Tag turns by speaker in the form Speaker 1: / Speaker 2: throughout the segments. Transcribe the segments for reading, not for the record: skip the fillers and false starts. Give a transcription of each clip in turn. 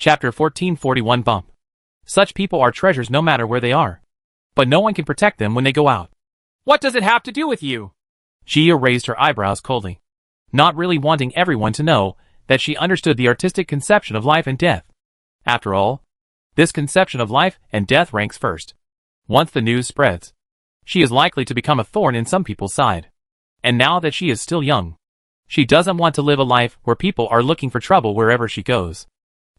Speaker 1: Chapter 1441 Bump. Such people are treasures no matter where they are. But no one can protect them when they go out.
Speaker 2: What does it have to do with you?
Speaker 1: Gia raised her eyebrows coldly, not really wanting everyone to know that she understood the artistic conception of life and death. After all, this conception of life and death ranks first. Once the news spreads, she is likely to become a thorn in some people's side. And now that she is still young, she doesn't want to live a life where people are looking for trouble wherever she goes.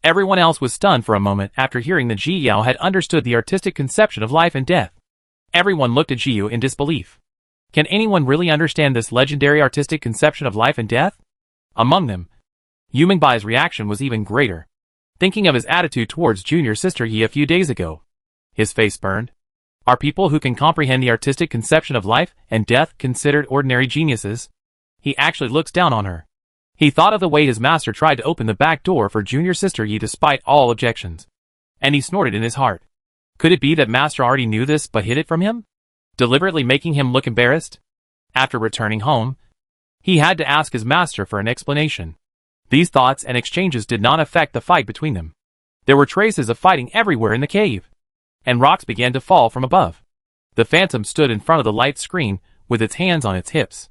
Speaker 1: Everyone else was stunned for a moment after hearing that Ji Yao had understood the artistic conception of life and death. Everyone looked at Ji Yu in disbelief. Can anyone really understand this legendary artistic conception of life and death? Among them, Yu Mingbai's reaction was even greater. Thinking of his attitude towards junior sister Yi a few days ago, his face burned. Are people who can comprehend the artistic conception of life and death considered ordinary geniuses? He actually looks down on her. He thought of the way his master tried to open the back door for junior sister Yi despite all objections. And he snorted in his heart. Could it be that master already knew this but hid it from him? Deliberately making him look embarrassed? After returning home, he had to ask his master for an explanation. These thoughts and exchanges did not affect the fight between them. There were traces of fighting everywhere in the cave. And rocks began to fall from above. The phantom stood in front of the light screen with its hands on its hips.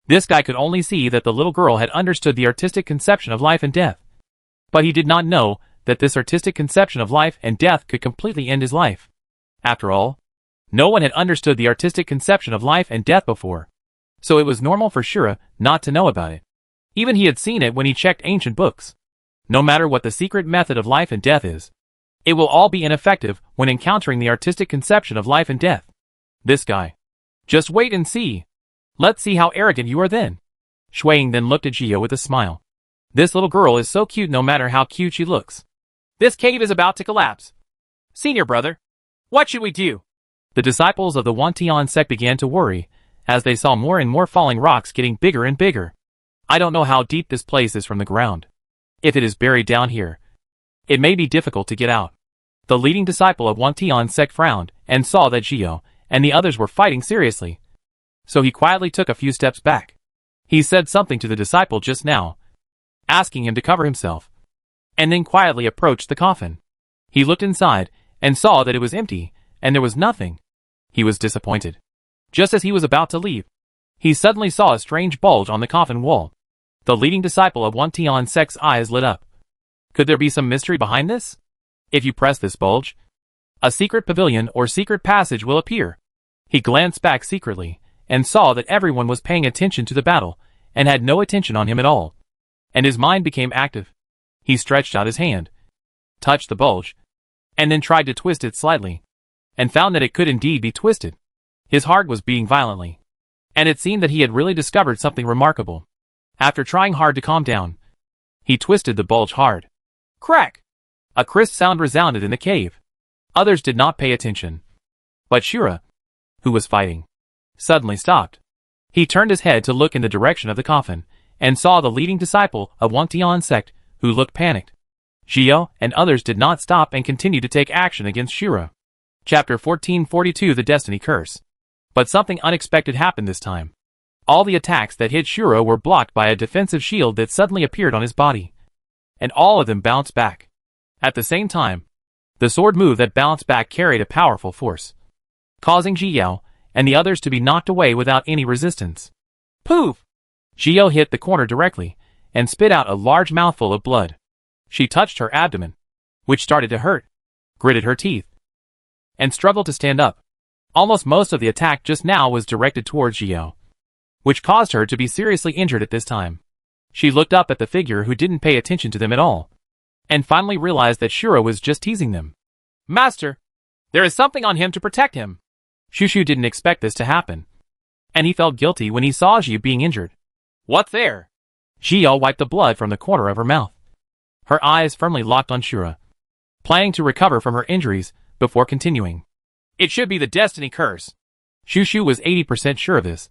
Speaker 1: This guy could only see that the little girl had understood the artistic conception of life and death. But he did not know that this artistic conception of life and death could completely end his life. After all, no one had understood the artistic conception of life and death before. So it was normal for Shura not to know about it. Even he had seen it when he checked ancient books. No matter what the secret method of life and death is, it will all be ineffective when encountering the artistic conception of life and death. This guy. Just wait and see. Let's see how arrogant you are then. Shuang then looked at Gio with a smile. This little girl is so cute no matter how cute she looks.
Speaker 2: This cave is about to collapse. Senior brother, what should we do?
Speaker 1: The disciples of the Wantian sect began to worry, as they saw more and more falling rocks getting bigger and bigger. I don't know how deep this place is from the ground. If it is buried down here, it may be difficult to get out. The leading disciple of Wantian sect frowned and saw that Gio and the others were fighting seriously. So he quietly took a few steps back. He said something to the disciple just now, asking him to cover himself, and then quietly approached the coffin. He looked inside and saw that it was empty, and there was nothing. He was disappointed. Just as he was about to leave, he suddenly saw a strange bulge on the coffin wall. The leading disciple of Wantian sect's eyes lit up. Could there be some mystery behind this? If you press this bulge, a secret pavilion or secret passage will appear. He glanced back secretly and saw that everyone was paying attention to the battle and had no attention on him at all. And his mind became active. He stretched out his hand, touched the bulge, and then tried to twist it slightly, and found that it could indeed be twisted. His heart was beating violently, and it seemed that he had really discovered something remarkable. After trying hard to calm down, he twisted the bulge hard. Crack! A crisp sound resounded in the cave. Others did not pay attention. But Shura, who was fighting, suddenly stopped. He turned his head to look in the direction of the coffin, and saw the leading disciple of Wantian sect, who looked panicked. Gio and others did not stop and continued to take action against Shura. Chapter 1442 The Destiny Curse. But something unexpected happened this time. All the attacks that hit Shura were blocked by a defensive shield that suddenly appeared on his body. And all of them bounced back. At the same time, the sword move that bounced back carried a powerful force, causing Ji Yao and the others to be knocked away without any resistance. Poof! Gio hit the corner directly, and spit out a large mouthful of blood. She touched her abdomen, which started to hurt, gritted her teeth, and struggled to stand up. Almost most of the attack just now was directed towards Gio, which caused her to be seriously injured at this time. She looked up at the figure who didn't pay attention to them at all, and finally realized that Shura was just teasing them.
Speaker 2: Master, there is something on him to protect him.
Speaker 1: Shushu didn't expect this to happen, and he felt guilty when he saw Ji being injured.
Speaker 2: What's there?
Speaker 1: Gio wiped the blood from the corner of her mouth. Her eyes firmly locked on Shura, planning to recover from her injuries before continuing.
Speaker 2: It should be the destiny curse.
Speaker 1: Shushu was 80% sure of this,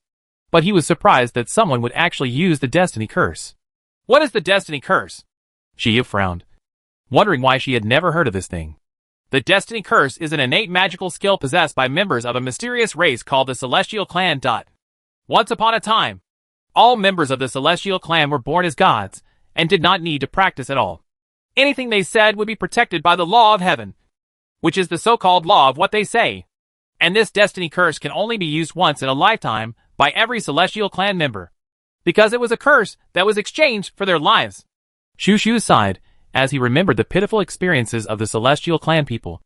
Speaker 1: but he was surprised that someone would actually use the destiny curse.
Speaker 2: What is the destiny curse?
Speaker 1: Gia frowned, wondering why she had never heard of this thing.
Speaker 2: The destiny curse is an innate magical skill possessed by members of a mysterious race called the Celestial Clan. Once upon a time, all members of the Celestial Clan were born as gods and did not need to practice at all. Anything they said would be protected by the law of heaven, which is the so-called law of what they say. And this destiny curse can only be used once in a lifetime by every celestial clan member, because it was a curse that was exchanged for their lives.
Speaker 1: Shushu sighed as he remembered the pitiful experiences of the celestial clan people.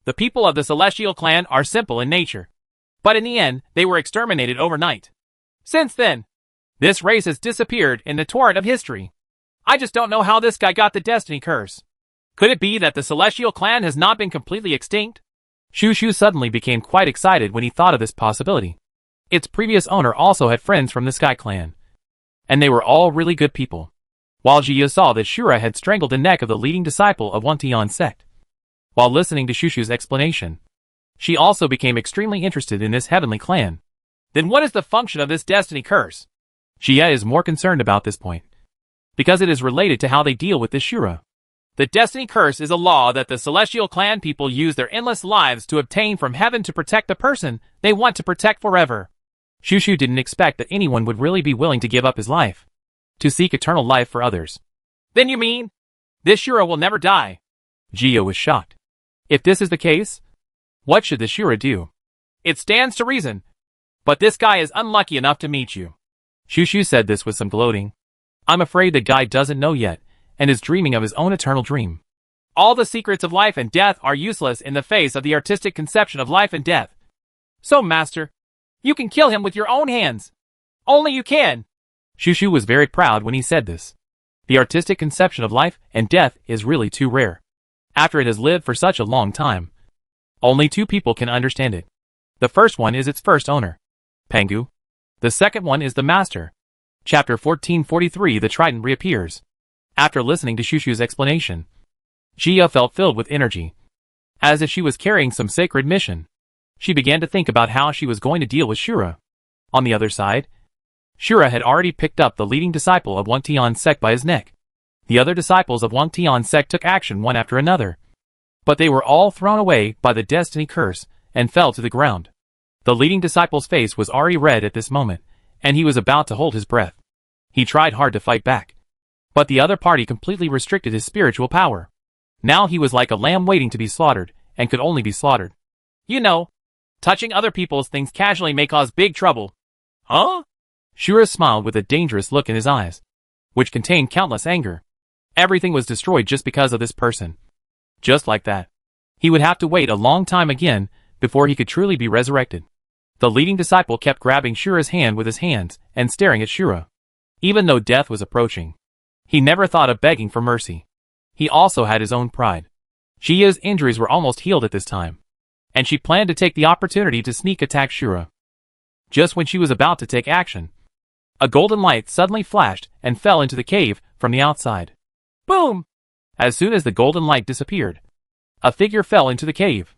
Speaker 2: The people of the celestial clan are simple in nature, but in the end, they were exterminated overnight. Since then, this race has disappeared in the torrent of history. I just don't know how this guy got the destiny curse. Could it be that the celestial clan has not been completely extinct?
Speaker 1: Shushu suddenly became quite excited when he thought of this possibility. Its previous owner also had friends from the Sky Clan, and they were all really good people. While Jia saw that Shura had strangled the neck of the leading disciple of Wantian sect. While listening to Shushu's explanation, she also became extremely interested in this heavenly clan.
Speaker 2: Then what is the function of this destiny curse?
Speaker 1: Jia is more concerned about this point, because it is related to how they deal with this Shura.
Speaker 2: The destiny curse is a law that the celestial clan people use their endless lives to obtain from heaven to protect the person they want to protect forever.
Speaker 1: Shushu didn't expect that anyone would really be willing to give up his life to seek eternal life for others.
Speaker 2: Then you mean, this Shura will never die?
Speaker 1: Jia was shocked. If this is the case, what should the Shura do?
Speaker 2: It stands to reason, but this guy is unlucky enough to meet you.
Speaker 1: Shushu said this with some gloating. I'm afraid the guy doesn't know yet, and is dreaming of his own eternal dream.
Speaker 2: All the secrets of life and death are useless in the face of the artistic conception of life and death. So, Master, you can kill him with your own hands. Only you can.
Speaker 1: Shushu was very proud when he said this. The artistic conception of life and death is really too rare. After it has lived for such a long time, only two people can understand it. The first one is its first owner, Pangu. The second one is the Master. Chapter 1443 The Trident reappears. After listening to Shushu's explanation, Jia felt filled with energy, as if she was carrying some sacred mission. She began to think about how she was going to deal with Shura. On the other side, Shura had already picked up the leading disciple of Wantian sect by his neck. The other disciples of Wantian sect took action one after another, but they were all thrown away by the destiny curse and fell to the ground. The leading disciple's face was already red at this moment, and he was about to hold his breath. He tried hard to fight back, but the other party completely restricted his spiritual power. Now he was like a lamb waiting to be slaughtered, and could only be slaughtered.
Speaker 2: You know, touching other people's things casually may cause big trouble. Huh?
Speaker 1: Shura smiled with a dangerous look in his eyes, which contained countless anger. Everything was destroyed just because of this person. Just like that. He would have to wait a long time again before he could truly be resurrected. The leading disciple kept grabbing Shura's hand with his hands and staring at Shura. Even though death was approaching, he never thought of begging for mercy. He also had his own pride. Jia's injuries were almost healed at this time, and she planned to take the opportunity to sneak attack Shura. Just when she was about to take action, a golden light suddenly flashed and fell into the cave from the outside.
Speaker 2: Boom!
Speaker 1: As soon as the golden light disappeared, a figure fell into the cave.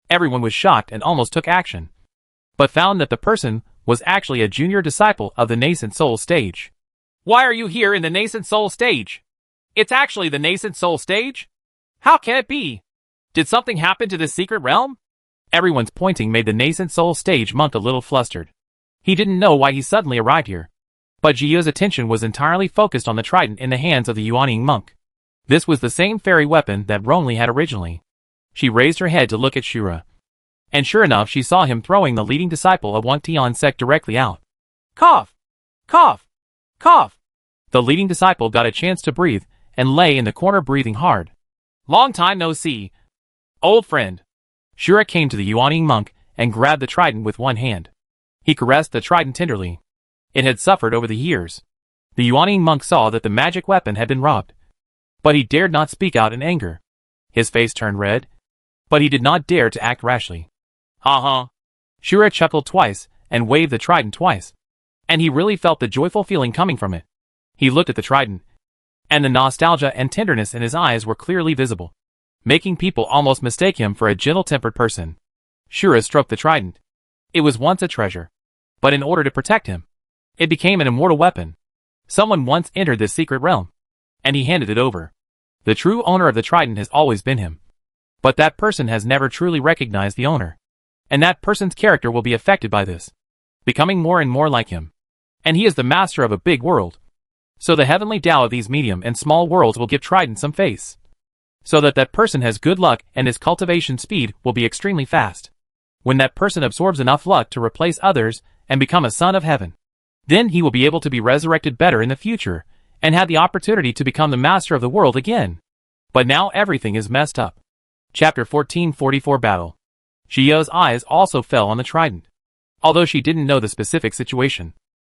Speaker 1: Everyone was shocked and almost took action, but found that the person was actually a junior disciple of the nascent soul stage.
Speaker 2: Why are you here in the nascent soul stage? It's actually the nascent soul stage? How can it be? Did something happen to this secret realm?
Speaker 1: Everyone's pointing made the nascent soul stage monk a little flustered. He didn't know why he suddenly arrived here, but Jia's attention was entirely focused on the trident in the hands of the Yuaning monk. This was the same fairy weapon that Ronli had originally. She raised her head to look at Shura, and sure enough she saw him throwing the leading disciple of Wantian sect directly out.
Speaker 2: Cough! Cough! Cough!
Speaker 1: The leading disciple got a chance to breathe and lay in the corner breathing hard.
Speaker 2: Long time no see, old friend.
Speaker 1: Shura came to the Yuaning monk and grabbed the trident with one hand. He caressed the trident tenderly. It had suffered over the years. The Yuaning monk saw that the magic weapon had been robbed, but he dared not speak out in anger. His face turned red, but he did not dare to act rashly.
Speaker 2: Uh-huh.
Speaker 1: Shura chuckled twice and waved the trident twice, and he really felt the joyful feeling coming from it. He looked at the trident, and the nostalgia and tenderness in his eyes were clearly visible, making people almost mistake him for a gentle-tempered person. Shura stroked the trident. It was once a treasure, but in order to protect him, it became an immortal weapon. Someone once entered this secret realm, and he handed it over. The true owner of the trident has always been him, but that person has never truly recognized the owner, and that person's character will be affected by this, becoming more and more like him. And he is the master of a big world, so the heavenly Tao of these medium and small worlds will give trident some face. so that that person has good luck and his cultivation speed will be extremely fast. When that person absorbs enough luck to replace others and become a son of heaven, then he will be able to be resurrected better in the future and have the opportunity to become the master of the world again. But now everything is messed up. Chapter 1444 Battle. Xiao's eyes also fell on the trident. Although she didn't know the specific situation,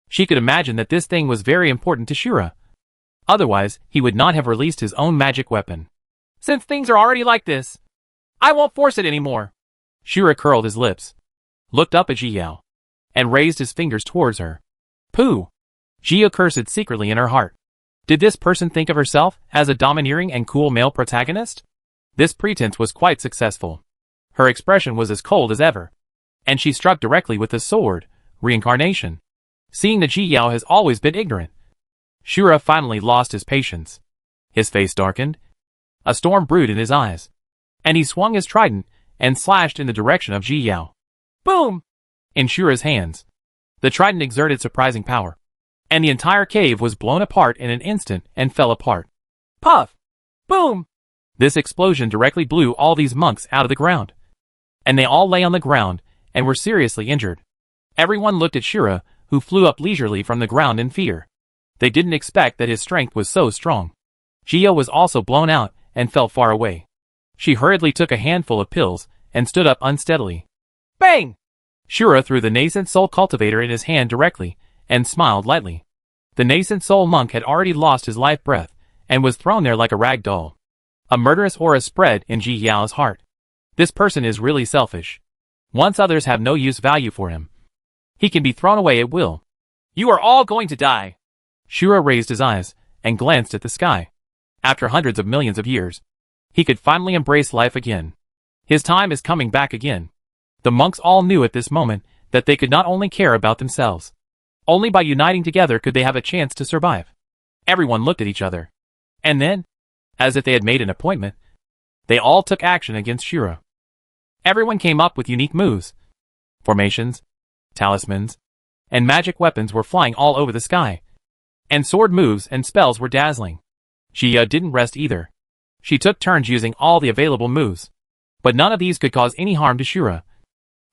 Speaker 1: she could imagine that this thing was very important to Shura. Otherwise, he would not have released his own magic weapon.
Speaker 2: Since things are already like this, I won't force it anymore.
Speaker 1: Shura curled his lips, looked up at Xiao, and raised his fingers towards her. Pooh! Xiao cursed secretly in her heart. Did this person think of herself as a domineering and cool male protagonist? This pretense was quite successful. Her expression was as cold as ever, and she struck directly with the sword, reincarnation. Seeing that Xiao has always been ignorant, Shura finally lost his patience. His face darkened, a storm brewed in his eyes, and he swung his trident and slashed in the direction of Xiao.
Speaker 2: Boom!
Speaker 1: In Shura's hands, the trident exerted surprising power, and the entire cave was blown apart in an instant and fell apart.
Speaker 2: Puff! Boom!
Speaker 1: This explosion directly blew all these monks out of the ground, and they all lay on the ground and were seriously injured. Everyone looked at Shura, who flew up leisurely from the ground in fear. They didn't expect that his strength was so strong. Xiao was also blown out and fell far away. She hurriedly took a handful of pills and stood up unsteadily.
Speaker 2: Bang!
Speaker 1: Shura threw the nascent soul cultivator in his hand directly and smiled lightly. The nascent soul monk had already lost his life breath and was thrown there like a rag doll. A murderous aura spread in Ji Yao's heart. This person is really selfish. Once others have no use value for him, he can be thrown away at will.
Speaker 2: You are all going to die.
Speaker 1: Shura raised his eyes and glanced at the sky. After hundreds of millions of years, he could finally embrace life again. His time is coming back again. The monks all knew at this moment that they could not only care about themselves. Only by uniting together could they have a chance to survive. Everyone looked at each other. And then, as if they had made an appointment, they all took action against Shura. Everyone came up with unique moves. Formations, talismans, and magic weapons were flying all over the sky. And sword moves and spells were dazzling. Xia didn't rest either. She took turns using all the available moves. But none of these could cause any harm to Shura.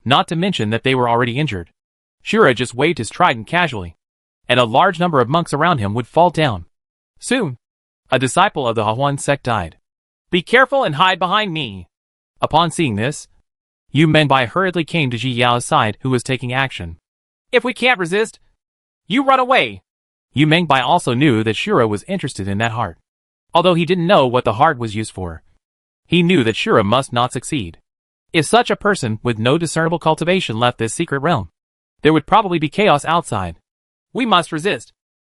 Speaker 1: Not to mention that they were already injured. Shura just waved his trident casually, and a large number of monks around him would fall down. Soon, a disciple of the Hahuan sect died.
Speaker 2: Be careful and hide behind me.
Speaker 1: Upon seeing this, Yu Menbai hurriedly came to Ji Yao's side, who was taking action.
Speaker 2: If we can't resist, you run away.
Speaker 1: Yu Menbai also knew that Shura was interested in that heart. Although he didn't know what the heart was used for, he knew that Shura must not succeed. If such a person with no discernible cultivation left this secret realm, there would probably be chaos outside.
Speaker 2: We must resist.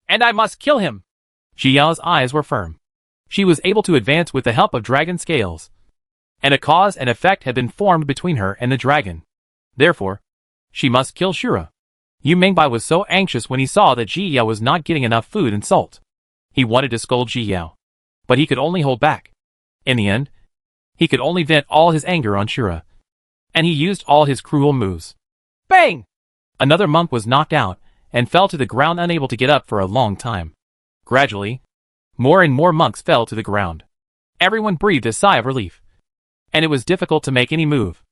Speaker 2: And I must kill him.
Speaker 1: Ji Yao's eyes were firm. She was able to advance with the help of dragon scales, and a cause and effect had been formed between her and the dragon. Therefore, she must kill Shura. Yu Menbai was so anxious when he saw that Ji Yao was not getting enough food and salt. He wanted to scold Ji Yao, but he could only hold back. In the end, he could only vent all his anger on Shura, and he used all his cruel moves.
Speaker 2: Bang!
Speaker 1: Another monk was knocked out and fell to the ground, unable to get up for a long time. Gradually, more and more monks fell to the ground. Everyone breathed a sigh of relief, and it was difficult to make any move.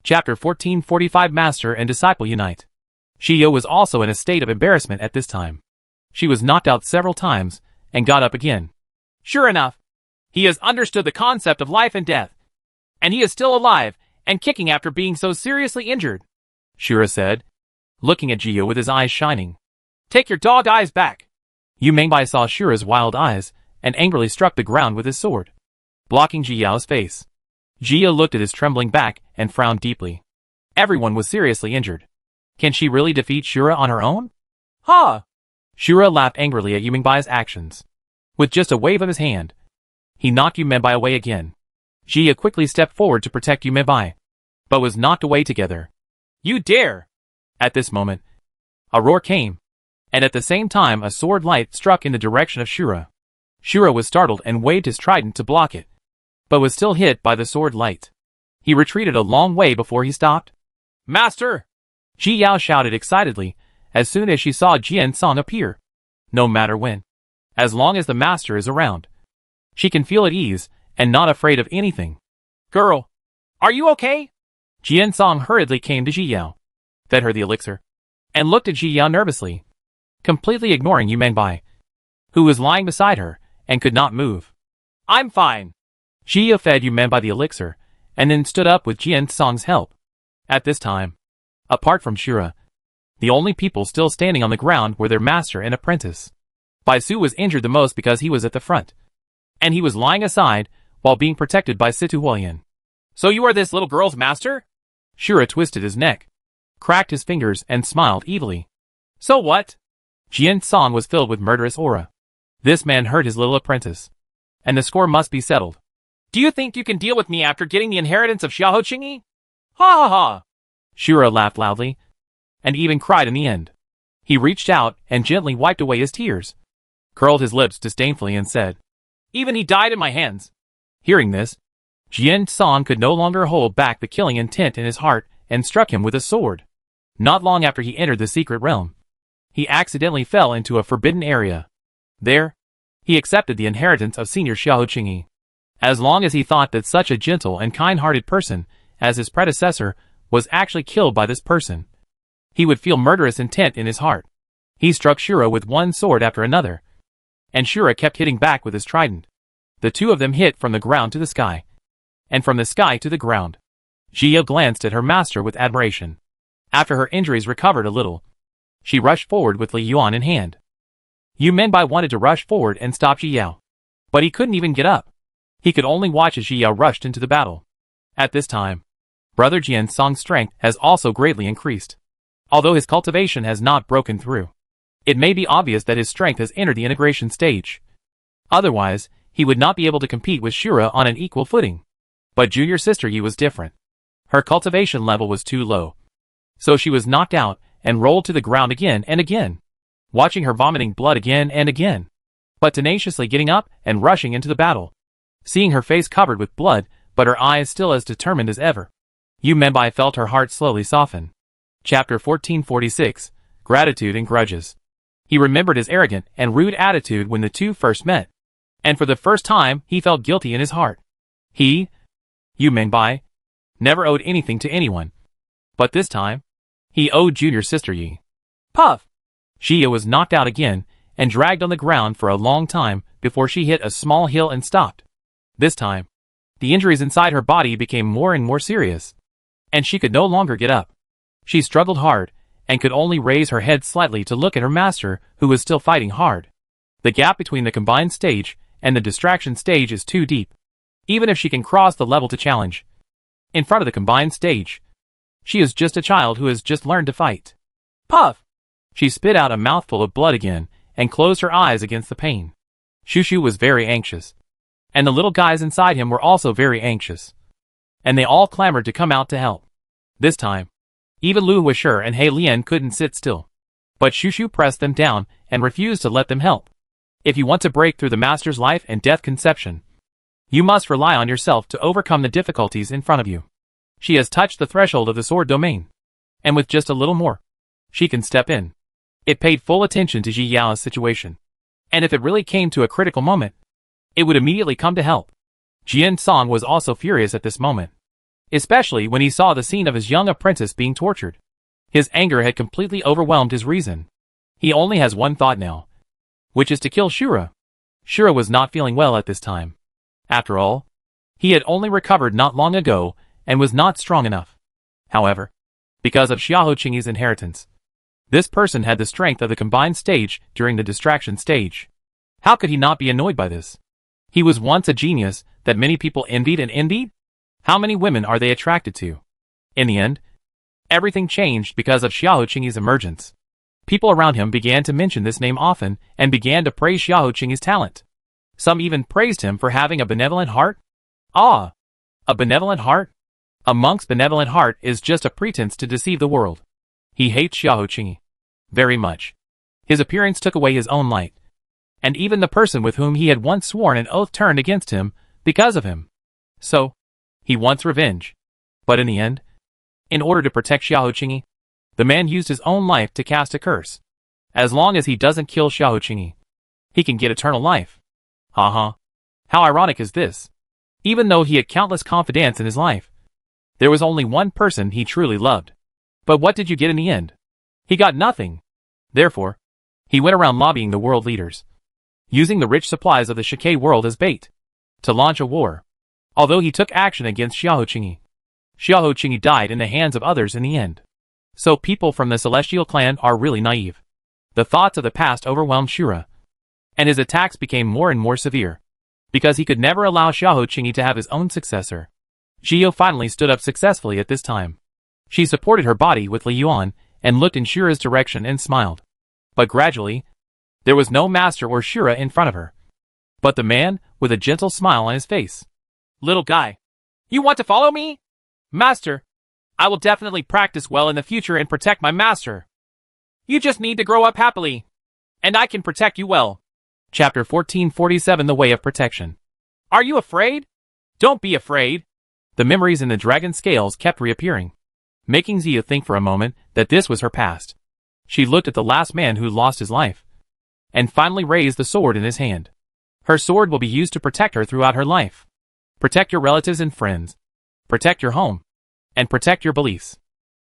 Speaker 1: Chapter 1445 Master and Disciple Unite. Xiao was also in a state of embarrassment at this time. She was knocked out several times and got up again.
Speaker 2: Sure enough, he has understood the concept of life and death, and he is still alive and kicking after being so seriously injured,
Speaker 1: Shura said, looking at Xiao with his eyes shining.
Speaker 2: Take your dog eyes back.
Speaker 1: Yu Menbai saw Shura's wild eyes and angrily struck the ground with his sword, blocking Ji Yao's face. Xiao looked at his trembling back and frowned deeply. Everyone was seriously injured. Can she really defeat Shura on her own?
Speaker 2: Ha!
Speaker 1: Shura laughed angrily at Yu Menbai's actions. With just a wave of his hand, he knocked Yu Menbai away again. Xia quickly stepped forward to protect Yu Menbai, but was knocked away together.
Speaker 2: You dare!
Speaker 1: At this moment, a roar came, and at the same time a sword light struck in the direction of Shura. Shura was startled and waved his trident to block it, but was still hit by the sword light. He retreated a long way before he stopped.
Speaker 2: Master!
Speaker 1: Ji Yao shouted excitedly as soon as she saw Jian Song appear. No matter when, as long as the master is around, she can feel at ease and not afraid of anything.
Speaker 2: Girl, are you okay?
Speaker 1: Jian Song hurriedly came to Ji Yao, fed her the elixir, and looked at Ji Yao nervously, completely ignoring Yu Mengbai, who was lying beside her and could not move.
Speaker 2: I'm fine.
Speaker 1: Ji Yao fed Yu Mengbai the elixir, and then stood up with Jian Song's help. At this time, apart from Shura, the only people still standing on the ground were their master and apprentice. Bai Su was injured the most because he was at the front, and he was lying aside while being protected by Situ Huoyan.
Speaker 2: So you are this little girl's master?
Speaker 1: Shura twisted his neck, cracked his fingers, and smiled evilly.
Speaker 2: So what?
Speaker 1: Jian Song was filled with murderous aura. This man hurt his little apprentice, and the score must be settled.
Speaker 2: Do you think you can deal with me after getting the inheritance of Xiahou Qingyi? Ha ha ha!
Speaker 1: Shura laughed loudly, and even cried in the end. He reached out and gently wiped away his tears, curled his lips disdainfully and said,
Speaker 2: Even he died in my hands.
Speaker 1: Hearing this, Jian Song could no longer hold back the killing intent in his heart and struck him with a sword. Not long after he entered the secret realm, he accidentally fell into a forbidden area. There, he accepted the inheritance of Senior Xiahou Qingyi. As long as he thought that such a gentle and kind-hearted person as his predecessor was actually killed by this person, he would feel murderous intent in his heart. He struck Shura with one sword after another, and Shura kept hitting back with his trident. The two of them hit from the ground to the sky, and from the sky to the ground. Ji Yao glanced at her master with admiration. After her injuries recovered a little, she rushed forward with Li Yuan in hand. Yu Menbai wanted to rush forward and stop Ji Yao, but he couldn't even get up. He could only watch as Ji Yao rushed into the battle. At this time, Brother Jian Song's strength has also greatly increased. Although his cultivation has not broken through, it may be obvious that his strength has entered the integration stage. Otherwise, he would not be able to compete with Shura on an equal footing. But junior sister Yi was different. Her cultivation level was too low, so she was knocked out and rolled to the ground again and again, watching her vomiting blood again and again, but tenaciously getting up and rushing into the battle, seeing her face covered with blood but her eyes still as determined as ever. Yu Menbai felt her heart slowly soften. Chapter 1446, Gratitude and Grudges. He remembered his arrogant and rude attitude when the two first met, and for the first time he felt guilty in his heart. He, Yu Menbai, never owed anything to anyone, but this time, he owed junior sister Yi.
Speaker 2: Puff!
Speaker 1: Ji Yao was knocked out again and dragged on the ground for a long time before she hit a small hill and stopped. This time, the injuries inside her body became more and more serious, and she could no longer get up. She struggled hard and could only raise her head slightly to look at her master, who was still fighting hard. The gap between the combined stage and the distraction stage is too deep, even if she can cross the level to challenge. In front of the combined stage, she is just a child who has just learned to fight.
Speaker 2: Puff!
Speaker 1: She spit out a mouthful of blood again and closed her eyes against the pain. Shushu was very anxious, and the little guys inside him were also very anxious, and they all clamored to come out to help. This time, even Lu Huisher and He Lian couldn't sit still, but Shushu pressed them down and refused to let them help. If you want to break through the master's life and death conception, you must rely on yourself to overcome the difficulties in front of you. She has touched the threshold of the sword domain, and with just a little more, she can step in. It paid full attention to Ji Yao's situation, and if it really came to a critical moment, it would immediately come to help. Jian Song was also furious at this moment, especially when he saw the scene of his young apprentice being tortured. His anger had completely overwhelmed his reason. He only has one thought now, which is to kill Shura. Shura was not feeling well at this time. After all, he had only recovered not long ago and was not strong enough. However, because of Xiahou Qingyi's inheritance, this person had the strength of the combined stage during the distraction stage. How could he not be annoyed by this? He was once a genius that many people envied and envied? How many women are they attracted to? In the end, everything changed because of Xiahou Qingyi's emergence. People around him began to mention this name often and began to praise Xiahou Qingyi's talent. Some even praised him for having a benevolent heart. Ah! A benevolent heart? A monk's benevolent heart is just a pretense to deceive the world. He hates Xiahou Qingyi very much. His appearance took away his own light, and even the person with whom he had once sworn an oath turned against him because of him. So, he wants revenge. But in the end, in order to protect Xiahou Qingyi, the man used his own life to cast a curse. As long as he doesn't kill Xiahou Qingyi, he can get eternal life. Haha. How ironic is this? Even though he had countless confidants in his life, there was only one person he truly loved. But what did you get in the end? He got nothing. Therefore, he went around lobbying the world leaders, using the rich supplies of the Shike world as bait, to launch a war. Although he took action against Xiaoqingyi, Xiaoqingyi died in the hands of others in the end. So people from the Celestial clan are really naive. The thoughts of the past overwhelmed Shura, and his attacks became more and more severe, because he could never allow Xiaoqingyi to have his own successor. Jiao finally stood up successfully at this time. She supported her body with Li Yuan and looked in Shura's direction and smiled. But gradually, there was no master or Shura in front of her, but the man with a gentle smile on his face.
Speaker 2: Little guy, you want to follow me? Master, I will definitely practice well in the future and protect my master. You just need to grow up happily, and I can protect you well.
Speaker 1: Chapter 1447 The Way of Protection.
Speaker 2: Are you afraid? Don't be afraid.
Speaker 1: The memories in the dragon scales kept reappearing, making Zia think for a moment that this was her past. She looked at the last man who lost his life, and finally raised the sword in his hand. Her sword will be used to protect her throughout her life. Protect your relatives and friends. Protect your home. And protect your beliefs.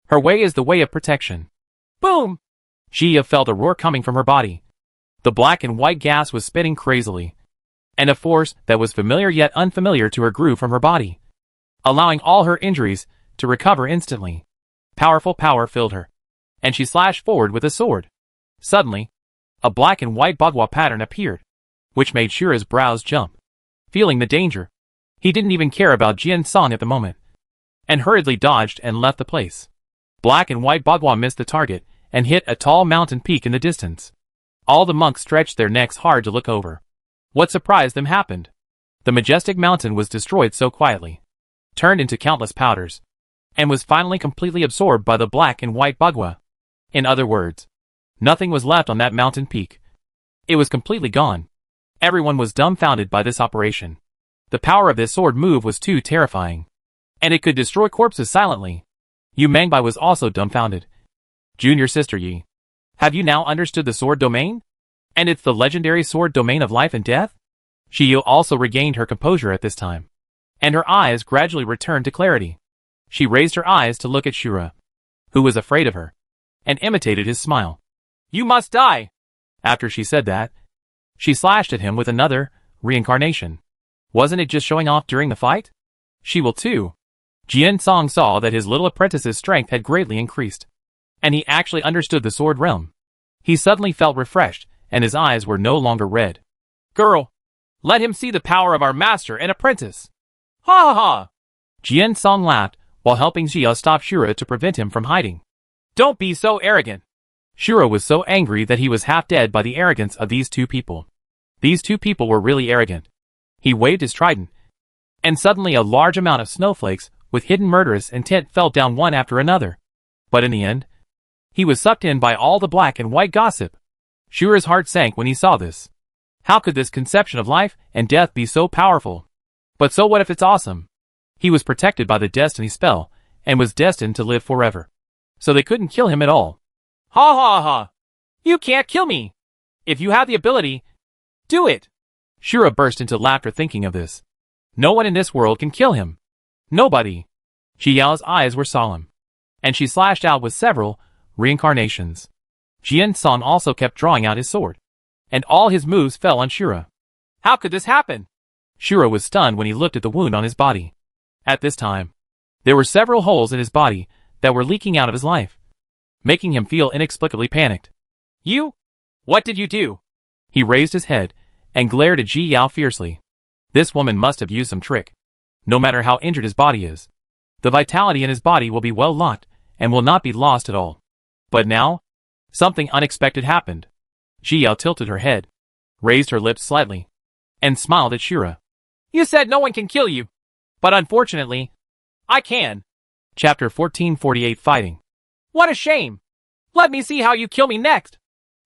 Speaker 1: Her way is the way of protection.
Speaker 2: Boom!
Speaker 1: Jia felt a roar coming from her body. The black and white gas was spitting crazily, and a force that was familiar yet unfamiliar to her grew from her body, allowing all her injuries to recover instantly. Powerful power filled her, and she slashed forward with a sword. Suddenly, a black and white bagua pattern appeared, which made Shura's brows jump. Feeling the danger, he didn't even care about Jian Song at the moment, and hurriedly dodged and left the place. Black and white bagua missed the target and hit a tall mountain peak in the distance. All the monks stretched their necks hard to look over. What surprised them happened. The majestic mountain was destroyed so quietly, turned into countless powders, and was finally completely absorbed by the black and white bagua. In other words, nothing was left on that mountain peak. It was completely gone. Everyone was dumbfounded by this operation. The power of this sword move was too terrifying, and it could destroy corpses silently. Yu Mangbai was also dumbfounded. Junior sister Yi, have you now understood the sword domain? And it's the legendary sword domain of life and death? Shiyu also regained her composure at this time, and her eyes gradually returned to clarity. She raised her eyes to look at Shura, who was afraid of her, and imitated his smile.
Speaker 2: You must die!
Speaker 1: After she said that, she slashed at him with another reincarnation. Wasn't it just showing off during the fight? She will too. Jian Song saw that his little apprentice's strength had greatly increased, and he actually understood the sword realm. He suddenly felt refreshed, and his eyes were no longer red.
Speaker 2: Girl, let him see the power of our master and apprentice. Ha ha ha!
Speaker 1: Jian Song laughed while helping Jia stop Shura to prevent him from hiding.
Speaker 2: Don't be so arrogant.
Speaker 1: Shura was so angry that he was half dead by the arrogance of these two people. These two people were really arrogant. He waved his trident, and suddenly a large amount of snowflakes with hidden murderous intent fell down one after another. But in the end, he was sucked in by all the black and white gossip. Shura's heart sank when he saw this. How could this conception of life and death be so powerful? But so what if it's awesome? He was protected by the destiny spell, and was destined to live forever. So they couldn't kill him at all.
Speaker 2: Ha ha ha! You can't kill me! If you have the ability, do it!
Speaker 1: Shura burst into laughter thinking of this. No one in this world can kill him. Nobody. Xiao's eyes were solemn, and she slashed out with several reincarnations. Jian Song also kept drawing out his sword, and all his moves fell on Shura.
Speaker 2: How could this happen?
Speaker 1: Shura was stunned when he looked at the wound on his body. At this time, there were several holes in his body that were leaking out of his life, making him feel inexplicably panicked.
Speaker 2: You? What did you do?
Speaker 1: He raised his head and glared at Ji Yao fiercely. This woman must have used some trick. No matter how injured his body is, the vitality in his body will be well locked and will not be lost at all. But now, something unexpected happened. Ji Yao tilted her head, raised her lips slightly, and smiled at Shura.
Speaker 2: You said no one can kill you, but unfortunately, I can.
Speaker 1: Chapter 1448 Fighting.
Speaker 2: What a shame! Let me see how you kill me next!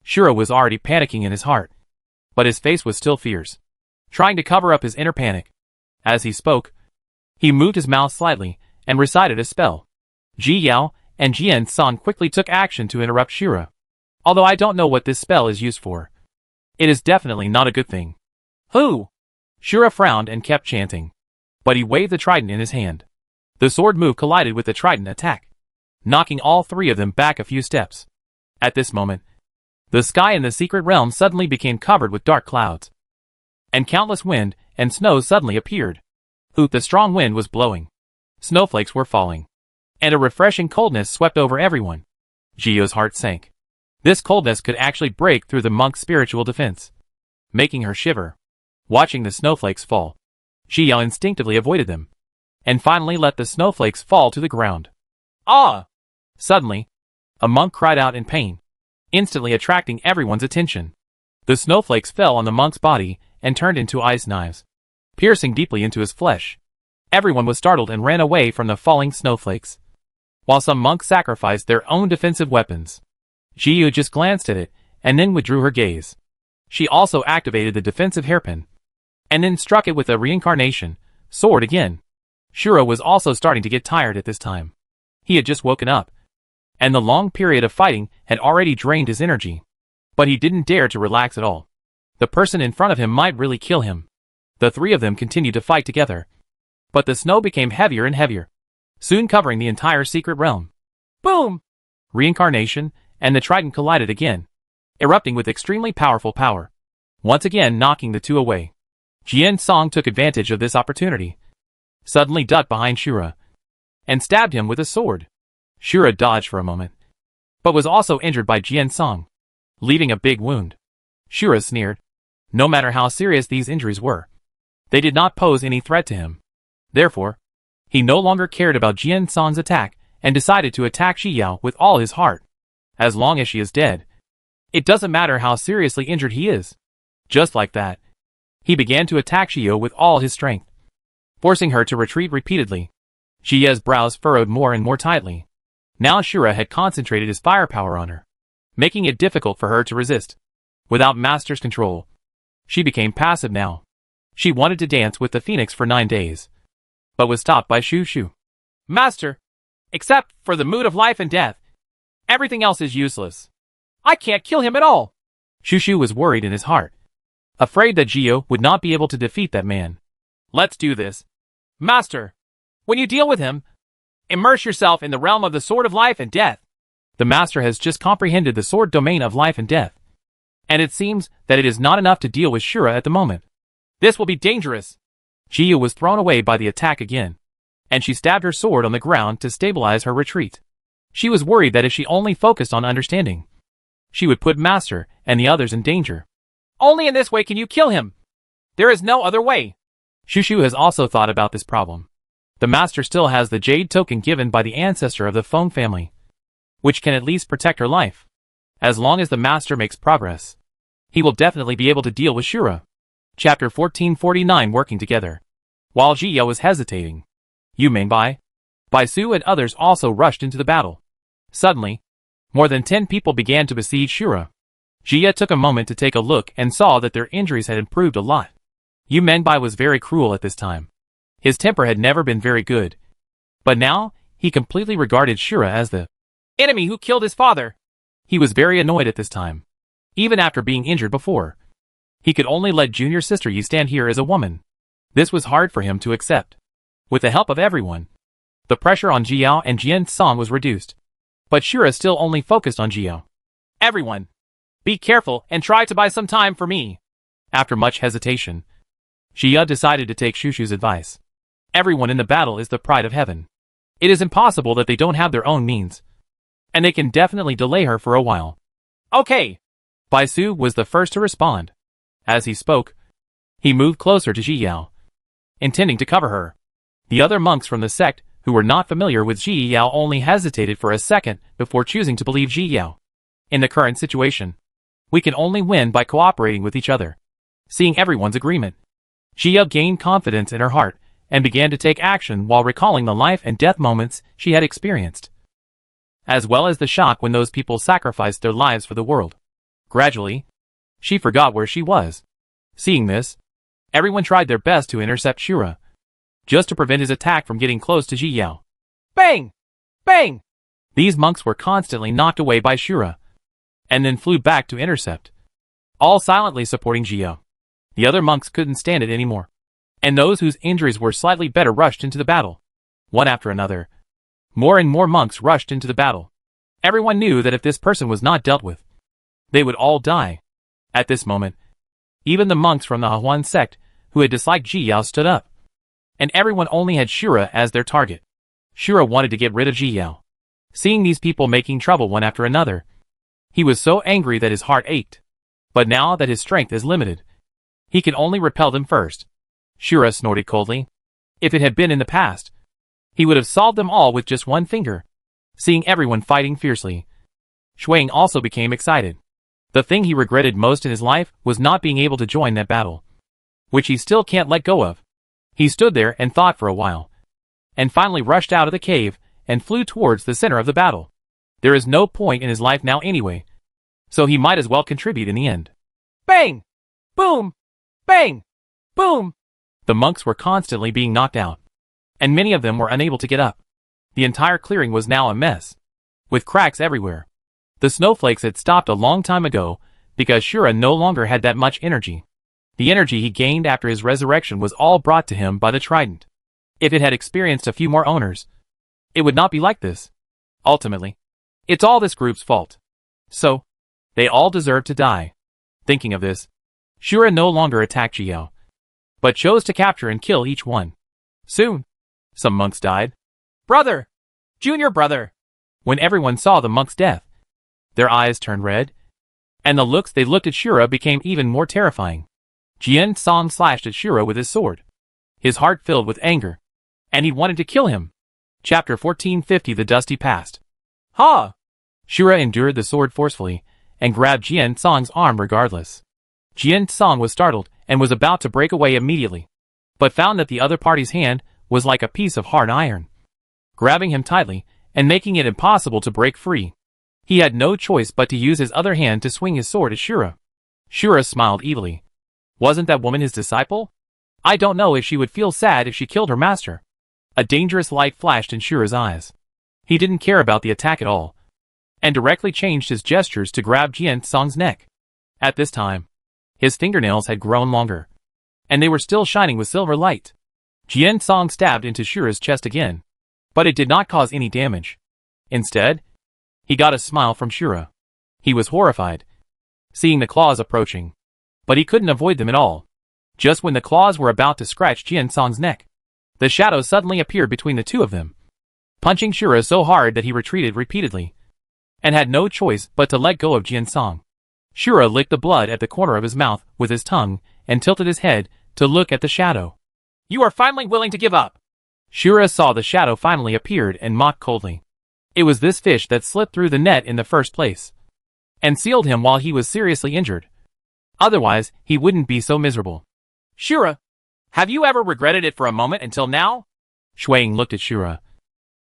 Speaker 1: Shura was already panicking in his heart, but his face was still fierce, trying to cover up his inner panic. As he spoke, he moved his mouth slightly and recited a spell. Ji Yao and Jian Song quickly took action to interrupt Shura. Although I don't know what this spell is used for, it is definitely not a good thing.
Speaker 2: Who?
Speaker 1: Shura frowned and kept chanting. but he waved the trident in his hand. The sword move collided with the trident attack, knocking all three of them back a few steps. At this moment, the sky in the secret realm suddenly became covered with dark clouds, and countless wind and snow suddenly appeared. The strong wind was blowing. Snowflakes were falling, and a refreshing coldness swept over everyone. Gio's heart sank. This coldness could actually break through the monk's spiritual defense, making her shiver. Watching the snowflakes fall, Gio instinctively avoided them, and finally let the snowflakes fall to the ground. Ah! Suddenly, a monk cried out in pain, instantly attracting everyone's attention. The snowflakes fell on the monk's body and turned into ice knives, piercing deeply into his flesh. Everyone was startled and ran away from the falling snowflakes, while some monks sacrificed their own defensive weapons. Gio just glanced at it, and then withdrew her gaze. She also activated the defensive hairpin, and then struck it with a reincarnation sword again. Shura was also starting to get tired at this time. He had just woken up, and the long period of fighting had already drained his energy. But he didn't dare to relax at all. The person in front of him might really kill him. The three of them continued to fight together, but the snow became heavier and heavier, soon covering the entire secret realm. Boom! Reincarnation and the trident collided again, erupting with extremely powerful power, once again knocking the two away. Jian Song took advantage of this opportunity, suddenly ducked behind Shura, and stabbed him with a sword. Shura dodged for a moment, but was also injured by Jian Song, leaving a big wound. Shura sneered. No matter how serious these injuries were, they did not pose any threat to him. Therefore, he no longer cared about Jian Song's attack and decided to attack Shi Yao with all his heart. As long as she is dead, it doesn't matter how seriously injured he is. Just like that, he began to attack Shi Yao with all his strength, forcing her to retreat repeatedly. Shi Yao's brows furrowed more and more tightly. Now Shura had concentrated his firepower on her, making it difficult for her to resist. Without Master's control, she became passive now. She wanted to dance with the phoenix for 9 days, but was stopped by Shu Shu. Master, except for the mood of life and death, everything else is useless. I can't kill him at all. Shu Shu was worried in his heart, afraid that Gio would not be able to defeat that man. Let's do this. Master, when you deal with him, immerse yourself in the realm of the sword of life and death. The master has just comprehended the sword domain of life and death, and it seems that it is not enough to deal with Shura at the moment. This will be dangerous. Gio was thrown away by the attack again, and she stabbed her sword on the ground to stabilize her retreat. She was worried that if she only focused on understanding, she would put Master and the others in danger. Only in this way can you kill him. There is no other way. Shushu has also thought about this problem. The Master still has the jade token given by the ancestor of the Feng family, which can at least protect her life. As long as the Master makes progress, he will definitely be able to deal with Shura. Chapter 1449 Working Together. While Jia was hesitating, Yu Mengbai, Bai Su and others also rushed into the battle. Suddenly, more than 10 people began to besiege Shura. Jia took a moment to take a look and saw that their injuries had improved a lot. Yu Mengbai was very cruel at this time. His temper had never been very good, but now he completely regarded Shura as the enemy who killed his father. He was very annoyed at this time. Even after being injured before, he could only let junior sister Yi stand here as a woman. This was hard for him to accept. With the help of everyone, the pressure on Jiao and Jian Song was reduced, but Shura still only focused on Jiao. Everyone, be careful and try to buy some time for me. After much hesitation, Jia decided to take Shushu's advice. Everyone in the battle is the pride of heaven. It is impossible that they don't have their own means, and they can definitely delay her for a while. Okay. Bai Su was the first to respond. As he spoke, he moved closer to Ji Yao, intending to cover her. The other monks from the sect who were not familiar with Ji Yao only hesitated for a second before choosing to believe Ji Yao. In the current situation, we can only win by cooperating with each other. Seeing everyone's agreement, Ji Yao gained confidence in her heart and began to take action while recalling the life and death moments she had experienced, as well as the shock when those people sacrificed their lives for the world. Gradually, she forgot where she was. Seeing this, everyone tried their best to intercept Shura, just to prevent his attack from getting close to Ji Yao. Bang! Bang! These monks were constantly knocked away by Shura, and then flew back to intercept, all silently supporting Ji Yao. The other monks couldn't stand it anymore. and those whose injuries were slightly better rushed into the battle. One after another, more and more monks rushed into the battle. Everyone knew that if this person was not dealt with, they would all die. At this moment, even the monks from the Hahuan sect who had disliked Ji Yao stood up, and everyone only had Shura as their target. Shura wanted to get rid of Ji Yao. Seeing these people making trouble one after another, he was so angry that his heart ached. But now that his strength is limited, he can only repel them first. Shura snorted coldly. If it had been in the past, he would have solved them all with just one finger. Seeing everyone fighting fiercely, Shuang also became excited. The thing he regretted most in his life was not being able to join that battle, which he still can't let go of. He stood there and thought for a while, and finally rushed out of the cave and flew towards the center of the battle. There is no point in his life now anyway, so he might as well contribute in the end.
Speaker 2: Bang! Boom! Bang! Boom!
Speaker 1: The monks were constantly being knocked out, and many of them were unable to get up. The entire clearing was now a mess, with cracks everywhere. The snowflakes had stopped a long time ago because Shura no longer had that much energy. The energy he gained after his resurrection was all brought to him by the trident. If it had experienced a few more owners, it would not be like this. Ultimately, it's all this group's fault. So, they all deserve to die. Thinking of this, Shura no longer attacked Ji Yao, but chose to capture and kill each one. Soon, some monks died.
Speaker 2: Brother! Junior brother!
Speaker 1: When everyone saw the monk's death, their eyes turned red, and the looks they looked at Shura became even more terrifying. Jian Song slashed at Shura with his sword, his heart filled with anger, and he wanted to kill him. Chapter 1450 The Dusty Past.
Speaker 2: Ha!
Speaker 1: Shura endured the sword forcefully, and grabbed Jian Song's arm regardless. Jian Song was startled, and was about to break away immediately, but found that the other party's hand was like a piece of hard iron, grabbing him tightly, and making it impossible to break free. He had no choice but to use his other hand to swing his sword at Shura. Shura smiled evilly. Wasn't that woman his disciple? I don't know if she would feel sad if she killed her master. A dangerous light flashed in Shura's eyes. He didn't care about the attack at all, and directly changed his gestures to grab Jian Song's neck. At this time, his fingernails had grown longer, and they were still shining with silver light. Jian Song stabbed into Shura's chest again, but it did not cause any damage. Instead, he got a smile from Shura. He was horrified, seeing the claws approaching, but he couldn't avoid them at all. Just when the claws were about to scratch Jian Song's neck, the shadow suddenly appeared between the two of them, punching Shura so hard that he retreated repeatedly, and had no choice but to let go of Jian Song. Shura licked the blood at the corner of his mouth with his tongue and tilted his head to look at the shadow.
Speaker 2: You are finally willing to give up.
Speaker 1: Shura saw the shadow finally appeared and mocked coldly. It was this fish that slipped through the net in the first place, and sealed him while he was seriously injured. Otherwise, he wouldn't be so miserable.
Speaker 2: Shura, have you ever regretted it for a moment until now?
Speaker 1: Shuang looked at Shura,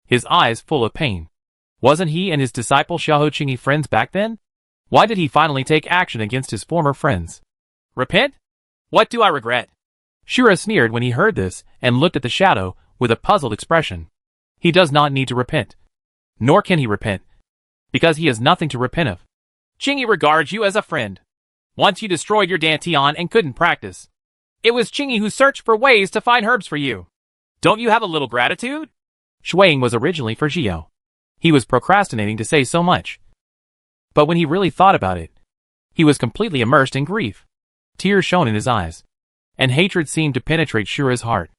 Speaker 1: his eyes full of pain. Wasn't he and his disciple Xiahou Qingyi friends back then? Why did he finally take action against his former friends?
Speaker 2: Repent? What do I regret?
Speaker 1: Shura sneered when he heard this and looked at the shadow with a puzzled expression. He does not need to repent. Nor can he repent, because he has nothing to repent of.
Speaker 2: Qingyi regards you as a friend. Once you destroyed your Dantian and couldn't practice, it was Qingyi who searched for ways to find herbs for you. Don't you have a little gratitude?
Speaker 1: Shuang was originally for Ji Yao. He was procrastinating to say so much, but when he really thought about it, he was completely immersed in grief. Tears shone in his eyes, and hatred seemed to penetrate Shura's heart.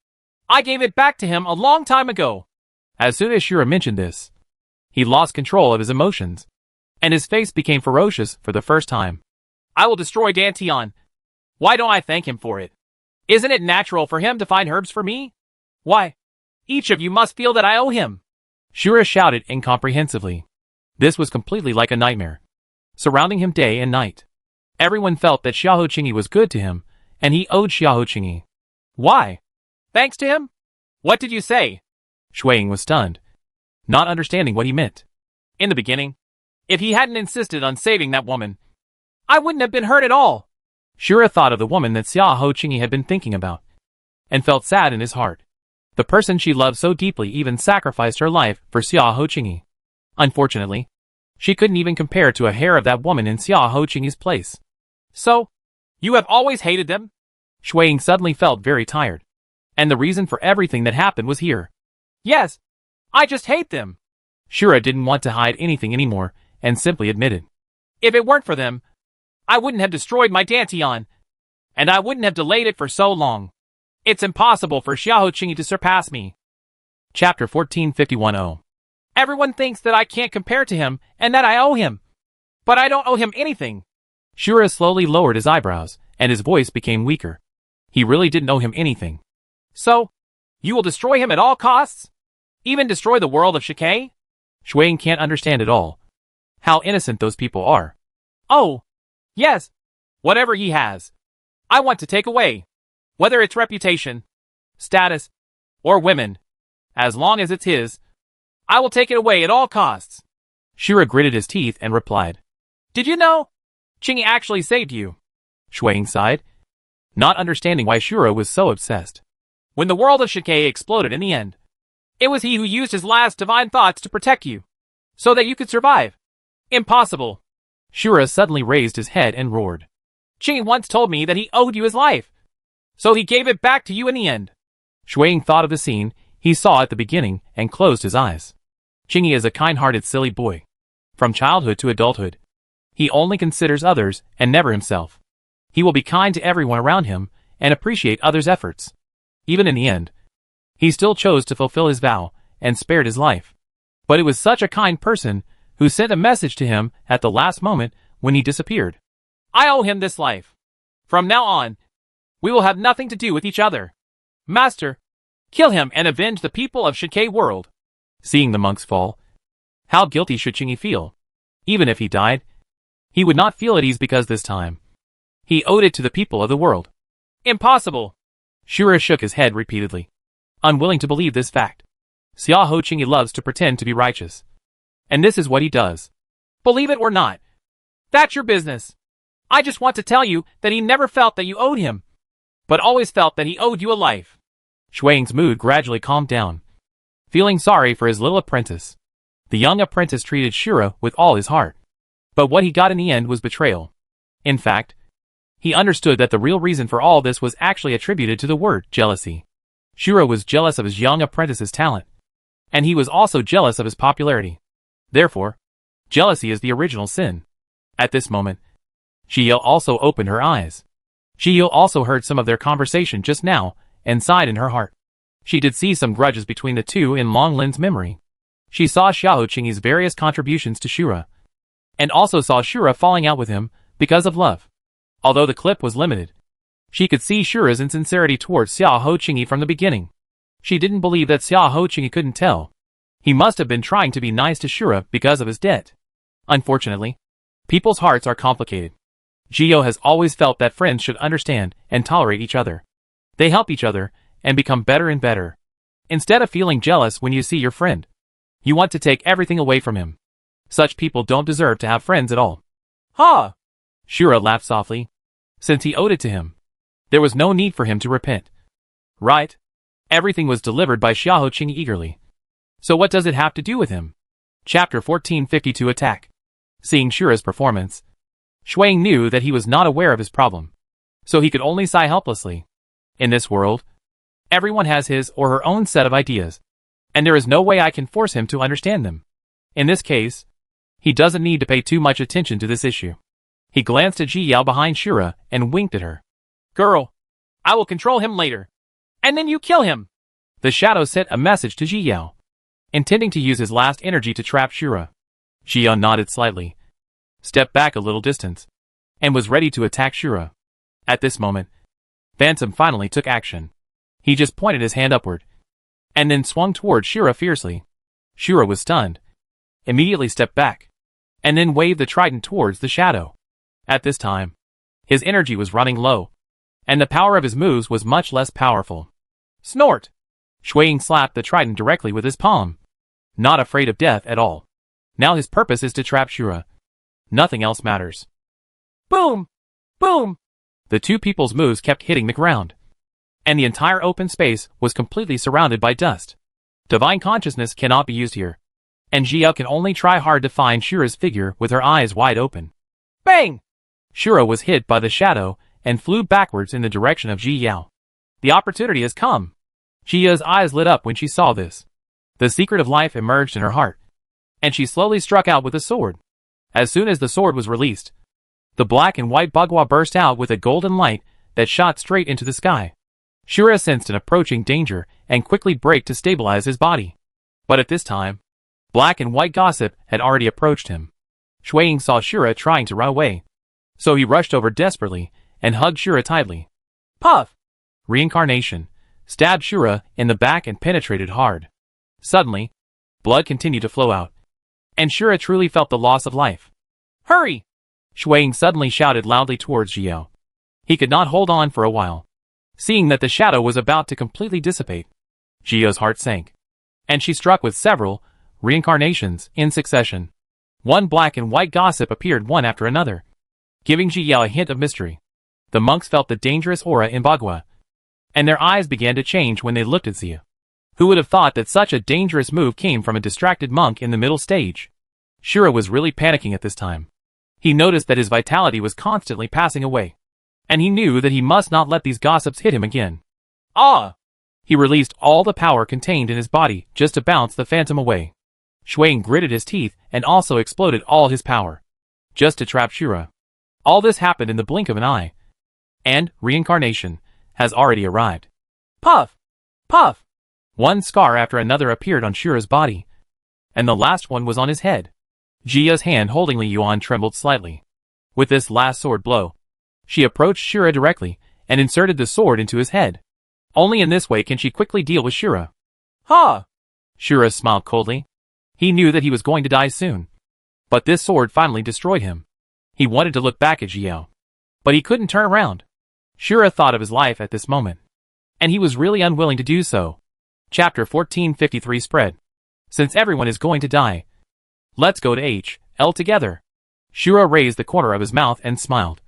Speaker 2: I gave it back to him a long time ago.
Speaker 1: As soon as Shura mentioned this, he lost control of his emotions, and his face became ferocious for the first time.
Speaker 2: I will destroy Dantian. Why don't I thank him for it? Isn't it natural for him to find herbs for me? Why? Each of you must feel that I owe him.
Speaker 1: Shura shouted incomprehensively. This was completely like a nightmare, surrounding him day and night. Everyone felt that Xiahou Qingyi was good to him, and he owed Xiahou Qingyi.
Speaker 2: Why? Thanks to him? What did you say?
Speaker 1: Shuang was stunned, not understanding what he meant.
Speaker 2: In the beginning, if he hadn't insisted on saving that woman, I wouldn't have been hurt at all.
Speaker 1: Shura thought of the woman that Xiahou Qingyi had been thinking about, and felt sad in his heart. The person she loved so deeply even sacrificed her life for Xiahou Qingyi. Unfortunately, she couldn't even compare to a hair of that woman in Xiahou Qingyi's place.
Speaker 2: So, you have always hated them?
Speaker 1: Shuang suddenly felt very tired. And the reason for everything that happened was here.
Speaker 2: Yes, I just hate them.
Speaker 1: Shura didn't want to hide anything anymore and simply admitted.
Speaker 2: If it weren't for them, I wouldn't have destroyed my Dantian, and I wouldn't have delayed it for so long. It's impossible for Xiao Qingyi to surpass me.
Speaker 1: Chapter 1441.
Speaker 2: Everyone thinks that I can't compare to him and that I owe him. But I don't owe him anything.
Speaker 1: Shura slowly lowered his eyebrows, and his voice became weaker. He really didn't owe him anything.
Speaker 2: So, you will destroy him at all costs? Even destroy the world of Shike?
Speaker 1: Shuang can't understand at all how innocent those people are.
Speaker 2: Oh, yes. Whatever he has, I want to take away. Whether it's reputation, status, or women. As long as it's his, I will take it away at all costs.
Speaker 1: Shura gritted his teeth and replied.
Speaker 2: Did you know? Qingyi actually saved you.
Speaker 1: Shuang sighed, not understanding why Shura was so obsessed.
Speaker 2: When the world of Shike exploded in the end, it was he who used his last divine thoughts to protect you, so that you could survive. Impossible.
Speaker 1: Shura suddenly raised his head and roared.
Speaker 2: Qingyi once told me that he owed you his life, so he gave it back to you in the end.
Speaker 1: Shuang thought of the scene he saw at the beginning and closed his eyes. Qingyi is a kind-hearted silly boy. From childhood to adulthood, he only considers others and never himself. He will be kind to everyone around him and appreciate others' efforts. Even in the end, he still chose to fulfill his vow and spared his life. But it was such a kind person who sent a message to him at the last moment when he disappeared.
Speaker 2: I owe him this life. From now on, we will have nothing to do with each other. Master, kill him and avenge the people of Shike world.
Speaker 1: Seeing the monks fall, how guilty should Qingyi feel? Even if he died, he would not feel at ease because this time, he owed it to the people of the world.
Speaker 2: Impossible.
Speaker 1: Shura shook his head repeatedly, unwilling to believe this fact. Xiao Qingyi loves to pretend to be righteous. And this is what he does.
Speaker 2: Believe it or not. That's your business. I just want to tell you that he never felt that you owed him, but always felt that he owed you a life.
Speaker 1: Shuang's mood gradually calmed down, feeling sorry for his little apprentice. The young apprentice treated Shura with all his heart. But what he got in the end was betrayal. In fact, he understood that the real reason for all this was actually attributed to the word jealousy. Shura was jealous of his young apprentice's talent, and he was also jealous of his popularity. Therefore, jealousy is the original sin. At this moment, Xiao also opened her eyes. Xiao also heard some of their conversation just now and sighed in her heart. She did see some grudges between the two in Long Lin's memory. She saw Xiao Qingyi's various contributions to Shura, and also saw Shura falling out with him because of love. Although the clip was limited, she could see Shura's insincerity towards Xiao Qingyi from the beginning. She didn't believe that Xiao Qingyi couldn't tell. He must have been trying to be nice to Shura because of his debt. Unfortunately, people's hearts are complicated. Xiao has always felt that friends should understand and tolerate each other. They help each other and become better and better. Instead of feeling jealous when you see your friend, you want to take everything away from him. Such people don't deserve to have friends at all.
Speaker 2: Ha!
Speaker 1: Shura laughed softly. Since he owed it to him, there was no need for him to repent. Right? Everything was delivered by Xiao Qingyi eagerly. So what does it have to do with him? Chapter 1452 Attack. Seeing Shura's performance, Shuang knew that he was not aware of his problem, so he could only sigh helplessly. In this world, everyone has his or her own set of ideas, and there is no way I can force him to understand them. In this case, he doesn't need to pay too much attention to this issue. He glanced at Ji Yao behind Shura and winked at her.
Speaker 2: Girl, I will control him later, and then you kill him.
Speaker 1: The shadow sent a message to Ji Yao, intending to use his last energy to trap Shura. Ji Yao nodded slightly, stepped back a little distance, and was ready to attack Shura. At this moment, Phantom finally took action. He just pointed his hand upward, and then swung toward Shura fiercely. Shura was stunned, immediately stepped back, and then waved the trident towards the shadow. At this time, his energy was running low, and the power of his moves was much less powerful.
Speaker 2: Snort!
Speaker 1: Shuang slapped the trident directly with his palm, not afraid of death at all. Now his purpose is to trap Shura. Nothing else matters.
Speaker 2: Boom! Boom!
Speaker 1: The two people's moves kept hitting the ground, and the entire open space was completely surrounded by dust. Divine consciousness cannot be used here, and Jia can only try hard to find Shura's figure with her eyes wide open.
Speaker 2: Bang!
Speaker 1: Shura was hit by the shadow and flew backwards in the direction of Ji Yao. The opportunity has come.
Speaker 2: Jia's eyes lit up when she saw this. The secret of life emerged in her heart, and she slowly struck out with the sword. As soon as the sword was released, the black and white bagua burst out with a golden light that shot straight into the sky. Shura sensed an approaching danger and quickly braked to stabilize his body. But at this time, black and white gossip had already approached him. Shuiying saw Shura trying to run away, so he rushed over desperately and hugged Shura tightly. Puff! Reincarnation stabbed Shura in the back and penetrated hard. Suddenly, blood continued to flow out, and Shura truly felt the loss of life. Hurry! Shuiying suddenly shouted loudly towards Jiao. He could not hold on for a while. Seeing that the shadow was about to completely dissipate, Jiao's heart sank, and she struck with several reincarnations in succession. One black and white gossip appeared one after another, giving Jiao a hint of mystery. The monks felt the dangerous aura in Bagua, and their eyes began to change when they looked at Xia. Who would have thought that such a dangerous move came from a distracted monk in the middle stage? Shura was really panicking at this time. He noticed that his vitality was constantly passing away, and he knew that he must not let these gossips hit him again. Ah! He released all the power contained in his body just to bounce the phantom away. Shuiying gritted his teeth and also exploded all his power, just to trap Shura. All this happened in the blink of an eye, and reincarnation has already arrived. Puff! Puff! One scar after another appeared on Shura's body, and the last one was on his head. Jia's hand holding Li Yuan trembled slightly. With this last sword blow, she approached Shura directly and inserted the sword into his head. Only in this way can she quickly deal with Shura. Ha! Shura smiled coldly. He knew that he was going to die soon, but this sword finally destroyed him. He wanted to look back at Jiao, but he couldn't turn around. Shura thought of his life at this moment, and he was really unwilling to do so. Chapter 1453 spread. Since everyone is going to die, let's go to H.L. together. Shura raised the corner of his mouth and smiled,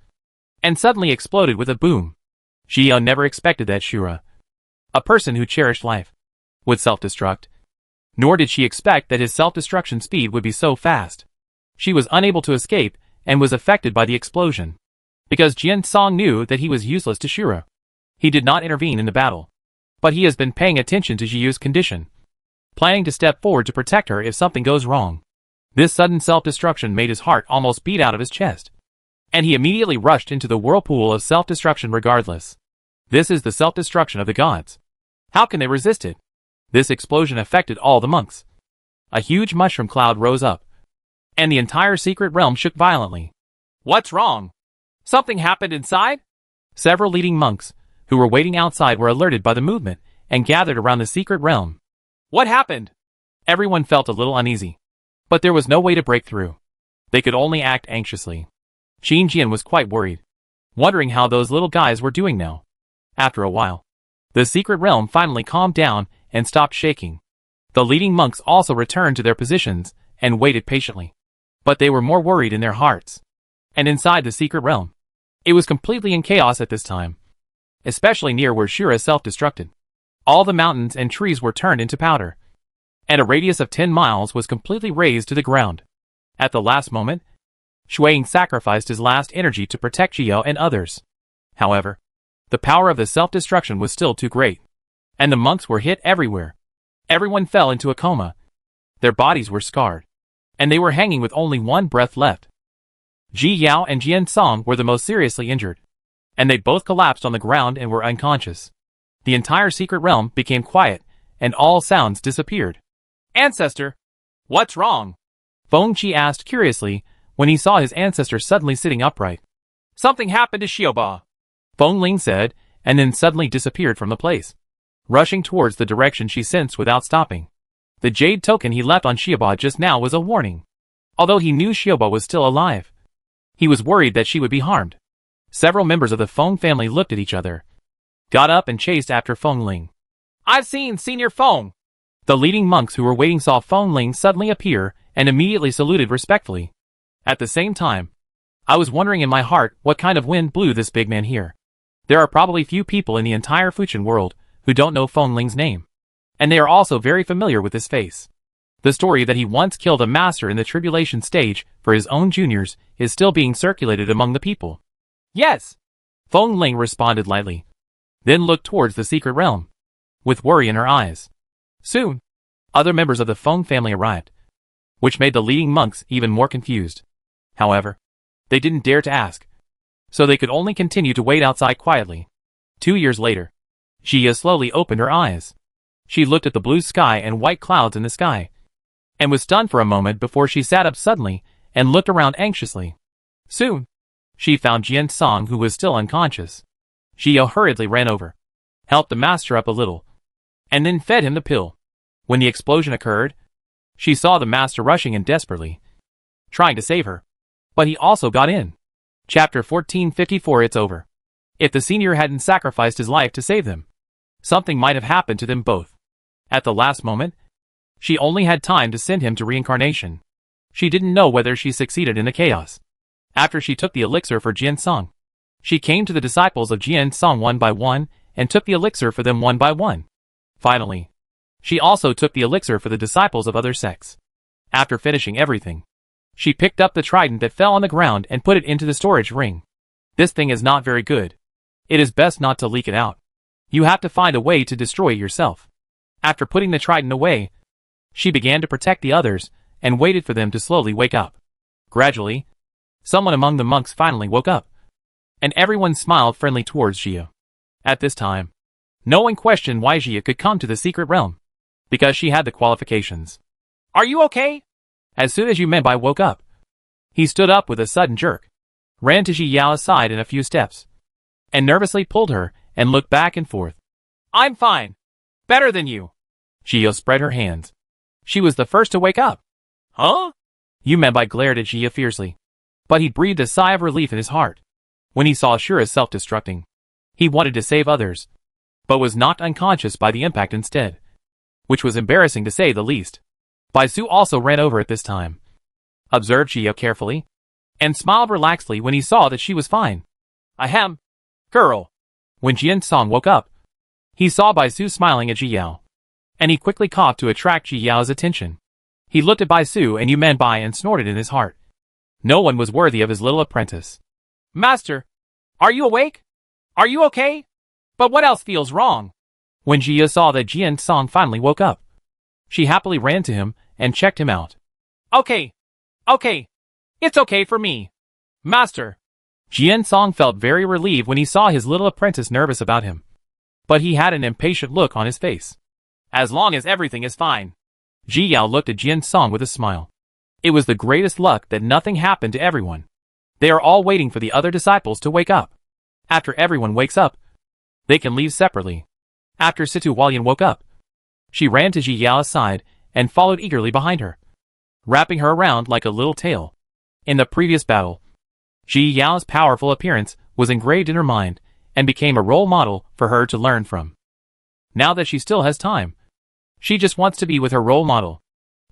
Speaker 2: and suddenly exploded with a boom. Jiao never expected that Shura, a person who cherished life, would self-destruct. Nor did she expect that his self-destruction speed would be so fast. She was unable to escape and was affected by the explosion, because Jian Song knew that he was useless to Shura. He did not intervene in the battle, but he has been paying attention to Jiu's condition, planning to step forward to protect her if something goes wrong. This sudden self-destruction made his heart almost beat out of his chest, and he immediately rushed into the whirlpool of self-destruction regardless. This is the self-destruction of the gods. How can they resist it? This explosion affected all the monks. A huge mushroom cloud rose up, and the entire secret realm shook violently. What's wrong? Something happened inside? Several leading monks, who were waiting outside, were alerted by the movement and gathered around the secret realm. What happened? Everyone felt a little uneasy, but there was no way to break through. They could only act anxiously. Qin Jian was quite worried, wondering how those little guys were doing now. After a while, the secret realm finally calmed down and stopped shaking. The leading monks also returned to their positions and waited patiently, but they were more worried in their hearts. And inside the secret realm, it was completely in chaos at this time, especially near where Shura self-destructed. All the mountains and trees were turned into powder, and a radius of 10 miles was completely razed to the ground. At the last moment, Shuiying sacrificed his last energy to protect Jiao and others. However, the power of the self-destruction was still too great, and the monks were hit everywhere. Everyone fell into a coma. Their bodies were scarred, and they were hanging with only one breath left. Ji Yao and Jian Song were the most seriously injured, and they both collapsed on the ground and were unconscious. The entire secret realm became quiet, and all sounds disappeared. Ancestor, what's wrong? Feng Qi asked curiously when he saw his ancestor suddenly sitting upright. Something happened to Xiaoba, Feng Ling said, and then suddenly disappeared from the place, rushing towards the direction she sensed without stopping. The jade token he left on Xiaoba just now was a warning. Although he knew Xiaoba was still alive, he was worried that she would be harmed. Several members of the Feng family looked at each other, got up and chased after Feng Ling. I've seen Senior Feng! The leading monks who were waiting saw Feng Ling suddenly appear and immediately saluted respectfully. At the same time, I was wondering in my heart what kind of wind blew this big man here. There are probably few people in the entire Fuchin world who don't know Feng Ling's name, and they are also very familiar with his face. The story that he once killed a master in the tribulation stage for his own juniors is still being circulated among the people. Yes, Feng Ling responded lightly, then looked towards the secret realm.
Speaker 1: with worry in her eyes. Soon, other members of the Feng family arrived, which made the leading monks even more confused. However, they didn't dare to ask, so they could only continue to wait outside quietly. 2 years later, Jia slowly opened her eyes. She looked at the blue sky and white clouds in the sky, and was stunned for a moment before she sat up suddenly and looked around anxiously. Soon, she found Jian Song, who was still unconscious. Jia hurriedly ran over, helped the master up a little, and then fed him the pill. When the explosion occurred, she saw the master rushing in desperately, trying to save her. But he also got in. Chapter 1454. It's over. If the senior hadn't sacrificed his life to save them, something might have happened to them both. At the last moment, she only had time to send him to reincarnation. She didn't know whether she succeeded in the chaos. After she took the elixir for Jian Song, she came to the disciples of Jian Song one by one and took the elixir for them one by one. Finally, she also took the elixir for the disciples of other sects. After finishing everything, she picked up the trident that fell on the ground and put it into the storage ring. This thing is not very good. It is best not to leak it out. You have to find a way to destroy it yourself. After putting the trident away, she began to protect the others and waited for them to slowly wake up. Gradually, someone among the monks finally woke up, and everyone smiled friendly towards Jia. At this time, no one questioned why Jia could come to the secret realm, because she had the qualifications.
Speaker 2: Are you okay?
Speaker 1: As soon as Yu Menbai woke up, he stood up with a sudden jerk, ran to Ji Yao's side in a few steps, and nervously pulled her and looked back and forth.
Speaker 2: I'm fine. Better than you.
Speaker 1: Jia spread her hands. She was the first to wake up.
Speaker 2: Huh?
Speaker 1: Yu Menbai glared at Jia fiercely, but he breathed a sigh of relief in his heart when he saw Shura's self-destructing. He wanted to save others, but was knocked unconscious by the impact instead, which was embarrassing to say the least. Bai Su also ran over at this time, observed Jia carefully, and smiled relaxedly when he saw that she was fine.
Speaker 2: Ahem. Girl.
Speaker 1: When Jian Song woke up, he saw Bai Su smiling at Ji Yao, and he quickly coughed to attract Ji Yao's attention. He looked at Bai Su and Yu Menbai and snorted in his heart. No one was worthy of his little apprentice.
Speaker 2: Master, are you awake? Are you okay? But what else feels wrong?
Speaker 1: When Jia saw that Jian Song finally woke up, she happily ran to him and checked him out.
Speaker 2: Okay. It's okay for me. Master.
Speaker 1: Jian Song felt very relieved when he saw his little apprentice nervous about him, but he had an impatient look on his face.
Speaker 2: As long as everything is fine.
Speaker 1: Ji Yao looked at Jian Song with a smile. It was the greatest luck that nothing happened to everyone. They are all waiting for the other disciples to wake up. After everyone wakes up, they can leave separately. After Situ Hualyan woke up, she ran to Ji Yao's side and followed eagerly behind her, wrapping her around like a little tail. In the previous battle, Ji Yao's powerful appearance was engraved in her mind and became a role model for her to learn from. Now that she still has time, she just wants to be with her role model.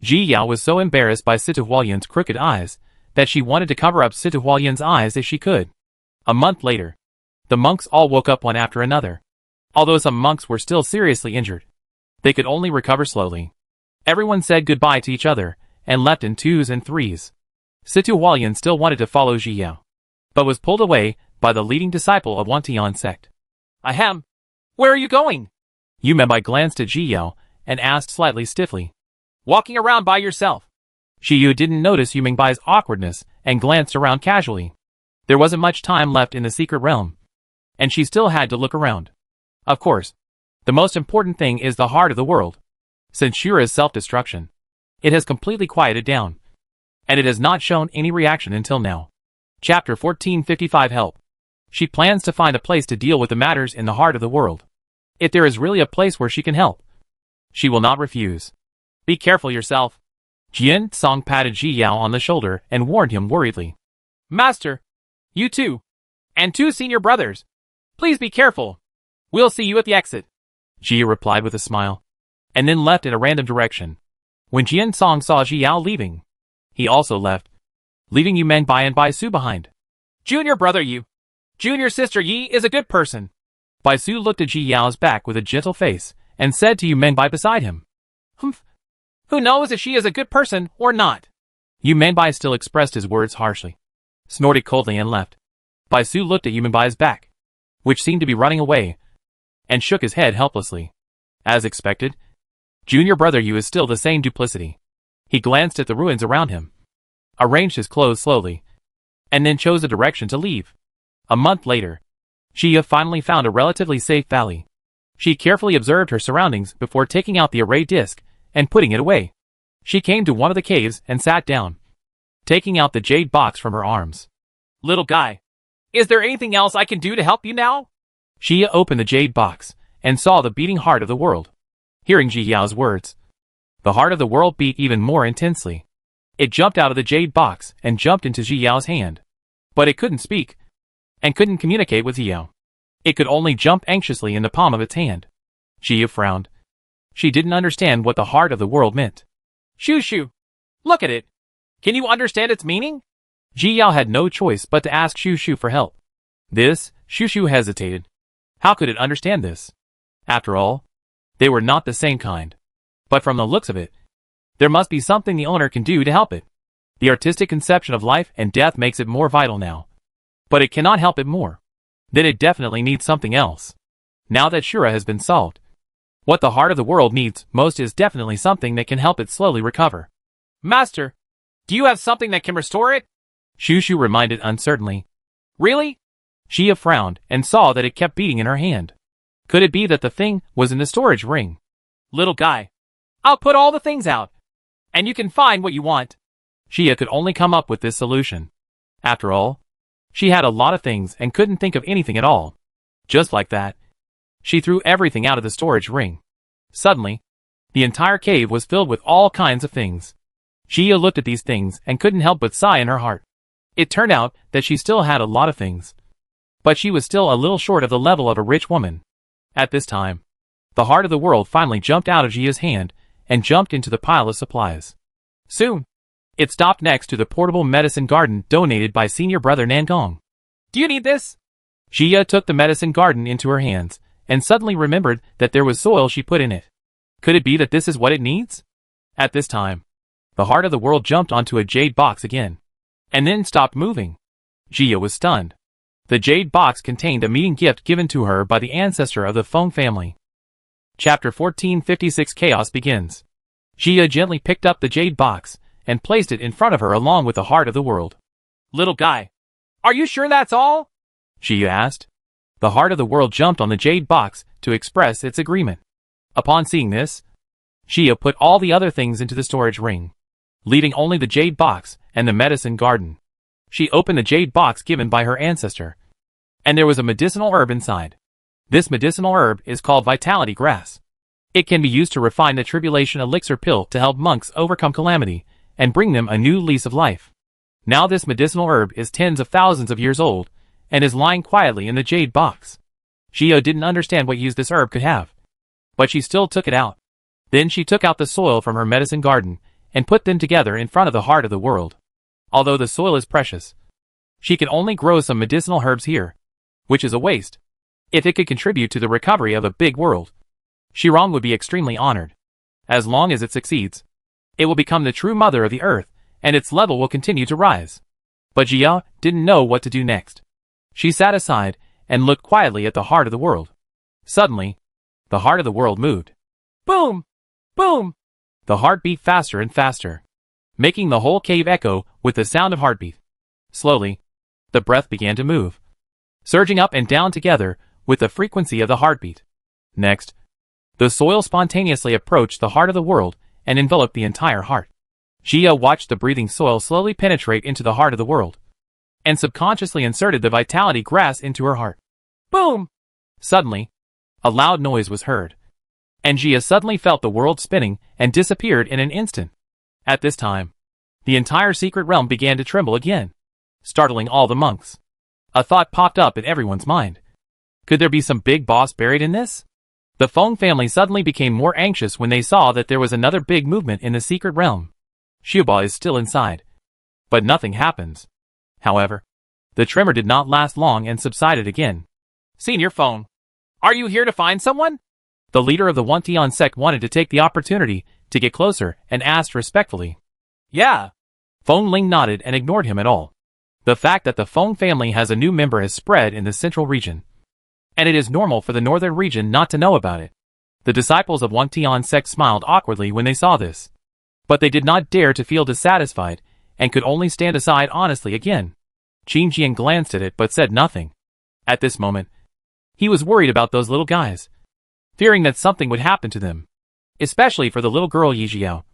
Speaker 1: Ji Yao was so embarrassed by Situ Hualyan's crooked eyes that she wanted to cover up Situ Hualyan's eyes if she could. A month later, the monks all woke up one after another. Although some monks were still seriously injured, they could only recover slowly. Everyone said goodbye to each other and left in twos and threes. Situ Hualyan still wanted to follow Ji Yao, but was pulled away by the leading disciple of Wantian sect.
Speaker 2: Ahem. Where are you going?
Speaker 1: Yu Menbai glanced at Ji Yao and asked slightly stiffly.
Speaker 2: Walking around by yourself.
Speaker 1: Shi Yu didn't notice Yu Mengbai's awkwardness and glanced around casually. There wasn't much time left in the secret realm, and she still had to look around. Of course, the most important thing is the heart of the world. Since Shura's self-destruction, it has completely quieted down, and it has not shown any reaction until now. Chapter 1455. Help. She plans to find a place to deal with the matters in the heart of the world. If there is really a place where she can help, she will not refuse.
Speaker 2: Be careful yourself.
Speaker 1: Jian Song patted Ji Yao on the shoulder and warned him worriedly.
Speaker 2: Master, you too, and 2 senior brothers. Please be careful. We'll see you at the exit.
Speaker 1: Jia replied with a smile, and then left in a random direction. When Jian Song saw Ji Yao leaving, he also left, leaving Yu Menbai and Bai Su behind.
Speaker 2: Junior brother Yu. Junior sister Yi is a good person.
Speaker 1: Bai Su looked at Ji Yao's back with a gentle face and said to Yu Menbai beside him.
Speaker 2: Humph. Who knows if she is a good person or not?
Speaker 1: Yu Menbai still expressed his words harshly, snorted coldly and left. Bai Su looked at Yu Menbai's back, which seemed to be running away, and shook his head helplessly. As expected, junior brother Yu is still the same duplicity. He glanced at the ruins around him, arranged his clothes slowly, and then chose a direction to leave. A month later, Jia finally found a relatively safe valley. She carefully observed her surroundings before taking out the array disc and putting it away. She came to one of the caves and sat down, taking out the jade box from her arms.
Speaker 2: Little guy, is there anything else I can do to help you now?
Speaker 1: Jia opened the jade box and saw the beating heart of the world. Hearing Ji Yao's words, the heart of the world beat even more intensely. It jumped out of the jade box and jumped into Ji Yao's hand. But it couldn't speak, and couldn't communicate with Ji Yao. It could only jump anxiously in the palm of its hand. Jia frowned. She didn't understand what the heart of the world meant.
Speaker 2: Shoo shoo! Look at it! Can you understand its meaning?
Speaker 1: Ji Yao had no choice but to ask Shu Shu for help. Shu Shu hesitated. How could it understand this? After all, they were not the same kind. But from the looks of it, there must be something the owner can do to help it. The artistic conception of life and death makes it more vital now. But it cannot help it more. Then it definitely needs something else. Now that Shura has been solved, what the heart of the world needs most is definitely something that can help it slowly recover.
Speaker 2: Master, do you have something that can restore it?
Speaker 1: Shu Shu reminded uncertainly.
Speaker 2: Really?
Speaker 1: Jia frowned and saw that it kept beating in her hand. Could it be that the thing was in the storage ring?
Speaker 2: Little guy, I'll put all the things out, and you can find what you want.
Speaker 1: Jia could only come up with this solution. After all, she had a lot of things and couldn't think of anything at all. Just like that, she threw everything out of the storage ring. Suddenly, the entire cave was filled with all kinds of things. Jia looked at these things and couldn't help but sigh in her heart. It turned out that she still had a lot of things, but she was still a little short of the level of a rich woman. At this time, the heart of the world finally jumped out of Jia's hand and jumped into the pile of supplies. Soon, it stopped next to the portable medicine garden donated by senior brother Nangong.
Speaker 2: Do you need this?
Speaker 1: Jia took the medicine garden into her hands and suddenly remembered that there was soil she put in it. Could it be that this is what it needs? At this time, the heart of the world jumped onto a jade box again, and then stopped moving. Jia was stunned. The jade box contained a meeting gift given to her by the ancestor of the Feng family. Chapter 1456 Chaos begins. Jia gently picked up the jade box and placed it in front of her along with the heart of the world.
Speaker 2: Little guy, are you sure that's all?
Speaker 1: Jia asked. The heart of the world jumped on the jade box to express its agreement. Upon seeing this, Jia put all the other things into the storage ring, leaving only the jade box and the medicine garden. She opened the jade box given by her ancestor, and there was a medicinal herb inside. This medicinal herb is called vitality grass. It can be used to refine the tribulation elixir pill to help monks overcome calamity and bring them a new lease of life. Now this medicinal herb is tens of thousands of years old and is lying quietly in the jade box. Jia didn't understand what use this herb could have, but she still took it out. Then she took out the soil from her medicine garden and put them together in front of the heart of the world. Although the soil is precious, she can only grow some medicinal herbs here, which is a waste. If it could contribute to the recovery of a big world, Shirong would be extremely honored. As long as it succeeds, it will become the true mother of the earth, and its level will continue to rise. But Jia didn't know what to do next. She sat aside and looked quietly at the heart of the world. Suddenly, the heart of the world moved.
Speaker 2: Boom! Boom!
Speaker 1: The heart beat faster and faster, making the whole cave echo with the sound of heartbeat. Slowly, the breath began to move, surging up and down together with the frequency of the heartbeat. Next, the soil spontaneously approached the heart of the world and enveloped the entire heart. Jia watched the breathing soil slowly penetrate into the heart of the world, and subconsciously inserted the vitality grass into her heart.
Speaker 2: Boom!
Speaker 1: Suddenly, a loud noise was heard, and Jia suddenly felt the world spinning and disappeared in an instant. At this time, the entire secret realm began to tremble again, startling all the monks. A thought popped up in everyone's mind. Could there be some big boss buried in this? The Feng family suddenly became more anxious when they saw that there was another big movement in the secret realm. Xiuba is still inside, but nothing happens. However, the tremor did not last long and subsided again.
Speaker 2: Senior Feng, are you here to find someone?
Speaker 1: The leader of the Wantian sect wanted to take the opportunity to get closer and asked respectfully.
Speaker 2: Yeah.
Speaker 1: Feng Ling nodded and ignored him at all. The fact that the Feng family has a new member has spread in the central region, and it is normal for the northern region not to know about it.
Speaker 2: The disciples of Wantian sect smiled awkwardly when they saw this. But they did not dare to feel dissatisfied, and could only stand aside honestly again. Qin Jian glanced at it but said nothing. At this moment, he was worried about those little guys, fearing that something would happen to them, especially for the little girl Yi Jiao.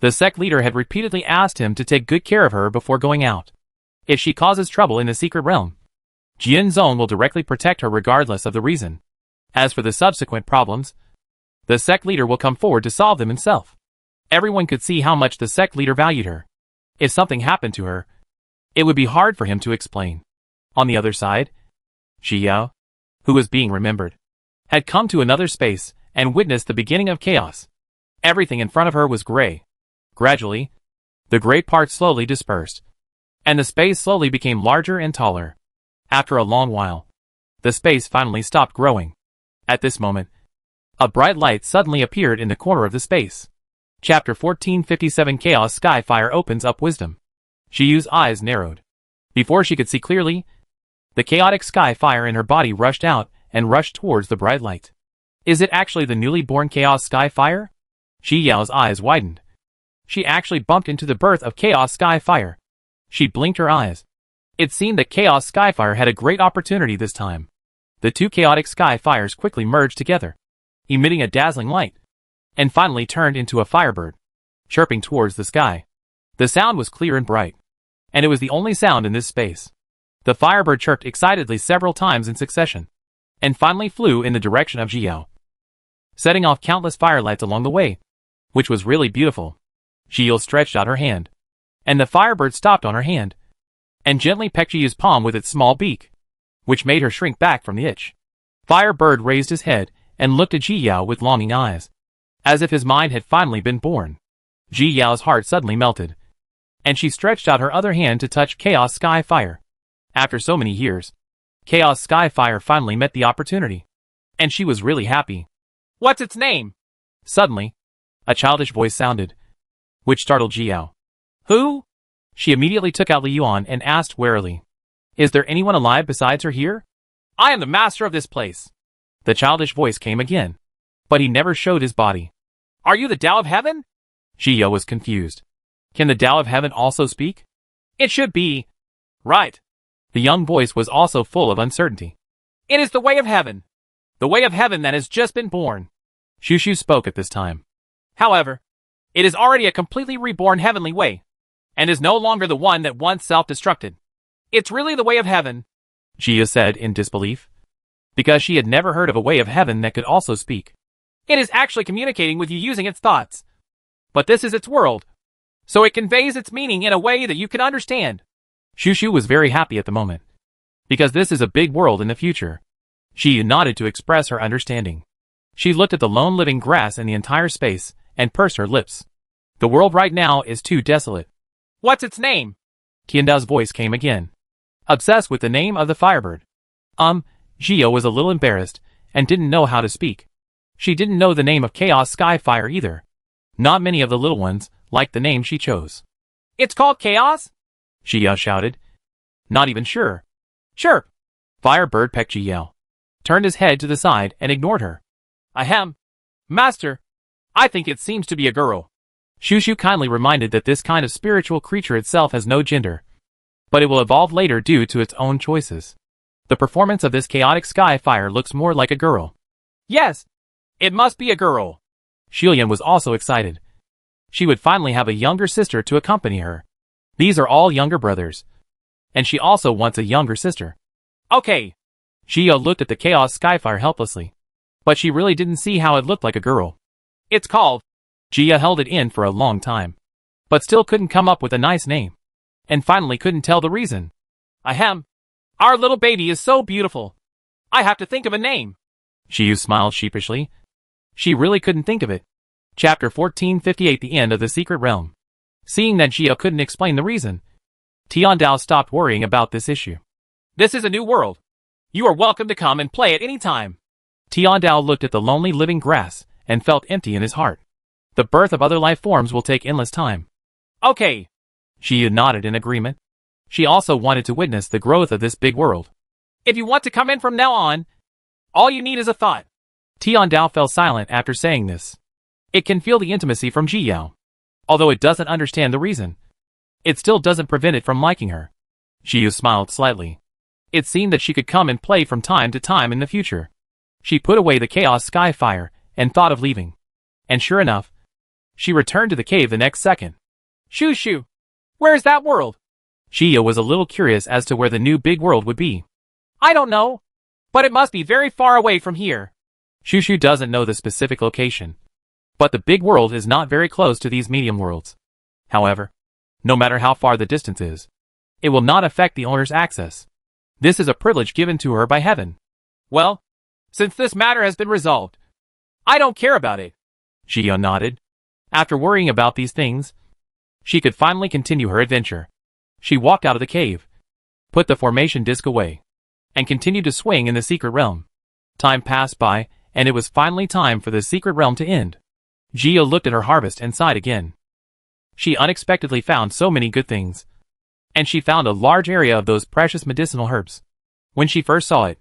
Speaker 2: The sect leader had repeatedly asked him to take good care of her before going out. If she causes trouble in the secret realm, Jian Zong will directly protect her regardless of the reason. As for the subsequent problems, the sect leader will come forward to solve them himself. Everyone could see how much the sect leader valued her. If something happened to her, it would be hard for him to explain. On the other side, Xiao, who was being remembered, had come to another space and witnessed the beginning of chaos. Everything in front of her was gray. Gradually, the gray part slowly dispersed, and the space slowly became larger and taller. After a long while, the space finally stopped growing. At this moment, a bright light suddenly appeared in the corner of the space. Chapter 1457 Chaos Skyfire opens up wisdom. Shiyu's eyes narrowed. Before she could see clearly, the chaotic skyfire in her body rushed out and rushed towards the bright light. Is it actually the newly born Chaos Skyfire? Shi Yao's eyes widened. She actually bumped into the birth of Chaos Skyfire. She blinked her eyes. It seemed that Chaos Skyfire had a great opportunity this time. The two chaotic Skyfires quickly merged together, emitting a dazzling light, and finally turned into a firebird, chirping towards the sky. The sound was clear and bright, and it was the only sound in this space. The firebird chirped excitedly several times in succession, and finally flew in the direction of Jiao, setting off countless firelights along the way, which was really beautiful. Jiao stretched out her hand, and the firebird stopped on her hand, and gently pecked Jiao's palm with its small beak, which made her shrink back from the itch. Firebird raised his head and looked at Jiao with longing eyes, as if his mind had finally been born. Jiao's heart suddenly melted, and she stretched out her other hand to touch Chaos Skyfire. After so many years, Chaos Skyfire finally met the opportunity, and she was really happy. What's its name? Suddenly, a childish voice sounded, which startled Jiao. Who? She immediately took out Li Yuan and asked warily, Is there anyone alive besides her here? I am the master of this place. The childish voice came again, but he never showed his body. Are you the Tao of Heaven? Jiao was confused. Can the Tao of Heaven also speak? It should be. Right. The young voice was also full of uncertainty. It is the way of heaven. The way of heaven that has just been born. Shushu spoke at this time. However, it is already a completely reborn heavenly way, and is no longer the one that once self-destructed. It's really the way of heaven, Jia said in disbelief, because she had never heard of a way of heaven that could also speak. It is actually communicating with you using its thoughts. But this is its world, so it conveys its meaning in a way that you can understand. Shushu was very happy at the moment, because this is a big world in the future. She nodded to express her understanding. She looked at the lone living grass in the entire space, and pursed her lips. The world right now is too desolate. What's its name? Qiandao's voice came again, obsessed with the name of the firebird. Jia was a little embarrassed, and didn't know how to speak. She didn't know the name of Chaos Skyfire either. Not many of the little ones liked the name she chose. It's called Chaos? Jia shouted. Not even sure. Chirp! Firebird pecked Jia, turned his head to the side and ignored her. Ahem. Master, I think it seems to be a girl. Shushu kindly reminded that this kind of spiritual creature itself has no gender, but it will evolve later due to its own choices. The performance of this chaotic skyfire looks more like a girl. Yes, it must be a girl. Shilian was also excited. She would finally have a younger sister to accompany her. These are all younger brothers, and she also wants a younger sister. Okay. Jia looked at the chaos skyfire helplessly, but she really didn't see how it looked like a girl. It's called. Jia held it in for a long time, but still couldn't come up with a nice name, and finally couldn't tell the reason. Ahem. Our little baby is so beautiful. I have to think of a name. Shiyu smiled sheepishly. She really couldn't think of it. Chapter 1458 The End of the Secret Realm. Seeing that Jia couldn't explain the reason, Tiandao stopped worrying about this issue. This is a new world. You are welcome to come and play at any time. Tiandao looked at the lonely living grass and felt empty in his heart. The birth of other life forms will take endless time. Okay. Jia nodded in agreement. She also wanted to witness the growth of this big world. If you want to come in from now on, all you need is a thought.
Speaker 1: Tian Dao fell silent after saying this. It can feel the intimacy from Ji Yao. Although it doesn't understand the reason, it still doesn't prevent it from liking her. Ji Yu smiled slightly. It seemed that she could come and play from time to time in the future. She put away the chaos sky fire and thought of leaving. And sure enough, she returned to the cave the next second.
Speaker 2: Shoo shoo! Where's that world?
Speaker 1: Ji Yu was a little curious as to where the new big world would be.
Speaker 2: I don't know, but it must be very far away from here.
Speaker 1: Shushu doesn't know the specific location, but the big world is not very close to these medium worlds. However, no matter how far the distance is, it will not affect the owner's access. This is a privilege given to her by heaven.
Speaker 2: Well, since this matter has been resolved, I don't care about it.
Speaker 1: Ji Yu nodded. After worrying about these things, she could finally continue her adventure. She walked out of the cave, put the formation disc away, and continued to swing in the secret realm. Time passed by, and it was finally time for the secret realm to end. Ji Yu looked at her harvest and sighed again. She unexpectedly found so many good things. And she found a large area of those precious medicinal herbs. When she first saw it,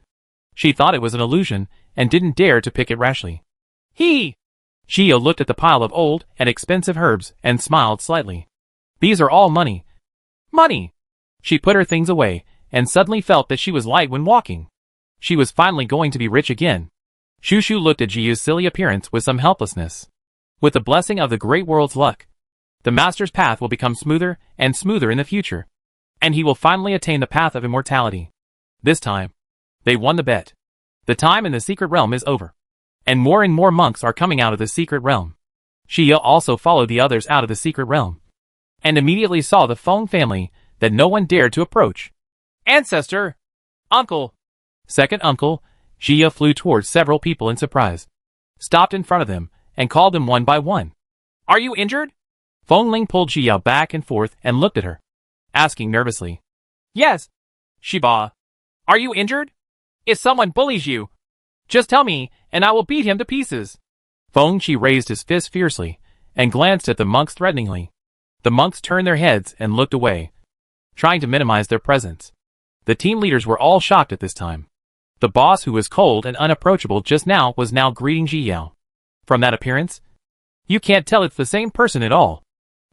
Speaker 1: she thought it was an illusion and didn't dare to pick it rashly.
Speaker 2: Ji
Speaker 1: Yu looked at the pile of old and expensive herbs and smiled slightly. These are all money. Money! She put her things away and suddenly felt that she was light when walking. She was finally going to be rich again. Shushu looked at Ji Yu's silly appearance with some helplessness. With the blessing of the great world's luck, the master's path will become smoother and smoother in the future, and he will finally attain the path of immortality. This time, they won the bet. The time in the secret realm is over, and more monks are coming out of the secret realm. Ji Yu also followed the others out of the secret realm, and immediately saw the Feng family that no one dared to approach.
Speaker 2: Ancestor! Uncle!
Speaker 1: Second uncle, Ji Yu flew towards several people in surprise, stopped in front of them, and called them one by one.
Speaker 2: Are you injured?
Speaker 1: Feng Ling pulled Ji Yu back and forth and looked at her, asking nervously.
Speaker 2: Yes. Shiba. Are you injured? If someone bullies you, just tell me, and I will beat him to pieces.
Speaker 1: Feng Chi raised his fist fiercely, and glanced at the monks threateningly. The monks turned their heads and looked away, trying to minimize their presence. The team leaders were all shocked at this time. The boss, who was cold and unapproachable just now, was now greeting Ji Yao. From that appearance, you can't tell it's the same person at all.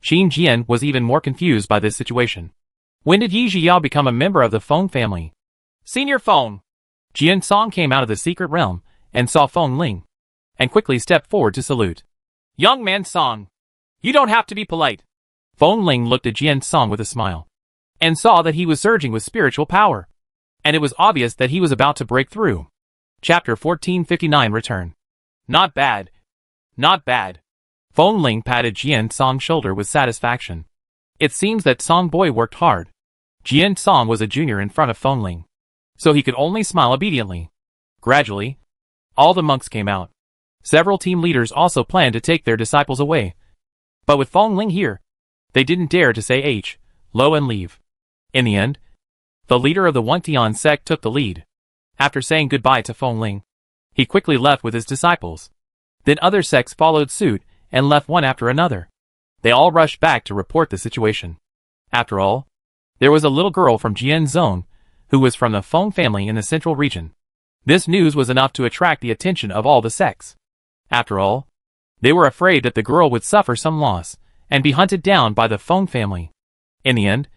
Speaker 1: Xin Jian was even more confused by this situation. When did Yi Ziyao become a member of the Feng family?
Speaker 2: Senior Feng.
Speaker 1: Jian Song came out of the secret realm and saw Feng Ling, and quickly stepped forward to salute.
Speaker 2: Young man Song, you don't have to be polite.
Speaker 1: Feng Ling looked at Jian Song with a smile, and saw that he was surging with spiritual power, and it was obvious that he was about to break through. Chapter 1459 Return.
Speaker 2: Not bad. Not bad.
Speaker 1: Feng Ling patted Jian Song's shoulder with satisfaction. It seems that Song Boy worked hard. Jian Song was a junior in front of Feng Ling, so he could only smile obediently. Gradually, all the monks came out. Several team leaders also planned to take their disciples away. But with Feng Ling here, they didn't dare to say H, lo and leave. In the end, the leader of the Wentian sect took the lead. After saying goodbye to Feng Ling, he quickly left with his disciples. Then other sects followed suit and left one after another. They all rushed back to report the situation. After all, there was a little girl from Jian Zone who was from the Feng family in the central region. This news was enough to attract the attention of all the sects. After all, they were afraid that the girl would suffer some loss and be hunted down by the Feng family. In the end,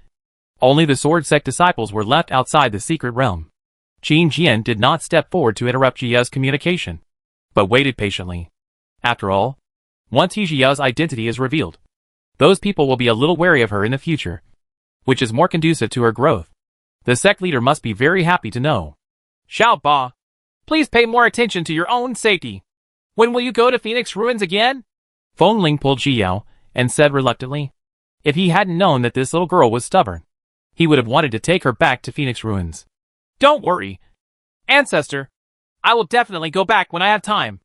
Speaker 1: only the sword sect disciples were left outside the secret realm. Qin Jian did not step forward to interrupt Jia's communication, but waited patiently. After all, once Jia's identity is revealed, those people will be a little wary of her in the future, which is more conducive to her growth. The sect leader must be very happy to know.
Speaker 2: Xiao Ba, please pay more attention to your own safety. When will you go to Phoenix Ruins again?
Speaker 1: Feng Ling pulled Ziyao and said reluctantly. If he hadn't known that this little girl was stubborn, he would have wanted to take her back to Phoenix Ruins.
Speaker 2: Don't worry, Ancestor. I will definitely go back when I have time.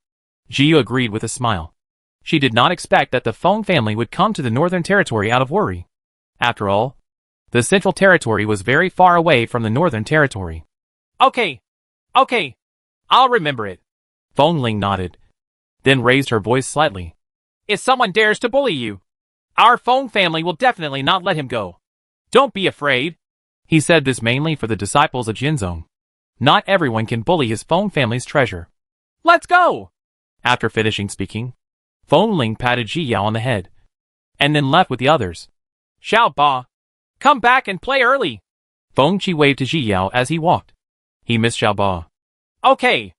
Speaker 1: Jiyu agreed with a smile. She did not expect that the Feng family would come to the Northern Territory out of worry. After all, the Central Territory was very far away from the Northern Territory.
Speaker 2: Okay. I'll remember it.
Speaker 1: Feng Ling nodded, then raised her voice slightly.
Speaker 2: If someone dares to bully you, our Feng family will definitely not let him go. Don't be afraid.
Speaker 1: He said this mainly for the disciples of Jinzong. Not everyone can bully his Feng family's treasure.
Speaker 2: Let's go!
Speaker 1: After finishing speaking, Feng Ling patted Ji Yao on the head, and then left with the others.
Speaker 2: Xiao Ba, come back and play early.
Speaker 1: Feng Qi waved to Ji Yao as he walked. He missed Xiao Ba.
Speaker 2: Okay.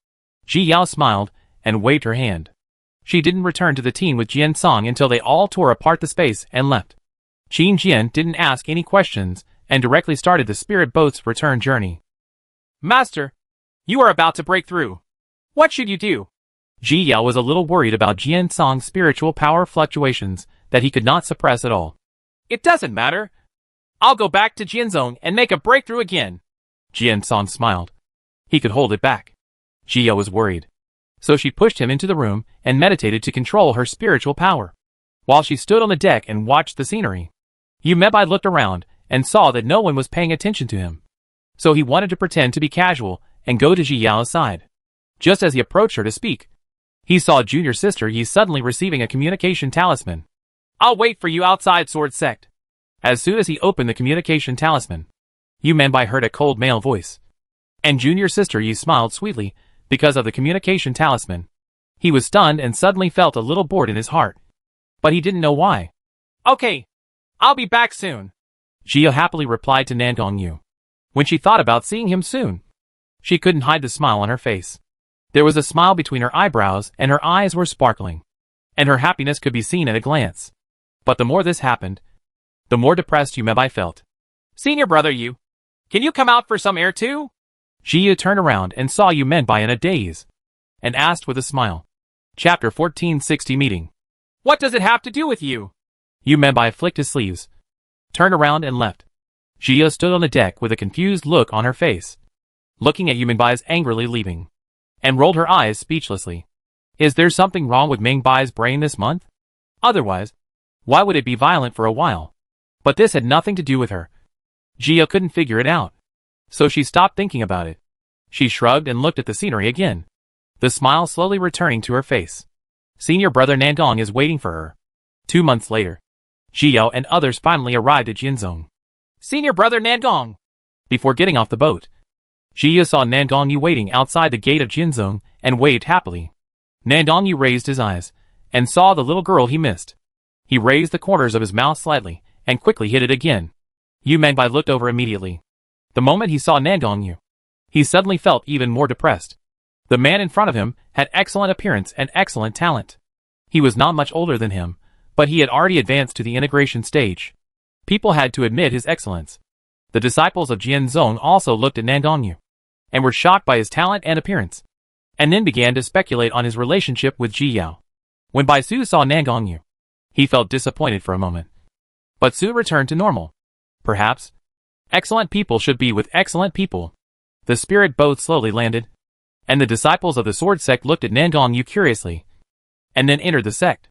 Speaker 1: Ji Yao smiled and waved her hand. She didn't return to the team with Jian Song until they all tore apart the space and left. Qin Jian didn't ask any questions and directly started the spirit boat's return journey.
Speaker 2: Master, you are about to break through. What should you do?
Speaker 1: Ji Yao was a little worried about Jian Song's spiritual power fluctuations that he could not suppress at all.
Speaker 2: It doesn't matter. I'll go back to Jianzhong and make a breakthrough again.
Speaker 1: Jian Song smiled. He could hold it back. Ji Yao was worried. So she pushed him into the room and meditated to control her spiritual power. While she stood on the deck and watched the scenery, Yu Meibai looked around and saw that no one was paying attention to him. So he wanted to pretend to be casual and go to Ji Yao's side. Just as he approached her to speak, he saw junior sister Yi suddenly receiving a communication talisman.
Speaker 2: I'll wait for you outside Sword Sect.
Speaker 1: As soon as he opened the communication talisman, Yu Meibai heard a cold male voice. And junior sister Yi smiled sweetly because of the communication talisman. He was stunned and suddenly felt a little bored in his heart. But he didn't know why.
Speaker 2: Okay. I'll be back soon.
Speaker 1: Jia happily replied to Nandong Yu. When she thought about seeing him soon, she couldn't hide the smile on her face. There was a smile between her eyebrows and her eyes were sparkling. And her happiness could be seen at a glance. But the more this happened, the more depressed Yu Meibai felt.
Speaker 2: Senior brother Yu, can you come out for some air too?
Speaker 1: Jia turned around and saw Yu Meibai in a daze, and asked with a smile. Chapter 1460 Meeting.
Speaker 2: What does it have to do with you?
Speaker 1: Yu Meibai flicked his sleeves, turned around and left. Jia stood on the deck with a confused look on her face, looking at Yu Meibai's angrily leaving, and rolled her eyes speechlessly. Is there something wrong with Mingbai's brain this month? Otherwise, why would it be violent for a while? But this had nothing to do with her. Jia couldn't figure it out. So she stopped thinking about it. She shrugged and looked at the scenery again, the smile slowly returning to her face. Senior brother Nandong is waiting for her. 2 months later, Jiao and others finally arrived at Jinzhong.
Speaker 2: Senior brother Nandong.
Speaker 1: Before getting off the boat, Jia saw Nandong Yu waiting outside the gate of Jinzhong and waved happily. Nandong Yu raised his eyes and saw the little girl he missed. He raised the corners of his mouth slightly and quickly hid it again. Yu Meibai looked over immediately. The moment he saw Nandong Yu, he suddenly felt even more depressed. The man in front of him had excellent appearance and excellent talent. He was not much older than him, but he had already advanced to the integration stage. People had to admit his excellence. The disciples of Jianzhong also looked at Nandong Yu, and were shocked by his talent and appearance, and then began to speculate on his relationship with Ji Yao. When Bai Su saw Nandong Yu, he felt disappointed for a moment. But soon returned to normal. Perhaps excellent people should be with excellent people. The spirit boat slowly landed, and the disciples of the sword sect looked at Nandong Yu curiously, and then entered the sect.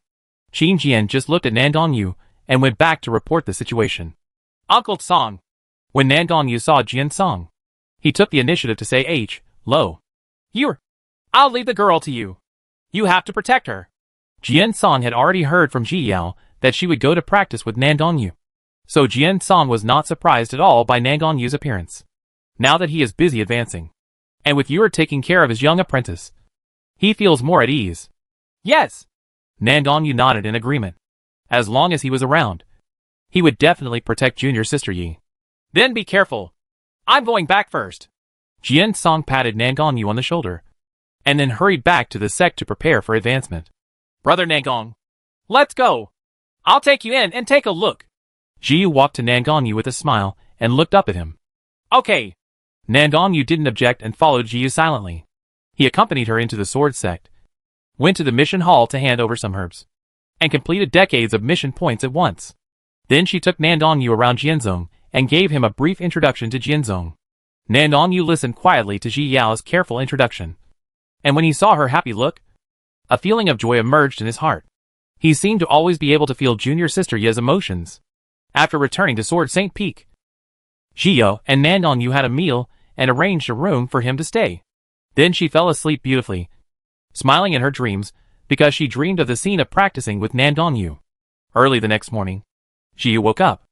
Speaker 1: Qin Jian just looked at Nandong Yu and went back to report the situation.
Speaker 2: Uncle Song.
Speaker 1: When Nandong Yu saw Jian Song, he took the initiative to say Lo.
Speaker 2: I'll leave the girl to you. You have to protect her.
Speaker 1: Jian Song had already heard from Ji Yao that she would go to practice with Nandong Yu. So Jian Song was not surprised at all by Nandong Yu's appearance. Now that he is busy advancing, and with Yu taking care of his young apprentice, he feels more at ease.
Speaker 2: Yes.
Speaker 1: Nandong Yu nodded in agreement. As long as he was around, he would definitely protect junior sister Yi.
Speaker 2: Then be careful. I'm going back first.
Speaker 1: Jian Song patted Nandong Yu on the shoulder, and then hurried back to the sect to prepare for advancement.
Speaker 2: Brother Nandong, let's go. I'll take you in and take a look.
Speaker 1: Ji Yu walked to Nandong Yu with a smile and looked up at him.
Speaker 2: Okay.
Speaker 1: Nandong Yu didn't object and followed Ji Yu silently. He accompanied her into the sword sect, went to the mission hall to hand over some herbs, and completed decades of mission points at once. Then she took Nandong Yu around Jianzhong and gave him a brief introduction to Jianzhong. Nandong Yu listened quietly to Ji Yao's careful introduction, and when he saw her happy look, a feeling of joy emerged in his heart. He seemed to always be able to feel junior sister Yi's emotions. After returning to Sword St. Peak, Jiao and Nandong Yu had a meal and arranged a room for him to stay. Then she fell asleep beautifully, smiling in her dreams because she dreamed of the scene of practicing with Nandong Yu. Early the next morning, Jiao woke up.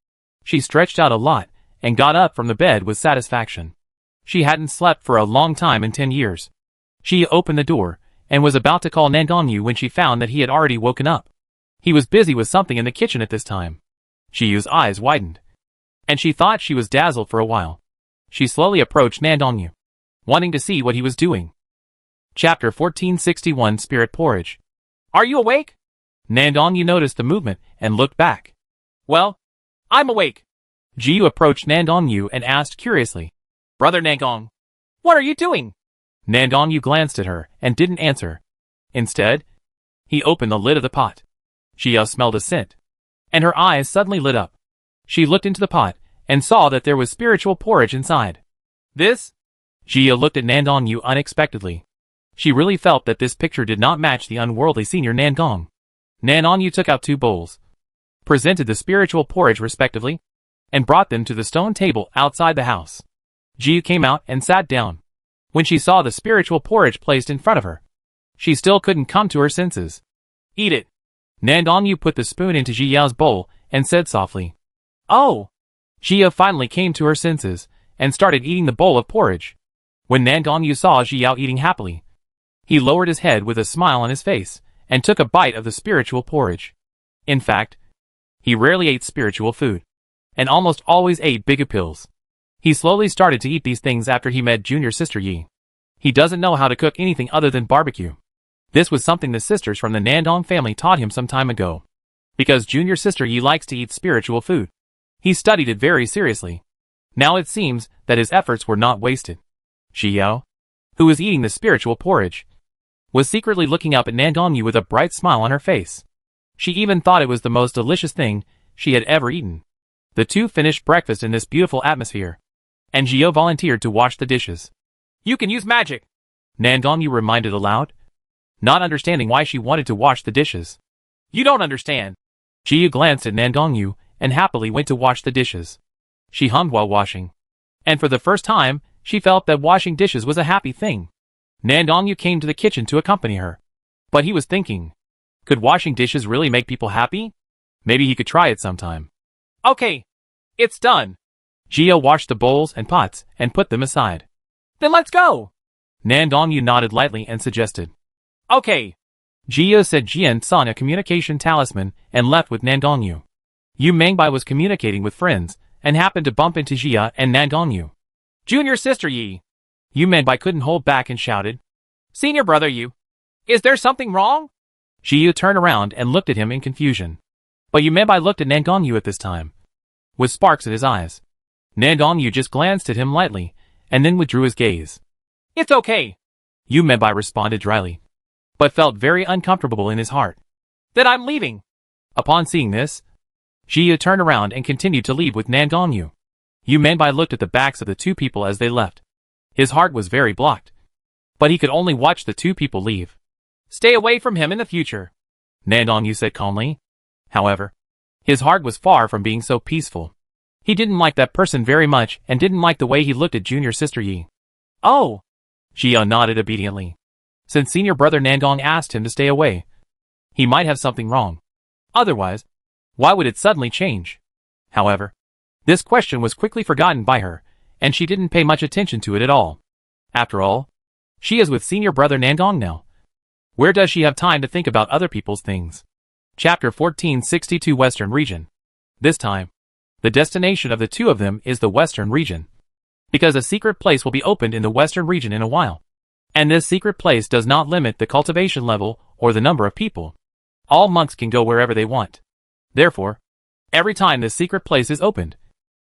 Speaker 1: She stretched out a lot and got up from the bed with satisfaction. She hadn't slept for a long time in 10 years. She opened the door and was about to call Nandongyu when she found that he had already woken up. He was busy with something in the kitchen at this time. Jiyu's eyes widened, and she thought she was dazzled for a while. She slowly approached Nandongyu, wanting to see what he was doing. Chapter 1461 Spirit Porridge.
Speaker 2: Are you awake?
Speaker 1: Nandongyu noticed the movement and looked back.
Speaker 2: Well, I'm awake.
Speaker 1: Jiyu approached Nandongyu and asked curiously,
Speaker 2: Brother Nangong, what are you doing?
Speaker 1: Nandongyu glanced at her and didn't answer. Instead, he opened the lid of the pot. Jiyu smelled a scent, and her eyes suddenly lit up. She looked into the pot and saw that there was spiritual porridge inside.
Speaker 2: This?
Speaker 1: Jiyu looked at Nandongyu unexpectedly. She really felt that this picture did not match the unworldly senior Nangong. Nandongyu took out 2 bowls, presented the spiritual porridge respectively, and brought them to the stone table outside the house. Jiyu came out and sat down. When she saw the spiritual porridge placed in front of her, she still couldn't come to her senses.
Speaker 2: Eat it.
Speaker 1: Nandongyu put the spoon into Jiyu's bowl and said softly,
Speaker 2: Oh!
Speaker 1: Jiyu finally came to her senses and started eating the bowl of porridge. When Nandongyu saw Jiyu eating happily, he lowered his head with a smile on his face and took a bite of the spiritual porridge. In fact, he rarely ate spiritual food, and almost always ate big pills. He slowly started to eat these things after he met junior sister Yi. He doesn't know how to cook anything other than barbecue. This was something the sisters from the Nandong family taught him some time ago. Because junior sister Yi likes to eat spiritual food, he studied it very seriously. Now it seems that his efforts were not wasted. Jiyu, who was eating the spiritual porridge, was secretly looking up at Nandongyu with a bright smile on her face. She even thought it was the most delicious thing she had ever eaten. The two finished breakfast in this beautiful atmosphere, and Jiyu volunteered to wash the dishes.
Speaker 2: You can use magic,
Speaker 1: Nandongyu reminded aloud, not understanding why she wanted to wash the dishes.
Speaker 2: You don't understand.
Speaker 1: Jiyu glanced at Nandongyu and happily went to wash the dishes. She hummed while washing, and for the first time, she felt that washing dishes was a happy thing. Nandongyu came to the kitchen to accompany her. But he was thinking, could washing dishes really make people happy? Maybe he could try it sometime.
Speaker 2: Okay, it's done.
Speaker 1: Jiyu washed the bowls and pots and put them aside.
Speaker 2: Then let's go.
Speaker 1: Nandongyu nodded lightly and suggested.
Speaker 2: Okay.
Speaker 1: Jiyu said Jian sought a communication talisman and left with Nandongyu. Yu Mengbai was communicating with friends and happened to bump into Jiyu and Nandongyu.
Speaker 2: Junior sister Yi.
Speaker 1: Yu Mengbai couldn't hold back and shouted,
Speaker 2: Senior brother Yu. Is there something wrong?
Speaker 1: Jiyu turned around and looked at him in confusion. But Yu Mengbai looked at Nandongyu at this time, with sparks in his eyes. Nandongyu just glanced at him lightly, and then withdrew his gaze.
Speaker 2: It's okay,
Speaker 1: Yu Mengbai responded dryly, but felt very uncomfortable in his heart.
Speaker 2: Then I'm leaving.
Speaker 1: Upon seeing this, Jiyu turned around and continued to leave with Nandongyu. Yu Mengbai looked at the backs of the 2 people as they left. His heart was very blocked, but he could only watch the 2 people leave.
Speaker 2: Stay away from him in the future,
Speaker 1: Nandongyu said calmly. However, his heart was far from being so peaceful. He didn't like that person very much and didn't like the way he looked at junior sister Yi.
Speaker 2: Oh!
Speaker 1: Jiyu nodded obediently. Since senior brother Nandong asked him to stay away, he might have something wrong. Otherwise, why would it suddenly change? However, this question was quickly forgotten by her, and she didn't pay much attention to it at all. After all, she is with senior brother Nandong now. Where does she have time to think about other people's things? Chapter 1462 Western Region. This time, the destination of the 2 of them is the Western Region. Because a secret place will be opened in the Western Region in a while. And this secret place does not limit the cultivation level or the number of people. All monks can go wherever they want. Therefore, every time this secret place is opened,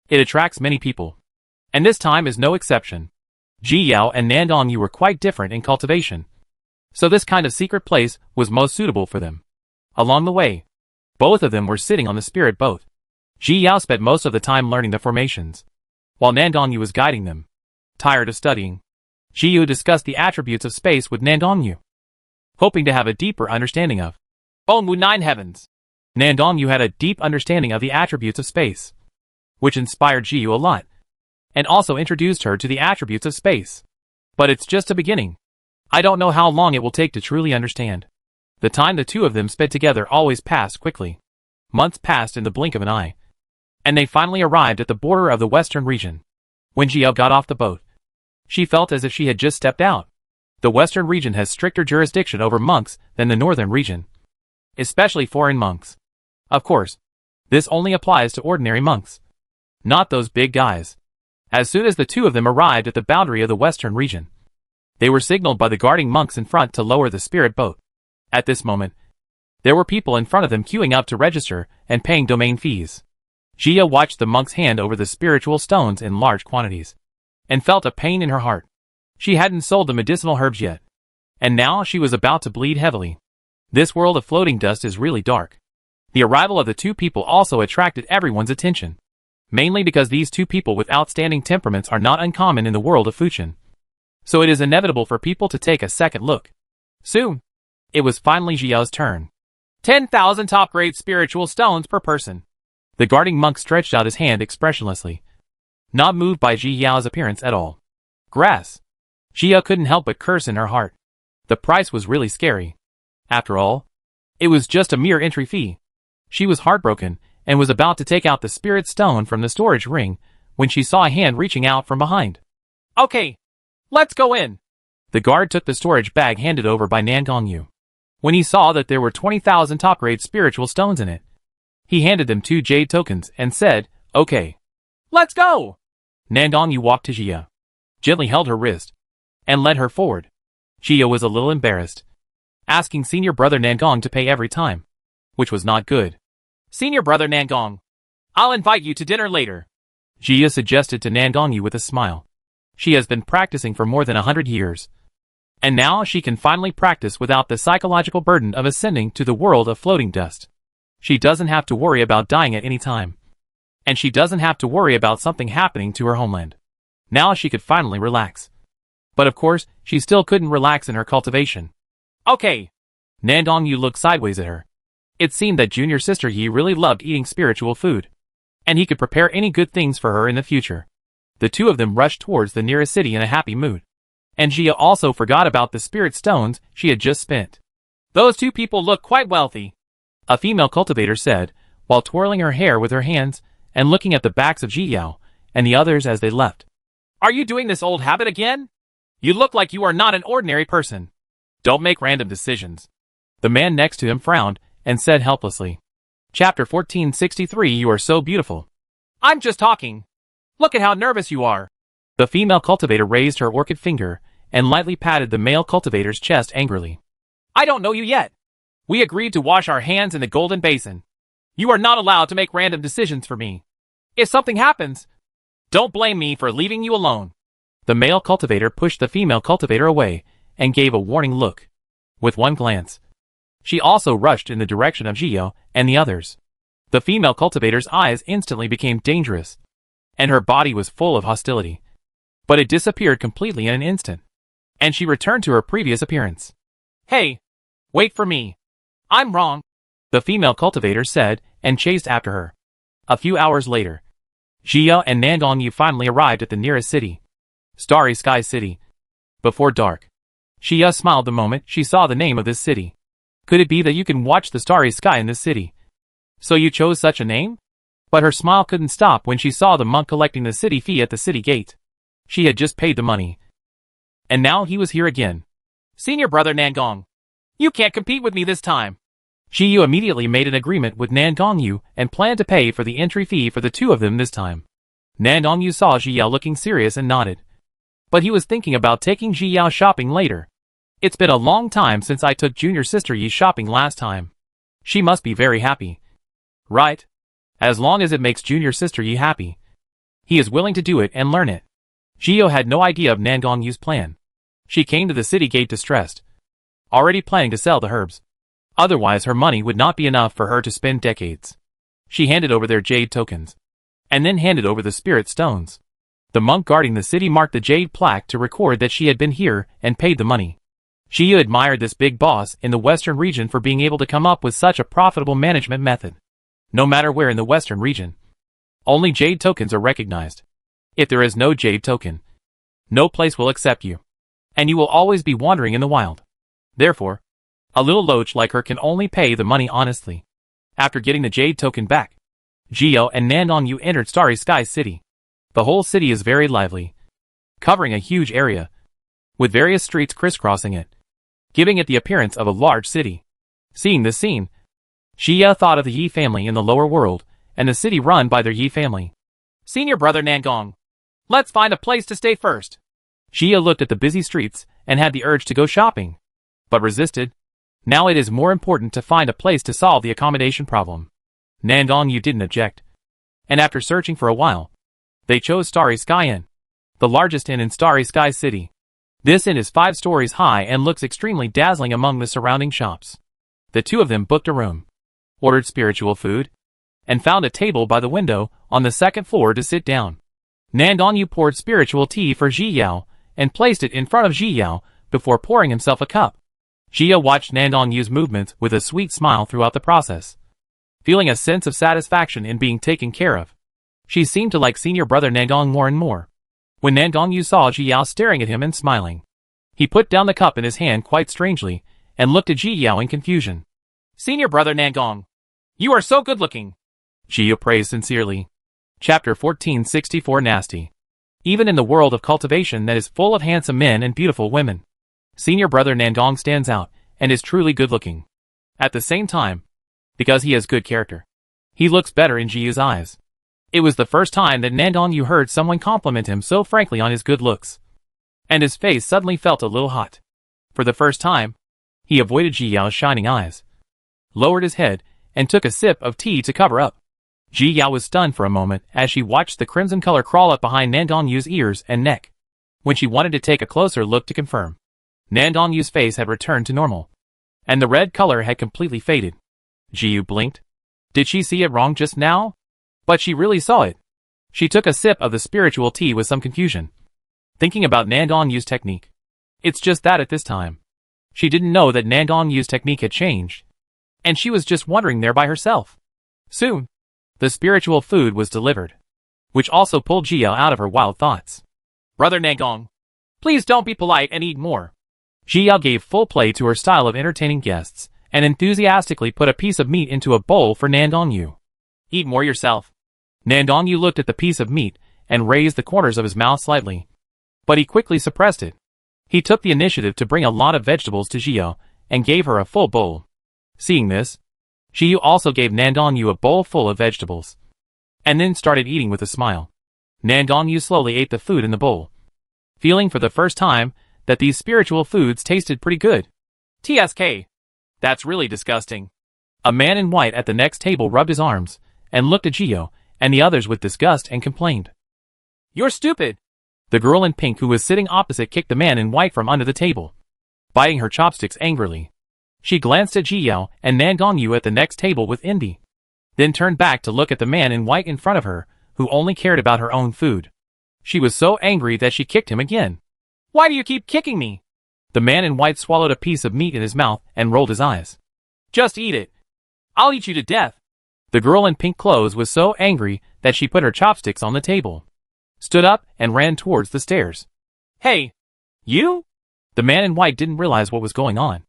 Speaker 1: it attracts many people. And this time is no exception. Jiyu and Nandongyu were quite different in cultivation, so this kind of secret place was most suitable for them. Along the way, both of them were sitting on the spirit boat. Jiyu spent most of the time learning the formations, while Nandongyu was guiding them. Tired of studying, Jiyu discussed the attributes of space with Nandongyu, hoping to have a deeper understanding of
Speaker 2: Onwu 9 Heavens.
Speaker 1: Nandongyu had a deep understanding of the attributes of space, which inspired Jiyu a lot, and also introduced her to the attributes of space. But it's just a beginning. I don't know how long it will take to truly understand. The time the 2 of them spent together always passed quickly. Months passed in the blink of an eye, and they finally arrived at the border of the Western Region. When Jiyu got off the boat, she felt as if she had just stepped out. The western region has stricter jurisdiction over monks than the northern region, especially foreign monks. Of course, this only applies to ordinary monks, not those big guys. As soon as the two of them arrived at the boundary of the western region, they were signaled by the guarding monks in front to lower the spirit boat. At this moment, there were people in front of them queuing up to register and paying domain fees. Gia watched the monks hand over the spiritual stones in large quantities, and felt a pain in her heart. She hadn't sold the medicinal herbs yet, and now she was about to bleed heavily. This world of floating dust is really dark. The arrival of the two people also attracted everyone's attention, mainly because these two people with outstanding temperaments are not uncommon in the world of Fuchin. So it is inevitable for people to take a second look. Soon, it was finally Jiao's turn.
Speaker 2: 10,000 top-grade spiritual stones per person.
Speaker 1: The guarding monk stretched out his hand expressionlessly, not moved by Ji Yao's appearance at all. Grass. Jia couldn't help but curse in her heart. The price was really scary. After all, it was just a mere entry fee. She was heartbroken and was about to take out the spirit stone from the storage ring when she saw a hand reaching out from behind.
Speaker 2: Okay, let's go in.
Speaker 1: The guard took the storage bag handed over by Nan Gongyu. When he saw that there were 20,000 top-grade spiritual stones in it, he handed them 2 jade tokens and said, "Okay,
Speaker 2: let's go."
Speaker 1: Nan Gongyu walked to Jia, gently held her wrist, and led her forward. Jia was a little embarrassed, asking senior brother Nangong to pay every time, which was not good.
Speaker 2: "Senior brother Nangong, I'll invite you to dinner later,"
Speaker 1: Jia suggested to Nan Gongyu with a smile. She has been practicing for more than 100 years, and now she can finally practice without the psychological burden of ascending to the world of floating dust. She doesn't have to worry about dying at any time, and she doesn't have to worry about something happening to her homeland. Now she could finally relax. But of course, she still couldn't relax in her cultivation.
Speaker 2: Okay.
Speaker 1: Nan Gongyu looked sideways at her. It seemed that junior sister Yi really loved eating spiritual food, and he could prepare any good things for her in the future. The two of them rushed towards the nearest city in a happy mood, and Jia also forgot about the spirit stones she had just spent.
Speaker 2: "Those two people look quite wealthy,"
Speaker 1: a female cultivator said, while twirling her hair with her hands and looking at the backs of Ji Yao and the others as they left.
Speaker 2: "Are you doing this old habit again? You look like you are not an ordinary person."
Speaker 1: "Don't make random decisions." The man next to him frowned and said helplessly. Chapter 1463. You are so beautiful.
Speaker 2: "I'm just talking. Look at how nervous you are."
Speaker 1: The female cultivator raised her orchid finger and lightly patted the male cultivator's chest angrily.
Speaker 2: "I don't know you yet. We agreed to wash our hands in the golden basin. You are not allowed to make random decisions for me. If something happens, don't blame me for leaving you alone."
Speaker 1: The male cultivator pushed the female cultivator away and gave a warning look. With one glance, she also rushed in the direction of Jio and the others. The female cultivator's eyes instantly became dangerous, and her body was full of hostility. But it disappeared completely in an instant, and she returned to her previous appearance.
Speaker 2: "Hey, wait for me. I'm wrong,"
Speaker 1: the female cultivator said and chased after her. A few hours later, Jia and Nan Gongyu finally arrived at the nearest city, Starry Sky City. Before dark, Jia smiled the moment she saw the name of this city. Could it be that you can watch the starry sky in this city? So you chose such a name? But her smile couldn't stop when she saw the monk collecting the city fee at the city gate. She had just paid the money, and now he was here again.
Speaker 2: "Senior brother Nangong, you can't compete with me this time."
Speaker 1: Jiyu immediately made an agreement with Nan Gongyu and planned to pay for the entry fee for the two of them this time. Nan Gongyu saw Jiyao looking serious and nodded. But he was thinking about taking Jiyao shopping later. "It's been a long time since I took junior sister Yi shopping last time. She must be very happy." "Right. As long as it makes junior sister Yi happy, he is willing to do it and learn it." Jio had no idea of Nan Gongyu's plan. She came to the city gate distressed, already planning to sell the herbs. Otherwise her money would not be enough for her to spend decades. She handed over their jade tokens, and then handed over the spirit stones. The monk guarding the city marked the jade plaque to record that she had been here and paid the money. Jia admired this big boss in the western region for being able to come up with such a profitable management method. No matter where in the western region, only jade tokens are recognized. If there is no jade token, no place will accept you, and you will always be wandering in the wild. Therefore, a little loach like her can only pay the money honestly. After getting the jade token back, Jio and Nan Gongyu entered Starry Sky City. The whole city is very lively, covering a huge area. with various streets crisscrossing it, giving it the appearance of a large city. Seeing this scene, Xia thought of the Yi family in the lower world, and the city run by their Yi family.
Speaker 2: Senior brother Nangong, let's find a place to stay first.
Speaker 1: Xia looked at the busy streets and had the urge to go shopping, but resisted. Now it is more important to find a place to solve the accommodation problem. Nangong Yu didn't object, and after searching for a while, they chose Starry Sky Inn, the largest inn in Starry Sky City. This inn is 5 stories high and looks extremely dazzling among the surrounding shops. The two of them booked a room, ordered spiritual food, and found a table by the window on the second floor to sit down. Nangong Yu poured spiritual tea for Ji Yao and placed it in front of Ji Yao before pouring himself a cup. Jia watched Nangong Yu's movements with a sweet smile throughout the process, feeling a sense of satisfaction in being taken care of. She seemed to like senior brother Nangong more and more. When Nangong Yu saw Ji Yao staring at him and smiling, he put down the cup in his hand quite strangely and looked at Ji Yao in confusion.
Speaker 2: Senior brother Nangong, you are so good looking.
Speaker 1: Ji Yao praised sincerely. Chapter 1464 Nasty. Even in the world of cultivation that is full of handsome men and beautiful women, senior brother Nangong stands out and is truly good looking. At the same time, because he has good character, he looks better in Ji Yao's eyes. It was the first time that Nangong Yu heard someone compliment him so frankly on his good looks, and his face suddenly felt a little hot. For the first time, he avoided Ji Yao's shining eyes, lowered his head, and took a sip of tea to cover up. Ji Yao was stunned for a moment as she watched the crimson color crawl up behind Nangong Yu's ears and neck. When she wanted to take a closer look to confirm, Nangong Yu's face had returned to normal, and the red color had completely faded. Ji Yu blinked. Did she see it wrong just now? But she really saw it. She took a sip of the spiritual tea with some confusion, thinking about Nangong Yu's technique. It's just that at this time, she didn't know that Nangong Yu's technique had changed, and she was just wondering there by herself. Soon, the spiritual food was delivered, which also pulled Ji Yao out of her wild thoughts.
Speaker 2: Brother Nangong, please don't be polite and eat more.
Speaker 1: Ji Yao gave full play to her style of entertaining guests and enthusiastically put a piece of meat into a bowl for Nangong Yu.
Speaker 2: Eat more yourself.
Speaker 1: Nangong Yu looked at the piece of meat and raised the corners of his mouth slightly, but he quickly suppressed it. He took the initiative to bring a lot of vegetables to Ji Yao and gave her a full bowl. Seeing this, Ji Yu also gave Nangong Yu a bowl full of vegetables, and then started eating with a smile. Nangong Yu slowly ate the food in the bowl, feeling for the first time that these spiritual foods tasted pretty good.
Speaker 2: TSK. That's really disgusting.
Speaker 1: A man in white at the next table rubbed his arms and looked at Ji Yao and the others with disgust and complained.
Speaker 2: You're stupid.
Speaker 1: The girl in pink who was sitting opposite kicked the man in white from under the table, biting her chopsticks angrily. She glanced at Ji Yao and Nangong Yu at the next table with envy, then turned back to look at the man in white in front of her, who only cared about her own food. She was so angry that she kicked him again.
Speaker 2: Why do you keep kicking me?
Speaker 1: The man in white swallowed a piece of meat in his mouth and rolled his eyes.
Speaker 2: Just eat it. I'll eat you to death.
Speaker 1: The girl in pink clothes was so angry that she put her chopsticks on the table, stood up, and ran towards the stairs.
Speaker 2: Hey, you?
Speaker 1: The man in white didn't realize what was going on,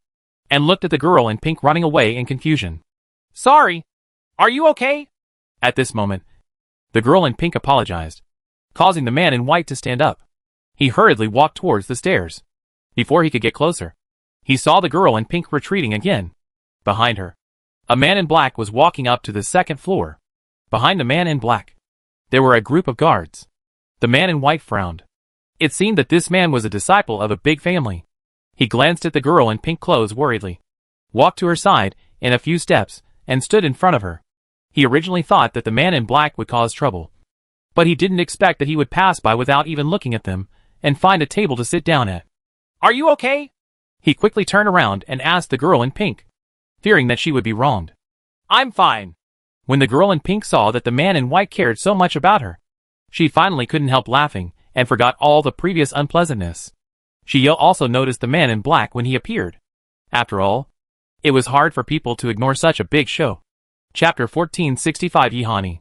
Speaker 1: and looked at the girl in pink running away in confusion.
Speaker 2: Sorry. Are you okay?
Speaker 1: At this moment, the girl in pink apologized, causing the man in white to stand up. He hurriedly walked towards the stairs. Before he could get closer, he saw the girl in pink retreating again. Behind her, a man in black was walking up to the second floor. Behind the man in black, there were a group of guards. The man in white frowned. It seemed that this man was a disciple of a big family. He glanced at the girl in pink clothes worriedly, walked to her side in a few steps, and stood in front of her. He originally thought that the man in black would cause trouble, but he didn't expect that he would pass by without even looking at them and find a table to sit down at.
Speaker 2: Are you okay?
Speaker 1: He quickly turned around and asked the girl in pink, fearing that she would be wronged.
Speaker 2: I'm fine.
Speaker 1: When the girl in pink saw that the man in white cared so much about her, she finally couldn't help laughing and forgot all the previous unpleasantness. She also noticed the man in black when he appeared. After all, it was hard for people to ignore such a big show. Chapter 1465 Yihani.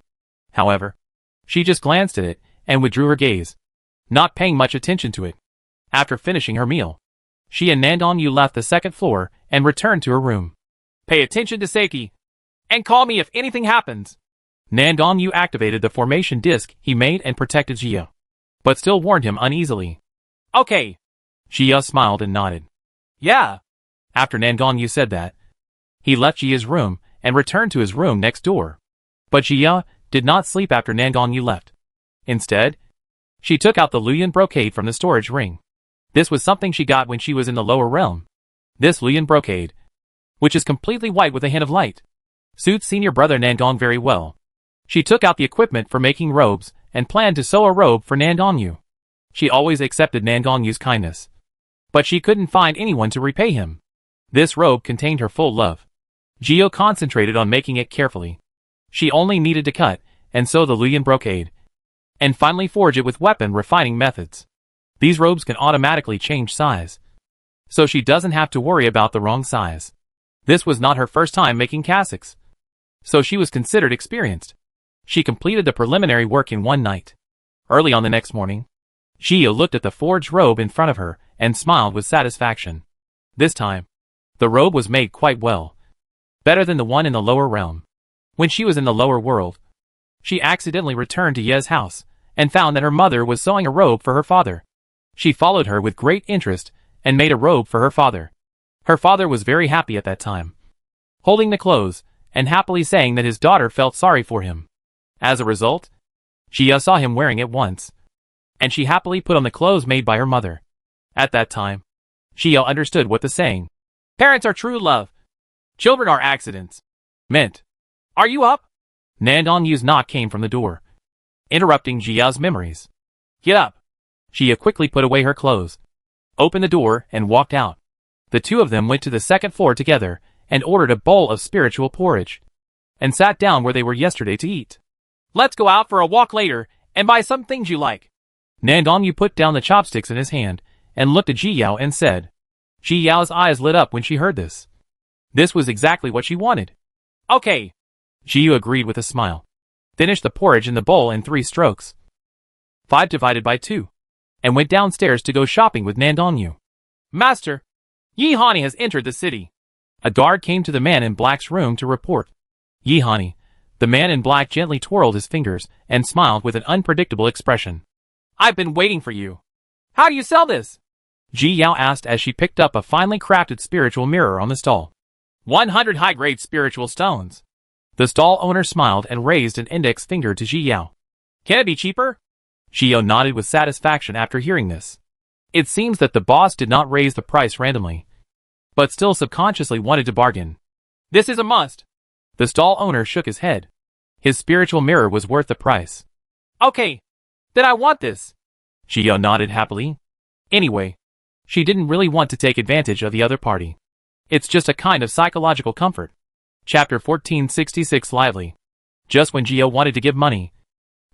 Speaker 1: However, she just glanced at it and withdrew her gaze, not paying much attention to it. After finishing her meal, she and Nangong Yu left the second floor and returned to her room.
Speaker 2: Pay attention to safety, and call me if anything happens.
Speaker 1: Nangong Yu activated the formation disc he made and protected Ji Yao, but still warned him uneasily.
Speaker 2: Okay.
Speaker 1: Jia smiled and nodded.
Speaker 2: Yeah.
Speaker 1: After Nan Gongyu said that, he left Jia's room and returned to his room next door. But Jia did not sleep after Nan Gongyu left. Instead, she took out the Luyan brocade from the storage ring. This was something she got when she was in the lower realm. This Luyan brocade, which is completely white with a hint of light, suits senior brother Nan Gong very well. She took out the equipment for making robes and planned to sew a robe for Nan Gongyu. She always accepted Nan Gongyu's kindness, but she couldn't find anyone to repay him. This robe contained her full love. Jia concentrated on making it carefully. She only needed to cut and sew the Luyan brocade, and finally forge it with weapon refining methods. These robes can automatically change size, so she doesn't have to worry about the wrong size. This was not her first time making cassocks, so she was considered experienced. She completed the preliminary work in one night. Early on the next morning, Jia looked at the forged robe in front of her and smiled with satisfaction. This time, the robe was made quite well, better than the one in the lower realm. When she was in the lower world, she accidentally returned to Ye's house and found that her mother was sewing a robe for her father. She followed her with great interest and made a robe for her father. Her father was very happy at that time, holding the clothes and happily saying that his daughter felt sorry for him. As a result, Jia saw him wearing it once, and she happily put on the clothes made by her mother. At that time, Jia understood what the saying,
Speaker 2: "Parents are true love. Children are accidents,"
Speaker 1: meant.
Speaker 2: "Are you up?"
Speaker 1: Nan Dongyu's knock came from the door, interrupting Jia's memories.
Speaker 2: "Get up."
Speaker 1: Jia quickly put away her clothes, opened the door, and walked out. The two of them went to the second floor together and ordered a bowl of spiritual porridge, and sat down where they were yesterday to eat.
Speaker 2: "Let's go out for a walk later and buy some things you like."
Speaker 1: Nan Gongyu put down the chopsticks in his hand and looked at Ji Yao and said. Ji Yao's eyes lit up when she heard this. This was exactly what she wanted.
Speaker 2: "Okay."
Speaker 1: Ji Yu agreed with a smile, finished the porridge in the bowl in 3 strokes, 5 divided by 2, and went downstairs to go shopping with Nan Gongyu.
Speaker 2: "Master, Yi Hani has entered the city."
Speaker 1: A guard came to the man in black's room to report. Yi Hani, the man in black, gently twirled his fingers and smiled with an unpredictable expression.
Speaker 2: "I've been waiting for you. How do you sell this?"
Speaker 1: Ji Yao asked as she picked up a finely crafted spiritual mirror on the stall.
Speaker 2: 100 high-grade spiritual stones.
Speaker 1: The stall owner smiled and raised an index finger to Ji Yao.
Speaker 2: "Can it be cheaper?"
Speaker 1: Ji Yao nodded with satisfaction after hearing this. It seems that the boss did not raise the price randomly, but still subconsciously wanted to bargain.
Speaker 2: "This is a must."
Speaker 1: The stall owner shook his head. His spiritual mirror was worth the price.
Speaker 2: "Okay, then I want this."
Speaker 1: Ji Yao nodded happily. Anyway, she didn't really want to take advantage of the other party. It's just a kind of psychological comfort. Chapter 1466 Lively. Just when Ji Yao wanted to give money,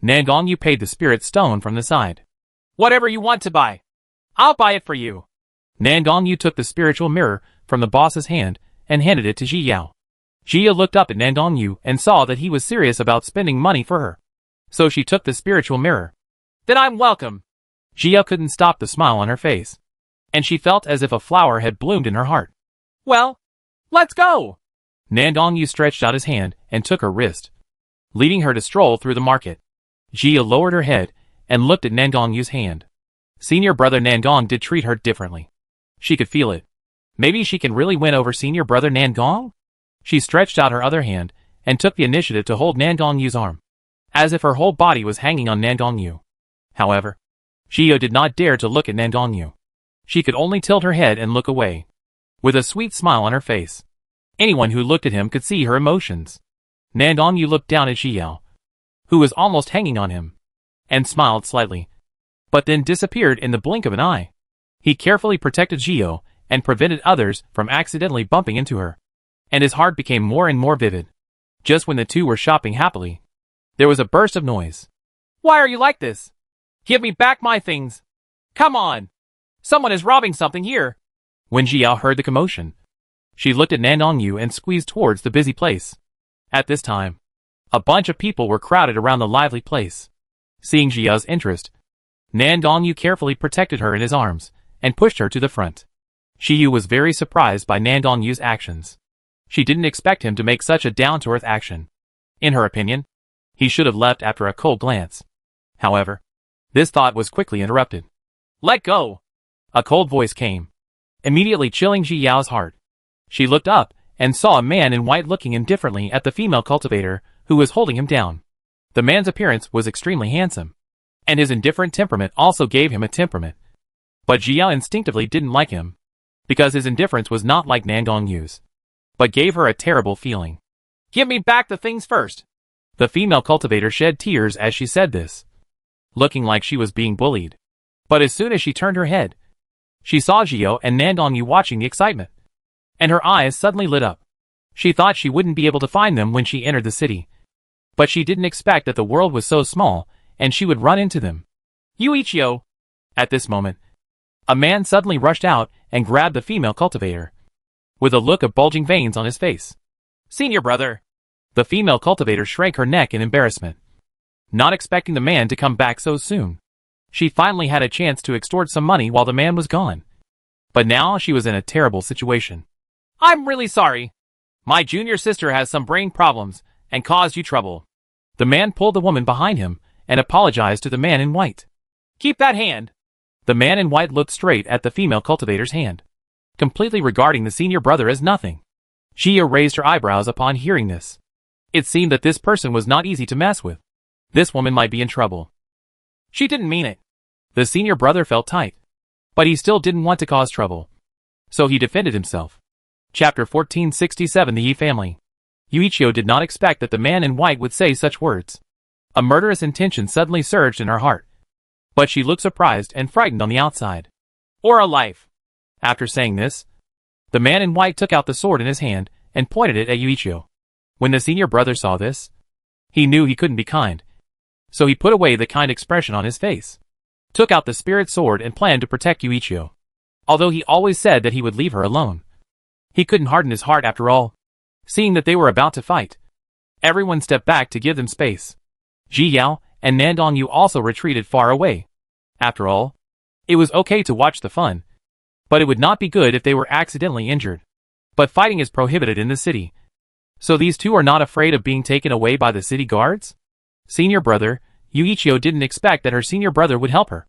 Speaker 1: Nan Gongyu paid the spirit stone from the side.
Speaker 2: "Whatever you want to buy, I'll buy it for you."
Speaker 1: Nan Gongyu took the spiritual mirror from the boss's hand and handed it to Ji Yao. Ji Yao looked up at Nan Gongyu and saw that he was serious about spending money for her. So she took the spiritual mirror.
Speaker 2: "Then I'm welcome."
Speaker 1: Ji Yao couldn't stop the smile on her face, and she felt as if a flower had bloomed in her heart.
Speaker 2: "Well, let's go."
Speaker 1: Nan Gongyu stretched out his hand and took her wrist, leading her to stroll through the market. Ji Yao lowered her head and looked at Nan Gongyu's hand. Senior brother Nan Gong did treat her differently. She could feel it. Maybe she can really win over senior brother Nan Gong? She stretched out her other hand and took the initiative to hold Nan Gongyu's arm, as if her whole body was hanging on Nan Gongyu. However, Ji Yao did not dare to look at Nan Gongyu. She could only tilt her head and look away, with a sweet smile on her face. Anyone who looked at him could see her emotions. Nan Gongyu looked down at Ji Yao, who was almost hanging on him, and smiled slightly, but then disappeared in the blink of an eye. He carefully protected Ji Yao and prevented others from accidentally bumping into her, and his heart became more and more vivid. Just when the two were shopping happily, there was a burst of noise.
Speaker 2: "Why are you like this? Give me back my things. Come on. Someone is robbing something here."
Speaker 1: When Ji Yao heard the commotion, she looked at Nan Gongyu and squeezed towards the busy place. At this time, a bunch of people were crowded around the lively place. Seeing Ji Yao's interest, Nan Gongyu carefully protected her in his arms and pushed her to the front. Ji Yu was very surprised by Nan Gongyu's actions. She didn't expect him to make such a down-to-earth action. In her opinion, he should have left after a cold glance. However, this thought was quickly interrupted.
Speaker 2: "Let go."
Speaker 1: A cold voice came, immediately chilling Ji Yao's heart. She looked up and saw a man in white looking indifferently at the female cultivator who was holding him down. The man's appearance was extremely handsome, and his indifferent temperament also gave him a temperament. But Ji Yao instinctively didn't like him, because his indifference was not like Nan Dongyu's, but gave her a terrible feeling.
Speaker 2: Give me back the things first.
Speaker 1: The female cultivator shed tears as she said this, looking like she was being bullied. But as soon as she turned her head, she saw Ji Yao and Nan Dongyu watching the excitement, and her eyes suddenly lit up. She thought she wouldn't be able to find them when she entered the city, but she didn't expect that the world was so small and she would run into them.
Speaker 2: Yuichio!
Speaker 1: At this moment, a man suddenly rushed out and grabbed the female cultivator, with a look of bulging veins on his face.
Speaker 2: Senior brother!
Speaker 1: The female cultivator shrank her neck in embarrassment, not expecting the man to come back so soon. She finally had a chance to extort some money while the man was gone, but now she was in a terrible situation.
Speaker 2: I'm really sorry. My junior sister has some brain problems and caused you trouble.
Speaker 1: The man pulled the woman behind him and apologized to the man in white.
Speaker 2: Keep that hand.
Speaker 1: The man in white looked straight at the female cultivator's hand, completely regarding the senior brother as nothing. Ji Yao raised her eyebrows upon hearing this. It seemed that this person was not easy to mess with. This woman might be in trouble.
Speaker 2: She didn't mean it.
Speaker 1: The senior brother felt tight, but he still didn't want to cause trouble, so he defended himself. Chapter 1467 The Yi Family. Yuichio did not expect that the man in white would say such words. A murderous intention suddenly surged in her heart, but she looked surprised and frightened on the outside.
Speaker 2: Or a life.
Speaker 1: After saying this, the man in white took out the sword in his hand and pointed it at Yuichio. When the senior brother saw this, he knew he couldn't be kind, so he put away the kind expression on his face, took out the spirit sword and planned to protect Yuichio. Although he always said that he would leave her alone, he couldn't harden his heart after all. Seeing that they were about to fight, everyone stepped back to give them space. Ji Yao and Nan Dongyu also retreated far away. After all, it was okay to watch the fun, but it would not be good if they were accidentally injured. But fighting is prohibited in the city, so these two are not afraid of being taken away by the city guards? Senior brother, Yuichio didn't expect that her senior brother would help her,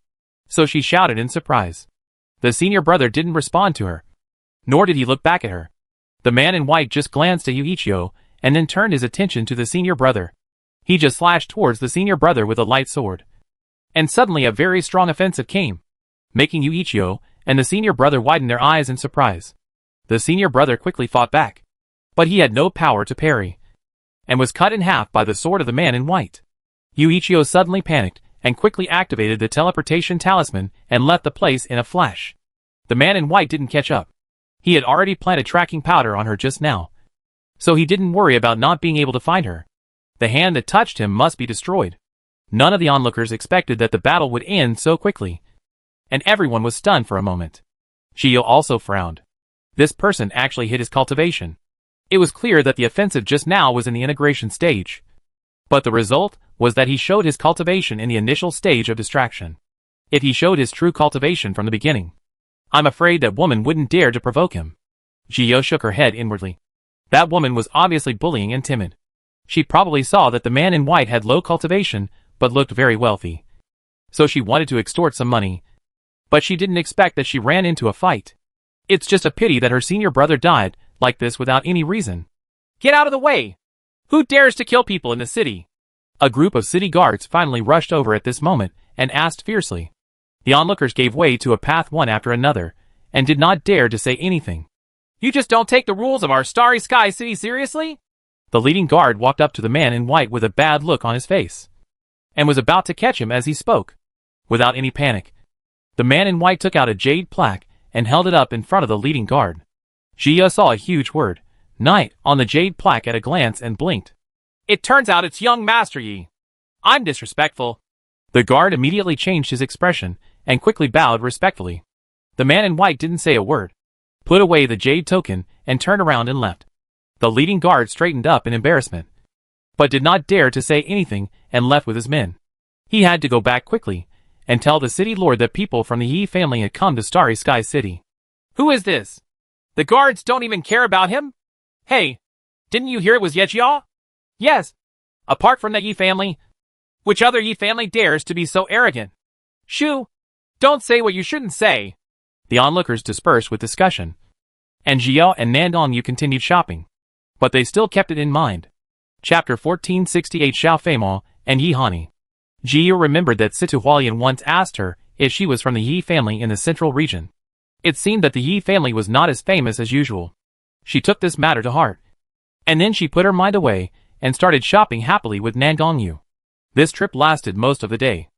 Speaker 1: so she shouted in surprise. The senior brother didn't respond to her, nor did he look back at her. The man in white just glanced at Yuichio and then turned his attention to the senior brother. He just slashed towards the senior brother with a light sword. And suddenly a very strong offensive came, making Yuichio and the senior brother widen their eyes in surprise. The senior brother quickly fought back, but he had no power to parry, and was cut in half by the sword of the man in white. Yuichio suddenly panicked and quickly activated the teleportation talisman and left the place in a flash. The man in white didn't catch up. He had already planted tracking powder on her just now, so he didn't worry about not being able to find her. The hand that touched him must be destroyed. None of the onlookers expected that the battle would end so quickly, and everyone was stunned for a moment. Ji Yao also frowned. This person actually hit his cultivation. It was clear that the offensive just now was in the integration stage, but the result was that he showed his cultivation in the initial stage of distraction. If he showed his true cultivation from the beginning, I'm afraid that woman wouldn't dare to provoke him. Ji Yao shook her head inwardly. That woman was obviously bullying and timid. She probably saw that the man in white had low cultivation, but looked very wealthy, so she wanted to extort some money, but she didn't expect that she ran into a fight. It's just a pity that her senior brother died like this without any reason.
Speaker 2: Get out of the way! Who dares to kill people in the city?
Speaker 1: A group of city guards finally rushed over at this moment and asked fiercely. The onlookers gave way to a path one after another, and did not dare to say anything.
Speaker 2: You just don't take the rules of our Starry Sky City seriously?
Speaker 1: The leading guard walked up to the man in white with a bad look on his face, and was about to catch him as he spoke. Without any panic, the man in white took out a jade plaque and held it up in front of the leading guard. Ji Yao saw a huge word, Knight, on the jade plaque at a glance and blinked.
Speaker 2: It turns out it's young Master Yi. I'm disrespectful.
Speaker 1: The guard immediately changed his expression and quickly bowed respectfully. The man in white didn't say a word, put away the jade token, and turned around and left. The leading guard straightened up in embarrassment, but did not dare to say anything and left with his men. He had to go back quickly and tell the city lord that people from the Yi family had come to Starry Sky City.
Speaker 2: Who is this? The guards don't even care about him? Hey, didn't you hear it was Yejia? Yes. Apart from the Yi family, which other Yi family dares to be so arrogant? Shoo! Don't say what you shouldn't say.
Speaker 1: The onlookers dispersed with discussion, and Jiao and Nandong Yu continued shopping. But they still kept it in mind. Chapter 1468 Xiao Feimao and Yi Hani. Jiao remembered that Situ Hualien once asked her if she was from the Yi family in the central region. It seemed that the Yi family was not as famous as usual. She took this matter to heart. And then she put her mind away and started shopping happily with Nandong Yu. This trip lasted most of the day.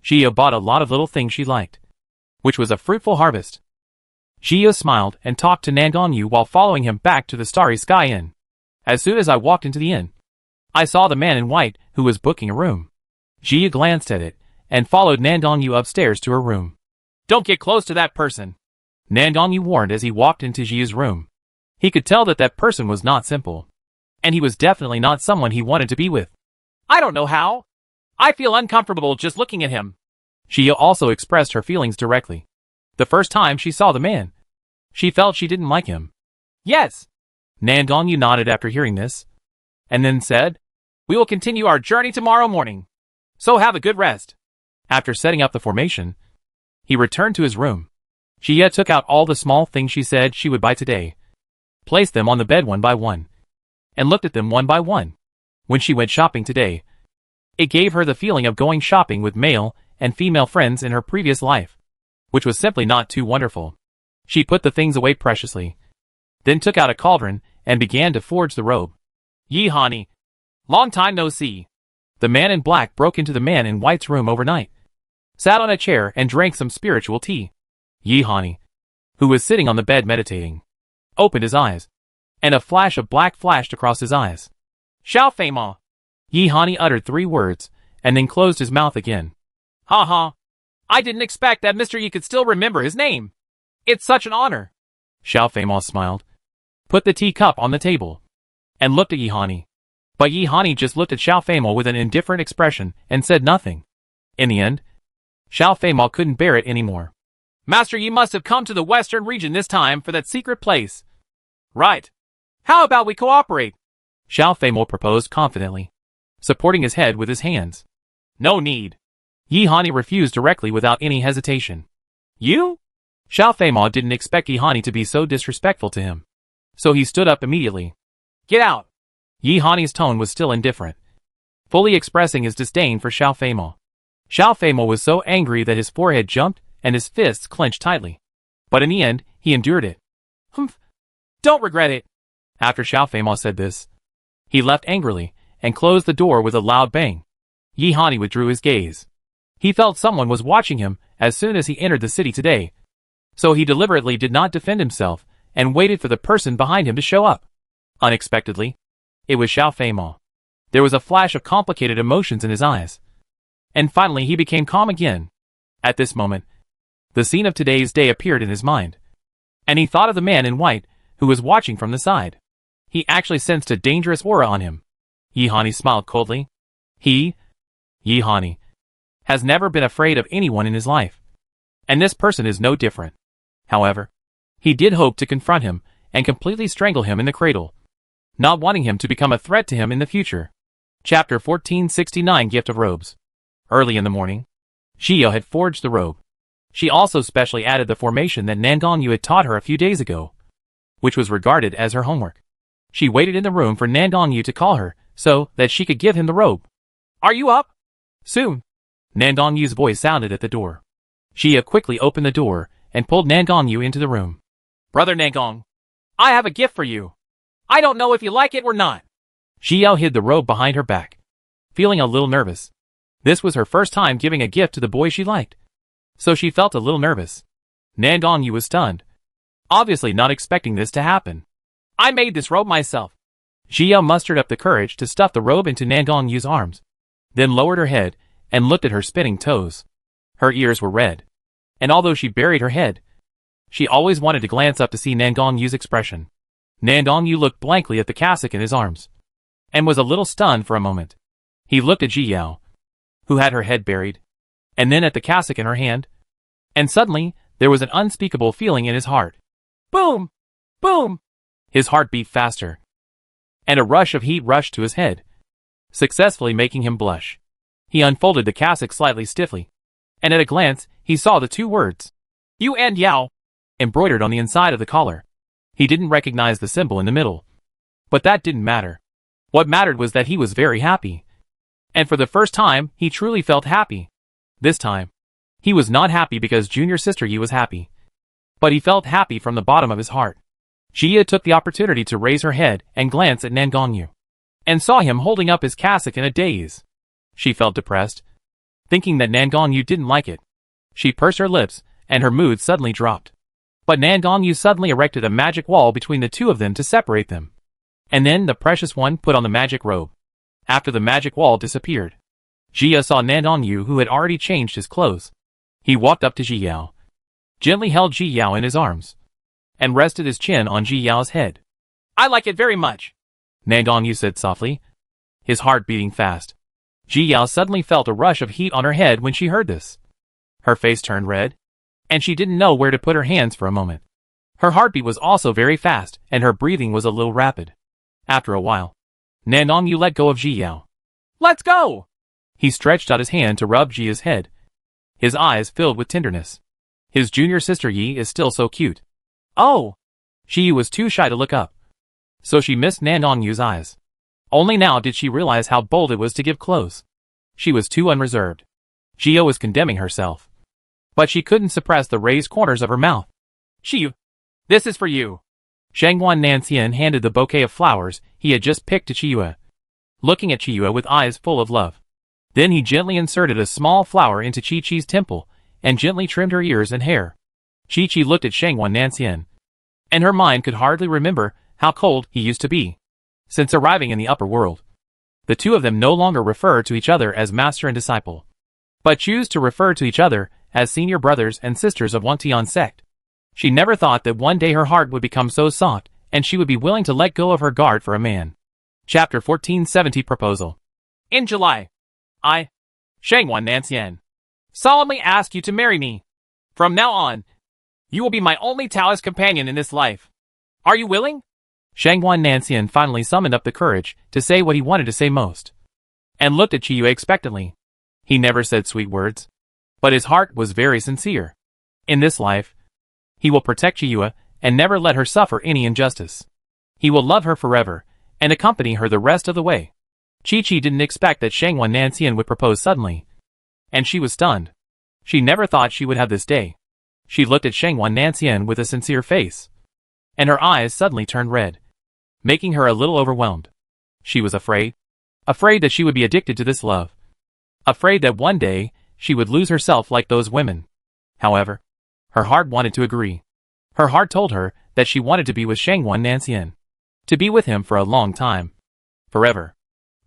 Speaker 1: Jiao bought a lot of little things she liked, which was a fruitful harvest. Jiao smiled and talked to Nandong Yu while following him back to the Starry Sky Inn. As soon as I walked into the inn, I saw the man in white who was booking a room. Jiao glanced at it and followed Nandong Yu upstairs to her room.
Speaker 2: Don't get close to that person,
Speaker 1: Nandong Yu warned as he walked into Jiao's room. He could tell that that person was not simple, and he was definitely not someone he wanted to be with.
Speaker 2: I don't know how. I feel uncomfortable just looking at him.
Speaker 1: Jiao also expressed her feelings directly. The first time she saw the man, she felt she didn't like him.
Speaker 2: Yes.
Speaker 1: Nandong Yu nodded after hearing this, and then said,
Speaker 2: We will continue our journey tomorrow morning, so have a good rest.
Speaker 1: After setting up the formation, he returned to his room. Jia took out all the small things she said she would buy today, placed them on the bed one by one, and looked at them one by one. When she went shopping today, it gave her the feeling of going shopping with male and female friends in her previous life, which was simply not too wonderful. She put the things away preciously, then took out a cauldron and began to forge the robe.
Speaker 2: Yi Hani, long time no see.
Speaker 1: The man in black broke into the man in white's room overnight, sat on a chair and drank some spiritual tea. Yi Hani, who was sitting on the bed meditating, opened his eyes, and a flash of black flashed across his eyes.
Speaker 2: Xiao Feimao.
Speaker 1: Yi Hani uttered 3 words, and then closed his mouth again.
Speaker 2: Ha ha. I didn't expect that Mr. Yi could still remember his name. It's such an honor.
Speaker 1: Xiao Feimao smiled, put the teacup on the table, and looked at Yi Hani. But Yi Hani just looked at Xiao Feimao with an indifferent expression and said nothing. In the end, Xiao Feimao couldn't bear it anymore.
Speaker 2: Master Yi must have come to the western region this time for that secret place. Right. How about we cooperate?
Speaker 1: Xiao Feimao proposed confidently, supporting his head with his hands.
Speaker 2: No need.
Speaker 1: Yi Hani refused directly without any hesitation.
Speaker 2: You?
Speaker 1: Xiao Feimao didn't expect Yi Hani to be so disrespectful to him, so he stood up immediately.
Speaker 2: Get out.
Speaker 1: Yi Hani's tone was still indifferent, fully expressing his disdain for Xiao Feimao. Xiao Feimao was so angry that his forehead jumped and his fists clenched tightly. But in the end, he endured it.
Speaker 2: Humph. Don't regret it.
Speaker 1: After Xiao Feimao said this, he left angrily and closed the door with a loud bang. Yi Hani withdrew his gaze. He felt someone was watching him as soon as he entered the city today, so he deliberately did not defend himself and waited for the person behind him to show up. Unexpectedly, it was Xiao Feimao. There was a flash of complicated emotions in his eyes, and finally he became calm again. At this moment, the scene of today's day appeared in his mind, and he thought of the man in white who was watching from the side. He actually sensed a dangerous aura on him. Yi Hani smiled coldly. Yi Hani, has never been afraid of anyone in his life, and this person is no different. However, he did hope to confront him and completely strangle him in the cradle, not wanting him to become a threat to him in the future. Chapter 1469 Gift of Robes. Early in the morning, Jiao had forged the robe. She also specially added the formation that Nandong Yu had taught her a few days ago, which was regarded as her homework. She waited in the room for Nandong Yu to call her so that she could give him the robe.
Speaker 2: Are you up?
Speaker 1: Soon. Nandong Yu's voice sounded at the door. Jiao quickly opened the door and pulled Nandong Yu into the room.
Speaker 2: Brother Nandong, I have a gift for you. I don't know if you like it or not.
Speaker 1: Jiao hid the robe behind her back, feeling a little nervous. This was her first time giving a gift to the boy she liked, so she felt a little nervous. Nandong Yu was stunned, obviously not expecting this to happen.
Speaker 2: I made this robe myself.
Speaker 1: Jiao mustered up the courage to stuff the robe into Nandong Yu's arms, then lowered her head and looked at her spinning toes. Her ears were red, and although she buried her head, she always wanted to glance up to see Nandong Yu's expression. Nandong Yu looked blankly at the cassock in his arms, and was a little stunned for a moment. He looked at Jiao, who had her head buried, and then at the cassock in her hand, and suddenly there was an unspeakable feeling in his heart.
Speaker 2: Boom! Boom!
Speaker 1: His heart beat faster, and a rush of heat rushed to his head, successfully making him blush. He unfolded the cassock slightly stiffly, and at a glance he saw the 2 words.
Speaker 2: You and Yao.
Speaker 1: embroidered on the inside of the collar. He didn't recognize the symbol in the middle. But that didn't matter. What mattered was that he was very happy. And for the first time, he truly felt happy. This time, he was not happy because junior sister Yi was happy. But he felt happy from the bottom of his heart. Jia took the opportunity to raise her head and glance at Nan Gongyu, and saw him holding up his cassock in a daze. She felt depressed, thinking that Nan Gongyu didn't like it. She pursed her lips, and her mood suddenly dropped. But Nan Gongyu suddenly erected a magic wall between the two of them to separate them. And then the precious one put on the magic robe. After the magic wall disappeared, Jia saw Nan Gongyu, who had already changed his clothes. He walked up to Ji Yao, gently held Ji Yao in his arms, and rested his chin on Ji Yao's head.
Speaker 2: I like it very much,
Speaker 1: Nan Gongyu said softly, his heart beating fast. Ji Yao suddenly felt a rush of heat on her head when she heard this. Her face turned red, and she didn't know where to put her hands for a moment. Her heartbeat was also very fast, and her breathing was a little rapid. After a while, Nan Gongyu let go of Ji Yao.
Speaker 2: Let's go!
Speaker 1: He stretched out his hand to rub Jia's head. His eyes filled with tenderness. His junior sister Yi is still so cute.
Speaker 2: Oh!
Speaker 1: She was too shy to look up, so she missed Nan Gongyu's eyes. Only now did she realize how bold it was to give close. She was too unreserved. Jia was condemning herself, but she couldn't suppress the raised corners of her mouth.
Speaker 2: Qiyu, this is for you.
Speaker 1: Shangwan Nanxian handed the bouquet of flowers he had just picked to Qiyue, looking at Qiyue with eyes full of love. Then he gently inserted a small flower into Chi-Chi's temple and gently trimmed her ears and hair. Chi-Chi looked at Shangwan Nanxian, and her mind could hardly remember how cold he used to be since arriving in the upper world. The two of them no longer refer to each other as master and disciple, but choose to refer to each other as senior brothers and sisters of Wangtian sect. She never thought that one day her heart would become so soft, and she would be willing to let go of her guard for a man. Chapter 1470 Proposal.
Speaker 2: In July, I, Shangwan Nanxian, solemnly ask you to marry me. From now on, you will be my only Taoist companion in this life. Are you willing?
Speaker 1: Shangwan Nanxian finally summoned up the courage to say what he wanted to say most, and looked at Qiyue expectantly. He never said sweet words, but his heart was very sincere. In this life, he will protect Qiyue and never let her suffer any injustice. He will love her forever and accompany her the rest of the way. Chi-Chi didn't expect that Shangwan Nanxian would propose suddenly, and she was stunned. She never thought she would have this day. She looked at Shangwan Nanxian with a sincere face, and her eyes suddenly turned red, making her a little overwhelmed. She was afraid that she would be addicted to this love, afraid that one day she would lose herself like those women. However, her heart wanted to agree. Her heart told her that she wanted to be with Shangwan Nanxian, to be with him for a long time, forever.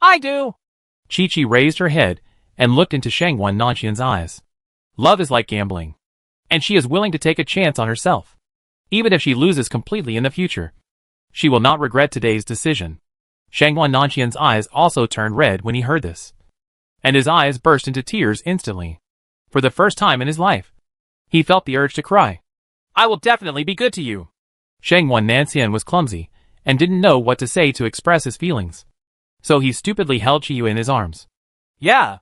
Speaker 2: I do.
Speaker 1: Chi-Chi raised her head and looked into Shangwan Nanxian's eyes. Love is like gambling, and she is willing to take a chance on herself, even if she loses completely in the future. She will not regret today's decision. Shangwan Nanxian's eyes also turned red when he heard this, and his eyes burst into tears instantly. For the first time in his life, he felt the urge to cry.
Speaker 2: I will definitely be good to you.
Speaker 1: Shangwan Nanxian was clumsy and didn't know what to say to express his feelings, so he stupidly held Qiyue in his arms.
Speaker 2: Yeah.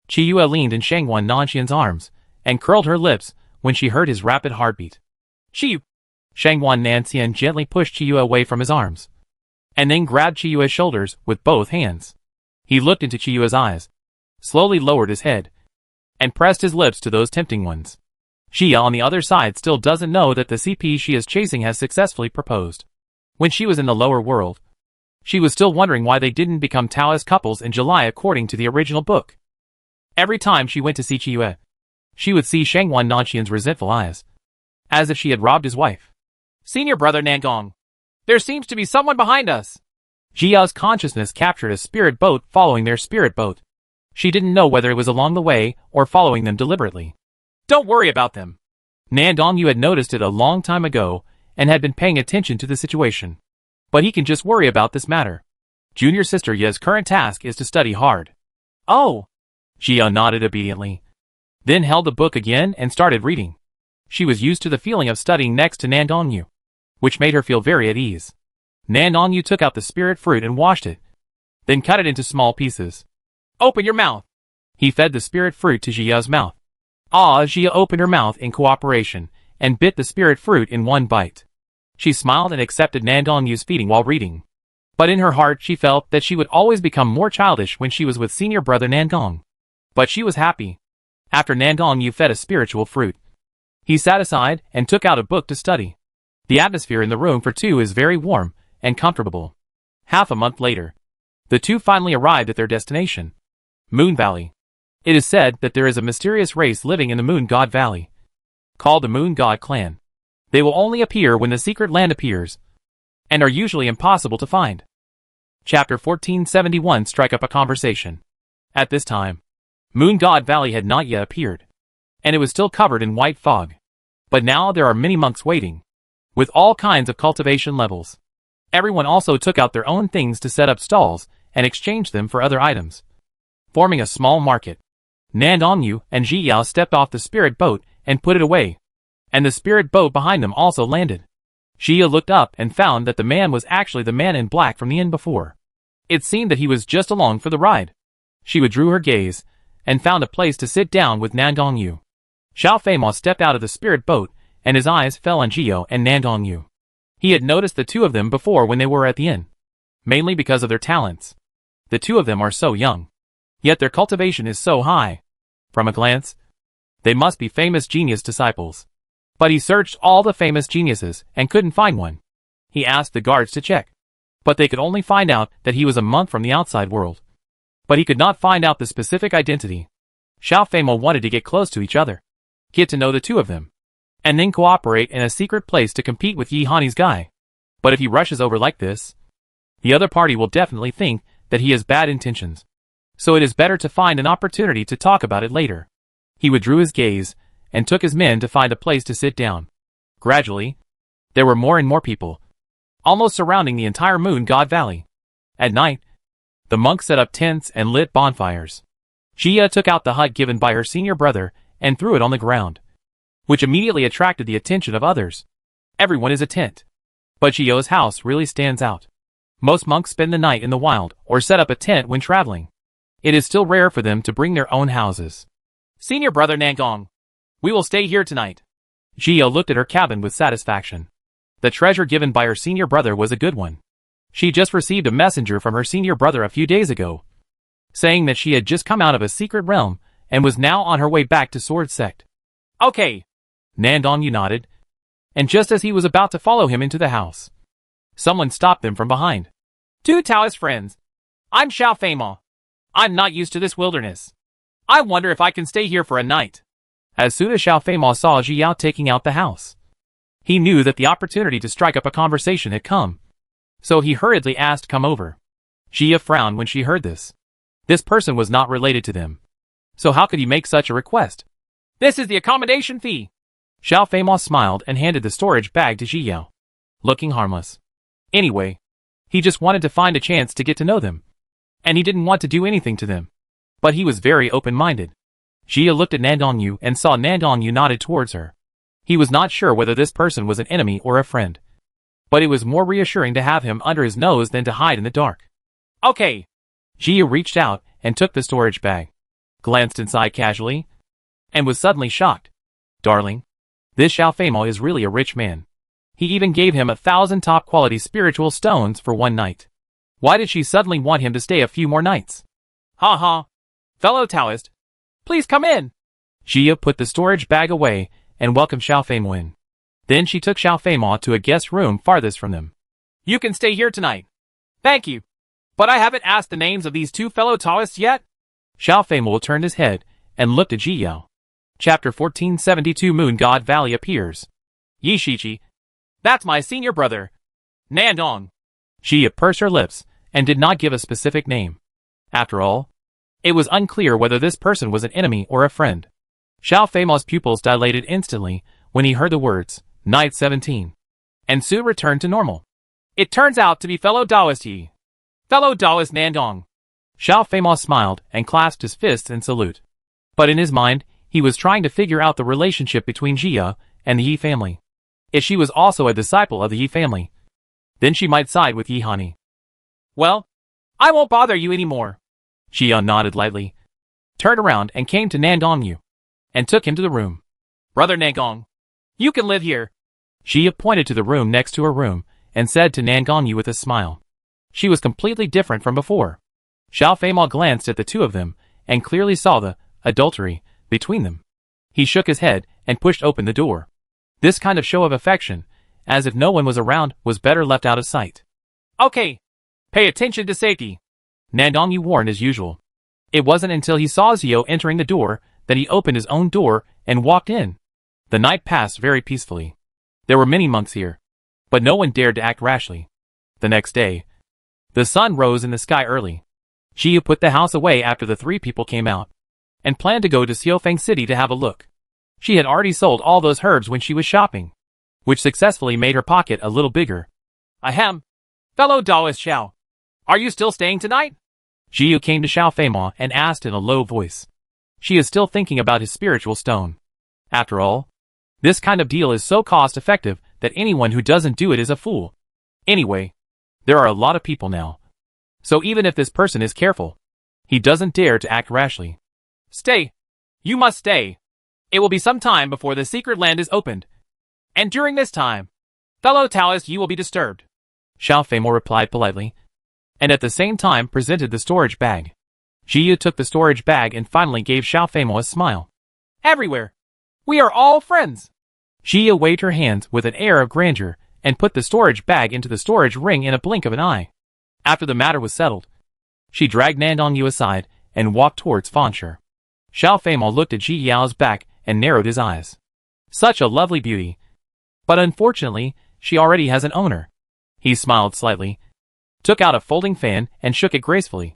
Speaker 1: Qiyue leaned in Shangwan Nanxian's arms and curled her lips when she heard his rapid heartbeat.
Speaker 2: Qiyue.
Speaker 1: Shangwan Nanxian gently pushed Qiyue away from his arms, and then grabbed Qiyue's shoulders with both hands. He looked into Qiyue's eyes, slowly lowered his head, and pressed his lips to those tempting ones. Jia on the other side still doesn't know that the CP she is chasing has successfully proposed. When she was in the lower world, she was still wondering why they didn't become Taoist couples in July according to the original book. Every time she went to see Qiyue, she would see Shangwan Nanxian's resentful eyes, as if she had robbed his wife.
Speaker 2: Senior brother Nangong, there seems to be someone behind us.
Speaker 1: Jia's consciousness captured a spirit boat following their spirit boat. She didn't know whether it was along the way or following them deliberately.
Speaker 2: Don't worry about them.
Speaker 1: Nan Gongyu had noticed it a long time ago and had been paying attention to the situation. But he can just worry about this matter. Junior sister Ye's current task is to study hard.
Speaker 2: Oh.
Speaker 1: Jia nodded obediently, then held the book again and started reading. She was used to the feeling of studying next to Nan Gongyu, which made her feel very at ease. Nan Gongyu took out the spirit fruit and washed it, then cut it into small pieces.
Speaker 2: Open your mouth.
Speaker 1: He fed the spirit fruit to Jia's mouth. Jia opened her mouth in cooperation, and bit the spirit fruit in one bite. She smiled and accepted Nandongyu's feeding while reading. But in her heart she felt that she would always become more childish when she was with senior brother Nandong. But she was happy. After Nandongyu fed a spiritual fruit, he sat aside and took out a book to study. The atmosphere in the room for two is very warm and comfortable. Half a month later, the two finally arrived at their destination, Moon Valley. It is said that there is a mysterious race living in the Moon God Valley, called the Moon God Clan. They will only appear when the secret land appears, and are usually impossible to find. Chapter 1471 Strike up a conversation. At this time, Moon God Valley had not yet appeared, and it was still covered in white fog. But now there are many monks waiting, with all kinds of cultivation levels. Everyone also took out their own things to set up stalls and exchange them for other items, forming a small market. Nandongyu and Ji Yao stepped off the spirit boat and put it away, and the spirit boat behind them also landed. Ji Yao looked up and found that the man was actually the man in black from the inn before. It seemed that he was just along for the ride. She withdrew her gaze and found a place to sit down with Nandongyu. Xiao Feimao stepped out of the spirit boat, and his eyes fell on Ji Yao and Nandongyu. He had noticed the two of them before when they were at the inn, mainly because of their talents. The two of them are so young, yet their cultivation is so high. From a glance, they must be famous genius disciples. But he searched all the famous geniuses and couldn't find one. He asked the guards to check, but they could only find out that he was a monk from the outside world. But he could not find out the specific identity. Xiao Feimao wanted to get close to each other, get to know the two of them, and then cooperate in a secret place to compete with Yi Hani's guy. But if he rushes over like this, the other party will definitely think that he has bad intentions. So it is better to find an opportunity to talk about it later. He withdrew his gaze and took his men to find a place to sit down. Gradually, there were more and more people, almost surrounding the entire Moon God Valley. At night, the monks set up tents and lit bonfires. Jia took out the hut given by her senior brother and threw it on the ground, which immediately attracted the attention of others. Everyone is a tent, but Jia's house really stands out. Most monks spend the night in the wild or set up a tent when traveling. It is still rare for them to bring their own houses. Senior brother Nangong, we will stay here tonight. Jia looked at her cabin with satisfaction. The treasure given by her senior brother was a good one. She just received a messenger from her senior brother a few days ago, saying that she had just come out of a secret realm and was now on her way back to Sword Sect. Okay. Nandongyu nodded, and just as he was about to follow him into the house, someone stopped them from behind. Two Taoist friends. I'm Xiao Feimao. I'm not used to this wilderness. I wonder if I can stay here for a night. As soon as Xiao Feimao saw Ji Yao taking out the house, he knew that the opportunity to strike up a conversation had come. So he hurriedly asked come over. Jia frowned when she heard this. This person was not related to them. So how could he make such a request? This is the accommodation fee. Xiao Feimao smiled and handed the storage bag to Ji Yao, looking harmless. Anyway, he just wanted to find a chance to get to know them, and he didn't want to do anything to them. But he was very open-minded. Jia looked at Nandongyu and saw Nandongyu nodded towards her. He was not sure whether this person was an enemy or a friend, but it was more reassuring to have him under his nose than to hide in the dark. Okay. Jia reached out and took the storage bag, glanced inside casually, and was suddenly shocked. Darling, this Xiao Feimao is really a rich man. He even gave him 1,000 top-quality spiritual stones for one night. Why did she suddenly want him to stay a few more nights? Ha ha. Fellow Taoist, please come in. Jia put the storage bag away and welcomed Xiao Feimao in. Then she took Xiao Feimao to a guest room farthest from them. You can stay here tonight. Thank you. But I haven't asked the names of these two fellow Taoists yet. Xiao Feimao turned his head and looked at Ji Yao. Chapter 1472 Moon God Valley appears. Yi Shichi. That's my senior brother. Nandong. Jia pursed her lips and did not give a specific name. After all, it was unclear whether this person was an enemy or a friend. Xiao Feimao's pupils dilated instantly when he heard the words, Night 17, and soon returned to normal. It turns out to be fellow Taoist Yi. Fellow Taoist Nandong. Xiao Feimao smiled and clasped his fists in salute. But in his mind, he was trying to figure out the relationship between Jia and the Yi family. If she was also a disciple of the Yi family, then she might side with Yi Hani. Well, I won't bother you anymore. Jia nodded lightly, turned around and came to Nandongyu, and took him to the room. Brother Nangong,
Speaker 2: You can live here.
Speaker 1: She pointed to the room next to her room and said to Nan Gongyu with a smile. She was completely different from before. Xiao Feimao glanced at the two of them and clearly saw the adultery between them. He shook his head and pushed open the door. This kind of show of affection, as if no one was around, was better left out of sight.
Speaker 2: Okay. Pay attention to safety.
Speaker 1: Nan Gongyu warned as usual. It wasn't until he saw Zio entering the door that he opened his own door and walked in. The night passed very peacefully. There were many monks here, but no one dared to act rashly. The next day, the sun rose in the sky early. Zio put the house away after the three people came out, and planned to go to Xiaofeng City to have a look. She had already sold all those herbs when she was shopping, which successfully made her pocket a little bigger.
Speaker 2: Ahem. Fellow Taoist Xiao, are you still staying tonight?
Speaker 1: Zio came to Xiao Feimao and asked in a low voice. She is still thinking about his spiritual stone. After all, this kind of deal is so cost-effective that anyone who doesn't do it is a fool. Anyway, there are a lot of people now. So even if this person is careful, he doesn't dare to act rashly.
Speaker 2: Stay. You must stay. It will be some time before the secret land is opened. And during this time, fellow Taoists, you will be disturbed.
Speaker 1: Xiao Feimao replied politely, and at the same time presented the storage bag. Zhiyu took the storage bag and finally gave Xiao Feimao a smile.
Speaker 2: Everywhere. We are all friends.
Speaker 1: Zhiyu waved her hands with an air of grandeur and put the storage bag into the storage ring in a blink of an eye. After the matter was settled, she dragged Nan Gongyu aside and walked towards Fanshe. Xiao Feimao looked at Ji Yao's back and narrowed his eyes. Such a lovely beauty. But unfortunately, she already has an owner. He smiled slightly, took out a folding fan and shook it gracefully,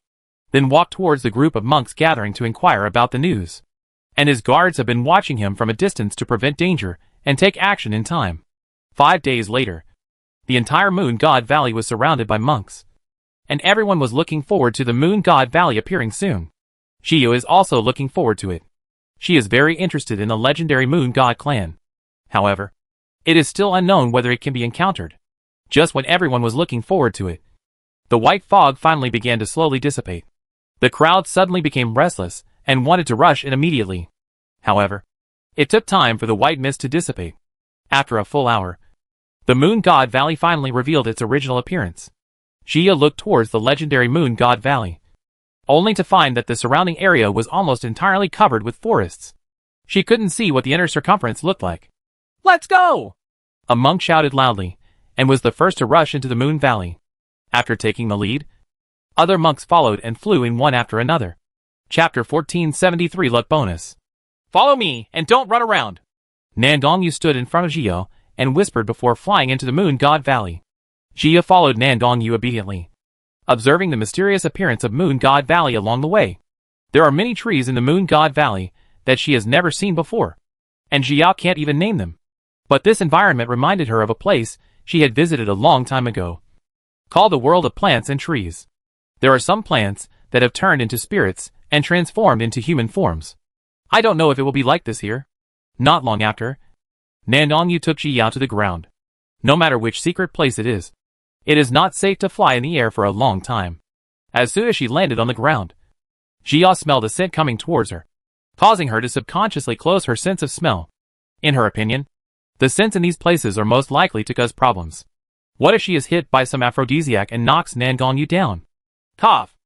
Speaker 1: then walked towards the group of monks gathering to inquire about the news. And his guards have been watching him from a distance to prevent danger and take action in time. 5 days later, the entire Moon God Valley was surrounded by monks, and everyone was looking forward to the Moon God Valley appearing soon. Zhiyu is also looking forward to it. She is very interested in the legendary Moon God clan. However, it is still unknown whether it can be encountered. Just when everyone was looking forward to it, the white fog finally began to slowly dissipate. The crowd suddenly became restless and wanted to rush in immediately. However, it took time for the white mist to dissipate. After a full hour, the Moon God Valley finally revealed its original appearance. Zhiyu looked towards the legendary Moon God Valley, only to find that the surrounding area was almost entirely covered with forests. She couldn't see what the inner circumference looked like.
Speaker 2: Let's go!
Speaker 1: A monk shouted loudly, and was the first to rush into the Moon Valley. After taking the lead, other monks followed and flew in one after another. Chapter 1473 Luck Bonus.
Speaker 2: Follow me, and don't run around.
Speaker 1: Nan Gongyu stood in front of Zhiyu and whispered before flying into the Moon God Valley. Zhiyu followed Nan Gongyu obediently, observing the mysterious appearance of Moon God Valley along the way. There are many trees in the Moon God Valley that she has never seen before, and Zhiyu can't even name them. But this environment reminded her of a place she had visited a long time ago, called the World of Plants and Trees. There are some plants that have turned into spirits and transformed into human forms. I don't know if it will be like this here. Not long after, Nan Gongyu took Zhiyu to the ground. No matter which secret place it is not safe to fly in the air for a long time. As soon as she landed on the ground, Zhiyu smelled a scent coming towards her, causing her to subconsciously close her sense of smell. In her opinion, the scents in these places are most likely to cause problems. What if she is hit by some aphrodisiac and knocks Nan Gongyu down? Cough.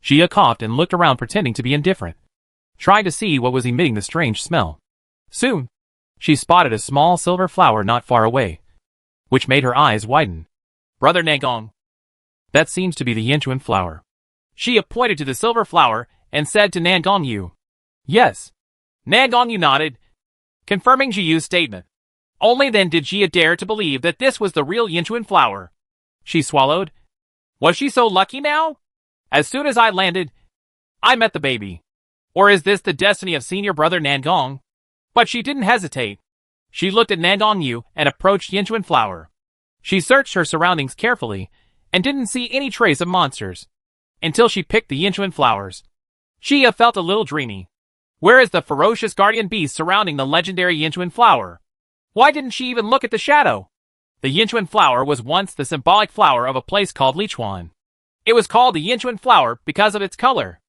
Speaker 1: Zhiyu coughed and looked around pretending to be indifferent, trying to see what was emitting the strange smell. Soon, she spotted a small silver flower not far away, which made her eyes widen.
Speaker 2: Brother Nagong.
Speaker 1: That seems to be the Yinchuan flower.
Speaker 2: She pointed to the silver flower and said to Nan Gongyu.
Speaker 1: Yes.
Speaker 2: Nan Gongyu nodded, confirming Zhiyu's statement. Only then did Zhiyu dare to believe that this was the real Yinchuan flower. She swallowed. Was she so lucky now? As soon as I landed, I met the baby. Or is this the destiny of senior brother Nangong? But she didn't hesitate. She looked at Nangongyu and approached Yinchuan flower. She searched her surroundings carefully and didn't see any trace of monsters until she picked the Yinchuan flowers. Zhiyu felt a little dreamy. Where is the ferocious guardian beast surrounding the legendary Yinchuan flower? Why didn't she even look at the shadow? The Yinchuan flower was once the symbolic flower of a place called Lichuan. It was called the Yinchuan flower because of its color.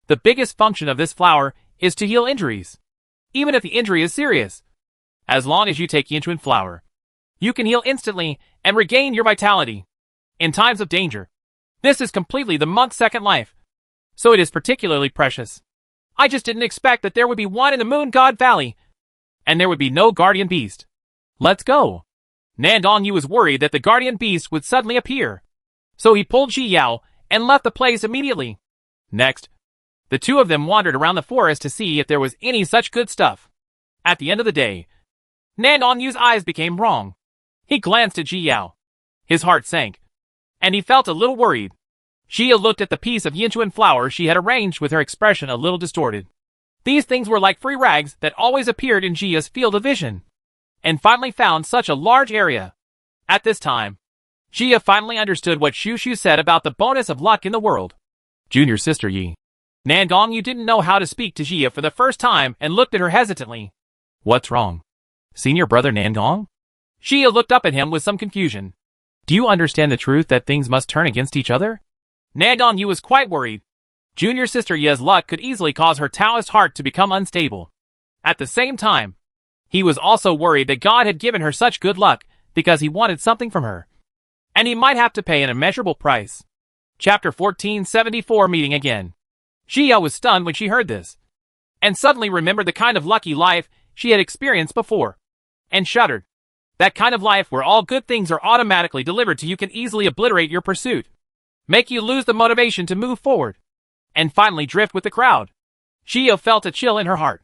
Speaker 2: The biggest function of this flower is to heal injuries, even if the injury is serious. As long as you take Yinchuan flower, you can heal instantly and regain your vitality in times of danger. This is completely the monk's second life, so it is particularly precious. I just didn't expect that there would be one in the Moon God Valley, and there would be no guardian beast. Let's go. Nandong Yu was worried that the guardian beast would suddenly appear, so he pulled Ji Yao and left the place immediately. Next, the two of them wandered around the forest to see if there was any such good stuff. At the end of the day, Nandong Yu's eyes became wrong. He glanced at Ji Yao. His heart sank, and he felt a little worried. Jia looked at the piece of Yinchuan flower she had arranged with her expression a little distorted. These things were like free rags that always appeared in Jia's field of vision, and finally found such a large area. At this time, Jia finally understood what Shu Shu said about the bonus of luck in the world. Junior sister Yi. Nandong Yu didn't know how to speak to Jia for the first time and looked at her hesitantly. What's wrong? Senior brother Nandong? Jia looked up at him with some confusion. Do you understand the truth that things must turn against each other? Nandong Yu was quite worried. Junior sister Ye's luck could easily cause her Taoist heart to become unstable. At the same time, he was also worried that God had given her such good luck because he wanted something from her, and he might have to pay an immeasurable price. Chapter 1474 Meeting again. Jia was stunned when she heard this, and suddenly remembered the kind of lucky life she had experienced before, and shuddered. That kind of life where all good things are automatically delivered to you can easily obliterate your pursuit, make you lose the motivation to move forward, and finally drift with the crowd. Jia felt a chill in her heart.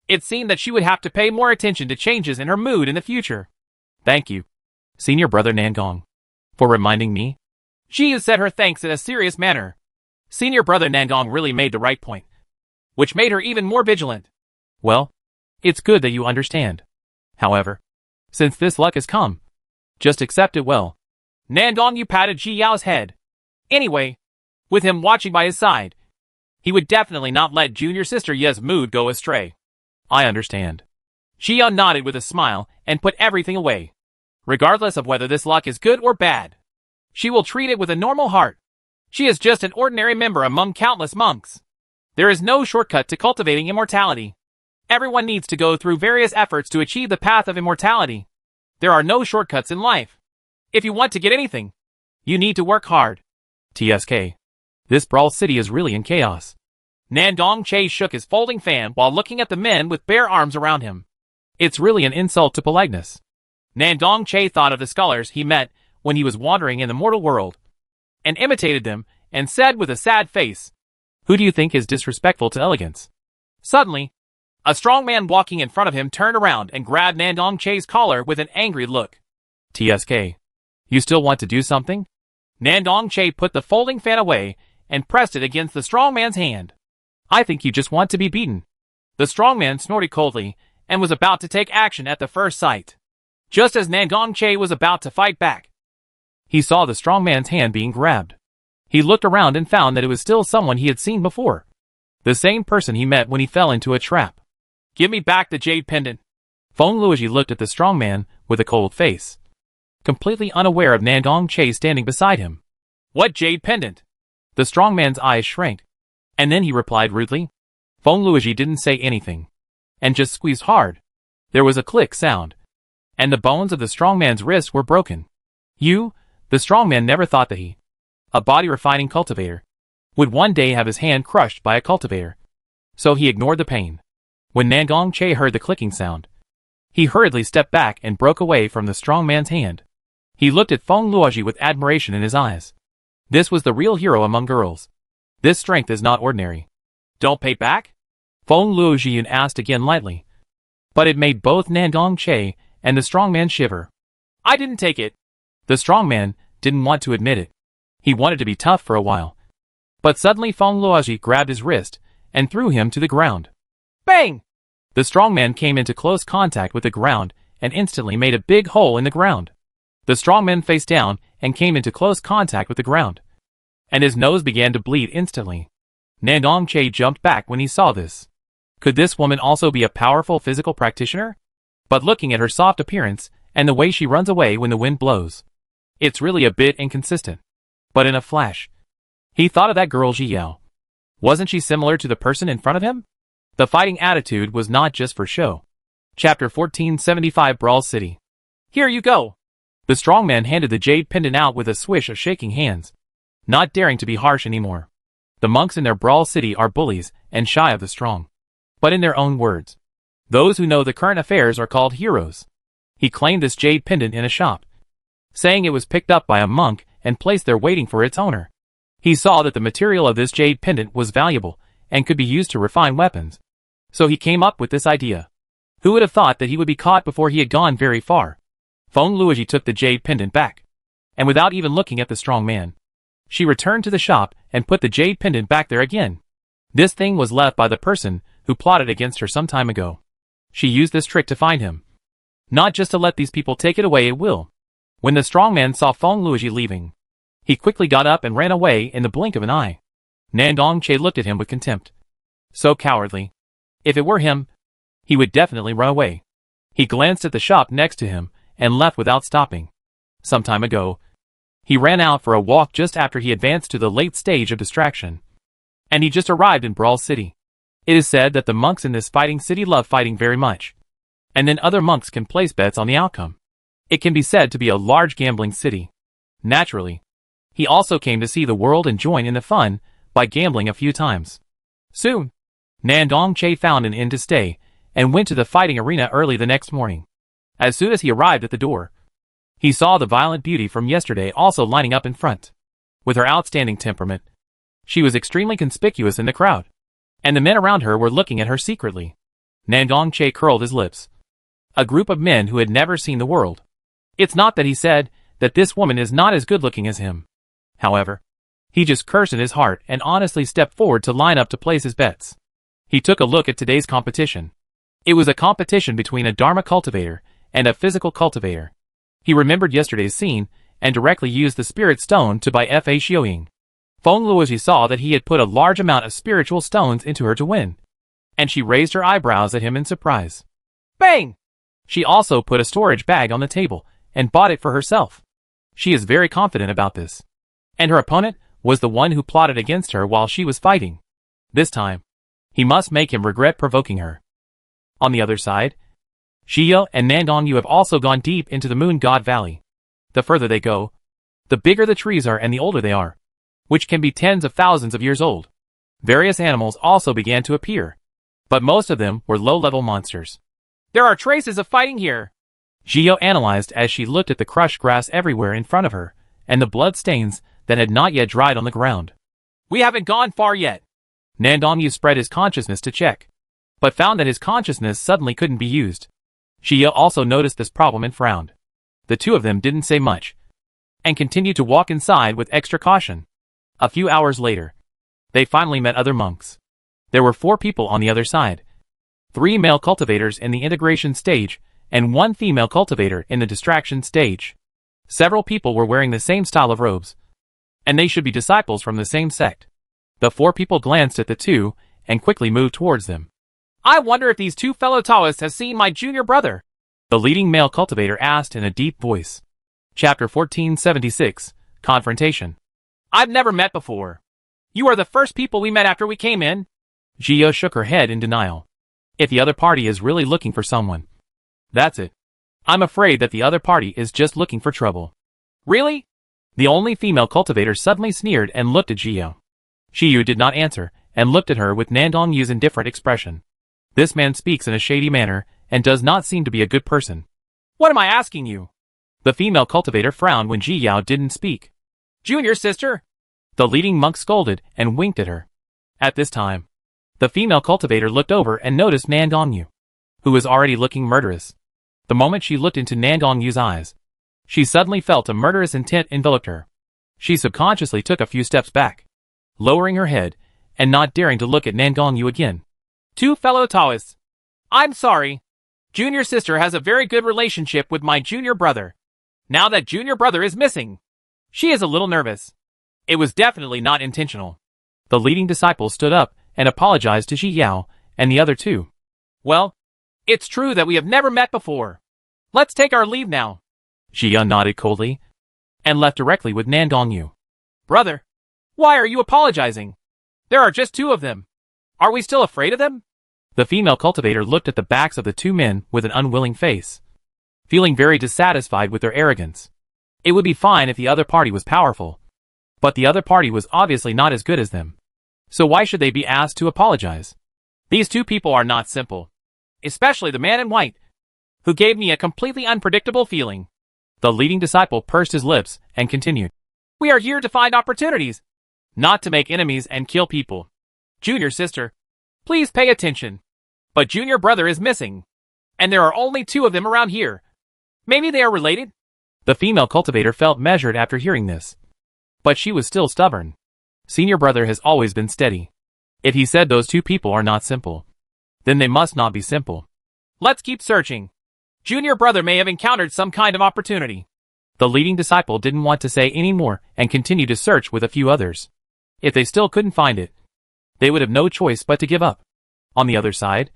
Speaker 2: It seemed that she would have to pay more attention to changes in her mood in the future. Thank you, senior brother Nandong, for reminding me. Jia said her thanks in a serious manner. Senior brother Nandong really made the right point, which made her even more vigilant. Well, it's good that you understand. However, since this luck has come, just accept it well. Nandong Yu patted Ji Yao's head. Anyway, with him watching by his side, he would definitely not let junior sister Ye's mood go astray. I understand. Ji Yao nodded with a smile and put everything away. Regardless of whether this luck is good or bad, she will treat it with a normal heart. She is just an ordinary member among countless monks. There is no shortcut to cultivating immortality. Everyone needs to go through various efforts to achieve the path of immortality. There are no shortcuts in life. If you want to get anything, you need to work hard. TSK. This Brawl City is really in chaos. Nandong Che shook his folding fan while looking at the men with bare arms around him. It's really an insult to politeness. Nandong Che thought of the scholars he met when he was wandering in the mortal world, and imitated them, and said with a sad face, "Who do you think is disrespectful to elegance?" Suddenly, a strong man walking in front of him turned around and grabbed Nandong Che's collar with an angry look. TSK. You still want to do something? Nandong Che put the folding fan away and pressed it against the strong man's hand. I think you just want to be beaten. The strong man snorted coldly and was about to take action at the first sight. Just as Nandong Che was about to fight back, he saw the strong man's hand being grabbed. He looked around and found that it was still someone he had seen before. The same person he met when he fell into a trap. Give me back the jade pendant. Feng Luoji looked at the strong man with a cold face, completely unaware of Nandong Che standing beside him. What jade pendant? The strong man's eyes shrank, and then he replied rudely. Feng Luoji didn't say anything, and just squeezed hard. There was a click sound, and the bones of the strong man's wrists were broken. The strong man never thought that he, a body-refining cultivator, would one day have his hand crushed by a cultivator. So he ignored the pain. When Nandong Che heard the clicking sound, he hurriedly stepped back and broke away from the strong man's hand. He looked at Feng Luoji with admiration in his eyes. This was the real hero among girls. This strength is not ordinary. Don't pay back? Feng Luoji asked again lightly. But it made both Nandong Che and the strong man shiver. I didn't take it. The strong man didn't want to admit it. He wanted to be tough for a while. But suddenly Feng Luoji grabbed his wrist and threw him to the ground. Bang! The strong man came into close contact with the ground and instantly made a big hole in the ground. The strong man faced down and came into close contact with the ground, and his nose began to bleed instantly. Nandong Che jumped back when he saw this. Could this woman also be a powerful physical practitioner? But looking at her soft appearance and the way she runs away when the wind blows, it's really a bit inconsistent. But in a flash, he thought of that girl Ji Yao. Wasn't she similar to the person in front of him? The fighting attitude was not just for show. Chapter 1475 Brawl City. Here you go. The strongman handed the jade pendant out with a swish of shaking hands, not daring to be harsh anymore. The monks in their Brawl City are bullies and shy of the strong. But in their own words, those who know the current affairs are called heroes. He claimed this jade pendant in a shop, saying it was picked up by a monk and placed there waiting for its owner. He saw that the material of this jade pendant was valuable and could be used to refine weapons. So he came up with this idea. Who would have thought that he would be caught before he had gone very far? Feng Luoji took the jade pendant back, and without even looking at the strong man, she returned to the shop and put the jade pendant back there again. This thing was left by the person who plotted against her some time ago. She used this trick to find him, not just to let these people take it away at will. When the strong man saw Feng Luoji leaving, he quickly got up and ran away in the blink of an eye. Nandong Che looked at him with contempt. So cowardly. If it were him, he would definitely run away. He glanced at the shop next to him and left without stopping. Some time ago, he ran out for a walk just after he advanced to the late stage of distraction. And he just arrived in Brawl City. It is said that the monks in this fighting city love fighting very much. And then other monks can place bets on the outcome. It can be said to be a large gambling city. Naturally, he also came to see the world and join in the fun by gambling a few times. Soon, Nandong Che found an inn to stay and went to the fighting arena early the next morning. As soon as he arrived at the door, he saw the violent beauty from yesterday also lining up in front. With her outstanding temperament, she was extremely conspicuous in the crowd, and the men around her were looking at her secretly. Nandong Che curled his lips. A group of men who had never seen the world. It's not that he said that this woman is not as good looking as him. However, he just cursed in his heart and honestly stepped forward to line up to place his bets. He took a look at today's competition. It was a competition between a Dharma cultivator and a physical cultivator. He remembered yesterday's scene and directly used the spirit stone to buy Fa Xiaoying. Feng Luoji saw that he had put a large amount of spiritual stones into her to win, and she raised her eyebrows at him in surprise. Bang! She also put a storage bag on the table and bought it for herself. She is very confident about this. And her opponent was the one who plotted against her while she was fighting. This time, he must make him regret provoking her. On the other side, Xiao and Nandong Yu have also gone deep into the Moon God Valley. The further they go, the bigger the trees are and the older they are, which can be tens of thousands of years old. Various animals also began to appear, but most of them were low-level monsters. There are traces of fighting here, Xiao analyzed as she looked at the crushed grass everywhere in front of her, and the blood stains that had not yet dried on the ground. We haven't gone far yet. Nandong Yu spread his consciousness to check, but found that his consciousness suddenly couldn't be used. Xiao also noticed this problem and frowned. The two of them didn't say much, and continued to walk inside with extra caution. A few hours later, they finally met other monks. There were 4 people on the other side. 3 male cultivators in the integration stage, and 1 female cultivator in the distraction stage. Several people were wearing the same style of robes, and they should be disciples from the same sect. The 4 people glanced at the 2, and quickly moved towards them. I wonder if these 2 fellow Taoists have seen my junior brother, the leading male cultivator asked in a deep voice. Chapter 1476, Confrontation. I've never met before. You are the first people we met after we came in. Xiao shook her head in denial. If the other party is really looking for someone, that's it. I'm afraid that the other party is just looking for trouble. Really? The only female cultivator suddenly sneered and looked at Xiao. Xiao did not answer, and looked at her with Nandong Yu's indifferent expression. This man speaks in a shady manner, and does not seem to be a good person. What am I asking you? The female cultivator frowned when Xiao didn't speak. Junior sister? The leading monk scolded and winked at her. At this time, the female cultivator looked over and noticed Nandong Yu, who was already looking murderous. The moment she looked into Nandong Yu's eyes, she suddenly felt a murderous intent enveloped her. She subconsciously took a few steps back, lowering her head, and not daring to look at Nandong Yu again. 2 fellow Taoists. I'm sorry. Junior sister has a very good relationship with my junior brother. Now that junior brother is missing, she is a little nervous. It was definitely not intentional. The leading disciple stood up and apologized to Xiao and the other 2. Well, it's true that we have never met before. Let's take our leave now. Xiao nodded coldly and left directly with Nandong Yu. Brother, why are you apologizing? There are just 2 of them. Are we still afraid of them?
Speaker 1: The female cultivator looked at the backs of the two men with an unwilling face, feeling very dissatisfied with their arrogance. It would be fine if the other party was powerful, but the other party was obviously not as good as them. So why should they be asked to apologize?
Speaker 2: These two people are not simple. Especially the man in white, who gave me a completely unpredictable feeling.
Speaker 1: The leading disciple pursed his lips and continued.
Speaker 2: We are here to find opportunities, not to make enemies and kill people. Junior sister, please pay attention. But junior brother is missing, and there are only two of them around here. Maybe they are related?
Speaker 1: The female cultivator felt measured after hearing this, but she was still stubborn. Senior brother has always been steady. If he said those two people are not simple, then they must not be simple.
Speaker 2: Let's keep searching. Junior brother may have encountered some kind of opportunity.
Speaker 1: The leading disciple didn't want to say any more and continued to search with a few others. If they still couldn't find it, they would have no choice but to give up. On the other side,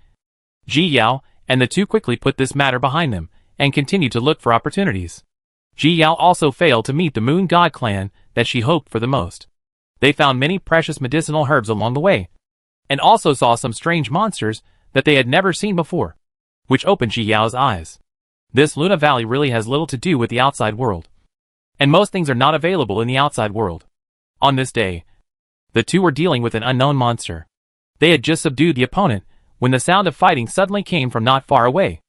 Speaker 1: Ji Yao and the two quickly put this matter behind them and continued to look for opportunities. Ji Yao also failed to meet the moon god clan that she hoped for the most. They found many precious medicinal herbs along the way, and also saw some strange monsters that they had never seen before, which opened Ji Yao's eyes. This Luna Valley really has little to do with the outside world, and most things are not available in the outside world. On this day, the two were dealing with an unknown monster. They had just subdued the opponent when the sound of fighting suddenly came from not far away.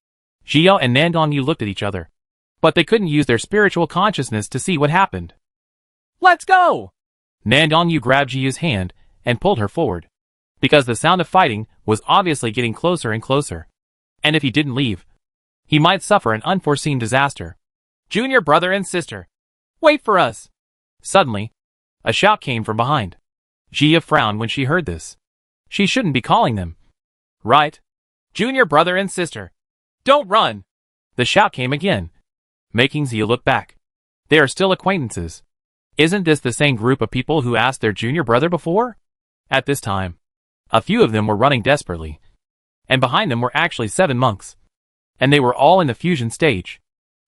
Speaker 1: Ji Yao and Nandongyu looked at each other, but they couldn't use their spiritual consciousness to see what happened.
Speaker 2: Let's go!
Speaker 1: Nandongyu grabbed Ji Yao's hand and pulled her forward, because the sound of fighting was obviously getting closer and closer. And if he didn't leave, he might suffer an unforeseen disaster.
Speaker 2: Junior brother and sister, wait for us!
Speaker 1: Suddenly, a shout came from behind. Ji Yao frowned when she heard this. She shouldn't be calling them, right?
Speaker 2: Junior brother and sister, don't run!
Speaker 1: The shout came again, making Ji Yao look back. They are still acquaintances. Isn't this the same group of people who asked their junior brother before? At this time, a few of them were running desperately, and behind them were actually 7 monks, and they were all in the fusion stage.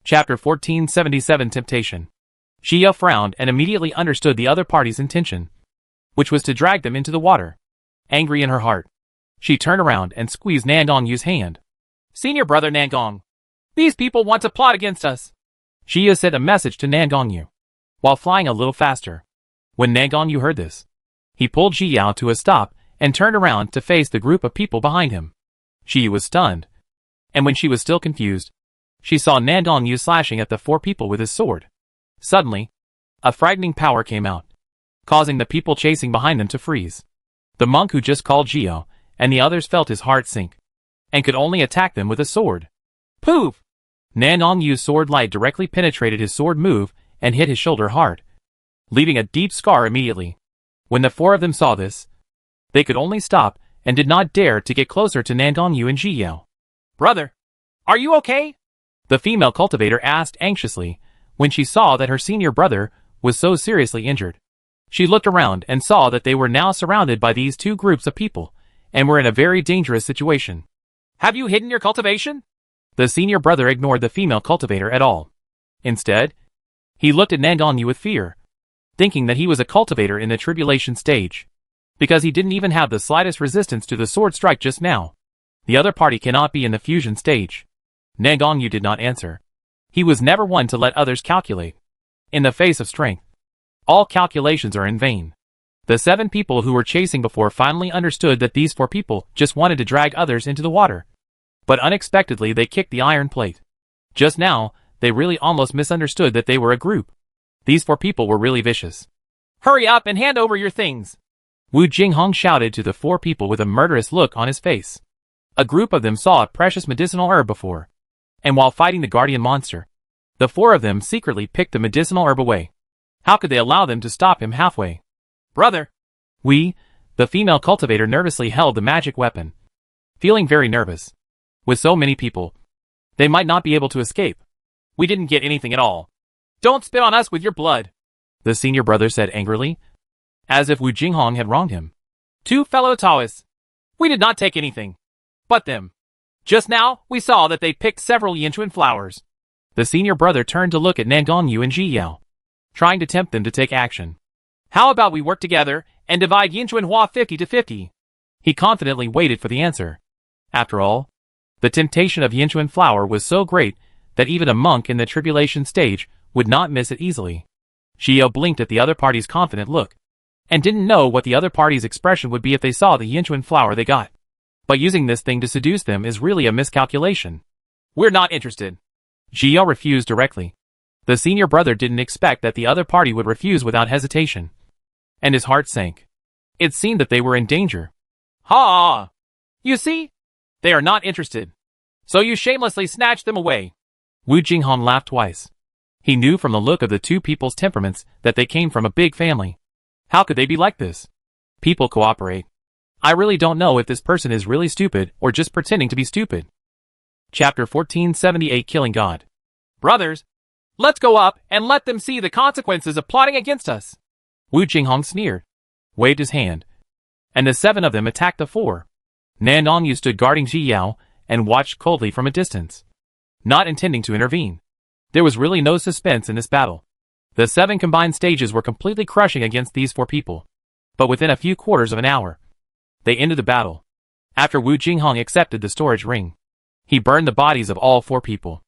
Speaker 1: Chapter 1477 Temptation. Ji Yao frowned and immediately understood the other party's intention, which was to drag them into the water. Angry in her heart, she turned around and squeezed Nandongyu's hand.
Speaker 2: Senior brother Nangong, these people want to plot against us.
Speaker 1: Ji Yao sent a message to Nandongyu, while flying a little faster. When Nandongyu heard this, he pulled Ji Yao to a stop and turned around to face the group of people behind him. Ji Yao was stunned, and when she was still confused, she saw Nandongyu slashing at the 4 people with his sword. Suddenly, a frightening power came out, causing the people chasing behind them to freeze. The monk who just called Ji Yao and the others felt his heart sink, and could only attack them with a sword.
Speaker 2: Poof!
Speaker 1: Nandongyu's sword light directly penetrated his sword move and hit his shoulder hard, leaving a deep scar immediately. When the 4 of them saw this, they could only stop and did not dare to get closer to Nandongyu and Ji Yao.
Speaker 2: Brother, are you okay?
Speaker 1: The female cultivator asked anxiously when she saw that her senior brother was so seriously injured. She looked around and saw that they were now surrounded by these 2 groups of people and were in a very dangerous situation.
Speaker 2: Have you hidden your cultivation?
Speaker 1: The senior brother ignored the female cultivator at all. Instead, he looked at Nandongyu with fear, thinking that he was a cultivator in the tribulation stage, because he didn't even have the slightest resistance to the sword strike just now. The other party cannot be in the fusion stage. Nandongyu did not answer. He was never one to let others calculate. In the face of strength, all calculations are in vain. The 7 people who were chasing before finally understood that these 4 people just wanted to drag others into the water. But unexpectedly they kicked the iron plate. Just now, they really almost misunderstood that they were a group. These 4 people were really vicious.
Speaker 2: Hurry up and hand over your things!
Speaker 1: Wu Jinghong shouted to the 4 people with a murderous look on his face. A group of them saw a precious medicinal herb before, and while fighting the guardian monster, the 4 of them secretly picked the medicinal herb away. How could they allow them to stop him halfway?
Speaker 2: Brother!
Speaker 1: The female cultivator nervously held the magic weapon, feeling very nervous. With so many people, they might not be able to escape.
Speaker 2: We didn't get anything at all. Don't spit on us with your blood,
Speaker 1: the senior brother said angrily, as if Wu Jinghong had wronged him.
Speaker 2: 2 fellow Taoists. We did not take anything. But them. Just now, we saw that they picked several Yinchuan flowers.
Speaker 1: The senior brother turned to look at Nandongyu and Ji Yao, trying to tempt them to take action.
Speaker 2: How about we work together and divide Yinchuan Hua 50-50?
Speaker 1: He confidently waited for the answer. After all, the temptation of Yinchuan flower was so great that even a monk in the tribulation stage would not miss it easily. Xiao blinked at the other party's confident look, and didn't know what the other party's expression would be if they saw the Yinchuan flower they got. But using this thing to seduce them is really a miscalculation.
Speaker 2: We're not interested.
Speaker 1: Xiao refused directly. The senior brother didn't expect that the other party would refuse without hesitation, and his heart sank. It seemed that they were in danger.
Speaker 2: Ha! You see? They are not interested. So you shamelessly snatched them away.
Speaker 1: Wu Jinghong laughed twice. He knew from the look of the two people's temperaments that they came from a big family. How could they be like this? People cooperate. I really don't know if this person is really stupid or just pretending to be stupid. Chapter 1478 Killing God.
Speaker 2: Brothers, let's go up and let them see the consequences of plotting against us.
Speaker 1: Wu Jinghong sneered, waved his hand, and the 7 of them attacked the 4. Nan Dongyu stood guarding Ji Yao and watched coldly from a distance, not intending to intervene. There was really no suspense in this battle. The 7 combined stages were completely crushing against these 4 people. But within a few quarters of an hour, they ended the battle. After Wu Jinghong accepted the storage ring, he burned the bodies of all 4 people.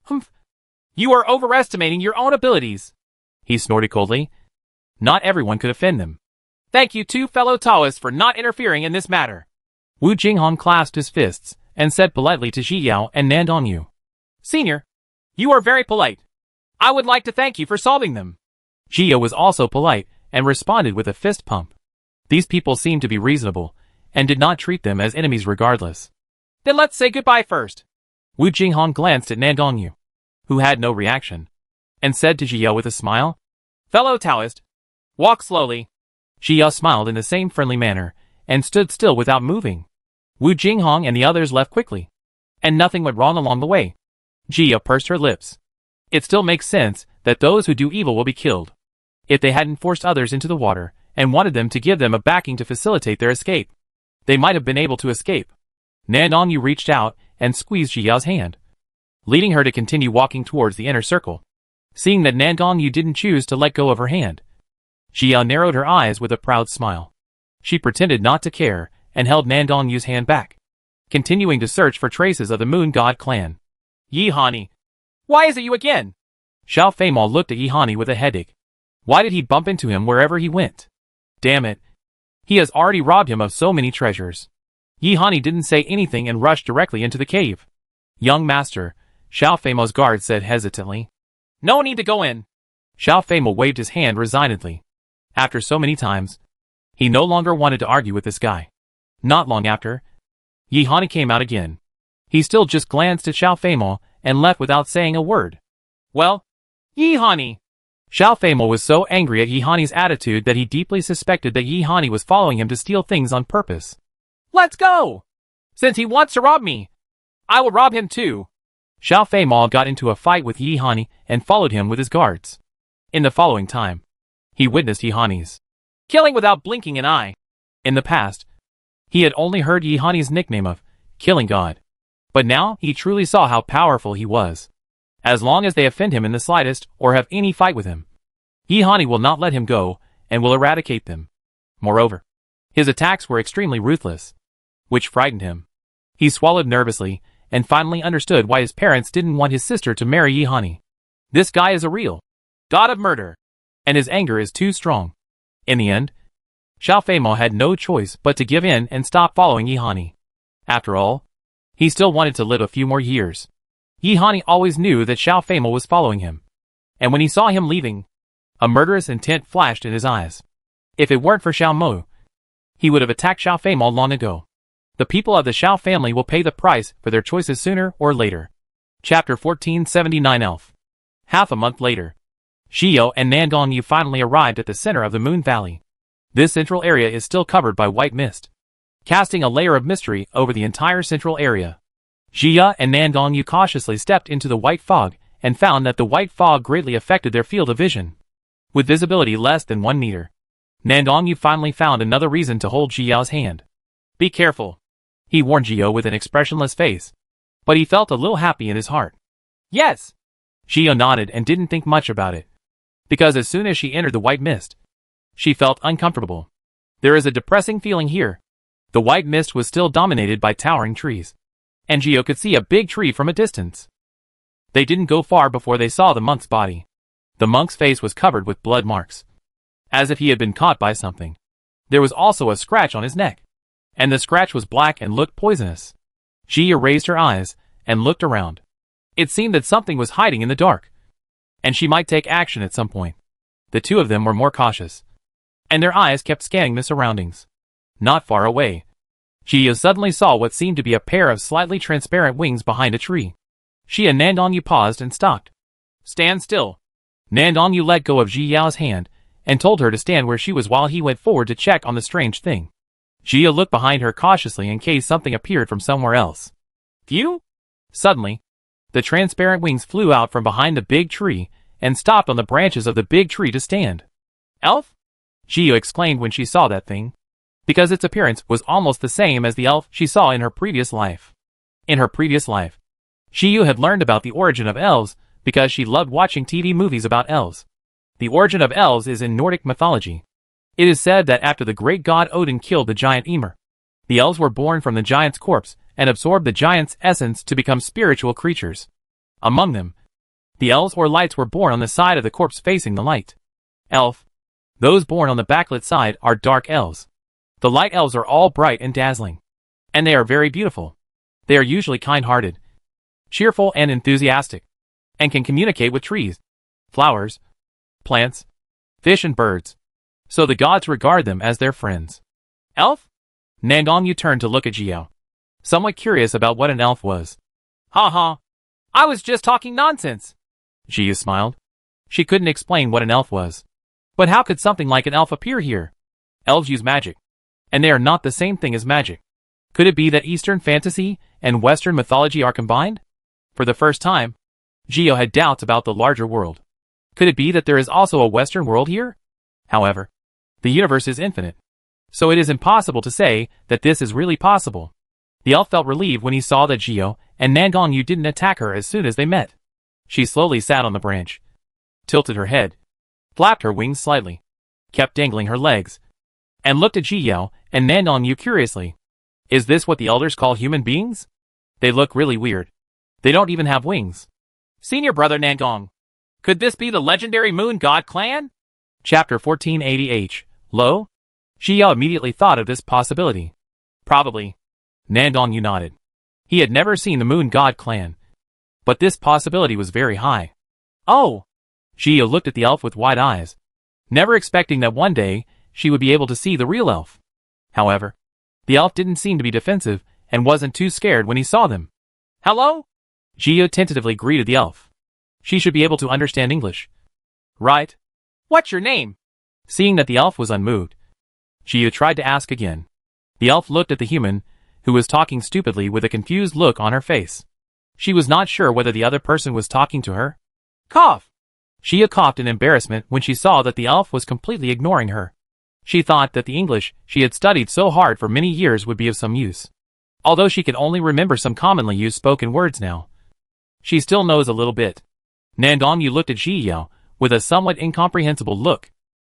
Speaker 2: Humph! You are overestimating your own abilities,
Speaker 1: he snorted coldly. Not everyone could offend them.
Speaker 2: Thank you two fellow Taoists for not interfering in this matter.
Speaker 1: Wu Jinghong clasped his fists and said politely to Ji Yao and Nan Dongyu,
Speaker 2: Senior, you are very polite. I would like to thank you for solving them.
Speaker 1: Ji Yao was also polite and responded with a fist pump. These people seemed to be reasonable and did not treat them as enemies regardless.
Speaker 2: Then let's say goodbye first.
Speaker 1: Wu Jinghong glanced at Nan Dongyu, who had no reaction, and said to Ji Yao with a smile,
Speaker 2: Fellow Taoist, walk slowly.
Speaker 1: Ji Yao smiled in the same friendly manner and stood still without moving. Wu Jinghong and the others left quickly, and nothing went wrong along the way. Ji Yao pursed her lips. It still makes sense that those who do evil will be killed. If they hadn't forced others into the water and wanted them to give them a backing to facilitate their escape, they might have been able to escape. Nan Dongyu reached out and squeezed Ji Yao's hand, leading her to continue walking towards the inner circle. Seeing that Nan Dongyu didn't choose to let go of her hand, Ji Yao narrowed her eyes with a proud smile. She pretended not to care and held Nan Dongyu's hand back, continuing to search for traces of the Moon God clan.
Speaker 2: Yi Hani, why is it you again?
Speaker 1: Xiao Feimao looked at Yi Hani with a headache. Why did he bump into him wherever he went? Damn it. He has already robbed him of so many treasures. Yi Hani didn't say anything and rushed directly into the cave. Young master, Xiao Feimao's guard said hesitantly.
Speaker 2: No need to go in.
Speaker 1: Xiao Feimao waved his hand resignedly. After so many times, he no longer wanted to argue with this guy. Not long after, Yi Hani came out again. He still just glanced at Xiao Feimao and left without saying a word.
Speaker 2: Well, Yi Hani.
Speaker 1: Xiao Feimao was so angry at Yi Hani's attitude that he deeply suspected that Yi Hani was following him to steal things on purpose.
Speaker 2: Let's go! Since he wants to rob me, I will rob him too.
Speaker 1: Xiao Feimao got into a fight with Yi Hani and followed him with his guards. In the following time, he witnessed Yi Hani's
Speaker 2: killing without blinking an eye.
Speaker 1: In the past, he had only heard Yi Hani's nickname of Killing God. But now he truly saw how powerful he was. As long as they offend him in the slightest or have any fight with him, Yi Hani will not let him go and will eradicate them. Moreover, his attacks were extremely ruthless, which frightened him. He swallowed nervously and finally understood why his parents didn't want his sister to marry Yi Hani. This guy is a real god of murder, and his anger is too strong. In the end, Xiao Feimao had no choice but to give in and stop following Yi Hani. After all, he still wanted to live a few more years. Yi Hani always knew that Xiao Feimao was following him, and when he saw him leaving, a murderous intent flashed in his eyes. If it weren't for Xiao Mo, he would have attacked Xiao Feimao long ago. The people of the Xiao family will pay the price for their choices sooner or later. Chapter 1479 Elf. Half a month later, Xiao and Nan Dongyu finally arrived at the center of the Moon Valley. This central area is still covered by white mist, casting a layer of mystery over the entire central area. Xia and Nan Dongyu cautiously stepped into the white fog and found that the white fog greatly affected their field of vision. With visibility less than 1 meter, Nan Dongyu finally found another reason to hold Xiao's hand. Be careful, he warned Xia with an expressionless face, but he felt a little happy in his heart.
Speaker 2: Yes.
Speaker 1: Xia nodded and didn't think much about it, because as soon as she entered the white mist, she felt uncomfortable. There is a depressing feeling here. The white mist was still dominated by towering trees, and Geo could see a big tree from a distance. They didn't go far before they saw the monk's body. The monk's face was covered with blood marks, as if he had been caught by something. There was also a scratch on his neck, and the scratch was black and looked poisonous. Gia raised her eyes and looked around. It seemed that something was hiding in the dark, and she might take action at some point. The two of them were more cautious, and their eyes kept scanning the surroundings. Not far away, Gia suddenly saw what seemed to be a pair of slightly transparent wings behind a tree. She and Nandongyu paused and stopped. "Stand still." Nandongyu let go of Ji Yao's hand and told her to stand where she was while he went forward to check on the strange thing. Gia looked behind her cautiously in case something appeared from somewhere else. Phew! Suddenly, the transparent wings flew out from behind the big tree and stopped on the branches of the big tree to stand. "Elf?" Gia exclaimed when she saw that thing, because its appearance was almost the same as the elf she saw in her previous life. In her previous life, Shiyu had learned about the origin of elves because she loved watching TV movies about elves. The origin of elves is in Nordic mythology. It is said that after the great god Odin killed the giant Ymir, the elves were born from the giant's corpse and absorbed the giant's essence to become spiritual creatures. Among them, the elves or lights were born on the side of the corpse facing the light. Elf. Those born on the backlit side are dark elves. The light elves are all bright and dazzling, and they are very beautiful. They are usually kind-hearted, cheerful and enthusiastic, and can communicate with trees, flowers, plants, fish and birds. So the gods regard them as their friends. Elf? Nandongyu turned to look at Jiao, somewhat curious about what an elf was. "Ha ha! I was just talking nonsense." Jiao smiled. She couldn't explain what an elf was. But how could something like an elf appear here? Elves use magic, and they are not the same thing as magic. Could it be that Eastern fantasy and Western mythology are combined? For the first time, Jiao had doubts about the larger world. Could it be that there is also a Western world here? However, the universe is infinite, so it is impossible to say that this is really possible. The elf felt relieved when he saw that Jiao and Nandongyu didn't attack her as soon as they met. She slowly sat on the branch, tilted her head, flapped her wings slightly, kept dangling her legs, and looked at Jiao and Nandongyu curiously. Is this what the elders call human beings? They look really weird. They don't even have wings. Senior brother Nandong. Could this be the legendary moon god clan? Chapter 1480H. Lo? Jiao immediately thought of this possibility. Probably. Nandongyu nodded. He had never seen the moon god clan, but this possibility was very high. Oh! Jiao looked at the elf with wide eyes, never expecting that one day she would be able to see the real elf. However, the elf didn't seem to be defensive and wasn't too scared when he saw them. Hello? Jiao tentatively greeted the elf. She should be able to understand English, right? What's your name? Seeing that the elf was unmoved, Jiao tried to ask again. The elf looked at the human, who was talking stupidly with a confused look on her face. She was not sure whether the other person was talking to her. Cough! Jiao coughed in embarrassment when she saw that the elf was completely ignoring her. She thought that the English she had studied so hard for many years would be of some use. Although she could only remember some commonly used spoken words now, she still knows a little bit. Nandongyu looked at Jiao with a somewhat incomprehensible look.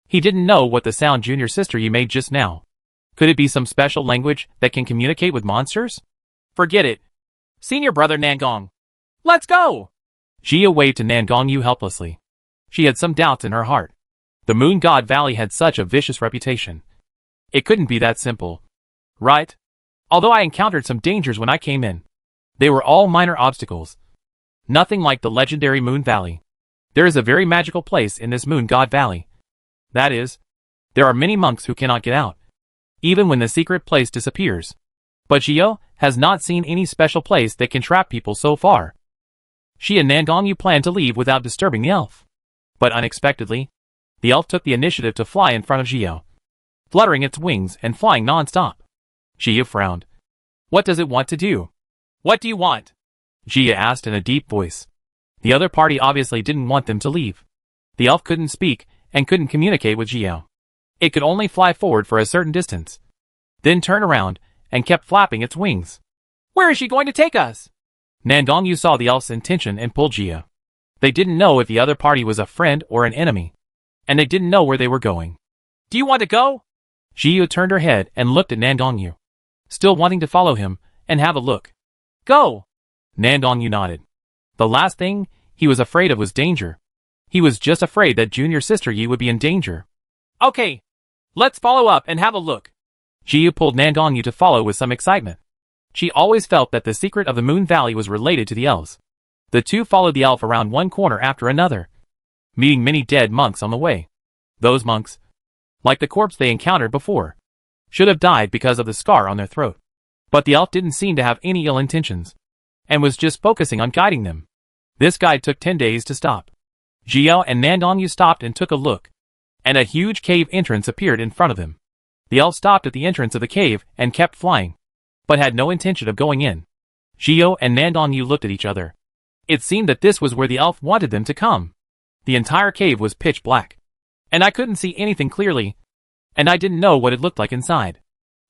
Speaker 1: He didn't know what the sound junior sister you made just now. Could it be some special language that can communicate with monsters? Forget it. Senior brother Nandong. Let's go! Jiao waved to Nandongyu helplessly. She had some doubts in her heart. The Moon God Valley had such a vicious reputation. It couldn't be that simple, right? Although I encountered some dangers when I came in, they were all minor obstacles. Nothing like the legendary Moon Valley. There is a very magical place in this Moon God Valley. That is, there are many monks who cannot get out, even when the secret place disappears. But Jiao has not seen any special place that can trap people so far. She and Nandongyu planned to leave without disturbing the elf. But unexpectedly, the elf took the initiative to fly in front of Jiao, fluttering its wings and flying non-stop. Jiao frowned. What does it want to do? What do you want? Jiao asked in a deep voice. The other party obviously didn't want them to leave. The elf couldn't speak and couldn't communicate with Jiao. It could only fly forward for a certain distance, then turn around and kept flapping its wings. Where is she going to take us? Nandongyu saw the elf's intention and pulled Jiao. They didn't know if the other party was a friend or an enemy, and they didn't know where they were going. Do you want to go? Jiao turned her head and looked at Nandongyu. still wanting to follow him and have a look.
Speaker 2: Go!
Speaker 1: Nandong nodded. The last thing he was afraid of was danger. He was just afraid that junior sister Yi would be in danger.
Speaker 2: Okay. Let's follow up and have a look.
Speaker 1: Jiyu pulled Nandong to follow with some excitement. She always felt that the secret of the Moon Valley was related to the elves. The two followed the elf around one corner after another, meeting many dead monks on the way. Those monks, like the corpse they encountered before, should have died because of the scar on their throat. But the elf didn't seem to have any ill intentions, and was just focusing on guiding them. This guide took 10 days to stop. Jiao and Nandong stopped and took a look, and a huge cave entrance appeared in front of them. The elf stopped at the entrance of the cave and kept flying, but had no intention of going in. Jiao and Nandong looked at each other. It seemed that this was where the elf wanted them to come. The entire cave was pitch black, and I couldn't see anything clearly, and I didn't know what it looked like inside.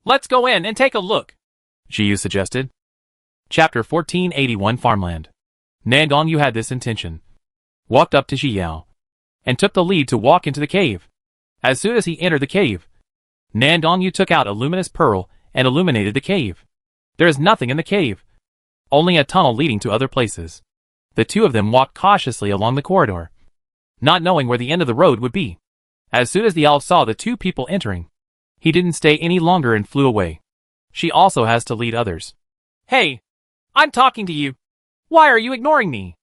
Speaker 2: Let's go in and take a look,
Speaker 1: Jiu suggested. Chapter 1481 Farmland. Nandong had this intention, walked up to Jiao, and took the lead to walk into the cave. As soon as he entered the cave, Nandong took out a luminous pearl and illuminated the cave. There is nothing in the cave, only a tunnel leading to other places. The two of them walked cautiously along the corridor, not knowing where the end of the road would be. As soon as the elf saw the two people entering, he didn't stay any longer and flew away. She also has to lead others.
Speaker 2: Hey, I'm talking to you. Why are you ignoring me?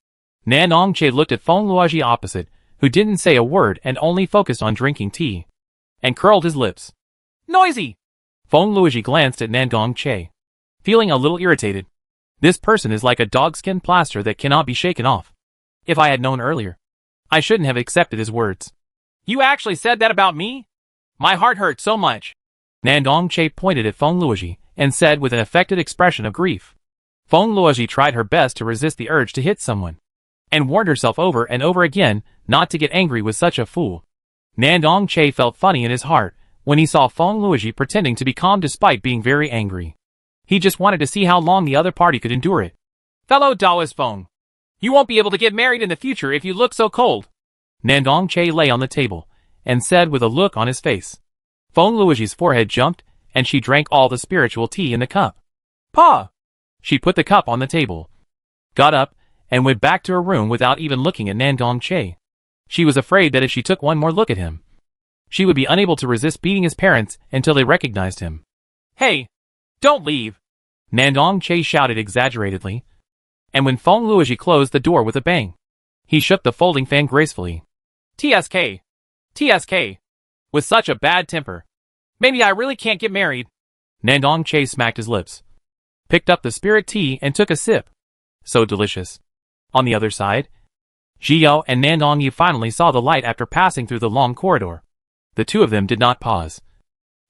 Speaker 1: Nandong looked at Feng Luoji opposite, who didn't say a word and only focused on drinking tea, and curled his lips.
Speaker 2: Noisy!
Speaker 1: Feng Luoji glanced at Nandong, feeling a little irritated. This person is like a dogskin plaster that cannot be shaken off. If I had known earlier, I shouldn't have accepted his words.
Speaker 2: You actually said that about me? My heart hurt so much.
Speaker 1: Nandong pointed at Feng Luoji and said with an affected expression of grief. Feng Luoji tried her best to resist the urge to hit someone, and warned herself over and over again not to get angry with such a fool. Nandong felt funny in his heart when he saw Feng Luoji pretending to be calm despite being very angry. He just wanted to see how long the other party could endure it.
Speaker 2: Fellow Taoist Feng, you won't be able to get married in the future if you look so cold.
Speaker 1: Nandong lay on the table and said with a look on his face. Feng Luoji's forehead jumped, and she drank all the spiritual tea in the cup.
Speaker 2: Pa!
Speaker 1: She put the cup on the table, got up, and went back to her room without even looking at Nandong. She was afraid that if she took one more look at him, she would be unable to resist beating his parents until they recognized him.
Speaker 2: Hey! Don't leave!
Speaker 1: Nandong shouted exaggeratedly, and when Feng Luoji closed the door with a bang, he shook the folding fan gracefully.
Speaker 2: TSK! TSK! With such a bad temper. Maybe I really can't get married.
Speaker 1: Nandong smacked his lips, picked up the spirit tea and took a sip. So delicious. On the other side, Jiao and Nandong finally saw the light after passing through the long corridor. The two of them did not pause,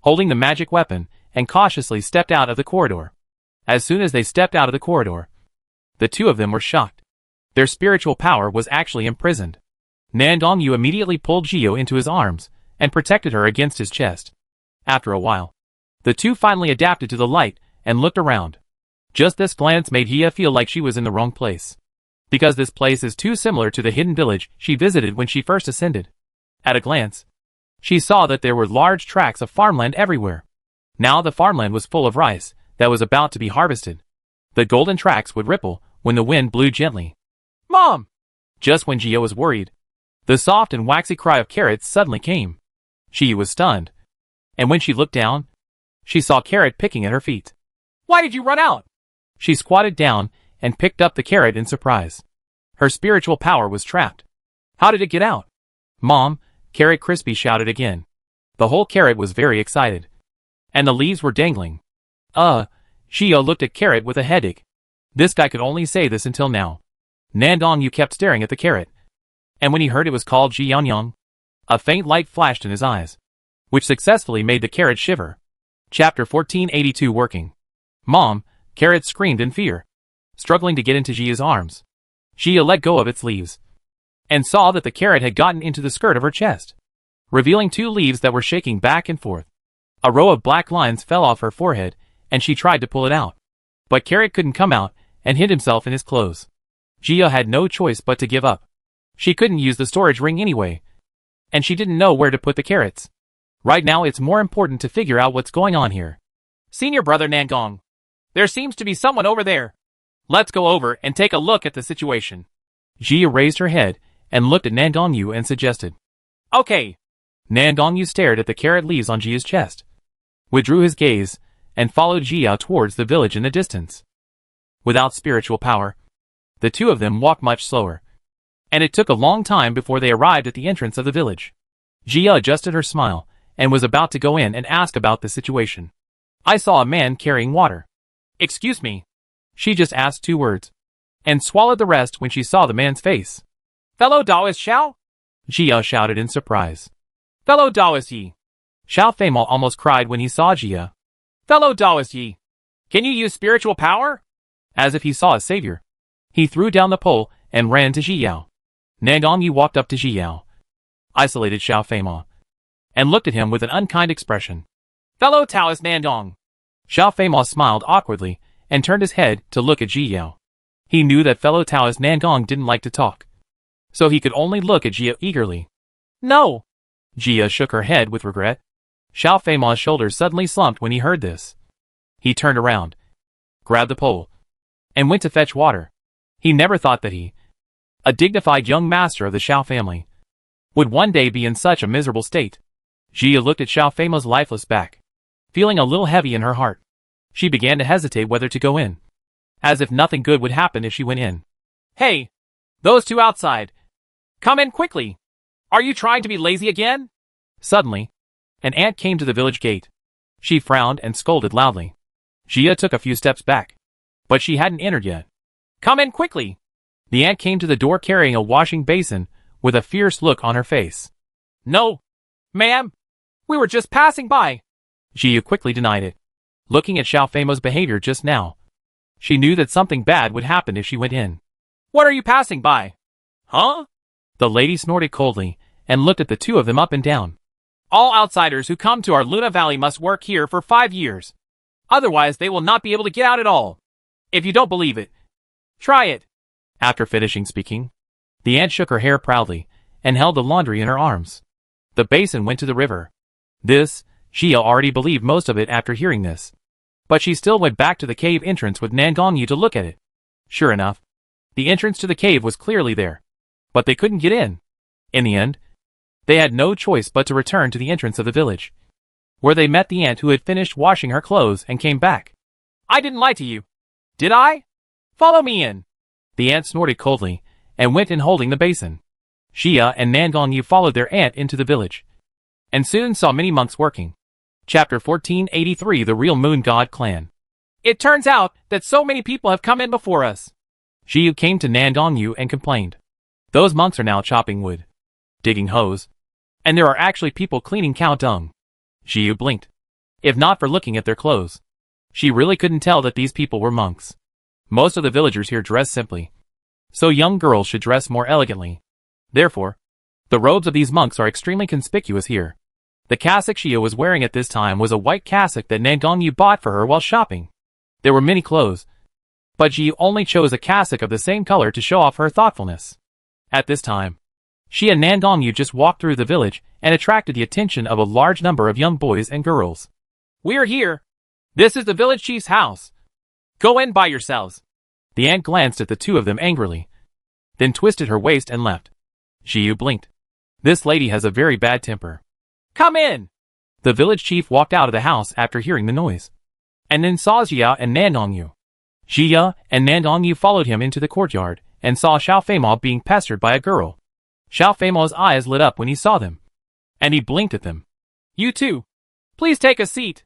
Speaker 1: holding the magic weapon, and cautiously stepped out of the corridor. As soon as they stepped out of the corridor, the two of them were shocked. Their spiritual power was actually imprisoned. Nandong immediately pulled Jiao into his arms and protected her against his chest. After a while, the two finally adapted to the light and looked around. Just this glance made Hia feel like she was in the wrong place, because this place is too similar to the hidden village she visited when she first ascended. At a glance, she saw that there were large tracts of farmland everywhere. Now the farmland was full of rice that was about to be harvested. The golden tracts would ripple when the wind blew gently.
Speaker 2: Mom!
Speaker 1: Just when Jiao was worried, the soft and waxy cry of Carrot suddenly came. She was stunned, and when she looked down, she saw Carrot picking at her feet.
Speaker 2: Why did you run out?
Speaker 1: She squatted down and picked up the carrot in surprise. Her spiritual power was trapped. How did it get out? Mom, Carrot Crispy shouted again. The whole carrot was very excited, and the leaves were dangling. Jiao looked at Carrot with a headache. This guy could only say this until now. Nandong kept staring at the carrot, and when he heard it was called Jianyang, a faint light flashed in his eyes, which successfully made the carrot shiver. Chapter 1482 Working. Mom, Carrot screamed in fear, struggling to get into Jia's arms. Jia let go of its leaves, and saw that the carrot had gotten into the skirt of her chest, revealing two leaves that were shaking back and forth. A row of black lines fell off her forehead, and she tried to pull it out. But Carrot couldn't come out, and hid himself in his clothes. Jia had no choice but to give up. She couldn't use the storage ring anyway, and she didn't know where to put the carrots. Right now it's more important to figure out what's going on here.
Speaker 2: Senior brother Nangong. There seems to be someone over there. Let's go over and take a look at the situation.
Speaker 1: Jia raised her head and looked at Nandongyu and suggested.
Speaker 2: Okay.
Speaker 1: Nandongyu stared at the carrot leaves on Jia's chest, withdrew his gaze, and followed Jia towards the village in the distance. Without spiritual power, the two of them walked much slower, and it took a long time before they arrived at the entrance of the village. Jia adjusted her smile and was about to go in and ask about the situation. I saw a man carrying water.
Speaker 2: Excuse me.
Speaker 1: She just asked 2 words, and swallowed the rest when she saw the man's face.
Speaker 2: Fellow Taoist Xiao?
Speaker 1: Jia shouted in surprise.
Speaker 2: Fellow Taoist Yi.
Speaker 1: Xiao Feimao almost cried when he saw Jia.
Speaker 2: Fellow Taoist Yi. Can you use spiritual power?
Speaker 1: As if he saw a savior, he threw down the pole and ran to Jiyao. Nandongyu walked up to Jiyao, isolated Xiao Feimao, and looked at him with an unkind expression.
Speaker 2: Fellow Taoist Nandong.
Speaker 1: Xiao Feimao smiled awkwardly and turned his head to look at Jiyao. He knew that fellow Taoist Nandong didn't like to talk, so he could only look at Jia eagerly.
Speaker 2: No.
Speaker 1: Jia shook her head with regret. Xiao Feimao's shoulders suddenly slumped when he heard this. He turned around, grabbed the pole, and went to fetch water. He never thought that he, a dignified young master of the Xiao family, would one day be in such a miserable state. Jia looked at Xiao Feimao's lifeless back, feeling a little heavy in her heart. She began to hesitate whether to go in, as if nothing good would happen if she went in.
Speaker 2: Hey! Those two outside! Come in quickly! Are you trying to be lazy again?
Speaker 1: Suddenly, an ant came to the village gate. She frowned and scolded loudly. Jia took a few steps back, but she hadn't entered yet.
Speaker 2: Come in quickly!
Speaker 1: The ant came to the door carrying a washing basin with a fierce look on her face.
Speaker 2: No, ma'am. We were just passing by.
Speaker 1: Jia quickly denied it. Looking at Xiao Feimao's behavior just now, she knew that something bad would happen if she went in.
Speaker 2: What are you passing by? Huh?
Speaker 1: The lady snorted coldly and looked at the two of them up and down.
Speaker 2: All outsiders who come to our Luna Valley must work here for 5 years. Otherwise, they will not be able to get out at all. If you don't believe it, try it.
Speaker 1: After finishing speaking, the ant shook her hair proudly and held the laundry in her arms. The basin went to the river. This, Jia already believed most of it after hearing this. But she still went back to the cave entrance with Nangongyu to look at it. Sure enough, the entrance to the cave was clearly there, but they couldn't get in. In the end, they had no choice but to return to the entrance of the village, where they met the ant who had finished washing her clothes and came back.
Speaker 2: I didn't lie to you, did I? Follow me in.
Speaker 1: The ant snorted coldly and went in holding the basin. Jia and Nangongyu followed their ant into the village, and soon saw many monks working. Chapter 1483 The Real Moon God Clan.
Speaker 2: It turns out that so many people have come in before us.
Speaker 1: Jia came to Nandongyu and complained. Those monks are now chopping wood, digging hoes, and there are actually people cleaning cow dung. Jia blinked. If not for looking at their clothes, she really couldn't tell that these people were monks. Most of the villagers here dress simply, so young girls should dress more elegantly. Therefore, the robes of these monks are extremely conspicuous here. The cassock Jia was wearing at this time was a white cassock that Nandongyu bought for her while shopping. There were many clothes, but Jia only chose a cassock of the same color to show off her thoughtfulness. At this time, she and Nandongyu just walked through the village and attracted the attention of a large number of young boys and girls.
Speaker 2: We're here. This is the village chief's house. Go in by yourselves.
Speaker 1: The ant glanced at the two of them angrily, then twisted her waist and left. Jia blinked. This lady has a very bad temper.
Speaker 2: Come in.
Speaker 1: The village chief walked out of the house after hearing the noise, and then saw Jia and Nandongyu. Jia and Nandongyu followed him into the courtyard and saw Xiao Feimao being pestered by a girl. Xiao Feimao's eyes lit up when he saw them, and he blinked at them.
Speaker 2: You two, please take a seat.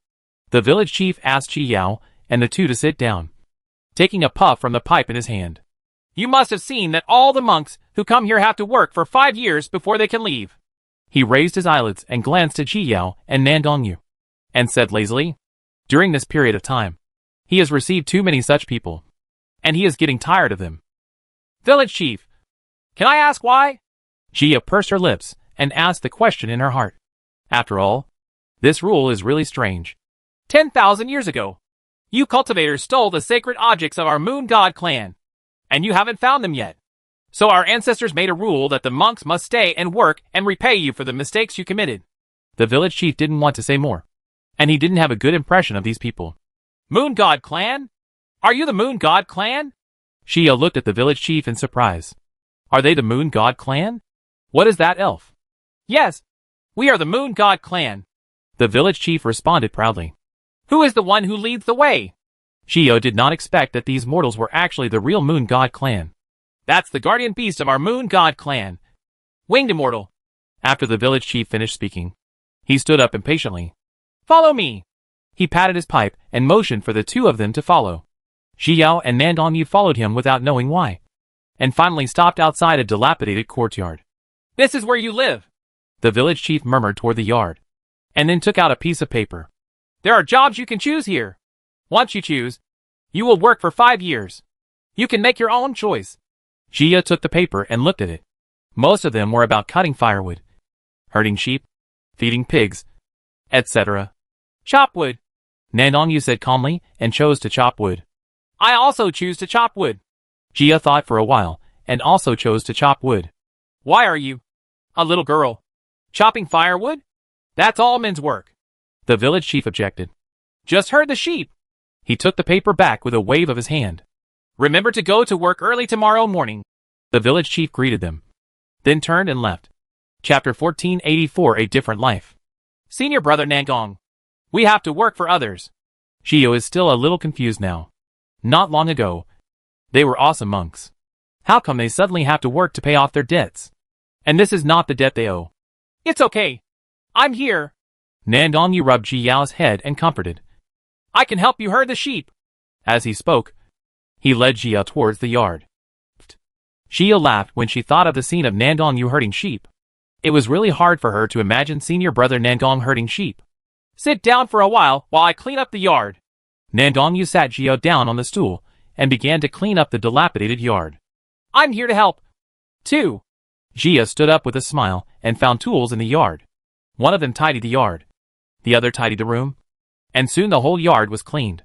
Speaker 1: The village chief asked Jiyao and the two to sit down, taking a puff from the pipe in his hand.
Speaker 2: You must have seen that all the monks who come here have to work for 5 years before they can leave.
Speaker 1: He raised his eyelids and glanced at Jiyao and Nandongyu, and said lazily, during this period of time, he has received too many such people, and he is getting tired of them.
Speaker 2: Village chief, can I ask why?
Speaker 1: Jia pursed her lips and asked the question in her heart. After all, this rule is really strange.
Speaker 2: 10,000 years ago, you cultivators stole the sacred objects of our moon god clan, and you haven't found them yet. So our ancestors made a rule that the monks must stay and work and repay you for the mistakes you committed.
Speaker 1: The village chief didn't want to say more, and he didn't have a good impression of these people.
Speaker 2: Moon God Clan? Are you the Moon God Clan?
Speaker 1: Xia looked at the village chief in surprise. Are they the Moon God Clan? What is that, elf?
Speaker 2: Yes, we are the Moon God Clan,
Speaker 1: the village chief responded proudly.
Speaker 2: Who is the one who leads the way?
Speaker 1: Xia did not expect that these mortals were actually the real Moon God Clan.
Speaker 2: That's the guardian beast of our Moon God Clan, Winged Immortal.
Speaker 1: After the village chief finished speaking, he stood up impatiently.
Speaker 2: Follow me.
Speaker 1: He patted his pipe and motioned for the two of them to follow. Xiao and Nandong followed him without knowing why, and finally stopped outside a dilapidated courtyard.
Speaker 2: This is where you live,
Speaker 1: the village chief murmured toward the yard, and then took out a piece of paper.
Speaker 2: There are jobs you can choose here. Once you choose, you will work for 5 years. You can make your own choice.
Speaker 1: Xia took the paper and looked at it. Most of them were about cutting firewood, herding sheep, feeding pigs, etc.
Speaker 2: Chop wood,
Speaker 1: Nandong said calmly and chose to chop wood.
Speaker 2: I also choose to chop wood.
Speaker 1: Xia thought for a while and also chose to chop wood.
Speaker 2: Why are you, a little girl, chopping firewood? That's all men's work,
Speaker 1: the village chief objected.
Speaker 2: Just herd the sheep.
Speaker 1: He took the paper back with a wave of his hand.
Speaker 2: Remember to go to work early tomorrow morning.
Speaker 1: The village chief greeted them, then turned and left. Chapter 1484, A Different Life.
Speaker 2: Senior brother Nandong, we have to work for others.
Speaker 1: Xia is still a little confused now. Not long ago, they were awesome monks. How come they suddenly have to work to pay off their debts? And this is not the debt they owe.
Speaker 2: It's okay. I'm here.
Speaker 1: Nandong rubbed Xiao's head and comforted.
Speaker 2: I can help you herd the sheep.
Speaker 1: As he spoke, he led Xia towards the yard. Xia laughed when she thought of the scene of Nandong herding sheep. It was really hard for her to imagine senior brother Nandong herding sheep.
Speaker 2: Sit down for a while I clean up the yard.
Speaker 1: Nandong sat Xia down on the stool and began to clean up the dilapidated yard.
Speaker 2: I'm here to help, too.
Speaker 1: Xia stood up with a smile and found tools in the yard. One of them tidied the yard. The other tidied the room. And soon the whole yard was cleaned.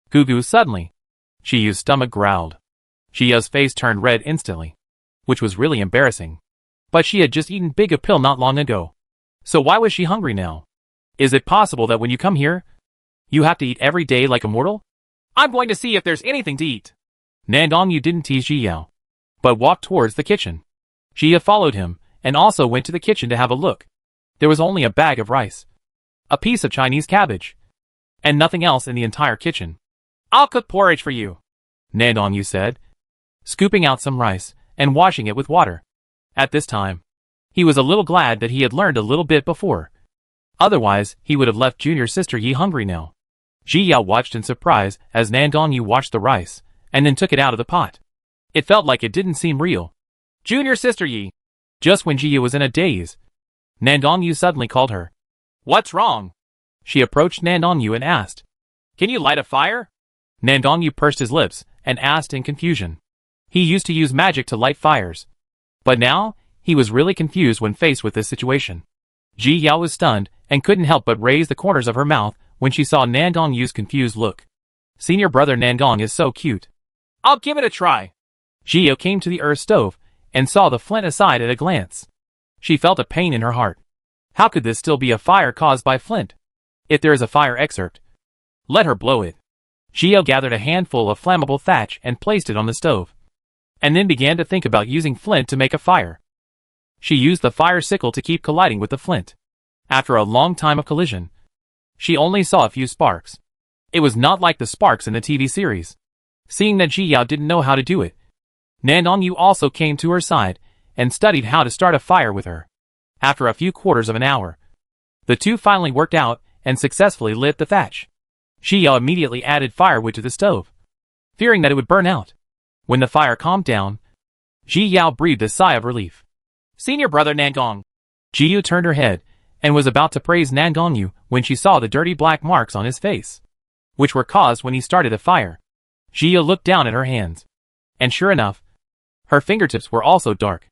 Speaker 1: Goo suddenly. Xia's stomach growled. Xia's face turned red instantly, which was really embarrassing. But she had just eaten big a pill not long ago. So why was she hungry now? Is it possible that when you come here, you have to eat every day like a mortal?
Speaker 2: I'm going to see if there's anything to eat.
Speaker 1: Nandong didn't tease Xia, but walked towards the kitchen. Xia followed him and also went to the kitchen to have a look. There was only a bag of rice, a piece of Chinese cabbage, and nothing else in the entire kitchen.
Speaker 2: I'll cook porridge for you,
Speaker 1: Nandong said, scooping out some rice and washing it with water. At this time, he was a little glad that he had learned a little bit before. Otherwise, he would have left junior sister Yi hungry now. Xia watched in surprise as Nandong washed the rice and then took it out of the pot. It felt like it didn't seem real.
Speaker 2: Junior sister Yi.
Speaker 1: Just when Xia was in a daze, Nandong suddenly called her.
Speaker 2: What's wrong?
Speaker 1: She approached Nandong and asked.
Speaker 2: Can you light a fire?
Speaker 1: Nandong pursed his lips and asked in confusion. He used to use magic to light fires. But now, he was really confused when faced with this situation. Xia was stunned and couldn't help but raise the corners of her mouth when she saw Nandong's confused look. Senior brother Nandong is so cute.
Speaker 2: I'll give it a try.
Speaker 1: Xia came to the earth stove and saw the flint aside at a glance. She felt a pain in her heart. How could this still be a fire caused by flint? If there is a fire excerpt, let her blow it. Xia gathered a handful of flammable thatch and placed it on the stove, and then began to think about using flint to make a fire. She used the fire sickle to keep colliding with the flint. After a long time of collision, she only saw a few sparks. It was not like the sparks in the TV series. Seeing that Xia didn't know how to do it, Nandong also came to her side and studied how to start a fire with her. After a few quarters of an hour, the two finally worked out and successfully lit the thatch. Xia immediately added firewood to the stove, fearing that it would burn out. When the fire calmed down, Xia breathed a sigh of relief.
Speaker 2: Senior brother Nandong.
Speaker 1: Xia turned her head and was about to praise Nandong when she saw the dirty black marks on his face, which were caused when he started a fire. Xia looked down at her hands, and sure enough, her fingertips were also dark.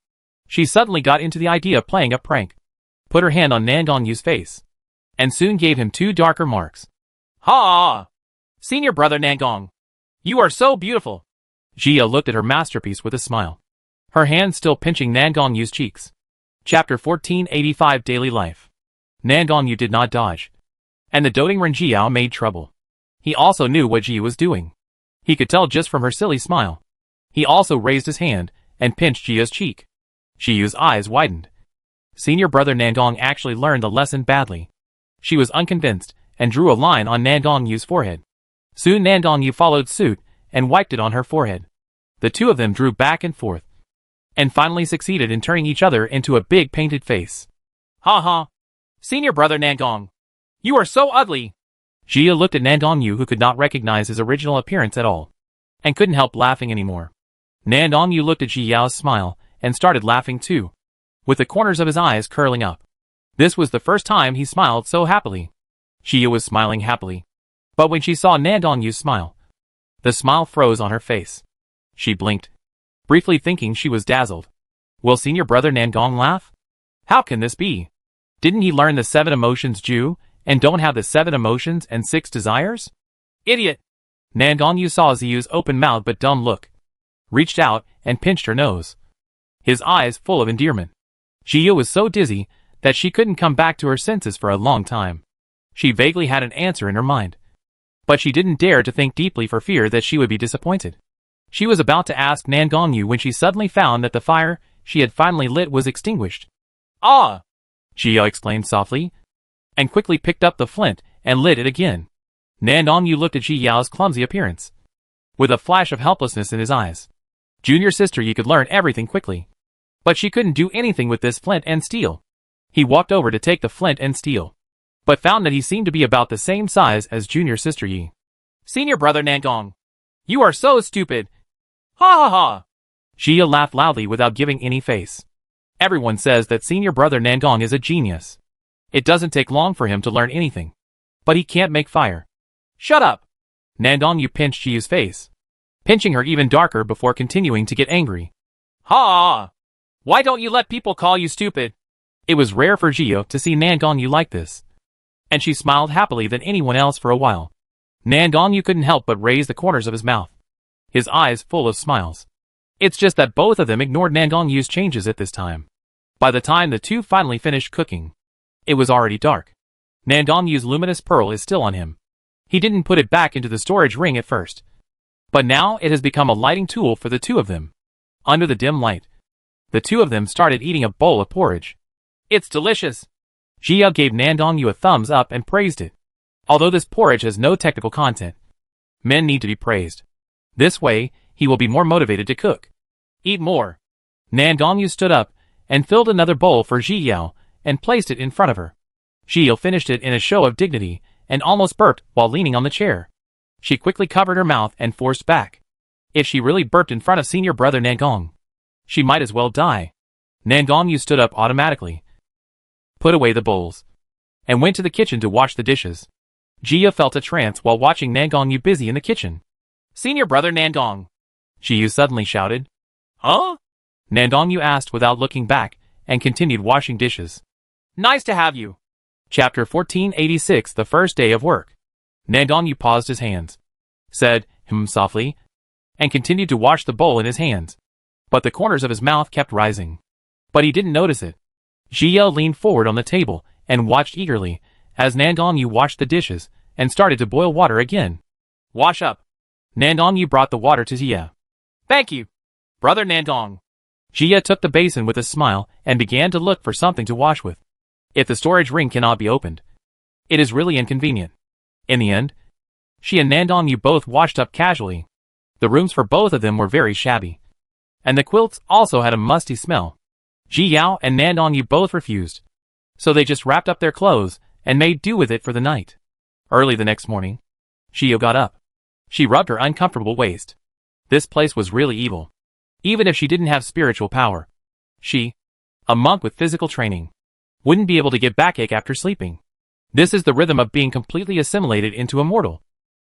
Speaker 1: She suddenly got into the idea of playing a prank, put her hand on Nandong's face, and soon gave him 2 darker marks.
Speaker 2: Ha! Senior brother Nandong, you are so beautiful.
Speaker 1: Xia looked at her masterpiece with a smile, her hand still pinching Nandong's cheeks. Chapter 1485, Daily Life. Nandong did not dodge, And the doting Ren Jiao made trouble. He also knew what Ji was doing. He could tell just from her silly smile. He also raised his hand and pinched Jia's cheek. Jia's eyes widened. Senior brother Nangong actually learned the lesson badly. She was unconvinced and drew a line on Nangong Yu's forehead. Soon Nangong Yu followed suit and wiped it on her forehead. The two of them drew back and forth, and finally succeeded in turning each other into a big painted face.
Speaker 2: Ha ha! Senior brother Nangong, you are so ugly!
Speaker 1: Jia looked at Nangong Yu, who could not recognize his original appearance at all, and couldn't help laughing anymore. Nangong Yu looked at Ji Yao's smile and started laughing too, with the corners of his eyes curling up. This was the first time he smiled so happily. Jia was smiling happily, but when she saw Nangong Yu's smile, the smile froze on her face. She blinked, briefly thinking she was dazzled. Will senior brother Nangong laugh? How can this be? Didn't he learn the 7 emotions Ju, and don't have the 7 emotions and 6 desires?
Speaker 2: Idiot!
Speaker 1: Nangong Yu saw Ziyu's open mouth but dumb look, reached out and pinched her nose, his eyes full of endearment. Jia was so dizzy that she couldn't come back to her senses for a long time. She vaguely had an answer in her mind, but she didn't dare to think deeply for fear that she would be disappointed. She was about to ask Nangong Yu when she suddenly found that the fire she had finally lit was extinguished.
Speaker 2: Ah!
Speaker 1: Jia exclaimed softly, and quickly picked up the flint and lit it again. Nangong Yu looked at Ji Yao's clumsy appearance, with a flash of helplessness in his eyes. Junior sister Yi could learn everything quickly, but she couldn't do anything with this flint and steel. He walked over to take the flint and steel, but found that he seemed to be about the same size as junior sister Yi.
Speaker 2: Senior brother Nangong, you are so stupid! Ha ha ha!
Speaker 1: Jia laughed loudly without giving any face. Everyone says that senior brother Nangong is a genius. It doesn't take long for him to learn anything, but he can't make fire.
Speaker 2: Shut up!
Speaker 1: Nangong Yu pinched Jia's face, pinching her even darker before continuing to get angry.
Speaker 2: Ha! Why don't you let people call you stupid?
Speaker 1: It was rare for Jia to see Nangong Yu like this, and she smiled happily than anyone else for a while. Nangong Yu couldn't help but raise the corners of his mouth, his eyes full of smiles. It's just that both of them ignored Nangong Yu's changes at this time. By the time the two finally finished cooking, it was already dark. Nangong Yu's luminous pearl is still on him. He didn't put it back into the storage ring at first, but now it has become a lighting tool for the two of them. Under the dim light, the two of them started eating a bowl of porridge.
Speaker 2: It's delicious.
Speaker 1: Jia gave Nangong Yu a thumbs up and praised it. Although this porridge has no technical content, men need to be praised. This way, he will be more motivated to cook.
Speaker 2: Eat more.
Speaker 1: Nangong Yu stood up and filled another bowl for Ji Yao and placed it in front of her. Ji Yao finished it in a show of dignity and almost burped while leaning on the chair. She quickly covered her mouth and forced back. If she really burped in front of senior brother Nangong, she might as well die. Nangong Yu stood up automatically, put away the bowls, and went to the kitchen to wash the dishes. Jia felt a trance while watching Nangong Yu busy in the kitchen.
Speaker 2: Senior brother Nangong,
Speaker 1: Ji Yu suddenly shouted.
Speaker 2: Huh?
Speaker 1: Nangong Yu asked without looking back and continued washing dishes.
Speaker 2: Nice to have you.
Speaker 1: Chapter 1486, the first day of work. Nangong Yu paused his hands, said, softly, and continued to wash the bowl in his hands. But the corners of his mouth kept rising. But he didn't notice it. Jia leaned forward on the table and watched eagerly as Nangong Yu washed the dishes and started to boil water again.
Speaker 2: Wash up.
Speaker 1: Nangong Yu brought the water to Jia.
Speaker 2: Thank you, brother Nangong.
Speaker 1: Jia took the basin with a smile and began to look for something to wash with. If the storage ring cannot be opened, it is really inconvenient. In the end, she and Nangong Yu both washed up casually. The rooms for both of them were very shabby, and the quilts also had a musty smell. Ji Yao and Nangong Yu both refused, so they just wrapped up their clothes and made do with it for the night. Early the next morning, Shio got up. She rubbed her uncomfortable waist. This place was really evil. Even if she didn't have spiritual power, she, a monk with physical training, wouldn't be able to get backache after sleeping. This is the rhythm of being completely assimilated into a mortal.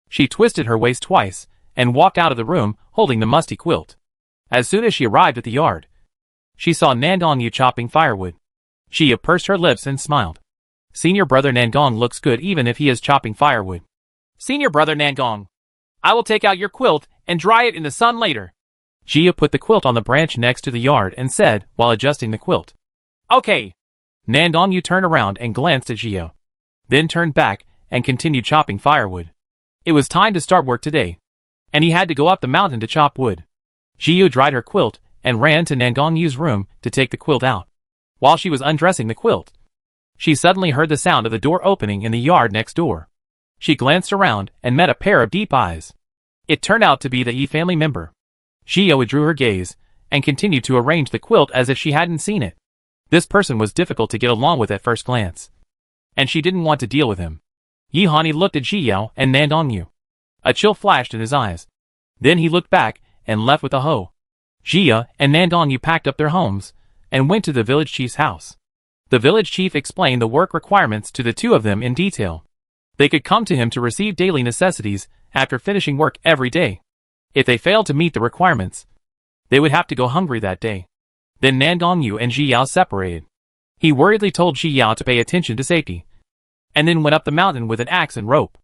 Speaker 1: She twisted her waist twice and walked out of the room holding the musty quilt. As soon as she arrived at the yard, she saw Nangong Yu chopping firewood. She pursed her lips and smiled. Senior brother Nangong looks good even if he is chopping firewood.
Speaker 2: Senior brother Nangong, I will take out your quilt and dry it in the sun later.
Speaker 1: Jia put the quilt on the branch next to the yard and said while adjusting the quilt.
Speaker 2: Okay.
Speaker 1: Nangong Yu turned around and glanced at Jia, then turned back and continued chopping firewood. It was time to start work today, and he had to go up the mountain to chop wood. Jiyu dried her quilt and ran to Nangong-yu's room to take the quilt out. While she was undressing the quilt, she suddenly heard the sound of the door opening in the yard next door. She glanced around and met a pair of deep eyes. It turned out to be the Yi family member. Jiyu withdrew her gaze and continued to arrange the quilt as if she hadn't seen it. This person was difficult to get along with at first glance, and she didn't want to deal with him. Yi Hani looked at Jiyu and Nangong-yu. A chill flashed in his eyes. Then he looked back and left with a hoe. Jiyu and Nangong-yu packed up their homes and went to the village chief's house. The village chief explained the work requirements to the two of them in detail. They could come to him to receive daily necessities after finishing work every day. If they failed to meet the requirements, they would have to go hungry that day. Then Nangong-yu and Jiyu separated. He worriedly told Jiyu to pay attention to safety, and then went up the mountain with an axe and rope.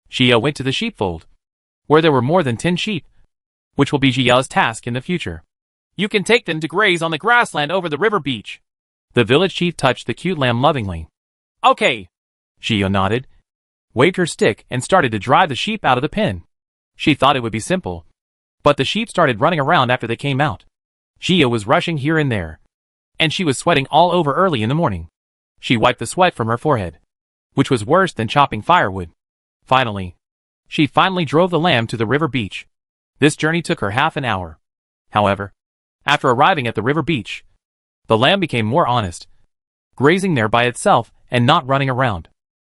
Speaker 1: Jiyu went to the sheepfold, where there were more than 10 sheep, which will be Jiyu's task in the future.
Speaker 2: You can take them to graze on the grassland over the river beach.
Speaker 1: The village chief touched the cute lamb lovingly.
Speaker 2: Okay.
Speaker 1: Jiyu nodded, waved her stick and started to drive the sheep out of the pen. She thought it would be simple, but the sheep started running around after they came out. Jiyu was rushing here and there, and she was sweating all over early in the morning. She wiped the sweat from her forehead, which was worse than chopping firewood. She finally drove the lamb to the river beach. This journey took her half an hour. However, after arriving at the river beach, the lamb became more honest, grazing there by itself and not running around.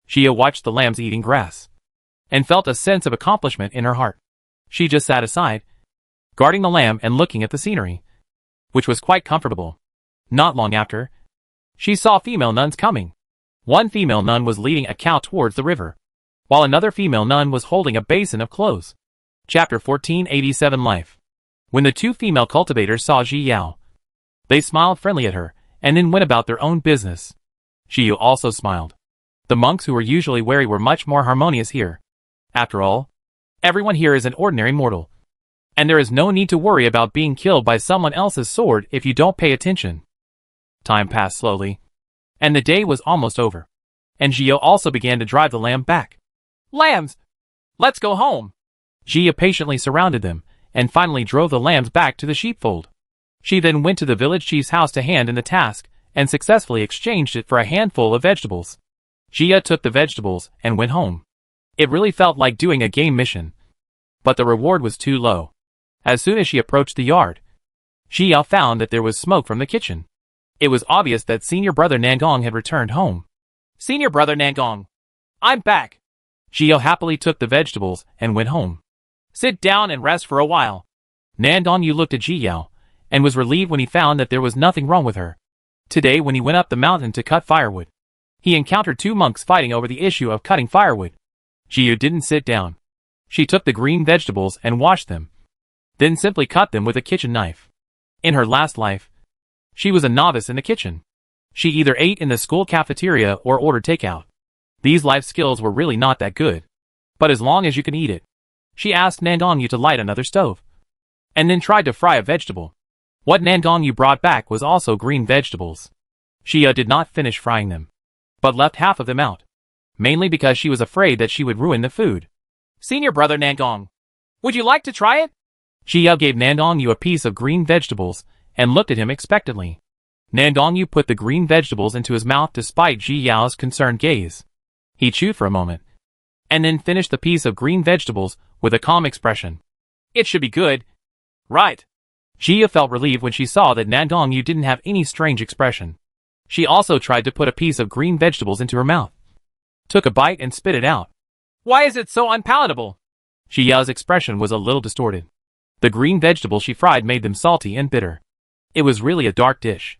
Speaker 1: Jiyu watched the lambs eating grass, and felt a sense of accomplishment in her heart. She just sat aside, guarding the lamb and looking at the scenery, which was quite comfortable. Not long after, she saw female nuns coming. One female nun was leading a cow towards the river, while another female nun was holding a basin of clothes. Chapter 1487 Life. When the two female cultivators saw Jiyu, they smiled friendly at her, and then went about their own business. Jiyu also smiled. The monks who were usually wary were much more harmonious here. After all, everyone here is an ordinary mortal, and there is no need to worry about being killed by someone else's sword if you don't pay attention. Time passed slowly, and the day was almost over, and Jiyu also began to drive the lamb back.
Speaker 2: Lambs! Let's go home!
Speaker 1: Jiyu patiently surrounded them, and finally drove the lambs back to the sheepfold. She then went to the village chief's house to hand in the task, and successfully exchanged it for a handful of vegetables. Jiyu took the vegetables and went home. It really felt like doing a game mission, but the reward was too low. As soon as she approached the yard, Jiyu found that there was smoke from the kitchen. It was obvious that senior brother Nangong had returned home.
Speaker 2: Senior brother Nangong, I'm back.
Speaker 1: Jiyu happily took the vegetables and went home.
Speaker 2: Sit down and rest for a while.
Speaker 1: Nangong-yu looked at Jiyu, and was relieved when he found that there was nothing wrong with her. Today when he went up the mountain to cut firewood, he encountered two monks fighting over the issue of cutting firewood. Jiyu didn't sit down. She took the green vegetables and washed them, then simply cut them with a kitchen knife. In her last life, she was a novice in the kitchen. She either ate in the school cafeteria or ordered takeout. These life skills were really not that good, but as long as you can eat it. She asked Nangong-yu to light another stove, and then tried to fry a vegetable. What Nangong-yu brought back was also green vegetables. Jiyu did not finish frying them, but left half of them out, mainly because she was afraid that she would ruin the food.
Speaker 2: Senior brother Nangong, would you like to try it?
Speaker 1: Jiyu gave Nangong-yu a piece of green vegetables and looked at him expectantly. Nangong-yu put the green vegetables into his mouth despite Jiyu's concerned gaze. He chewed for a moment, and then finished the piece of green vegetables with a calm expression.
Speaker 2: It should be good, right?
Speaker 1: Jiyu felt relieved when she saw that Nangong-yu didn't have any strange expression. She also tried to put a piece of green vegetables into her mouth, took a bite and spit it out.
Speaker 2: Why is it so unpalatable?
Speaker 1: Jiyu's expression was a little distorted. The green vegetables she fried made them salty and bitter. It was really a dark dish.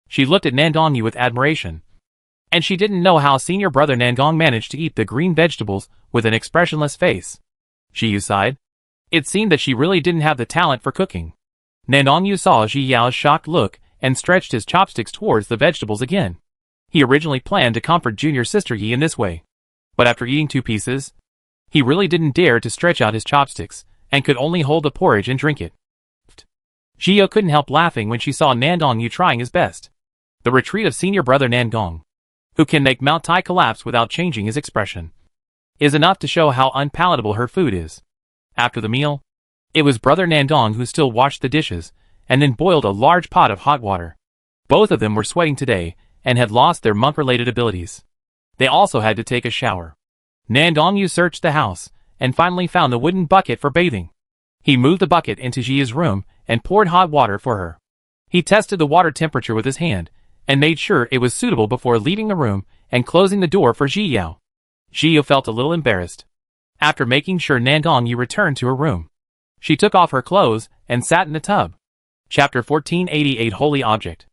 Speaker 1: She looked at Nangong-yu with admiration, and she didn't know how senior brother Nangong managed to eat the green vegetables with an expressionless face. Jiyu sighed. It seemed that she really didn't have the talent for cooking. Nangong-yu saw Jiyu's shocked look and stretched his chopsticks towards the vegetables again. He originally planned to comfort junior sister Yi in this way, but after eating 2 pieces, he really didn't dare to stretch out his chopsticks, and could only hold the porridge and drink it. Jiyu couldn't help laughing when she saw Nangong-yu trying his best. The retreat of senior brother Nangong, who can make Mount Tai collapse without changing his expression. is enough to show how unpalatable her food is. After the meal, it was Brother Nandong who still washed the dishes, and then boiled a large pot of hot water. Both of them were sweating today, and had lost their monk-related abilities. They also had to take a shower. Nandong searched the house, and finally found the wooden bucket for bathing. He moved the bucket into Jia's room, and poured hot water for her. He tested the water temperature with his hand, and made sure it was suitable before leaving the room and closing the door for Jia. Jia felt a little embarrassed. After making sure Nandong returned to her room, she took off her clothes and sat in the tub. Chapter 1488 Holy Object.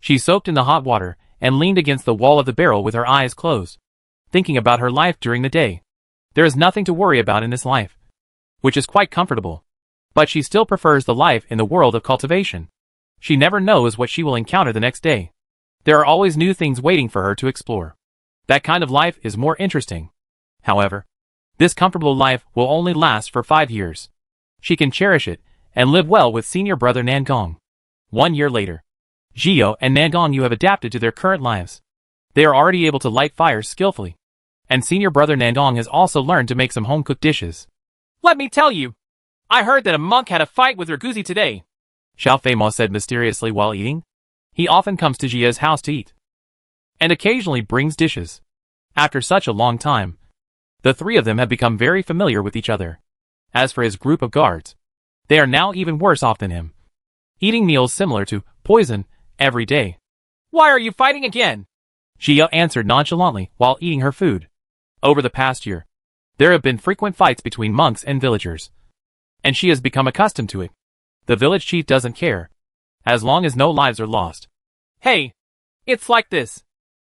Speaker 1: She soaked in the hot water and leaned against the wall of the barrel with her eyes closed, thinking about her life during the day. There is nothing to worry about in this life, which is quite comfortable. But she still prefers the life in the world of cultivation. She never knows what she will encounter the next day. There are always new things waiting for her to explore. That kind of life is more interesting. However, this comfortable life will only last for 5 years. She can cherish it and live well with senior brother Nandong. 1 year later, Jia and Nandong have adapted to their current lives. They are already able to light fires skillfully. And senior brother Nandong has also learned to make some home-cooked dishes.
Speaker 2: Let me tell you, I heard that a monk had a fight with Raguzi today,
Speaker 1: Xiao Feimo said mysteriously while eating. He often comes to Jia's house to eat, and occasionally brings dishes. After such a long time, the three of them have become very familiar with each other. As for his group of guards, they are now even worse off than him, eating meals similar to poison every day.
Speaker 2: Why are you fighting again?
Speaker 1: Jia answered nonchalantly while eating her food. Over the past year, there have been frequent fights between monks and villagers, and she has become accustomed to it. The village chief doesn't care, as long as no lives are lost.
Speaker 2: Hey, it's like this.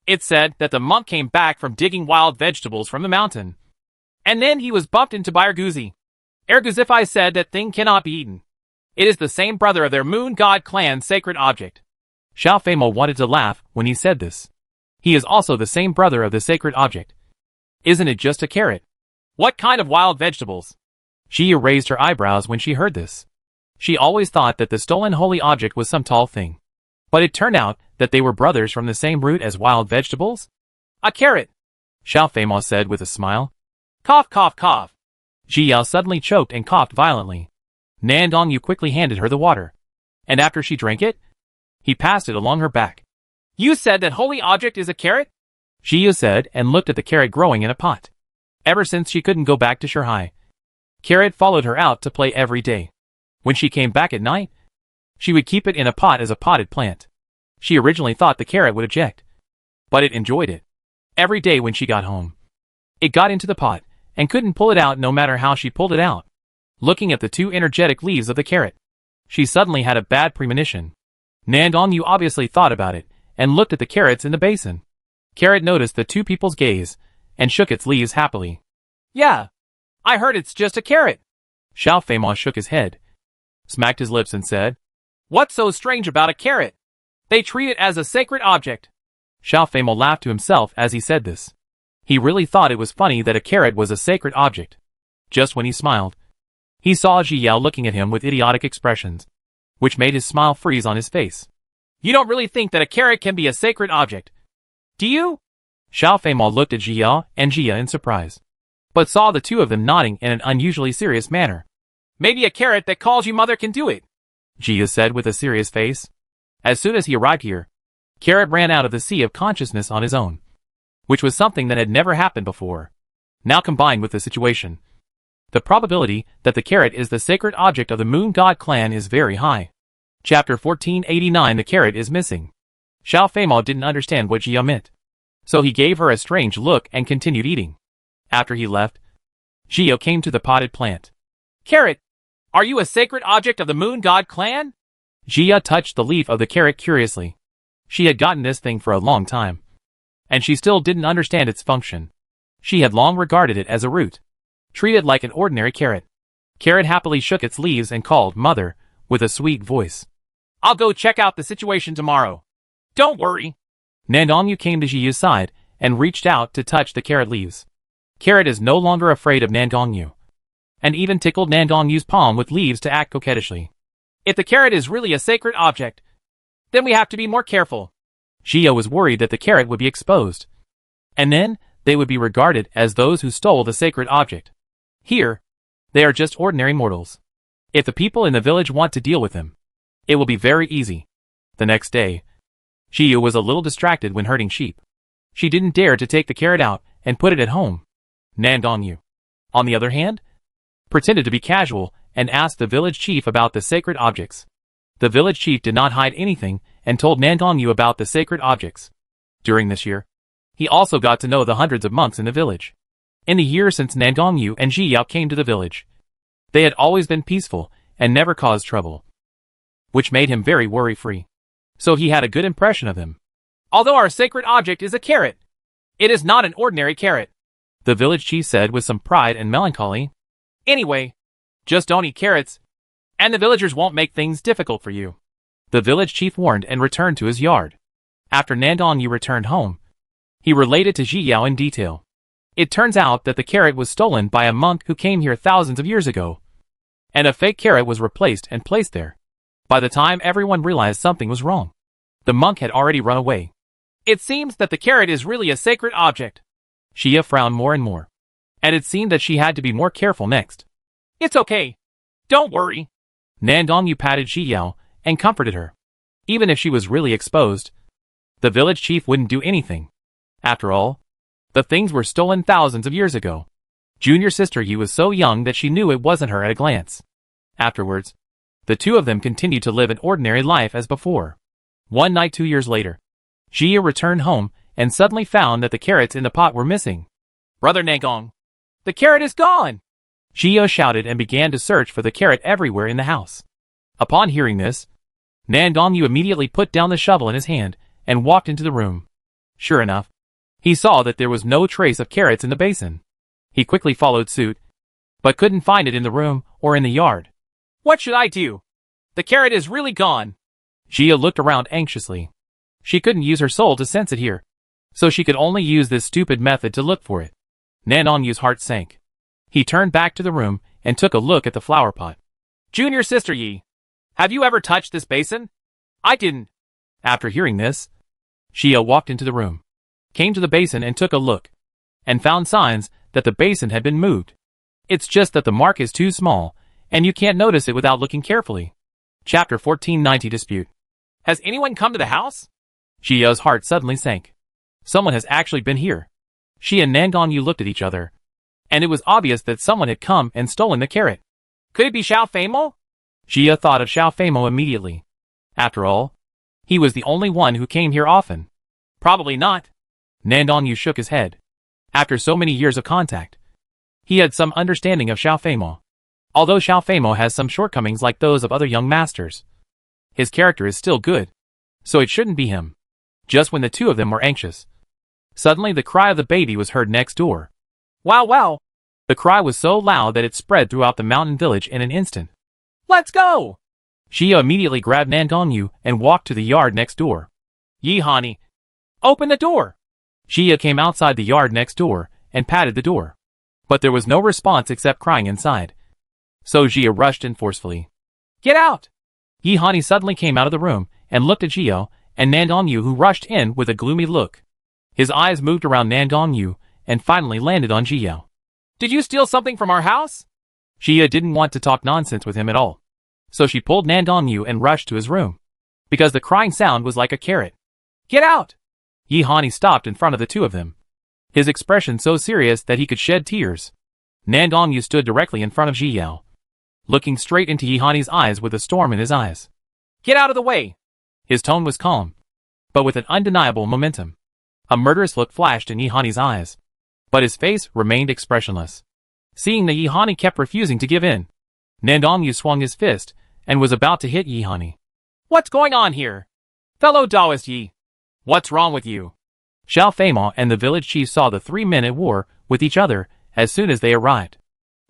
Speaker 2: It said that the monk came back from digging wild vegetables from the mountain, and then he was bumped into by Raguzi. Erguzifai said that thing cannot be eaten. It is the same brother of their moon god clan's sacred object.
Speaker 1: Xiao Feimo wanted to laugh when he said this. He is also the same brother of the sacred object. Isn't it just a carrot?
Speaker 2: What kind of wild vegetables?
Speaker 1: Jia raised her eyebrows when she heard this. She always thought that the stolen holy object was some tall thing. But it turned out that they were brothers from the same root as wild vegetables?
Speaker 2: A carrot,
Speaker 1: Xiao Feimo said with a smile.
Speaker 2: Cough, cough, cough.
Speaker 1: Jia suddenly choked and coughed violently. Nandong quickly handed her the water, and after she drank it, he passed it along her back.
Speaker 2: You said that holy object is a carrot?
Speaker 1: Jia said and looked at the carrot growing in a pot. Ever since she couldn't go back to Shanghai, Carrot followed her out to play every day. When she came back at night, she would keep it in a pot as a potted plant. She originally thought the carrot would object, but it enjoyed it. Every day when she got home, it got into the pot and couldn't pull it out no matter how she pulled it out. Looking at the two energetic leaves of the carrot, she suddenly had a bad premonition. Nandong obviously thought about it and looked at the carrots in the basin. Carrot noticed the two people's gaze and shook its leaves happily.
Speaker 2: Yeah, I heard it's just a carrot.
Speaker 1: Xiao Feimo shook his head, smacked his lips and said,
Speaker 2: What's so strange about a carrot? They treat it as a sacred object.
Speaker 1: Xiao Feimo laughed to himself as he said this. He really thought it was funny that a carrot was a sacred object. Just when he smiled, he saw Jia looking at him with idiotic expressions, which made his smile freeze on his face.
Speaker 2: You don't really think that a carrot can be a sacred object, do you?
Speaker 1: Xiao Feimo looked at Jia and Jia in surprise, but saw the two of them nodding in an unusually serious manner.
Speaker 2: Maybe a carrot that calls you mother can do it,
Speaker 1: Jia said with a serious face. As soon as he arrived here, Carrot ran out of the sea of consciousness on his own, which was something that had never happened before. Now combined with the situation, the probability that the carrot is the sacred object of the Moon God clan is very high. Chapter 1489 The carrot is missing. Xiao Feimo didn't understand what Jia meant, so he gave her a strange look and continued eating. After he left, Jia came to the potted plant.
Speaker 2: Carrot, are you a sacred object of the Moon God clan?
Speaker 1: Jia touched the leaf of the carrot curiously. She had gotten this thing for a long time, and she still didn't understand its function. She had long regarded it as a root, treated like an ordinary carrot. Carrot happily shook its leaves and called Mother with a sweet voice.
Speaker 2: I'll go check out the situation tomorrow. Don't worry.
Speaker 1: Nandong came to Jia's side and reached out to touch the carrot leaves. Carrot is no longer afraid of Nandong, and even tickled Nandong's palm with leaves to act coquettishly.
Speaker 2: If the carrot is really a sacred object, then we have to be more careful.
Speaker 1: Jia was worried that the carrot would be exposed, and then they would be regarded as those who stole the sacred object. Here, they are just ordinary mortals. If the people in the village want to deal with them, it will be very easy. The next day, Shiyu was a little distracted when herding sheep. She didn't dare to take the carrot out and put it at home. Nandongyu, on the other hand, pretended to be casual and asked the village chief about the sacred objects. The village chief did not hide anything and told Nandongyu about the sacred objects. During this year, he also got to know the hundreds of monks in the village. In the years since Nandongyu and Ji Yao came to the village, they had always been peaceful and never caused trouble, which made him very worry-free. So he had a good impression of them.
Speaker 2: Although our sacred object is a carrot, it is not an ordinary carrot,
Speaker 1: the village chief said with some pride and melancholy.
Speaker 2: Anyway, just don't eat carrots, and the villagers won't make things difficult for you.
Speaker 1: The village chief warned and returned to his yard. After Nandongyu returned home, he related to Ji Yao in detail. It turns out that the carrot was stolen by a monk who came here thousands of years ago, and a fake carrot was replaced and placed there. By the time everyone realized something was wrong, the monk had already run away.
Speaker 2: It seems that the carrot is really a sacred object.
Speaker 1: Shia frowned more and more, and it seemed that she had to be more careful next.
Speaker 2: It's okay. Don't worry.
Speaker 1: Nandongyu patted Ji Yao and comforted her. Even if she was really exposed, the village chief wouldn't do anything. After all, the things were stolen thousands of years ago. Junior sister Yi was so young that she knew it wasn't her at a glance. Afterwards, the two of them continued to live an ordinary life as before. One night 2 years later, Jia returned home and suddenly found that the carrots in the pot were missing.
Speaker 2: Brother Nangong, the carrot is gone!
Speaker 1: Jia shouted and began to search for the carrot everywhere in the house. Upon hearing this, Nandongyu immediately put down the shovel in his hand and walked into the room. Sure enough, he saw that there was no trace of carrots in the basin. He quickly followed suit, but couldn't find it in the room or in the yard.
Speaker 2: What should I do? The carrot is really gone.
Speaker 1: Jia looked around anxiously. She couldn't use her soul to sense it here, so she could only use this stupid method to look for it. Nandongyu's heart sank. He turned back to the room and took a look at the flower pot.
Speaker 2: Junior sister Yi, have you ever touched this basin? I didn't.
Speaker 1: After hearing this, Jia walked into the room, came to the basin and took a look, and found signs that the basin had been moved. It's just that the mark is too small, and you can't notice it without looking carefully. Chapter 1490 Dispute.
Speaker 2: Has anyone come to the house?
Speaker 1: Jia's heart suddenly sank. Someone has actually been here. She and Nandongyu looked at each other, and it was obvious that someone had come and stolen the carrot.
Speaker 2: Could it be Xiao Feimo?
Speaker 1: Jia thought of Xiao Feimo immediately. After all, he was the only one who came here often.
Speaker 2: Probably not.
Speaker 1: Nandongyu shook his head. After so many years of contact, he had some understanding of Xiao Feimo. Although Xiao Feimo has some shortcomings like those of other young masters, his character is still good, so it shouldn't be him. Just when the two of them were anxious, suddenly the cry of the baby was heard next door.
Speaker 2: Wow wow!
Speaker 1: The cry was so loud that it spread throughout the mountain village in an instant.
Speaker 2: Let's go!
Speaker 1: Shia immediately grabbed Nandongyu and walked to the yard next door.
Speaker 2: Yi honey, open the door!
Speaker 1: Shia came outside the yard next door and patted the door. But there was no response except crying inside. So Jia rushed in forcefully.
Speaker 2: Get out!
Speaker 1: Yi honey suddenly came out of the room and looked at Jia and Nandongyu, who rushed in with a gloomy look. His eyes moved around Nandongyu and finally landed on Jia.
Speaker 2: Did you steal something from our house?
Speaker 1: Jia didn't want to talk nonsense with him at all, so she pulled Nandongyu and rushed to his room, because the crying sound was like a carrot.
Speaker 2: Get out!
Speaker 1: Yi honey stopped in front of the two of them, his expression so serious that he could shed tears. Nandongyu stood directly in front of Ji Yao, looking straight into Yi honey's eyes with a storm in his eyes.
Speaker 2: Get out of the way!
Speaker 1: His tone was calm, but with an undeniable momentum. A murderous look flashed in Yi honey's eyes, but his face remained expressionless. Seeing that Yi honey kept refusing to give in, Nandongyu swung his fist and was about to hit Yi honey.
Speaker 2: What's going on here? Fellow Taoist Yi, what's wrong with you?
Speaker 1: Xiao Feimo and the village chief saw the three men at war with each other as soon as they arrived.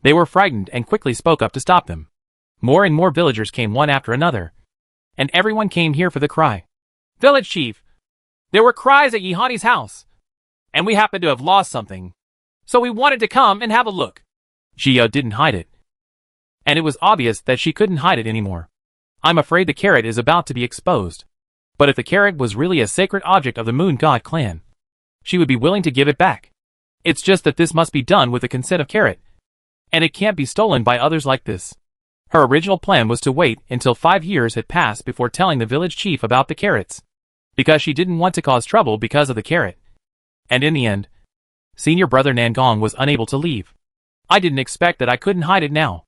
Speaker 1: They were frightened and quickly spoke up to stop them. More and more villagers came one after another, and everyone came here for the cry.
Speaker 2: Village chief, there were cries at Yi honey's house, and we happened to have lost something, so we wanted to come and have a look.
Speaker 1: Jia didn't hide it, and it was obvious that she couldn't hide it anymore. I'm afraid the carrot is about to be exposed. But if the carrot was really a sacred object of the Moon God clan, she would be willing to give it back. It's just that this must be done with the consent of Carrot. And it can't be stolen by others like this. Her original plan was to wait until 5 years had passed before telling the village chief about the carrots, because she didn't want to cause trouble because of the carrot. And in the end, senior brother Nangong was unable to leave. I didn't expect that I couldn't hide it now.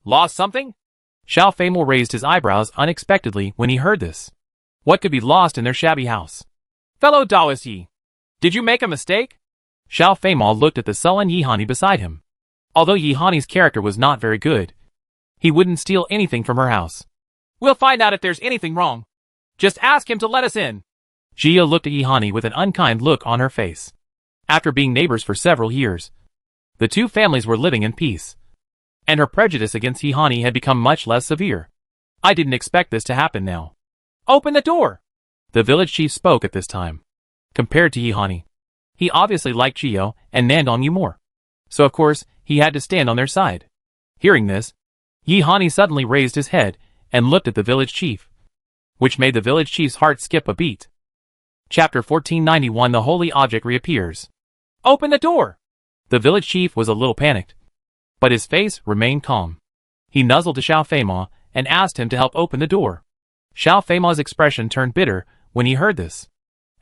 Speaker 2: Lost something?
Speaker 1: Xiao Feimel raised his eyebrows unexpectedly when he heard this. What could be lost in their shabby house?
Speaker 2: Fellow Taoist Yi, did you make a mistake?
Speaker 1: Xiao Feimel looked at the sullen Yihani beside him. Although Yihani's character was not very good, he wouldn't steal anything from her house.
Speaker 2: We'll find out if there's anything wrong. Just ask him to let us in.
Speaker 1: Jia looked at Yihani with an unkind look on her face. After being neighbors for several years, the two families were living in peace, and her prejudice against Yihani had become much less severe. I didn't expect this to happen now.
Speaker 2: Open the door!
Speaker 1: The village chief spoke at this time. Compared to Yihani, he obviously liked Jio and Nandong Yu more. So of course, he had to stand on their side. Hearing this, Yihani suddenly raised his head and looked at the village chief, which made the village chief's heart skip a beat. Chapter 1491 The Holy Object Reappears.
Speaker 2: Open the door!
Speaker 1: The village chief was a little panicked, but his face remained calm. He nuzzled to Xiao Feimel and asked him to help open the door. Xiao Feimel's expression turned bitter when he heard this.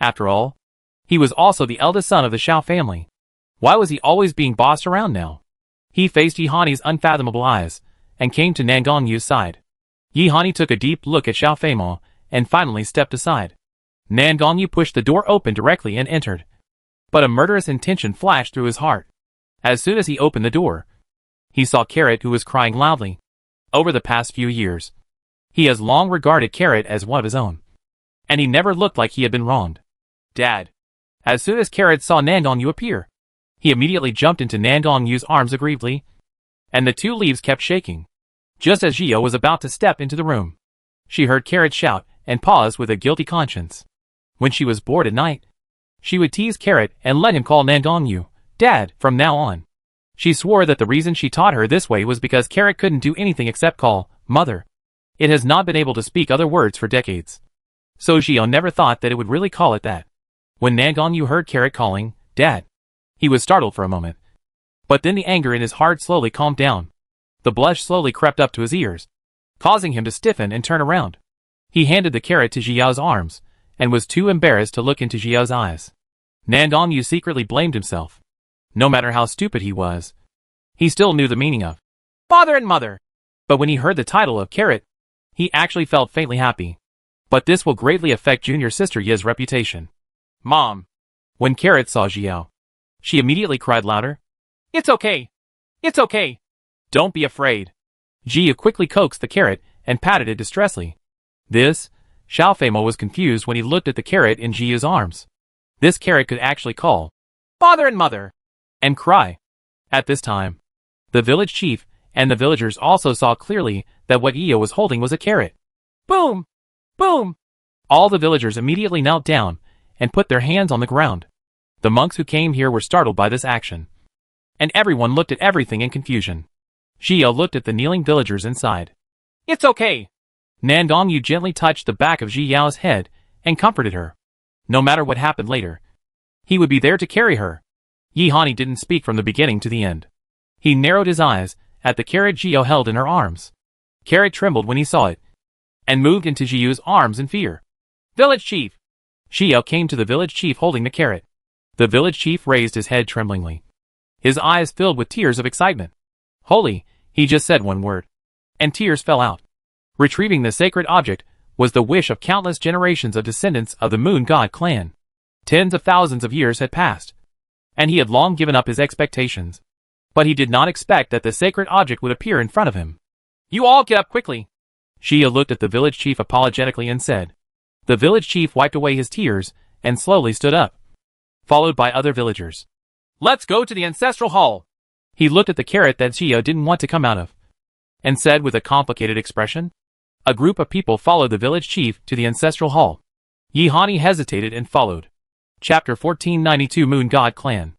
Speaker 1: After all, he was also the eldest son of the Xiao family. Why was he always being bossed around now? He faced Yihani's unfathomable eyes and came to Nangong Yu's side. Yihani took a deep look at Xiao Feimel and finally stepped aside. Nangong Yu pushed the door open directly and entered. But a murderous intention flashed through his heart. As soon as he opened the door, he saw Carrot, who was crying loudly. Over the past few years, he has long regarded Carrot as one of his own, and he never looked like he had been wronged. Dad. As soon as Carrot saw Nangong Yu appear, he immediately jumped into Nangong Yu's arms aggrievedly, and the two leaves kept shaking. Just as Jio was about to step into the room, she heard Carrot shout and paused with a guilty conscience. When she was bored at night, she would tease Carrot and let him call Nangong Yu Dad from now on. She swore that the reason she taught her this way was because Carrot couldn't do anything except call Mother. It has not been able to speak other words for decades. So Jio never thought that it would really call it that. When Nangong Yu heard Carrot calling Dad, he was startled for a moment. But then the anger in his heart slowly calmed down. The blush slowly crept up to his ears, causing him to stiffen and turn around. He handed the carrot to Jiao's arms, and was too embarrassed to look into Jiao's eyes. Nangong Yu secretly blamed himself. No matter how stupid he was, he still knew the meaning of
Speaker 2: Father and Mother.
Speaker 1: But when he heard the title of Carrot, he actually felt faintly happy. But this will greatly affect junior sister Ye's reputation.
Speaker 2: Mom.
Speaker 1: When Carrot saw Jiao, she immediately cried louder.
Speaker 2: It's okay. It's okay.
Speaker 1: Don't be afraid. Jia quickly coaxed the carrot and patted it distressfully. Xiao Feimel was confused when he looked at the carrot in Jia's arms. This carrot could actually call
Speaker 2: Father and Mother
Speaker 1: and cry. At this time, the village chief and the villagers also saw clearly that what Jia was holding was a carrot.
Speaker 2: Boom! Boom!
Speaker 1: All the villagers immediately knelt down and put their hands on the ground. The monks who came here were startled by this action, and everyone looked at everything in confusion. Jia looked at the kneeling villagers and sighed.
Speaker 2: It's okay.
Speaker 1: Nangong Yu gently touched the back of Ji Yao's head and comforted her. No matter what happened later, he would be there to carry her. Yihani didn't speak from the beginning to the end. He narrowed his eyes at the carrot Jio held in her arms. Carrot trembled when he saw it, and moved into Jiu's arms in fear.
Speaker 2: Village chief!
Speaker 1: Jio came to the village chief holding the carrot. The village chief raised his head tremblingly. His eyes filled with tears of excitement. Holy, he just said one word, and tears fell out. Retrieving the sacred object was the wish of countless generations of descendants of the Moon God clan. Tens of thousands of years had passed, and he had long given up his expectations. But he did not expect that the sacred object would appear in front of him.
Speaker 2: You all get up quickly.
Speaker 1: Jia looked at the village chief apologetically and said. The village chief wiped away his tears and slowly stood up, followed by other villagers.
Speaker 2: Let's go to the ancestral hall.
Speaker 1: He looked at the carrot that Jia didn't want to come out of, and said with a complicated expression. A group of people followed the village chief to the ancestral hall. Yihani hesitated and followed. Chapter 1492 Moon God Clan.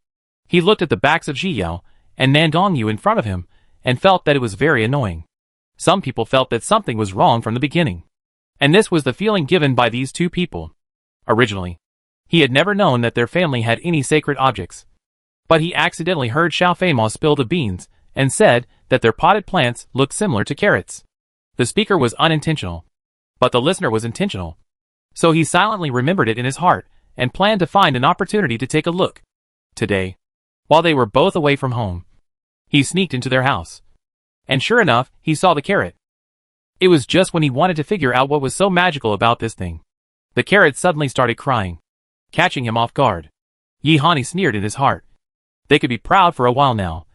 Speaker 1: He looked at the backs of Jiyao and Nandong Yu in front of him, and felt that it was very annoying. Some people felt that something was wrong from the beginning, and this was the feeling given by these two people. Originally, he had never known that their family had any sacred objects. But he accidentally heard Xiao Feimao spill the beans and said that their potted plants looked similar to carrots. The speaker was unintentional, but the listener was intentional. So he silently remembered it in his heart and planned to find an opportunity to take a look. Today, while they were both away from home, he sneaked into their house. And sure enough, he saw the carrot. It was just when he wanted to figure out what was so magical about this thing. The carrot suddenly started crying, catching him off guard. Yi Hani sneered in his heart. They could be proud for a while now.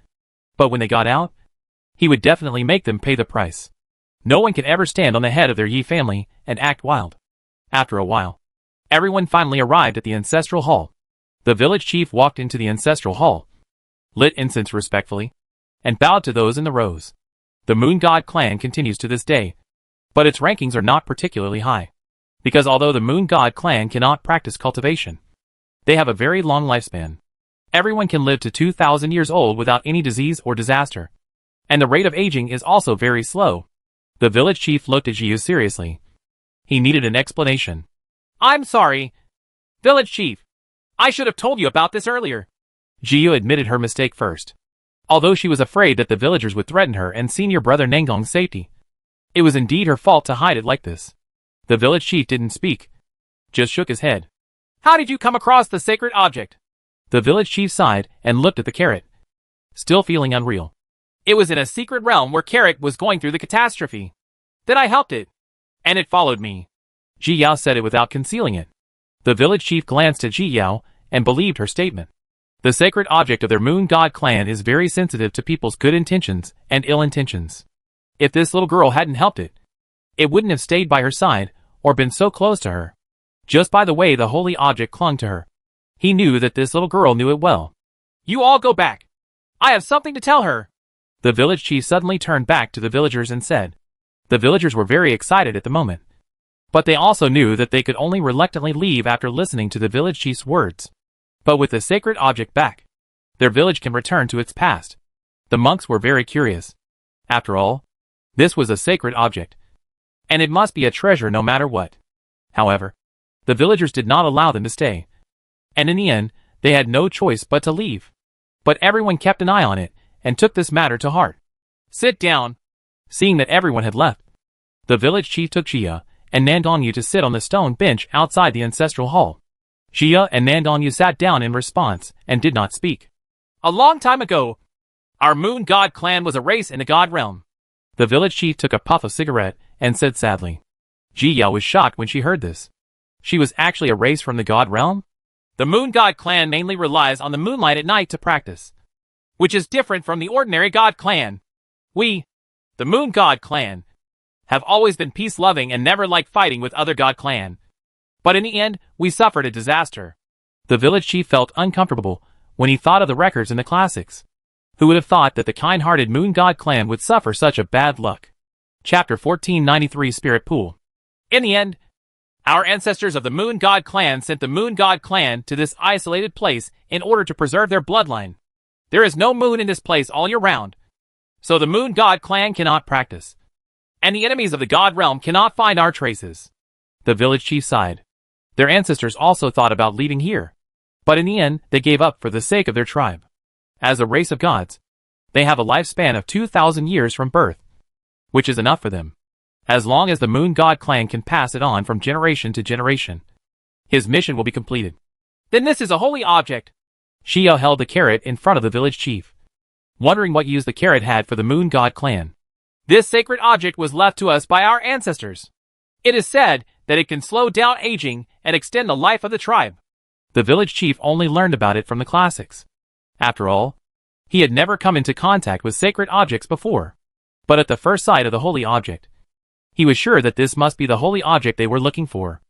Speaker 1: But when they got out, he would definitely make them pay the price. No one can ever stand on the head of their Yi family and act wild. After a while, everyone finally arrived at the ancestral hall. The village chief walked into the ancestral hall, lit incense respectfully, and bowed to those in the rows. The Moon God clan continues to this day, but its rankings are not particularly high. Because although the Moon God clan cannot practice cultivation, they have a very long lifespan. Everyone can live to 2,000 years old without any disease or disaster. And the rate of aging is also very slow. The village chief looked at Jiyu seriously. He needed an explanation.
Speaker 2: I'm sorry, village chief. I should have told you about this earlier.
Speaker 1: Jiyu admitted her mistake first. Although she was afraid that the villagers would threaten her and senior brother Nangong's safety, it was indeed her fault to hide it like this. The village chief didn't speak, just shook his head.
Speaker 2: How did you come across the sacred object?
Speaker 1: The village chief sighed and looked at the carrot, still feeling unreal.
Speaker 2: It was in a secret realm where Carrot was going through the catastrophe. Then I helped it, and it followed me.
Speaker 1: Ji Yao said it without concealing it. The village chief glanced at Ji Yao and believed her statement. The sacred object of their Moon God clan is very sensitive to people's good intentions and ill intentions. If this little girl hadn't helped it, it wouldn't have stayed by her side or been so close to her. Just by the way the holy object clung to her, he knew that this little girl knew it well.
Speaker 2: You all go back. I have something to tell her.
Speaker 1: The village chief suddenly turned back to the villagers and said. The villagers were very excited at the moment, but they also knew that they could only reluctantly leave after listening to the village chief's words. But with the sacred object back, their village can return to its past. The monks were very curious. After all, this was a sacred object, and it must be a treasure no matter what. However, the villagers did not allow them to stay, and in the end, they had no choice but to leave. But everyone kept an eye on it and took this matter to heart.
Speaker 2: Sit down.
Speaker 1: Seeing that everyone had left, the village chief took Xia and Nandongyu to sit on the stone bench outside the ancestral hall. Xia and Nandongyu sat down in response and did not speak.
Speaker 2: A long time ago, our Moon God clan was a race in the God realm.
Speaker 1: The village chief took a puff of cigarette and said sadly. Ji Yao was shocked when she heard this. She was actually a race from the God realm?
Speaker 2: The Moon God clan mainly relies on the moonlight at night to practice, which is different from the ordinary God clan. We, the Moon God clan, have always been peace-loving and never liked fighting with other God clan. But in the end, we suffered a disaster.
Speaker 1: The village chief felt uncomfortable when he thought of the records in the classics. Who would have thought that the kind-hearted Moon God clan would suffer such a bad luck? Chapter 1493 Spirit Pool.
Speaker 2: In the end, our ancestors of the Moon God clan sent the Moon God clan to this isolated place in order to preserve their bloodline. There is no moon in this place all year round, so the Moon God clan cannot practice, and the enemies of the God realm cannot find our traces.
Speaker 1: The village chief sighed. Their ancestors also thought about leaving here, but in the end they gave up for the sake of their tribe. As a race of gods, they have a lifespan of 2,000 years from birth, which is enough for them. As long as the Moon God clan can pass it on from generation to generation, his mission will be completed.
Speaker 2: Then this is a holy object.
Speaker 1: Xia held the carrot in front of the village chief, wondering what use the carrot had for the Moon God clan.
Speaker 2: This sacred object was left to us by our ancestors. It is said that it can slow down aging and extend the life of the tribe.
Speaker 1: The village chief only learned about it from the classics. After all, he had never come into contact with sacred objects before. But at the first sight of the holy object, he was sure that this must be the holy object they were looking for.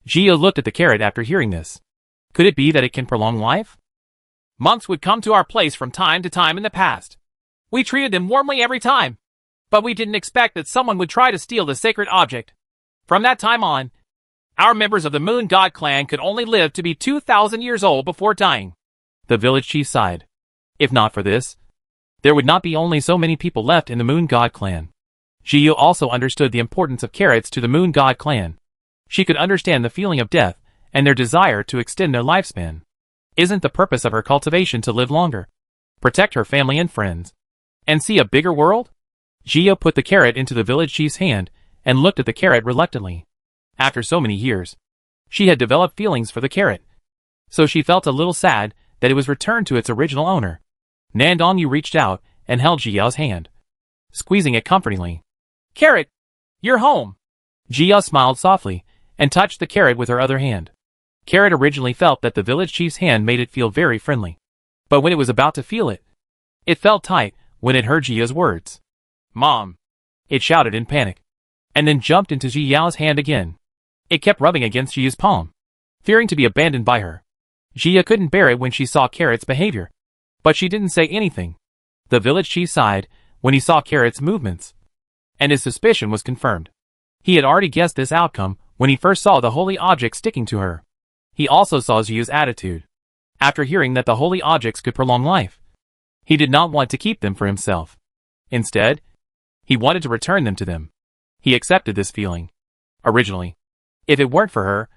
Speaker 1: Xia looked at the carrot after hearing this. Could it be that it can prolong life?
Speaker 2: Monks would come to our place from time to time in the past. We treated them warmly every time, but we didn't expect that someone would try to steal the sacred object. From that time on, our members of the Moon God clan could only live to be 2,000 years old before dying.
Speaker 1: The village chief sighed. If not for this, there would not be only so many people left in the Moon God clan. Jiyu also understood the importance of carrots to the Moon God clan. She could understand the feeling of death and their desire to extend their lifespan. Isn't the purpose of her cultivation to live longer, protect her family and friends, and see a bigger world? Gia put the carrot into the village chief's hand and looked at the carrot reluctantly. After so many years, she had developed feelings for the carrot, so she felt a little sad that it was returned to its original owner. Nandongyu reached out and held Jiao's hand, squeezing it comfortingly.
Speaker 2: Carrot, you're home.
Speaker 1: Jia smiled softly and touched the carrot with her other hand. Carrot originally felt that the village chief's hand made it feel very friendly, but when it was about to feel it, it felt tight when it heard Jia's words.
Speaker 2: Mom!
Speaker 1: It shouted in panic, and then jumped into Jiao's hand again. It kept rubbing against Jia's palm, fearing to be abandoned by her. Jia couldn't bear it when she saw Carrot's behavior, but she didn't say anything. The village chief sighed when he saw Carrot's movements, and his suspicion was confirmed. He had already guessed this outcome when he first saw the holy object sticking to her. He also saw Jia's attitude. After hearing that the holy objects could prolong life, he did not want to keep them for himself. Instead, he wanted to return them to them. He accepted this feeling. Originally, if it weren't for her,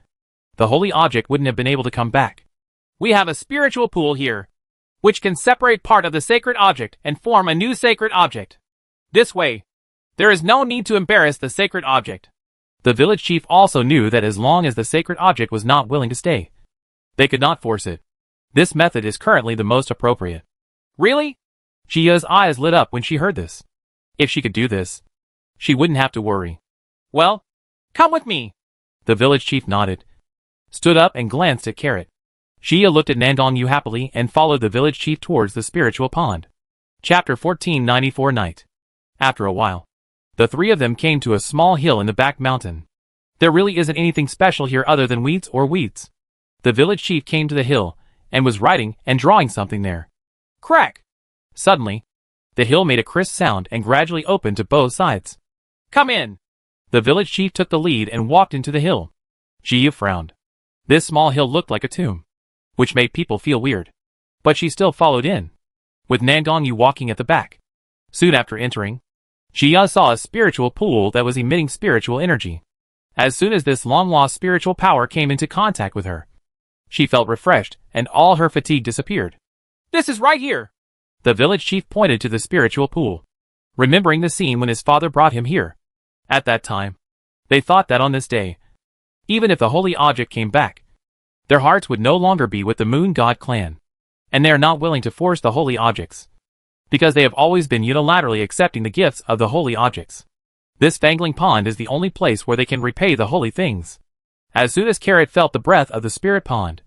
Speaker 1: the holy object wouldn't have been able to come back.
Speaker 2: We have a spiritual pool here, which can separate part of the sacred object and form a new sacred object. This way, there is no need to embarrass the sacred object.
Speaker 1: The village chief also knew that as long as the sacred object was not willing to stay, they could not force it. This method is currently the most appropriate.
Speaker 2: Really?
Speaker 1: Jia's eyes lit up when she heard this. If she could do this, she wouldn't have to worry.
Speaker 2: Well, come with me.
Speaker 1: The village chief nodded, stood up and glanced at Carrot. Jia looked at Nandongyu happily and followed the village chief towards the spiritual pond. Chapter 1494 Night. After a while, the three of them came to a small hill in the back mountain. There really isn't anything special here other than weeds or weeds. The village chief came to the hill and was writing and drawing something there.
Speaker 2: Crack!
Speaker 1: Suddenly, the hill made a crisp sound and gradually opened to both sides.
Speaker 2: Come in!
Speaker 1: The village chief took the lead and walked into the hill. Jia frowned. This small hill looked like a tomb, which made people feel weird. But she still followed in, with Nandongyu walking at the back. Soon after entering, Jia saw a spiritual pool that was emitting spiritual energy. As soon as this long-lost spiritual power came into contact with her, she felt refreshed and all her fatigue disappeared.
Speaker 2: This is right here!
Speaker 1: The village chief pointed to the spiritual pool, remembering the scene when his father brought him here. At that time, they thought that on this day, even if the holy object came back, their hearts would no longer be with the Moon God clan, and they are not willing to force the holy objects, because they have always been unilaterally accepting the gifts of the holy objects. This Fangling Pond is the only place where they can repay the holy things. As soon as Carrot felt the breath of the spirit pond,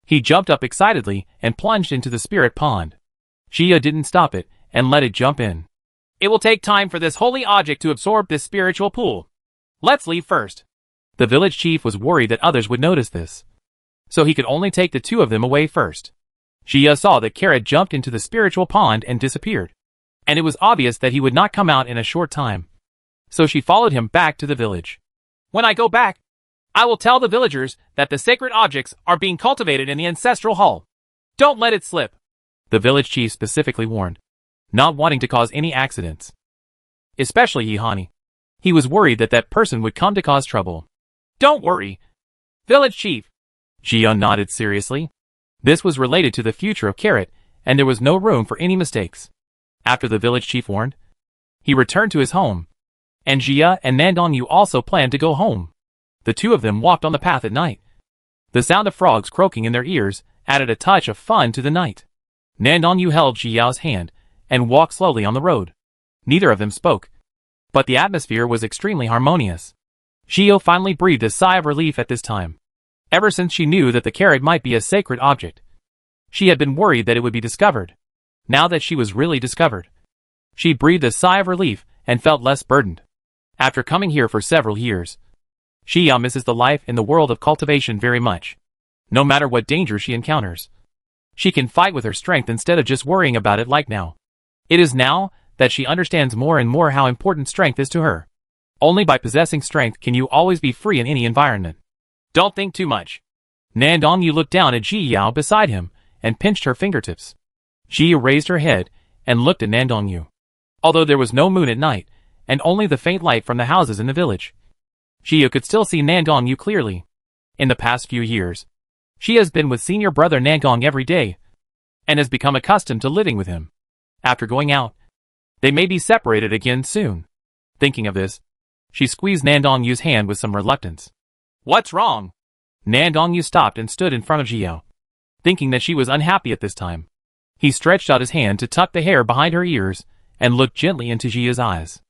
Speaker 1: he jumped up excitedly and plunged into the spirit pond. Jia didn't stop it and let it jump in.
Speaker 2: It will take time for this holy object to absorb this spiritual pool. Let's leave first.
Speaker 1: The village chief was worried that others would notice this, so he could only take the two of them away first. Jia saw that Carrot jumped into the spiritual pond and disappeared, and it was obvious that he would not come out in a short time. So she followed him back to the village.
Speaker 2: When I go back, I will tell the villagers that the sacred objects are being cultivated in the ancestral hall. Don't let it slip.
Speaker 1: The village chief specifically warned, not wanting to cause any accidents. Especially Yihani. He was worried that that person would come to cause trouble.
Speaker 2: Don't worry, village chief.
Speaker 1: Jia nodded seriously. This was related to the future of Carrot, and there was no room for any mistakes. After the village chief warned, he returned to his home, and Jia and Nandongyu also planned to go home. The two of them walked on the path at night. The sound of frogs croaking in their ears added a touch of fun to the night. Nandongyu held Jiao's hand and walked slowly on the road. Neither of them spoke, but the atmosphere was extremely harmonious. Jia finally breathed a sigh of relief at this time. Ever since she knew that the carrot might be a sacred object, she had been worried that it would be discovered. Now that she was really discovered, she breathed a sigh of relief and felt less burdened. After coming here for several years, Jia misses the life in the world of cultivation very much. No matter what danger she encounters, she can fight with her strength instead of just worrying about it like now. It is now that she understands more and more how important strength is to her. Only by possessing strength can you always be free in any environment.
Speaker 2: Don't think too much.
Speaker 1: Nandongyu looked down at Jiyao beside him and pinched her fingertips. Jia raised her head and looked at Nandongyu. Although there was no moon at night, and only the faint light from the houses in the village, Jia could still see Nandongyu clearly. In the past few years, She has been with senior brother Nangong every day, and has become accustomed to living with him. After going out, they may be separated again soon. Thinking of this, she squeezed Nandong Yu's hand with some reluctance.
Speaker 2: What's wrong?
Speaker 1: Nandong Yu stopped and stood in front of Jiao, thinking that she was unhappy at this time. He stretched out his hand to tuck the hair behind her ears and looked gently into Jia's eyes.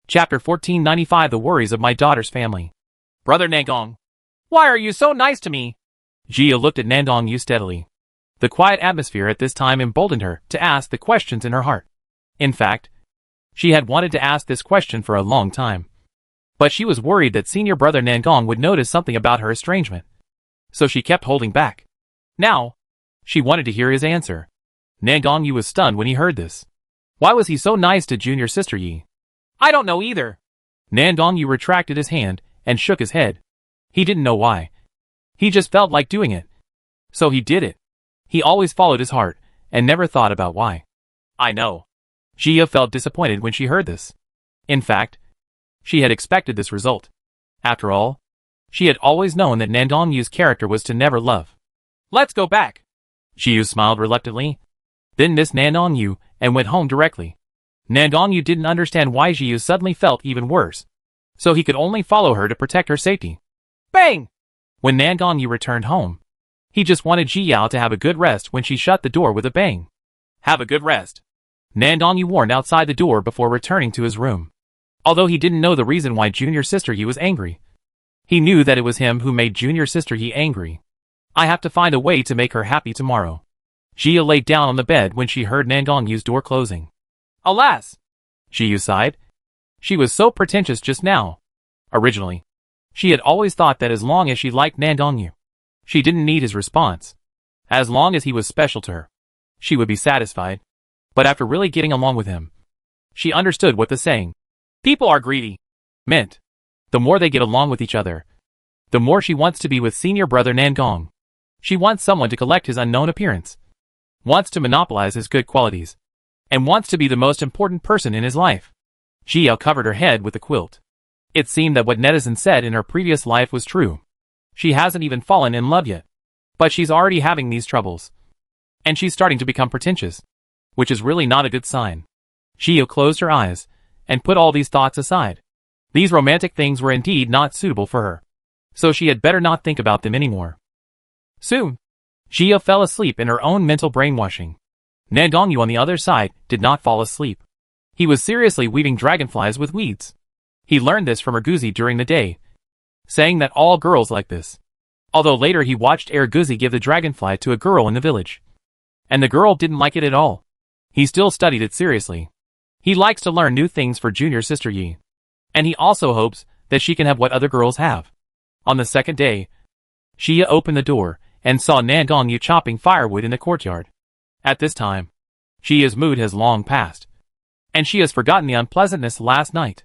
Speaker 1: Chapter 1495 The Worries of My Daughter's Family.
Speaker 2: Brother Nangong, why are you so nice to me?
Speaker 1: Jia looked at Nandong Yu steadily. The quiet atmosphere at this time emboldened her to ask the questions in her heart. In fact, she had wanted to ask this question for a long time. But she was worried that senior brother Nangong would notice something about her estrangement. So she kept holding back. Now, she wanted to hear his answer. Nangong Yu was stunned when he heard this. Why was he so nice to junior sister Yi?
Speaker 2: I don't know either.
Speaker 1: Nandong Yu retracted his hand and shook his head. He didn't know why. He just felt like doing it. So he did it. He always followed his heart and never thought about why.
Speaker 2: I know.
Speaker 1: Jia felt disappointed when she heard this. In fact, she had expected this result. After all, she had always known that Nandong Yu's character was to never love.
Speaker 2: Let's go back.
Speaker 1: Jiu smiled reluctantly, then missed Nandong Yu and went home directly. Nandong Yu didn't understand why Jiu suddenly felt even worse, so he could only follow her to protect her safety.
Speaker 2: Bang!
Speaker 1: When Nandong Yu returned home, he just wanted Ji Yao to have a good rest when she shut the door with a bang.
Speaker 2: Have a good rest.
Speaker 1: Nandong Yu warned outside the door before returning to his room. Although he didn't know the reason why junior sister Yi was angry, he knew that it was him who made junior sister Yi angry. I have to find a way to make her happy tomorrow. Jia laid down on the bed when she heard Nandong Yu's door closing.
Speaker 2: Alas!
Speaker 1: Jiu sighed. She was so pretentious just now. Originally, she had always thought that as long as she liked Nandong Yu, she didn't need his response. As long as he was special to her, she would be satisfied. But after really getting along with him, she understood what the saying, "People are greedy," meant. The more they get along with each other, the more she wants to be with senior brother Nangong. She wants someone to collect his unknown appearance, wants to monopolize his good qualities, and wants to be the most important person in his life. Jia covered her head with a quilt. It seemed that what netizens said in her previous life was true. She hasn't even fallen in love yet, but she's already having these troubles. And she's starting to become pretentious, which is really not a good sign. Jia closed her eyes and put all these thoughts aside. These romantic things were indeed not suitable for her, so she had better not think about them anymore. Soon, Jia fell asleep in her own mental brainwashing. Nandong Yu on the other side did not fall asleep. He was seriously weaving dragonflies with weeds. He learned this from Erguzi during the day, saying that all girls like this. Although later he watched Erguzi give the dragonfly to a girl in the village, and the girl didn't like it at all. He still studied it seriously. He likes to learn new things for junior sister Yi, and he also hopes that she can have what other girls have. On the second day, Jia opened the door and saw Nandong Yu chopping firewood in the courtyard. At this time, Jia's mood has long passed, and she has forgotten the unpleasantness last night.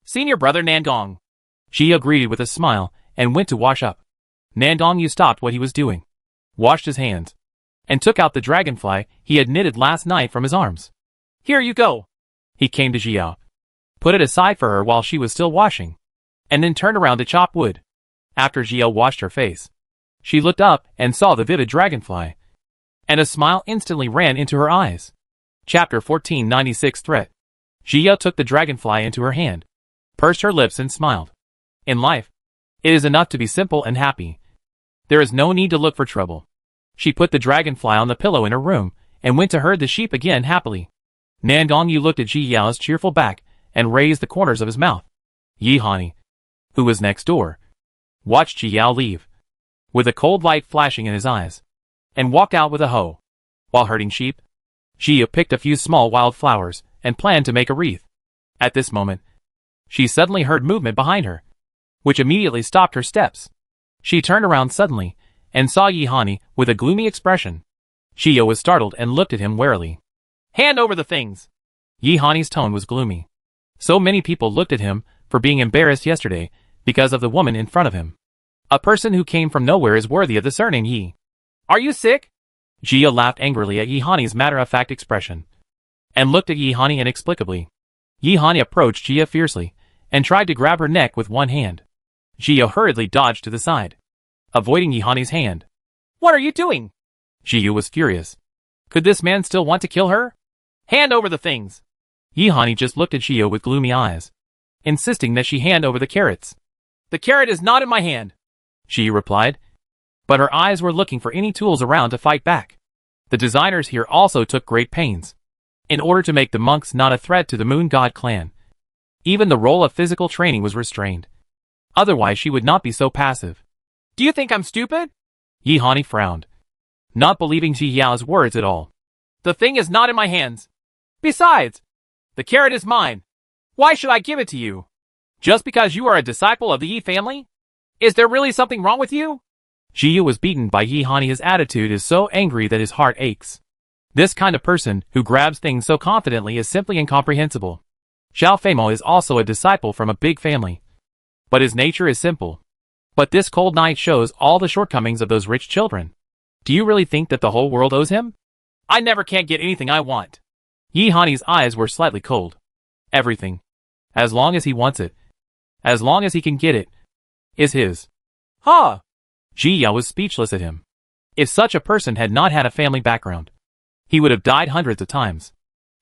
Speaker 2: Senior brother Nandong.
Speaker 1: Jia greeted with a smile and went to wash up. Nandong Yu stopped what he was doing, washed his hands, and took out the dragonfly he had knitted last night from his arms.
Speaker 2: Here you go.
Speaker 1: He came to Jia, put it aside for her while she was still washing, and then turned around to chop wood. After Jia washed her face, she looked up and saw the vivid dragonfly, and a smile instantly ran into her eyes. Chapter 1496 Threat. Jia took the dragonfly into her hand, pursed her lips and smiled. In life, it is enough to be simple and happy. There is no need to look for trouble. She put the dragonfly on the pillow in her room and went to herd the sheep again happily. Nandong Yu looked at Ji Yao's cheerful back and raised the corners of his mouth. Yi Hani, who was next door, watched Ji Yao leave, with a cold light flashing in his eyes, and walked out with a hoe. While herding sheep, Jia picked a few small wild flowers and planned to make a wreath. At this moment, she suddenly heard movement behind her, which immediately stopped her steps. She turned around suddenly and saw Yi Hani with a gloomy expression. Jia was startled and looked at him warily.
Speaker 2: Hand over the things.
Speaker 1: Yi Hani's tone was gloomy. So many people looked at him for being embarrassed yesterday because of the woman in front of him. A person who came from nowhere is worthy of the surname Yi.
Speaker 2: Are you sick?
Speaker 1: Jia laughed angrily at Yi Hani's matter-of-fact expression, and looked at Yi Hani inexplicably. Yi Hani approached Jia fiercely, and tried to grab her neck with one hand. Jia hurriedly dodged to the side, avoiding Yi Hani's hand.
Speaker 2: What are you doing?
Speaker 1: Jiyu was furious.
Speaker 2: Could this man still want to kill her? Hand over the things.
Speaker 1: Yihani just looked at Jiyu with gloomy eyes, insisting that she hand over the carrots.
Speaker 2: The carrot is not in my hand,
Speaker 1: Jiyu replied, but her eyes were looking for any tools around to fight back. The designers here also took great pains in order to make the monks not a threat to the Moon God clan. Even the role of physical training was restrained. Otherwise she would not be so passive.
Speaker 2: Do you think I'm stupid?
Speaker 1: Yihani frowned, not believing Ji Yao's words at all.
Speaker 2: The thing is not in my hands. Besides, the carrot is mine. Why should I give it to you? Just because you are a disciple of the Yi family? Is there really something wrong with you?
Speaker 1: Jiyu was beaten by Yihani. His attitude is so angry that his heart aches. This kind of person who grabs things so confidently is simply incomprehensible. Xiao Feimo is also a disciple from a big family, but his nature is simple. But this cold night shows all the shortcomings of those rich children. Do you really think that the whole world owes him?
Speaker 2: I never can't get anything I want.
Speaker 1: Yihani's eyes were slightly cold. Everything, as long as he wants it, as long as he can get it, is his.
Speaker 2: Huh?
Speaker 1: Ji Yao was speechless at him. If such a person had not had a family background, he would have died hundreds of times.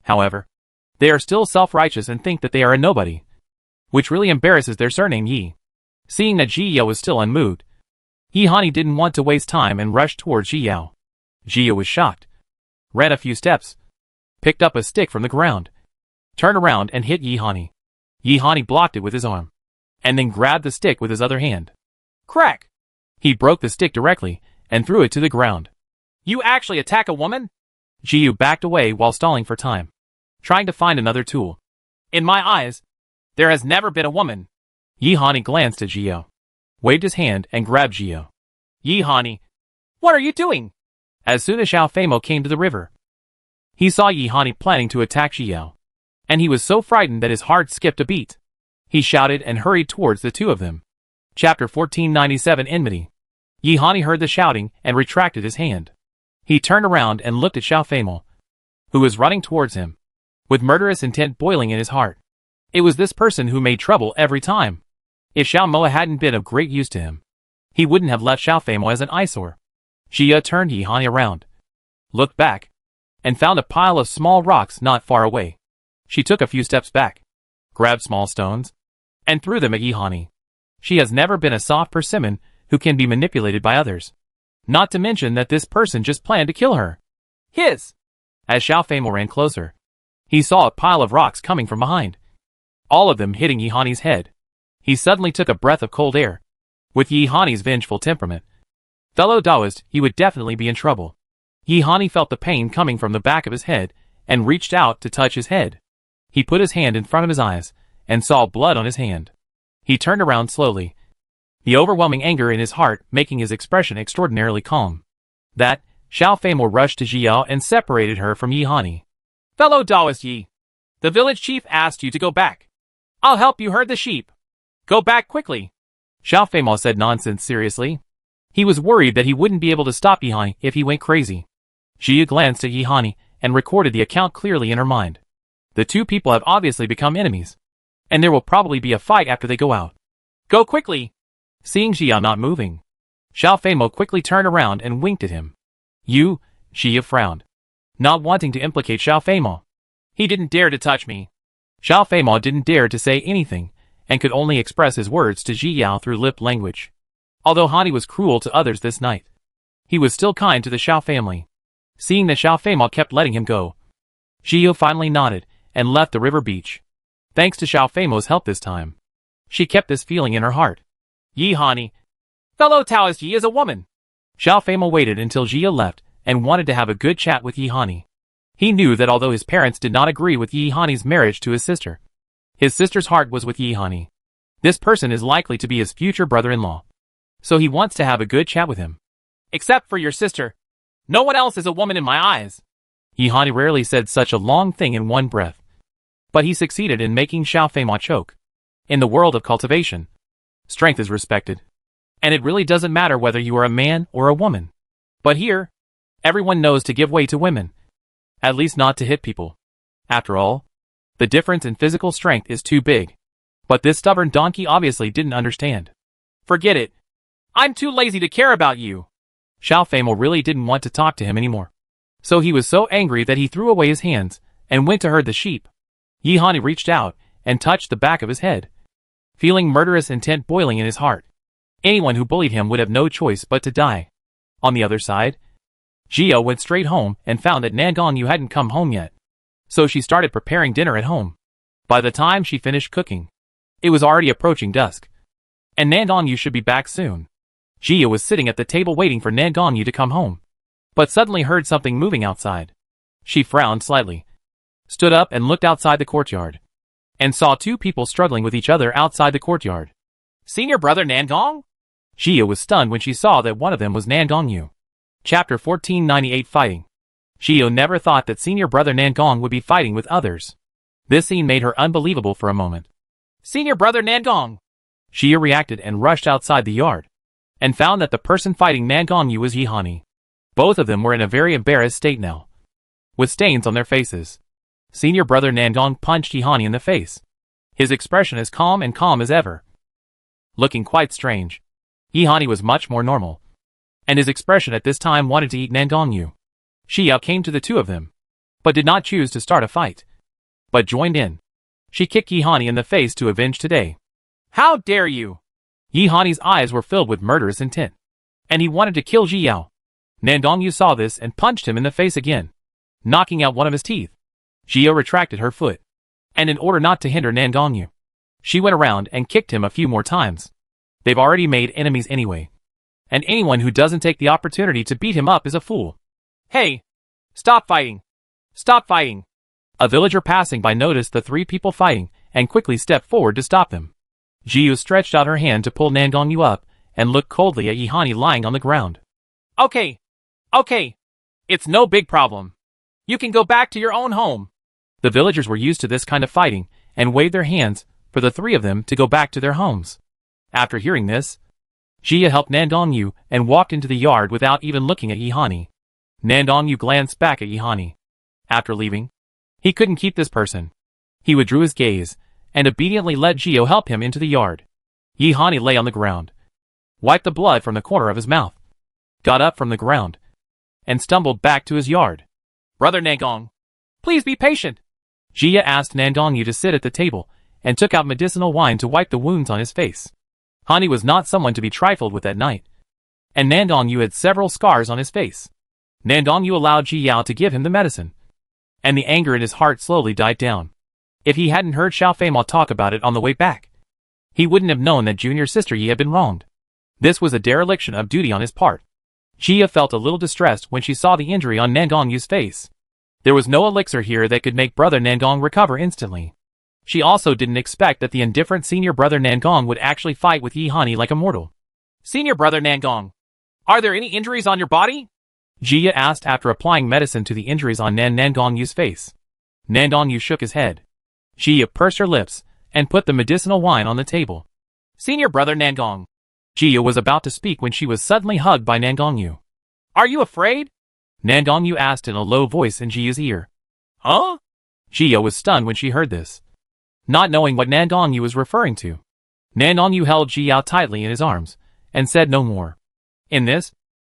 Speaker 1: However, they are still self-righteous and think that they are a nobody, which really embarrasses their surname Yi. Seeing that Ji Yao was still unmoved, Yihani didn't want to waste time and rushed towards Ji Yao. Ji Yao was shocked, ran a few steps, picked up a stick from the ground, turned around and hit Yihani. Yihani blocked it with his arm, and then grabbed the stick with his other hand.
Speaker 2: Crack!
Speaker 1: He broke the stick directly and threw it to the ground.
Speaker 2: You actually attack a woman?
Speaker 1: Jiyu backed away while stalling for time, trying to find another tool.
Speaker 2: In my eyes, there has never been a woman.
Speaker 1: Yihani glanced at Jiyu, waved his hand and grabbed Jiyu.
Speaker 2: Yihani, what are you doing?
Speaker 1: As soon as Xiao Feimo came to the river, he saw Yihani planning to attack Jiyu, and he was so frightened that his heart skipped a beat. He shouted and hurried towards the two of them. Chapter 1497 Enmity. Yihani heard the shouting and retracted his hand. He turned around and looked at Xiao Feimo, who was running towards him, with murderous intent boiling in his heart. It was this person who made trouble every time. If Xiao Moa hadn't been of great use to him, he wouldn't have left Xiao Feimo as an eyesore. Jia turned Yihani around, looked back, and found a pile of small rocks not far away. She took a few steps back, grabbed small stones, and threw them at Yihani. She has never been a soft persimmon who can be manipulated by others. Not to mention that this person just planned to kill her.
Speaker 2: Hiss!
Speaker 1: As Xiao Feimo ran closer, he saw a pile of rocks coming from behind, all of them hitting Yihani's head. He suddenly took a breath of cold air. With Yihani's vengeful temperament, fellow Taoist, he would definitely be in trouble. Yihani felt the pain coming from the back of his head and reached out to touch his head. He put his hand in front of his eyes and saw blood on his hand. He turned around slowly, the overwhelming anger in his heart making his expression extraordinarily calm. That, Xiao Feimo rushed to Jiao and separated her from Yihani.
Speaker 2: Fellow Taoist Yi, the village chief asked you to go back. I'll help you herd the sheep. Go back quickly.
Speaker 1: Xiao Feimo said nonsense seriously. He was worried that he wouldn't be able to stop Yihani if he went crazy. Jia glanced at Yihani and recorded the account clearly in her mind. The two people have obviously become enemies, and there will probably be a fight after they go out.
Speaker 2: Go quickly.
Speaker 1: Seeing Jia not moving, Xiao Feimo quickly turned around and winked at him. You, Jia frowned, not wanting to implicate Xiao Feimo.
Speaker 2: He didn't dare to touch me.
Speaker 1: Xiao Feimo didn't dare to say anything and could only express his words to Ji Yao through lip language. Although Hani was cruel to others this night, he was still kind to the Xiao family. Seeing that Xiao Feimo kept letting him go, Jiu finally nodded and left the river beach. Thanks to Xiao Feimo's help this time, she kept this feeling in her heart.
Speaker 2: Yihani, fellow Taoist Yi is a woman.
Speaker 1: Xiao Feimo waited until Jia left and wanted to have a good chat with Yihani. He knew that although his parents did not agree with Yihani's marriage to his sister's heart was with Yihani. This person is likely to be his future brother-in-law, so he wants to have a good chat with him.
Speaker 2: Except for your sister, no one else is a woman in my eyes.
Speaker 1: Yihani rarely said such a long thing in one breath, but he succeeded in making Xiao Feimo choke. In the world of cultivation, strength is respected, and it really doesn't matter whether you are a man or a woman. But here, everyone knows to give way to women, at least not to hit people. After all, the difference in physical strength is too big. But this stubborn donkey obviously didn't understand.
Speaker 2: Forget it. I'm too lazy to care about you.
Speaker 1: Xiao Feimel really didn't want to talk to him anymore. So he was so angry that he threw away his hands and went to herd the sheep. Yi Hani reached out and touched the back of his head, feeling murderous intent boiling in his heart. Anyone who bullied him would have no choice but to die. On the other side, Jia went straight home and found that Nan Gongyu hadn't come home yet. So she started preparing dinner at home. By the time she finished cooking, it was already approaching dusk. And Nan Gongyu should be back soon. Jia was sitting at the table waiting for Nan Gongyu to come home, but suddenly heard something moving outside. She frowned slightly, stood up and looked outside the courtyard, and saw two people struggling with each other outside the courtyard.
Speaker 2: Senior brother Nan Gong?
Speaker 1: Jia was stunned when she saw that one of them was Nan Gongyu. Chapter 1498 Fighting. Jia never thought that senior brother Nan Gong would be fighting with others. This scene made her unbelievable for a moment.
Speaker 2: Senior brother Nan Gong!
Speaker 1: Jia reacted and rushed outside the yard, and found that the person fighting Nan Gongyu was Yi Hani. Both of them were in a very embarrassed state now, with stains on their faces. Senior brother Nan Gong punched Yi Hani in the face, his expression as calm as ever, looking quite strange. Yi Hani was much more normal, and his expression at this time wanted to eat Nan Gongyu. Xia came to the two of them, but did not choose to start a fight, but joined in. She kicked Yi Hani in the face to avenge today.
Speaker 2: How dare you!
Speaker 1: Yi Hani's eyes were filled with murderous intent, and he wanted to kill Ji Yao. Nan Gongyu saw this and punched him in the face again, knocking out one of his teeth. Jia retracted her foot, and in order not to hinder Nan Gongyu, she went around and kicked him a few more times. They've already made enemies anyway, and anyone who doesn't take the opportunity to beat him up is a fool.
Speaker 2: Hey! Stop fighting! Stop fighting!
Speaker 1: A villager passing by noticed the three people fighting and quickly stepped forward to stop them. Jiu stretched out her hand to pull Nan Gongyu up and looked coldly at Yi Hani lying on the ground.
Speaker 2: Okay. Okay. It's no big problem. You can go back to your own home.
Speaker 1: The villagers were used to this kind of fighting and waved their hands for the three of them to go back to their homes. After hearing this, Jia helped Nan Gongyu and walked into the yard without even looking at Yi Hani. Nan Gongyu glanced back at Yi Hani. After leaving, he couldn't keep this person. He withdrew his gaze and obediently let Jio help him into the yard. Yi Hani lay on the ground, wiped the blood from the corner of his mouth, got up from the ground, and stumbled back to his yard.
Speaker 2: Brother Nan Gong, please be patient.
Speaker 1: Jia asked Nan Gongyu to sit at the table and took out medicinal wine to wipe the wounds on his face. Hani was not someone to be trifled with that night, and Nan Gongyu had several scars on his face. Nan Gongyu allowed Ji Yao to give him the medicine, and the anger in his heart slowly died down. If he hadn't heard Xiao Feimao talk about it on the way back, he wouldn't have known that junior sister Yi had been wronged. This was a dereliction of duty on his part. Jia felt a little distressed when she saw the injury on Nan Gongyu's face. There was no elixir here that could make brother Nan Gong recover instantly. She also didn't expect that the indifferent senior brother Nan Gong would actually fight with Yi Hani like a mortal.
Speaker 2: Senior brother Nan Gong, are there any injuries on your body?
Speaker 1: Jia asked after applying medicine to the injuries on Nan Gongyu's face. Nan Gongyu shook his head. Jia pursed her lips and put the medicinal wine on the table.
Speaker 2: Senior brother Nan Gong.
Speaker 1: Jia was about to speak when she was suddenly hugged by Nan Gongyu.
Speaker 2: Are you afraid?
Speaker 1: Nan Gongyu asked in a low voice in Jia's ear.
Speaker 2: Huh?
Speaker 1: Jia was stunned when she heard this, not knowing what Nan Gongyu was referring to. Nan Gongyu held Ji Yao tightly in his arms and said no more. In this,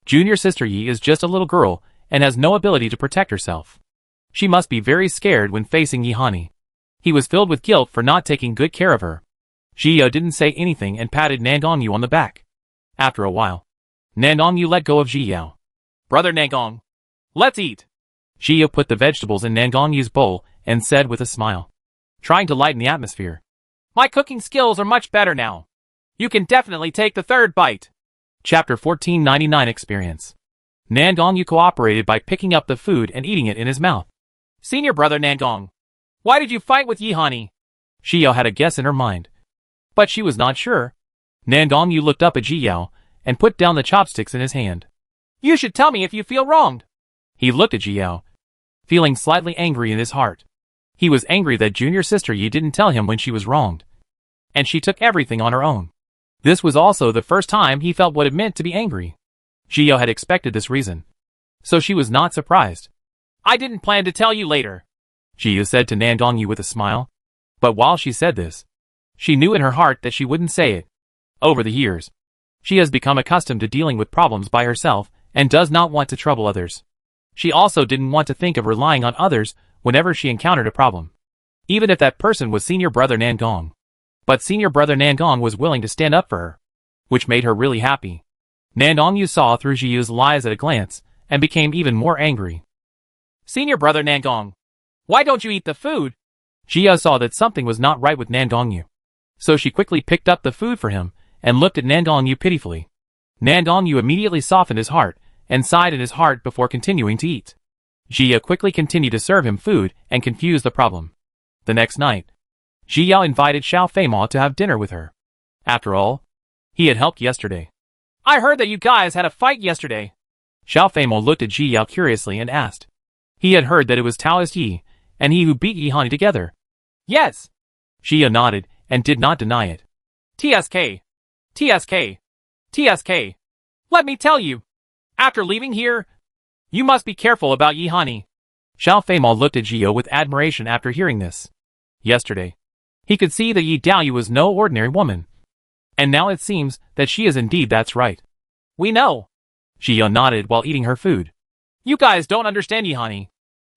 Speaker 1: junior sister Yi is just a little girl and has no ability to protect herself. She must be very scared when facing Yi Hani. He was filled with guilt for not taking good care of her. Jia didn't say anything and patted Nan Gongyu on the back. After a while, Nan Gongyu let go of Ji Yao.
Speaker 2: Brother Nan Gong, let's eat.
Speaker 1: Jia put the vegetables in Nan Gongyu's bowl and said with a smile, trying to lighten the atmosphere.
Speaker 2: My cooking skills are much better now. You can definitely take the third bite.
Speaker 1: Chapter 1499 Experience. Nan Gongyu cooperated by picking up the food and eating it in his mouth.
Speaker 2: Senior brother Nan Gong, why did you fight with Yi Hani?
Speaker 1: Xiao had a guess in her mind, but she was not sure. Nan Gongyu looked up at Ji Yao and put down the chopsticks in his hand.
Speaker 2: You should tell me if you feel wronged.
Speaker 1: He looked at Ji Yao, feeling slightly angry in his heart. He was angry that junior sister Yi didn't tell him when she was wronged, and she took everything on her own. This was also the first time he felt what it meant to be angry. Ji Yao had expected this reason, so she was not surprised.
Speaker 2: I didn't plan to tell you later,
Speaker 1: Ji said to Nan Gongyu with a smile. But while she said this, she knew in her heart that she wouldn't say it. Over the years, she has become accustomed to dealing with problems by herself and does not want to trouble others. She also didn't want to think of relying on others whenever she encountered a problem, even if that person was senior brother Nangong. But senior brother Nangong was willing to stand up for her, which made her really happy. Nangong Yu saw through Jiyu's lies at a glance and became even more angry.
Speaker 2: Senior brother Nangong, why don't you eat the food?
Speaker 1: Jiya saw that something was not right with Nangong Yu, so she quickly picked up the food for him and looked at Nangong Yu pitifully. Nangong Yu immediately softened his heart and sighed in his heart before continuing to eat. Jiya quickly continued to serve him food and confuse the problem. The next night, Jiya invited Xiao Feima to have dinner with her. After all, he had helped yesterday.
Speaker 2: I heard that you guys had a fight yesterday.
Speaker 1: Xiao Feima looked at Jiya curiously and asked. He had heard that it was Taoist Yi and he who beat Yi Hani together.
Speaker 2: Yes.
Speaker 1: Jiya nodded and did not deny it.
Speaker 2: TSK. TSK. TSK. Let me tell you. After leaving here, you must be careful about Yi Hani.
Speaker 1: Xiao Feima looked at Jiya with admiration after hearing this. Yesterday, he could see that Yi Daoyu was no ordinary woman. And now it seems that she is indeed that's right.
Speaker 2: We know.
Speaker 1: Jiya nodded while eating her food.
Speaker 2: You guys don't understand Yi Hani.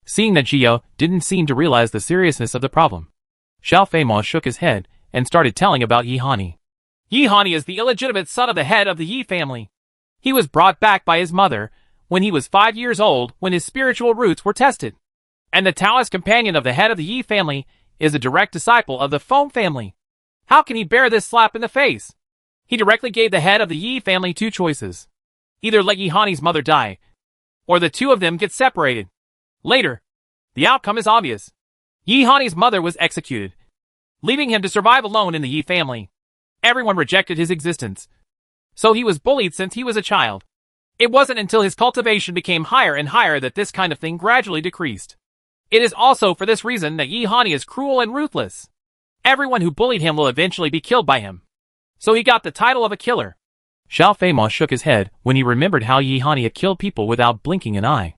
Speaker 1: Seeing that Jiya didn't seem to realize the seriousness of the problem, Xiao Feima shook his head and started telling about Yi Hani.
Speaker 2: Yi Hani is the illegitimate son of the head of the Yi family. He was brought back by his mother when he was 5 years old when his spiritual roots were tested. And the Taoist companion of the head of the Yi family is a direct disciple of the Feng family. How can he bear this slap in the face? He directly gave the head of the Yi family two choices. Either let Yi Hani's mother die, or the two of them get separated. Later, the outcome is obvious. Yi Hani's mother was executed, leaving him to survive alone in the Yi family. Everyone rejected his existence, so he was bullied since he was a child. It wasn't until his cultivation became higher and higher that this kind of thing gradually decreased. It is also for this reason that Yi Hani is cruel and ruthless. Everyone who bullied him will eventually be killed by him. So he got the title of a killer.
Speaker 1: Xiao Feima shook his head when he remembered how Yi Hani had killed people without blinking an eye.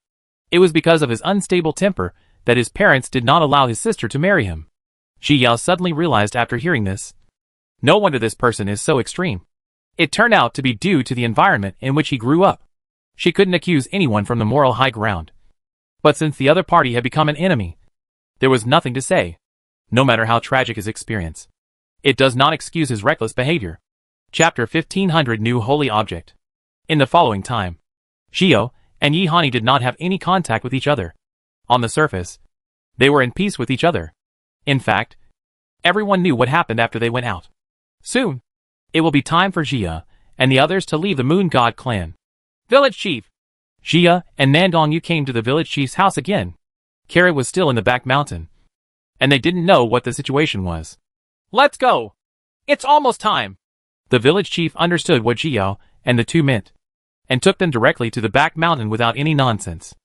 Speaker 1: It was because of his unstable temper that his parents did not allow his sister to marry him. Jiya suddenly realized after hearing this. No wonder this person is so extreme. It turned out to be due to the environment in which he grew up. She couldn't accuse anyone from the moral high ground. But since the other party had become an enemy, there was nothing to say, no matter how tragic his experience. It does not excuse his reckless behavior. Chapter 1500 New Holy Object. In the following time, Jiya and Yi Hani did not have any contact with each other. On the surface, they were in peace with each other. In fact, everyone knew what happened after they went out. Soon, it will be time for Jiya and the others to leave the Moon God clan.
Speaker 2: Village Chief.
Speaker 1: Jiya and Nangong Yu came to the village chief's house again. Carrot was still in the back mountain, and they didn't know what the situation was.
Speaker 2: Let's go. It's almost time.
Speaker 1: The village chief understood what Jiya and the two meant, and took them directly to the back mountain without any nonsense.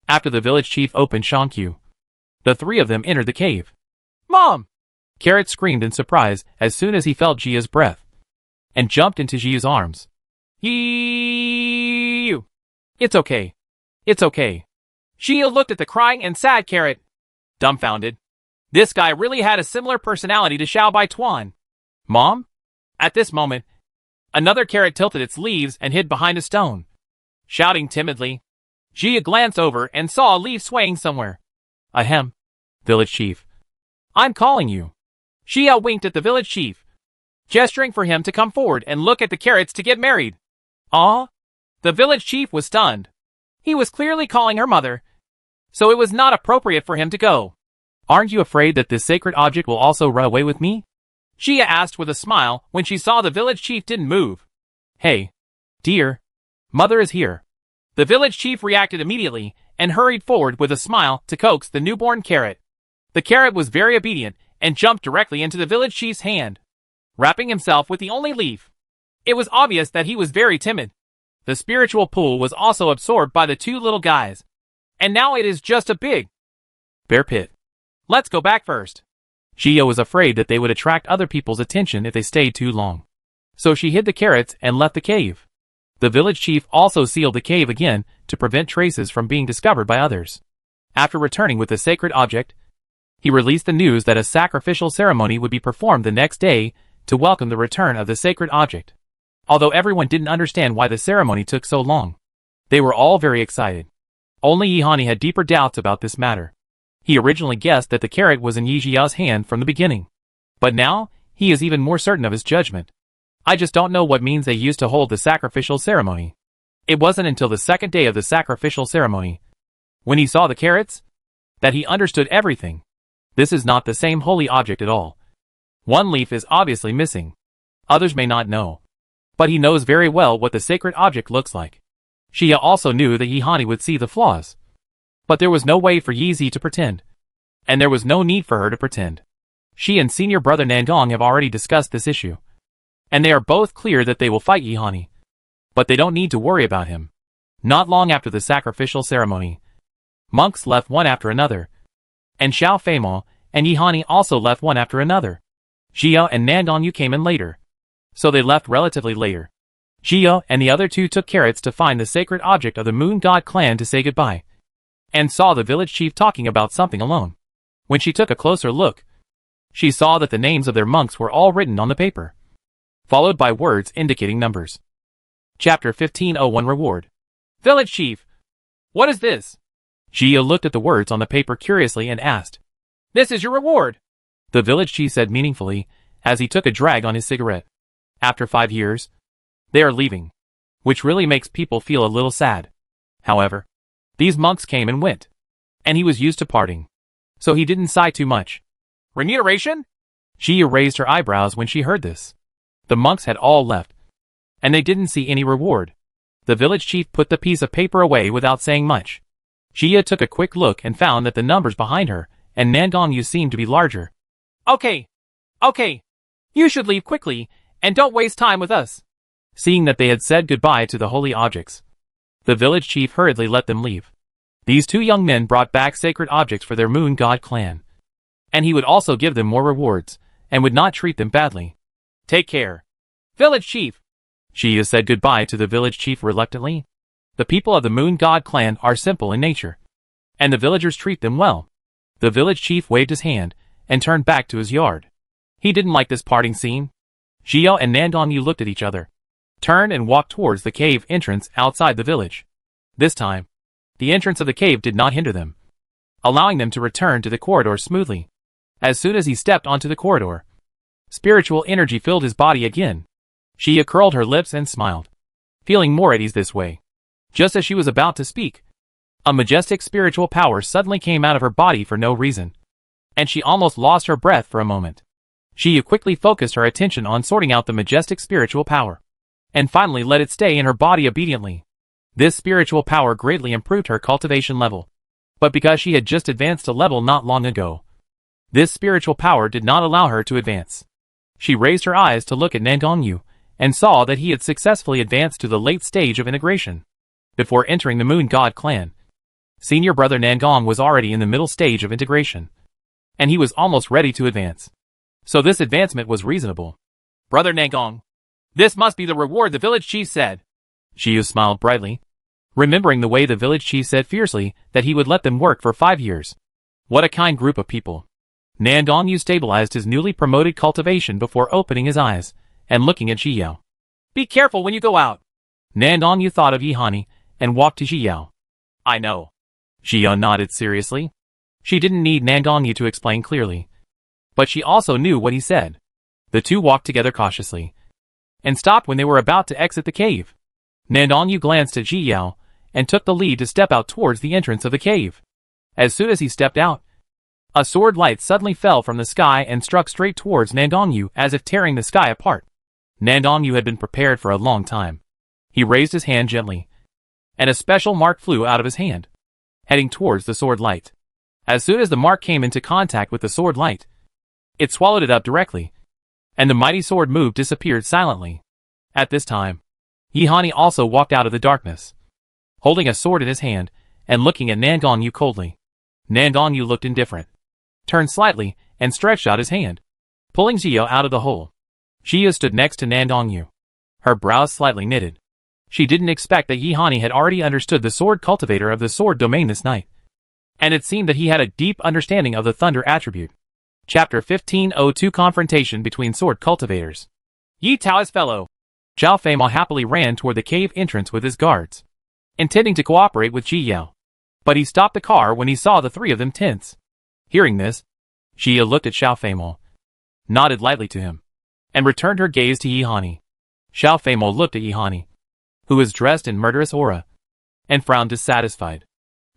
Speaker 1: After the village chief opened Shankyu, the three of them entered the cave.
Speaker 2: Mom!
Speaker 1: Carrot screamed in surprise as soon as he felt Jiya's breath, and jumped into Jiya's arms.
Speaker 2: Yi!
Speaker 1: It's okay. It's okay.
Speaker 2: Jiya looked at the crying and sad Carrot, dumbfounded. This guy really had a similar personality to Xiao Baituan.
Speaker 1: Mom?
Speaker 2: At this moment, another carrot tilted its leaves and hid behind a stone. Shouting timidly, Jiya glanced over and saw a leaf swaying somewhere.
Speaker 1: Ahem. Village chief.
Speaker 2: I'm calling you. Jiya winked at the village chief, gesturing for him to come forward and look at the carrots to get married.
Speaker 1: Ah?
Speaker 2: The village chief was stunned. He was clearly calling her mother, so it was not appropriate for him to go.
Speaker 1: Aren't you afraid that this sacred object will also run away with me?
Speaker 2: Jiya asked with a smile when she saw the village chief didn't move.
Speaker 1: Hey, dear, mother is here.
Speaker 2: The village chief reacted immediately and hurried forward with a smile to coax the newborn carrot. The carrot was very obedient and jumped directly into the village chief's hand, wrapping himself with the only leaf. It was obvious that he was very timid. The spiritual pool was also absorbed by the two little guys, and now it is just a big
Speaker 1: bear pit.
Speaker 2: Let's go back first.
Speaker 1: Jiya was afraid that they would attract other people's attention if they stayed too long, so she hid the carrots and left the cave. The village chief also sealed the cave again to prevent traces from being discovered by others. After returning with the sacred object, he released the news that a sacrificial ceremony would be performed the next day to welcome the return of the sacred object. Although everyone didn't understand why the ceremony took so long, They were all very excited. Only Yihani had deeper doubts about this matter. He originally guessed that the carrot was in Yi Xiao's hand from the beginning. But now, he is even more certain of his judgment. I just don't know what means they used to hold the sacrificial ceremony. It wasn't until the second day of the sacrificial ceremony, when he saw the carrots, that he understood everything. This is not the same holy object at all. One leaf is obviously missing. Others may not know. But he knows very well what the sacred object looks like. Xia also knew that Yihani would see the flaws. But there was no way for Yi Zi to pretend. And there was no need for her to pretend. She and senior brother Nangong have already discussed this issue. And they are both clear that they will fight Yihani. But they don't need to worry about him. Not long after the sacrificial ceremony, monks left one after another. And Xiao Feimao and Yihani also left one after another. Xia and Nangongyu came in later. So they left relatively later. Xia and the other two took carrots to find the sacred object of the Moon God clan to say goodbye. And saw the village chief talking about something alone. When she took a closer look, she saw that the names of their monks were all written on the paper, followed by words indicating numbers. Chapter 1501 Reward.
Speaker 2: Village chief, what is this?
Speaker 1: Xia looked at the words on the paper curiously and asked.
Speaker 2: This is your reward,
Speaker 1: the village chief said meaningfully, as he took a drag on his cigarette. After 5 years, they are leaving, which really makes people feel a little sad. However, these monks came and went, and he was used to parting, so he didn't sigh too much.
Speaker 2: Remuneration?
Speaker 1: Xia raised her eyebrows when she heard this. The monks had all left, and they didn't see any reward. The village chief put the piece of paper away without saying much. Xia took a quick look and found that the numbers behind her and Nangongyu seemed to be larger.
Speaker 2: Okay. You should leave quickly, and don't waste time with us.
Speaker 1: Seeing that they had said goodbye to the holy objects, the village chief hurriedly let them leave. These two young men brought back sacred objects for their Moon God clan. And he would also give them more rewards, and would not treat them badly.
Speaker 2: Take care, village chief.
Speaker 1: Xia said goodbye to the village chief reluctantly. The people of the Moon God clan are simple in nature, and the villagers treat them well. The village chief waved his hand, and turned back to his yard. He didn't like this parting scene. Xia and Nangongyu looked at each other, turned and walked towards the cave entrance outside the village. This time, the entrance of the cave did not hinder them, allowing them to return to the corridor smoothly. As soon as he stepped onto the corridor, spiritual energy filled his body again. Xia curled her lips and smiled, feeling more at ease this way. Just as she was about to speak, a majestic spiritual power suddenly came out of her body for no reason, and she almost lost her breath for a moment. Xia quickly focused her attention on sorting out the majestic spiritual power, and finally let it stay in her body obediently. This spiritual power greatly improved her cultivation level. But because she had just advanced a level not long ago, this spiritual power did not allow her to advance. She raised her eyes to look at Nangongyu, and saw that he had successfully advanced to the late stage of integration. Before entering the Moon God clan, senior brother Nangong was already in the middle stage of integration, and he was almost ready to advance. So this advancement was reasonable.
Speaker 2: Brother Nangong, this must be the reward the village chief said.
Speaker 1: Xia smiled brightly, remembering the way the village chief said fiercely that he would let them work for 5 years. What a kind group of people. Nangongyu stabilized his newly promoted cultivation before opening his eyes and looking at Xiyao.
Speaker 2: Be careful when you go out.
Speaker 1: Nangongyu thought of Yihani and walked to Xiyao.
Speaker 2: I know.
Speaker 1: Xiyao nodded seriously. She didn't need Nangongyu to explain clearly, but she also knew what he said. The two walked together cautiously, and stopped when they were about to exit the cave. Nangongyu glanced at Xiyao, and took the lead to step out towards the entrance of the cave. As soon as he stepped out, a sword light suddenly fell from the sky and struck straight towards Nangongyu as if tearing the sky apart. Nangongyu had been prepared for a long time. He raised his hand gently, and a special mark flew out of his hand, heading towards the sword light. As soon as the mark came into contact with the sword light, it swallowed it up directly, and the mighty sword move disappeared silently. At this time, Yihani also walked out of the darkness, holding a sword in his hand and looking at Nangongyu coldly. Nangongyu looked indifferent, turned slightly, and stretched out his hand, pulling Xia out of the hole. Xia stood next to Nangongyu, her brows slightly knitted. She didn't expect that Yihani had already understood the sword cultivator of the sword domain this night, and it seemed that he had a deep understanding of the thunder attribute. Chapter 1502 Confrontation between sword cultivators.
Speaker 2: Yi Tao's fellow.
Speaker 1: Xiao Feimao happily ran toward the cave entrance with his guards. intending to cooperate with Ji Yao. But he stopped the car when he saw the three of them tense. Hearing this, Ji Yao looked at Xiao Feimou, nodded lightly to him, and returned her gaze to Yi Hani. Xiao Feimou looked at Yi Hani, who was dressed in murderous aura, and frowned dissatisfied.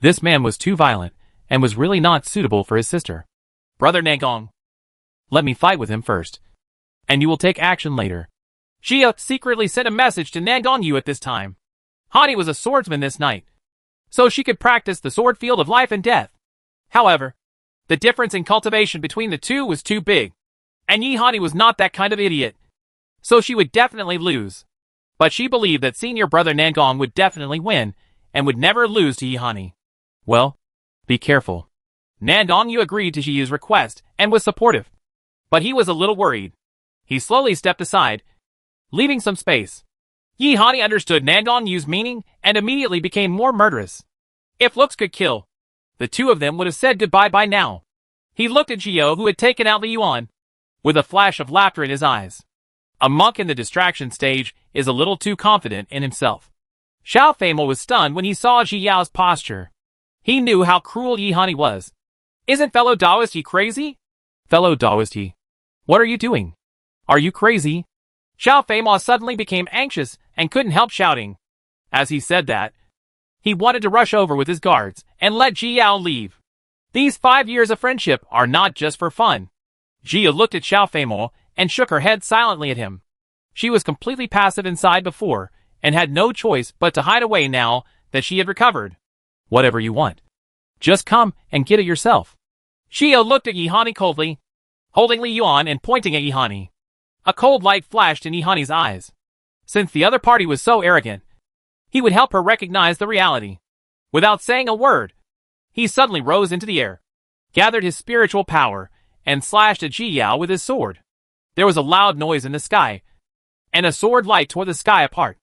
Speaker 1: This man was too violent, and was really not suitable for his sister.
Speaker 2: Brother Nangong,
Speaker 1: let me fight with him first, and you will take action later.
Speaker 2: Ji Yao secretly sent a message to Nangong Yu at this time. Hani was a swordsman this night, so she could practice the sword field of life and death. However, the difference in cultivation between the two was too big, and Yi Hani was not that kind of idiot, so she would definitely lose. But she believed that senior brother Nangong would definitely win, and would never lose to Yi Hani.
Speaker 1: Well, be careful.
Speaker 2: Nangong Yu agreed to Ji Yu's request, and was supportive. But he was a little worried. He slowly stepped aside, leaving some space. Yi Hani understood Nangong Yu's meaning, and immediately became more murderous. If looks could kill, the two of them would have said goodbye by now. He looked at Ji Yao, who had taken out Li Yuan, with a flash of laughter in his eyes. A monk in the distraction stage is a little too confident in himself. Xiao Feimou was stunned when he saw Ji Yao's posture. He knew how cruel Yi Hani was. Isn't fellow Taoist Yi crazy?
Speaker 1: Fellow Taoist Yi, what are you doing? Are you crazy?
Speaker 2: Xiao Feimou suddenly became anxious and couldn't help shouting. As he said that, he wanted to rush over with his guards and let Ji Yao leave. These 5 years of friendship are not just for fun. Ji Yao looked at Xiao Feimou and shook her head silently at him. She was completely passive inside before, and had no choice but to hide away now that she had recovered.
Speaker 1: Whatever you want. Just come and get it yourself.
Speaker 2: Ji Yao looked at Yi Hani coldly, holding Li Yuan and pointing at Yi Hani. A cold light flashed in Yi Hani's eyes. Since the other party was so arrogant, he would help her recognize the reality. Without saying a word, he suddenly rose into the air, gathered his spiritual power, and slashed at Ji Yao with his sword. There was a loud noise in the sky, and a sword light tore the sky apart,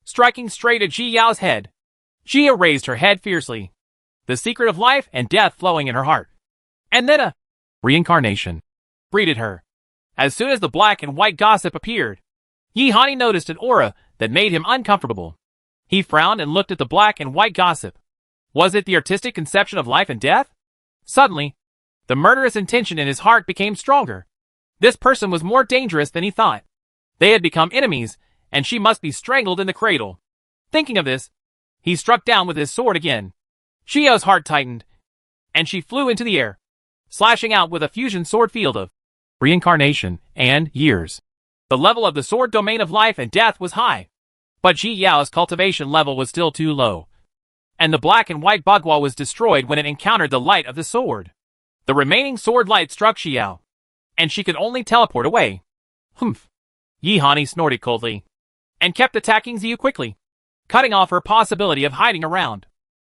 Speaker 2: striking straight at Ji Yao's head. Ji Yao raised her head fiercely, the secret of life and death flowing in her heart. And then a
Speaker 1: reincarnation
Speaker 2: greeted her. As soon as the black and white gossip appeared, Yi Hani noticed an aura that made him uncomfortable. He frowned and looked at the black and white gossip. Was it the artistic conception of life and death? Suddenly, the murderous intention in his heart became stronger. This person was more dangerous than he thought. They had become enemies, and she must be strangled in the cradle. Thinking of this, he struck down with his sword again. Ji Yao's heart tightened, and she flew into the air, slashing out with a fusion sword field of
Speaker 1: reincarnation and years.
Speaker 2: The level of the sword domain of life and death was high, but Ji Yao's cultivation level was still too low, and the black and white bagua was destroyed when it encountered the light of the sword. The remaining sword light struck Ji Yao, and she could only teleport away. Humph. Yi Hani snorted coldly, and kept attacking Ziyu quickly, cutting off her possibility of hiding around.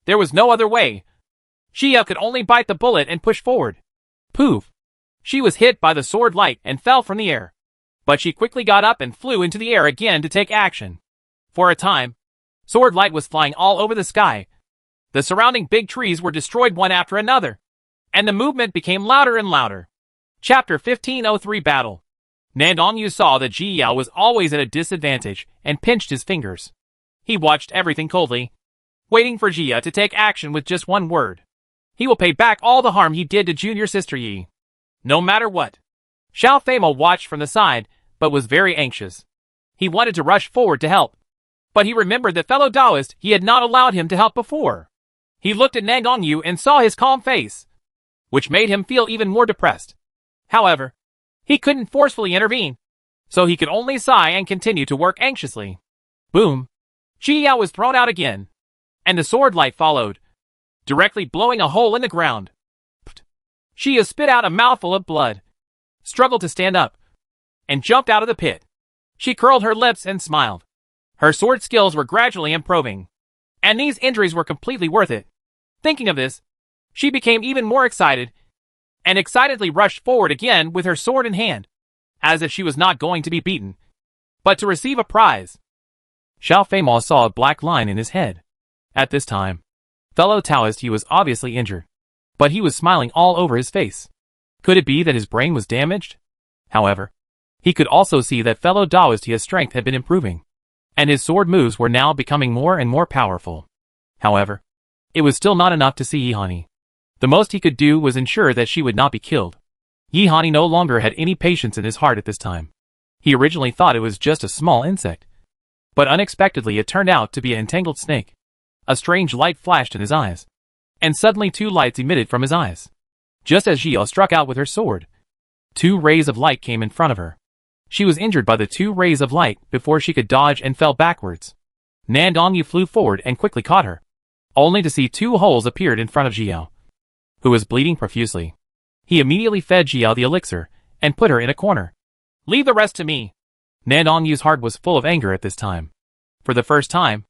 Speaker 2: There was no other way. Ji Yao could only bite the bullet and push forward. Poof! She was hit by the sword light and fell from the air. But she quickly got up and flew into the air again to take action. For a time, sword light was flying all over the sky. The surrounding big trees were destroyed one after another, and the movement became louder and louder. Chapter 1503 Battle. Nangong Yu saw that Ji Yao was always at a disadvantage and pinched his fingers. He watched everything coldly, waiting for Ji Yao to take action with just one word. He will pay back all the harm he did to junior sister Yi, no matter what. Xiao Feimou watched from the side, but was very anxious. He wanted to rush forward to help, but he remembered that fellow Taoist he had not allowed him to help before. He looked at Nangong Yu and saw his calm face, which made him feel even more depressed. However, he couldn't forcefully intervene, so he could only sigh and continue to work anxiously. Boom! Ji Yao was thrown out again, and the sword light followed, directly blowing a hole in the ground. Ji Yao spit out a mouthful of blood, struggled to stand up, and jumped out of the pit. She curled her lips and smiled. Her sword skills were gradually improving, and these injuries were completely worth it. Thinking of this, she became even more excited, and excitedly rushed forward again with her sword in hand, as if she was not going to be beaten, but to receive a prize.
Speaker 1: Xiao Feimou saw a black line in his head. At this time, fellow Taoist he was obviously injured, but he was smiling all over his face. Could it be that his brain was damaged? However, he could also see that fellow Taoist Hi's strength had been improving, and his sword moves were now becoming more and more powerful. However, it was still not enough to see Yihani. The most he could do was ensure that she would not be killed. Yihani no longer had any patience in his heart at this time. He originally thought it was just a small insect. But unexpectedly it turned out to be an entangled snake. A strange light flashed in his eyes. And suddenly 2 lights emitted from his eyes. Just as Jiao struck out with her sword, 2 rays of light came in front of her. She was injured by the 2 rays of light before she could dodge and fell backwards. Nan Dongyu flew forward and quickly caught her, only to see 2 holes appeared in front of Jiao, who was bleeding profusely. He immediately fed Jiao the elixir and put her in a corner.
Speaker 2: Leave the rest to me.
Speaker 1: Nan Dongyu's heart was full of anger at this time. For the first time,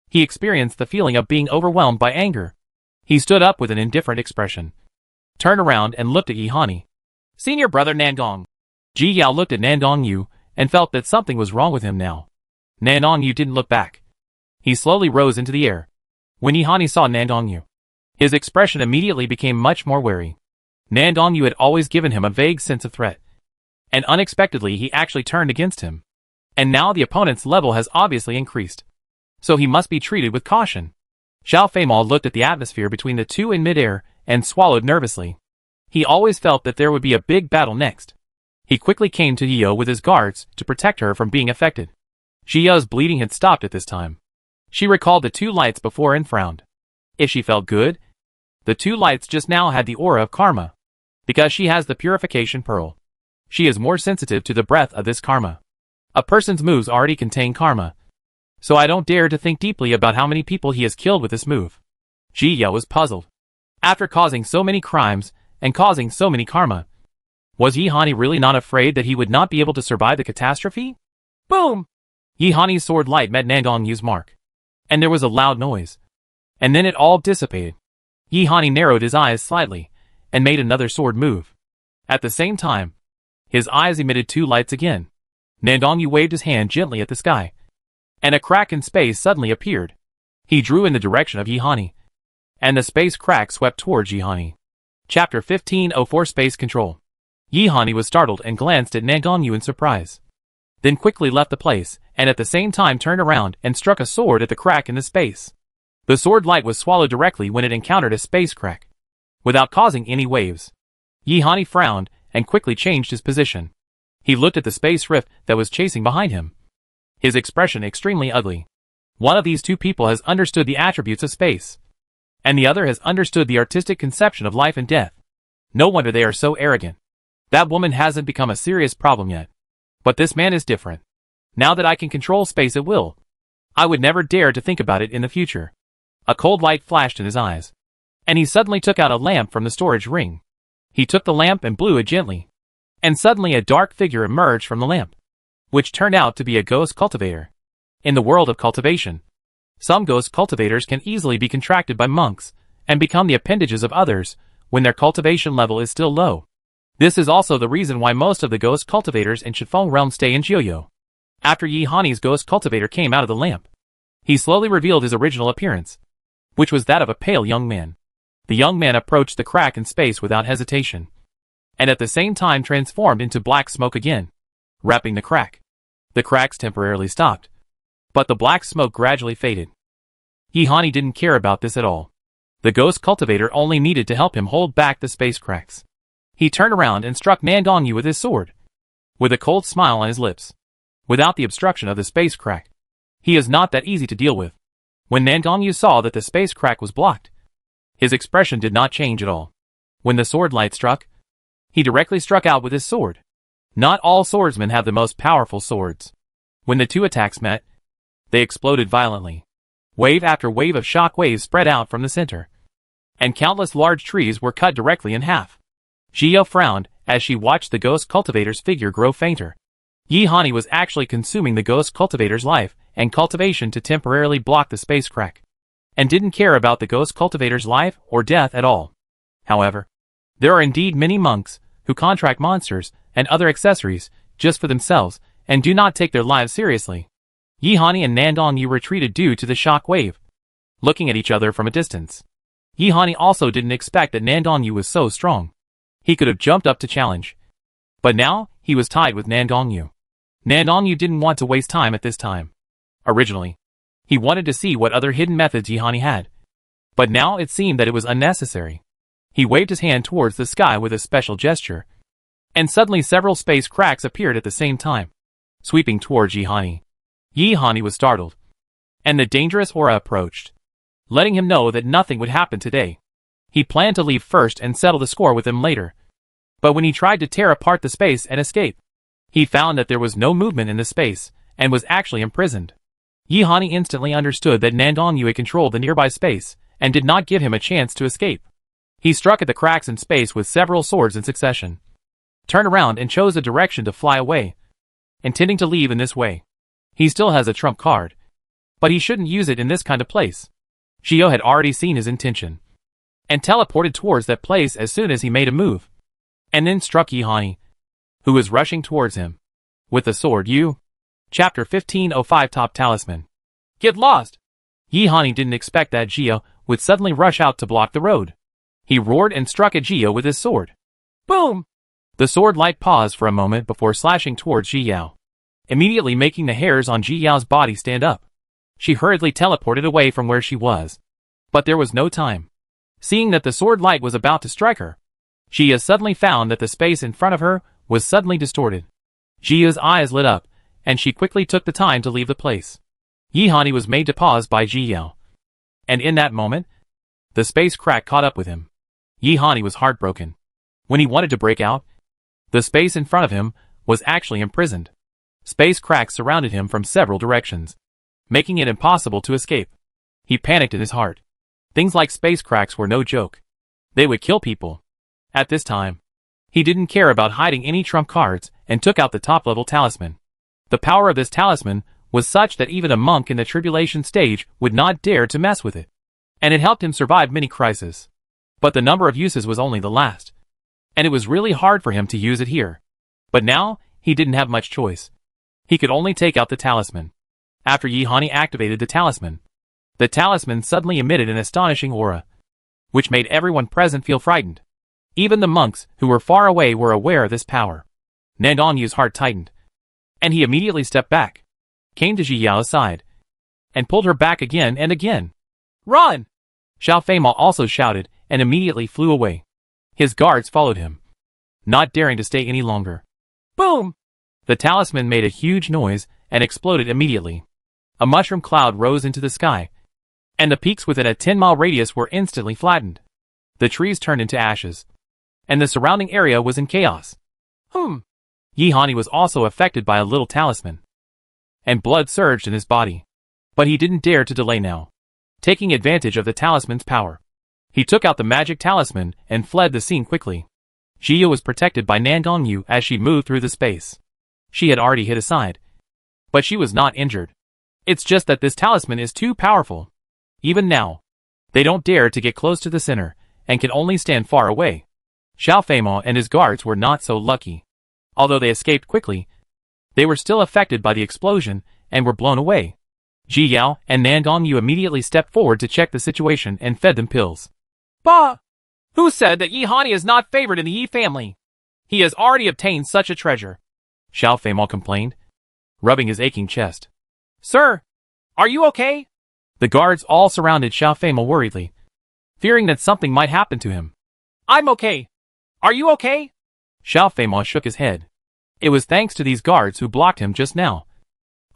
Speaker 1: he experienced the feeling of being overwhelmed by anger. He stood up with an indifferent expression, turned around and looked at Yihani.
Speaker 2: Senior brother Nandong.
Speaker 1: Ji Yao looked at Nan Dongyu and felt that something was wrong with him now. Nan Dongyu didn't look back. He slowly rose into the air. When Yihani saw Nan Dongyu, his expression immediately became much more wary. Nan Dongyu had always given him a vague sense of threat. And unexpectedly he actually turned against him. And now the opponent's level has obviously increased. So he must be treated with caution. Xiao Feimao looked at the atmosphere between the two in midair and swallowed nervously. He always felt that there would be a big battle next. He quickly came to Yeo with his guards to protect her from being affected. Xiao's bleeding had stopped at this time. She recalled the 2 lights before and frowned. If she felt good, the 2 lights just now had the aura of karma. Because she has the purification pearl, she is more sensitive to the breath of this karma. A person's moves already contain karma. So I don't dare to think deeply about how many people he has killed with this move. Ji Yao was puzzled. After causing so many crimes and causing so many karma, was Yihani really not afraid that he would not be able to survive the catastrophe?
Speaker 2: Boom!
Speaker 1: Yihani's sword light met Nandongyu's mark. And there was a loud noise. And then it all dissipated. Yihani narrowed his eyes slightly and made another sword move. At the same time, his eyes emitted 2 lights again. Nandongyu waved his hand gently at the sky, and a crack in space suddenly appeared. He drew in the direction of Yihani, and the space crack swept towards Yihani. Chapter 1504 Space Control. Yihani was startled and glanced at Nandongyu in surprise. Then quickly left the place, and at the same time turned around and struck a sword at the crack in the space. The sword light was swallowed directly when it encountered a space crack, without causing any waves. Yihani frowned and quickly changed his position. He looked at the space rift that was chasing behind him. His expression extremely ugly. One of these 2 people has understood the attributes of space, and the other has understood the artistic conception of life and death. No wonder they are so arrogant. That woman hasn't become a serious problem yet. But this man is different. Now that I can control space at will, I would never dare to think about it in the future. A cold light flashed in his eyes, and he suddenly took out a lamp from the storage ring. He took the lamp and blew it gently, and suddenly a dark figure emerged from the lamp, which turned out to be a ghost cultivator. In the world of cultivation, some ghost cultivators can easily be contracted by monks and become the appendages of others when their cultivation level is still low. This is also the reason why most of the ghost cultivators in Shifeng realm stay in Jiuyo. After Yihani's ghost cultivator came out of the lamp, he slowly revealed his original appearance, which was that of a pale young man. The young man approached the crack in space without hesitation, and at the same time transformed into black smoke again, wrapping the crack. The cracks temporarily stopped, but the black smoke gradually faded. Yihani didn't care about this at all. The ghost cultivator only needed to help him hold back the space cracks. He turned around and struck Nandongyu with his sword, with a cold smile on his lips. Without the obstruction of the space crack, he is not that easy to deal with. When Nandongyu saw that the space crack was blocked, his expression did not change at all. When the sword light struck, he directly struck out with his sword. Not all swordsmen have the most powerful swords. When the 2 attacks met, they exploded violently. Wave after wave of shock waves spread out from the center, and countless large trees were cut directly in half. Jiao frowned as she watched the ghost cultivator's figure grow fainter. Yihani was actually consuming the ghost cultivator's life and cultivation to temporarily block the space crack, and didn't care about the ghost cultivator's life or death at all. However, there are indeed many monks who contract monsters and other accessories just for themselves and do not take their lives seriously. Yihani and Nandongyu retreated due to the shock wave, looking at each other from a distance. Yihani also didn't expect that Nandongyu was so strong. He could have jumped up to challenge, but now he was tied with Nandongyu. Nandongyu didn't want to waste time at this time. Originally, he wanted to see what other hidden methods Yihani had, But now it seemed that it was unnecessary. He waved his hand towards the sky with a special gesture. And suddenly several space cracks appeared at the same time, sweeping towards Yihani. Yihani was startled. And the dangerous aura approached, letting him know that nothing would happen today. He planned to leave first and settle the score with them later. But when he tried to tear apart the space and escape, he found that there was no movement in the space, and was actually imprisoned. Yihani instantly understood that Nandong Yue controlled the nearby space, and did not give him a chance to escape. He struck at the cracks in space with several swords in succession, turned around and chose a direction to fly away, intending to leave in this way. He still has a trump card, but he shouldn't use it in this kind of place. Shio had already seen his intention, and teleported towards that place as soon as he made a move, and then struck Yihani, who was rushing towards him, with the sword. Chapter 1505 Top Talisman. Get lost! Yihani didn't expect that Shio would suddenly rush out to block the road. He roared and struck at Shio with his sword. Boom! The sword light paused for a moment before slashing towards Ji Yao, immediately making the hairs on Ji Yao's body stand up. She hurriedly teleported away from where she was. But there was no time. Seeing that the sword light was about to strike her, Jia suddenly found that the space in front of her was suddenly distorted. Jia's eyes lit up, and she quickly took the time to leave the place. Yihani was made to pause by Ji Yao. And in that moment, the space crack caught up with him. Yihani was heartbroken. When he wanted to break out, the space in front of him was actually imprisoned. Space cracks surrounded him from several directions, making it impossible to escape. He panicked in his heart. Things like space cracks were no joke. They would kill people. At this time, he didn't care about hiding any trump cards and took out the top-level talisman. The power of this talisman was such that even a monk in the tribulation stage would not dare to mess with it, and it helped him survive many crises. But the number of uses was only the last, and it was really hard for him to use it here. But now, he didn't have much choice. He could only take out the talisman. After Yihani activated the talisman suddenly emitted an astonishing aura, which made everyone present feel frightened. Even the monks who were far away were aware of this power. Nandong Yu's heart tightened, and he immediately stepped back, came to Ji Yao's side, and pulled her back again and again. Run! Xiao Feima also shouted and immediately flew away. His guards followed him, not daring to stay any longer. Boom! The talisman made a huge noise and exploded immediately. A mushroom cloud rose into the sky, and the peaks within a 10-mile radius were instantly flattened. The trees turned into ashes, and the surrounding area was in chaos. Yihani was also affected by a little talisman, and blood surged in his body. But he didn't dare to delay now. Taking advantage of the talisman's power, he took out the magic talisman and fled the scene quickly. Jia was protected by Nandong Yu as she moved through the space. She had already hit aside, but she was not injured. It's just that this talisman is too powerful. Even now, they don't dare to get close to the center, and can only stand far away. Xiao Feima and his guards were not so lucky. Although they escaped quickly, they were still affected by the explosion and were blown away. Ji Yao and Nandong Yu immediately stepped forward to check the situation and fed them pills. Bah! Who said that Yihani is not favored in the Yi family? He has already obtained such a treasure, Xiao Feima complained, rubbing his aching chest. Sir, are you okay? The guards all surrounded Xiao Feima worriedly, fearing that something might happen to him. I'm okay. Are you okay? Xiao Feima shook his head. It was thanks to these guards who blocked him just now.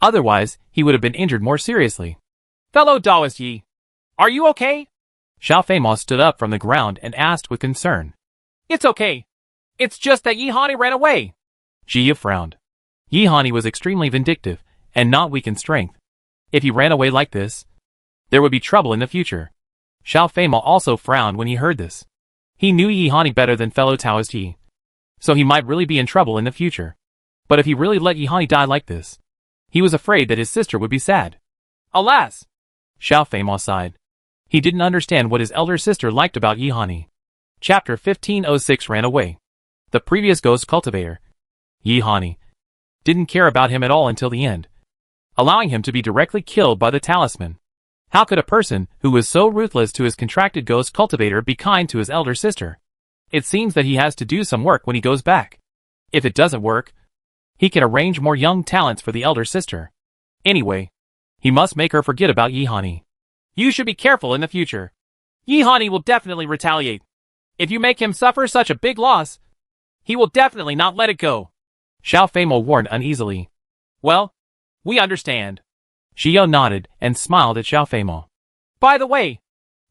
Speaker 1: Otherwise, he would have been injured more seriously. Fellow Taoist Yi, are you okay? Xiao Feima stood up from the ground and asked with concern. It's okay. It's just that Yihani ran away. Jia frowned. Yihani was extremely vindictive and not weak in strength. If he ran away like this, there would be trouble in the future. Xiao Feima also frowned when he heard this. He knew Yihani better than fellow Taoist Yi, so he might really be in trouble in the future. But if he really let Yihani die like this, he was afraid that his sister would be sad. Alas! Xiao Feima sighed. He didn't understand what his elder sister liked about Yihani. Chapter 1506 ran away. The previous ghost cultivator, Yihani, didn't care about him at all until the end, allowing him to be directly killed by the talisman. How could a person who was so ruthless to his contracted ghost cultivator be kind to his elder sister? It seems that he has to do some work when he goes back. If it doesn't work, he can arrange more young talents for the elder sister. Anyway, he must make her forget about Yihani. You should be careful in the future.
Speaker 2: Yi Hani will definitely retaliate. If you make him suffer such a big loss, he will definitely not let it go.
Speaker 1: Xiao Feimo warned uneasily.
Speaker 2: Well, we understand.
Speaker 1: Xiao nodded and smiled at Xiao Feimo.
Speaker 2: By the way,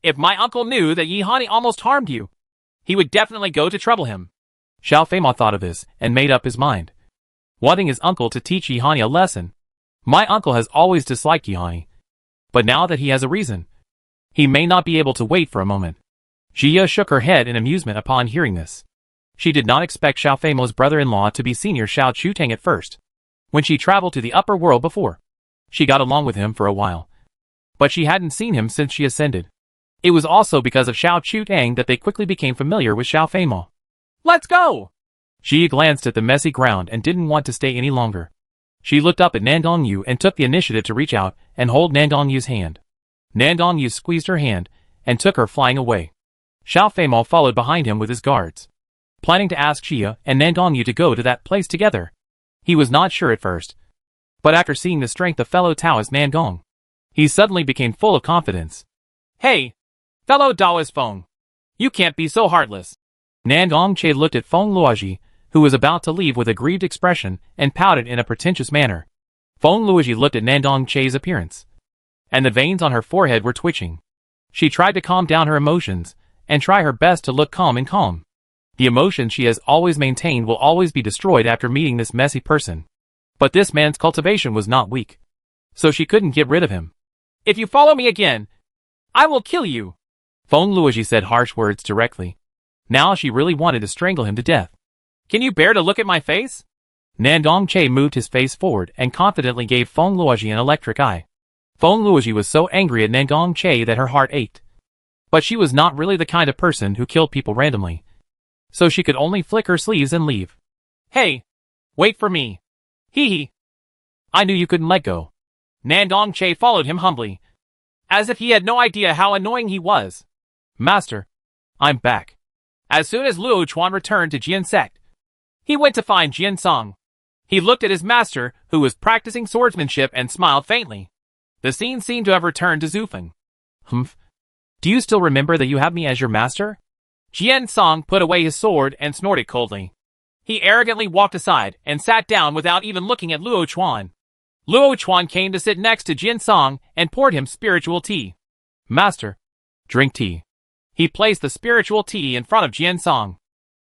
Speaker 2: if my uncle knew that Yi Hani almost harmed you, he would definitely go to trouble him.
Speaker 1: Xiao Feimo thought of this and made up his mind. Wanting his uncle to teach Yi Hani a lesson. My uncle has always disliked Yi Hani. But now that he has a reason, he may not be able to wait for a moment. Jia shook her head in amusement upon hearing this. She did not expect Xiao Feimo's brother-in-law to be Senior Xiao Chutang at first. When she traveled to the upper world before, she got along with him for a while. But she hadn't seen him since she ascended. It was also because of Xiao Chutang that they quickly became familiar with Xiao Feimo.
Speaker 2: Let's go!
Speaker 1: Jia glanced at the messy ground and didn't want to stay any longer. She looked up at Nandong Yu and took the initiative to reach out and hold Nandong Yu's hand. Nandong Yu squeezed her hand and took her flying away. Xiao Feimo followed behind him with his guards, planning to ask Jia and Nandong Yu to go to that place together. He was not sure at first, but after seeing the strength of fellow Taoist Nandong, he suddenly became full of confidence.
Speaker 2: Hey, fellow Taoist Feng, you can't be so heartless.
Speaker 1: Nandong Che looked at Feng Luoji, who was about to leave with a grieved expression, and pouted in a pretentious manner. Feng Luoji looked at Nandong Che's appearance, and the veins on her forehead were twitching. She tried to calm down her emotions, and try her best to look calm and calm. The emotion she has always maintained will always be destroyed after meeting this messy person. But this man's cultivation was not weak, so she couldn't get rid of him.
Speaker 2: If you follow me again, I will kill you.
Speaker 1: Feng Luoji said harsh words directly. Now she really wanted to strangle him to death.
Speaker 2: Can you bear to look at my face?
Speaker 1: Nandong Che moved his face forward and confidently gave Feng Luoji an electric eye. Feng Luoji was so angry at Nandong Che that her heart ached. But she was not really the kind of person who killed people randomly, so she could only flick her sleeves and leave.
Speaker 2: Hey, wait for me. Hee hee.
Speaker 1: I knew you couldn't let go.
Speaker 2: Nandong Che followed him humbly, as if he had no idea how annoying he was.
Speaker 1: Master, I'm back.
Speaker 2: As soon as Luo Chuan returned to Jian sect, he went to find Jian Song. He looked at his master, who was practicing swordsmanship, and smiled faintly. The scene seemed to have returned to Zufeng.
Speaker 1: Humph. Do you still remember that you have me as your master?
Speaker 2: Jian Song put away his sword and snorted coldly. He arrogantly walked aside and sat down without even looking at Luo Chuan. Luo Chuan came to sit next to Jian Song and poured him spiritual tea.
Speaker 1: Master, drink tea.
Speaker 2: He placed the spiritual tea in front of Jian Song.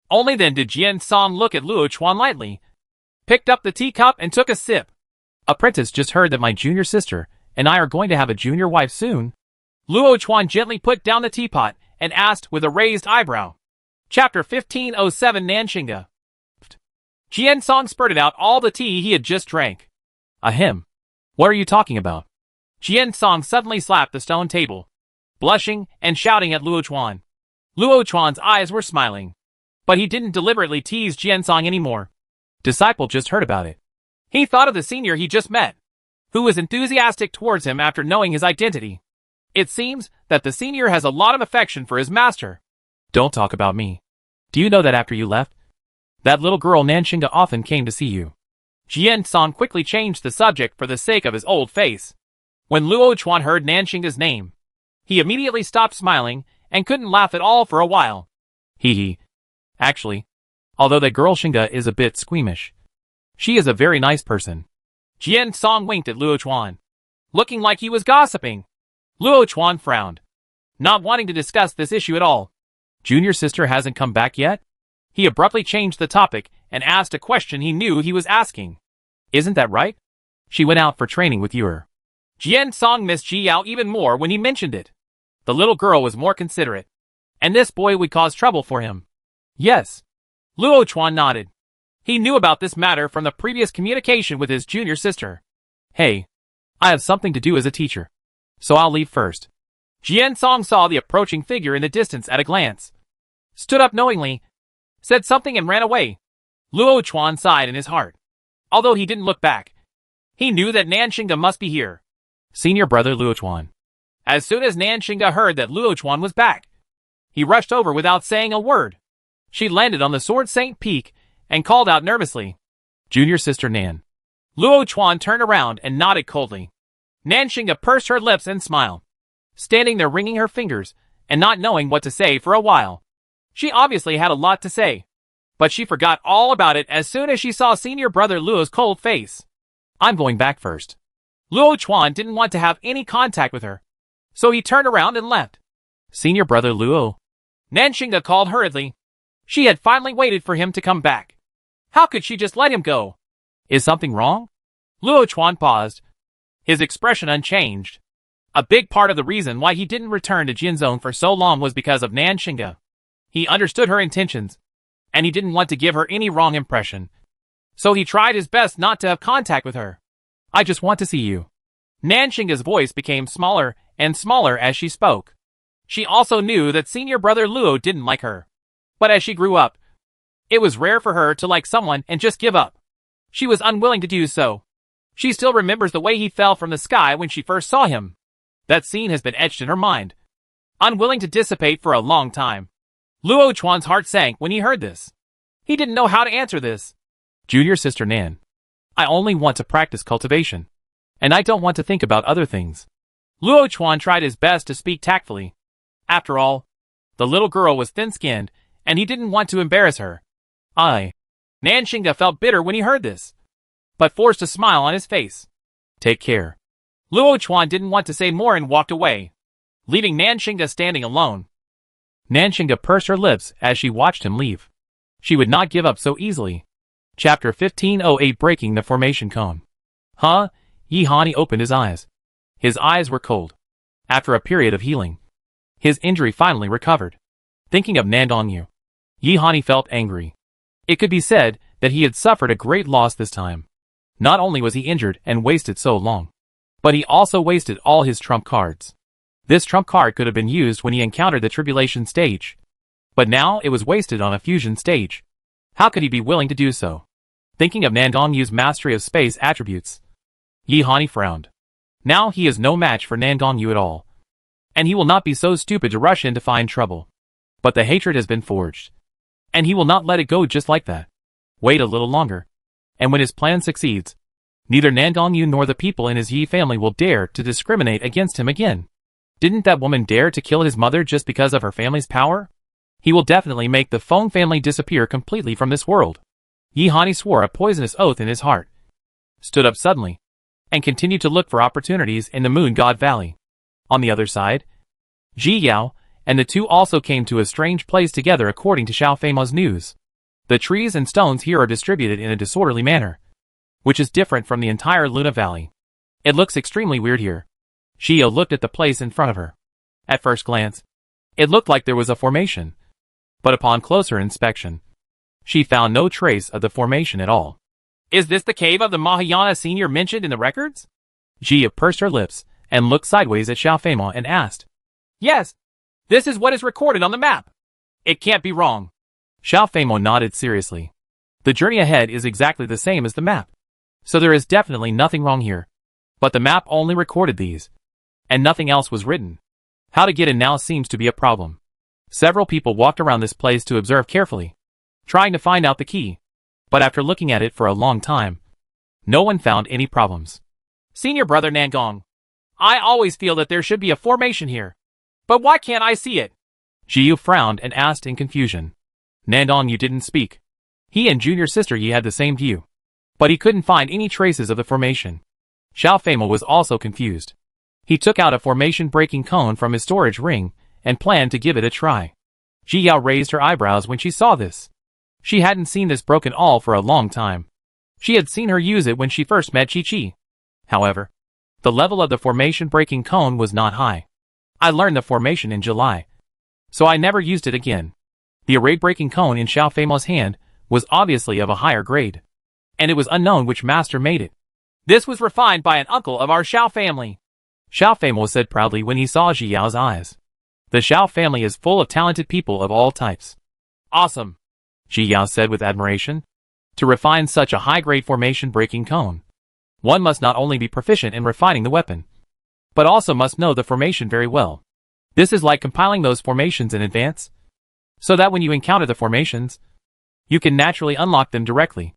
Speaker 2: Only then did Jian Song look at Luo Chuan lightly, picked up the teacup and took a sip.
Speaker 1: Apprentice just heard that my junior sister and I are going to have a junior wife soon.
Speaker 2: Luo Chuan gently put down the teapot and asked with a raised eyebrow. Chapter 1507 Nanshinga. Jian Song spurted out all the tea he had just drank.
Speaker 1: Ahem. What are you talking about?
Speaker 2: Jian Song suddenly slapped the stone table, blushing and shouting at Luo Chuan. Luo Chuan's eyes were smiling, but he didn't deliberately tease Jian Song anymore.
Speaker 1: Disciple just heard about it.
Speaker 2: He thought of the senior he just met, who was enthusiastic towards him after knowing his identity. It seems that the senior has a lot of affection for his master.
Speaker 1: Don't talk about me. Do you know that after you left, that little girl Nanshinga often came to see you?
Speaker 2: Jian Song quickly changed the subject for the sake of his old face. When Luo Chuan heard Nanshinga's name, he immediately stopped smiling and couldn't laugh at all for a while.
Speaker 1: Hee hee. Actually, although that girl Shinga is a bit squeamish, she is a very nice person.
Speaker 2: Jian Song winked at Luo Chuan, looking like he was gossiping. Luo Chuan frowned, not wanting to discuss this issue at all.
Speaker 1: Junior sister hasn't come back yet?
Speaker 2: He abruptly changed the topic and asked a question he knew he was asking.
Speaker 1: Isn't that right? She went out for training with Yuer.
Speaker 2: Jian Song missed Ji Yao even more when he mentioned it. The little girl was more considerate, and this boy would cause trouble for him.
Speaker 1: Yes.
Speaker 2: Luo Chuan nodded. He knew about this matter from the previous communication with his junior sister.
Speaker 1: Hey, I have something to do as a teacher, so I'll leave first.
Speaker 2: Jian Song saw the approaching figure in the distance at a glance, stood up knowingly, said something and ran away. Luo Chuan sighed in his heart. Although he didn't look back, he knew that Nanshinga must be here.
Speaker 1: Senior brother Luo Chuan.
Speaker 2: As soon as Nanshinga heard that Luo Chuan was back, he rushed over without saying a word. She landed on the Sword Saint Peak and called out nervously,
Speaker 1: Junior sister Nan.
Speaker 2: Luo Chuan turned around and nodded coldly. Nanshinga pursed her lips and smiled, standing there wringing her fingers and not knowing what to say for a while. She obviously had a lot to say, but she forgot all about it as soon as she saw senior brother Luo's cold face.
Speaker 1: I'm going back first.
Speaker 2: Luo Chuan didn't want to have any contact with her, so he turned around and left.
Speaker 1: Senior brother Luo.
Speaker 2: Nanxinga called hurriedly. She had finally waited for him to come back. How could she just let him go?
Speaker 1: Is something wrong?
Speaker 2: Luo Chuan paused, his expression unchanged. A big part of the reason why he didn't return to Jinzone for so long was because of Nanxinga. He understood her intentions, and he didn't want to give her any wrong impression. So he tried his best not to have contact with her.
Speaker 1: I just want to see you.
Speaker 2: Nanxinga's voice became smaller and smaller as she spoke. She also knew that senior brother Luo didn't like her. But as she grew up, it was rare for her to like someone and just give up. She was unwilling to do so. She still remembers the way he fell from the sky when she first saw him. That scene has been etched in her mind, unwilling to dissipate for a long time. Luo Chuan's heart sank when he heard this. He didn't know how to answer this.
Speaker 1: Junior sister Nan. I only want to practice cultivation, and I don't want to think about other things.
Speaker 2: Luo Chuan tried his best to speak tactfully. After all, the little girl was thin-skinned, and he didn't want to embarrass her. Nanxinga felt bitter when he heard this, but forced a smile on his face.
Speaker 1: Take care.
Speaker 2: Luo Chuan didn't want to say more and walked away, leaving Nanxinga standing alone.
Speaker 1: Nanxinga pursed her lips as she watched him leave. She would not give up so easily. Chapter 1508 Breaking the Formation Cone. Huh? Yi Hani opened his eyes. His eyes were cold. After a period of healing, his injury finally recovered. Thinking of Nandongyu, Yi Hani felt angry. It could be said that he had suffered a great loss this time. Not only was he injured and wasted so long, but he also wasted all his trump cards. This trump card could have been used when he encountered the tribulation stage, but now it was wasted on a fusion stage. How could he be willing to do so? Thinking of Nandongyu's mastery of space attributes, Yi Hani frowned. Now he is no match for Nandongyu at all, and he will not be so stupid to rush in to find trouble. But the hatred has been forged, and he will not let it go just like that. Wait a little longer, and when his plan succeeds, neither Nandongyu nor the people in his Yi family will dare to discriminate against him again. Didn't that woman dare to kill his mother just because of her family's power? He will definitely make the Feng family disappear completely from this world. Yi Hani swore a poisonous oath in his heart, stood up suddenly, and continued to look for opportunities in the Moon God Valley. On the other side, Ji Yao and the two also came to a strange place together according to Xiao Feima's news. The trees and stones here are distributed in a disorderly manner, which is different from the entire Luna Valley. It looks extremely weird here. Shio looked at the place in front of her. At first glance, it looked like there was a formation, but upon closer inspection, she found no trace of the formation at all.
Speaker 2: Is this the cave of the Mahayana senior mentioned in the records?
Speaker 1: Jia pursed her lips and looked sideways at Xiao Feima and asked.
Speaker 2: Yes, this is what is recorded on the map. It can't be wrong.
Speaker 1: Xiao Feima nodded seriously. The journey ahead is exactly the same as the map, so there is definitely nothing wrong here. But the map only recorded these, and nothing else was written. How to get in now seems to be a problem. Several people walked around this place to observe carefully, trying to find out the key, but after looking at it for a long time, no one found any problems.
Speaker 2: Senior brother Nangong, I always feel that there should be a formation here, but why can't I see it?
Speaker 1: Jiyu frowned and asked in confusion. Nandongyu didn't speak. He and junior sister Yi had the same view, but he couldn't find any traces of the formation. Xiao Feima was also confused. He took out a formation-breaking cone from his storage ring and planned to give it a try. Ji Yao raised her eyebrows when she saw this. She hadn't seen this broken all for a long time. She had seen her use it when she first met Chi-Chi. However, the level of the formation-breaking cone was not high. I learned the formation in July, so I never used it again. The array-breaking cone in Xiao Feima's hand was obviously of a higher grade, and it was unknown which master made it.
Speaker 2: This was refined by an uncle of our Xiao family,
Speaker 1: Xiao Feima said proudly when he saw Ji Yao's eyes. The Xiao family is full of talented people of all types.
Speaker 2: Awesome,
Speaker 1: Ji Yao said with admiration. To refine such a high-grade formation-breaking cone, one must not only be proficient in refining the weapon, but also must know the formation very well. This is like compiling those formations in advance, so that when you encounter the formations, you can naturally unlock them directly.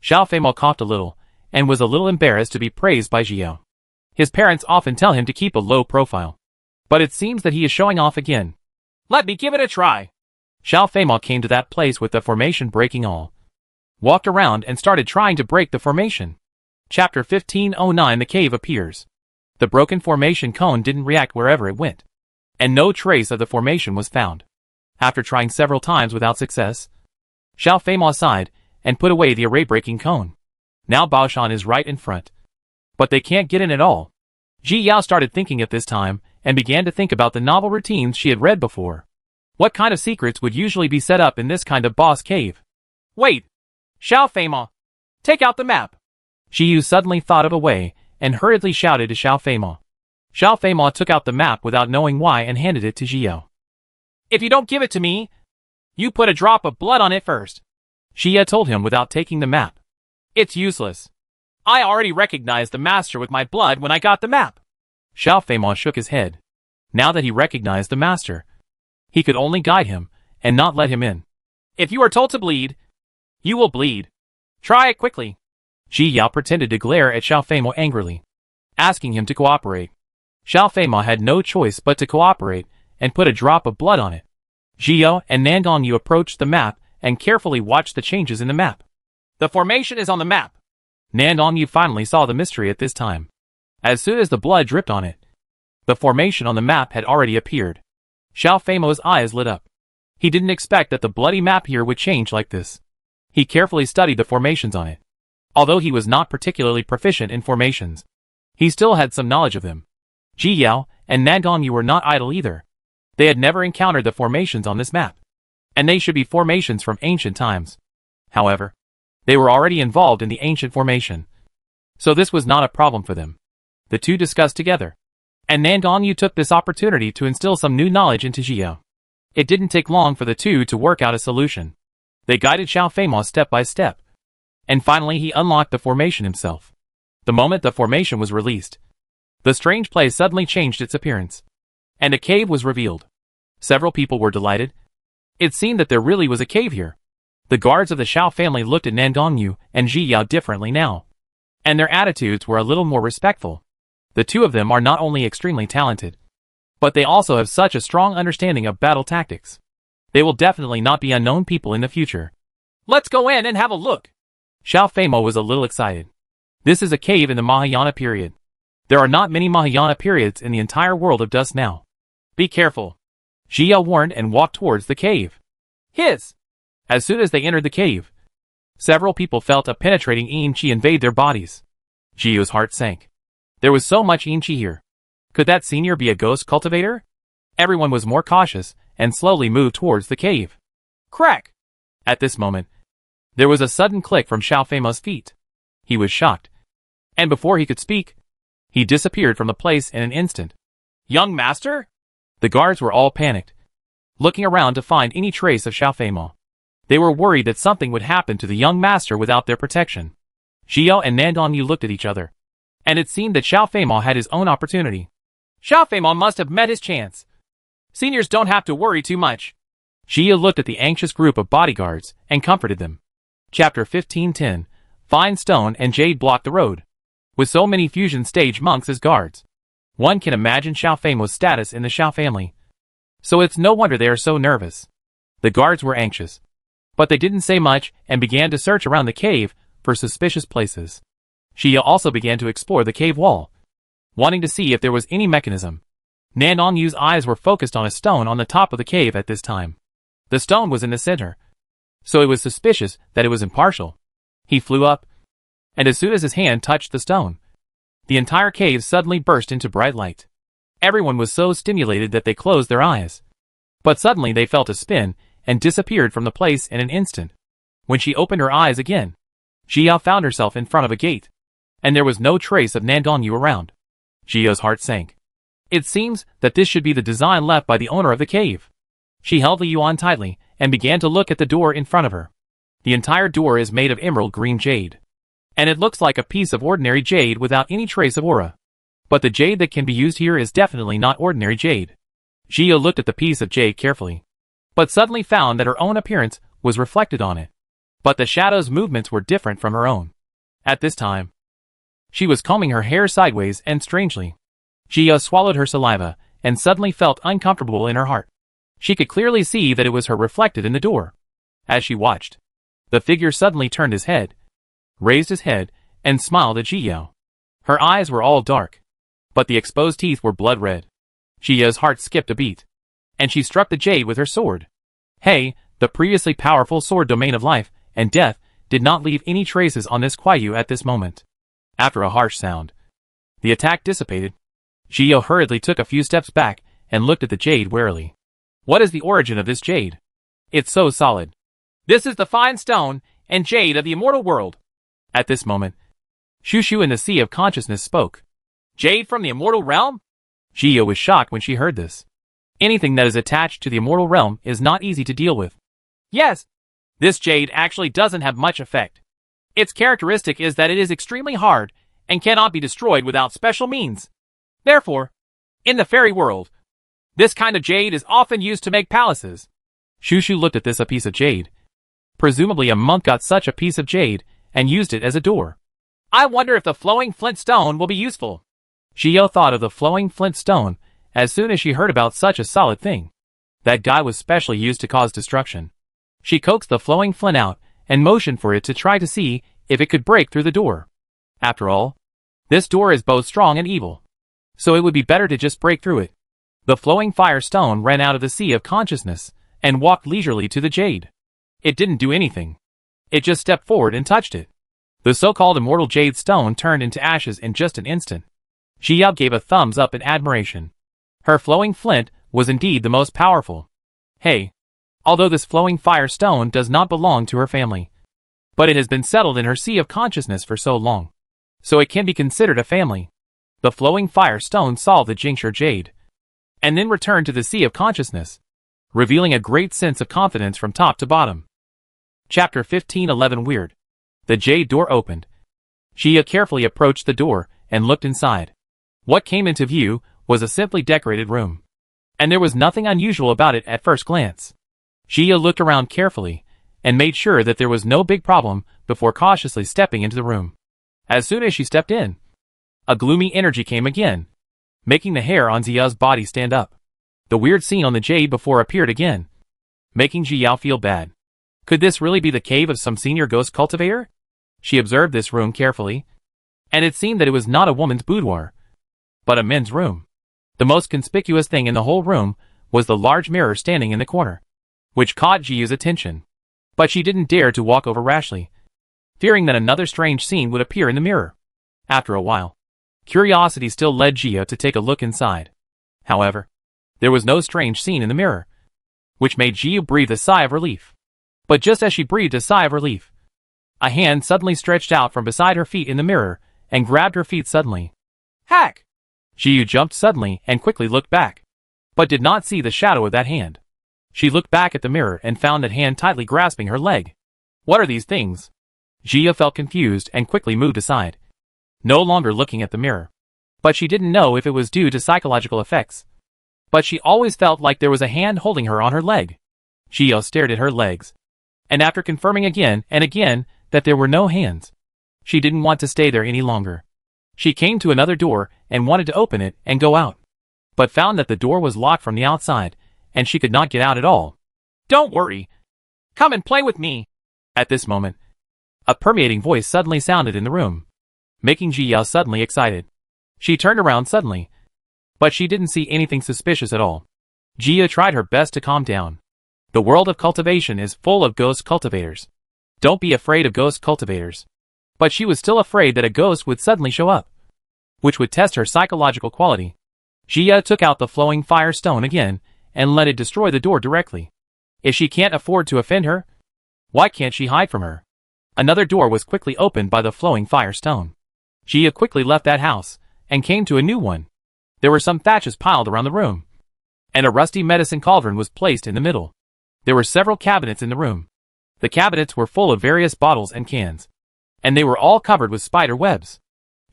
Speaker 1: Xiao Feima coughed a little, and was a little embarrassed to be praised by Ji Yao. His parents often tell him to keep a low profile, but it seems that he is showing off again.
Speaker 2: Let me give it a try.
Speaker 1: Xiao Feima came to that place with the formation breaking all. Walked around and started trying to break the formation. Chapter 1509 The cave appears. The broken formation cone didn't react wherever it went, and no trace of the formation was found. After trying several times without success, Xiao Feima sighed and put away the array-breaking cone. Now Baoshan is right in front, but they can't get in at all. Ji Yao started thinking at this time and began to think about the novel routines she had read before. What kind of secrets would usually be set up in this kind of boss cave?
Speaker 2: Wait! Xiao Feima! Take out the map!
Speaker 1: Ji Yu suddenly thought of a way and hurriedly shouted to Xiao Feima. Xiao Feima took out the map without knowing why and handed it to Ji Yao.
Speaker 2: If you don't give it to me, you put a drop of blood on it first.
Speaker 1: Xia told him without taking the map.
Speaker 2: It's useless. I already recognized the master with my blood when I got the map.
Speaker 1: Xiao Feima shook his head. Now that he recognized the master, he could only guide him and not let him in.
Speaker 2: If you are told to bleed, you will bleed. Try it quickly.
Speaker 1: Ji Yao pretended to glare at Xiao Feima angrily, asking him to cooperate. Xiao Feima had no choice but to cooperate and put a drop of blood on it. Ji Yao and Nan Gongyu approached the map and carefully watched the changes in the map.
Speaker 2: The formation is on the map.
Speaker 1: Nan Gongyu finally saw the mystery at this time. As soon as the blood dripped on it, the formation on the map had already appeared. Xiao Feima's eyes lit up. He didn't expect that the bloody map here would change like this. He carefully studied the formations on it. Although he was not particularly proficient in formations, he still had some knowledge of them. Ji Yao and Nan Gongyu were not idle either. They had never encountered the formations on this map, and they should be formations from ancient times. However, they were already involved in the ancient formation, so this was not a problem for them. The two discussed together, and Nan Gongyu took this opportunity to instill some new knowledge into Ji Yao. It didn't take long for the two to work out a solution. They guided Xiao Feima step by step, and finally he unlocked the formation himself. The moment the formation was released, the strange place suddenly changed its appearance, and a cave was revealed. Several people were delighted. It seemed that there really was a cave here. The guards of the Xiao family looked at Nan Gongyu and Ji Yao differently now, and their attitudes were a little more respectful. The two of them are not only extremely talented, but they also have such a strong understanding of battle tactics. They will definitely not be unknown people in the future.
Speaker 2: Let's go in and have a look.
Speaker 1: Xiao Feima was a little excited. This is a cave in the Mahayana period. There are not many Mahayana periods in the entire world of dust now.
Speaker 2: Be careful,
Speaker 1: Ji Yao warned and walked towards the cave.
Speaker 2: Hiss!
Speaker 1: As soon as they entered the cave, several people felt a penetrating yin qi invade their bodies. Ji Yao's heart sank. There was so much yin qi here. Could that senior be a ghost cultivator? Everyone was more cautious and slowly moved towards the cave.
Speaker 2: Crack!
Speaker 1: At this moment, there was a sudden click from Xiao Feima's feet. He was shocked, and before he could speak, he disappeared from the place in an instant.
Speaker 2: Young master?
Speaker 1: The guards were all panicked, looking around to find any trace of Xiao Feima. They were worried that something would happen to the young master without their protection. Ji Yao and Nan Gongyu looked at each other, and it seemed that Xiao Feima had his own opportunity.
Speaker 2: Xiao Feima must have met his chance. Seniors don't have to worry too much.
Speaker 1: Ji Yao looked at the anxious group of bodyguards and comforted them. Chapter 1510 Fine stone and jade blocked the road. With so many fusion stage monks as guards, one can imagine Xiao Feima's status in the Xiao family. So it's no wonder they are so nervous. The guards were anxious, but they didn't say much and began to search around the cave for suspicious places. Ji Yao also began to explore the cave wall, wanting to see if there was any mechanism. Nan Gongyu's eyes were focused on a stone on the top of the cave at this time. The stone was in the center, so it was suspicious that it was impartial. He flew up, and as soon as his hand touched the stone, the entire cave suddenly burst into bright light. Everyone was so stimulated that they closed their eyes. But suddenly they felt a spin and disappeared from the place in an instant. When she opened her eyes again, Ji Yao found herself in front of a gate, and there was no trace of Nan Gongyu around. Ji Yao's heart sank. It seems that this should be the design left by the owner of the cave. She held Li Yuan tightly and began to look at the door in front of her. The entire door is made of emerald green jade, and it looks like a piece of ordinary jade without any trace of aura. But the jade that can be used here is definitely not ordinary jade. Ji Yao looked at the piece of jade carefully, but suddenly found that her own appearance was reflected on it. But the shadow's movements were different from her own. At this time, she was combing her hair sideways and strangely. Ji Yao swallowed her saliva and suddenly felt uncomfortable in her heart. She could clearly see that it was her reflected in the door. As she watched, the figure suddenly turned his head, raised his head, and smiled at Jiyo. Her eyes were all dark, but the exposed teeth were blood red. Jiyo's heart skipped a beat, and she struck the jade with her sword. Hey, the previously powerful sword domain of life and death did not leave any traces on this Kuayu at this moment. After a harsh sound, the attack dissipated. Jiyo hurriedly took a few steps back and looked at the jade warily. What is the origin of this jade? It's so solid.
Speaker 2: This is the fine stone and jade of the immortal world.
Speaker 1: At this moment, Shushu in the Sea of Consciousness spoke.
Speaker 2: Jade from the immortal realm?
Speaker 1: Jiyo was shocked when she heard this. Anything that is attached to the immortal realm is not easy to deal with.
Speaker 2: Yes. This jade actually doesn't have much effect. Its characteristic is that it is extremely hard and cannot be destroyed without special means. Therefore, in the fairy world, this kind of jade is often used to make palaces.
Speaker 1: Shushu looked at this piece of jade. Presumably a monk got such a piece of jade and used it as a door.
Speaker 2: I wonder if the flowing flint stone will be useful.
Speaker 1: Jiyo thought of the flowing flint stone as soon as she heard about such a solid thing. That guy was specially used to cause destruction. She coaxed the flowing flint out and motioned for it to try to see if it could break through the door. After all, this door is both strong and evil, so it would be better to just break through it. The flowing fire stone ran out of the Sea of Consciousness and walked leisurely to the jade. It didn't do anything. It just stepped forward and touched it. The so-called immortal jade stone turned into ashes in just an instant. Jiyo gave a thumbs up in admiration. Her flowing flint was indeed the most powerful. Hey, although this flowing fire stone does not belong to her family, but it has been settled in her Sea of Consciousness for so long, so it can be considered a family. The flowing fire stone solved the Jingshur jade, and then returned to the Sea of Consciousness, revealing a great sense of confidence from top to bottom. Chapter 1511 Weird. The jade door opened. Jiyo carefully approached the door and looked inside. What came into view was a simply decorated room, and there was nothing unusual about it at first glance. Jiyo looked around carefully and made sure that there was no big problem before cautiously stepping into the room. As soon as she stepped in, a gloomy energy came again, making the hair on Jiyo's body stand up. The weird scene on the jade before appeared again, making Jiyo feel bad. Could this really be the cave of some senior ghost cultivator? She observed this room carefully, and it seemed that it was not a woman's boudoir, but a men's room. The most conspicuous thing in the whole room was the large mirror standing in the corner, which caught Jiyo's attention. But she didn't dare to walk over rashly, fearing that another strange scene would appear in the mirror. After a while, curiosity still led Jiyo to take a look inside. However, there was no strange scene in the mirror, which made Jiyo breathe a sigh of relief. But just as she breathed a sigh of relief, a hand suddenly stretched out from beside her feet in the mirror and grabbed her feet suddenly.
Speaker 2: Hack!
Speaker 1: Jiyo jumped suddenly and quickly looked back, but did not see the shadow of that hand. She looked back at the mirror and found that hand tightly grasping her leg. What are these things? Jiyo felt confused and quickly moved aside, no longer looking at the mirror. But she didn't know if it was due to psychological effects. But she always felt like there was a hand holding her on her leg. Jiyo stared at her legs, and after confirming again and again that there were no hands, she didn't want to stay there any longer. She came to another door and wanted to open it and go out, but found that the door was locked from the outside, and she could not get out at all.
Speaker 2: Don't worry. Come and play with me.
Speaker 1: At this moment, a permeating voice suddenly sounded in the room, making Jiyo suddenly excited. She turned around suddenly, but she didn't see anything suspicious at all. Jiyo tried her best to calm down. The world of cultivation is full of ghost cultivators. Don't be afraid of ghost cultivators. But she was still afraid that a ghost would suddenly show up, which would test her psychological quality. Jiyo took out the flowing fire stone again and let it destroy the door directly. If she can't afford to offend her, why can't she hide from her? Another door was quickly opened by the flowing fire stone. Jiyo quickly left that house and came to a new one. There were some thatches piled around the room, and a rusty medicine cauldron was placed in the middle. There were several cabinets in the room. The cabinets were full of various bottles and cans, and they were all covered with spider webs.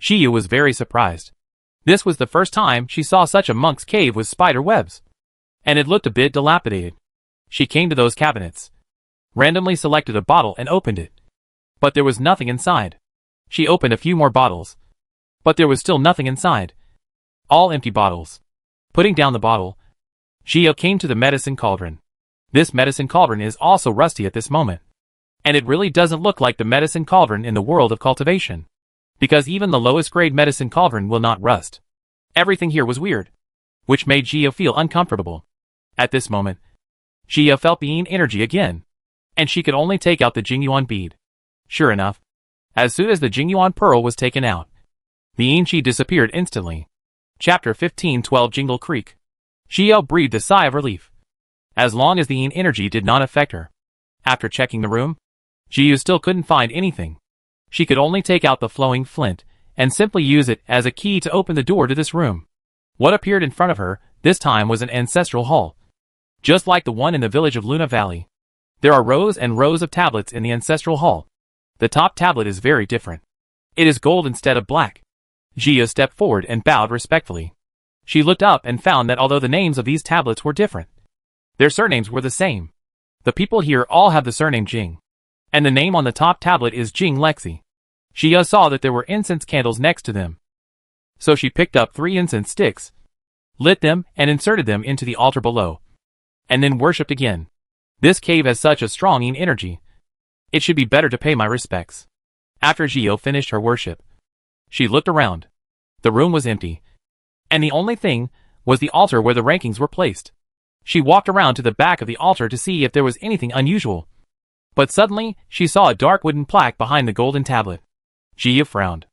Speaker 1: Jiyo was very surprised. This was the first time she saw such a monk's cave with spider webs, and it looked a bit dilapidated. She came to those cabinets, randomly selected a bottle and opened it, but there was nothing inside. She opened a few more bottles, but there was still nothing inside. All empty bottles. Putting down the bottle, Gio came to the medicine cauldron. This medicine cauldron is also rusty at this moment. And it really doesn't look like the medicine cauldron in the world of cultivation. Because even the lowest grade medicine cauldron will not rust. Everything here was weird. Which made Gio feel uncomfortable. At this moment, Gio felt the yin energy again. And she could only take out the Jingyuan bead. Sure enough, as soon as the Jingyuan pearl was taken out, the yin chi disappeared instantly. Chapter 15:12 Jingle Creek. Gio breathed a sigh of relief. As long as the yin energy did not affect her. After checking the room, Gio still couldn't find anything. She could only take out the flowing flint, and simply use it as a key to open the door to this room. What appeared in front of her, this time was an ancestral hall. Just like the one in the village of Luna Valley. There are rows and rows of tablets in the ancestral hall. The top tablet is very different. It is gold instead of black. Gio stepped forward and bowed respectfully. She looked up and found that although the names of these tablets were different, their surnames were the same. The people here all have the surname Jing. And the name on the top tablet is Jing Lexi. Gio saw that there were incense candles next to them. So she picked up 3 incense sticks, lit them and inserted them into the altar below. And then worshipped again. This cave has such a strong yin energy. It should be better to pay my respects. After Gio finished her worship, she looked around. The room was empty. And the only thing was the altar where the rankings were placed. She walked around to the back of the altar to see if there was anything unusual. But suddenly, she saw a dark wooden plaque behind the golden tablet. Gio frowned.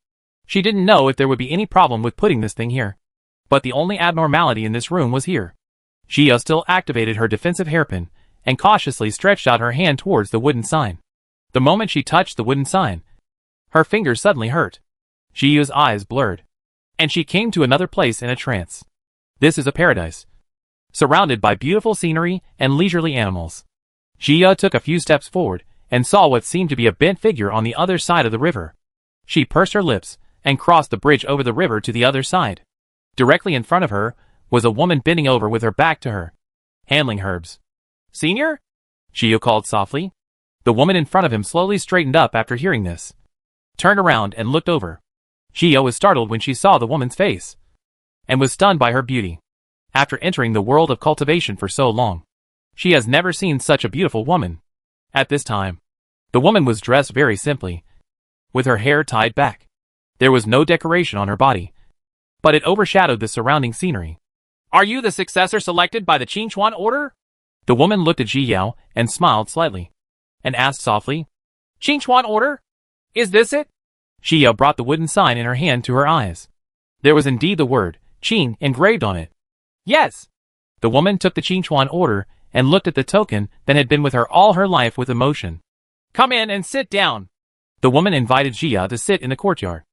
Speaker 1: She didn't know if there would be any problem with putting this thing here. But the only abnormality in this room was here. Gio still activated her defensive hairpin, and cautiously stretched out her hand towards the wooden sign. The moment she touched the wooden sign, her fingers suddenly hurt. Gio's eyes blurred. And she came to another place in a trance. This is a paradise. Surrounded by beautiful scenery and leisurely animals. Gio took a few steps forward, and saw what seemed to be a bent figure on the other side of the river. She pursed her lips, and crossed the bridge over the river to the other side. Directly in front of her, was a woman bending over with her back to her, handling herbs. "Senior?" Gio called softly. The woman in front of him slowly straightened up after hearing this. Turned around and looked over. Gio was startled when she saw the woman's face. And was stunned by her beauty. After entering the world of cultivation for so long, she has never seen such a beautiful woman. At this time, the woman was dressed very simply, with her hair tied back. There was no decoration on her body, but it overshadowed the surrounding scenery. "Are you the successor selected by the Qingchuan order?" The woman looked at Gio and smiled slightly, and asked softly, "Qingchuan order? Is this it?" Gio brought the wooden sign in her hand to her eyes. There was indeed the word, Qing, engraved on it. "Yes." The woman took the Qingchuan order and looked at the token that had been with her all her life with emotion. "Come in and sit down." The woman invited Gio to sit in the courtyard.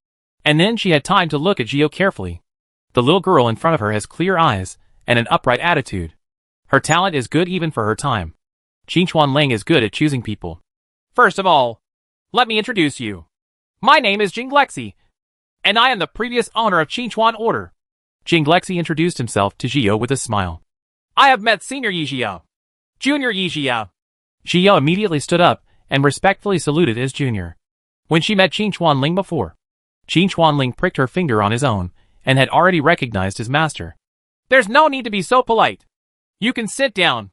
Speaker 1: And then she had time to look at Gio carefully. The little girl in front of her has clear eyes and an upright attitude. Her talent is good even for her time. Qingchuan Ling is good at choosing people. "First of all, let me introduce you. My name is Jing Lexi, and I am the previous owner of Qingchuan Order." Jing Lexi introduced himself to Gio with a smile. "I have met Senior Yijia, Junior Yijia." Gio immediately stood up and respectfully saluted as Junior. When she met Qingchuan Ling before, Qingchuan Ling pricked her finger on his own and had already recognized his master. "There's no need to be so polite. You can sit down."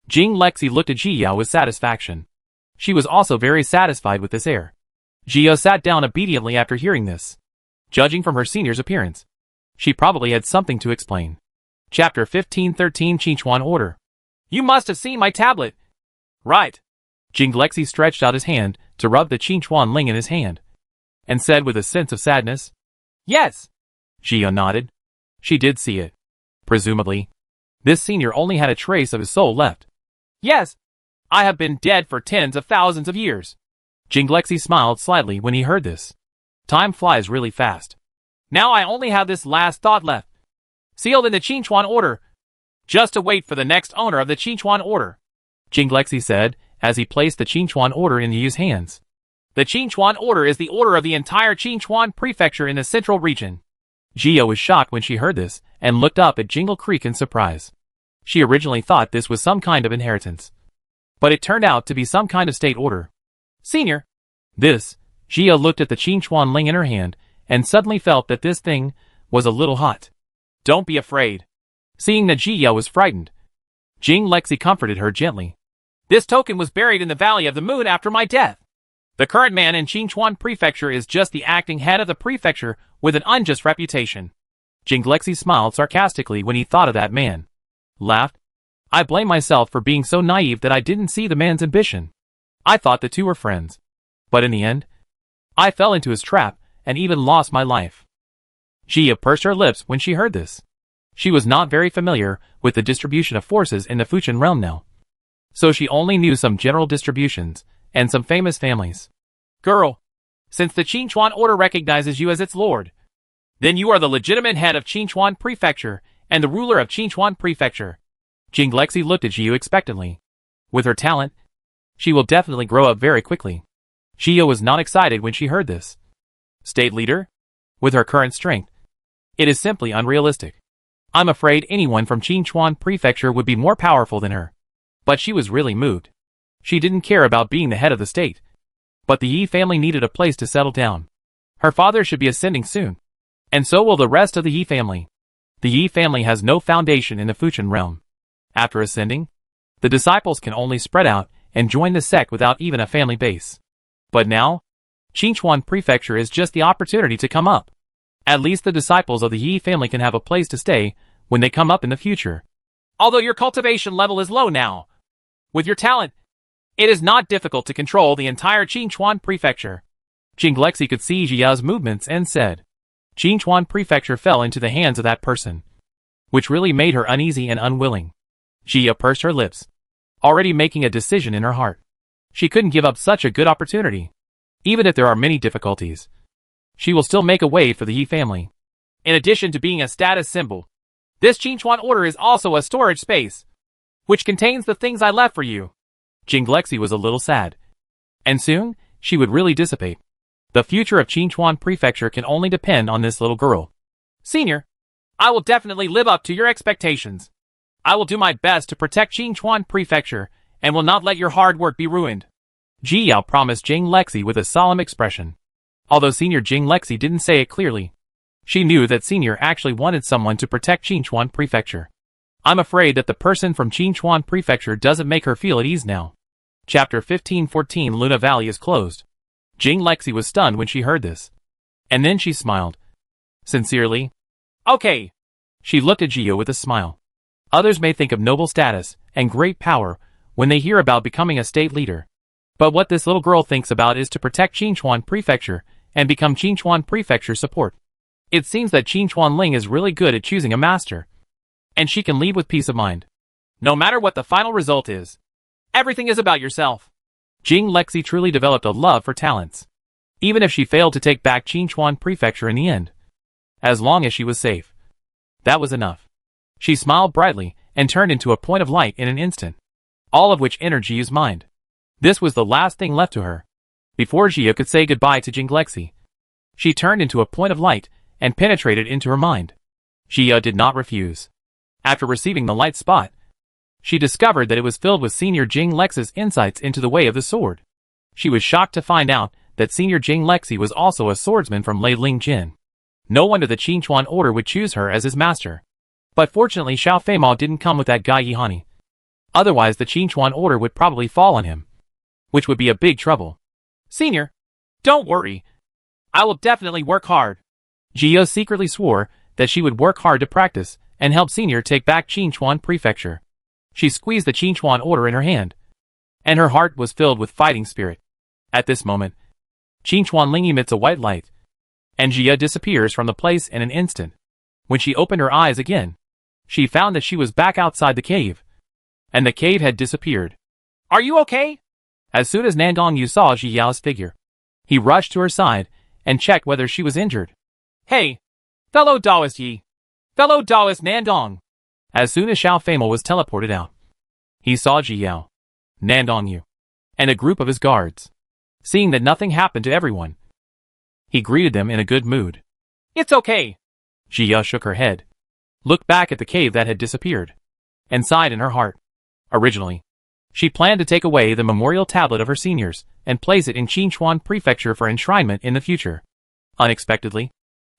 Speaker 1: Jing Lexi looked at Gio with satisfaction. She was also very satisfied with this air. Gio sat down obediently after hearing this. Judging from her senior's appearance, she probably had something to explain. Chapter 15:13 Qingchuan Order. "You must have seen my tablet." "Right." Jing Lexi stretched out his hand to rub the Qingchuan Ling in his hand, and said with a sense of sadness, "Yes." Gio nodded. She did see it. Presumably, this senior only had a trace of his soul left. "Yes. I have been dead for tens of thousands of years." Jing Lexi smiled slightly when he heard this. Time flies really fast. "Now I only have this last thought left. Sealed in the Qingchuan Order. Just to wait for the next owner of the Qingchuan Order," Jing Lexi said, as he placed the Qingchuan Order in Yu's hands. "The Qingchuan Order is the order of the entire Qingchuan Prefecture in the central region." Gio was shocked when she heard this, and looked up at Jingle Creek in surprise. She originally thought this was some kind of inheritance. But it turned out to be some kind of state order. "Senior." This, Gio looked at the Qingchuan Ling in her hand, and suddenly felt that this thing was a little hot. "Don't be afraid." Seeing that Gio was frightened, Jing Lexi comforted her gently.
Speaker 2: This token was buried in the Valley of the Moon after my death. The current man in Qingchuan Prefecture is just the acting head of the prefecture with an unjust reputation.
Speaker 1: Jing Lexi smiled sarcastically when he thought of that man. Laughed. I blame myself for being so naive that I didn't see the man's ambition. I thought the two were friends. But in the end, I fell into his trap and even lost my life. Jia pursed her lips when she heard this. She was not very familiar with the distribution of forces in the Fuchin realm now. So she only knew some general distributions and some famous families.
Speaker 2: Girl, since the Qingchuan Order recognizes you as its lord, then you are the legitimate head of Qingchuan Prefecture and the ruler of Qingchuan Prefecture.
Speaker 1: Jing Lexi looked at Jiu expectantly. With her talent, she will definitely grow up very quickly. Jiu was not excited when she heard this. State leader? With her current strength, it is simply unrealistic. I'm afraid anyone from Qingchuan Prefecture would be more powerful than her. But she was really moved. She didn't care about being the head of the state. But the Yi family needed a place to settle down. Her father should be ascending soon. And so will the rest of the Yi family. The Yi family has no foundation in the Fuchin realm. After ascending, the disciples can only spread out and join the sect without even a family base. But now, Qingchuan Prefecture is just the opportunity to come up. At least the disciples of the Yi family can have a place to stay when they come up in the future.
Speaker 2: Although your cultivation level is low now, with your talent, it is not difficult to control the entire Qingchuan Prefecture.
Speaker 1: Jing Lexi could see Jia's movements and said, Qingchuan Prefecture fell into the hands of that person, which really made her uneasy and unwilling. Jia pursed her lips, already making a decision in her heart. She couldn't give up such a good opportunity. Even if there are many difficulties, she will still make a way for the Yi family.
Speaker 2: In addition to being a status symbol, this Qingchuan Order is also a storage space, which contains the things I left for you.
Speaker 1: Jing Lexi was a little sad. And soon, she would really dissipate. The future of Qingchuan Prefecture can only depend on this little girl.
Speaker 2: Senior, I will definitely live up to your expectations. I will do my best to protect Qingchuan Prefecture and will not let your hard work be ruined.
Speaker 1: Ji Yao promised Jing Lexi with a solemn expression. Although Senior Jing Lexi didn't say it clearly, she knew that Senior actually wanted someone to protect Qingchuan Prefecture. I'm afraid that the person from Qingchuan Prefecture doesn't make her feel at ease now. Chapter 1514 Luna Valley is closed. Jing Lexi was stunned when she heard this. And then she smiled. Sincerely?
Speaker 2: Okay.
Speaker 1: She looked at Gio with a smile. Others may think of noble status and great power when they hear about becoming a state leader. But what this little girl thinks about is to protect Qingchuan Prefecture and become Qingchuan Prefecture support. It seems that Qingchuan Ling is really good at choosing a master. And she can lead with peace of mind.
Speaker 2: No matter what the final result is, everything is about yourself.
Speaker 1: Jing Lexi truly developed a love for talents. Even if she failed to take back Qingchuan Prefecture in the end. As long as she was safe. That was enough. She smiled brightly and turned into a point of light in an instant. All of which entered Jia's mind. This was the last thing left to her. Before Jia could say goodbye to Jing Lexi, she turned into a point of light and penetrated into her mind. Jia did not refuse. After receiving the light spot, she discovered that it was filled with Senior Jing Lexi's insights into the way of the sword. She was shocked to find out that Senior Jing Lexi was also a swordsman from Lei Ling Jin. No wonder the Qingchuan Order would choose her as his master. But fortunately Xiao Feimao didn't come with that guy Yihani. Otherwise the Qingchuan Order would probably fall on him. Which would be a big trouble.
Speaker 2: Senior, don't worry. I will definitely work hard.
Speaker 1: Jia secretly swore that she would work hard to practice and help Senior take back Qingchuan Prefecture. She squeezed the Qingchuan Order in her hand, and her heart was filled with fighting spirit. At this moment, Qingchuan Ling emits a white light, and Jia disappears from the place in an instant. When she opened her eyes again, she found that she was back outside the cave, and the cave had disappeared.
Speaker 2: Are you okay?
Speaker 1: As soon as Nandong Yu saw Ji Yao's figure, he rushed to her side and checked whether she was injured.
Speaker 2: Hey, fellow Taoist Yi. Fellow Taoist Nandong.
Speaker 1: As soon as Xiao Feimao was teleported out, he saw Ji Yao, Nandong Yu, and a group of his guards. Seeing that nothing happened to everyone, he greeted them in a good mood.
Speaker 2: It's okay.
Speaker 1: Ji Yao shook her head, looked back at the cave that had disappeared, and sighed in her heart. Originally, she planned to take away the memorial tablet of her seniors and place it in Qingchuan Prefecture for enshrinement in the future. Unexpectedly,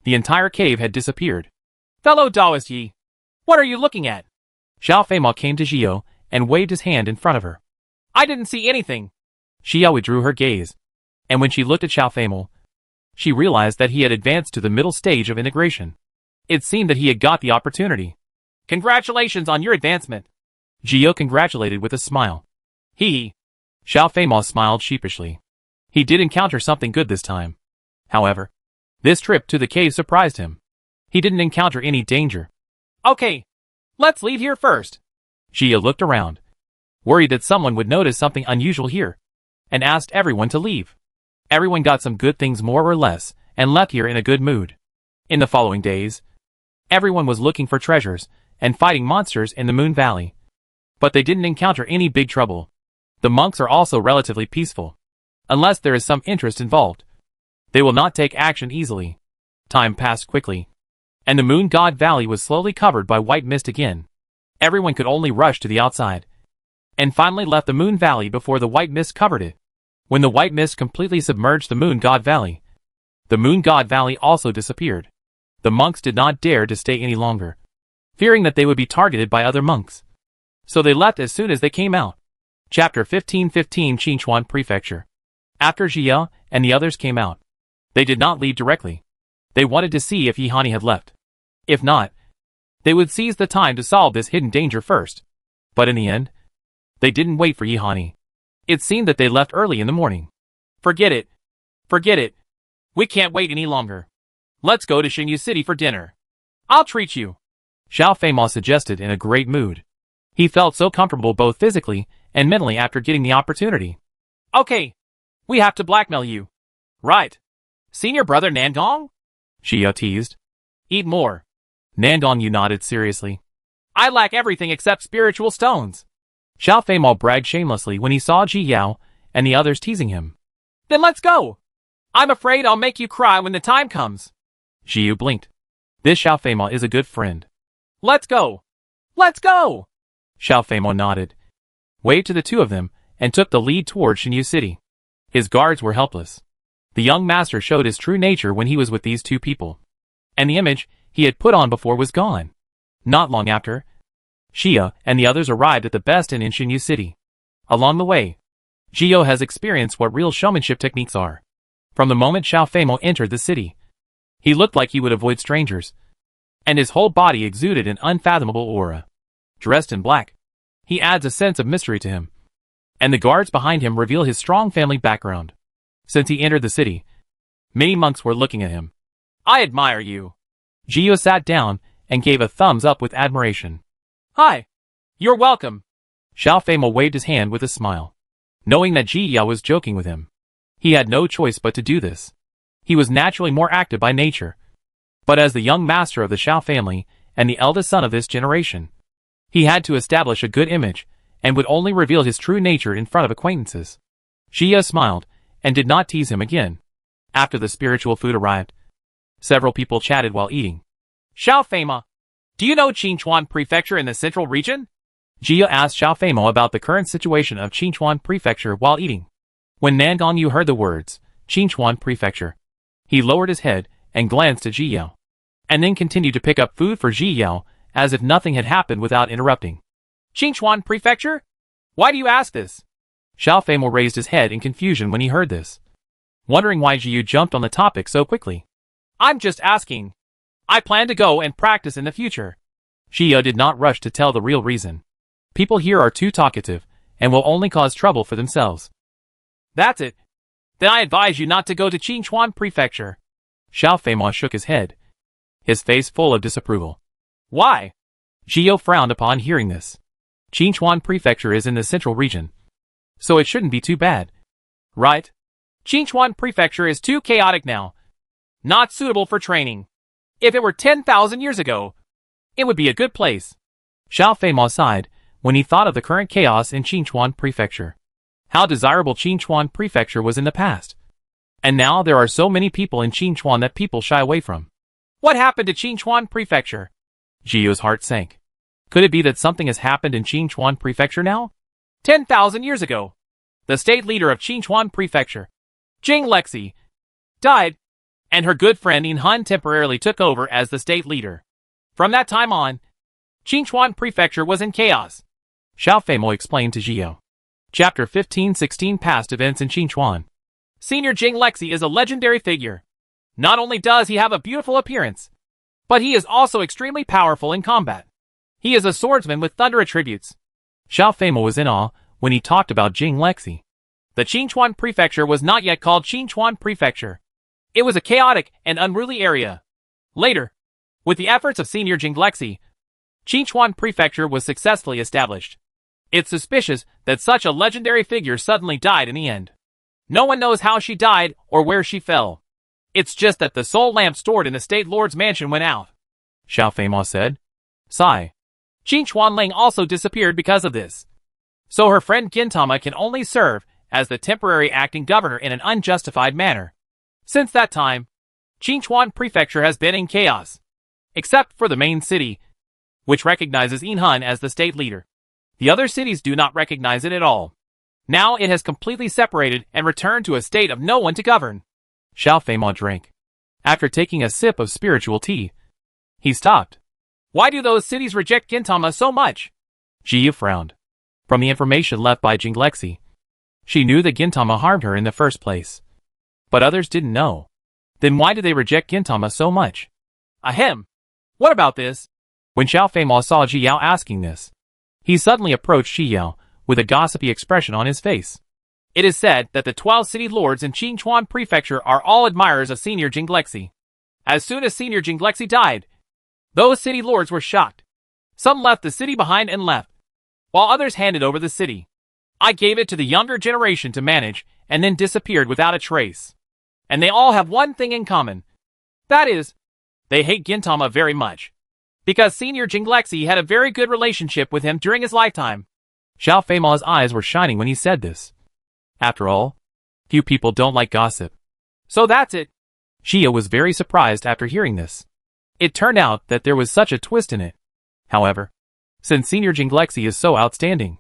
Speaker 1: the entire cave had disappeared.
Speaker 2: Fellow Taoist Yi, what are you looking at?
Speaker 1: Xiao Feimao came to Jiao and waved his hand in front of her.
Speaker 2: I didn't see anything.
Speaker 1: Xia withdrew her gaze, and when she looked at Xiao Feimel, she realized that he had advanced to the middle stage of integration. It seemed that he had got the opportunity.
Speaker 2: Congratulations on your advancement.
Speaker 1: Gio congratulated with a smile.
Speaker 2: He.
Speaker 1: Xiao Feimel smiled sheepishly. He did encounter something good this time. However, this trip to the cave surprised him. He didn't encounter any danger.
Speaker 2: Okay, let's leave here first.
Speaker 1: Xia looked around, worried that someone would notice something unusual here, and asked everyone to leave. Everyone got some good things more or less, and left here in a good mood. In the following days, everyone was looking for treasures, and fighting monsters in the Moon Valley. But they didn't encounter any big trouble. The monks are also relatively peaceful. Unless there is some interest involved, they will not take action easily. Time passed quickly, and the Moon God Valley was slowly covered by white mist again. Everyone could only rush to the outside, and finally left the Moon Valley before the white mist covered it. When the white mist completely submerged the Moon God Valley, the Moon God Valley also disappeared. The monks did not dare to stay any longer, fearing that they would be targeted by other monks. So they left as soon as they came out. Chapter 1515 Qinchuan Prefecture. After Jia and the others came out, they did not leave directly. They wanted to see if Yihani had left. If not, they would seize the time to solve this hidden danger first. But in the end, they didn't wait for Yihani. It seemed that they left early in the morning.
Speaker 2: Forget it. Forget it. We can't wait any longer. Let's go to Xinyu City for dinner. I'll treat you.
Speaker 1: Xiao Feimao suggested in a great mood. He felt so comfortable both physically and mentally after getting the opportunity.
Speaker 2: Okay. We have to blackmail you. Right. Senior brother Nandong?
Speaker 1: Xia teased.
Speaker 2: Eat more.
Speaker 1: Nandong nodded seriously.
Speaker 2: I lack everything except spiritual stones.
Speaker 1: Xiao Feimao bragged shamelessly when he saw Ji Yao and the others teasing him.
Speaker 2: Then let's go. I'm afraid I'll make you cry when the time comes.
Speaker 1: Jiu blinked. This Xiao Feimao is a good friend.
Speaker 2: Let's go. Let's go.
Speaker 1: Xiao Feimao nodded, waved to the two of them, and took the lead toward Xinyu City. His guards were helpless. The young master showed his true nature when he was with these two people, and the image he had put on before was gone. Not long after, Xia and the others arrived at the best inn in Xinyu City. Along the way, Gio has experienced what real showmanship techniques are. From the moment Xiao Feimao entered the city, he looked like he would avoid strangers, and his whole body exuded an unfathomable aura. Dressed in black, he adds a sense of mystery to him, and the guards behind him reveal his strong family background. Since he entered the city, many monks were looking at him.
Speaker 2: I admire you.
Speaker 1: Gio sat down and gave a thumbs up with admiration.
Speaker 2: Hi. You're welcome.
Speaker 1: Xiao Feimao waved his hand with a smile, knowing that Ji Yao was joking with him. He had no choice but to do this. He was naturally more active by nature, but as the young master of the Xiao family and the eldest son of this generation, he had to establish a good image and would only reveal his true nature in front of acquaintances. Xia smiled and did not tease him again. After the spiritual food arrived, several people chatted while eating.
Speaker 2: Xiao Feimao, do you know Qinchuan Prefecture in the central region?
Speaker 1: Jia asked Xiao Feimao about the current situation of Qinchuan Prefecture while eating. When Nandong Yu heard the words, Qinchuan Prefecture, he lowered his head and glanced at Ji Yao, and then continued to pick up food for Ji Yao as if nothing had happened without interrupting.
Speaker 2: Qinchuan Prefecture? Why do you ask this?
Speaker 1: Xiao Feimao raised his head in confusion when he heard this, wondering why Ji Yu jumped on the topic so quickly.
Speaker 2: I'm just asking. I plan to go and practice in the future.
Speaker 1: Xia did not rush to tell the real reason. People here are too talkative and will only cause trouble for themselves.
Speaker 2: That's it. Then I advise you not to go to Qinchuan Prefecture.
Speaker 1: Xiao Feimao shook his head, his face full of disapproval.
Speaker 2: Why?
Speaker 1: Gio frowned upon hearing this. Qinchuan Prefecture is in the central region, so it shouldn't be too bad.
Speaker 2: Right? Qinchuan Prefecture is too chaotic now. Not suitable for training. If it were 10,000 years ago, it would be a good place.
Speaker 1: Xiao Feimao sighed when he thought of the current chaos in Qinchuan Prefecture. How desirable Qinchuan Prefecture was in the past. And now there are so many people in Qinchuan that people shy away from.
Speaker 2: What happened to Qinchuan Prefecture?
Speaker 1: Gio's heart sank. Could it be that something has happened in Qinchuan Prefecture now?
Speaker 2: 10,000 years ago, the state leader of Qinchuan Prefecture, Jing Lexi, died, and her good friend In Hun temporarily took over as the state leader. From that time on, Qinchuan Prefecture was in chaos.
Speaker 1: Xiao Feimo explained to Zhiyao. Chapter 1516 Past Events in Qingchuan.
Speaker 2: Senior Jing Lexi is a legendary figure. Not only does he have a beautiful appearance, but he is also extremely powerful in combat. He is a swordsman with thunder attributes.
Speaker 1: Xiao Feimo was in awe when he talked about Jing Lexi.
Speaker 2: The Qingchuan Prefecture was not yet called Qingchuan Prefecture. It was a chaotic and unruly area. Later, with the efforts of Senior Jing Lexi, Qingchuan Prefecture was successfully established. It's suspicious that such a legendary figure suddenly died in the end. No one knows how she died or where she fell. It's just that the soul lamp stored in the State Lord's mansion went out,
Speaker 1: Xiao Feimo said. Sigh.
Speaker 2: Qingchuan Ling also disappeared because of this. So her friend Gintama can only serve as the temporary acting governor in an unjustified manner. Since that time, Qingchuan Prefecture has been in chaos. Except for the main city, which recognizes Yinhun as the state leader. The other cities do not recognize it at all. Now it has completely separated and returned to a state of no one to govern.
Speaker 1: Xiao Feimo drank. After taking a sip of spiritual tea, he stopped.
Speaker 2: Why do those cities reject Gintama so much?
Speaker 1: Zhiyao frowned. From the information left by Jing Lexi, she knew that Gintama harmed her in the first place. But others didn't know. Then why did they reject Gintama so much?
Speaker 2: Ahem. What about this?
Speaker 1: When Xiao Feimo saw Zhiyao asking this, he suddenly approached Zhiyao with a gossipy expression on his face.
Speaker 2: It is said that the 12 city lords in Qingchuan Prefecture are all admirers of Senior Jing Lexi. As soon as Senior Jing Lexi died, those city lords were shocked. Some left the city behind and left, while others handed over the city. I gave it to the younger generation to manage and then disappeared without a trace. And they all have one thing in common. That is, they hate Gintama very much. Because Senior Jing Lexi had a very good relationship with him during his lifetime.
Speaker 1: Xiao Feimo's eyes were shining when he said this. After all, few people don't like gossip.
Speaker 2: So that's it.
Speaker 1: Zhiyao was very surprised after hearing this. It turned out that there was such a twist in it. However, since Senior Jing Lexi is so outstanding,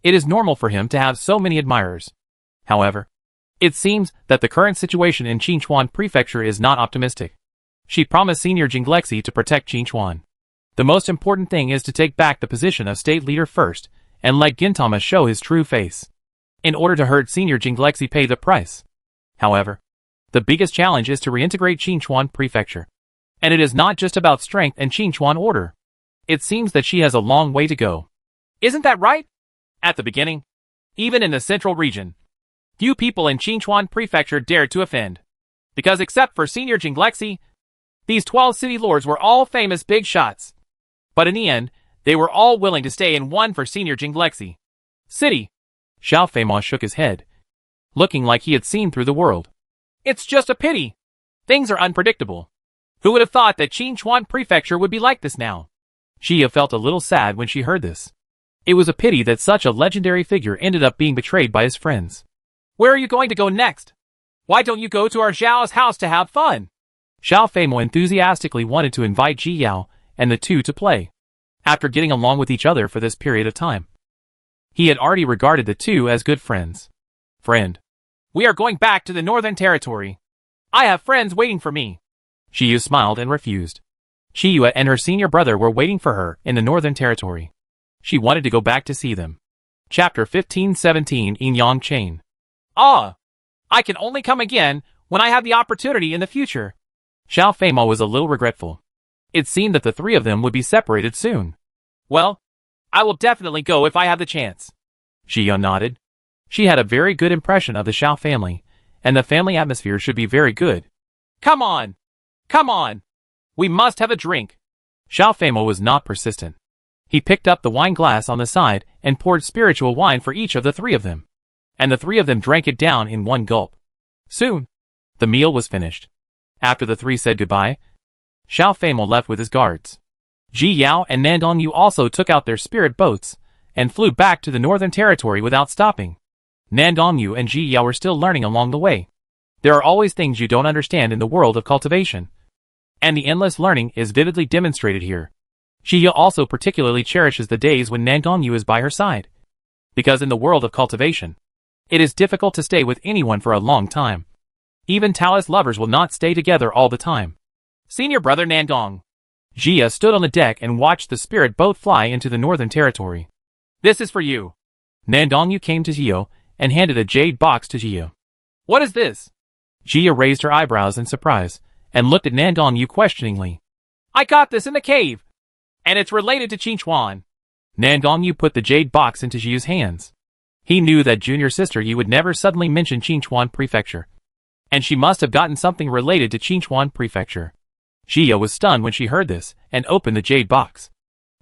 Speaker 1: it is normal for him to have so many admirers. However, it seems that the current situation in Qingchuan Prefecture is not optimistic. She promised Senior Jing Lexi to protect Qingchuan. The most important thing is to take back the position of state leader first, and let Gintama show his true face. In order to hurt Senior Jing Lexi pay the price. However, the biggest challenge is to reintegrate Qingchuan Prefecture. And it is not just about strength and Qingchuan order. It seems that she has a long way to go.
Speaker 2: Isn't that right? At the beginning, even in the central region, few people in Qingchuan Prefecture dared to offend. Because except for Senior Jing Lexi, these 12 city lords were all famous big shots. But in the end, they were all willing to stay in one for Senior Jing Lexi. City.
Speaker 1: Xiao Feimo shook his head, looking like he had seen through the world.
Speaker 2: It's just a pity. Things are unpredictable. Who would have thought that Qingchuan Prefecture would be like this now?
Speaker 1: Zhiyao felt a little sad when she heard this. It was a pity that such a legendary figure ended up being betrayed by his friends.
Speaker 2: Where are you going to go next? Why don't you go to our Zhao's house to have fun?
Speaker 1: Xiao Feimo enthusiastically wanted to invite Zhiyao and the two to play. After getting along with each other for this period of time, he had already regarded the two as good friends. Friend.
Speaker 2: We are going back to the Northern Territory. I have friends waiting for me.
Speaker 1: Zhiyao smiled and refused. Zhiyao and her senior brother were waiting for her in the Northern Territory. She wanted to go back to see them. Chapter 1517 Yin Yang Chain.
Speaker 2: Ah! I can only come again when I have the opportunity in the future.
Speaker 1: Xiao Feimo was a little regretful. It seemed that the three of them would be separated soon.
Speaker 2: Well, I will definitely go if I have the chance.
Speaker 1: Zhiyao nodded. She had a very good impression of the Xiao family, and the family atmosphere should be very good.
Speaker 2: Come on! Come on! We must have a drink.
Speaker 1: Xiao Feimo was not persistent. He picked up the wine glass on the side and poured spiritual wine for each of the three of them. And the three of them drank it down in one gulp. Soon, the meal was finished. After the three said goodbye, Xiao Feimo left with his guards. Ji Yao and Nandong Yu also took out their spirit boats and flew back to the Northern Territory without stopping. Nandong Yu and Ji Yao were still learning along the way. There are always things you don't understand in the world of cultivation. And the endless learning is vividly demonstrated here. Ji Yao also particularly cherishes the days when Nandong Yu is by her side. Because in the world of cultivation, it is difficult to stay with anyone for a long time. Even Taoist lovers will not stay together all the time.
Speaker 2: Senior brother Nandong.
Speaker 1: Jia stood on the deck and watched the spirit boat fly into the Northern Territory.
Speaker 2: This is for you.
Speaker 1: Nan Dongyu came to Jia and handed a jade box to Jia.
Speaker 2: What is this?
Speaker 1: Jia raised her eyebrows in surprise and looked at Nan Dongyu questioningly.
Speaker 2: I got this in the cave. And it's related to Qingchuan.
Speaker 1: Nan Dongyu put the jade box into Jia's hands. He knew that junior sister Yi would never suddenly mention Qingchuan Prefecture. And she must have gotten something related to Qingchuan Prefecture. Jia was stunned when she heard this and opened the jade box.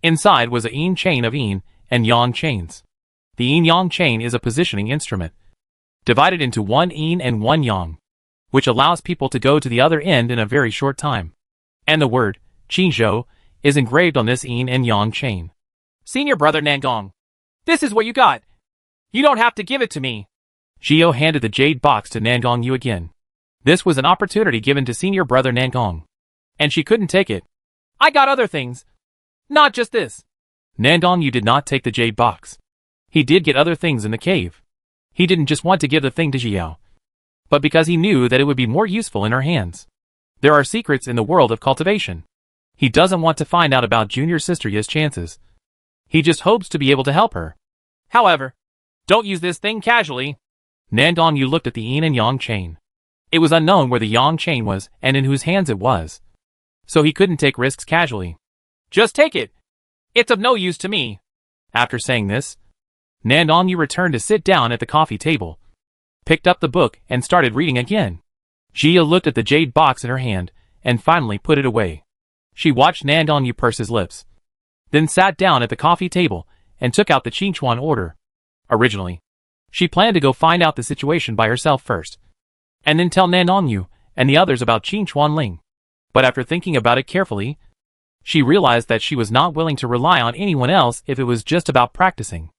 Speaker 1: Inside was a yin chain of yin and yang chains. The yin-yang chain is a positioning instrument, divided into one yin and one yang, which allows people to go to the other end in a very short time. And the word, Qingzhou, is engraved on this yin and yang chain.
Speaker 2: Senior brother Nangong, this is what you got. You don't have to give it to me.
Speaker 1: Jia handed the jade box to Nan Dongyu again. This was an opportunity given to senior brother Nangong, and she couldn't take it.
Speaker 2: I got other things. Not just this.
Speaker 1: Nan Dongyu did not take the jade box. He did get other things in the cave. He didn't just want to give the thing to Jia, but because he knew that it would be more useful in her hands. There are secrets in the world of cultivation. He doesn't want to find out about junior sister Yi's chances. He just hopes to be able to help her.
Speaker 2: However, don't use this thing casually.
Speaker 1: Nan Dongyu looked at the yin and yang chain. It was unknown where the yang chain was and in whose hands it was, so he couldn't take risks casually.
Speaker 2: Just take it. It's of no use to me.
Speaker 1: After saying this, Nan Dongyu returned to sit down at the coffee table, picked up the book and started reading again. Jia looked at the jade box in her hand and finally put it away. She watched Nan Dongyu purse his lips, then sat down at the coffee table and took out the Qingchuan order. Originally, she planned to go find out the situation by herself first, and then tell Nan Dongyu and the others about Qingchuan Ling. But after thinking about it carefully, she realized that she was not willing to rely on anyone else if it was just about practicing.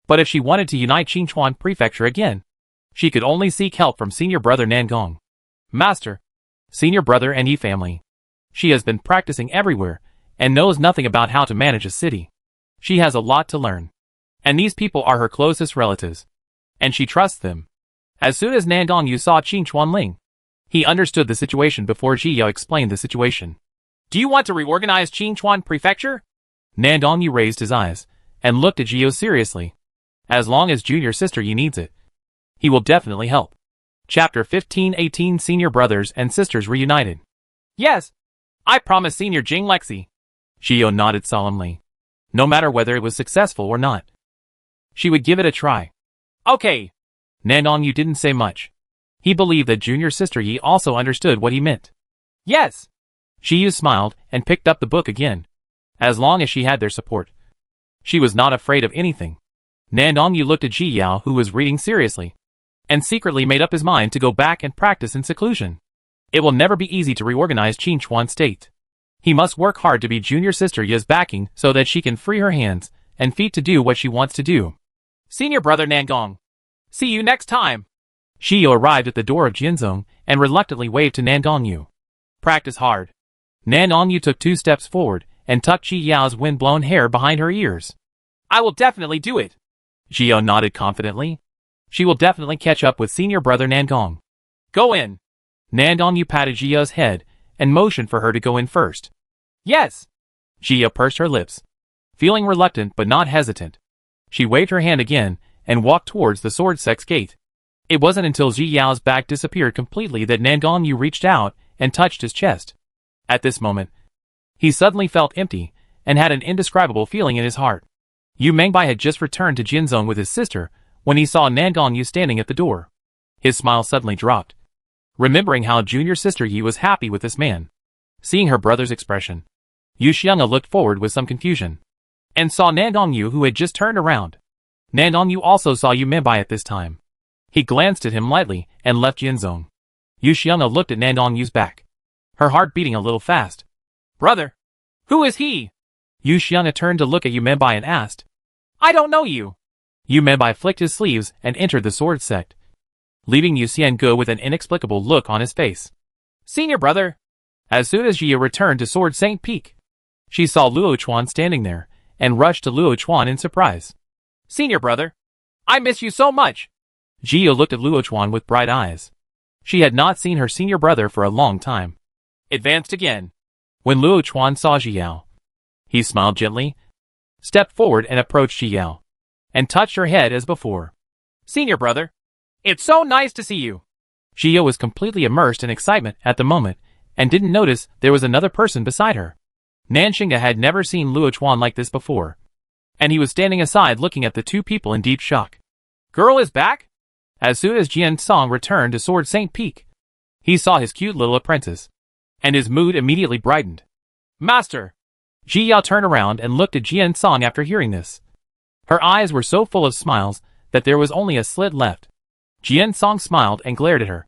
Speaker 1: But if she wanted to unite Qingchuan Prefecture again, she could only seek help from senior brother Nangong. Master, senior brother and Yi family. She has been practicing everywhere and knows nothing about how to manage a city. She has a lot to learn. And these people are her closest relatives. And she trusts them. As soon as Nan Dongyu saw Qingchuan Ling, he understood the situation before Jia explained the situation.
Speaker 2: Do you want to reorganize Qingchuan Prefecture?
Speaker 1: Nan Dongyu raised his eyes and looked at Jia seriously. As long as junior sister Yi needs it, he will definitely help. Chapter 15:18 Senior Brothers and Sisters Reunited.
Speaker 2: Yes, I promise Senior Jing Lexi.
Speaker 1: Jia nodded solemnly. No matter whether it was successful or not, she would give it a try.
Speaker 2: Okay.
Speaker 1: Nan Dongyu didn't say much. He believed that junior sister Yi also understood what he meant.
Speaker 2: Yes.
Speaker 1: Jia smiled and picked up the book again. As long as she had their support, she was not afraid of anything. Nan Dongyu looked at Ji Yao, who was reading seriously, and secretly made up his mind to go back and practice in seclusion. It will never be easy to reorganize Qingchuan State. He must work hard to be junior sister Yi's backing so that she can free her hands and feet to do what she wants to do.
Speaker 2: Senior brother Nangong. See you next time.
Speaker 1: Shio arrived at the door of Jinzong and reluctantly waved to Nan Dongyu.
Speaker 2: Practice hard.
Speaker 1: Nan Dongyu took 2 steps forward and tucked Ji Yao's wind-blown hair behind her ears.
Speaker 2: I will definitely do it.
Speaker 1: Jia nodded confidently. She will definitely catch up with senior brother Nangong.
Speaker 2: Go in.
Speaker 1: Nan Dongyu patted Jia's head and motioned for her to go in first.
Speaker 2: Yes.
Speaker 1: Jia pursed her lips, feeling reluctant but not hesitant. She waved her hand again and walked towards the sword sex gate. It wasn't until Ji Yao's back disappeared completely that Nan Dongyu reached out and touched his chest. At this moment, he suddenly felt empty and had an indescribable feeling in his heart. Yu Mengbai had just returned to Jinzong with his sister when he saw Nan Dongyu standing at the door. His smile suddenly dropped, remembering how junior sister Yi was happy with this man. Seeing her brother's expression, Yu Xianga looked forward with some confusion, and saw Nan Dongyu, who had just turned around. Nan Dongyu also saw Yu Mengbai at this time. He glanced at him lightly and left Jinzong. Yu Xianga looked at Nan Dongyu's back, her heart beating a little fast.
Speaker 2: Brother, who is he?
Speaker 1: Yu Xianga turned to look at Yu Mengbai and asked.
Speaker 2: I don't know you.
Speaker 1: Yu Mengbai flicked his sleeves and entered the sword sect, leaving Yu Xian go with an inexplicable look on his face.
Speaker 2: Senior brother.
Speaker 1: As soon as Jia returned to Sword Saint Peak, she saw Luo Chuan standing there and rushed to Luo Chuan in surprise.
Speaker 2: Senior brother, I miss you so much.
Speaker 1: Jia looked at Luo Chuan with bright eyes. She had not seen her senior brother for a long time.
Speaker 2: Advanced again.
Speaker 1: When Luo Chuan saw Ji Yao, he smiled gently, stepped forward and approached Ji Yao. and touched her head as before.
Speaker 2: Senior brother, it's so nice to see you.
Speaker 1: Jia was completely immersed in excitement at the moment and didn't notice there was another person beside her. Nanshinga had never seen Luochuan like this before, and he was standing aside looking at the two people in deep shock.
Speaker 2: Girl is back?
Speaker 1: As soon as Jian Song returned to Sword St. Peak, he saw his cute little apprentice, and his mood immediately brightened.
Speaker 2: Master!
Speaker 1: Ji Yao turned around and looked at Jian Song after hearing this. Her eyes were so full of smiles that there was only a slit left. Jian Song smiled and glared at her,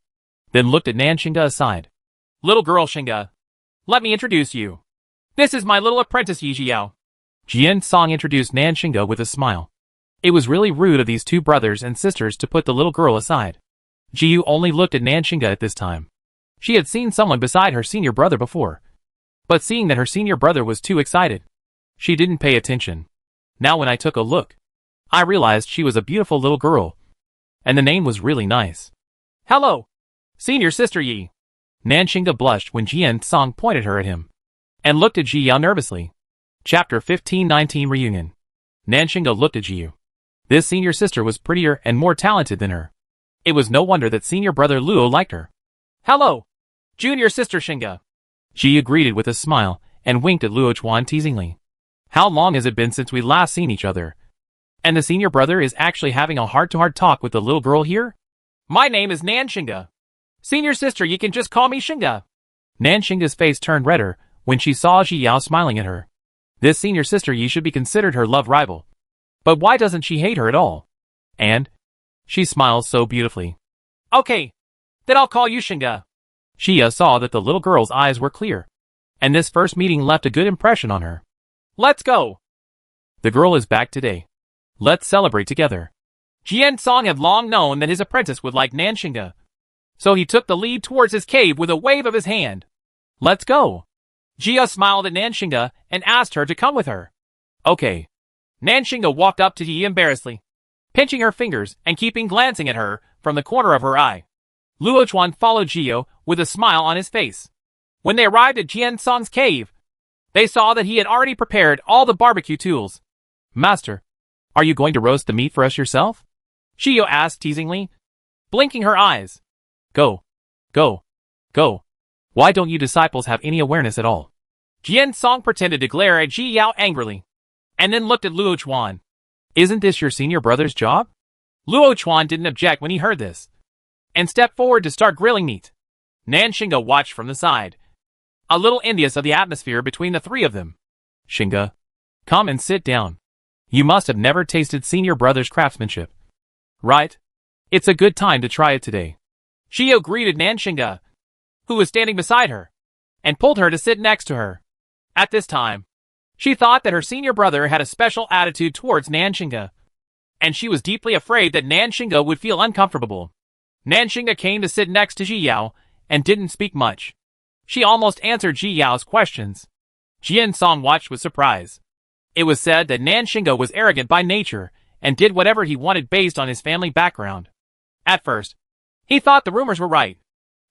Speaker 1: then looked at Nanshinga aside.
Speaker 2: Little girl Shinga, let me introduce you. This is my little apprentice Yi Jiao.
Speaker 1: Jian Song introduced Nanshinga with a smile. It was really rude of these two brothers and sisters to put the little girl aside. Jiu only looked at Nanshinga at this time. She had seen someone beside her senior brother before, but seeing that her senior brother was too excited, she didn't pay attention. Now when I took a look, I realized she was a beautiful little girl, and the name was really nice.
Speaker 2: Hello, senior sister Yi.
Speaker 1: Nanshinga blushed when Jian Song pointed her at him, and looked at Ji Yao nervously. Chapter 1519 Reunion. Nanshinga looked at Jiu. This senior sister was prettier and more talented than her. It was no wonder that senior brother Luo liked her.
Speaker 2: Hello, junior sister Shinga.
Speaker 1: Ji greeted with a smile and winked at Luochuan teasingly. How long has it been since we last seen each other? And the senior brother is actually having a heart-to-heart talk with the little girl here?
Speaker 2: My name is Nanshinga. Senior sister, you can just call me Shinga.
Speaker 1: Nanshinga's face turned redder when she saw Ji Yao smiling at her. This senior sister Yi should be considered her love rival. But why doesn't she hate her at all? And she smiles so beautifully.
Speaker 2: Okay, then I'll call you Shinga.
Speaker 1: Jia saw that the little girl's eyes were clear, and this first meeting left a good impression on her.
Speaker 2: Let's go.
Speaker 1: The girl is back today. Let's celebrate together.
Speaker 2: Jian Song had long known that his apprentice would like Nanshinga, so he took the lead towards his cave with a wave of his hand.
Speaker 1: Let's go.
Speaker 2: Jia smiled at Nanshinga and asked her to come with her.
Speaker 1: Okay.
Speaker 2: Nanshinga walked up to Yi embarrassedly, pinching her fingers and keeping glancing at her from the corner of her eye. Luochuan followed Jio with a smile on his face. When they arrived at Jian Song's cave, they saw that he had already prepared all the barbecue tools.
Speaker 1: Master, are you going to roast the meat for us yourself?
Speaker 2: Jio asked teasingly, blinking her eyes.
Speaker 1: Go. Go. Go. Why don't you disciples have any awareness at all?
Speaker 2: Jian Song pretended to glare at Ji Yao angrily, and then looked at Luochuan.
Speaker 1: Isn't this your senior brother's job?
Speaker 2: Luochuan didn't object when he heard this, and stepped forward to start grilling meat. Nanshinga watched from the side, a little envious of the atmosphere between the three of them.
Speaker 1: Shinga, come and sit down. You must have never tasted senior brother's craftsmanship. Right? It's a good time to try it today.
Speaker 2: Jio greeted Nanshinga, who was standing beside her, and pulled her to sit next to her. At this time, she thought that her senior brother had a special attitude towards Nanshinga, and she was deeply afraid that Nanshinga would feel uncomfortable. Nanshinga came to sit next to Ji Yao and didn't speak much. She almost answered Ji Yao's questions. Jian Song watched with surprise. It was said that Nanshinga was arrogant by nature and did whatever he wanted based on his family background. At first, he thought the rumors were right,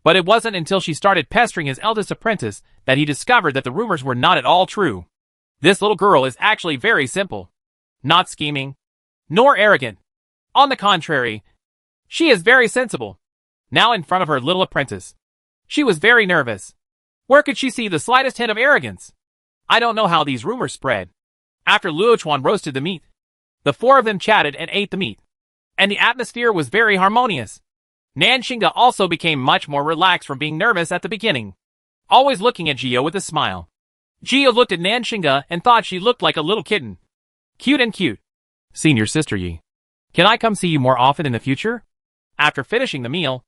Speaker 2: but it wasn't until she started pestering his eldest apprentice that he discovered that the rumors were not at all true. This little girl is actually very simple, not scheming, nor arrogant. On the contrary, she is very sensible. Now in front of her little apprentice, she was very nervous. Where could she see the slightest hint of arrogance? I don't know how these rumors spread. After Luochuan roasted the meat, the four of them chatted and ate the meat, and the atmosphere was very harmonious. Nanshinga also became much more relaxed from being nervous at the beginning, always looking at Jio with a smile. Jio looked at Nanshinga and thought she looked like a little kitten. Cute and cute.
Speaker 1: Senior sister Yi, can I come see you more often in the future?
Speaker 2: After finishing the meal,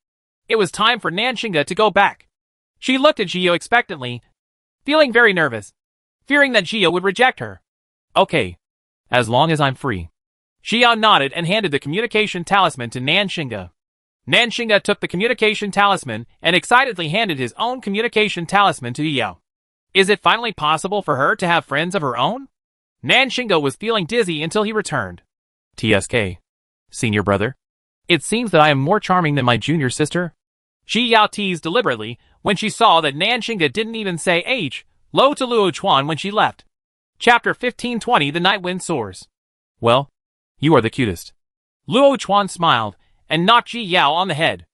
Speaker 2: it was time for Nanshinga to go back. She looked at Jio expectantly, feeling very nervous, fearing that Jio would reject her.
Speaker 1: Okay. As long as I'm free.
Speaker 2: Jio nodded and handed the communication talisman to Nanshinga. Nanshinga took the communication talisman and excitedly handed his own communication talisman to Yao. Is it finally possible for her to have friends of her own? Nanshinga was feeling dizzy until he returned.
Speaker 1: TSK. Senior brother. It seems that I am more charming than my junior sister.
Speaker 2: Ji Yao teased deliberately when she saw that Nanshinga didn't even say hello to Luochuan when she left. Chapter 1520 The Night Wind Soars.
Speaker 1: Well, You are the cutest.
Speaker 2: Luo Chuan smiled and knocked Ji Yao on the head.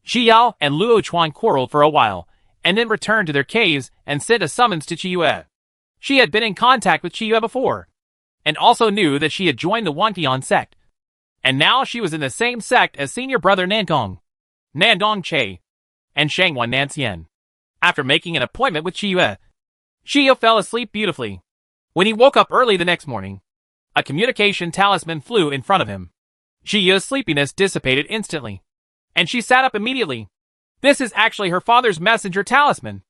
Speaker 2: Ji Yao and Luo Chuan quarreled for a while, and then returned to their caves and sent a summons to Qiyue. She had been in contact with Qiyue before, and also knew that she had joined the Wantian sect. And now she was in the same sect as senior brother Nangong, Nandong Che, and Shangwan Nanxian. After making an appointment with Qiyue, Qiyue fell asleep beautifully. When he woke up early the next morning, a communication talisman flew in front of him. Qiyue's sleepiness dissipated instantly, and she sat up immediately. This is actually her father's messenger talisman.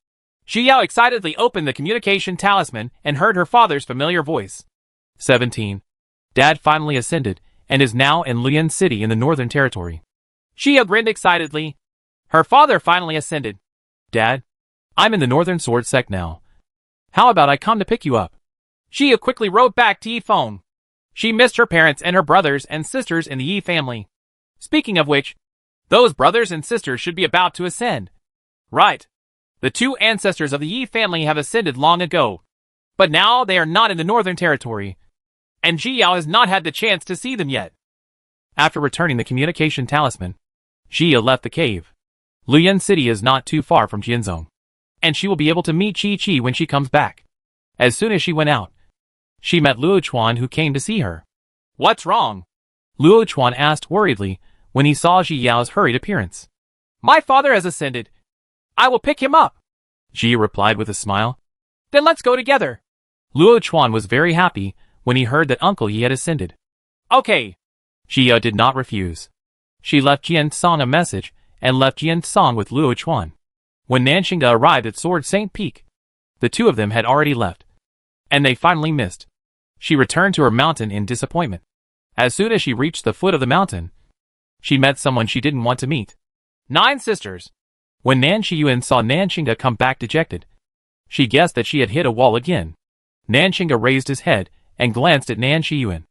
Speaker 2: Xiao excitedly opened the communication talisman and heard her father's familiar voice.
Speaker 1: 17. Dad finally ascended, and is now in Lian City in the Northern Territory.
Speaker 2: Xiao grinned excitedly. Her father finally ascended.
Speaker 1: Dad, I'm in the Northern Sword Sect now. How about I come to pick you up?
Speaker 2: Xiao quickly wrote back to Yi Phone. She missed her parents and her brothers and sisters in the Yi family. Speaking of which, those brothers and sisters should be about to ascend. Right. The two ancestors of the Yi family have ascended long ago, but now they are not in the Northern Territory, and Jiao has not had the chance to see them yet.
Speaker 1: After returning the communication talisman, Jia left the cave. Lian City is not too far from Jianzhong, and she will be able to meet Chi when she comes back. As soon as she went out, she met Luo Chuan, who came to see her.
Speaker 2: What's wrong?
Speaker 1: Luo Chuan asked worriedly when he saw Ji Yao's hurried appearance.
Speaker 2: My father has ascended. I will pick him up.
Speaker 1: Ji replied with a smile.
Speaker 2: Then let's go together.
Speaker 1: Luo Chuan was very happy when he heard that Uncle Yi had ascended.
Speaker 2: Okay.
Speaker 1: Jia did not refuse. She left Jian Song a message and left Jian Song with Luo Chuan. When Nanxingda arrived at Sword Saint Peak, the two of them had already left, and they finally missed. She returned to her mountain in disappointment. As soon as she reached the foot of the mountain, she met someone she didn't want to meet.
Speaker 2: 9 sisters.
Speaker 1: When Nan Shiyuan saw Nanxingda come back dejected, she guessed that she had hit a wall again. Nanxingda raised his head and glanced at Nan Shiyuan,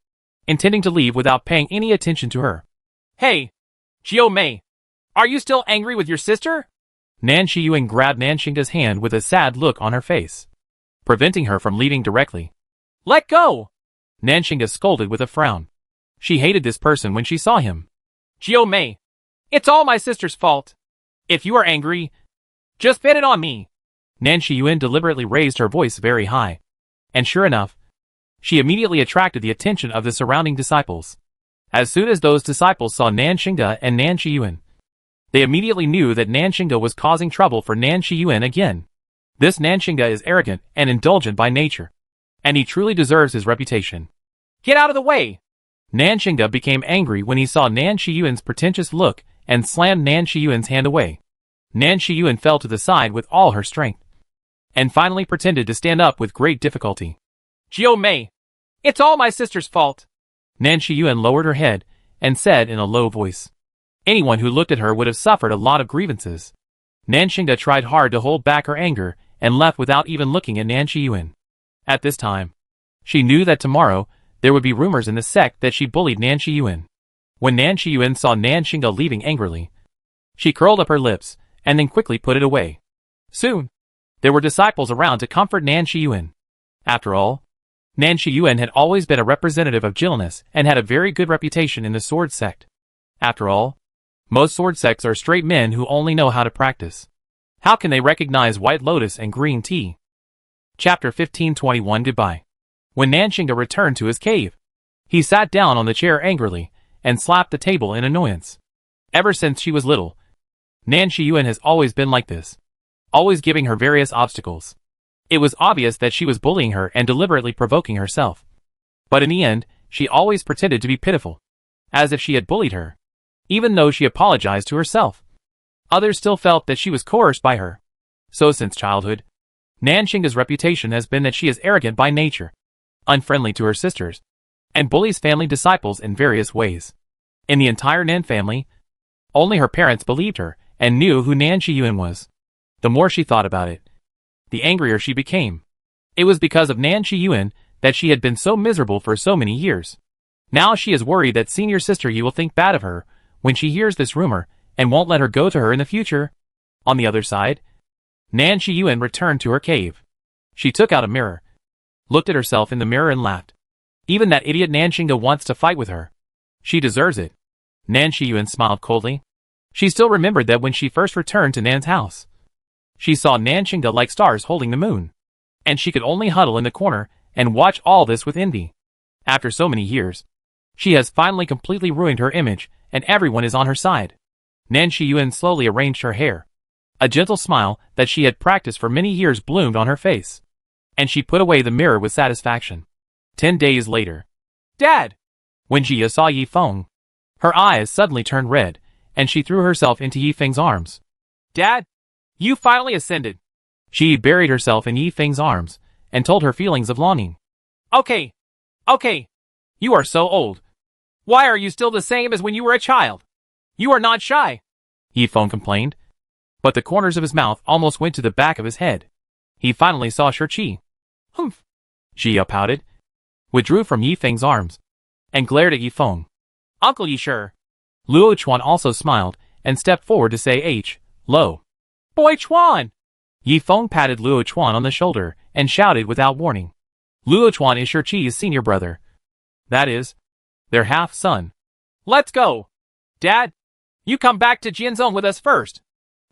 Speaker 1: intending to leave without paying any attention to her.
Speaker 2: Hey, Xiao Mei, are you still angry with your sister?
Speaker 1: Nan Shiyuan grabbed Nanxingda's hand with a sad look on her face, preventing her from leaving directly.
Speaker 2: Let go!
Speaker 1: Nanxingda scolded with a frown. She hated this person when she saw him.
Speaker 2: Xiao Mei, it's all my sister's fault. If you are angry, just bet it on me.
Speaker 1: Nan Shiyuan deliberately raised her voice very high, and sure enough, she immediately attracted the attention of the surrounding disciples. As soon as those disciples saw Nanxingda and Nan Shiyuan, they immediately knew that Nanxingda was causing trouble for Nan Shiyuan again. This Nanxingda is arrogant and indulgent by nature, and he truly deserves his reputation.
Speaker 2: Get out of the way!
Speaker 1: Nanxingda became angry when he saw Nan Shiyuan's pretentious look and slammed Nan Shiyuan's hand away. Nan Shiyuan fell to the side with all her strength, and finally pretended to stand up with great difficulty.
Speaker 2: Xiao Mei, it's all my sister's fault.
Speaker 1: Nan Shiyuan lowered her head and said in a low voice. Anyone who looked at her would have suffered a lot of grievances. Nanxingda tried hard to hold back her anger and left without even looking at Nan Shiyuan. At this time, she knew that tomorrow there would be rumors in the sect that she bullied Nan Shiyuan. When Nan Shiyuan saw Nanxingda leaving angrily, she curled up her lips and then quickly put it away. Soon, there were disciples around to comfort Nan Shiyuan. After all, Nan Shiyuan had always been a representative of gentleness and had a very good reputation in the sword sect. After all, most sword sects are straight men who only know how to practice. How can they recognize white lotus and green tea? Chapter 1521 Goodbye. When Nanxingda returned to his cave, he sat down on the chair angrily and slapped the table in annoyance. Ever since she was little, Nan Shiyuan has always been like this, always giving her various obstacles. It was obvious that she was bullying her and deliberately provoking herself. But in the end, she always pretended to be pitiful, as if she had bullied her, even though she apologized to herself. Others still felt that she was coerced by her. So since childhood, Nanxingda's reputation has been that she is arrogant by nature, unfriendly to her sisters, and bullies family disciples in various ways. In the entire Nan family, only her parents believed her and knew who Nan Shiyuan was. The more she thought about it, the angrier she became. It was because of Nan Shiyuan that she had been so miserable for so many years. Now she is worried that senior sister Yi will think bad of her when she hears this rumor and won't let her go to her in the future. On the other side, Nan Shiyuan returned to her cave. She took out a mirror, looked at herself in the mirror and laughed. Even that idiot Nanxingda wants to fight with her. She deserves it. Nan Shiyuan smiled coldly. She still remembered that when she first returned to Nan's house. She saw Nan Qingda like stars holding the moon. And she could only huddle in the corner and watch all this with envy. After so many years, she has finally completely ruined her image, and everyone is on her side. Nan Shiyuan slowly arranged her hair. A gentle smile that she had practiced for many years bloomed on her face. And she put away the mirror with satisfaction. 10 days later. Dad! When Jia saw Yi Feng, her eyes suddenly turned red, and she threw herself into Yi Feng's arms. Dad! You finally ascended. She buried herself in Yi Feng's arms, and told her feelings of longing. Okay. You are so old. Why are you still the same as when you were a child? You are not shy. Yi Feng complained. But the corners of his mouth almost went to the back of his head. He finally saw Shurqi. Humph. Jia pouted, withdrew from Yi Feng's arms, and glared at Yi Feng. Uncle Yi sure. Luo Chuan also smiled, and stepped forward to say Lo. Boy Chuan! Yi Feng patted Luo Chuan on the shoulder, and shouted without warning. Luo Chuan is Shurqi's senior brother. That is, their half-son. Let's go! Dad, you come back to Jianzhong with us first.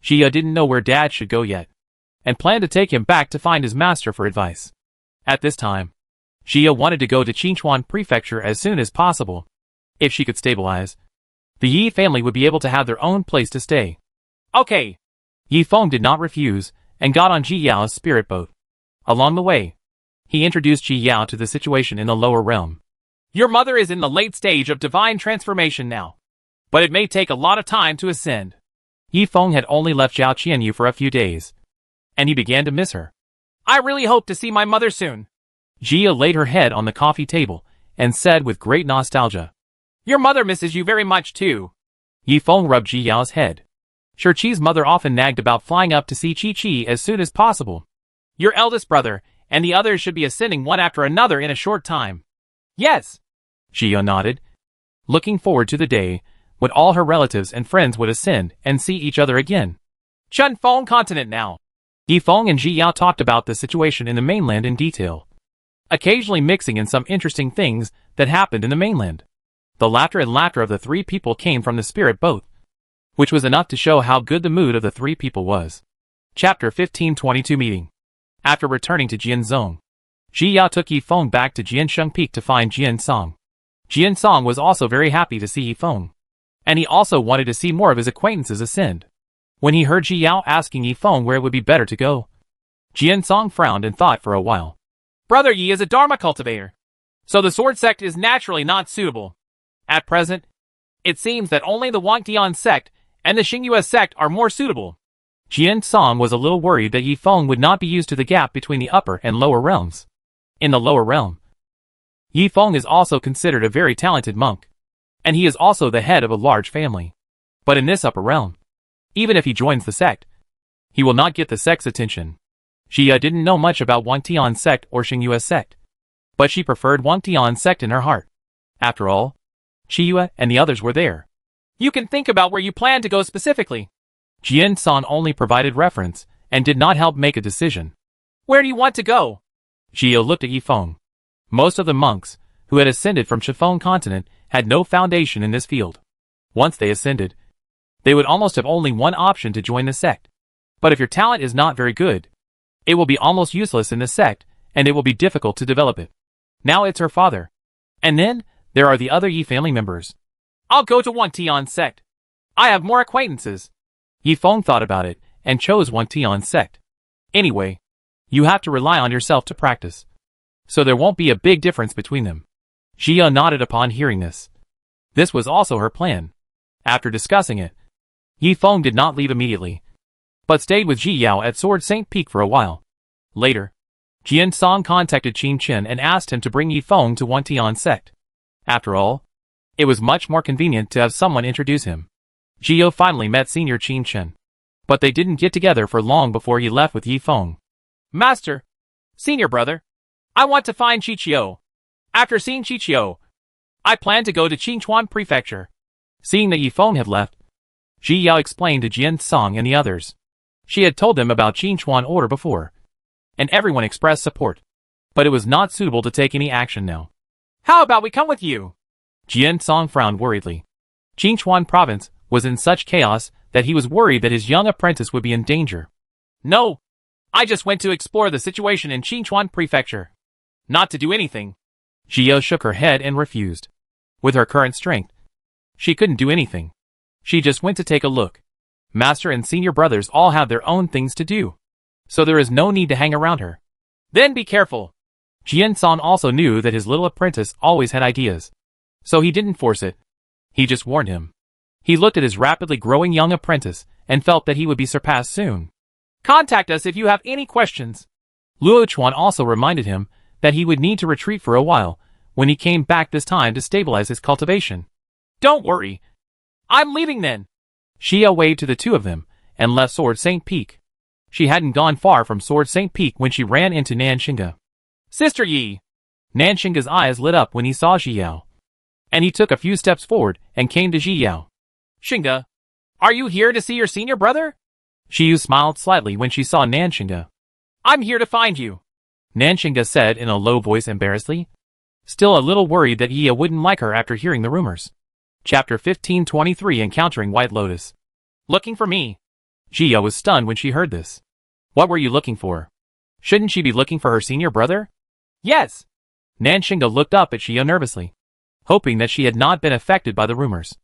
Speaker 1: Jia didn't know where Dad should go yet, and planned to take him back to find his master for advice. At this time, Jia wanted to go to Qinchuan Prefecture as soon as possible. If she could stabilize, the Yi family would be able to have their own place to stay. Okay. Yi Feng did not refuse, and got on Ji Yao's spirit boat. Along the way, he introduced Ji Yao to the situation in the lower realm. Your mother is in the late stage of divine transformation now, but it may take a lot of time to ascend. Yi Feng had only left Zhao Qianyu for a few days, and he began to miss her. I really hope to see my mother soon. Jia laid her head on the coffee table, and said with great nostalgia. Your mother misses you very much too. Yi Feng rubbed Ji Yao's head. Shurqi's mother often nagged about flying up to see Qi as soon as possible. Your eldest brother, and the others should be ascending one after another in a short time. Yes. Jia nodded, looking forward to the day when all her relatives and friends would ascend and see each other again. Chunfeng continent now. Yi Feng and Ji Yao talked about the situation in the mainland in detail, occasionally mixing in some interesting things that happened in the mainland. The laughter and laughter of the three people came from the spirit boat, which was enough to show how good the mood of the three people was. Chapter 1522 Meeting. After returning to Jianzhong, Ji Yao took Yi Feng back to Jiansheng Peak to find Jian Song. Jian Song was also very happy to see Yi Feng, and he also wanted to see more of his acquaintances ascend. When he heard Ji Yao asking Yi Feng where it would be better to go, Jian Song frowned and thought for a while. Brother Yi is a Dharma cultivator, so the sword sect is naturally not suitable. At present, it seems that only the Wangtian sect and the Xingyue sect are more suitable. Jian Song was a little worried that Yi Feng would not be used to the gap between the upper and lower realms. In the lower realm, Yi Feng is also considered a very talented monk, and he is also the head of a large family. But in this upper realm, even if he joins the sect, he will not get the sect's attention. Jia didn't know much about Wangtian sect or Xingyue sect, but she preferred Wangtian sect in her heart. After all, Qiyue and the others were there. You can think about where you plan to go specifically. Jian San only provided reference, and did not help make a decision. Where do you want to go? Jia looked at Yi Feng. Most of the monks, who had ascended from Shifeng continent, had no foundation in this field. Once they ascended, they would almost have only one option to join the sect. But if your talent is not very good, it will be almost useless in the sect, and it will be difficult to develop it. Now it's her father. And then, there are the other Yi family members. I'll go to Wangtian sect. I have more acquaintances. Yi Feng thought about it, and chose Wangtian sect. Anyway, you have to rely on yourself to practice, so there won't be a big difference between them. Jia nodded upon hearing this. This was also her plan. After discussing it, Yi Feng did not leave immediately, but stayed with Ji Yao at Sword Saint Peak for a while. Later, Jian Song contacted Qin Chen and asked him to bring Yi Feng to Wangtian sect. After all, it was much more convenient to have someone introduce him. Jio finally met Senior Qin Chen, but they didn't get together for long before he left with Yi Feng. Master, Senior brother, I want to find Qiqiu. After seeing Qiqiu, I plan to go to Qinchuan Prefecture. Seeing that Yi Feng had left, Ji Yao explained to Jian Song and the others. She had told them about Qinchuan order before, and everyone expressed support, but it was not suitable to take any action now. How about we come with you? Jian Song frowned worriedly. Qingchuan province was in such chaos that he was worried that his young apprentice would be in danger.
Speaker 2: No, I just went to explore the situation in Qingchuan prefecture. Not to do anything.
Speaker 1: Jia shook her head and refused. With her current strength, she couldn't do anything. She just went to take a look. Master and senior brothers all have their own things to do, so there is no need to hang around her.
Speaker 2: Then be careful.
Speaker 1: Jian San also knew that his little apprentice always had ideas, so he didn't force it. He just warned him. He looked at his rapidly growing young apprentice and felt that he would be surpassed soon.
Speaker 2: Contact us if you have any questions.
Speaker 1: Luo Chuan also reminded him that he would need to retreat for a while when he came back this time to stabilize his cultivation.
Speaker 2: Don't worry. I'm leaving then.
Speaker 1: Xia waved to the two of them and left Sword St. Peak. She hadn't gone far from Sword St. Peak when she ran into Nanshinga.
Speaker 2: Sister Yi.
Speaker 1: Nanshinga's eyes lit up when he saw Ji Yao, and he took a few steps forward and came to Ji Yao.
Speaker 2: Shinga, are you here to see your senior brother?
Speaker 1: Shiyu smiled slightly when she saw Nanshinga.
Speaker 2: I'm here to find you,
Speaker 1: Nanshinga said in a low voice embarrassedly, still a little worried that Yi wouldn't like her after hearing the rumors. Chapter 1523 Encountering White Lotus.
Speaker 2: Looking for me.
Speaker 1: Jia was stunned when she heard this. What were you looking for? Shouldn't she be looking for her senior brother?
Speaker 2: Yes.
Speaker 1: Nanshinga looked up at Jia nervously, hoping that she had not been affected by the rumors.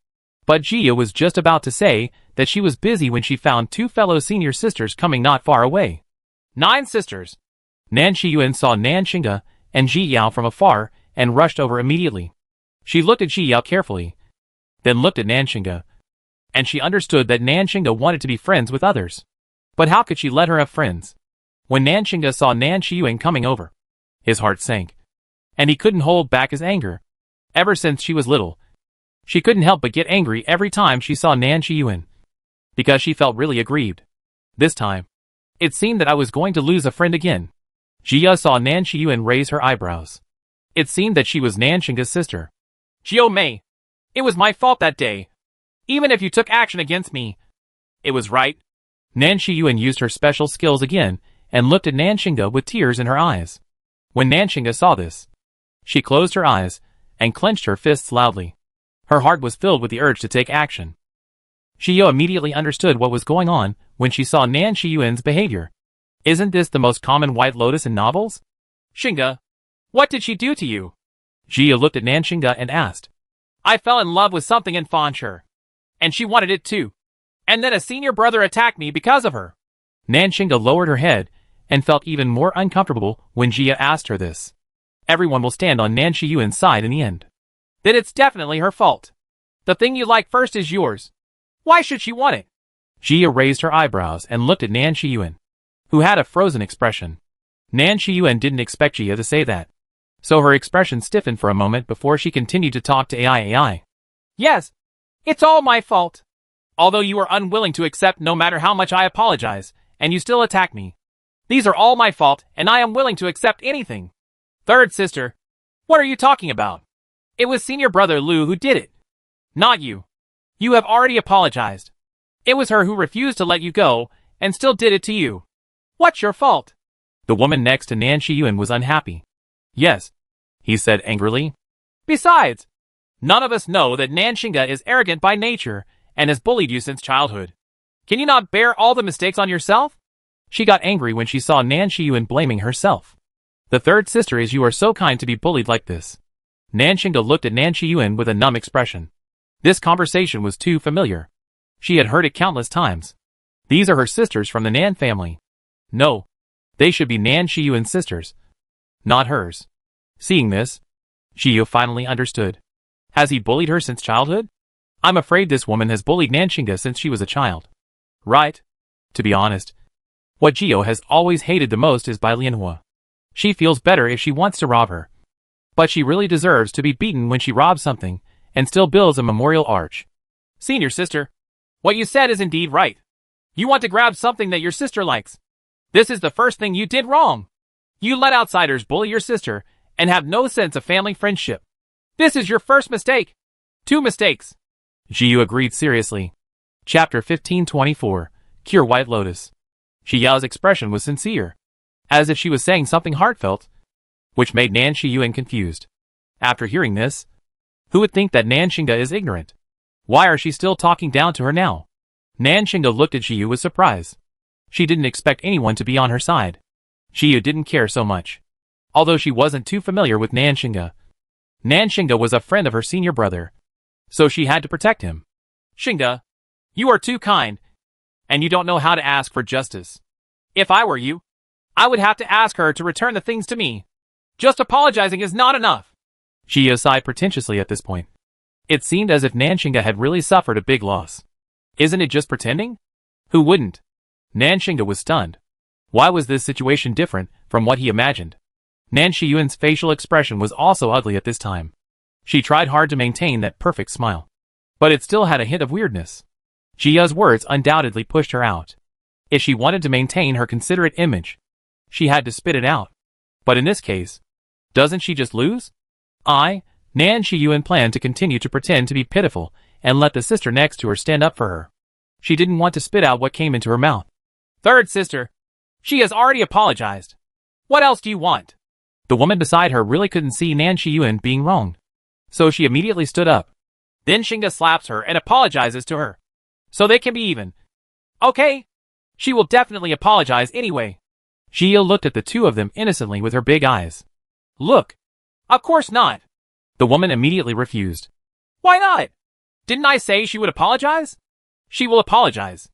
Speaker 1: But Jia was just about to say that she was busy when she found two fellow senior sisters coming not far away.
Speaker 2: 9 sisters.
Speaker 1: Nan Shiyuan saw Nanshinga and Ji Yao from afar and rushed over immediately. She looked at Ji Yao carefully, then looked at Nanshinga, and she understood that Nanshinga wanted to be friends with others. But how could she let her have friends? When Nanshinga saw Nan Shiyuan coming over, his heart sank, and he couldn't hold back his anger. Ever since she was little, she couldn't help but get angry every time she saw Nan Shiyuan, because she felt really aggrieved. This time, it seemed that I was going to lose a friend again. Jia saw Nan Shiyuan raise her eyebrows. It seemed that she was Nanshinga's sister.
Speaker 2: Jiao Mei, it was my fault that day. Even if you took action against me, it was right.
Speaker 1: Nan Shiyuan used her special skills again and looked at Nanshinga with tears in her eyes. When Nanshinga saw this, she closed her eyes and clenched her fists loudly. Her heart was filled with the urge to take action. Xiyo immediately understood what was going on when she saw Nan Shiyuan's behavior. Isn't this the most common White Lotus in novels?
Speaker 2: Shinga, what did she do to you?
Speaker 1: Jia looked at Nanshinga and asked.
Speaker 2: I fell in love with something in Fanshe, and she wanted it too. And then a senior brother attacked me because of her.
Speaker 1: Nanshinga lowered her head and felt even more uncomfortable when Jia asked her this. Everyone will stand on Nan Shiyuan's side in the end.
Speaker 2: Then it's definitely her fault. The thing you like first is yours. Why should she want it?
Speaker 1: Jia raised her eyebrows and looked at Nan Shiyuan, who had a frozen expression. Nan Shiyuan didn't expect Jia to say that, so her expression stiffened for a moment before she continued to talk to AI.
Speaker 2: Yes, it's all my fault. Although you are unwilling to accept no matter how much I apologize, and you still attack me. These are all my fault, and I am willing to accept anything. Third sister, what are you talking about? It was senior brother Lu who did it. Not you. You have already apologized. It was her who refused to let you go, and still did it to you. What's your fault?
Speaker 1: The woman next to Nan Shiyuan was unhappy. Yes, he said angrily.
Speaker 2: Besides, none of us know that Nanshinga is arrogant by nature and has bullied you since childhood. Can you not bear all the mistakes on yourself?
Speaker 1: She got angry when she saw Nan Shiyuan blaming herself. The third sister is you are so kind to be bullied like this. Nanshinga looked at Nan Shiyuan with a numb expression. This conversation was too familiar. She had heard it countless times. These are her sisters from the Nan family. No, they should be Nan Shiyuan's sisters, not hers. Seeing this, Shiyu finally understood. Has he bullied her since childhood? I'm afraid this woman has bullied Nanshinga since she was a child. Right? To be honest, what Jio has always hated the most is Bai Lianhua. She feels better if she wants to rob her. But she really deserves to be beaten when she robs something and still builds a memorial arch.
Speaker 2: Senior sister, what you said is indeed right. You want to grab something that your sister likes. This is the first thing you did wrong. You let outsiders bully your sister and have no sense of family friendship. This is your first mistake. 2 mistakes.
Speaker 1: Jiyu agreed seriously. Chapter 1524, Cure White Lotus. Xiyao's expression was sincere, as if she was saying something heartfelt, which made Nan Shiyuan confused. After hearing this, Who would think that Nanshinga is ignorant? Why are she still talking down to her now? Nanshinga looked at Jiyu with surprise. She didn't expect anyone to be on her side. Jiyu didn't care so much. Although she wasn't too familiar with Nanshinga. Nanshinga was a friend of her senior brother, so she had to protect him.
Speaker 2: Shinga, you are too kind, and you don't know how to ask for justice. If I were you, I would have to ask her to return the things to me. Just apologizing is not enough.
Speaker 1: Jiyu sighed pretentiously at this point. It seemed as if Nanshinga had really suffered a big loss. Isn't it just pretending? Who wouldn't? Nanshinga was stunned. Why was this situation different from what he imagined? Nan Shiyuan's facial expression was also ugly at this time. She tried hard to maintain that perfect smile. But it still had a hint of weirdness. Jiya's words undoubtedly pushed her out. If she wanted to maintain her considerate image, she had to spit it out. But in this case, doesn't she just lose? Nan Shiyuan planned to continue to pretend to be pitiful and let the sister next to her stand up for her. She didn't want to spit out what came into her mouth.
Speaker 2: Third sister, she has already apologized. What else do you want?
Speaker 1: The woman beside her really couldn't see Nan Shiyuan being wronged. So she immediately stood up.
Speaker 2: Then Shinga slaps her and apologizes to her. So they can be even. Okay. She will definitely apologize anyway.
Speaker 1: Jiyu looked at the two of them innocently with her big eyes.
Speaker 2: Look. Of course not.
Speaker 1: The woman immediately refused.
Speaker 2: Why not? Didn't I say she would apologize? She will apologize.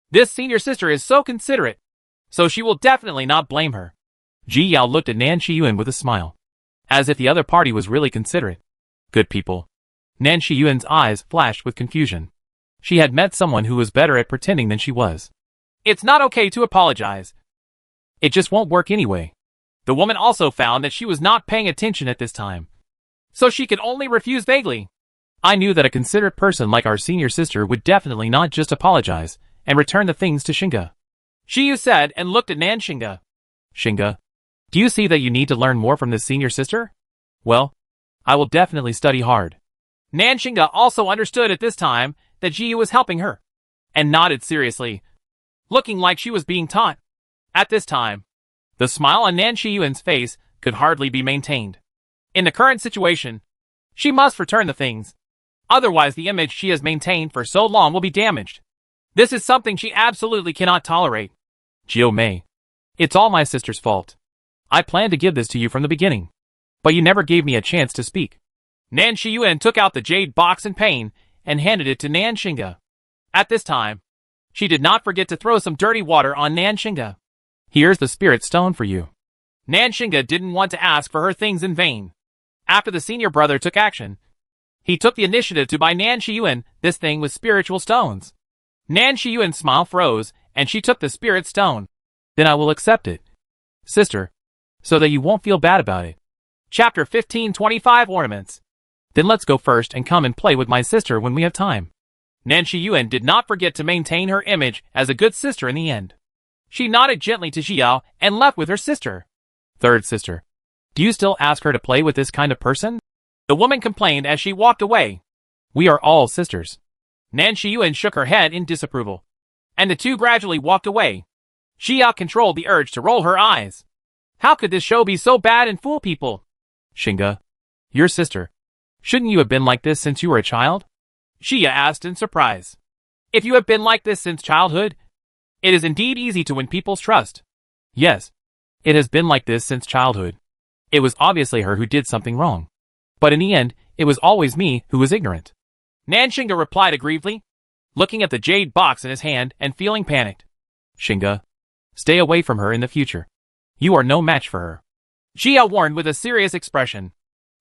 Speaker 2: This senior sister is so considerate, so she will definitely not blame her.
Speaker 1: Ji Yao looked at Nan Shiyuan with a smile, as if the other party was really considerate. Good people. Nan Shiyuan's eyes flashed with confusion. She had met someone who was better at pretending than she was.
Speaker 2: It's not okay to apologize.
Speaker 1: It just won't work anyway.
Speaker 2: The woman also found that she was not paying attention at this time, so she could only refuse vaguely.
Speaker 1: I knew that a considerate person like our senior sister would definitely not just apologize and return the things to Shinga.
Speaker 2: Jiyu said and looked at Nan Shinga.
Speaker 1: Shinga, do you see that you need to learn more from this senior sister? Well, I will definitely study hard.
Speaker 2: Nan Shinga also understood at this time that Jiyu was helping her, and nodded seriously, looking like she was being taught. At this time, the smile on Nan Shiyuan's face could hardly be maintained. In the current situation, she must return the things. Otherwise the image she has maintained for so long will be damaged. This is something she absolutely cannot tolerate.
Speaker 1: Jiu Mei, it's all my sister's fault. I planned to give this to you from the beginning, but you never gave me a chance to speak.
Speaker 2: Nan Shiyuan took out the jade box in pain and handed it to Nan Shinga. At this time, she did not forget to throw some dirty water on Nan Shinga.
Speaker 1: Here's the spirit stone for you.
Speaker 2: Nan Shinga didn't want to ask for her things in vain. After the senior brother took action, he took the initiative to buy Nan Shiyuan this thing with spiritual stones. Nan Shiyuan's smile froze, and she took the spirit stone.
Speaker 1: Then I will accept it, sister, so that you won't feel bad about it.
Speaker 2: Chapter 1525 Ornaments.
Speaker 1: Then let's go first and come and play with my sister when we have time.
Speaker 2: Nan Shiyuan did not forget to maintain her image as a good sister in the end. She nodded gently to Jiao and left with her sister.
Speaker 1: Third sister, do you still ask her to play with this kind of person?
Speaker 2: The woman complained as she walked away.
Speaker 1: We are all sisters.
Speaker 2: Nan Shiyuan shook her head in disapproval, and the two gradually walked away. Jiao controlled the urge to roll her eyes. How could this show be so bad and fool people?
Speaker 1: Shinga, your sister, shouldn't you have been like this since you were a child?
Speaker 2: Xia asked in surprise. If you have been like this since childhood, it is indeed easy to win people's trust.
Speaker 1: Yes, it has been like this since childhood. It was obviously her who did something wrong. But in the end, it was always me who was ignorant.
Speaker 2: Nan Shinga replied aggrievedly, looking at the jade box in his hand and feeling panicked.
Speaker 1: Shinga, stay away from her in the future. You are no match for her.
Speaker 2: Xia warned with a serious expression.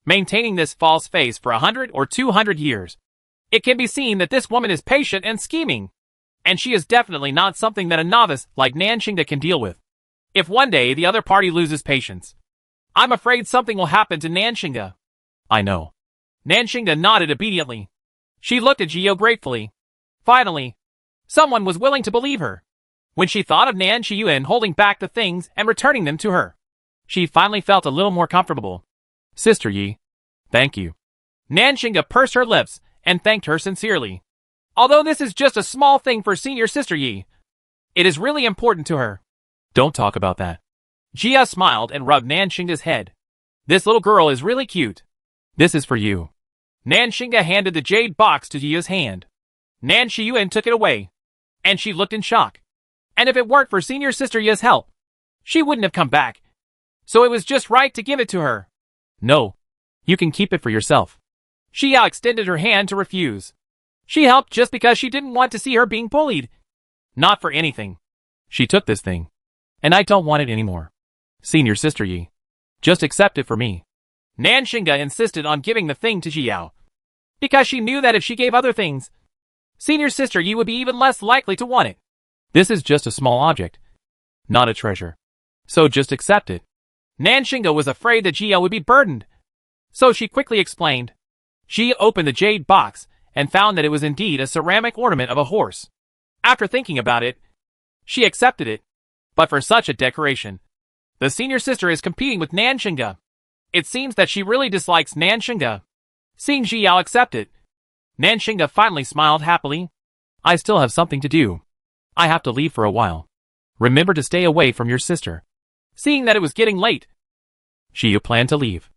Speaker 2: Maintaining this false face for 100 or 200 years, it can be seen that this woman is patient and scheming. And she is definitely not something that a novice like Nan Shinga can deal with. If one day the other party loses patience, I'm afraid something will happen to Nan Shinga.
Speaker 1: I know.
Speaker 2: Nan Shinga nodded obediently. She looked at Jiao gratefully. Finally, someone was willing to believe her. When she thought of Nan Shiyuan holding back the things and returning them to her, she finally felt a little more comfortable.
Speaker 1: Sister Yi, thank you.
Speaker 2: Nan Shinga pursed her lips and thanked her sincerely. Although this is just a small thing for senior sister Yi, it is really important to her.
Speaker 1: Don't talk about that.
Speaker 2: Jia smiled and rubbed Nan Shinga's head. This little girl is really cute.
Speaker 1: This is for you.
Speaker 2: Nan Xinga handed the jade box to Jiya's hand. Nan Shiyuan took it away, and she looked in shock. And if it weren't for senior sister Ya's help, she wouldn't have come back. So it was just right to give it to her.
Speaker 1: No. You can keep it for yourself.
Speaker 2: Xia extended her hand to refuse. She helped just because she didn't want to see her being bullied. Not for anything.
Speaker 1: She took this thing, and I don't want it anymore. Senior sister Yi. Just accept it for me.
Speaker 2: Nan Xinga insisted on giving the thing to Jiao, because she knew that if she gave other things, senior sister Yi would be even less likely to want it.
Speaker 1: This is just a small object, not a treasure. So just accept it.
Speaker 2: Nan Xinga was afraid that Jiao would be burdened, so she quickly explained. She opened the jade box and found that it was indeed a ceramic ornament of a horse. After thinking about it, she accepted it. But for such a decoration, the senior sister is competing with Nan Xinga. It seems that she really dislikes Nan Xinga. Seeing Jiao accept it, Nan Xinga finally smiled happily.
Speaker 1: I still have something to do. I have to leave for a while. Remember to stay away from your sister.
Speaker 2: Seeing that it was getting late,
Speaker 1: Xiyu planned to leave.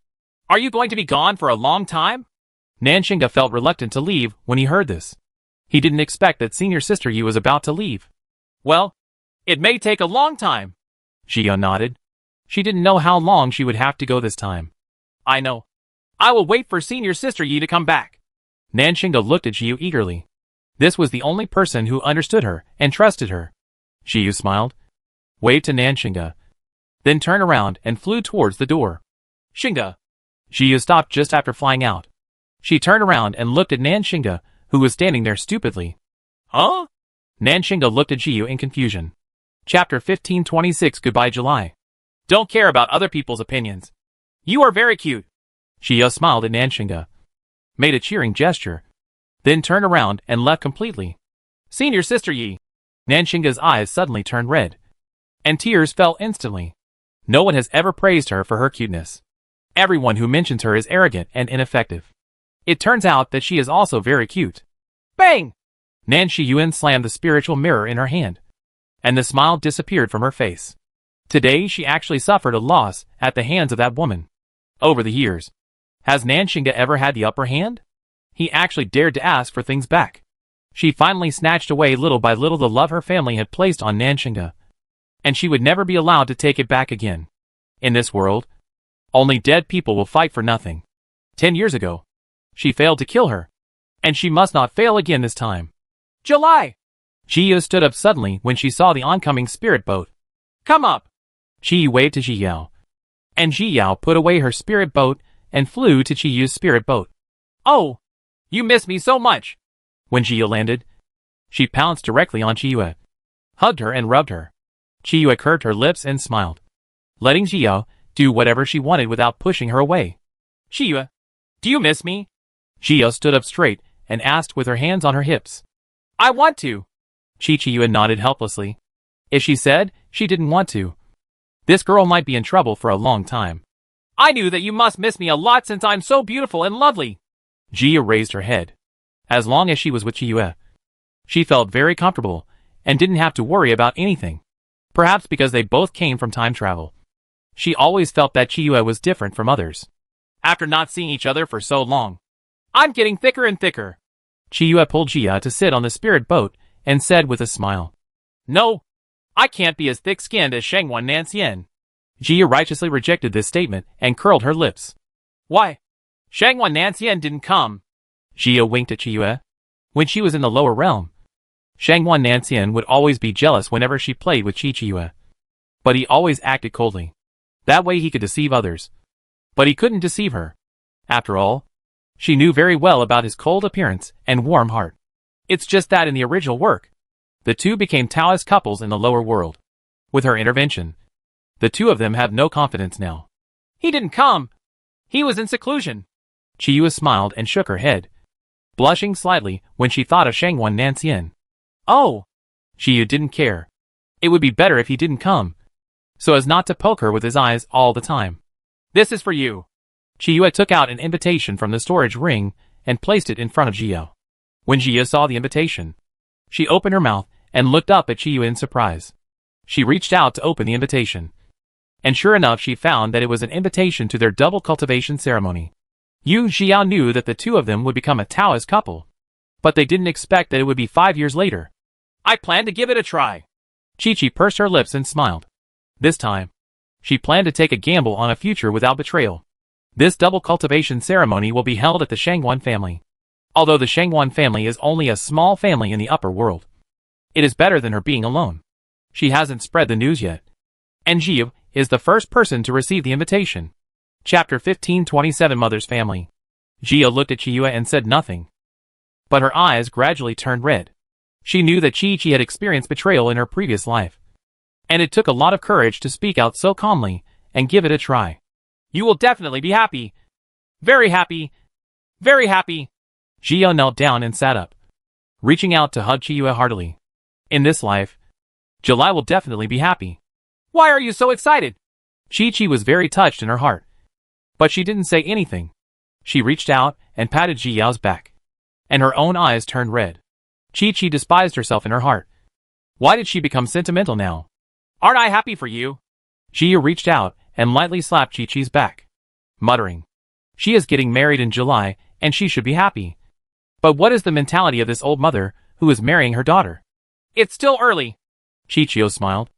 Speaker 2: Are you going to be gone for a long time?
Speaker 1: Nan Xinga felt reluctant to leave when he heard this. He didn't expect that senior sister Yi was about to leave.
Speaker 2: Well, it may take a long time.
Speaker 1: Xiyu nodded. She didn't know how long she would have to go this time.
Speaker 2: I know. I will wait for senior sister Yi to come back.
Speaker 1: Nan Xinga looked at Xiyu eagerly. This was the only person who understood her and trusted her. Xiyu smiled, waved to Nan Xinga, then turned around and flew towards the door.
Speaker 2: Xinga.
Speaker 1: Xiyu stopped just after flying out. She turned around and looked at Nan Xinga, who was standing there stupidly.
Speaker 2: Huh?
Speaker 1: Nan Xinga looked at Xiyu in confusion. Chapter 1526 Goodbye July.
Speaker 2: Don't care about other people's opinions. You are very cute.
Speaker 1: Xiyu smiled at Nan Xinga, made a cheering gesture, then turned around and left completely.
Speaker 2: Senior sister Yi.
Speaker 1: Nan Xinga's eyes suddenly turned red, and tears fell instantly. No one has ever praised her for her cuteness. Everyone who mentions her is arrogant and ineffective. It turns out that she is also very cute.
Speaker 2: Bang!
Speaker 1: Nan Shiyuan slammed the spiritual mirror in her hand, and the smile disappeared from her face. Today she actually suffered a loss at the hands of that woman. Over the years, has Nan Xinga ever had the upper hand? He actually dared to ask for things back. She finally snatched away little by little the love her family had placed on Nan Xinga, and she would never be allowed to take it back again. In this world, only dead people will fight for nothing. 10 years ago, she failed to kill her, and she must not fail again this time.
Speaker 2: July!
Speaker 1: Xiyu stood up suddenly when she saw the oncoming spirit boat.
Speaker 2: Come up!
Speaker 1: Xiyu waved to Jiyao, and Jiyao put away her spirit boat and flew to Chiyu's spirit boat.
Speaker 2: Oh! You miss me so much!
Speaker 1: When Xiyu landed, she pounced directly on Chiyue, hugged her and rubbed her. Chiyue curved her lips and smiled, letting Xiyu do whatever she wanted without pushing her away.
Speaker 2: Chiyue, do you miss me?
Speaker 1: Xiyu stood up straight and asked with her hands on her hips.
Speaker 2: I want to.
Speaker 1: Chiyue nodded helplessly. If she said she didn't want to, this girl might be in trouble for a long time.
Speaker 2: I knew that you must miss me a lot since I'm so beautiful and lovely.
Speaker 1: Jia raised her head. As long as she was with Chiyue, she felt very comfortable and didn't have to worry about anything. Perhaps because they both came from time travel. She always felt that Chiyue was different from others.
Speaker 2: After not seeing each other for so long, I'm getting thicker and thicker.
Speaker 1: Chiyue pulled Jia to sit on the spirit boat and said with a smile,
Speaker 2: No, I can't be as thick-skinned as Shangwan Nancian.
Speaker 1: Jia righteously rejected this statement and curled her lips.
Speaker 2: Why? Shangwan Nancian didn't come.
Speaker 1: Jia winked at Chiyue. When she was in the lower realm, Shangwan Nancian would always be jealous whenever she played with Chiyue. But he always acted coldly. That way he could deceive others. But he couldn't deceive her. After all, she knew very well about his cold appearance and warm heart. It's just that in the original work, the two became Taoist couples in the lower world. With her intervention, the two of them have no confidence now.
Speaker 2: He didn't come. He was in seclusion.
Speaker 1: Chiyue smiled and shook her head, blushing slightly when she thought of Shangwan Nancian.
Speaker 2: Oh!
Speaker 1: Chiyue didn't care. It would be better if he didn't come, so as not to poke her with his eyes all the time.
Speaker 2: This is for you.
Speaker 1: Chiyue took out an invitation from the storage ring and placed it in front of Jia. When Jia saw the invitation, she opened her mouth and looked up at Chiyue in surprise. She reached out to open the invitation, and sure enough she found that it was an invitation to their double cultivation ceremony. Yu Xiao knew that the two of them would become a Taoist couple, but they didn't expect that it would be 5 years later.
Speaker 2: I plan to give it a try.
Speaker 1: Chi-Chi pursed her lips and smiled. This time, she planned to take a gamble on a future without betrayal. This double cultivation ceremony will be held at the Shangwan family. Although the Shangwan family is only a small family in the upper world, it is better than her being alone. She hasn't spread the news yet, and Jiu is the first person to receive the invitation. Chapter 1527 Mother's Family. Jiu looked at Chiyue and said nothing, but her eyes gradually turned red. She knew that Chi-Chi had experienced betrayal in her previous life, and it took a lot of courage to speak out so calmly and give it a try.
Speaker 2: You will definitely be happy. Very happy. Very happy.
Speaker 1: Jiu knelt down and sat up, reaching out to hug Chiyue heartily. In this life, July will definitely be happy.
Speaker 2: Why are you so excited?
Speaker 1: Chi-Chi was very touched in her heart, but she didn't say anything. She reached out and patted Jiao's back, and her own eyes turned red. Chi-Chi despised herself in her heart. Why did she become sentimental now?
Speaker 2: Aren't I happy for you?
Speaker 1: Jia reached out and lightly slapped Chi-Chi's back, muttering, she is getting married in July and she should be happy. But what is the mentality of this old mother who is marrying her daughter?
Speaker 2: It's still early.
Speaker 1: Chi-Chio smiled.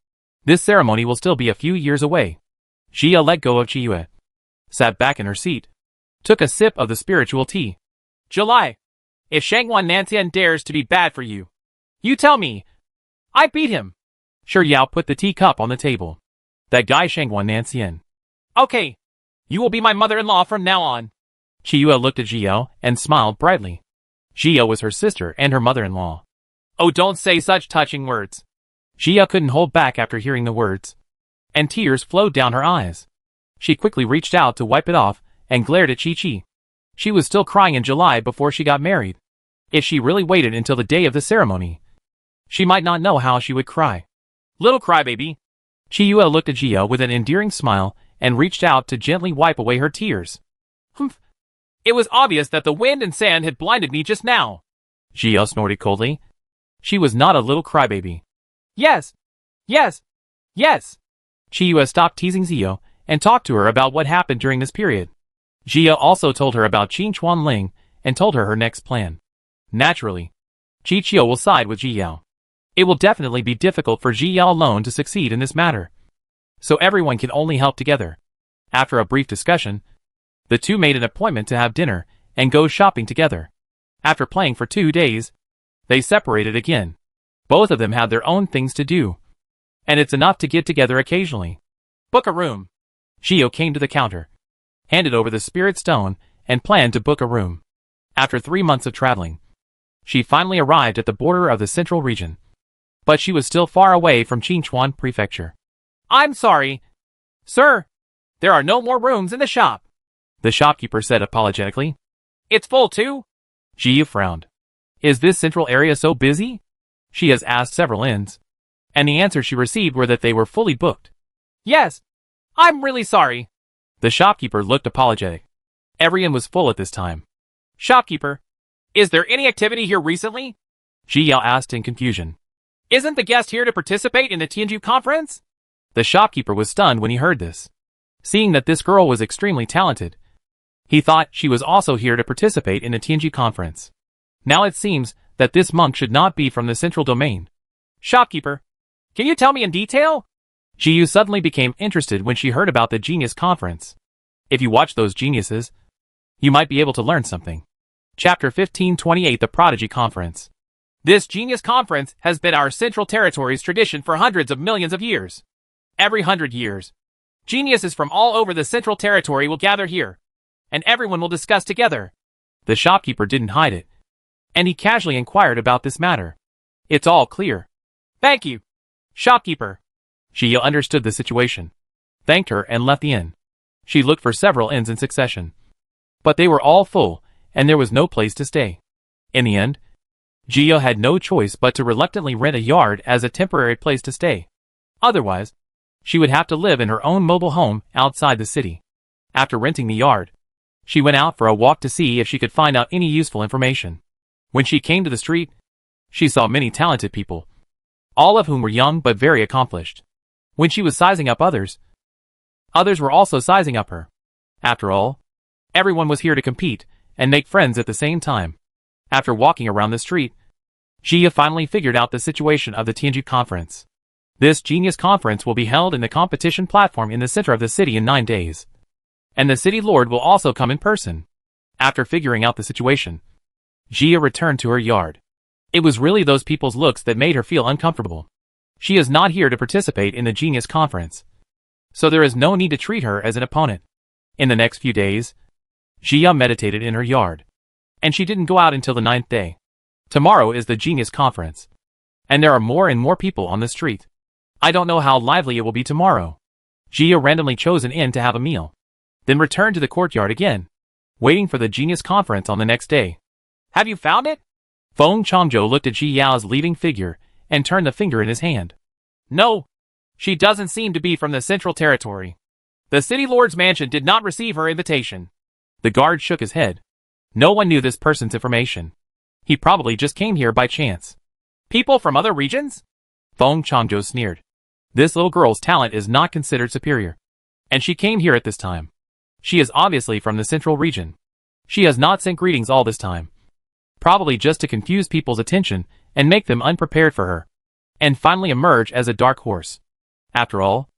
Speaker 1: This ceremony will still be a few years away. Jia let go of Chiyue, sat back in her seat, took a sip of the spiritual tea.
Speaker 2: July, if Shangwan Nantian dares to be bad for you, you tell me. I beat him.
Speaker 1: Shi Yao put the teacup on the table. That guy Shangwan Nantian.
Speaker 2: Okay. You will be my mother-in-law from now on.
Speaker 1: Chiyue looked at Jiao and smiled brightly. Jiao was her sister and her mother-in-law.
Speaker 2: Oh, don't say such touching words.
Speaker 1: Jiao couldn't hold back after hearing the words, and tears flowed down her eyes. She quickly reached out to wipe it off and glared at Chi-Chi. She was still crying in July before she got married. If she really waited until the day of the ceremony, she might not know how she would cry.
Speaker 2: Little crybaby.
Speaker 1: Chiyue looked at Jiao with an endearing smile and reached out to gently wipe away her tears.
Speaker 2: Humph. It was obvious that the wind and sand had blinded me just now.
Speaker 1: Jiao snorted coldly. She was not a little crybaby.
Speaker 2: Yes. Yes. Yes.
Speaker 1: Chiyue stopped teasing Zio and talked to her about what happened during this period. Jia also told her about Qin Chuan Ling and told her her next plan. Naturally, Chi Chio will side with Ji Yao. It will definitely be difficult for Ji Yao alone to succeed in this matter, so everyone can only help together. After a brief discussion, the two made an appointment to have dinner and go shopping together. After playing for 2 days, they separated again. Both of them had their own things to do, and it's enough to get together occasionally.
Speaker 2: Book a room.
Speaker 1: Shio came to the counter, handed over the spirit stone, and planned to book a room. After 3 months of traveling, she finally arrived at the border of the central region, but she was still far away from Qinchuan Prefecture.
Speaker 2: I'm sorry, sir. There are no more rooms in the shop,
Speaker 1: the shopkeeper said apologetically.
Speaker 2: It's full too?
Speaker 1: Ji frowned. Is this central area so busy? She has asked several inns, and the answers she received were that they were fully booked.
Speaker 2: Yes, I'm really sorry.
Speaker 1: The shopkeeper looked apologetic. Every inn was full at this time.
Speaker 2: Shopkeeper, is there any activity here recently?
Speaker 1: Ji Yao asked in confusion.
Speaker 2: Isn't the guest here to participate in the Tianju conference?
Speaker 1: The shopkeeper was stunned when he heard this. Seeing that this girl was extremely talented, he thought she was also here to participate in the Tianju conference. Now it seems that this monk should not be from the central domain.
Speaker 2: Shopkeeper, can you tell me in detail?
Speaker 1: Ji Yu suddenly became interested when she heard about the Genius Conference. If you watch those geniuses, you might be able to learn something. Chapter 1528 The Prodigy Conference.
Speaker 2: This Genius Conference has been our Central Territory's tradition for hundreds of millions of years. Every 100 years, geniuses from all over the Central Territory will gather here, and everyone will discuss together.
Speaker 1: The shopkeeper didn't hide it, and he casually inquired about this matter. It's all clear.
Speaker 2: Thank you, shopkeeper.
Speaker 1: Shio understood the situation, thanked her and left the inn. She looked for several inns in succession, but they were all full, and there was no place to stay. In the end, Gio had no choice but to reluctantly rent a yard as a temporary place to stay. Otherwise, she would have to live in her own mobile home outside the city. After renting the yard, she went out for a walk to see if she could find out any useful information. When she came to the street, she saw many talented people, all of whom were young but very accomplished. When she was sizing up others were also sizing up her. After all, Everyone was here to compete and make friends at the same time. After walking around the street, Jia finally figured out the situation of the Tianju conference. This genius conference will be held in the competition platform in the center of the city in 9 days. And the city lord will also come in person. After figuring out the situation, Jia returned to her yard. It was really those people's looks that made her feel uncomfortable. She is not here to participate in the genius conference, so there is no need to treat her as an opponent. In the next few days, Jia meditated in her yard, and she didn't go out until the 9th day. Tomorrow is the genius conference, and there are more and more people on the street. I don't know how lively it will be tomorrow. Jia randomly chose an inn to have a meal, then returned to the courtyard again, waiting for the genius conference on the next day.
Speaker 2: Have you found it?
Speaker 1: Feng Changzhou looked at Ji Yao's leading figure and turned the finger in his hand.
Speaker 2: No. She doesn't seem to be from the Central Territory. The city lord's mansion did not receive her invitation.
Speaker 1: The guard shook his head. No one knew this person's information. He probably just came here by chance.
Speaker 2: People from other regions?
Speaker 1: Feng Changzhou sneered. This little girl's talent is not considered superior, and she came here at this time. She is obviously from the central region. She has not sent greetings all this time, probably just to confuse people's attention and make them unprepared for her, and finally emerge as a dark horse. After all,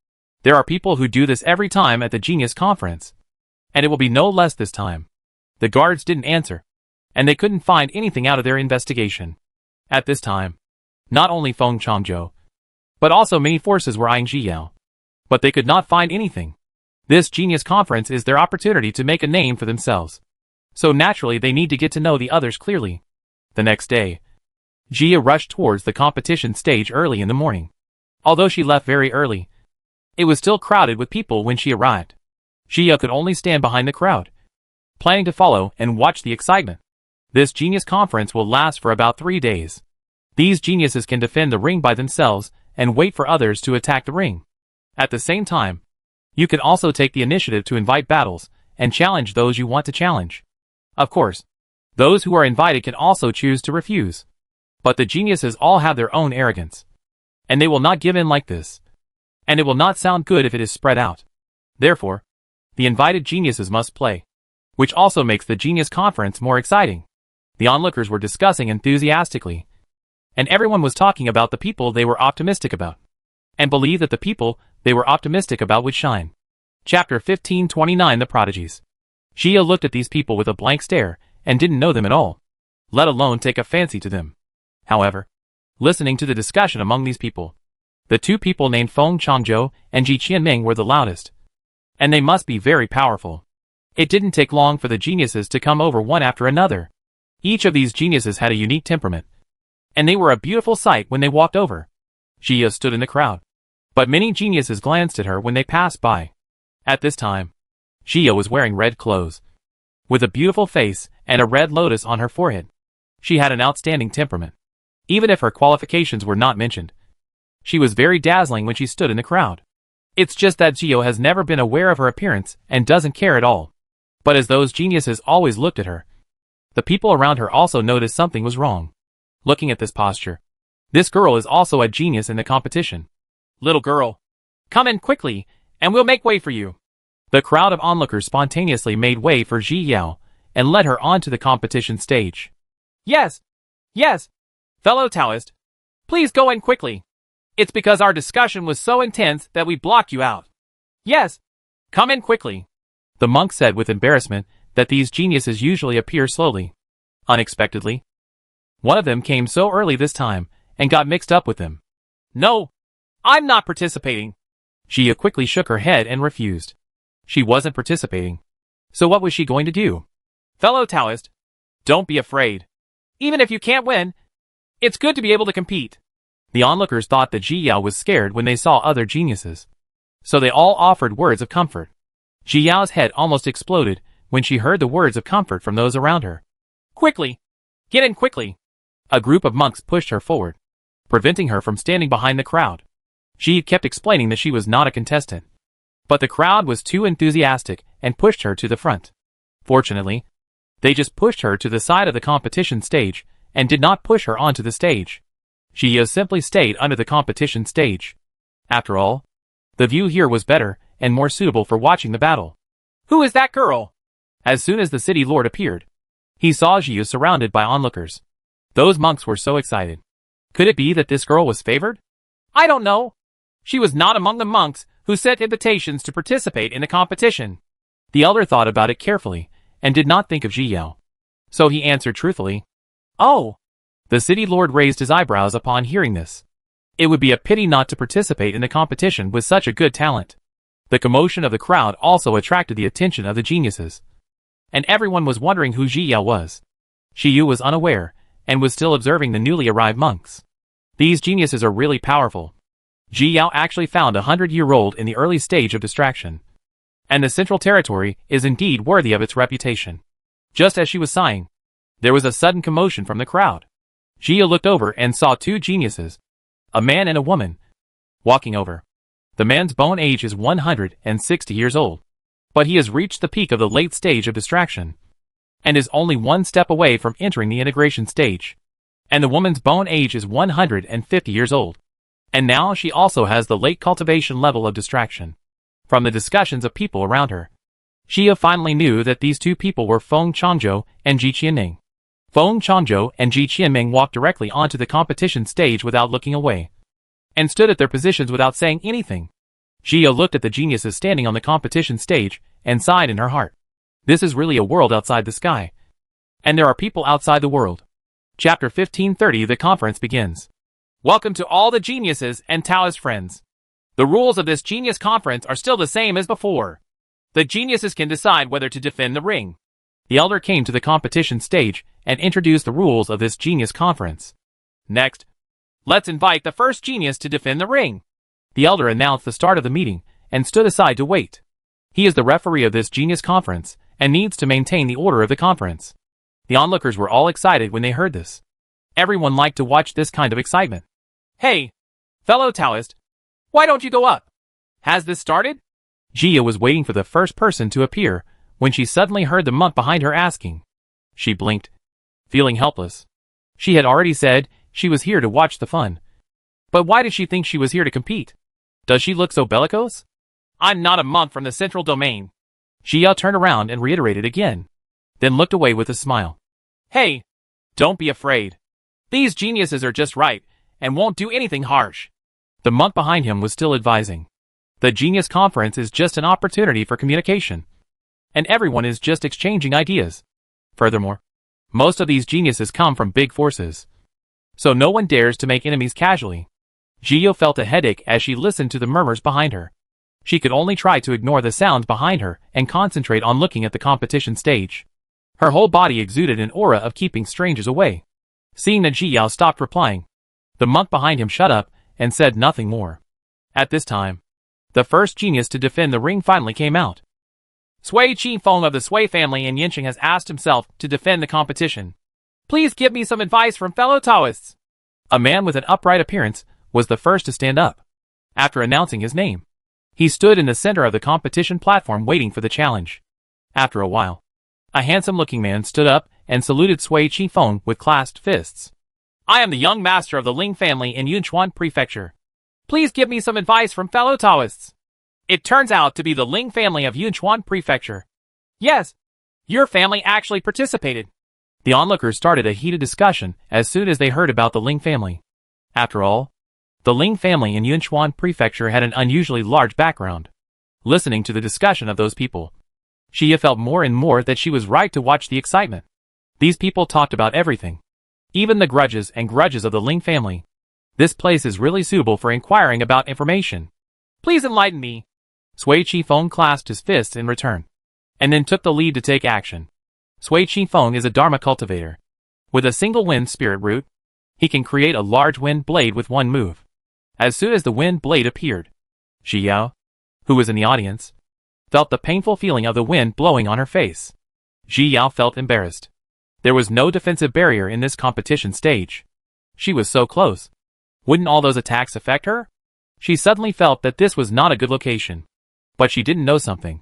Speaker 1: there are people who do this every time at the Genius Conference, and it will be no less this time. The guards didn't answer, and they couldn't find anything out of their investigation. At this time, not only Feng Changzhou, but also many forces were eyeing Ji Yao, but they could not find anything. This Genius Conference is their opportunity to make a name for themselves, so naturally they need to get to know the others clearly. The next day, Jia rushed towards the competition stage early in the morning. Although she left very early, it was still crowded with people when she arrived. Jia could only stand behind the crowd, planning to follow and watch the excitement. This genius conference will last for about 3 days. These geniuses can defend the ring by themselves and wait for others to attack the ring. At the same time, you can also take the initiative to invite battles and challenge those you want to challenge. Of course, those who are invited can also choose to refuse. But the geniuses all have their own arrogance, and they will not give in like this. And it will not sound good if it is spread out. Therefore, the invited geniuses must play, which also makes the genius conference more exciting. The onlookers were discussing enthusiastically, and everyone was talking about the people they were optimistic about, and believed that the people they were optimistic about would shine. Chapter 1529 The Prodigies. Jia looked at these people with a blank stare and didn't know them at all, let alone take a fancy to them. However, listening to the discussion among these people, the two people named Feng Changzhou and Ji Qianming were the loudest, and they must be very powerful. It didn't take long for the geniuses to come over one after another. Each of these geniuses had a unique temperament, and they were a beautiful sight when they walked over. Jia stood in the crowd, but many geniuses glanced at her when they passed by. At this time, Jia was wearing red clothes, with a beautiful face and a red lotus on her forehead. She had an outstanding temperament. Even if her qualifications were not mentioned, she was very dazzling when she stood in the crowd. It's just that Jia has never been aware of her appearance and doesn't care at all. But as those geniuses always looked at her, the people around her also noticed something was wrong. Looking at this posture, this girl is also a genius in the competition.
Speaker 2: Little girl, come in quickly, and we'll make way for you.
Speaker 1: The crowd of onlookers spontaneously made way for Ji Yao and led her onto the competition stage.
Speaker 2: Yes, yes, fellow Taoist, please go in quickly. It's because our discussion was so intense that we blocked you out. Yes, come in quickly.
Speaker 1: The monk said with embarrassment that these geniuses usually appear slowly. Unexpectedly, one of them came so early this time and got mixed up with them.
Speaker 2: No, I'm not participating.
Speaker 1: Jia quickly shook her head and refused. She wasn't participating. So what was she going to do?
Speaker 2: Fellow Taoist, don't be afraid. Even if you can't win, it's good to be able to compete.
Speaker 1: The onlookers thought that Ji Yao was scared when they saw other geniuses, so they all offered words of comfort. Ji Yao's head almost exploded when she heard the words of comfort from those around her.
Speaker 2: Quickly! Get in quickly!
Speaker 1: A group of monks pushed her forward, preventing her from standing behind the crowd. She kept explaining that she was not a contestant, but the crowd was too enthusiastic and pushed her to the front. Fortunately, they just pushed her to the side of the competition stage and did not push her onto the stage. Jia simply stayed under the competition stage. After all, the view here was better and more suitable for watching the battle.
Speaker 2: Who is that girl?
Speaker 1: As soon as the city lord appeared, he saw Jiu surrounded by onlookers. Those monks were so excited. Could it be that this girl was favored?
Speaker 2: I don't know. She was not among the monks who sent invitations to participate in the competition.
Speaker 1: The elder thought about it carefully and did not think of Jiu. So he answered truthfully.
Speaker 2: Oh.
Speaker 1: The city lord raised his eyebrows upon hearing this. It would be a pity not to participate in the competition with such a good talent. The commotion of the crowd also attracted the attention of the geniuses. And everyone was wondering who Jiu was. Jiu was unaware and was still observing the newly arrived monks. These geniuses are really powerful. Jiu actually found 100-year-old in the early stage of distraction. And the Central Territory is indeed worthy of its reputation. Just as she was sighing, there was a sudden commotion from the crowd. Jiu looked over and saw two geniuses, a man and a woman, walking over. The man's bone age is 160 years old, but he has reached the peak of the late stage of distraction, and is only one step away from entering the integration stage. And the woman's bone age is 150 years old, and now she also has the late cultivation level of distraction. From the discussions of people around her, Jiu finally knew that these two people were Feng Changzhou and Ji Qianming. Feng Changzhou and Ji Qianming walked directly onto the competition stage without looking away, and stood at their positions without saying anything. Jiu looked at the geniuses standing on the competition stage and sighed in her heart. This is really a world outside the sky. And there are people outside the world. Chapter 1530. The conference begins.
Speaker 2: Welcome to all the geniuses and Taoist friends. The rules of this genius conference are still the same as before. The geniuses can decide whether to defend the ring.
Speaker 1: The elder came to the competition stage and introduced the rules of this genius conference.
Speaker 2: Next, let's invite the first genius to defend the ring.
Speaker 1: The elder announced the start of the meeting and stood aside to wait. He is the referee of this genius conference and needs to maintain the order of the conference. The onlookers were all excited when they heard this. Everyone liked to watch this kind of excitement.
Speaker 2: Hey, fellow Taoist, why don't you go up? Has this started?
Speaker 1: Jiu was waiting for the first person to appear when she suddenly heard the monk behind her asking. She blinked, feeling helpless. She had already said she was here to watch the fun. But why did she think she was here to compete? Does she look so bellicose?
Speaker 2: I'm not a monk from the central domain.
Speaker 1: Jiu turned around and reiterated again, then looked away with a smile.
Speaker 2: Hey, don't be afraid. These geniuses are just right and won't do anything harsh.
Speaker 1: The monk behind him was still advising. The genius conference is just an opportunity for communication, and everyone is just exchanging ideas. Furthermore, most of these geniuses come from big forces, so no one dares to make enemies casually. Jiu felt a headache as she listened to the murmurs behind her. She could only try to ignore the sounds behind her and concentrate on looking at the competition stage. Her whole body exuded an aura of keeping strangers away. Seeing that Jiu stopped replying, the monk behind him shut up and said nothing more. At this time, the first genius to defend the ring finally came out.
Speaker 2: Sui Qifeng of the Sui family in Yincheng has asked himself to defend the competition. Please give me some advice from fellow Taoists.
Speaker 1: A man with an upright appearance was the first to stand up. After announcing his name, he stood in the center of the competition platform waiting for the challenge. After a while, a handsome-looking man stood up and saluted Sui Qifeng with clasped fists.
Speaker 2: I am the young master of the Ling family in Yunchuan Prefecture. Please give me some advice from fellow Taoists. It turns out to be the Ling family of Yunchuan Prefecture. Yes, your family actually participated.
Speaker 1: The onlookers started a heated discussion as soon as they heard about the Ling family. After all, the Ling family in Yunchuan Prefecture had an unusually large background. Listening to the discussion of those people, Jiu felt more and more that she was right to watch the excitement. These people talked about everything, even the grudges of the Ling family. This place is really suitable for inquiring about information.
Speaker 2: Please enlighten me.
Speaker 1: Sui Qifeng clasped his fists in return, and then took the lead to take action. Sui Qifeng is a Dharma cultivator. With a single wind spirit root, he can create a large wind blade with one move. As soon as the wind blade appeared, Jiu, who was in the audience, felt the painful feeling of the wind blowing on her face. Jiu felt embarrassed. There was no defensive barrier in this competition stage. She was so close. Wouldn't all those attacks affect her? She suddenly felt that this was not a good location. But she didn't know something.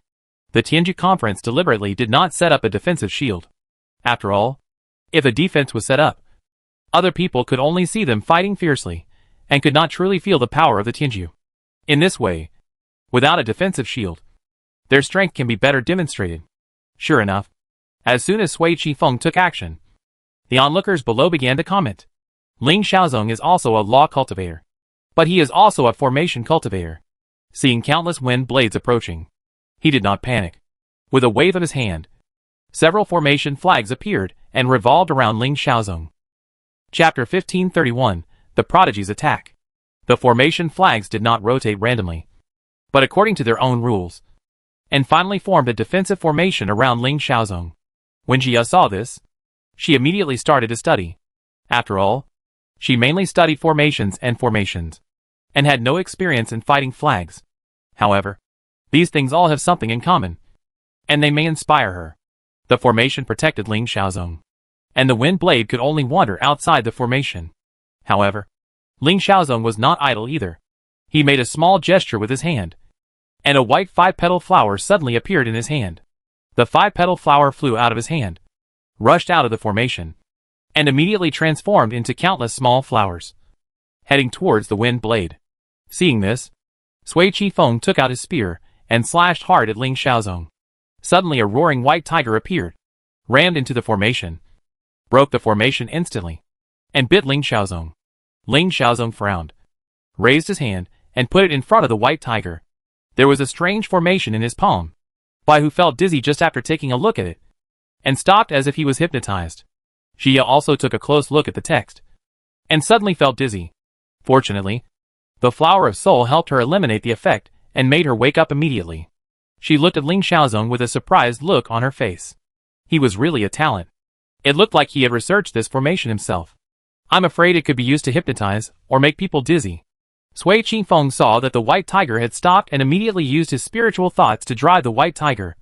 Speaker 1: The Tianju conference deliberately did not set up a defensive shield. After all, if a defense was set up, other people could only see them fighting fiercely, and could not truly feel the power of the Tianju. In this way, without a defensive shield, their strength can be better demonstrated.
Speaker 2: Sure enough, as soon as Sui Qifeng took action, the onlookers below began to comment. Ling Xiaozong is also a law cultivator, but he is also a formation cultivator. Seeing countless wind blades approaching, he did not panic. With a wave of his hand, several formation flags appeared and revolved around Ling Xiaozong. Chapter 1531, The Prodigy's Attack. The formation flags did not rotate randomly, but according to their own rules, and finally formed a defensive formation around Ling Xiaozong. When Jia saw this, she immediately started to study. After all, she mainly studied formations, and had no experience in fighting flags. However, these things all have something in common, and they may inspire her. The formation protected Ling Xiaozong, and the wind blade could only wander outside the formation. However, Ling Xiaozong was not idle either. He made a small gesture with his hand, and a white 5-petal flower suddenly appeared in his hand. The 5-petal flower flew out of his hand, rushed out of the formation, and immediately transformed into countless small flowers, heading towards the wind blade. Seeing this, Sui Qifeng took out his spear and slashed hard at Ling Xiaozong. Suddenly a roaring white tiger appeared, rammed into the formation, broke the formation instantly, and bit Ling Xiaozong. Ling Xiaozong frowned, raised his hand, and put it in front of the white tiger. There was a strange formation in his palm. Bai Hu felt dizzy just after taking a look at it, and stopped as if he was hypnotized. Jia also took a close look at the text, and suddenly felt dizzy. Fortunately, the flower of soul helped her eliminate the effect and made her wake up immediately. She looked at Ling Xiaozong with a surprised look on her face. He was really a talent. It looked like he had researched this formation himself. I'm afraid it could be used to hypnotize or make people dizzy. Sui Qifeng saw that the white tiger had stopped and immediately used his spiritual thoughts to drive the white tiger,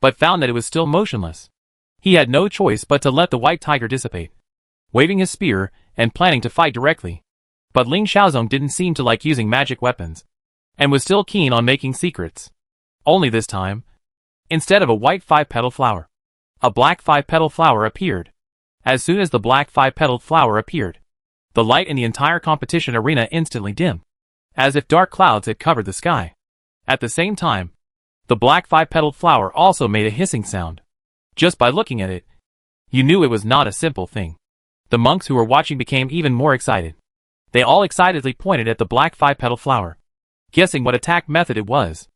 Speaker 2: but found that it was still motionless. He had no choice but to let the white tiger dissipate, waving his spear and planning to fight directly. But Ling Xiaozong didn't seem to like using magic weapons, and was still keen on making secrets. Only this time, instead of a white 5-petal flower, a black 5-petal flower appeared. As soon as the black 5-petaled flower appeared, the light in the entire competition arena instantly dimmed, as if dark clouds had covered the sky. At the same time, the black 5-petaled flower also made a hissing sound. Just by looking at it, you knew it was not a simple thing. The monks who were watching became even more excited. They all excitedly pointed at the black 5-petal flower, guessing what attack method it was.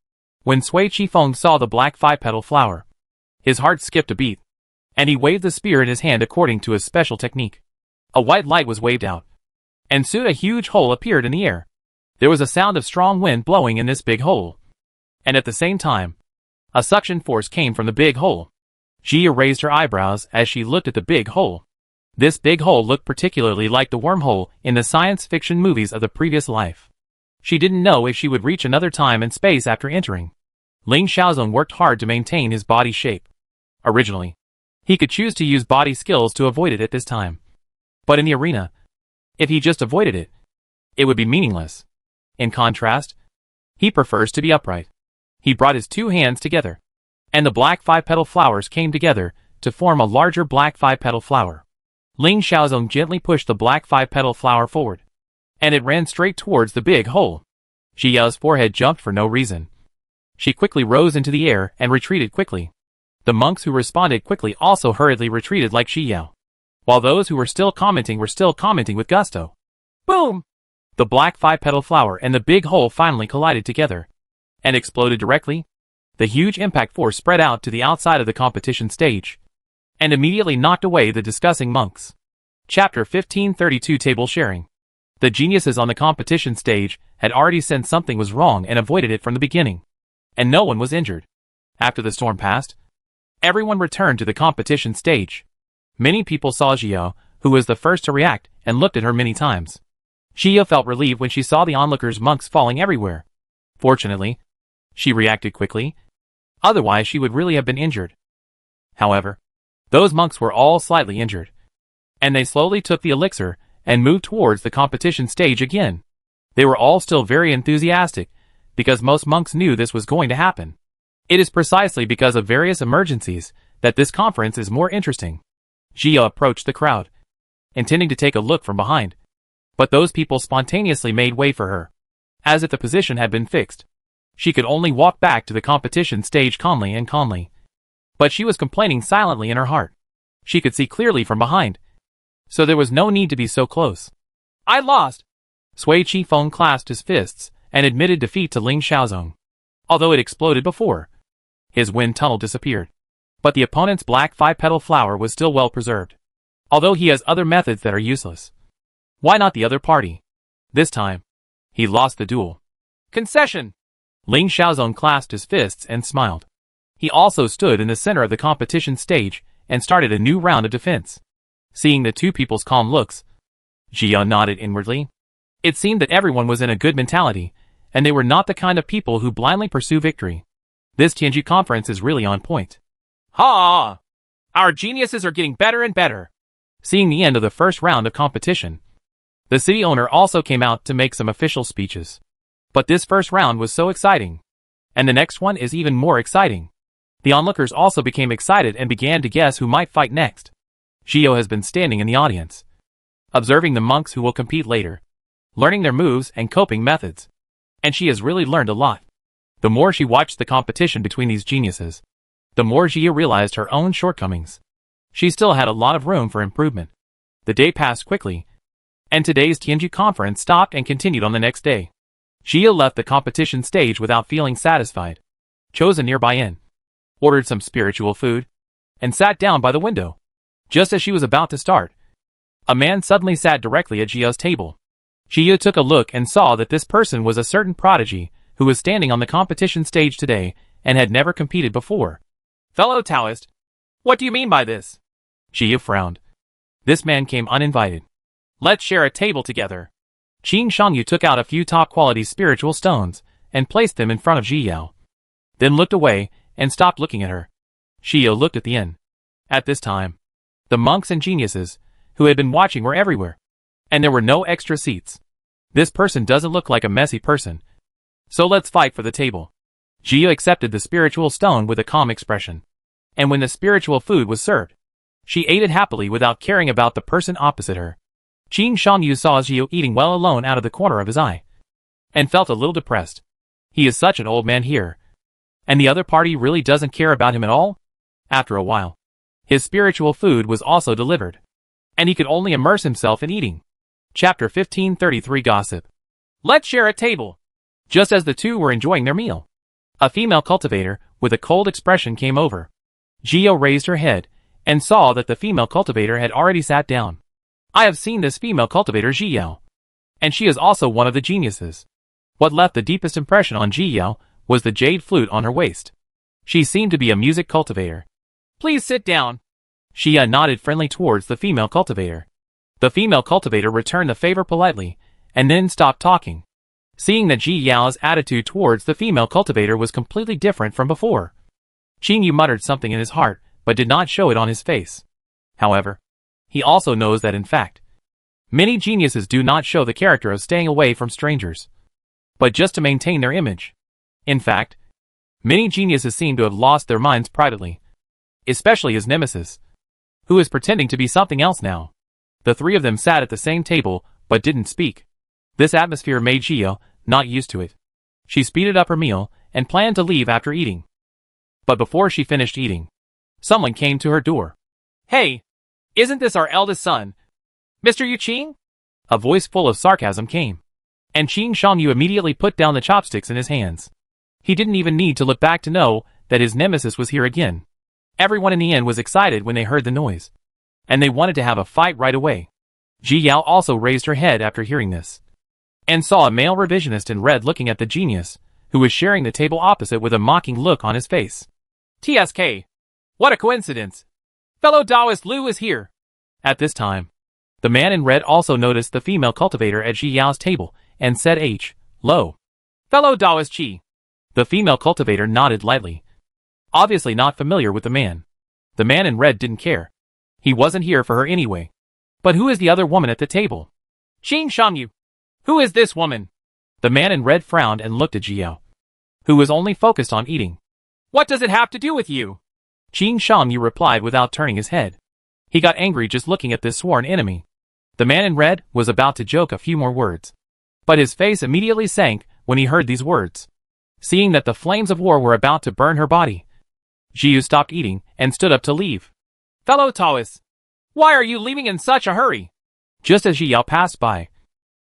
Speaker 2: When Sui Qifeng saw the black 5-petal flower, his heart skipped a beat, and he waved the spear in his hand according to his special technique. A white light was waved out, and soon a huge hole appeared in the air. There was a sound of strong wind blowing in this big hole, and at the same time, a suction force came from the big hole. Jia raised her eyebrows as she looked at the big hole. This big hole looked particularly like the wormhole in the science fiction movies of the previous life. She didn't know if she would reach another time and space after entering. Ling Xiaozong worked hard to maintain his body shape. Originally, he could choose to use body skills to avoid it at this time. But in the arena, if he just avoided it, it would be meaningless. In contrast, he prefers to be upright. He brought his 2 hands together, and the black 5-petal flowers came together to form a larger black 5-petal flower. Ling Xiaozong gently pushed the black 5-petal flower forward, and it ran straight towards the big hole. Jia's forehead jumped for no reason. She quickly rose into the air and retreated quickly. The monks who responded quickly also hurriedly retreated like Xiyao, while those who were still commenting with gusto. Boom! The black 5-petal flower and the big hole finally collided together, and exploded directly. The huge impact force spread out to the outside of the competition stage, and immediately knocked away the discussing monks. Chapter 1532 Table Sharing. The geniuses on the competition stage had already sensed something was wrong and avoided it from the beginning, and no one was injured. After the storm passed, everyone returned to the competition stage. Many people saw Xiao, who was the first to react, and looked at her many times. Xiao felt relieved when she saw the onlookers' monks falling everywhere. Fortunately, she reacted quickly, otherwise she would really have been injured. However, those monks were all slightly injured, and they slowly took the elixir and moved towards the competition stage again. They were all still very enthusiastic, because most monks knew this was going to happen. It is precisely because of various emergencies that this conference is more interesting. Jia approached the crowd, intending to take a look from behind, but those people spontaneously made way for her, as if the position had been fixed. She could only walk back to the competition stage calmly. But she was complaining silently in her heart. She could see clearly from behind, so there was no need to be so close. I lost. Sui Qifeng clasped his fists and admitted defeat to Ling Xiaozong. Although it exploded before, his wind tunnel disappeared. But the opponent's black five-petal flower was still well preserved. Although he has other methods that are useless. Why not the other party? This time, he lost the duel. Concession! Ling Xiaozong clasped his fists and smiled. He also stood in the center of the competition stage and started a new round of defense. Seeing the two people's calm looks, Jia nodded inwardly. It seemed that everyone was in a good mentality, and they were not the kind of people who blindly pursue victory. This Tianju conference is really on point. Ha! Our geniuses are getting better and better. Seeing the end of the first round of competition, the city owner also came out to make some official speeches. But this first round was so exciting. And the next one is even more exciting. The onlookers also became excited and began to guess who might fight next. Zhio has been standing in the audience, observing the monks who will compete later, learning their moves and coping methods. And she has really learned a lot. The more she watched the competition between these geniuses, the more Zhio realized her own shortcomings. She still had a lot of room for improvement. The day passed quickly, and today's Tianju conference stopped and continued on the next day. Zhio left the competition stage without feeling satisfied, chose a nearby inn, ordered some spiritual food, and sat down by the window. Just as she was about to start, a man suddenly sat directly at Zhio's table. Zhio took a look and saw that this person was a certain prodigy who was standing on the competition stage today and had never competed before. Fellow Taoist, what do you mean by this? Zhio frowned. This man came uninvited. Let's share a table together. Qin Shangyu took out a few top-quality spiritual stones and placed them in front of Zhiyao. Then looked away and stopped looking at her. Zhiyao looked at the inn. At this time, the monks and geniuses who had been watching were everywhere, and there were no extra seats. This person doesn't look like a messy person, so let's fight for the table. Zhiyao accepted the spiritual stone with a calm expression, and when the spiritual food was served, she ate it happily without caring about the person opposite her. Qin Shangyu saw Zhiyao eating well alone out of the corner of his eye, and felt a little depressed. He is such an old man here, and the other party really doesn't care about him at all? After a while, his spiritual food was also delivered, and he could only immerse himself in eating. Chapter 1533 Gossip. Let's share a table. Just as the two were enjoying their meal, a female cultivator with a cold expression came over. Zhiyao raised her head and saw that the female cultivator had already sat down. I have seen this female cultivator Zhiyao, and she is also one of the geniuses. What left the deepest impression on Zhiyao was the jade flute on her waist. She seemed to be a music cultivator. Please sit down. Xia nodded friendly towards the female cultivator. The female cultivator returned the favor politely, and then stopped talking. Seeing that Ji Yao's attitude towards the female cultivator was completely different from before, Qin Yu muttered something in his heart, but did not show it on his face. However, he also knows that in fact, many geniuses do not show the character of staying away from strangers, but just to maintain their image. In fact, many geniuses seem to have lost their minds privately, especially his nemesis, who is pretending to be something else now. The three of them sat at the same table, but didn't speak. This atmosphere made Zhiyao not used to it. She speeded up her meal and planned to leave after eating. But before she finished eating, someone came to her door. Hey, isn't this our eldest son, Mr. Yu Qing? A voice full of sarcasm came, and Qin Shangyu immediately put down the chopsticks in his hands. He didn't even need to look back to know that his nemesis was here again. Everyone in the inn was excited when they heard the noise, and they wanted to have a fight right away. Ji Yao also raised her head after hearing this, and saw a male revisionist in red looking at the genius, who was sharing the table opposite with a mocking look on his face. TSK. What a coincidence. Fellow Taoist Lu is here. At this time, the man in red also noticed the female cultivator at Ji Yao's table, and said Lo. Fellow Taoist Qi. The female cultivator nodded lightly, obviously not familiar with the man. The man in red didn't care. He wasn't here for her anyway. But who is the other woman at the table? Qin Shangyu. Who is this woman? The man in red frowned and looked at Zhiyao, who was only focused on eating. What does it have to do with you? Qin Shangyu replied without turning his head. He got angry just looking at this sworn enemy. The man in red was about to joke a few more words, but his face immediately sank when he heard these words. Seeing that the flames of war were about to burn her body,
Speaker 1: Jiu stopped eating and stood up to leave.
Speaker 2: Fellow Taoists, why are you leaving in such a hurry?
Speaker 1: Just as Ji Yao passed by,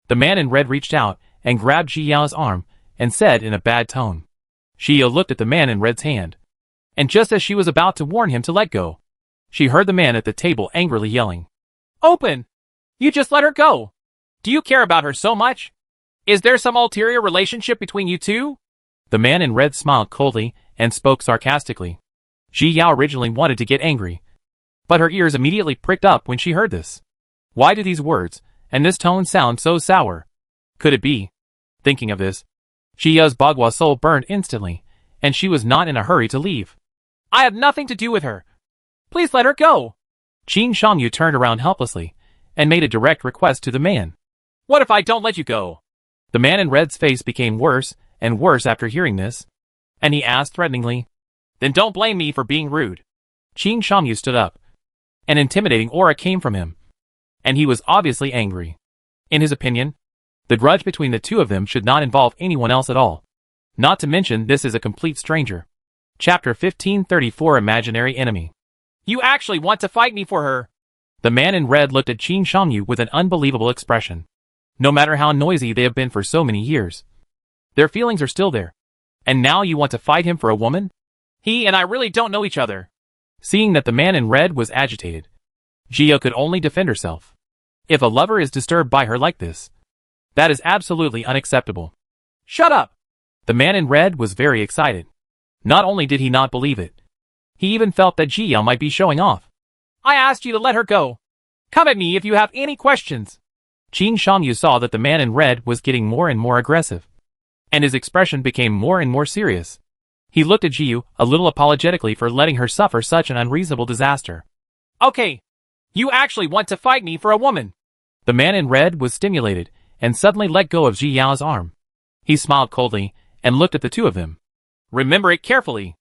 Speaker 1: the man in red reached out and grabbed Ji Yao's arm and said in a bad tone. Ji Yao looked at the man in red's hand, and just as she was about to warn him to let go, she heard the man at the table angrily yelling,
Speaker 2: "Open! You just let her go! Do you care about her so much? Is there some ulterior relationship between you two?"
Speaker 1: The man in red smiled coldly and spoke sarcastically. Ji Yao originally wanted to get angry, but her ears immediately pricked up when she heard this. Why do these words and this tone sound so sour? Could it be? Thinking of this, Ji Yao's Bagua soul burned instantly, and she was not in a hurry to leave.
Speaker 2: "I have nothing to do with her. Please let her go."
Speaker 1: Qin Shangyu turned around helplessly and made a direct request to the man.
Speaker 2: "What if I don't let you go?"
Speaker 1: The man in red's face became worse and worse after hearing this, and he asked threateningly,
Speaker 2: "Then don't blame me for being rude."
Speaker 1: Qin Shangyu stood up. An intimidating aura came from him, and he was obviously angry. In his opinion, the grudge between the two of them should not involve anyone else at all. Not to mention this is a complete stranger. Chapter 1534 Imaginary Enemy.
Speaker 2: "You actually want to fight me for her?"
Speaker 1: The man in red looked at Qin Shangyu with an unbelievable expression. No matter how noisy they have been for so many years, their feelings are still there. And now you want to fight him for a woman?
Speaker 2: He and I really don't know each other.
Speaker 1: Seeing that the man in red was agitated, Ji Yao could only defend herself. If a lover is disturbed by her like this, that is absolutely unacceptable.
Speaker 2: "Shut up!"
Speaker 1: The man in red was very excited. Not only did he not believe it, he even felt that Ji Yao might be showing off.
Speaker 2: "I asked you to let her go. Come at me if you have any questions."
Speaker 1: Qin Shangyu saw that the man in red was getting more and more aggressive, and his expression became more and more serious. He looked at Jiu a little apologetically for letting her suffer such an unreasonable disaster.
Speaker 2: "Okay, you actually want to fight me for a woman."
Speaker 1: The man in red was stimulated and suddenly let go of Ji Yao's arm. He smiled coldly and looked at the two of them.
Speaker 2: "Remember it carefully."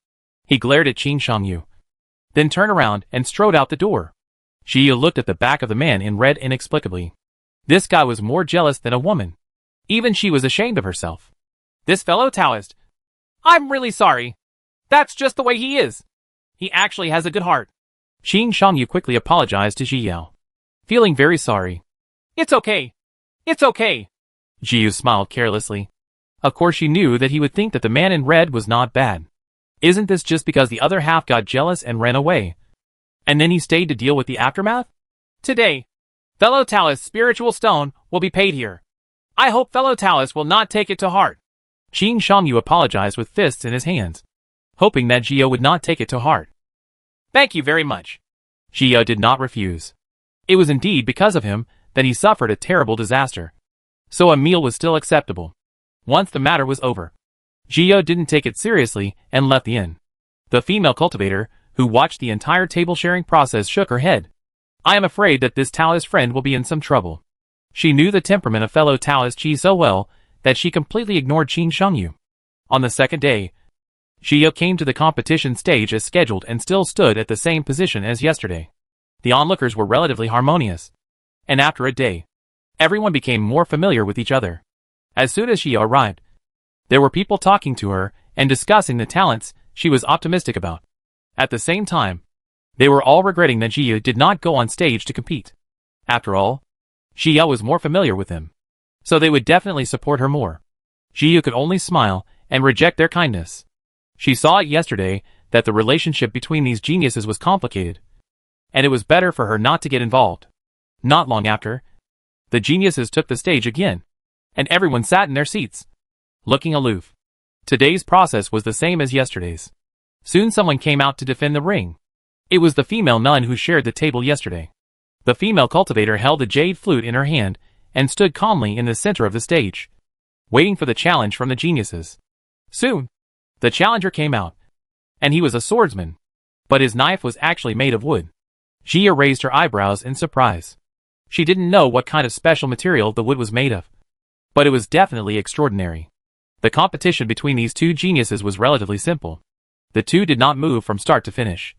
Speaker 1: He glared at Qin Shangyu, then turned around and strode out the door. Ji looked at the back of the man in red inexplicably. This guy was more jealous than a woman. Even she was ashamed of herself.
Speaker 2: "This fellow Taoist, I'm really sorry. That's just the way he is. He actually has a good heart."
Speaker 1: Qin Shangyu quickly apologized to Ji Yao, feeling very sorry.
Speaker 2: "It's okay. It's okay."
Speaker 1: Ji smiled carelessly. Of course she knew that he would think that the man in red was not bad. Isn't this just because the other half got jealous and ran away, and then he stayed to deal with the aftermath?
Speaker 2: "Today, fellow Taoist's spiritual stone will be paid here. I hope fellow Taoist will not take it to heart."
Speaker 1: Qin Shangyu apologized with fists in his hands, hoping that Ji Yao would not take it to heart.
Speaker 2: "Thank you very much."
Speaker 1: Ji Yao did not refuse. It was indeed because of him that he suffered a terrible disaster. So a meal was still acceptable. Once the matter was over, Ji Yao didn't take it seriously and left the inn. The female cultivator, who watched the entire table-sharing process, shook her head. "I am afraid that this Taoist friend will be in some trouble." She knew the temperament of fellow Taoist Qi so well that she completely ignored Qin Shangyu. On the second day, Ji Yao came to the competition stage as scheduled and still stood at the same position as yesterday. The onlookers were relatively harmonious, and after a day, everyone became more familiar with each other. As soon as Ji Yao arrived, there were people talking to her and discussing the talents she was optimistic about. At the same time, they were all regretting that Ji Yao did not go on stage to compete. After all, Ji Yao was more familiar with them, so they would definitely support her more. Ji Yao could only smile and reject their kindness. She saw it yesterday that the relationship between these geniuses was complicated, and it was better for her not to get involved. Not long after, the geniuses took the stage again, and everyone sat in their seats, looking aloof. Today's process was the same as yesterday's. Soon someone came out to defend the ring. It was the female nun who shared the table yesterday. The female cultivator held a jade flute in her hand and stood calmly in the center of the stage, waiting for the challenge from the geniuses. Soon, the challenger came out, and he was a swordsman, but his knife was actually made of wood. Ji Yao raised her eyebrows in surprise. She didn't know what kind of special material the wood was made of, but it was definitely extraordinary. The competition between these two geniuses was relatively simple. The two did not move from start to finish,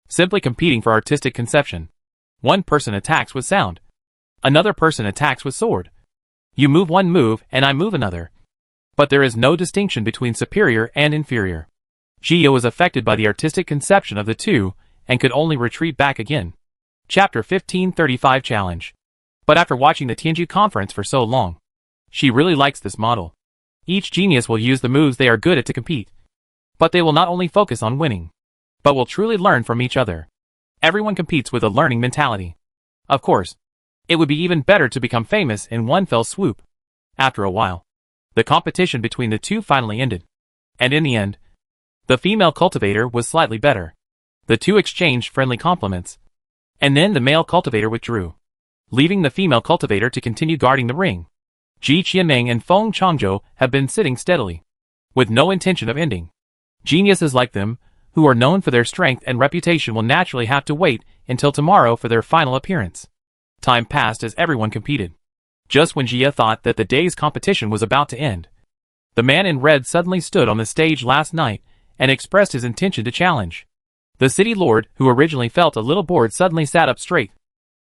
Speaker 1: simply competing for artistic conception. One person attacks with sound. Another person attacks with sword. You move one move and I move another. But there is no distinction between superior and inferior. Jia was affected by the artistic conception of the two and could only retreat back again. Chapter 1535 Challenge. But after watching the Tianju conference for so long, she really likes this model. Each genius will use the moves they are good at to compete. But they will not only focus on winning, but will truly learn from each other. Everyone competes with a learning mentality. Of course, it would be even better to become famous in one fell swoop. After a while, the competition between the two finally ended. And in the end, the female cultivator was slightly better. The two exchanged friendly compliments. And then the male cultivator withdrew, leaving the female cultivator to continue guarding the ring. Ji Qianming and Feng Changzhou have been sitting steadily, with no intention of ending. Geniuses like them, who are known for their strength and reputation, will naturally have to wait until tomorrow for their final appearance. Time passed as everyone competed. Just when Jia thought that the day's competition was about to end, the man in red suddenly stood on the stage last night and expressed his intention to challenge. The city lord, who originally felt a little bored, suddenly sat up straight.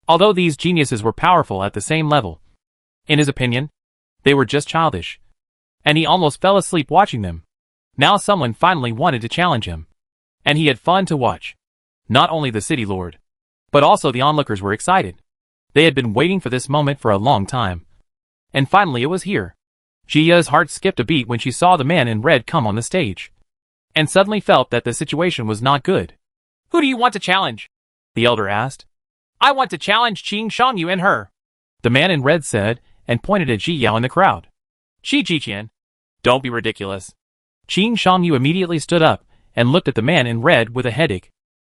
Speaker 1: Although these geniuses were powerful at the same level, in his opinion, they were just childish. And he almost fell asleep watching them. Now someone finally wanted to challenge him. And he had fun to watch. Not only the city lord, but also the onlookers were excited. They had been waiting for this moment for a long time. And finally it was here. Jia's heart skipped a beat when she saw the man in red come on the stage. And suddenly felt that the situation was not good.
Speaker 2: Who do you want to challenge?
Speaker 1: The elder asked.
Speaker 2: I want to challenge Qing Shangyu and her,
Speaker 1: the man in red said, and pointed at Ji Yao in the crowd.
Speaker 2: Qi Jiqian, don't be ridiculous.
Speaker 1: Qing Shangyu immediately stood up and looked at the man in red with a headache.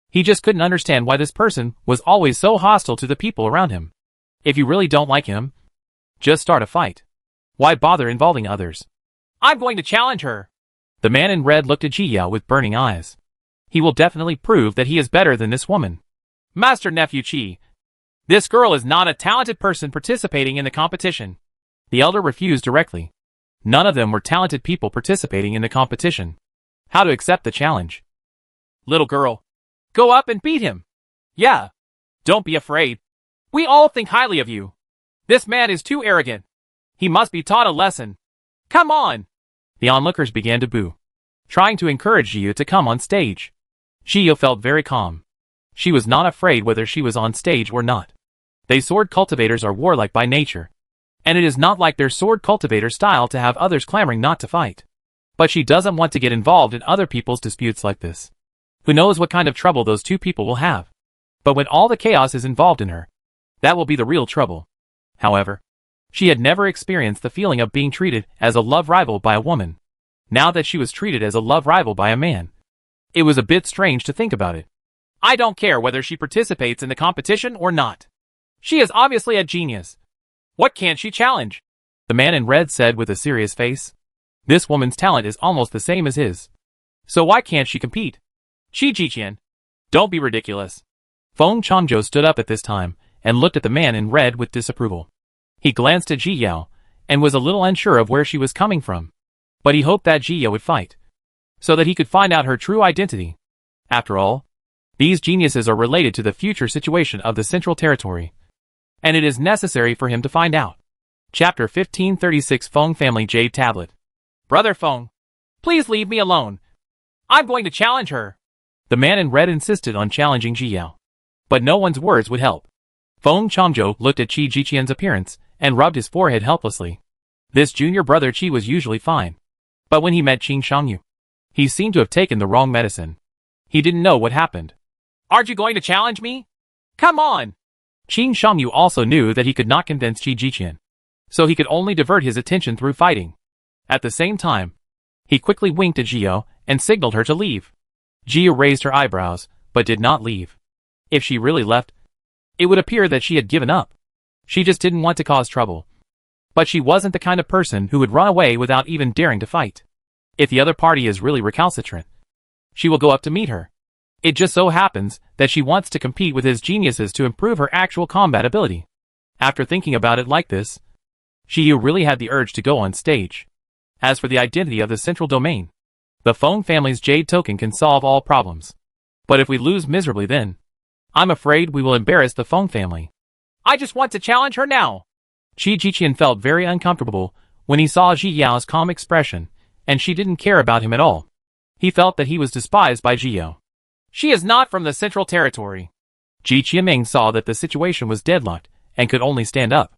Speaker 1: He just couldn't understand why this person was always so hostile to the people around him. If you really don't like him, just start a fight. Why bother involving others?
Speaker 2: I'm going to challenge her.
Speaker 1: The man in red looked at Ji Yao with burning eyes. He will definitely prove that he is better than this woman.
Speaker 2: Master Nephew Qi, this girl is not a talented person participating in the competition.
Speaker 1: The elder refused directly. None of them were talented people participating in the competition. How to accept the challenge?
Speaker 2: Little girl, go up and beat him. Yeah. Don't be afraid. We all think highly of you. This man is too arrogant. He must be taught a lesson. Come on.
Speaker 1: The onlookers began to boo, trying to encourage Jiu to come on stage. Jiu felt very calm. She was not afraid whether she was on stage or not. They sword cultivators are warlike by nature, and it is not like their sword cultivator style to have others clamoring not to fight. But she doesn't want to get involved in other people's disputes like this. Who knows what kind of trouble those two people will have. But when all the chaos is involved in her, that will be the real trouble. However, she had never experienced the feeling of being treated as a love rival by a woman. Now that she was treated as a love rival by a man, it was a bit strange to think about it.
Speaker 2: I don't care whether she participates in the competition or not. She is obviously a genius. What can't she challenge?
Speaker 1: The man in red said with a serious face. This woman's talent is almost the same as his. So why can't she compete?
Speaker 2: Qi Jiqian, don't be ridiculous.
Speaker 1: Feng Changzhou stood up at this time and looked at the man in red with disapproval. He glanced at Ji Yao and was a little unsure of where she was coming from. But he hoped that Ji Yao would fight, so that he could find out her true identity. After all, these geniuses are related to the future situation of the Central Territory, and it is necessary for him to find out. Chapter 1536 Feng Family Jade Tablet.
Speaker 2: Brother Feng, please leave me alone. I'm going to challenge her.
Speaker 1: The man in red insisted on challenging Ji Yao, but no one's words would help. Feng Changzhou looked at Qi Jiqian's appearance and rubbed his forehead helplessly. This junior brother Qi was usually fine, but when he met Qing Shangyu, he seemed to have taken the wrong medicine. He didn't know what happened.
Speaker 2: Aren't you going to challenge me? Come on!
Speaker 1: Qing Shangyu also knew that he could not convince Qi Jiqian, so he could only divert his attention through fighting. At the same time, he quickly winked at Jiao and signaled her to leave. Jiao raised her eyebrows, but did not leave. If she really left, it would appear that she had given up. She just didn't want to cause trouble. But she wasn't the kind of person who would run away without even daring to fight. If the other party is really recalcitrant, she will go up to meet her. It just so happens that she wants to compete with his geniuses to improve her actual combat ability. After thinking about it like this, Jiu really had the urge to go on stage. As for the identity of the central domain, the Feng family's jade token can solve all problems. But if we lose miserably, then I'm afraid we will embarrass the Feng family.
Speaker 2: I just want to challenge her now.
Speaker 1: Qi Jiqian felt very uncomfortable when he saw Ji Yao's calm expression, and she didn't care about him at all. He felt that he was despised by Jiao.
Speaker 2: She is not from the Central Territory.
Speaker 1: Ji Qianming saw that the situation was deadlocked and could only stand up.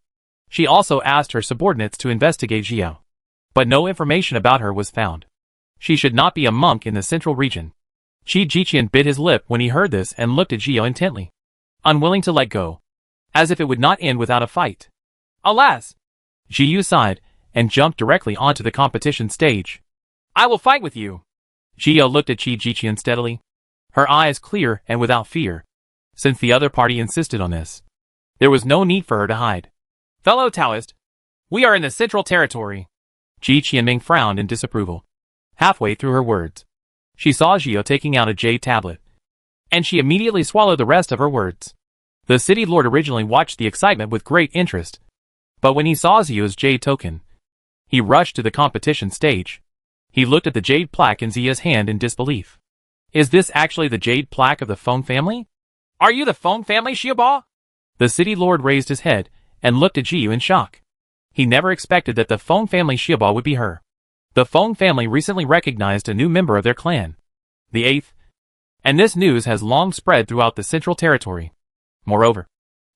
Speaker 1: She also asked her subordinates to investigate Jiao. But no information about her was found. She should not be a monk in the central region. Qi Jiqian bit his lip when he heard this and looked at Jiao intently, unwilling to let go, as if it would not end without a fight.
Speaker 2: Alas!
Speaker 1: Jiao sighed and jumped directly onto the competition stage.
Speaker 2: I will fight with you.
Speaker 1: Jiao looked at Qi Jiqian steadily, her eyes clear and without fear, since the other party insisted on this. There was no need for her to hide.
Speaker 2: Fellow Taoist, we are in the Central Territory.
Speaker 1: Ji Qianming frowned in disapproval. Halfway through her words, she saw Jiao taking out a jade tablet, and she immediately swallowed the rest of her words. The city lord originally watched the excitement with great interest, but when he saw Zia's jade token, he rushed to the competition stage. He looked at the jade plaque in Zia's hand in disbelief. Is this actually the jade plaque of the Feng family?
Speaker 2: Are you the Feng family, Xiaoba?
Speaker 1: The city lord raised his head and looked at Jiao in shock. He never expected that the Feng family Xiaoba would be her. The Feng family recently recognized a new member of their clan, the 8th, and this news has long spread throughout the Central Territory. Moreover,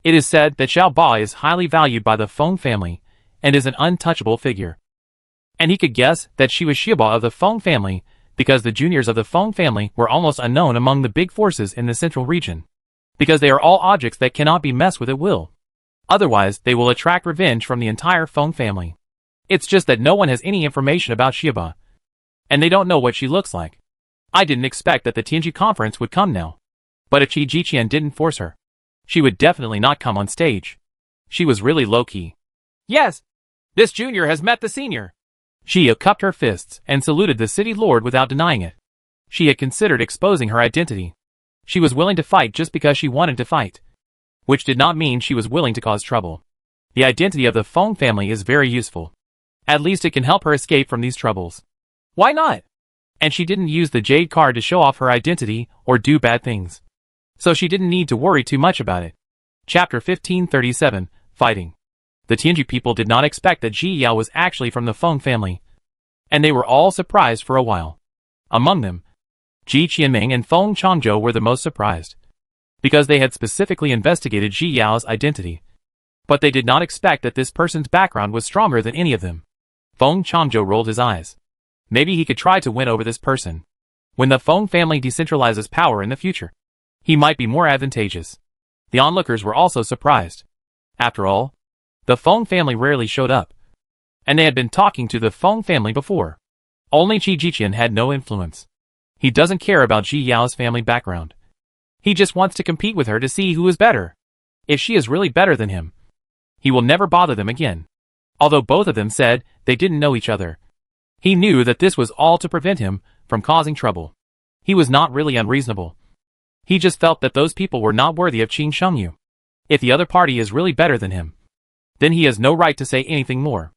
Speaker 1: it is said that Xiaoba is highly valued by the Feng family and is an untouchable figure. And he could guess that she was Xiaoba of the Feng family because the juniors of the Feng family were almost unknown among the big forces in the central region, because they are all objects that cannot be messed with at will. Otherwise, they will attract revenge from the entire Feng family. It's just that no one has any information about Xiaoba, and they don't know what she looks like. I didn't expect that the Tianji conference would come now. But if Qi Jiqian didn't force her, she would definitely not come on stage. She was really low-key.
Speaker 2: Yes, this junior has met the senior.
Speaker 1: Jiao cupped her fists and saluted the city lord without denying it. She had considered exposing her identity. She was willing to fight just because she wanted to fight, which did not mean she was willing to cause trouble. The identity of the Feng family is very useful. At least it can help her escape from these troubles.
Speaker 2: Why not?
Speaker 1: And she didn't use the jade card to show off her identity or do bad things. So she didn't need to worry too much about it. Chapter 1537, Fighting. The Tianji people did not expect that Ji Yao was actually from the Feng family, and they were all surprised for a while. Among them, Ji Qianming and Feng Changzhou were the most surprised, because they had specifically investigated Ji Yao's identity. But they did not expect that this person's background was stronger than any of them. Feng Changzhou rolled his eyes. Maybe he could try to win over this person. When the Feng family decentralizes power in the future, he might be more advantageous. The onlookers were also surprised. After all, the Feng family rarely showed up, and they had been talking to the Feng family before. Only Qi Jiqian had no influence. He doesn't care about Ji Yao's family background. He just wants to compete with her to see who is better. If she is really better than him, he will never bother them again. Although both of them said they didn't know each other, he knew that this was all to prevent him from causing trouble. He was not really unreasonable. He just felt that those people were not worthy of Qin Shengyu. If the other party is really better than him, then he has no right to say anything more.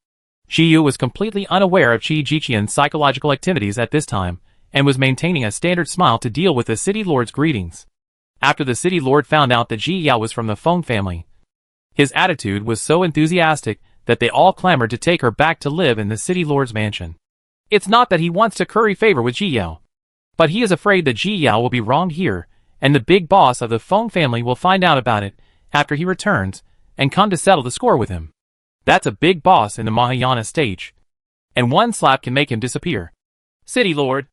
Speaker 1: Shi Yu was completely unaware of Qi Jiqian's psychological activities at this time, and was maintaining a standard smile to deal with the city lord's greetings. After the city lord found out that Ji Yao was from the Feng family, his attitude was so enthusiastic that they all clamored to take her back to live in the city lord's mansion. It's not that he wants to curry favor with Ji Yao, but he is afraid that Ji Yao will be wronged here, and the big boss of the Feng family will find out about it after he returns and come to settle the score with him. That's a big boss in the Mahayana stage, and one slap can make him disappear.
Speaker 2: City lord,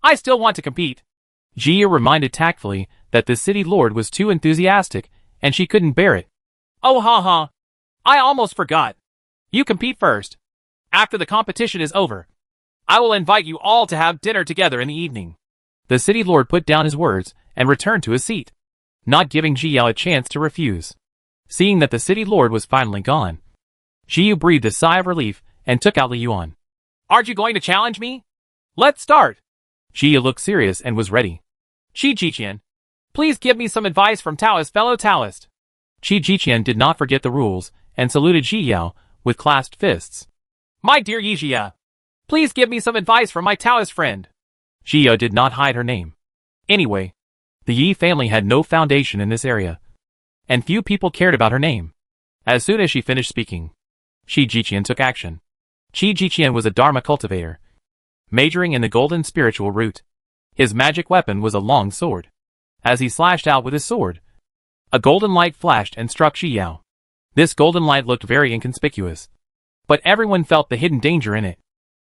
Speaker 2: I still want to compete.
Speaker 1: Jia reminded tactfully that the city lord was too enthusiastic and she couldn't bear it.
Speaker 2: Oh haha, I almost forgot. You compete first. After the competition is over, I will invite you all to have dinner together in the evening.
Speaker 1: The city lord put down his words and returned to his seat, not giving Ji Yao a chance to refuse. Seeing that the city lord was finally gone, Ji Yu breathed a sigh of relief and took out Li Yuan.
Speaker 2: Aren't you going to challenge me? Let's start.
Speaker 1: Ji Yu looked serious and was ready.
Speaker 2: Qi Jiqian, please give me some advice from Taoist fellow Taoist.
Speaker 1: Qi Jiqian did not forget the rules and saluted Ji Yao with clasped fists.
Speaker 2: My dear Yijia, please give me some advice from my Taoist friend.
Speaker 1: Ji Yao did not hide her name. Anyway, the Yi family had no foundation in this area, and few people cared about her name. As soon as she finished speaking, Qi Jiqian took action. Qi Jiqian was a Dharma cultivator, majoring in the golden spiritual root. His magic weapon was a long sword. As he slashed out with his sword, a golden light flashed and struck Xiao. This golden light looked very inconspicuous, but everyone felt the hidden danger in it.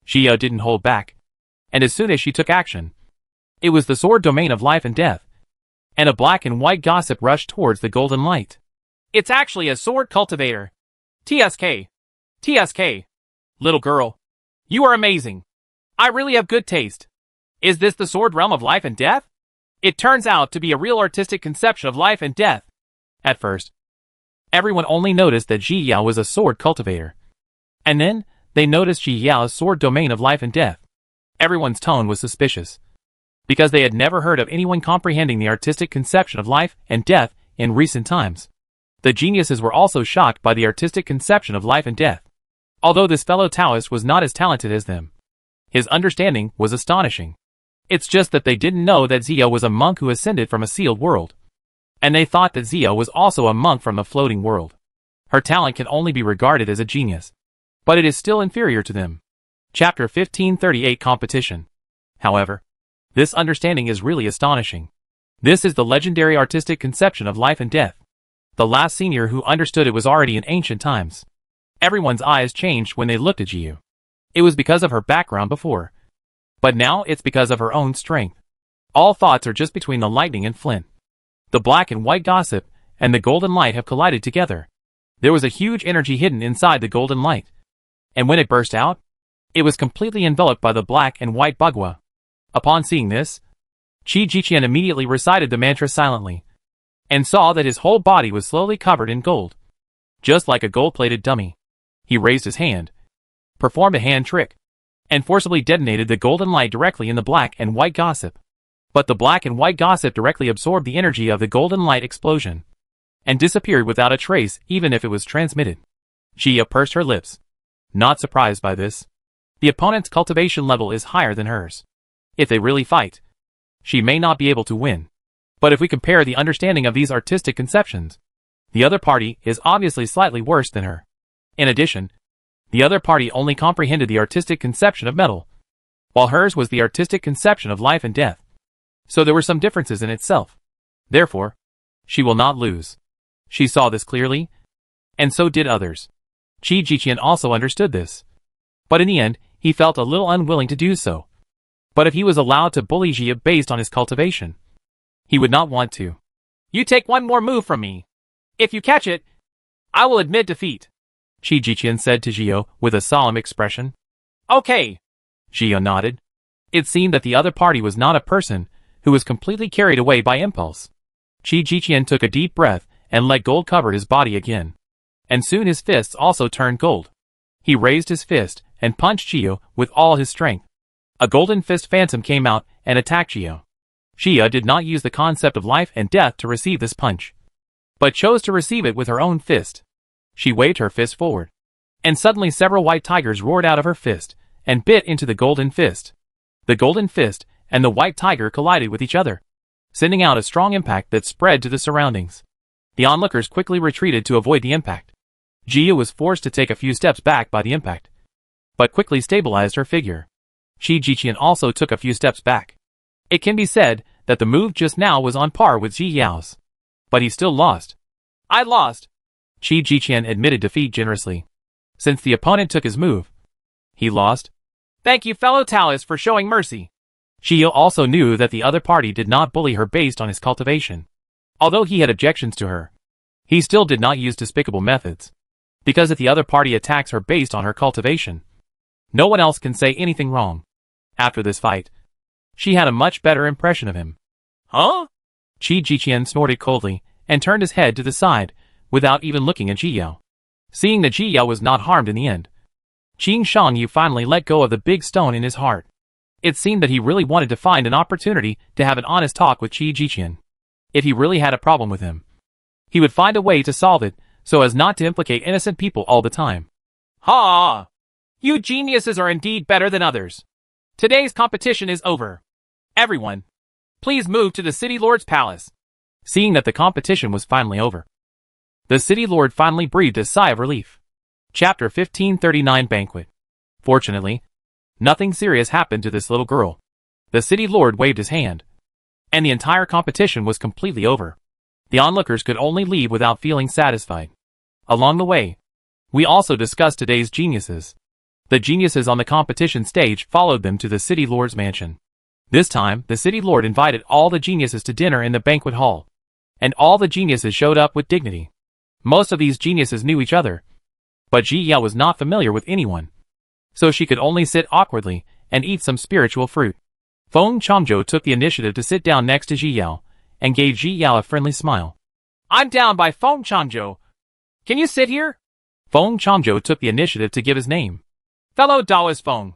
Speaker 1: Xiao didn't hold back, and as soon as she took action, it was the sword domain of life and death, and a black and white gossip rushed towards the golden light.
Speaker 2: It's actually a sword cultivator. TSK. TSK. Little girl. You are amazing. I really have good taste. Is this the sword realm of life and death? It turns out to be a real artistic conception of life and death.
Speaker 1: At first, everyone only noticed that Ji Yao was a sword cultivator. And then, they noticed Ji Yao's sword domain of life and death. Everyone's tone was suspicious, because they had never heard of anyone comprehending the artistic conception of life and death in recent times. The geniuses were also shocked by the artistic conception of life and death. Although this fellow Taoist was not as talented as them, his understanding was astonishing. It's just that they didn't know that Zio was a monk who ascended from a sealed world. And they thought that Zio was also a monk from a floating world. Her talent can only be regarded as a genius, but it is still inferior to them. Chapter 1538 Competition. However, this understanding is really astonishing. This is the legendary artistic conception of life and death. The last senior who understood it was already in ancient times. Everyone's eyes changed when they looked at Jiu. It was because of her background before, but now it's because of her own strength. All thoughts are just between the lightning and flint. The black and white gossip and the golden light have collided together. There was a huge energy hidden inside the golden light, and when it burst out, it was completely enveloped by the black and white bagua. Upon seeing this, Qi Jiqian immediately recited the mantra silently, and saw that his whole body was slowly covered in gold, just like a gold-plated dummy. He raised his hand, performed a hand trick, and forcibly detonated the golden light directly in the black and white gossip. But the black and white gossip directly absorbed the energy of the golden light explosion, and disappeared without a trace even if it was transmitted. Jia pursed her lips, not surprised by this. The opponent's cultivation level is higher than hers. If they really fight, she may not be able to win. But if we compare the understanding of these artistic conceptions, the other party is obviously slightly worse than her. In addition, the other party only comprehended the artistic conception of metal, while hers was the artistic conception of life and death. So there were some differences in itself. Therefore, she will not lose. She saw this clearly, and so did others. Qi Jiqian also understood this. But in the end, he felt a little unwilling to do so. But if he was allowed to bully Jia based on his cultivation, he would not want to.
Speaker 2: You take one more move from me. If you catch it, I will admit defeat,
Speaker 1: Qi Jiqian said to Jio with a solemn expression.
Speaker 2: Okay.
Speaker 1: Jio nodded. It seemed that the other party was not a person who was completely carried away by impulse. Qi Jiqian took a deep breath and let gold cover his body again. And soon his fists also turned gold. He raised his fist and punched Jio with all his strength. A golden fist phantom came out and attacked Jio. Jia did not use the concept of life and death to receive this punch, but chose to receive it with her own fist. She waved her fist forward, and suddenly several white tigers roared out of her fist and bit into the golden fist. The golden fist and the white tiger collided with each other, sending out a strong impact that spread to the surroundings. The onlookers quickly retreated to avoid the impact. Jia was forced to take a few steps back by the impact, but quickly stabilized her figure. Qi Jiqian also took a few steps back. It can be said that the move just now was on par with Ji Yao's, but he still lost.
Speaker 2: I lost.
Speaker 1: Qi Jiqian admitted defeat generously. Since the opponent took his move, he lost.
Speaker 2: Thank you, fellow Taoists, for showing mercy.
Speaker 1: Jia also knew that the other party did not bully her based on his cultivation. Although he had objections to her, he still did not use despicable methods. Because if the other party attacks her based on her cultivation, no one else can say anything wrong. After this fight, she had a much better impression of him.
Speaker 2: Huh?
Speaker 1: Qi Jiqian snorted coldly and turned his head to the side without even looking at Ji Yao. Seeing that Ji Yao was not harmed in the end, Qing Shangyu finally let go of the big stone in his heart. It seemed that he really wanted to find an opportunity to have an honest talk with Qi Jiqian. If he really had a problem with him, he would find a way to solve it so as not to implicate innocent people all the time.
Speaker 2: Ha! You geniuses are indeed better than others. Today's competition is over. Everyone, please move to the City Lord's palace.
Speaker 1: Seeing that the competition was finally over, the City Lord finally breathed a sigh of relief. Chapter 1539 Banquet. Fortunately, nothing serious happened to this little girl. The city lord waved his hand, and the entire competition was completely over. The onlookers could only leave without feeling satisfied. Along the way, we also discussed today's geniuses. The geniuses on the competition stage followed them to the city lord's mansion. This time, the city lord invited all the geniuses to dinner in the banquet hall, and all the geniuses showed up with dignity. Most of these geniuses knew each other, but Ji Yao was not familiar with anyone, so she could only sit awkwardly and eat some spiritual fruit. Feng Changzhou took the initiative to sit down next to Ji Yao, and gave Ji Yao a friendly smile.
Speaker 2: I'm down by Feng Changzhou. Can you sit here?
Speaker 1: Feng Changzhou took the initiative to give his name.
Speaker 2: Fellow Taoist Feng,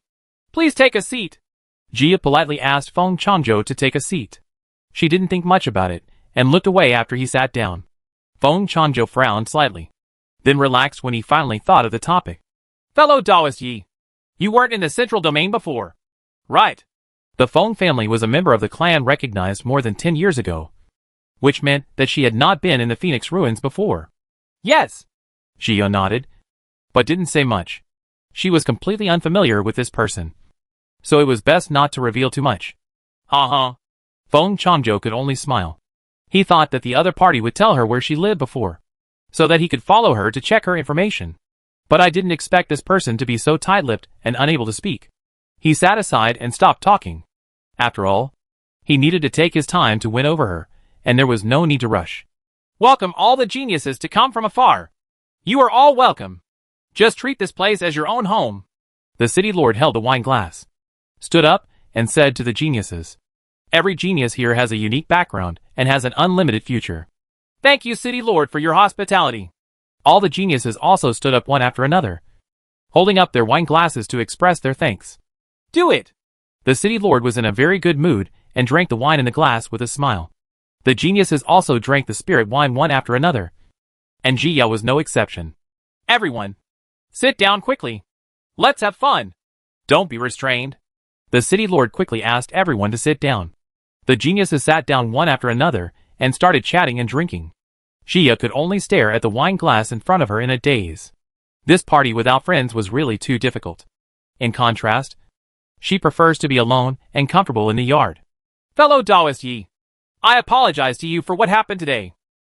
Speaker 2: please take a seat.
Speaker 1: Jia politely asked Feng Changzhou to take a seat. She didn't think much about it, and looked away after he sat down. Feng Changzhou frowned slightly, then relaxed when he finally thought of the topic.
Speaker 2: Fellow Taoist Yi, you weren't in the central domain before, right?
Speaker 1: The Feng family was a member of the clan recognized more than 10 years ago, which meant that she had not been in the Phoenix ruins before.
Speaker 2: Yes.
Speaker 1: Jia nodded, but didn't say much. She was completely unfamiliar with this person, so it was best not to reveal too much.
Speaker 2: Uh-huh.
Speaker 1: Feng Changzhou could only smile. He thought that the other party would tell her where she lived before, so that he could follow her to check her information. But I didn't expect this person to be so tight-lipped and unable to speak. He sat aside and stopped talking. After all, he needed to take his time to win over her, and there was no need to rush.
Speaker 2: Welcome all the geniuses to come from afar. You are all welcome. Just treat this place as your own home.
Speaker 1: The city lord held a wine glass, stood up, and said to the geniuses, "Every genius here has a unique background and has an unlimited future.
Speaker 2: Thank you, city lord, for your hospitality."
Speaker 1: All the geniuses also stood up one after another, holding up their wine glasses to express their thanks.
Speaker 2: Do it.
Speaker 1: The city lord was in a very good mood and drank the wine in the glass with a smile. The geniuses also drank the spirit wine one after another, and Ji Yao was no exception.
Speaker 2: Everyone, sit down quickly. Let's have fun. Don't be restrained.
Speaker 1: The city lord quickly asked everyone to sit down. The geniuses sat down one after another and started chatting and drinking. Jia could only stare at the wine glass in front of her in a daze. This party without friends was really too difficult. In contrast, she prefers to be alone and comfortable in the yard.
Speaker 2: Fellow Taoist Yi, I apologize to you for what happened today.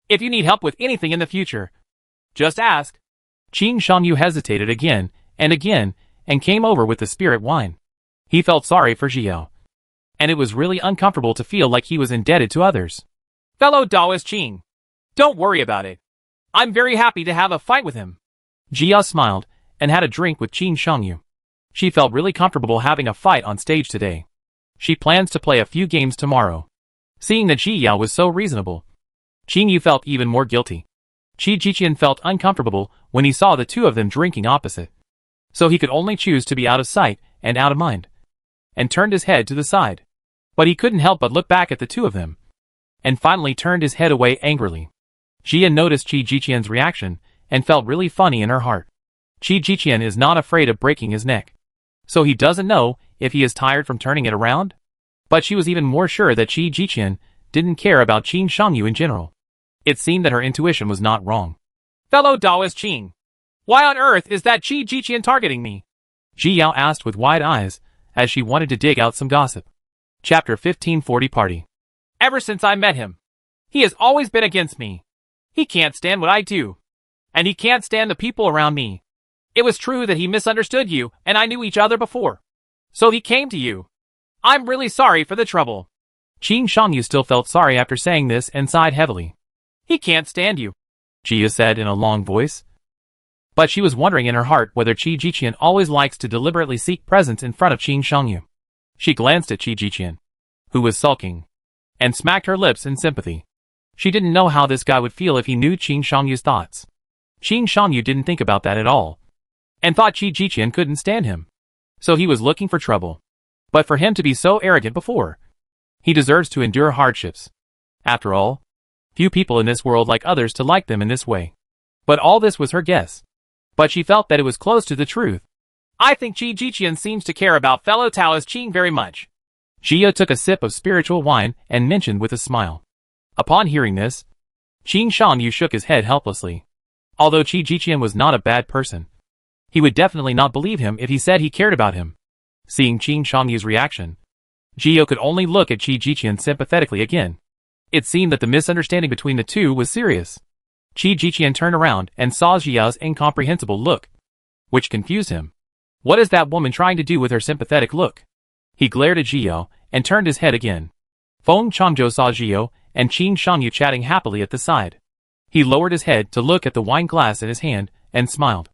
Speaker 2: If you need help with anything in the future, just ask.
Speaker 1: Qing Shangyu hesitated again and came over with the spirit wine. He felt sorry for Jiao, and it was really uncomfortable to feel like he was indebted to others.
Speaker 2: Fellow Taoist Qing, don't worry about it. I'm very happy to have a fight with him.
Speaker 1: Jiao smiled and had a drink with Qing Shangyu. She felt really comfortable having a fight on stage today. She plans to play a few games tomorrow. Seeing that Ji Yao was so reasonable, Qing Yu felt even more guilty. Qi Jiqian felt uncomfortable when he saw the two of them drinking opposite, so he could only choose to be out of sight and out of mind, and turned his head to the side. But he couldn't help but look back at the two of them, and finally turned his head away angrily. Jia noticed Qi Jiqian's reaction and felt really funny in her heart. Qi Jiqian is not afraid of breaking his neck, so he doesn't know if he is tired from turning it around? But she was even more sure that Qi Jiqian didn't care about Qing Shangyu in general. It seemed that her intuition was not wrong.
Speaker 2: Fellow Taoist Qing, why on earth is that Qi Jiqian targeting me?
Speaker 1: Ji Yao asked with wide eyes, as she wanted to dig out some gossip. Chapter 1540 Party.
Speaker 2: Ever since I met him, he has always been against me. He can't stand what I do, and he can't stand the people around me. It was true that he misunderstood you and I knew each other before, so he came to you. I'm really sorry for the trouble.
Speaker 1: Qing Shangyu still felt sorry after saying this and sighed heavily.
Speaker 2: He can't stand you,
Speaker 1: Jia said in a long voice. But she was wondering in her heart whether Qi Jiqian always likes to deliberately seek presence in front of Qing Shangyu. She glanced at Qi Jiqian, who was sulking, and smacked her lips in sympathy. She didn't know how this guy would feel if he knew Qing Shangyu's thoughts. Qing Shangyu didn't think about that at all, and thought Qi Jiqian couldn't stand him. So he was looking for trouble. But for him to be so arrogant before, he deserves to endure hardships. After all, few people in this world like others to like them in this way. But all this was her guess. But she felt that it was close to the truth.
Speaker 2: I think Qi Jiqian seems to care about fellow Taoist Qing very much.
Speaker 1: Jia took a sip of spiritual wine and mentioned with a smile. Upon hearing this, Qing Shangyu shook his head helplessly. Although Qi Jiqian was not a bad person, he would definitely not believe him if he said he cared about him. Seeing Qing Shangyu's reaction, Gio could only look at Qi Jiqian sympathetically again. It seemed that the misunderstanding between the two was serious. Qi Jiqian turned around and saw Xiao's incomprehensible look, which confused him. What is that woman trying to do with her sympathetic look? He glared at Xiao and turned his head again. Feng Changzhou saw Xiao and Qin Shangyu chatting happily at the side. He lowered his head to look at the wine glass in his hand and smiled.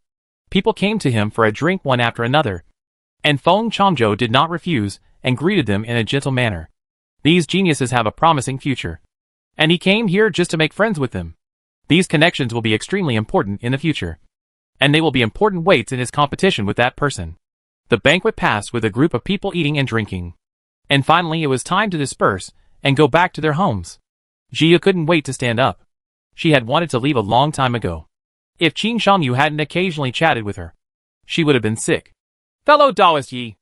Speaker 1: People came to him for a drink one after another, and Feng Changzhou did not refuse and greeted them in a gentle manner. These geniuses have a promising future, and he came here just to make friends with them. These connections will be extremely important in the future, and they will be important weights in his competition with that person. The banquet passed with a group of people eating and drinking, and finally it was time to disperse and go back to their homes. Jia couldn't wait to stand up. She had wanted to leave a long time ago. If Qin Shangyu hadn't occasionally chatted with her, she would have been sick.
Speaker 2: Fellow Taoist Yi,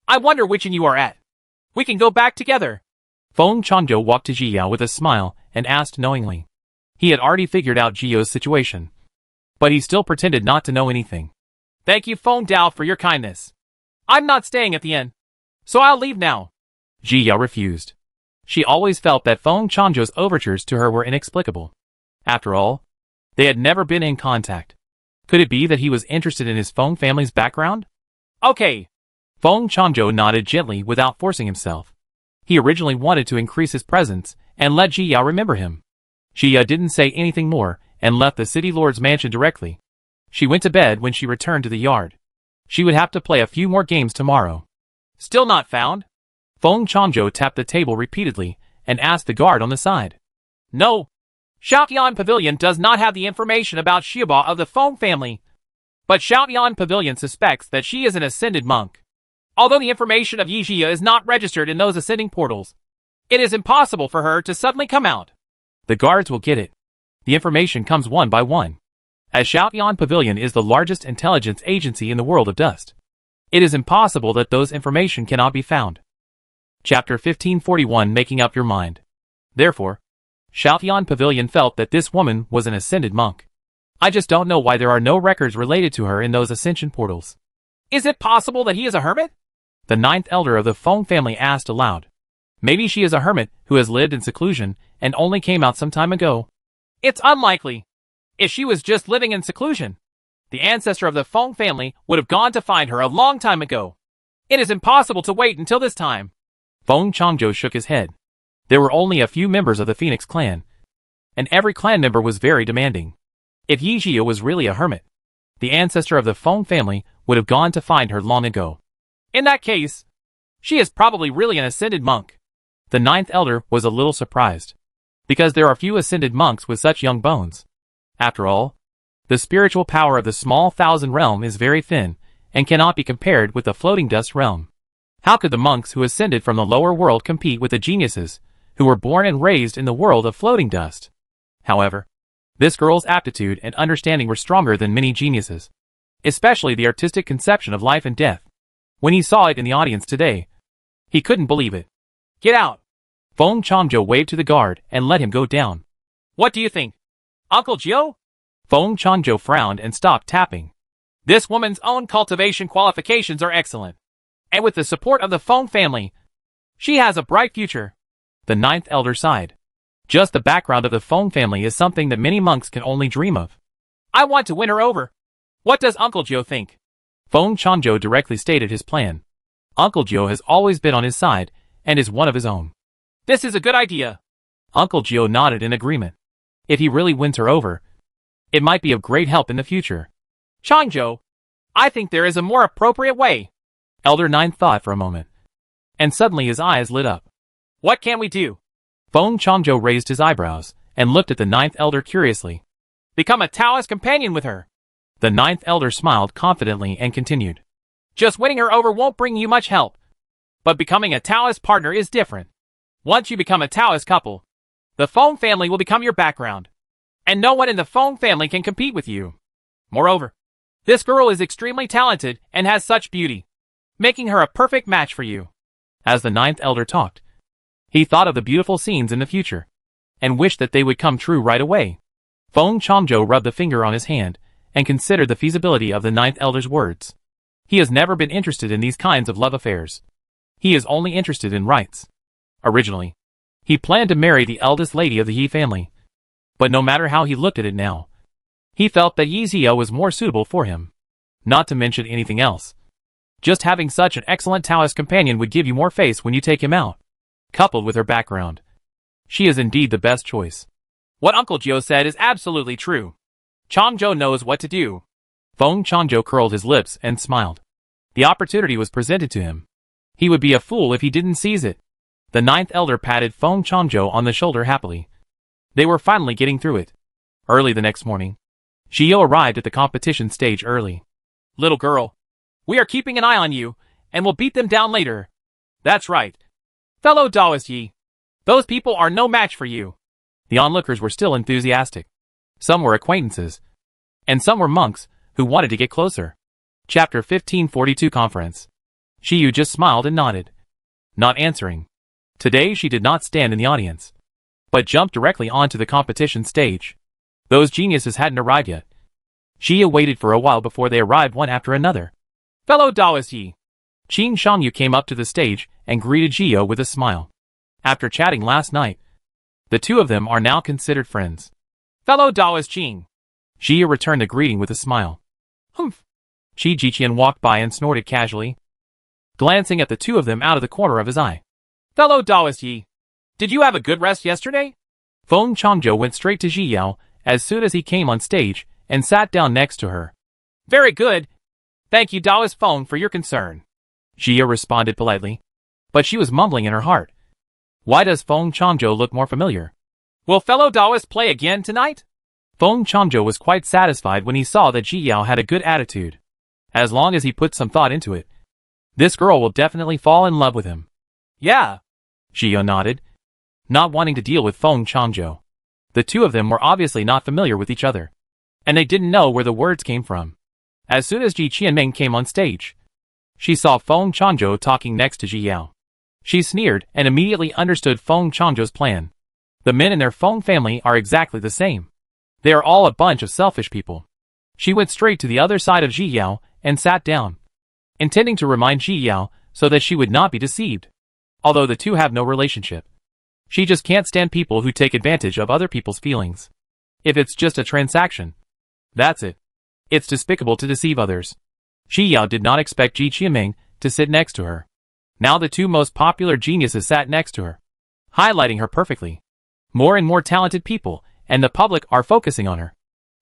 Speaker 2: I wonder which inn you are at. We can go back together.
Speaker 1: Feng Changzhou walked to Jiyao with a smile and asked knowingly. He had already figured out Jiyao's situation, but he still pretended not to know anything.
Speaker 2: Thank you Feng Dao for your kindness. I'm not staying at the inn, so I'll leave now.
Speaker 1: Jiyao refused. She always felt that Feng Changzhou's overtures to her were inexplicable. After all, they had never been in contact. Could it be that he was interested in his Feng family's background?
Speaker 2: Okay.
Speaker 1: Feng Changzhou nodded gently without forcing himself. He originally wanted to increase his presence and let Jiyao remember him. Jia didn't say anything more and left the city lord's mansion directly. She went to bed when she returned to the yard. She would have to play a few more games tomorrow.
Speaker 2: Still not found?
Speaker 1: Feng Changzhou tapped the table repeatedly and asked the guard on the side.
Speaker 2: No. Shaotian Pavilion does not have the information about Xiaoba of the Feng family, but Shaotian Pavilion suspects that she is an ascended monk. Although the information of Yi Jia is not registered in those ascending portals, it is impossible for her to suddenly come out.
Speaker 1: The guards will get it. The information comes one by one. As Shaotian Pavilion is the largest intelligence agency in the world of dust, it is impossible that those information cannot be found. Chapter 1541 Making Up Your Mind. Therefore, Shaotian Pavilion felt that this woman was an ascended monk. I just don't know why there are no records related to her in those ascension portals.
Speaker 2: Is it possible that he is a hermit?
Speaker 1: The ninth elder of the Feng family asked aloud. Maybe she is a hermit who has lived in seclusion and only came out some time ago.
Speaker 2: It's unlikely. If she was just living in seclusion, the ancestor of the Feng family would have gone to find her a long time ago. It is impossible to wait until this time.
Speaker 1: Feng Changzhou shook his head. There were only a few members of the Phoenix clan, and every clan member was very demanding. If Yi Jia was really a hermit, the ancestor of the Feng family would have gone to find her long ago.
Speaker 2: In that case, she is probably really an ascended monk.
Speaker 1: The ninth elder was a little surprised, because there are few ascended monks with such young bones. After all, the spiritual power of the small thousand realm is very thin and cannot be compared with the floating dust realm. How could the monks who ascended from the lower world compete with the geniuses who were born and raised in the world of floating dust? However, this girl's aptitude and understanding were stronger than many geniuses, especially the artistic conception of life and death. When he saw it in the audience today, he couldn't believe it.
Speaker 2: Get out!
Speaker 1: Feng Changzhou waved to the guard and let him go down.
Speaker 2: What do you think? Uncle Jiao?
Speaker 1: Feng Changzhou frowned and stopped tapping.
Speaker 2: This woman's own cultivation qualifications are excellent, and with the support of the Feng family, she has a bright future.
Speaker 1: The ninth elder sighed. Just the background of the Feng family is something that many monks can only dream of.
Speaker 2: I want to win her over. What does Uncle Jiao think?
Speaker 1: Feng Changzhou directly stated his plan. Uncle Jiao has always been on his side and is one of his own.
Speaker 2: This is a good idea.
Speaker 1: Uncle Jiao nodded in agreement. If he really wins her over, it might be of great help in the future.
Speaker 2: Changzhou, I think there is a more appropriate way.
Speaker 1: Elder Nine thought for a moment, and suddenly his eyes lit up.
Speaker 2: What can we do?
Speaker 1: Feng Changzhou raised his eyebrows and looked at the ninth elder curiously.
Speaker 2: Become a Taoist companion with her.
Speaker 1: The ninth elder smiled confidently and continued.
Speaker 2: Just winning her over won't bring you much help, but becoming a Taoist partner is different. Once you become a Taoist couple, the Feng family will become your background, and no one in the Feng family can compete with you. Moreover, this girl is extremely talented and has such beauty, making her a perfect match for you.
Speaker 1: As the ninth elder talked, he thought of the beautiful scenes in the future, and wished that they would come true right away. Feng Changzhou rubbed a finger on his hand and considered the feasibility of the ninth elder's words. He has never been interested in these kinds of love affairs. He is only interested in rights. Originally, he planned to marry the eldest lady of the Yi family. But no matter how he looked at it now, he felt that Yi Xiao was more suitable for him. Not to mention anything else. Just having such an excellent Taoist companion would give you more face when you take him out. Coupled with her background, she is indeed the best choice.
Speaker 2: What Uncle Joe said is absolutely true. Changzhou knows what to do.
Speaker 1: Feng Changzhou curled his lips and smiled. The opportunity was presented to him. He would be a fool if he didn't seize it. The ninth elder patted Feng Changzhou on the shoulder happily. They were finally getting through it. Early the next morning, Xiao arrived at the competition stage early.
Speaker 2: Little girl, we are keeping an eye on you, and we'll beat them down later. That's right. Fellow Taoist Yi, those people are no match for you.
Speaker 1: The onlookers were still enthusiastic. Some were acquaintances, and some were monks who wanted to get closer. Chapter 1542 Conference. Xiao just smiled and nodded, not answering. Today she did not stand in the audience, but jumped directly onto the competition stage. Those geniuses hadn't arrived yet. Xiao waited for a while before they arrived one after another.
Speaker 2: Fellow Taoist Yi.
Speaker 1: Qing Shangyu came up to the stage and greeted Xiao with a smile. After chatting last night, the two of them are now considered friends.
Speaker 2: Fellow Taoist Qing.
Speaker 1: Xiao returned the greeting with a smile.
Speaker 2: Humph.
Speaker 1: Qi Jiqian walked by and snorted casually, glancing at the two of them out of the corner of his eye.
Speaker 2: Fellow Taoist Yi, did you have a good rest yesterday?
Speaker 1: Feng Changzhou went straight to Xiao as soon as he came on stage and sat down next to her.
Speaker 2: Very good. Thank you, Taoist Feng, for your concern.
Speaker 1: Xiao responded politely, but she was mumbling in her heart. Why does Feng Changzhou look more familiar?
Speaker 2: Will fellow Taoist play again tonight?
Speaker 1: Feng Changzhou was quite satisfied when he saw that Xiao had a good attitude. As long as he put some thought into it, this girl will definitely fall in love with him.
Speaker 2: Yeah.
Speaker 1: Xiao nodded, not wanting to deal with Feng Changzhou. The two of them were obviously not familiar with each other, and they didn't know where the words came from. As soon as Ji Qianming came on stage, she saw Feng Changzhou talking next to Xiao. She sneered and immediately understood Feng Changzhou's plan. The men in their Feng family are exactly the same. They are all a bunch of selfish people. She went straight to the other side of Xiao and sat down, intending to remind Xiao so that she would not be deceived. Although the two have no relationship, she just can't stand people who take advantage of other people's feelings. If it's just a transaction, that's it. It's despicable to deceive others. Xiao did not expect Ji Qianming to sit next to her. Now the two most popular geniuses sat next to her, highlighting her perfectly. More and more talented people and the public are focusing on her.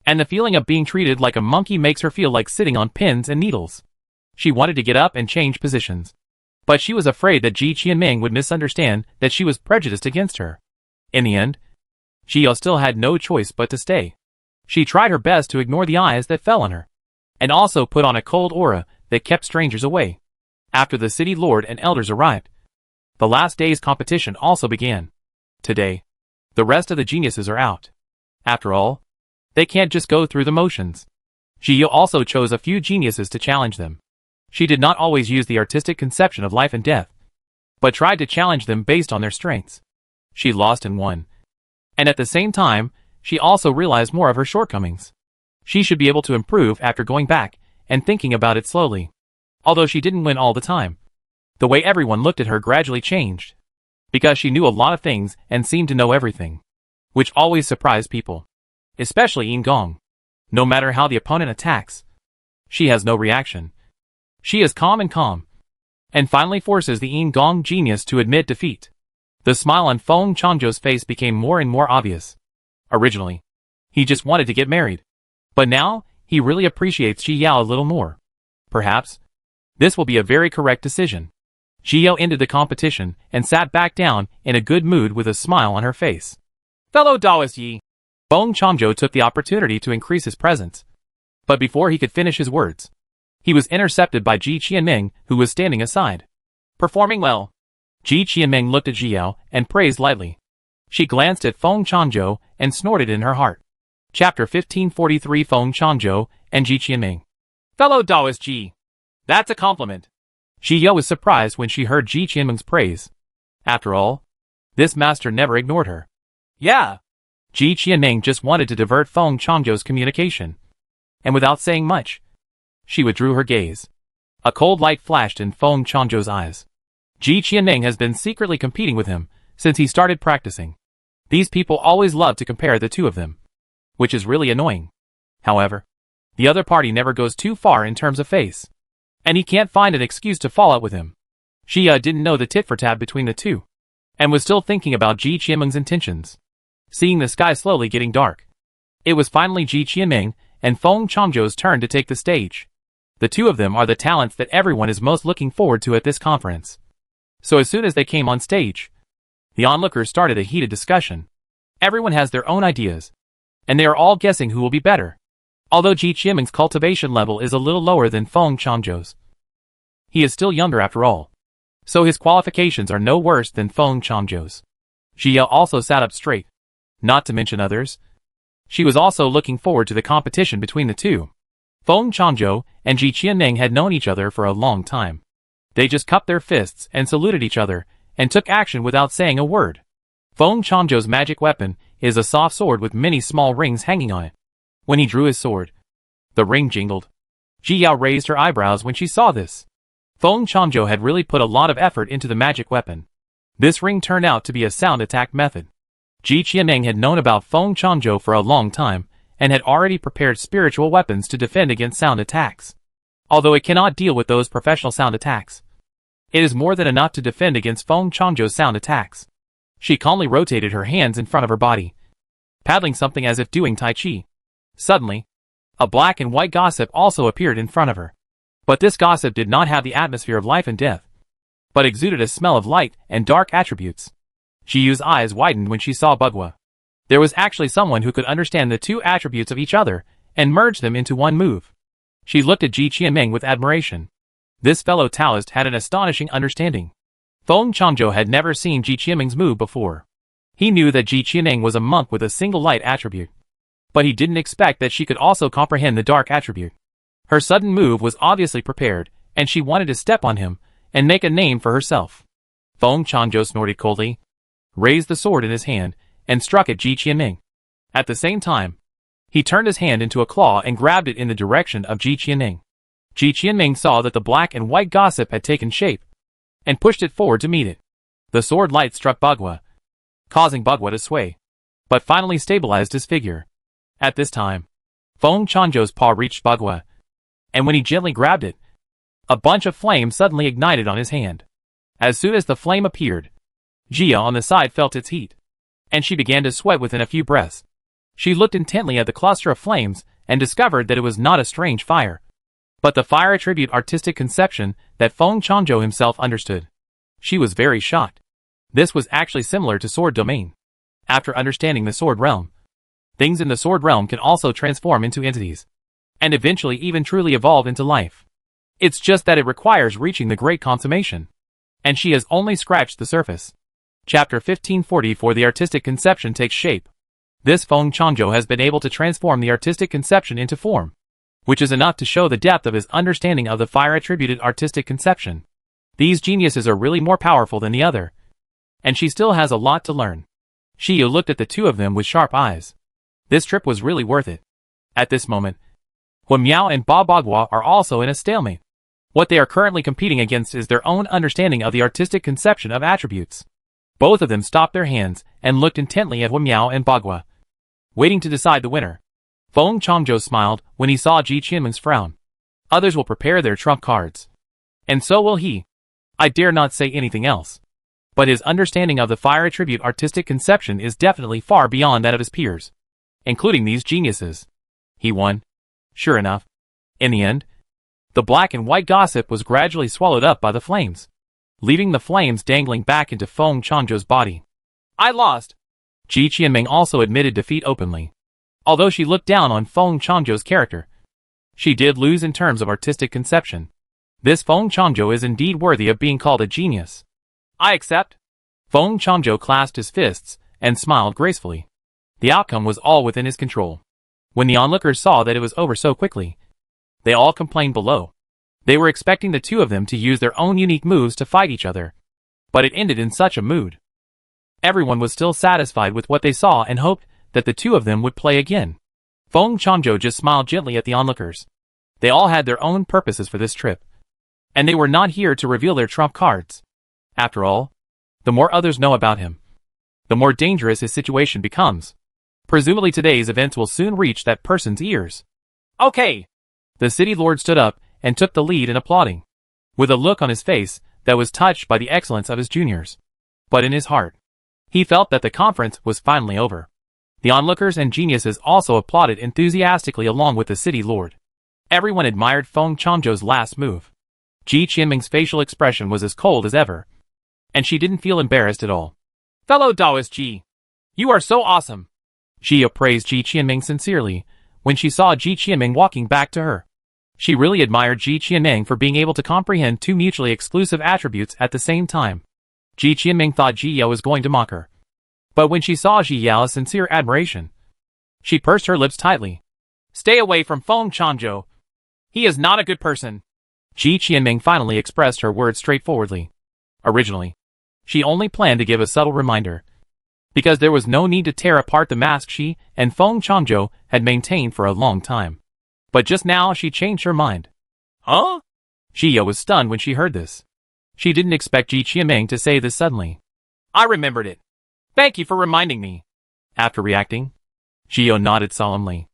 Speaker 1: And the feeling of being treated like a monkey makes her feel like sitting on pins and needles. She wanted to get up and change positions, but she was afraid that Ji Qianming would misunderstand that she was prejudiced against her. In the end, Xiao still had no choice but to stay. She tried her best to ignore the eyes that fell on her, and also put on a cold aura that kept strangers away. After the city lord and elders arrived, the last day's competition also began. Today, the rest of the geniuses are out. After all, they can't just go through the motions. Xiao also chose a few geniuses to challenge them. She did not always use the artistic conception of life and death, but tried to challenge them based on their strengths. She lost and won. And at the same time, she also realized more of her shortcomings. She should be able to improve after going back and thinking about it slowly. Although she didn't win all the time, the way everyone looked at her gradually changed, because she knew a lot of things and seemed to know everything, which always surprised people, especially Yin Gong. No matter how the opponent attacks, she has no reaction. She is calm, and finally forces the Yin Gong genius to admit defeat. The smile on Feng Changzhou's face became more and more obvious. Originally, he just wanted to get married, but now he really appreciates Xiao a little more. Perhaps this will be a very correct decision. Xiao ended the competition and sat back down in a good mood with a smile on her face.
Speaker 2: Fellow Taoist Yi.
Speaker 1: Feng Changzhou took the opportunity to increase his presence, but before he could finish his words, he was intercepted by Ji Qianming, who was standing aside.
Speaker 2: Performing well.
Speaker 1: Ji Qianming looked at Xiao and praised lightly. She glanced at Feng Changzhou and snorted in her heart. Chapter 1543 Feng Changzhou and Ji Qianming.
Speaker 2: Fellow Taoist Ji. That's a compliment.
Speaker 1: Xiao was surprised when she heard Ji Qianming's praise. After all, this master never ignored her.
Speaker 2: Yeah.
Speaker 1: Ji Qianming just wanted to divert Feng Changzhou's communication, and without saying much, she withdrew her gaze. A cold light flashed in Feng Changzhou's eyes. Ji Qianming has been secretly competing with him since he started practicing. These people always love to compare the two of them, which is really annoying. However, the other party never goes too far in terms of face, and he can't find an excuse to fall out with him. Xia didn't know the tit-for-tat between the two, and was still thinking about Ji Qianming's intentions. Seeing the sky slowly getting dark, it was finally Ji Qianming and Feng Changzhou's turn to take the stage. The two of them are the talents that everyone is most looking forward to at this conference. So as soon as they came on stage, the onlookers started a heated discussion. Everyone has their own ideas, and they are all guessing who will be better. Although Ji Qianming's cultivation level is a little lower than Feng Changzhou's, he is still younger after all, so his qualifications are no worse than Feng Changzhou's. Xia also sat up straight, not to mention others. She was also looking forward to the competition between the two. Feng Changzhou and Ji Qianming had known each other for a long time. They just cupped their fists and saluted each other, and took action without saying a word. Feng Changzhou's magic weapon is a soft sword with many small rings hanging on it. When he drew his sword, the ring jingled. Jia raised her eyebrows when she saw this. Feng Changzhou had really put a lot of effort into the magic weapon. This ring turned out to be a sound attack method. Ji Qianming had known about Feng Changzhou for a long time, and had already prepared spiritual weapons to defend against sound attacks. Although it cannot deal with those professional sound attacks, it is more than enough to defend against Feng Changzhou's sound attacks. She calmly rotated her hands in front of her body, paddling something as if doing Tai Chi. Suddenly, a black and white gossip also appeared in front of her. But this gossip did not have the atmosphere of life and death, but exuded a smell of light and dark attributes. Jiyu's eyes widened when she saw Bagua. There was actually someone who could understand the two attributes of each other and merge them into one move. She looked at Ji Qianming with admiration. This fellow Taoist had an astonishing understanding. Feng Changzhou had never seen Ji Qianming's move before. He knew that Ji Qianming was a monk with a single light attribute, but he didn't expect that she could also comprehend the dark attribute. Her sudden move was obviously prepared, and she wanted to step on him and make a name for herself. Feng Changzhou snorted coldly, raised the sword in his hand, and struck at Ji Qianming. At the same time, he turned his hand into a claw and grabbed it in the direction of Ji Qianming. Ji Qianming saw that the black and white gossip had taken shape, and pushed it forward to meet it. The sword light struck Bagua, causing Bagua to sway, but finally stabilized his figure. At this time, Feng Changzhou's paw reached Bagua, and when he gently grabbed it, a bunch of flame suddenly ignited on his hand. As soon as the flame appeared, Jia on the side felt its heat, and she began to sweat within a few breaths. She looked intently at the cluster of flames and discovered that it was not a strange fire, but the fire attribute artistic conception that Feng Changzhou himself understood. She was very shocked. This was actually similar to sword domain. After understanding the sword realm, things in the sword realm can also transform into entities, and eventually even truly evolve into life. It's just that it requires reaching the great consummation, and she has only scratched the surface. Chapter 1544. The artistic conception takes shape. This Feng Changzhou has been able to transform the artistic conception into form, which is enough to show the depth of his understanding of the fire-attributed artistic conception. These geniuses are really more powerful than the other, and she still has a lot to learn. Shiyu looked at the two of them with sharp eyes. This trip was really worth it. At this moment, Huan Miao and Ba Bagua are also in a stalemate. What they are currently competing against is their own understanding of the artistic conception of attributes. Both of them stopped their hands and looked intently at Huan Miao and Bagua, waiting to decide the winner. Feng Changzhou smiled when he saw Ji Qianming's frown. Others will prepare their trump cards, and so will he. I dare not say anything else, but his understanding of the fire attribute artistic conception is definitely far beyond that of his peers, including these geniuses. He won. Sure enough, in the end, the black and white gossip was gradually swallowed up by the flames, leaving the flames dangling back into Feng Changzhou's body. I lost. Ji Qianming also admitted defeat openly. Although she looked down on Feng Changzhou's character, she did lose in terms of artistic conception. This Feng Changzhou is indeed worthy of being called a genius. I accept. Feng Changzhou clasped his fists and smiled gracefully. The outcome was all within his control. When the onlookers saw that it was over so quickly, they all complained below. They were expecting the two of them to use their own unique moves to fight each other, but it ended in such a mood. Everyone was still satisfied with what they saw and hoped that the two of them would play again. Feng Changzhou just smiled gently at the onlookers. They all had their own purposes for this trip, and they were not here to reveal their trump cards. After all, the more others know about him, the more dangerous his situation becomes. Presumably today's events will soon reach that person's ears.
Speaker 2: Okay.
Speaker 1: The city lord stood up and took the lead in applauding, with a look on his face that was touched by the excellence of his juniors. But in his heart, he felt that the conference was finally over. The onlookers and geniuses also applauded enthusiastically along with the city lord. Everyone admired Feng Changzhou's last move. Ji Qianming's facial expression was as cold as ever, and she didn't feel embarrassed at all.
Speaker 2: Fellow Taoist Ji, you are so awesome.
Speaker 1: She appraised Ji Qianming sincerely when she saw Ji Qianming walking back to her. She really admired Ji Qianming for being able to comprehend two mutually exclusive attributes at the same time. Ji Qianming thought Ji Yao was going to mock her. But when she saw Ji Yao's sincere admiration, she pursed her lips tightly.
Speaker 2: Stay away from Feng Changzhou. He is not a good person.
Speaker 1: Ji Qianming finally expressed her words straightforwardly. Originally, she only planned to give a subtle reminder, because there was no need to tear apart the mask she and Feng Changzhou had maintained for a long time. But just now she changed her mind.
Speaker 2: Huh?
Speaker 1: Ji Yao was stunned when she heard this. She didn't expect Ji Qianming to say this suddenly.
Speaker 2: I remembered it. Thank you for reminding me.
Speaker 1: After reacting, Ji Yao nodded solemnly.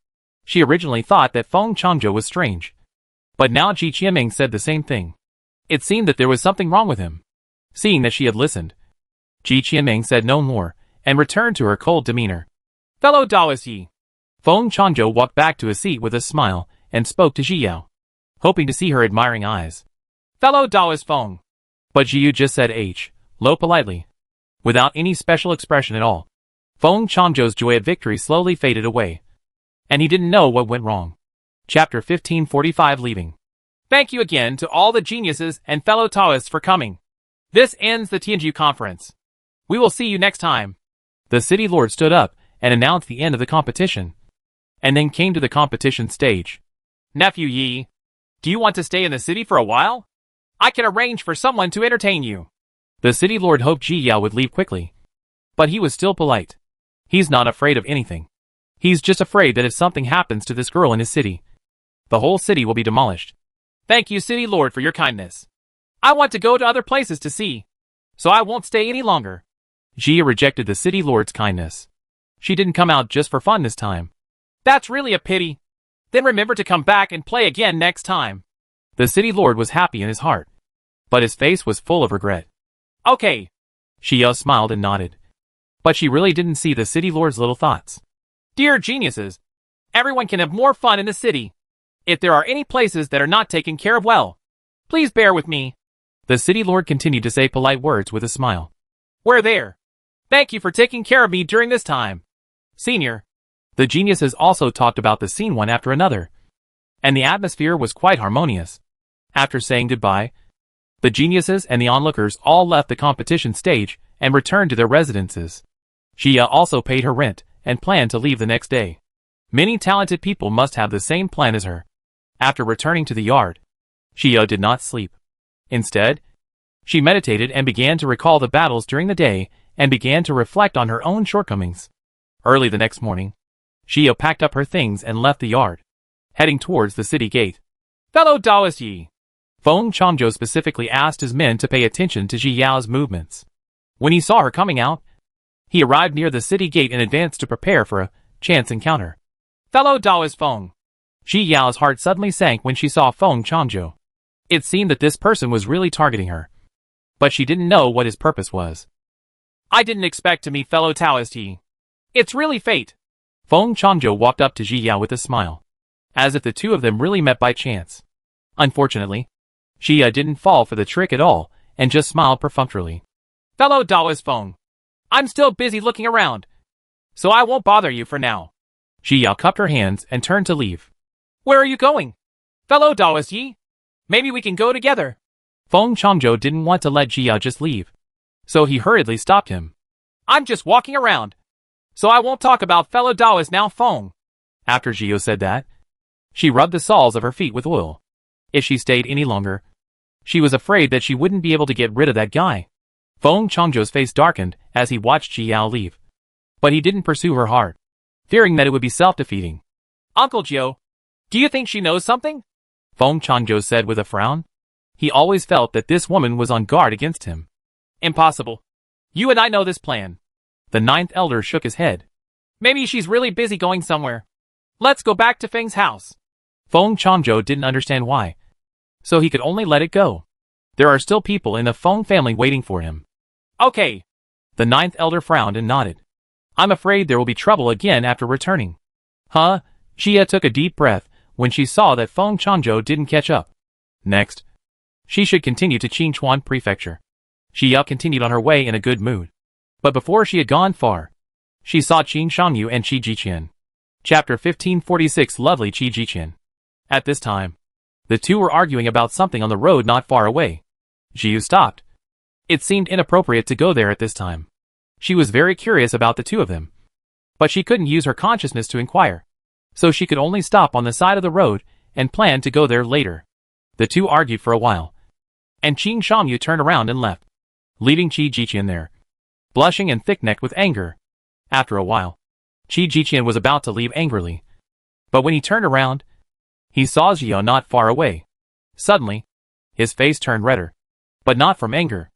Speaker 1: She originally thought that Feng Changzhou was strange, but now Ji Qianming said the same thing. It seemed that there was something wrong with him. Seeing that she had listened, Ji Qianming said no more and returned to her cold demeanor.
Speaker 2: Fellow Taoist Yi.
Speaker 1: Feng Changzhou walked back to his seat with a smile and spoke to Ji Yao, hoping to see her admiring eyes.
Speaker 2: Fellow Taoist Feng.
Speaker 1: But Ji Yu just said low politely, without any special expression at all. Feng Changzhou's joy at victory slowly faded away, and he didn't know what went wrong. Chapter 1545 Leaving.
Speaker 2: Thank you again to all the geniuses and fellow Taoists for coming. This ends the Tianju conference. We will see you next time.
Speaker 1: The city lord stood up and announced the end of the competition, and then came to the competition stage.
Speaker 2: Nephew Yi, do you want to stay in the city for a while? I can arrange for someone to entertain you.
Speaker 1: The city lord hoped Ji Yao would leave quickly, but he was still polite. He's not afraid of anything. He's just afraid that if something happens to this girl in his city, the whole city will be demolished.
Speaker 2: Thank you, city lord, for your kindness. I want to go to other places to see, so I won't stay any longer.
Speaker 1: Jia rejected the city lord's kindness. She didn't come out just for fun this time.
Speaker 2: That's really a pity. Then remember to come back and play again next time.
Speaker 1: The city lord was happy in his heart, but his face was full of regret.
Speaker 2: Okay.
Speaker 1: Xia smiled and nodded, but she really didn't see the city lord's little thoughts.
Speaker 2: Dear geniuses, everyone can have more fun in the city. If there are any places that are not taken care of well, please bear with me.
Speaker 1: The city lord continued to say polite words with a smile.
Speaker 2: We're there. Thank you for taking care of me during this time. Senior.
Speaker 1: The geniuses also talked about the scene one after another, and the atmosphere was quite harmonious. After saying goodbye, the geniuses and the onlookers all left the competition stage and returned to their residences. Xia also paid her rent and planned to leave the next day. Many talented people must have the same plan as her. After returning to the yard, Xia did not sleep. Instead, she meditated and began to recall the battles during the day and began to reflect on her own shortcomings. Early the next morning, Xia packed up her things and left the yard, heading towards the city gate.
Speaker 2: Fellow Taoist Yi.
Speaker 1: Feng Changzhou specifically asked his men to pay attention to Ji Yao's movements. When he saw her coming out, he arrived near the city gate in advance to prepare for a chance encounter.
Speaker 2: Fellow Taoist Feng.
Speaker 1: Ji Yao's heart suddenly sank when she saw Feng Changzhou. It seemed that this person was really targeting her, but she didn't know what his purpose was.
Speaker 2: I didn't expect to meet fellow Taoist Yi. It's really fate.
Speaker 1: Feng Changzhou walked up to Ji Yao with a smile, as if the two of them really met by chance. Unfortunately, Xia didn't fall for the trick at all and just smiled perfunctorily.
Speaker 2: Fellow Taoist Feng. I'm still busy looking around, so I won't bother you for now.
Speaker 1: Ji Yao cupped her hands and turned to leave.
Speaker 2: Where are you going? Fellow Taoist Yi? Maybe we can go together.
Speaker 1: Feng Changzhou didn't want to let Ji Yao just leave, so he hurriedly stopped him.
Speaker 2: I'm just walking around, so I won't talk about fellow Taoists now, Feng.
Speaker 1: After Ji Yao said that, she rubbed the soles of her feet with oil. If she stayed any longer, she was afraid that she wouldn't be able to get rid of that guy. Feng Changzhou's face darkened as he watched Ji Yao leave, but he didn't pursue her hard, fearing that it would be self-defeating.
Speaker 2: Uncle Joe, do you think she knows something?
Speaker 1: Feng Changzhou said with a frown. He always felt that this woman was on guard against him.
Speaker 2: Impossible. You and I know this plan. The ninth elder shook his head. Maybe she's really busy going somewhere. Let's go back to Feng's house.
Speaker 1: Feng Changzhou didn't understand why, so he could only let it go. There are still people in the Feng family waiting for him.
Speaker 2: Okay.
Speaker 1: The ninth elder frowned and nodded. I'm afraid there will be trouble again after returning. Huh? Jia took a deep breath when she saw that Feng Changzhou didn't catch up. Next, she should continue to Qingchuan Prefecture. Jia continued on her way in a good mood. But before she had gone far, she saw Qin Shangyu and Qi Jiqian. Chapter 1546 Lovely Qi Jiqian. At this time, the two were arguing about something on the road not far away. Jiu stopped. It seemed inappropriate to go there at this time. She was very curious about the two of them. But she couldn't use her consciousness to inquire. So she could only stop on the side of the road and plan to go there later. The two argued for a while. And Qin Shangyu turned around and left, leaving Qi Jiqian there, blushing and thick-necked with anger. After a while, Qi Jiqian was about to leave angrily. But when he turned around, he saw Jiao not far away. Suddenly, his face turned redder. But not from anger,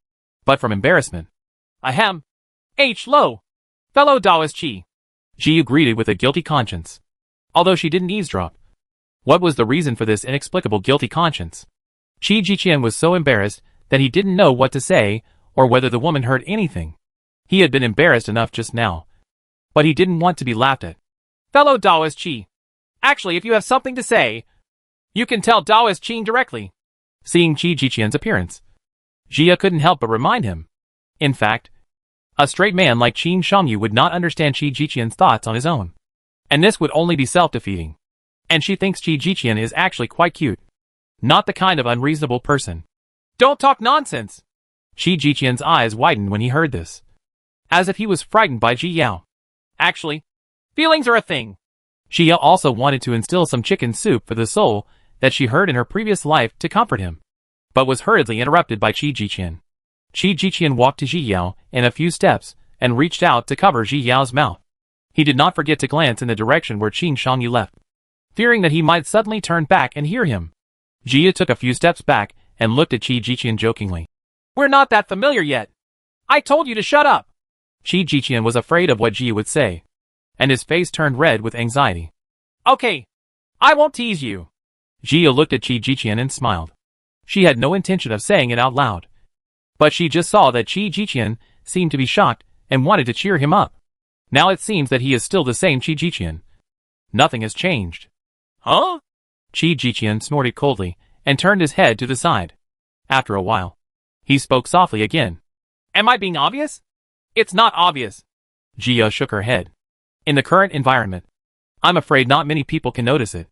Speaker 1: but from embarrassment.
Speaker 2: Ahem. Lo. Fellow Taoist Qi.
Speaker 1: Jiu greeted with a guilty conscience. Although she didn't eavesdrop. What was the reason for this inexplicable guilty conscience? Qi Jiqian was so embarrassed that he didn't know what to say or whether the woman heard anything. He had been embarrassed enough just now. But he didn't want to be laughed at.
Speaker 2: Fellow Taoist Qi. Actually, if you have something to say, you can tell Taoist Qing directly.
Speaker 1: Seeing Qi Jiqian's appearance, Jia couldn't help but remind him. In fact, a straight man like Qin Shangyu would not understand Qi Jiqian's thoughts on his own. And this would only be self-defeating. And she thinks Qi Jiqian is actually quite cute. Not the kind of unreasonable person.
Speaker 2: Don't talk nonsense.
Speaker 1: Qi Jiqian's eyes widened when he heard this, as if he was frightened by Ji Yao.
Speaker 2: Actually, feelings are a thing.
Speaker 1: Jia also wanted to instill some chicken soup for the soul that she heard in her previous life to comfort him, but was hurriedly interrupted by Qi Jiqian. Qi Jiqian walked to Ji Yao in a few steps and reached out to cover Ji Yao's mouth. He did not forget to glance in the direction where Qin Shangyu left, fearing that he might suddenly turn back and hear him. Jia took a few steps back and looked at Qi Jiqian jokingly.
Speaker 2: We're not that familiar yet. I told you to shut up.
Speaker 1: Qi Jiqian was afraid of what Jia would say, and his face turned red with anxiety.
Speaker 2: Okay. I won't tease you.
Speaker 1: Jia looked at Qi Jiqian and smiled. She had no intention of saying it out loud. But she just saw that Qi Jiqian seemed to be shocked and wanted to cheer him up. Now it seems that he is still the same Qi Jiqian. Nothing has changed.
Speaker 2: Huh?
Speaker 1: Qi Jiqian snorted coldly and turned his head to the side. After a while, he spoke softly again.
Speaker 2: Am I being obvious? It's not obvious.
Speaker 1: Jia shook her head. In the current environment, I'm afraid not many people can notice it.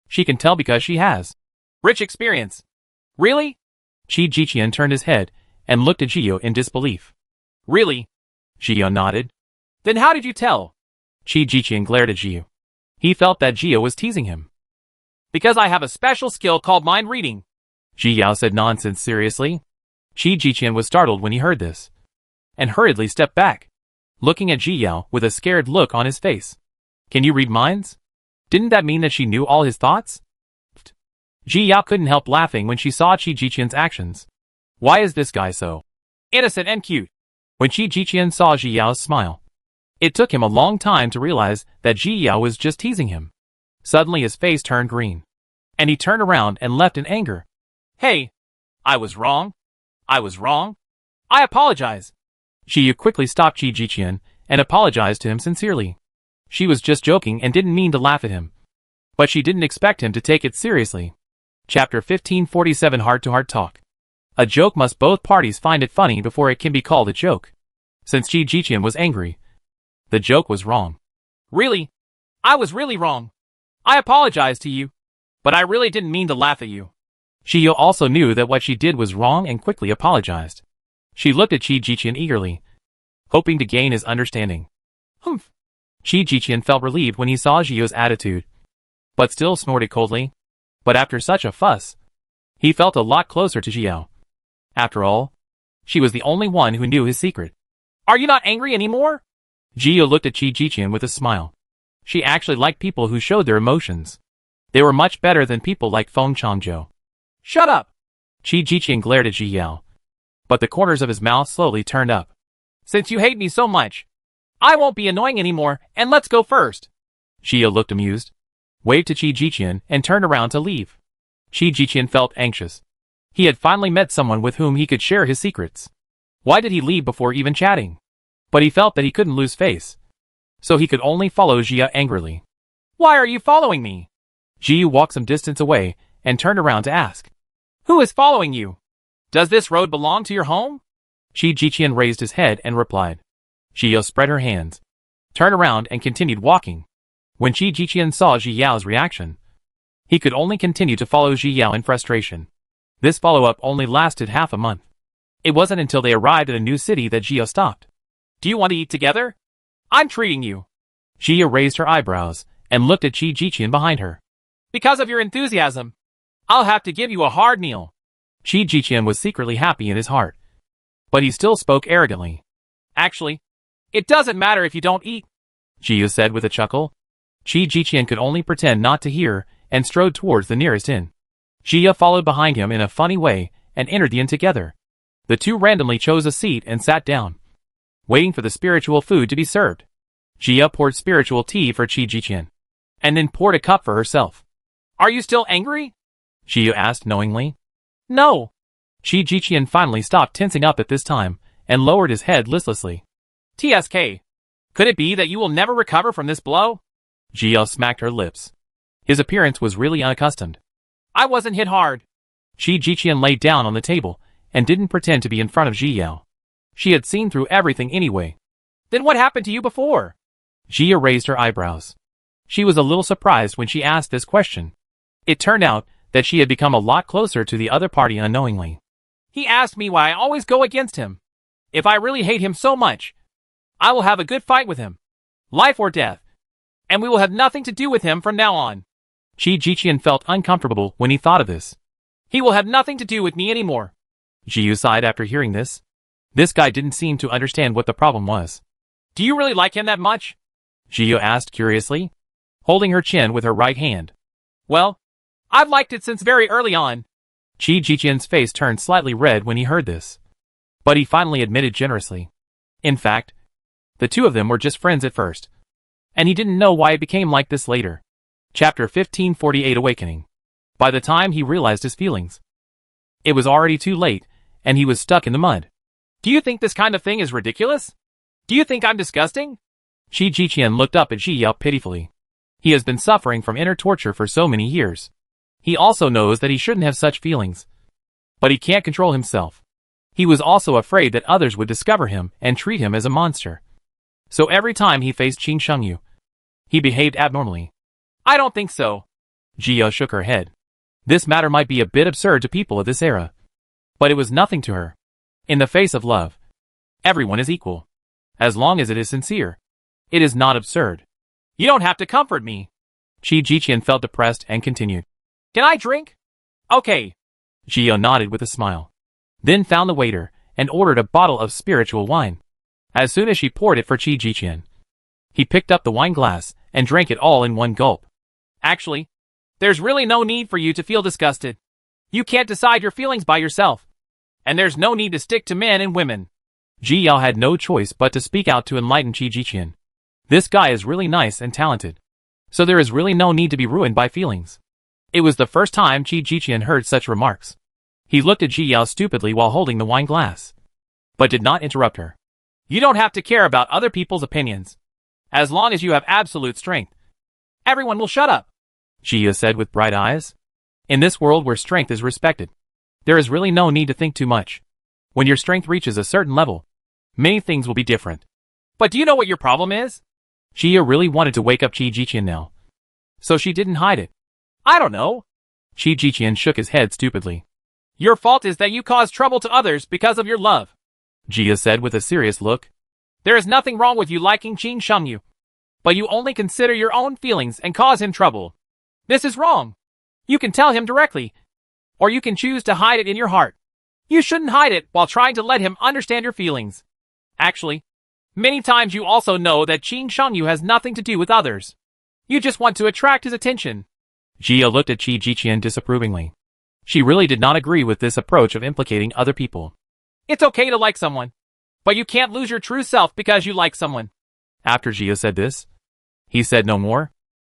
Speaker 1: She can tell because she has
Speaker 2: rich experience. Really?
Speaker 1: Qi Jiqian turned his head and looked at Jio in disbelief.
Speaker 2: Really?
Speaker 1: Jio nodded.
Speaker 2: Then how did you tell?
Speaker 1: Qi Jiqian glared at Jio. He felt that Jio was teasing him.
Speaker 2: Because I have a special skill called mind reading.
Speaker 1: Ji Yao said nonsense seriously. Qi Jiqian was startled when he heard this, and hurriedly stepped back, looking at Ji Yao with a scared look on his face. Can you read minds? Didn't that mean that she knew all his thoughts? Ji Yao couldn't help laughing when she saw Qi Jiqian's actions. Why is this guy so
Speaker 2: innocent and cute?
Speaker 1: When Qi Jiqian saw Ji Yao's smile, it took him a long time to realize that Ji Yao was just teasing him. Suddenly his face turned green, and he turned around and left in anger.
Speaker 2: Hey, I was wrong. I was wrong. I apologize.
Speaker 1: Ji quickly stopped Qi Jiqian and apologized to him sincerely. She was just joking and didn't mean to laugh at him. But she didn't expect him to take it seriously. Chapter 1547 Heart-to-Heart Talk. A joke must both parties find it funny before it can be called a joke. Since Qi Jiqian was angry, the joke was wrong.
Speaker 2: Really? I was really wrong. I apologize to you. But I really didn't mean to laugh at you.
Speaker 1: Shio also knew that what she did was wrong and quickly apologized. She looked at Qi Jiqian eagerly, hoping to gain his understanding.
Speaker 2: Humph.
Speaker 1: Qi Jiqian felt relieved when he saw Shio's attitude, but still snorted coldly. But after such a fuss, he felt a lot closer to Jiao. After all, she was the only one who knew his secret.
Speaker 2: Are you not angry anymore?
Speaker 1: Jio looked at Qi Jiqian with a smile. She actually liked people who showed their emotions. They were much better than people like Feng Changzhou.
Speaker 2: Shut up!
Speaker 1: Qi Jiqian glared at Ji Yao, but the corners of his mouth slowly turned up.
Speaker 2: Since you hate me so much, I won't be annoying anymore, and let's go first.
Speaker 1: Jia looked amused, waved to Qi Jiqian, and turned around to leave. Qi Jiqian felt anxious. He had finally met someone with whom he could share his secrets. Why did he leave before even chatting? But he felt that he couldn't lose face, so he could only follow Jia angrily.
Speaker 2: Why are you following me?
Speaker 1: Jia walked some distance away and turned around to ask.
Speaker 2: Who is following you? Does this road belong to your home?
Speaker 1: Qi Jiqian raised his head and replied. Jia spread her hands, turned around and continued walking. When Qi Jiqian saw Ji Yao's reaction, he could only continue to follow Ji Yao in frustration. This follow-up only lasted half a month. It wasn't until they arrived at a new city that Jia stopped.
Speaker 2: Do you want to eat together? I'm treating you.
Speaker 1: Jia raised her eyebrows and looked at Qi Jiqian behind her.
Speaker 2: Because of your enthusiasm, I'll have to give you a hard meal.
Speaker 1: Qi Jiqian was secretly happy in his heart, but he still spoke arrogantly.
Speaker 2: Actually, it doesn't matter if you don't eat,
Speaker 1: Jia said with a chuckle. Qi Jiqian could only pretend not to hear and strode towards the nearest inn. Jia followed behind him in a funny way and entered the inn together. The two randomly chose a seat and sat down, waiting for the spiritual food to be served. Jia poured spiritual tea for Qi Jiqian, and then poured a cup for herself.
Speaker 2: Are you still angry?
Speaker 1: Jia asked knowingly.
Speaker 2: No.
Speaker 1: Qi Jiqian finally stopped tensing up at this time and lowered his head listlessly.
Speaker 2: TSK. Could it be that you will never recover from this blow?
Speaker 1: Jia smacked her lips. His appearance was really unaccustomed.
Speaker 2: I wasn't hit hard.
Speaker 1: Qi Jiqian laid down on the table and didn't pretend to be in front of Ji Yao. She had seen through everything anyway.
Speaker 2: Then what happened to you before?
Speaker 1: Jia raised her eyebrows. She was a little surprised when she asked this question. It turned out that she had become a lot closer to the other party unknowingly.
Speaker 2: He asked me why I always go against him. If I really hate him so much, I will have a good fight with him. Life or death. And we will have nothing to do with him from now on.
Speaker 1: Qi Jiqian felt uncomfortable when he thought of this.
Speaker 2: He will have nothing to do with me anymore.
Speaker 1: Jiu sighed after hearing this. This guy didn't seem to understand what the problem was.
Speaker 2: Do you really like him that much?
Speaker 1: Jiu asked curiously, holding her chin with her right hand.
Speaker 2: Well, I've liked it since very early on.
Speaker 1: Qi Jiqian's face turned slightly red when he heard this, but he finally admitted generously. In fact, the two of them were just friends at first, and he didn't know why it became like this later. Chapter 1548 Awakening. By the time he realized his feelings, it was already too late, and he was stuck in the mud.
Speaker 2: Do you think this kind of thing is ridiculous? Do you think I'm disgusting?
Speaker 1: Qi Jiqian looked up at Ji Yao pitifully. He has been suffering from inner torture for so many years. He also knows that he shouldn't have such feelings, but he can't control himself. He was also afraid that others would discover him and treat him as a monster. So every time he faced Qin Shengyu, he behaved abnormally.
Speaker 2: I don't think so.
Speaker 1: Jia shook her head. This matter might be a bit absurd to people of this era, but it was nothing to her. In the face of love, everyone is equal, as long as it is sincere. It is not absurd.
Speaker 2: You don't have to comfort me.
Speaker 1: Qi Jiqian felt depressed and continued.
Speaker 2: Can I drink? Okay.
Speaker 1: Jia nodded with a smile, then found the waiter and ordered a bottle of spiritual wine. As soon as she poured it for Qi Jiqian, he picked up the wine glass and drank it all in one gulp.
Speaker 2: Actually, there's really no need for you to feel disgusted. You can't decide your feelings by yourself. And there's no need to stick to men and women.
Speaker 1: Ji Yao had no choice but to speak out to enlighten Qi Jiqian. This guy is really nice and talented, so there is really no need to be ruined by feelings. It was the first time Qi Jiqian heard such remarks. He looked at Ji Yao stupidly while holding the wine glass, but did not interrupt her.
Speaker 2: You don't have to care about other people's opinions. As long as you have absolute strength, everyone will shut up.
Speaker 1: Jia said with bright eyes. In this world where strength is respected, there is really no need to think too much. When your strength reaches a certain level, many things will be different.
Speaker 2: But do you know what your problem is?
Speaker 1: Jia really wanted to wake up Qi Jiqian now, so she didn't hide it.
Speaker 2: I don't know.
Speaker 1: Qi Jiqian shook his head stupidly.
Speaker 2: Your fault is that you cause trouble to others because of your love.
Speaker 1: Jia said with a serious look.
Speaker 2: There is nothing wrong with you liking Qin Shengyu, but you only consider your own feelings and cause him trouble. This is wrong. You can tell him directly, or you can choose to hide it in your heart. You shouldn't hide it while trying to let him understand your feelings. Actually, many times you also know that Qin Shengyu has nothing to do with others. You just want to attract his attention.
Speaker 1: Jia looked at Qi Jiqian disapprovingly. She really did not agree with this approach of implicating other people.
Speaker 2: It's okay to like someone, but you can't lose your true self because you like someone.
Speaker 1: After Jia said this, he said no more.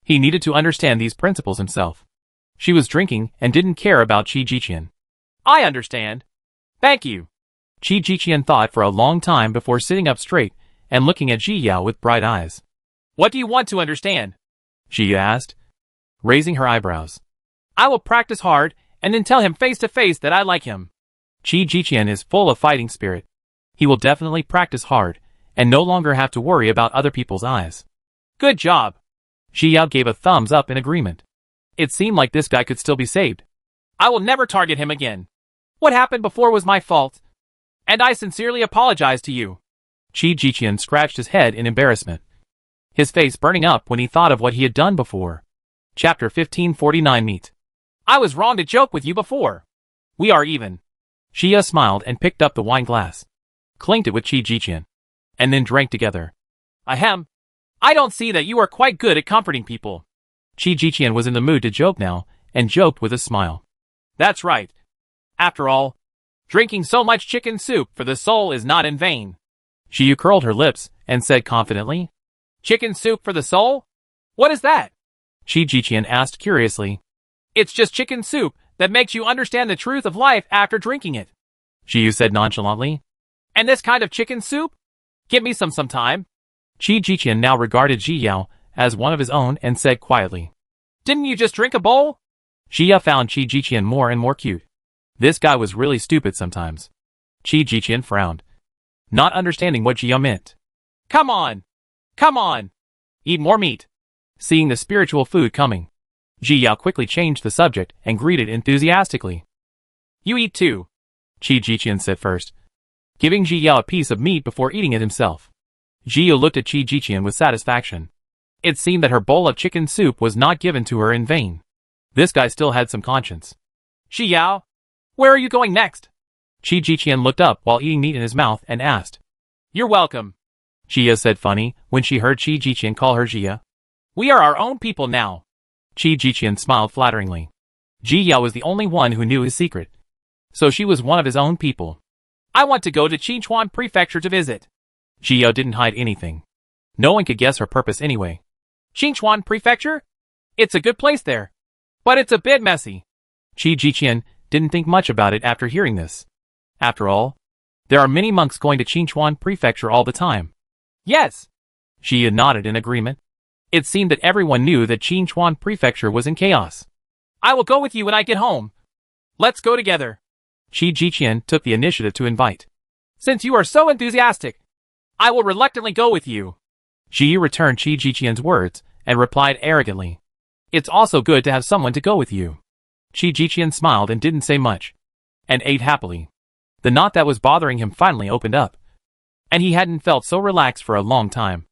Speaker 1: He needed to understand these principles himself. She was drinking and didn't care about Qi Jiqian.
Speaker 2: I understand. Thank you.
Speaker 1: Qi Jiqian thought for a long time before sitting up straight and looking at Ji Yao with bright eyes.
Speaker 2: What do you want to understand?
Speaker 1: Jia asked, raising her eyebrows.
Speaker 2: I will practice hard and then tell him face to face that I like him.
Speaker 1: Qi Jiqian is full of fighting spirit. He will definitely practice hard and no longer have to worry about other people's eyes.
Speaker 2: Good job.
Speaker 1: Ji Yao gave a thumbs up in agreement. It seemed like this guy could still be saved.
Speaker 2: I will never target him again. What happened before was my fault, and I sincerely apologize to you.
Speaker 1: Qi Jiqian scratched his head in embarrassment, his face burning up when he thought of what he had done before. Chapter 1549 Meet.
Speaker 2: I was wrong to joke with you before. We are even.
Speaker 1: Jia smiled and picked up the wine glass, clinked it with Qi Jiqian, and then drank together.
Speaker 2: Ahem. I don't see that you are quite good at comforting people.
Speaker 1: Qi Jiqian was in the mood to joke now, and joked with a smile.
Speaker 2: That's right. After all, drinking so much chicken soup for the soul is not in vain.
Speaker 1: Jiu curled her lips and said confidently,
Speaker 2: Chicken soup for the soul? What is that?
Speaker 1: Qi Jiqian asked curiously.
Speaker 2: It's just chicken soup that makes you understand the truth of life after drinking it.
Speaker 1: Jiu said nonchalantly.
Speaker 2: And this kind of chicken soup? Give me some sometime.
Speaker 1: Qi Jiqian now regarded Ji Yao as one of his own and said quietly.
Speaker 2: Didn't you just drink a bowl?
Speaker 1: Jia found Qi Jiqian more and more cute. This guy was really stupid sometimes. Qi Jiqian frowned, not understanding what Jia meant.
Speaker 2: Come on. Come on. Eat more meat.
Speaker 1: Seeing the spiritual food coming, Ji Yao quickly changed the subject and greeted enthusiastically.
Speaker 2: You eat too.
Speaker 1: Qi Jiqian said first, giving Ji Yao a piece of meat before eating it himself. Ji Yao looked at Qi Jiqian with satisfaction. It seemed that her bowl of chicken soup was not given to her in vain. This guy still had some conscience.
Speaker 2: Ji Yao, where are you going next?
Speaker 1: Qi Jiqian looked up while eating meat in his mouth and asked.
Speaker 2: You're welcome.
Speaker 1: Jia said funny when she heard Qi Jiqian call her Jia.
Speaker 2: We are our own people now.
Speaker 1: Qi Jiqian smiled flatteringly. Ji Yao was the only one who knew his secret, so she was one of his own people.
Speaker 2: I want to go to Qinchuan Prefecture to visit.
Speaker 1: Ji Yao didn't hide anything. No one could guess her purpose anyway.
Speaker 2: Qinchuan Prefecture? It's a good place there, but it's a bit messy.
Speaker 1: Qi Jiqian didn't think much about it after hearing this. After all, there are many monks going to Qinchuan Prefecture all the time.
Speaker 2: Yes.
Speaker 1: Jia nodded in agreement. It seemed that everyone knew that Qinchuan Prefecture was in chaos.
Speaker 2: I will go with you when I get home. Let's go together.
Speaker 1: Qi Jiqian took the initiative to invite.
Speaker 2: Since you are so enthusiastic, I will reluctantly go with you.
Speaker 1: Ji returned Qi Jiqian's words and replied arrogantly. It's also good to have someone to go with you. Qi Jiqian smiled and didn't say much, and ate happily. The knot that was bothering him finally opened up, and he hadn't felt so relaxed for a long time.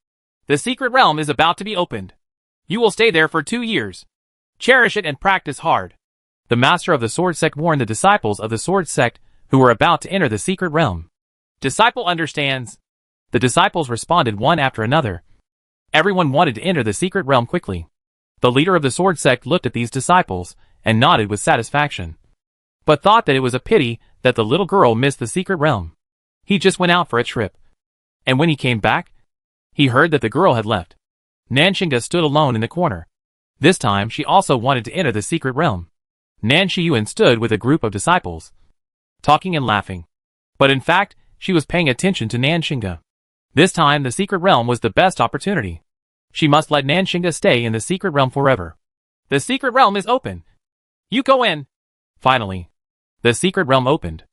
Speaker 2: The secret realm is about to be opened. You will stay there for 2 years. Cherish it and practice hard.
Speaker 1: The master of the sword sect warned the disciples of the sword sect who were about to enter the secret realm.
Speaker 2: Disciple understands.
Speaker 1: The disciples responded one after another. Everyone wanted to enter the secret realm quickly. The leader of the sword sect looked at these disciples and nodded with satisfaction, but thought that it was a pity that the little girl missed the secret realm. He just went out for a trip, and when he came back, he heard that the girl had left. Nanshinga stood alone in the corner. This time she also wanted to enter the secret realm. Nan Shiyuan stood with a group of disciples, talking and laughing. But in fact, she was paying attention to Nanshinga. This time the secret realm was the best opportunity. She must let Nanshinga stay in the secret realm forever.
Speaker 2: The secret realm is open. You go in.
Speaker 1: Finally, the secret realm opened.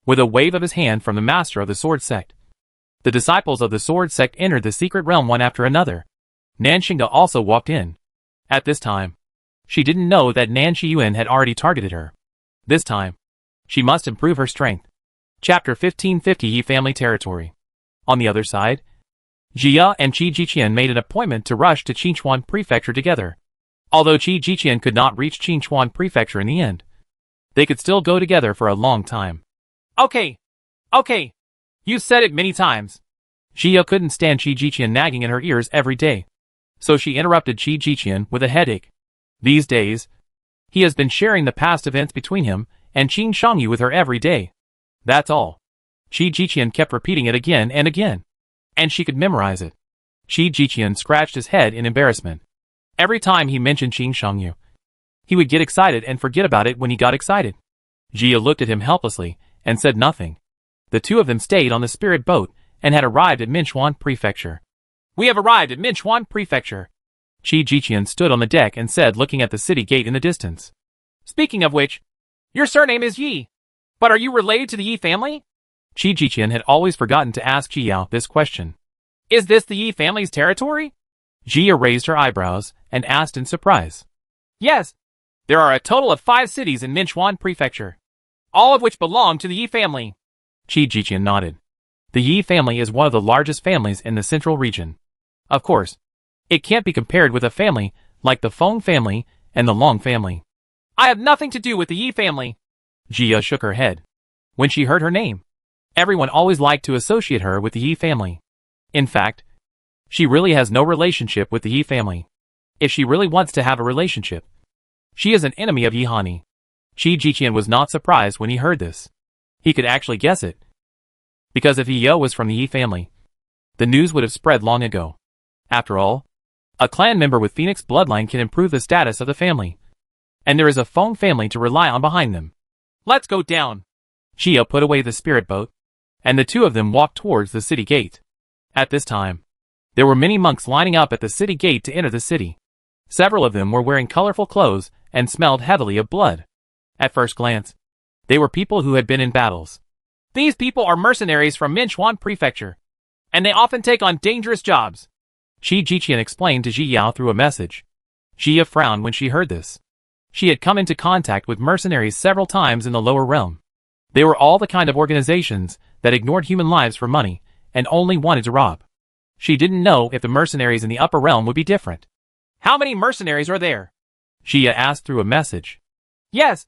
Speaker 1: With a wave of his hand from the master of the sword sect, the disciples of the sword sect entered the secret realm one after another. Nanshinga also walked in. At this time, she didn't know that Nan Shiyuan had already targeted her. This time, she must improve her strength. Chapter 1550 Yi Family Territory. On the other side, Jia and Qi Jiqian made an appointment to rush to Qinchuan Prefecture together. Although Qi Jiqian could not reach Qinchuan Prefecture in the end, they could still go together for a long time.
Speaker 2: Okay. You said it many times.
Speaker 1: Jia couldn't stand Qi Jiqian nagging in her ears every day, so she interrupted Qi Jiqian with a headache. These days, he has been sharing the past events between him and Qin Shangyu with her every day. That's all. Shi Jiqian kept repeating it again and again. And she could memorize it. Shi Jiqian scratched his head in embarrassment. Every time he mentioned Qing Shangyu, he would get excited and forget about it when he got excited. Jia looked at him helplessly and said nothing. The two of them stayed on the spirit boat and had arrived at Minchuan Prefecture.
Speaker 2: We have arrived at Minchuan Prefecture.
Speaker 1: Shi Jiqian stood on the deck and said, looking at the city gate in the distance.
Speaker 2: Speaking of which, your surname is Yi. But are you related to the Yi family?
Speaker 1: Shi Jiqian had always forgotten to ask Jia this question.
Speaker 2: Is this the Yi family's territory?
Speaker 1: Jia raised her eyebrows and asked in surprise.
Speaker 2: Yes. There are a total of 5 cities in Minchuan Prefecture, all of which belong to the Yi family.
Speaker 1: Shi Jiqian nodded. The Yi family is one of the largest families in the central region. Of course, it can't be compared with a family like the Feng family and the Long family.
Speaker 2: I have nothing to do with the Yi family.
Speaker 1: Jia shook her head. When she heard her name, everyone always liked to associate her with the Yi family. In fact, she really has no relationship with the Yi family. If she really wants to have a relationship, she is an enemy of Yi Hani. Shi Jiqian was not surprised when he heard this. He could actually guess it. Because if Yi Yo was from the Yi family, the news would have spread long ago. After all, a clan member with Phoenix bloodline can improve the status of the family. And there is a Feng family to rely on behind them.
Speaker 2: Let's go down.
Speaker 1: Jia put away the spirit boat, and the two of them walked towards the city gate. At this time, there were many monks lining up at the city gate to enter the city. Several of them were wearing colorful clothes and smelled heavily of blood. At first glance, they were people who had been in battles.
Speaker 2: These people are mercenaries from Minchuan Prefecture, and they often take on dangerous jobs.
Speaker 1: Shi Jiqian explained to Ji Yao through a message. Jia frowned when she heard this. She had come into contact with mercenaries several times in the lower realm. They were all the kind of organizations that ignored human lives for money and only wanted to rob. She didn't know if the mercenaries in the upper realm would be different.
Speaker 2: How many mercenaries are there?
Speaker 1: Jia asked through a message.
Speaker 2: Yes.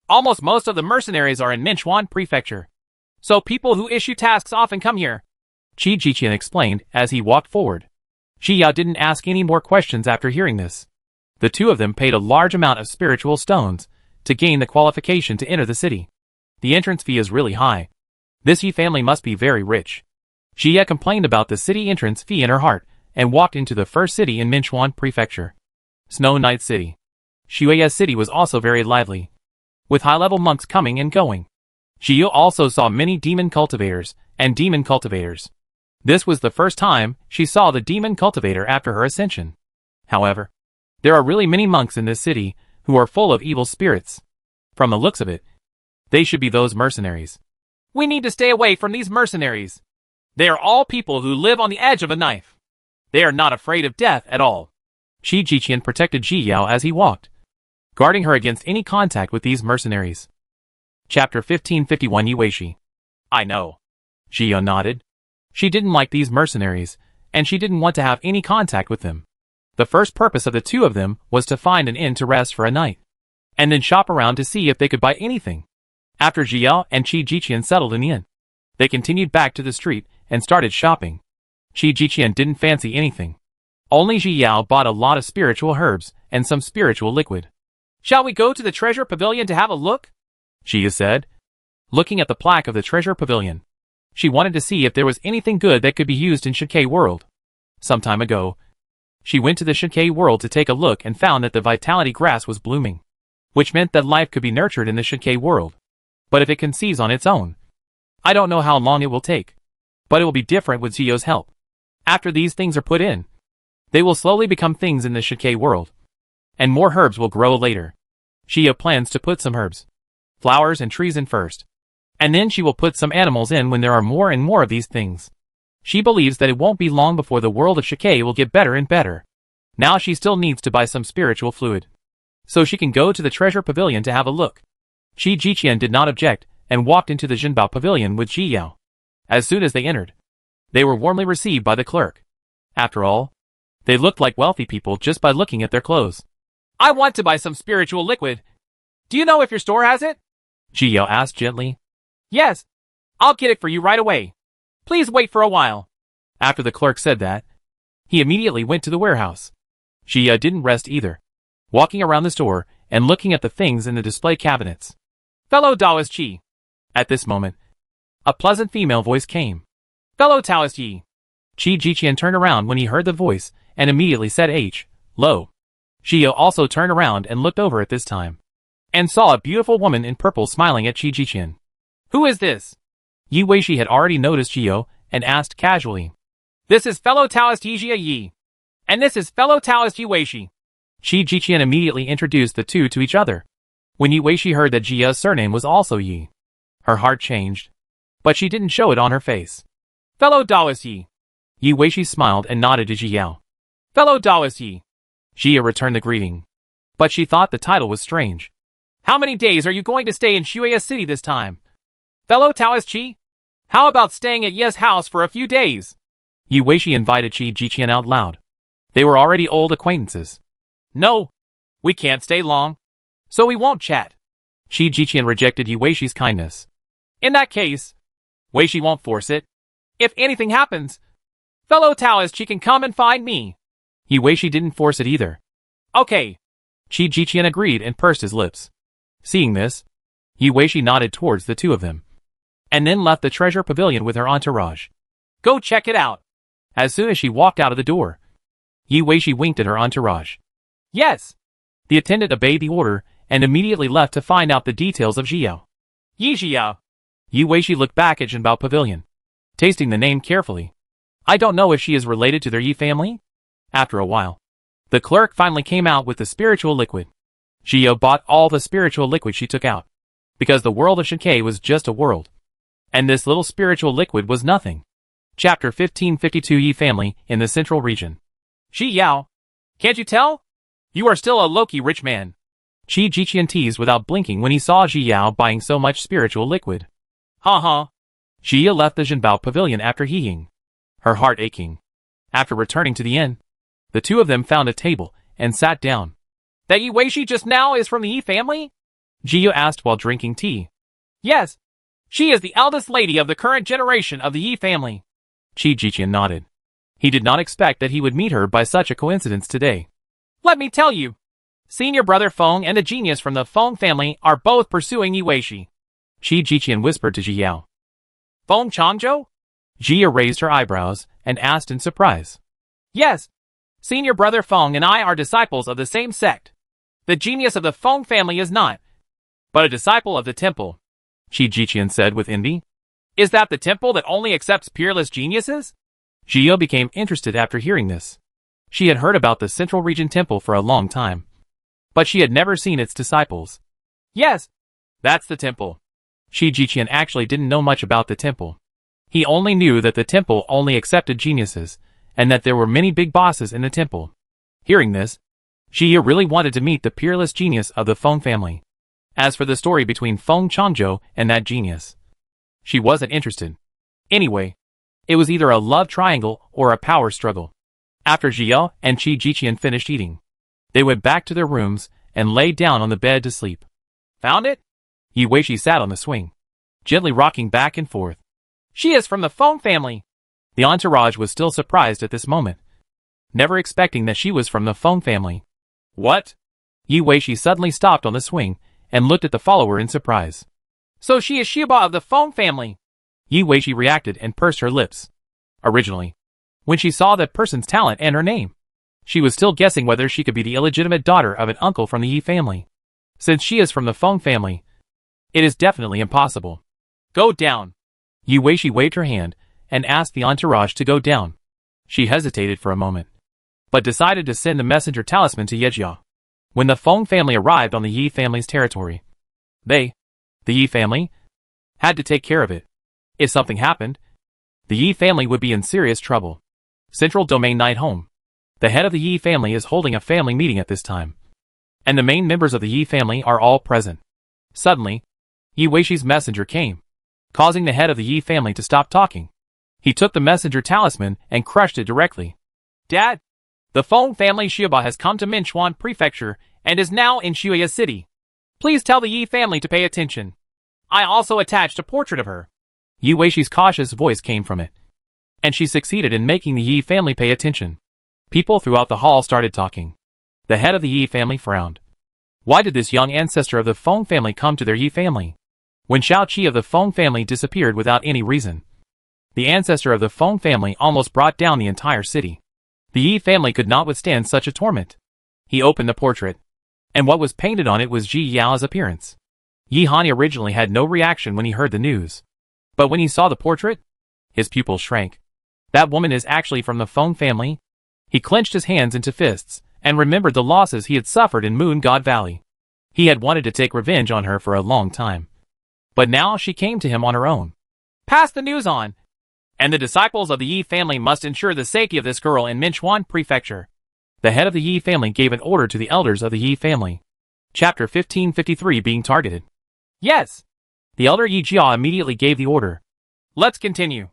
Speaker 2: Almost most of the mercenaries are in Minchuan Prefecture. So people who issue tasks often come here.
Speaker 1: Shi Jiqian explained as he walked forward. Jia didn't ask any more questions after hearing this. The two of them paid a large amount of spiritual stones to gain the qualification to enter the city. The entrance fee is really high. This Yi family must be very rich. Jia complained about the city entrance fee in her heart and walked into the first city in Minchuan Prefecture. Snow Night City. Shuei's city was also very lively, with high-level monks coming and going. Jia also saw many demon cultivators and demon cultivators. This was the first time she saw the demon cultivator after her ascension. However, there are really many monks in this city who are full of evil spirits. From the looks of it, they should be those mercenaries.
Speaker 2: We need to stay away from these mercenaries. They are all people who live on the edge of a knife. They are not afraid of death at all.
Speaker 1: Shi Jiqian protected Ji Yao as he walked, guarding her against any contact with these mercenaries. Chapter 1551 Yueshi.
Speaker 2: I know.
Speaker 1: Jia nodded. She didn't like these mercenaries, and she didn't want to have any contact with them. The first purpose of the two of them was to find an inn to rest for a night, and then shop around to see if they could buy anything. After Jia and Shi Jiqian settled in the inn, they continued back to the street and started shopping. Shi Jiqian didn't fancy anything. Only Ji Yao bought a lot of spiritual herbs and some spiritual liquid.
Speaker 2: Shall we go to the treasure pavilion to have a look?
Speaker 1: Jia said, looking at the plaque of the treasure pavilion. She wanted to see if there was anything good that could be used in Shinkei World. Some time ago, she went to the Shinkei World to take a look and found that the vitality grass was blooming, which meant that life could be nurtured in the Shinkei World. But if it conceives on its own, I don't know how long it will take, but it will be different with Zio's help. After these things are put in, they will slowly become things in the Shinkei World, and more herbs will grow later. Jia plans to put some herbs, flowers and trees in first, and then she will put some animals in when there are more and more of these things. She believes that it won't be long before the world of Shinkei will get better and better. Now she still needs to buy some spiritual fluid, so she can go to the treasure pavilion to have a look. Shi Jiqian did not object and walked into the Jinbao pavilion with Ji Yao. As soon as they entered, they were warmly received by the clerk. After all, they looked like wealthy people just by looking at their clothes.
Speaker 2: I want to buy some spiritual liquid. Do you know if your store has it?
Speaker 1: Ji Yao asked gently.
Speaker 2: Yes. I'll get it for you right away. Please wait for a while.
Speaker 1: After the clerk said that, he immediately went to the warehouse. Jia didn't rest either, walking around the store and looking at the things in the display cabinets.
Speaker 2: Fellow Taoist Qi.
Speaker 1: At this moment, A pleasant female voice came.
Speaker 2: Fellow Taoist Yi.
Speaker 1: Qi Jiqian turned around when he heard the voice, and immediately said Lo. Xiao also turned around and looked over at this time, and saw a beautiful woman in purple smiling at Qi Jiqian.
Speaker 2: Who is this?
Speaker 1: Yi Weishi had already noticed Xiao, and asked casually.
Speaker 2: This is fellow Taoist Yijia Yi. And this is fellow Taoist Yi Weishi.
Speaker 1: Qi Jiqian immediately introduced the two to each other. When Yi Weishi heard that Jia's surname was also Yi, her heart changed, but she didn't show it on her face.
Speaker 2: Fellow Taoist Yi.
Speaker 1: Yi Weishi smiled and nodded to Jiao.
Speaker 2: Fellow Taoist Yi.
Speaker 1: Jia returned the greeting, but she thought the title was strange.
Speaker 2: How many days are you going to stay in Shuya City this time? Fellow Taoist Qi? How about staying at Ye's house for a few days?
Speaker 1: Yi Weishi invited Qi Jiqian out loud. They were already old acquaintances.
Speaker 2: No, we can't stay long, so we won't chat.
Speaker 1: Qi Jiqian rejected Yi Weishi's kindness.
Speaker 2: In that case, Weishi won't force it. If anything happens, fellow Taoist Qi can come and find me.
Speaker 1: Yi Weishi didn't force it either.
Speaker 2: Okay.
Speaker 1: Qi Jiqian agreed and pursed his lips. Seeing this, Yi Weishi nodded towards the two of them, and then left the treasure pavilion with her entourage.
Speaker 2: Go check it out.
Speaker 1: As soon as she walked out of the door, Yi Weishi winked at her entourage.
Speaker 2: Yes.
Speaker 1: The attendant obeyed the order, and immediately left to find out the details of Xiao.
Speaker 2: Yi Xiao.
Speaker 1: Yi Weishi looked back at Jinbao Pavilion, tasting the name carefully. I don't know if she is related to their Yi family? After a while, the clerk finally came out with the spiritual liquid. Xiao bought all the spiritual liquid she took out, because the world of Shinkei was just a world, and this little spiritual liquid was nothing. Chapter 1552 Yi Family in the Central Region.
Speaker 2: Xi Yao. Can't you tell? You are still a low-key rich man.
Speaker 1: Qi Jiqian teased without blinking when he saw Xi Yao buying so much spiritual liquid.
Speaker 2: Ha.
Speaker 1: Xia left the Jinbao Pavilion after heeing, her heart aching. After returning to the inn, the two of them found a table and sat down.
Speaker 2: That Yi Weishi just now is from the Yi family?
Speaker 1: Jia asked while drinking tea.
Speaker 2: Yes. She is the eldest lady of the current generation of the Yi family.
Speaker 1: Qi Jiqian nodded. He did not expect that he would meet her by such a coincidence today.
Speaker 2: Let me tell you. Senior brother Feng and the genius from the Feng family are both pursuing Yi Weishi.
Speaker 1: Qi Jiqian whispered to Jiao.
Speaker 2: Feng Changzhou?
Speaker 1: Jia raised her eyebrows and asked in surprise.
Speaker 2: Yes. Senior brother Feng and I are disciples of the same sect. The genius of the Feng family is not, but a disciple of the temple.
Speaker 1: Qi Jiqian said with envy.
Speaker 2: Is that the temple that only accepts peerless geniuses?
Speaker 1: Jia became interested after hearing this. She had heard about the Central Region Temple for a long time, but she had never seen its disciples.
Speaker 2: Yes, that's the temple.
Speaker 1: Qi Jiqian actually didn't know much about the temple. He only knew that the temple only accepted geniuses, and that there were many big bosses in the temple. Hearing this, Jia really wanted to meet the peerless genius of the Feng family. As for the story between Feng Changzhou and that genius, she wasn't interested. Anyway, it was either a love triangle or a power struggle. After Jia and Qi Jiqian finished eating, they went back to their rooms and lay down on the bed to sleep.
Speaker 2: Found it?
Speaker 1: Yi Weishi sat on the swing, gently rocking back and forth.
Speaker 2: She is from the Feng family.
Speaker 1: The entourage was still surprised at this moment, never expecting that she was from the Feng family.
Speaker 2: What?
Speaker 1: Yi Weishi suddenly stopped on the swing and looked at the follower in surprise.
Speaker 2: So she is Shiba of the Feng family.
Speaker 1: Yi Weishi reacted and pursed her lips. Originally, when she saw that person's talent and her name, she was still guessing whether she could be the illegitimate daughter of an uncle from the Yi family. Since she is from the Feng family, it is definitely impossible.
Speaker 2: Go down.
Speaker 1: Yi Weishi waved her hand and asked the entourage to go down. She hesitated for a moment, but decided to send the messenger talisman to Yejia. When the Feng family arrived on the Yi family's territory, they, the Yi family, had to take care of it. If something happened, the Yi family would be in serious trouble. Central Domain Night Home. The head of the Yi family is holding a family meeting at this time, and the main members of the Yi family are all present. Suddenly, Yi Weishi's messenger came, causing the head of the Yi family to stop talking. He took the messenger talisman and crushed it directly.
Speaker 2: Dad, the Feng family Shiba has come to Minchuan Prefecture and is now in Shuya City. Please tell the Yi family to pay attention. I also attached a portrait of her.
Speaker 1: Yi Weishi's cautious voice came from it, and she succeeded in making the Yi family pay attention. People throughout the hall started talking. The head of the Yi family frowned. Why did this young ancestor of the Feng family come to their Yi family? when Xiao Qi of the Feng family disappeared without any reason. The ancestor of the Feng family almost brought down the entire city. The Yi family could not withstand such a torment. He opened the portrait, and what was painted on it was Ji Yao's appearance. Yi Hani originally had no reaction when he heard the news. But when he saw the portrait, his pupils shrank. That woman is actually from the Feng family? He clenched his hands into fists, and remembered the losses he had suffered in Moon God Valley. He had wanted to take revenge on her for a long time. But now she came to him on her own.
Speaker 2: Pass the news on. And the disciples of the Yi family must ensure the safety of this girl in Minchuan Prefecture.
Speaker 1: The head of the Yi family gave an order to the elders of the Yi family. Chapter 1553 being targeted.
Speaker 2: Yes.
Speaker 1: The elder Yi Jia immediately gave the order.
Speaker 2: Let's continue.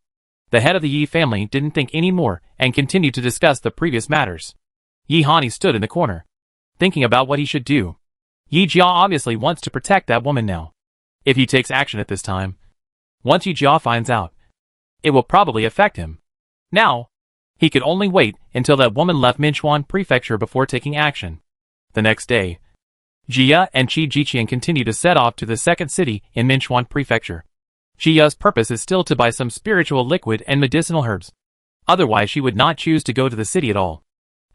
Speaker 1: The head of the Yi family didn't think any more and continued to discuss the previous matters. Yi Hani stood in the corner, thinking about what he should do. Yi Jia obviously wants to protect that woman now. If he takes action at this time, once Yi Jia finds out, it will probably affect him. Now, he could only wait until that woman left Minchuan Prefecture before taking action. The next day, Jia and Qi Jiqian continue to set off to the second city in Minchuan Prefecture. Jia's purpose is still to buy some spiritual liquid and medicinal herbs. Otherwise she would not choose to go to the city at all.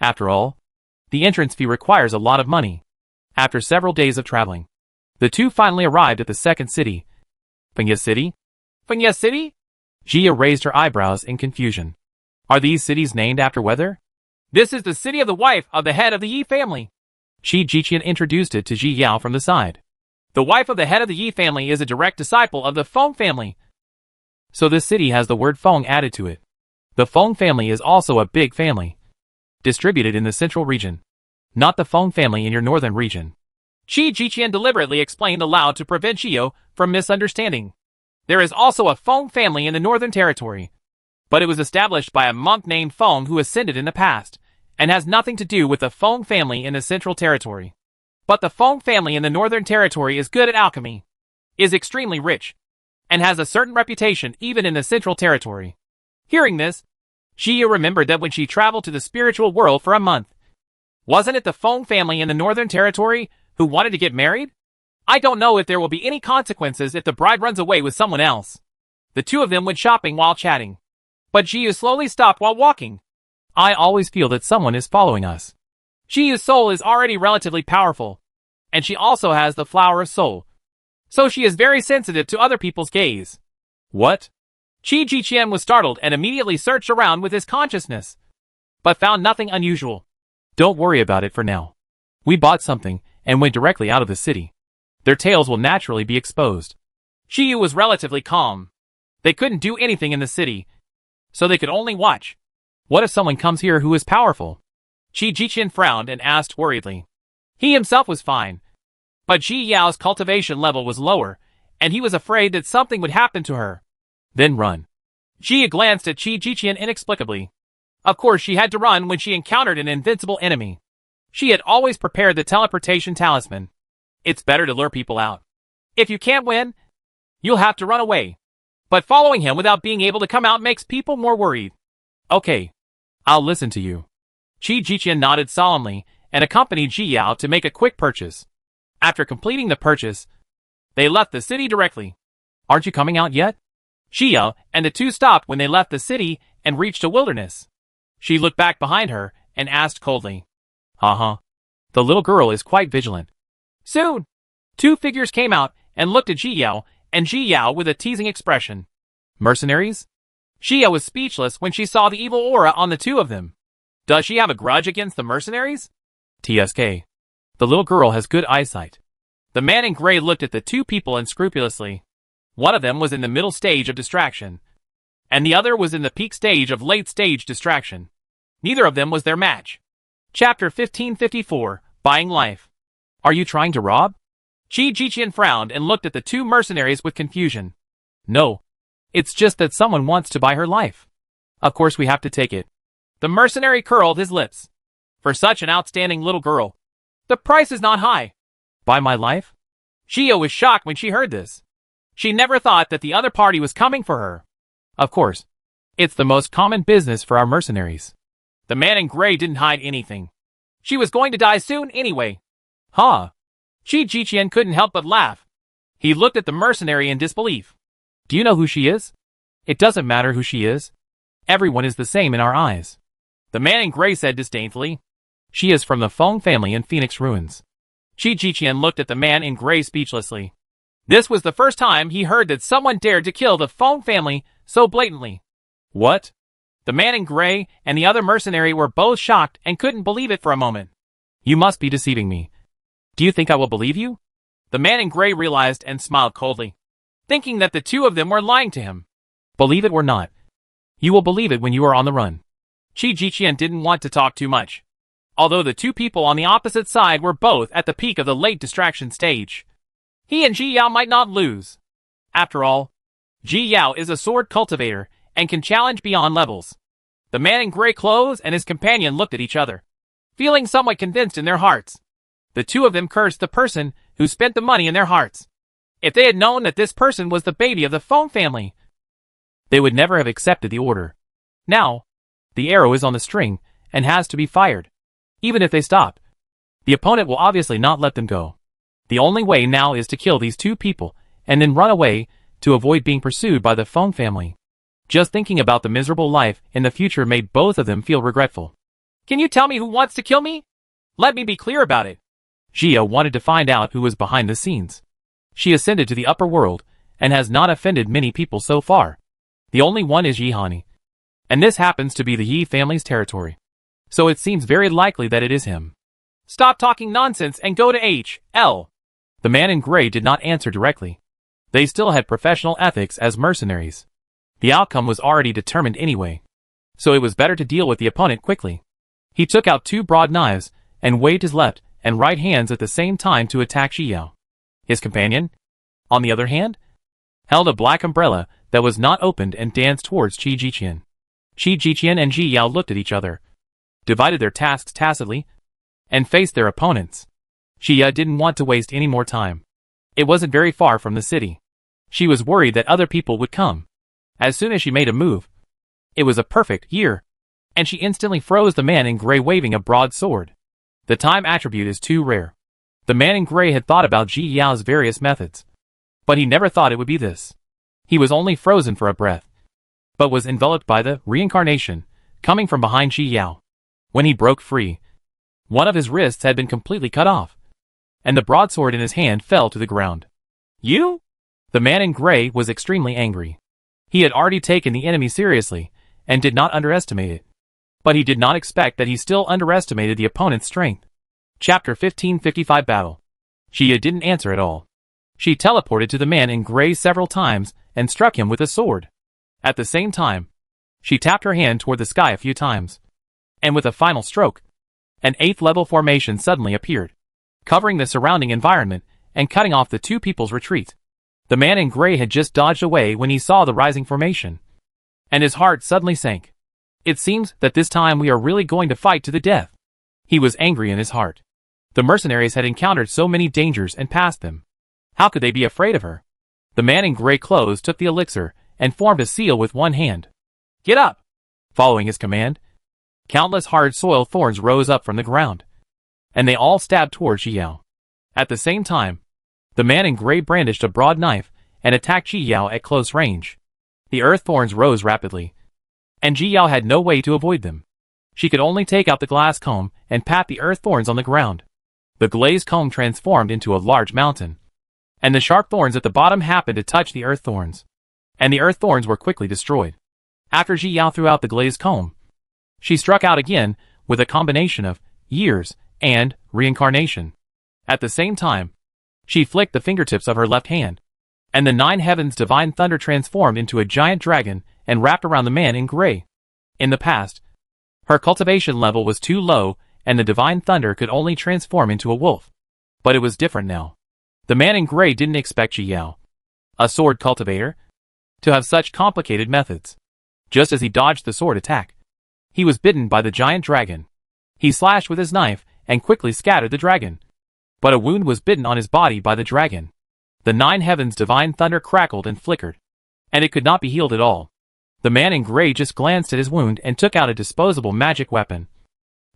Speaker 1: After all, the entrance fee requires a lot of money. After several days of traveling, the two finally arrived at the second city. Fengye City?
Speaker 2: Fengye City?
Speaker 1: Jia raised her eyebrows in confusion. Are these cities named after weather?
Speaker 2: This is the city of the wife of the head of the Yi family.
Speaker 1: Qi Jiqian introduced it to Ji Yao from the side.
Speaker 2: The wife of the head of the Yi family is a direct disciple of the Feng family.
Speaker 1: So this city has the word Feng added to it. The Feng family is also a big family, distributed in the central region, not the Feng family in your northern region.
Speaker 2: Qi Jiqian deliberately explained aloud to prevent Xiao from misunderstanding. There is also a Feng family in the northern territory, but it was established by a monk named Feng who ascended in the past, and has nothing to do with the Feng family in the central territory. But the Feng family in the northern territory is good at alchemy, is extremely rich, and has a certain reputation even in the central territory. Hearing this, Xia remembered that when she traveled to the spiritual world for a month, wasn't it the Feng family in the northern territory who wanted to get married? I don't know if there will be any consequences if the bride runs away with someone else. The two of them went shopping while chatting, but Xia slowly stopped while walking.
Speaker 1: I always feel that someone is following us.
Speaker 2: Xia's soul is already relatively powerful, and she also has the flower of soul, so she is very sensitive to other people's gaze.
Speaker 1: What?
Speaker 2: Qi Jiqian was startled and immediately searched around with his consciousness, but found nothing unusual.
Speaker 1: Don't worry about it for now. We bought something and went directly out of the city. Their tails will naturally be exposed.
Speaker 2: Xiyu was relatively calm. They couldn't do anything in the city, so they could only watch.
Speaker 1: What if someone comes here who is powerful?
Speaker 2: Qi Jiqian frowned and asked worriedly. He himself was fine, but Ji Yao's cultivation level was lower, and he was afraid that something would happen to her.
Speaker 1: Then run.
Speaker 2: Jia glanced at Qi Jiqian inexplicably. Of course she had to run when she encountered an invincible enemy. She had always prepared the teleportation talisman. It's better to lure people out. If you can't win, you'll have to run away. But following him without being able to come out makes people more worried.
Speaker 1: Okay, I'll listen to you. Qi Jiqian nodded solemnly and accompanied Ji Yao to make a quick purchase. After completing the purchase, they left the city directly. Aren't you coming out yet?
Speaker 2: Ji Yao and the two stopped when they left the city and reached a wilderness. She looked back behind her and asked coldly.
Speaker 1: The little girl is quite vigilant.
Speaker 2: Soon, two figures came out and looked at Ji Yao and Ji Yao with a teasing expression.
Speaker 1: Mercenaries?
Speaker 2: Xia was speechless when she saw the evil aura on the two of them. Does she have a grudge against the mercenaries?
Speaker 1: TSK. The little girl has good eyesight.
Speaker 2: The man in gray looked at the two people unscrupulously. One of them was in the middle stage of distraction, and the other was in the peak stage of late stage distraction. Neither of them was their match. Chapter 1554, Buying Life.
Speaker 1: Are you trying to rob?
Speaker 2: Qi Jiqian frowned and looked at the two mercenaries with confusion.
Speaker 1: No. It's just that someone wants to buy her life. Of course we have to take it.
Speaker 2: The mercenary curled his lips. For such an outstanding little girl, the price is not high.
Speaker 1: Buy my life?
Speaker 2: Xia was shocked when she heard this. She never thought that the other party was coming for her.
Speaker 1: Of course. It's the most common business for our mercenaries.
Speaker 2: The man in gray didn't hide anything. She was going to die soon anyway.
Speaker 1: Ha!
Speaker 2: Qi Jiqian couldn't help but laugh. He looked at the mercenary in disbelief.
Speaker 1: Do you know who she is? It doesn't matter who she is. Everyone is the same in our eyes.
Speaker 2: The man in gray said disdainfully.
Speaker 1: She is from the Feng family in Phoenix Ruins.
Speaker 2: Qi Jiqian looked at the man in gray speechlessly. This was the first time he heard that someone dared to kill the Feng family so blatantly.
Speaker 1: What?
Speaker 2: The man in gray and the other mercenary were both shocked and couldn't believe it for a moment.
Speaker 1: You must be deceiving me. Do you think I will believe you?
Speaker 2: The man in gray realized and smiled coldly, thinking that the two of them were lying to him.
Speaker 1: Believe it or not, you will believe it when you are on the run.
Speaker 2: Qi Jiqian didn't want to talk too much. Although the two people on the opposite side were both at the peak of the late distraction stage, he and Ji Yao might not lose. After all, Ji Yao is a sword cultivator and can challenge beyond levels. The man in gray clothes and his companion looked at each other, feeling somewhat convinced in their hearts. The two of them cursed the person who spent the money in their hearts. If they had known that this person was the baby of the Feng family,
Speaker 1: they would never have accepted the order. Now, the arrow is on the string and has to be fired. Even if they stop, the opponent will obviously not let them go. The only way now is to kill these two people and then run away to avoid being pursued by the Feng family. Just thinking about the miserable life in the future made both of them feel regretful.
Speaker 2: Can you tell me who wants to kill me? Let me be clear about it.
Speaker 1: Jia wanted to find out who was behind the scenes. She ascended to the upper world and has not offended many people so far. The only one is Yihani. And this happens to be the Yi family's territory. So it seems very likely that it is him.
Speaker 2: Stop talking nonsense and go to H.L.
Speaker 1: The man in gray did not answer directly. They still had professional ethics as mercenaries. The outcome was already determined anyway. So it was better to deal with the opponent quickly. He took out two broad knives and waved his left and right hands at the same time to attack Xiao. His companion, on the other hand, held a black umbrella that was not opened and danced towards Qi Jiqian. Qi Jiqian and Ji Yao looked at each other, divided their tasks tacitly, and faced their opponents. Xia didn't want to waste any more time. It wasn't very far from the city. She was worried that other people would come. As soon as she made a move, it was a perfect year, and she instantly froze the man in gray waving a broad sword. The time attribute is too rare. The man in gray had thought about Ji Yao's various methods, but he never thought it would be this. He was only frozen for a breath, but was enveloped by the reincarnation coming from behind Ji Yao. When he broke free, one of his wrists had been completely cut off, and the broadsword in his hand fell to the ground.
Speaker 2: You?
Speaker 1: The man in gray was extremely angry. He had already taken the enemy seriously, and did not underestimate it. But he did not expect that he still underestimated the opponent's strength. Chapter 1555 Battle. Xia didn't answer at all. She teleported to the man in gray several times and struck him with a sword. At the same time, she tapped her hand toward the sky a few times. And with a final stroke, an 8th level formation suddenly appeared, covering the surrounding environment and cutting off the two people's retreat. The man in gray had just dodged away when he saw the rising formation, and his heart suddenly sank. It seems that this time we are really going to fight to the death. He was angry in his heart. The mercenaries had encountered so many dangers and passed them. How could they be afraid of her? The man in gray clothes took the elixir and formed a seal with one hand.
Speaker 2: Get up!
Speaker 1: Following his command, countless hard soil thorns rose up from the ground, and they all stabbed toward Xiao. At the same time, the man in gray brandished a broad knife and attacked Ji Yao at close range. The earth thorns rose rapidly, and Ji Yao had no way to avoid them. She could only take out the glass comb and pat the earth thorns on the ground. The glazed comb transformed into a large mountain, and the sharp thorns at the bottom happened to touch the earth thorns, and the earth thorns were quickly destroyed. After Ji Yao threw out the glazed comb, she struck out again with a combination of years and reincarnation. At the same time, she flicked the fingertips of her left hand, and the 9 heavens divine thunder transformed into a giant dragon and wrapped around the man in gray. In the past, her cultivation level was too low and the divine thunder could only transform into a wolf. But it was different now. The man in gray didn't expect Ji Yao, a sword cultivator, to have such complicated methods. Just as he dodged the sword attack, he was bitten by the giant dragon. He slashed with his knife and quickly scattered the dragon. But a wound was bitten on his body by the dragon. The 9 heavens divine thunder crackled and flickered, and it could not be healed at all. The man in gray just glanced at his wound and took out a disposable magic weapon,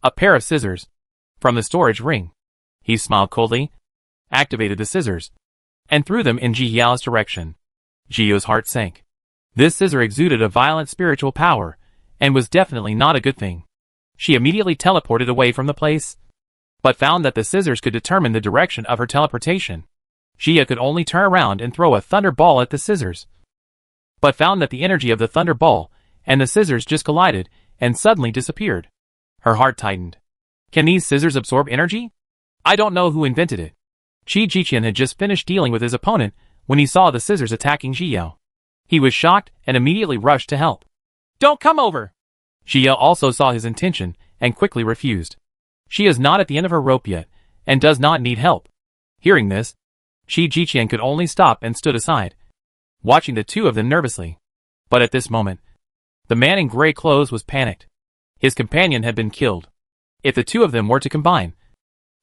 Speaker 1: a pair of scissors, from the storage ring. He smiled coldly, activated the scissors, and threw them in Ji Yao's direction. Ji Yao's heart sank. This scissor exuded a violent spiritual power, and was definitely not a good thing. She immediately teleported away from the place, but found that the scissors could determine the direction of her teleportation. Ji Yao could only turn around and throw a thunder ball at the scissors, but found that the energy of the thunder ball and the scissors just collided and suddenly disappeared. Her heart tightened. Can these scissors absorb energy? I don't know who invented it. Qi Jiqian had just finished dealing with his opponent when he saw the scissors attacking Ji Yao. He was shocked and immediately rushed to help. Don't come over! Ji Yao also saw his intention and quickly refused. She is not at the end of her rope yet and does not need help. Hearing this, Qi Jiqian could only stop and stood aside, watching the two of them nervously. But at this moment, the man in gray clothes was panicked. His companion had been killed. If the two of them were to combine,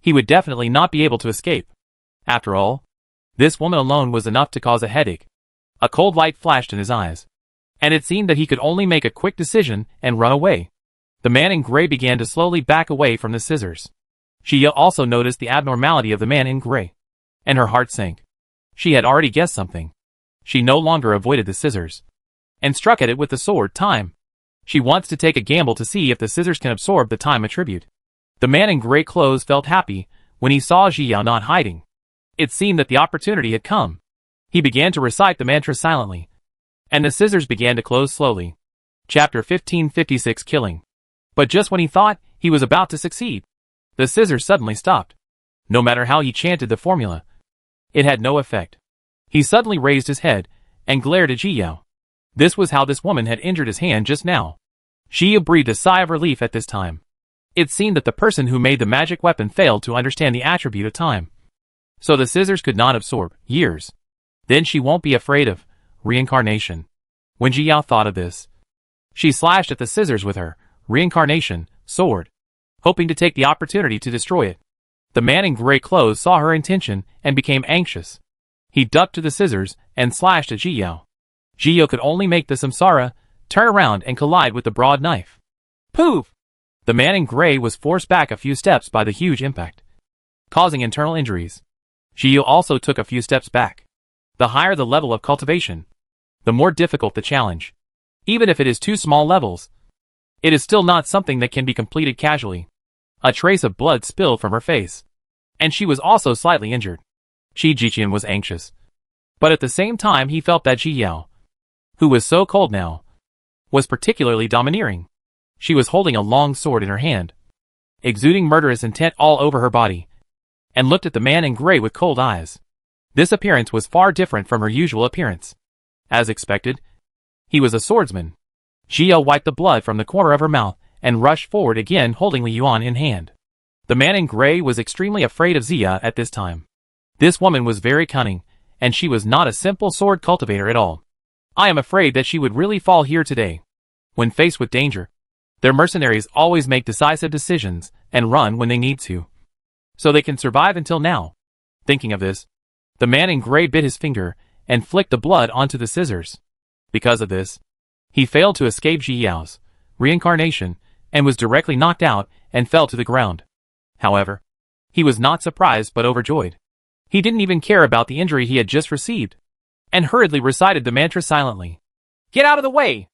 Speaker 1: he would definitely not be able to escape. After all, this woman alone was enough to cause a headache. A cold light flashed in his eyes, and it seemed that he could only make a quick decision and run away. The man in gray began to slowly back away from the scissors. Ji Yao also noticed the abnormality of the man in gray, and her heart sank. She had already guessed something. She no longer avoided the scissors, and struck at it with the sword Time. She wants to take a gamble to see if the scissors can absorb the time attribute. The man in gray clothes felt happy when he saw Ji Yao not hiding. It seemed that the opportunity had come. He began to recite the mantra silently, and the scissors began to close slowly. Chapter 1556 Killing. But just when he thought he was about to succeed, the scissors suddenly stopped. No matter how he chanted the formula, it had no effect. He suddenly raised his head and glared at Ji Yao. This was how this woman had injured his hand just now. Ji Yao breathed a sigh of relief at this time. It seemed that the person who made the magic weapon failed to understand the attribute of time, so the scissors could not absorb years. Then she won't be afraid of reincarnation. When Ji Yao thought of this, she slashed at the scissors with her reincarnation sword, hoping to take the opportunity to destroy it. The man in gray clothes saw her intention and became anxious. He ducked to the scissors and slashed at Ji Yao. Ji Yao could only make the samsara turn around and collide with the broad knife. Poof! The man in gray was forced back a few steps by the huge impact, causing internal injuries. Ji Yao also took a few steps back. The higher the level of cultivation, the more difficult the challenge. Even if it is 2 small levels, it is still not something that can be completed casually. A trace of blood spilled from her face, and she was also slightly injured. Qi Jiqian was anxious, but at the same time he felt that Ji Yao, who was so cold now, was particularly domineering. She was holding a long sword in her hand, exuding murderous intent all over her body, and looked at the man in gray with cold eyes. This appearance was far different from her usual appearance. As expected, he was a swordsman. Ji Yao wiped the blood from the corner of her mouth and rushed forward again holding Li Yuan in hand. The man in gray was extremely afraid of Zia at this time. This woman was very cunning, and she was not a simple sword cultivator at all. I am afraid that she would really fall here today. When faced with danger, their mercenaries always make decisive decisions and run when they need to, so they can survive until now. Thinking of this, the man in gray bit his finger and flicked the blood onto the scissors. Because of this, he failed to escape Ji Yao's reincarnation and was directly knocked out and fell to the ground. However, he was not surprised but overjoyed. He didn't even care about the injury he had just received, and hurriedly recited the mantra silently. Get out of the way!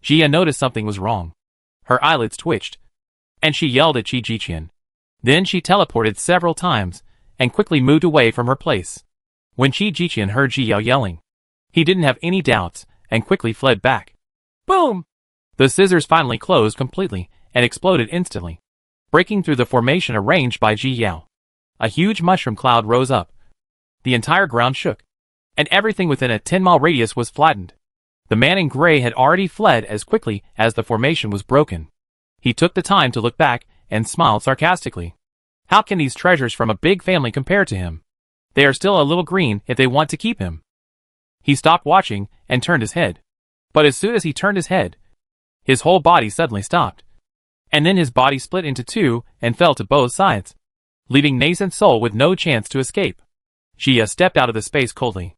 Speaker 1: Ji Yao noticed something was wrong. Her eyelids twitched, and she yelled at Qi Jiqian. Then she teleported several times and quickly moved away from her place. When Qi Jiqian heard Ji Yao yelling, he didn't have any doubts and quickly fled back. Boom! The scissors finally closed completely and exploded instantly, breaking through the formation arranged by Ji Yao. A huge mushroom cloud rose up. The entire ground shook, and everything within a 10-mile radius was flattened. The man in gray had already fled as quickly as the formation was broken. He took the time to look back and smiled sarcastically. How can these treasures from a big family compare to him? They are still a little green if they want to keep him. He stopped watching and turned his head. But as soon as he turned his head, his whole body suddenly stopped. And then his body split into 2 and fell to both sides, leaving nascent soul with no chance to escape. Ji Yao stepped out of the space coldly.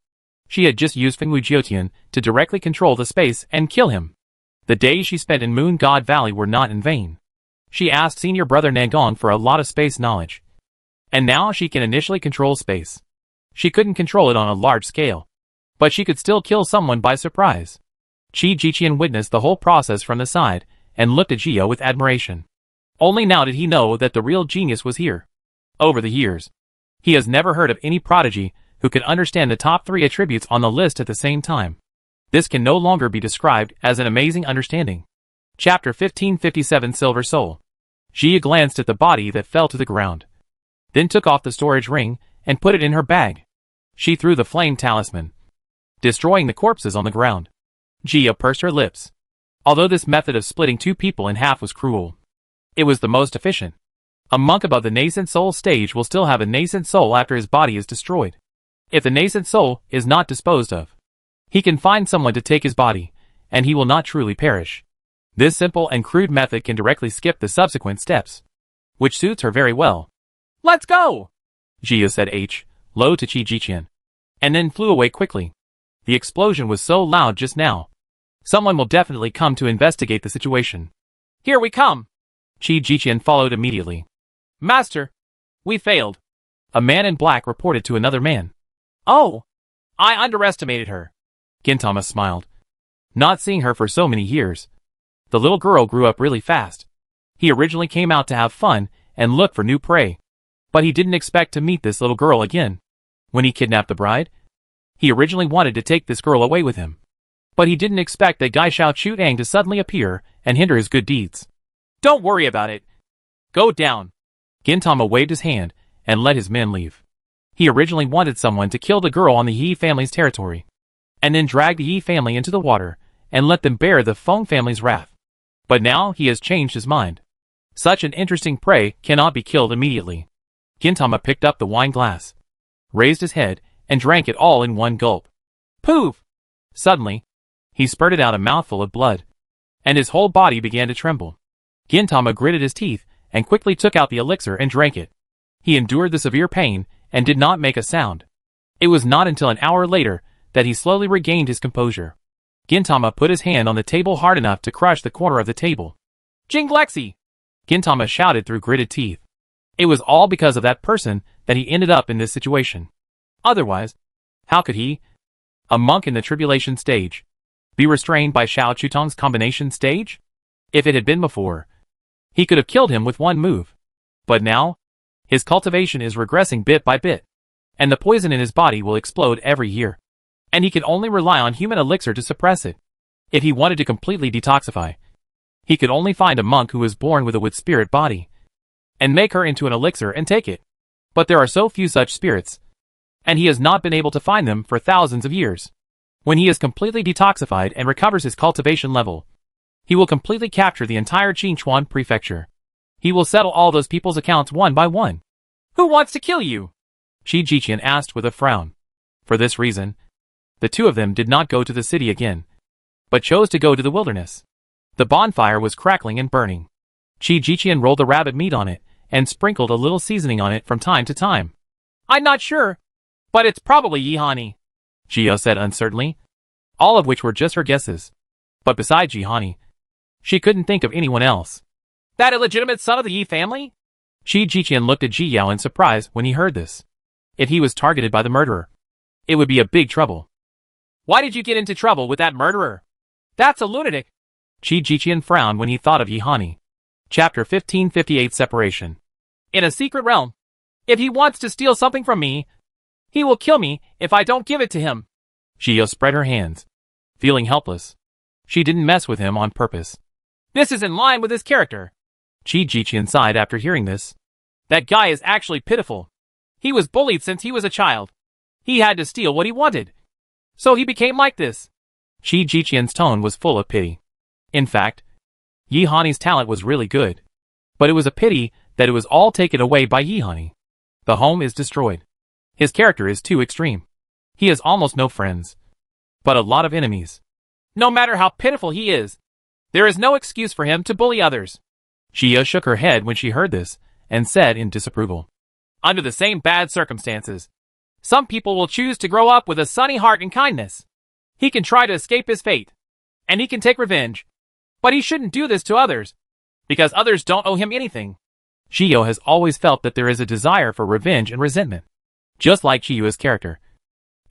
Speaker 1: She had just used Fengwu Jiotian to directly control the space and kill him. The days she spent in Moon God Valley were not in vain. She asked senior brother Nangong for a lot of space knowledge, and now she can initially control space. She couldn't control it on a large scale, but she could still kill someone by surprise. Qi Jiqian witnessed the whole process from the side and looked at Jio with admiration. Only now did he know that the real genius was here. Over the years, he has never heard of any prodigy who could understand the top 3 attributes on the list at the same time. This can no longer be described as an amazing understanding. Chapter 1557 Silver Soul. Jia glanced at the body that fell to the ground, then took off the storage ring and put it in her bag. She threw the flame talisman, destroying the corpses on the ground. Jia pursed her lips. Although this method of splitting 2 people in half was cruel, it was the most efficient. A monk above the nascent soul stage will still have a nascent soul after his body is destroyed. If the nascent soul is not disposed of, he can find someone to take his body, and he will not truly perish. This simple and crude method can directly skip the subsequent steps, which suits her very well.
Speaker 2: Let's go!
Speaker 1: Jia said low to Qi Jiqian, and then flew away quickly. The explosion was so loud just now. Someone will definitely come to investigate the situation.
Speaker 2: Here we come!
Speaker 1: Qi Jiqian followed immediately.
Speaker 2: Master, we failed.
Speaker 1: A man in black reported to another man.
Speaker 2: Oh, I underestimated her.
Speaker 1: Gintama smiled. Not seeing her for so many years, the little girl grew up really fast. He originally came out to have fun and look for new prey, but he didn't expect to meet this little girl again. When he kidnapped the bride, he originally wanted to take this girl away with him, but he didn't expect that Gai Shao Chutang to suddenly appear and hinder his good deeds.
Speaker 2: Don't worry about it. Go down.
Speaker 1: Gintama waved his hand and let his men leave. He originally wanted someone to kill the girl on the Yi family's territory, and then drag the Yi family into the water and let them bear the Feng family's wrath. But now he has changed his mind. Such an interesting prey cannot be killed immediately. Gintama picked up the wine glass, raised his head, and drank it all in one gulp.
Speaker 2: Poof!
Speaker 1: Suddenly, he spurted out a mouthful of blood, and his whole body began to tremble. Gintama gritted his teeth and quickly took out the elixir and drank it. He endured the severe pain and did not make a sound. It was not until an hour later that he slowly regained his composure. Gintama put his hand on the table hard enough to crush the corner of the table.
Speaker 2: Jinglexi!
Speaker 1: Gintama shouted through gritted teeth. It was all because of that person that he ended up in this situation. Otherwise, how could he, a monk in the tribulation stage, be restrained by Shao Chutang's combination stage? If it had been before, he could have killed him with one move. But now, his cultivation is regressing bit by bit, and the poison in his body will explode every year. And he can only rely on human elixir to suppress it. If he wanted to completely detoxify, he could only find a monk who was born with a wood spirit body, and make her into an elixir and take it. But there are so few such spirits, and he has not been able to find them for thousands of years. When he is completely detoxified and recovers his cultivation level, he will completely capture the entire Qinchuan prefecture. He will settle all those people's accounts one by one.
Speaker 2: Who wants to kill you?
Speaker 1: Qi Jiqian asked with a frown. For this reason, the two of them did not go to the city again, but chose to go to the wilderness. The bonfire was crackling and burning. Qi Jiqian rolled the rabbit meat on it and sprinkled a little seasoning on it from time to time.
Speaker 2: I'm not sure, but it's probably Yihani,
Speaker 1: Jia said uncertainly, all of which were just her guesses. But besides Yihani, she couldn't think of anyone else.
Speaker 2: That illegitimate son of the Yi family?
Speaker 1: Qi Jiqian looked at Ji Yao in surprise when he heard this. If he was targeted by the murderer, it would be a big trouble.
Speaker 2: Why did you get into trouble with that murderer? That's a lunatic.
Speaker 1: Qi Jiqian frowned when he thought of Yihani. Chapter 1558 Separation.
Speaker 2: In a secret realm, if he wants to steal something from me, he will kill me if I don't give it to him.
Speaker 1: Jia spread her hands, feeling helpless. She didn't mess with him on purpose.
Speaker 2: This is in line with his character.
Speaker 1: Qi Jiqian sighed after hearing this.
Speaker 2: That guy is actually pitiful. He was bullied since he was a child. He had to steal what he wanted, so he became like this.
Speaker 1: Qi Jiqian's tone was full of pity. In fact, Yihani's talent was really good, but it was a pity that it was all taken away by Yihani. The home is destroyed. His character is too extreme. He has almost no friends, but a lot of enemies.
Speaker 2: No matter how pitiful he is, there is no excuse for him to bully others.
Speaker 1: Jia shook her head when she heard this and said in disapproval.
Speaker 2: Under the same bad circumstances, some people will choose to grow up with a sunny heart and kindness. He can try to escape his fate, and he can take revenge, but he shouldn't do this to others, because others don't owe him anything.
Speaker 1: Jio has always felt that there is a desire for revenge and resentment. just like Chiyua's character.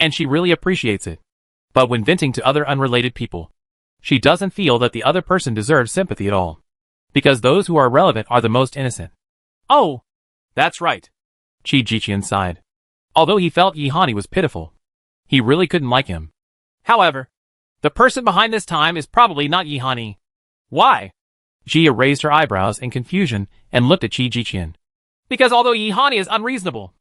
Speaker 1: And she really appreciates it. But when venting to other unrelated people, she doesn't feel that the other person deserves sympathy at all. Because those who are relevant are the most innocent.
Speaker 2: Oh, that's right.
Speaker 1: Chi Jiqian sighed. Although he felt Yihani was pitiful, he really couldn't like him.
Speaker 2: However, the person behind this time is probably not Yihani. Why?
Speaker 1: Jia raised her eyebrows in confusion and looked at Chi Jiqian.
Speaker 2: Because although Yihani is unreasonable,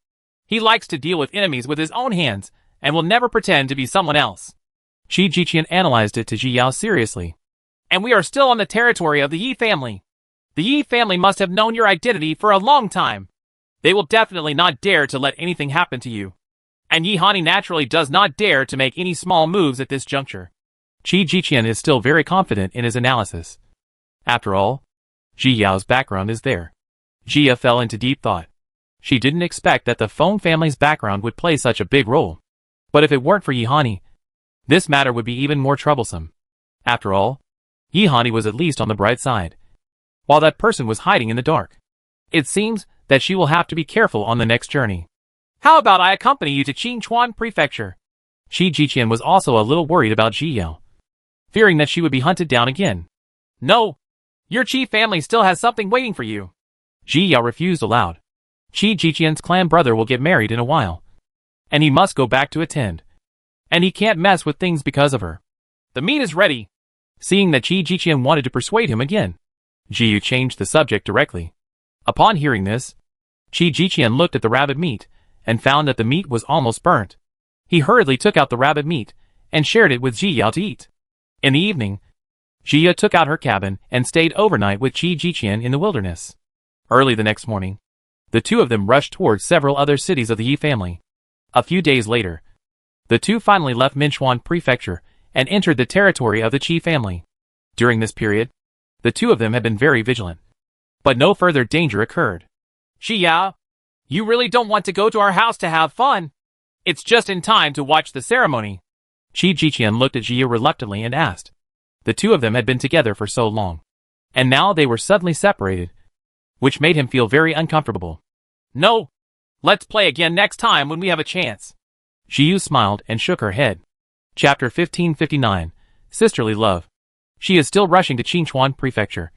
Speaker 2: he likes to deal with enemies with his own hands and will never pretend to be someone else.
Speaker 1: Chi Jiqian analyzed it to Ji Yao seriously.
Speaker 2: And we are still on the territory of the Yi family. The Yi family must have known your identity for a long time. They will definitely not dare to let anything happen to you. And Yihani naturally does not dare to make any small moves at this juncture.
Speaker 1: Chi Jiqian is still very confident in his analysis. After all, Ji Yao's background is there. Jia fell into deep thought. She didn't expect that the Feng family's background would play such a big role. But if it weren't for Yihani, this matter would be even more troublesome. After all, Yihani was at least on the bright side, while that person was hiding in the dark. It seems that she will have to be careful on the next journey.
Speaker 2: How about I accompany you to Qingchuan Prefecture?
Speaker 1: Chi Jiqian was also a little worried about Ji Yao, fearing that she would be hunted down again.
Speaker 2: No, your Qi family still has something waiting for you.
Speaker 1: Ji Yao refused aloud. Chi Jiqian's clan brother will get married in a while, and he must go back to attend. And he can't mess with things because of her.
Speaker 2: The meat is ready.
Speaker 1: Seeing that Chi Jiqian wanted to persuade him again, Ji Yu changed the subject directly. Upon hearing this, Chi Jiqian looked at the rabbit meat and found that the meat was almost burnt. He hurriedly took out the rabbit meat and shared it with Ji Yao to eat. In the evening, Jia took out her cabin and stayed overnight with Chi Jiqian in the wilderness. Early the next morning, the two of them rushed towards several other cities of the Yi family. A few days later, the two finally left Minchuan Prefecture and entered the territory of the Qi family. During this period, the two of them had been very vigilant. But no further danger occurred.
Speaker 2: Jia, you really don't want to go to our house to have fun. It's just in time to watch the ceremony.
Speaker 1: Chi Jiqian looked at Jia reluctantly and asked. The two of them had been together for so long, and now they were suddenly separated, which made him feel very uncomfortable.
Speaker 2: No, let's play again next time when we have a chance.
Speaker 1: Jiyu smiled and shook her head. Chapter 1559, Sisterly Love. She is still rushing to Qingchuan Prefecture,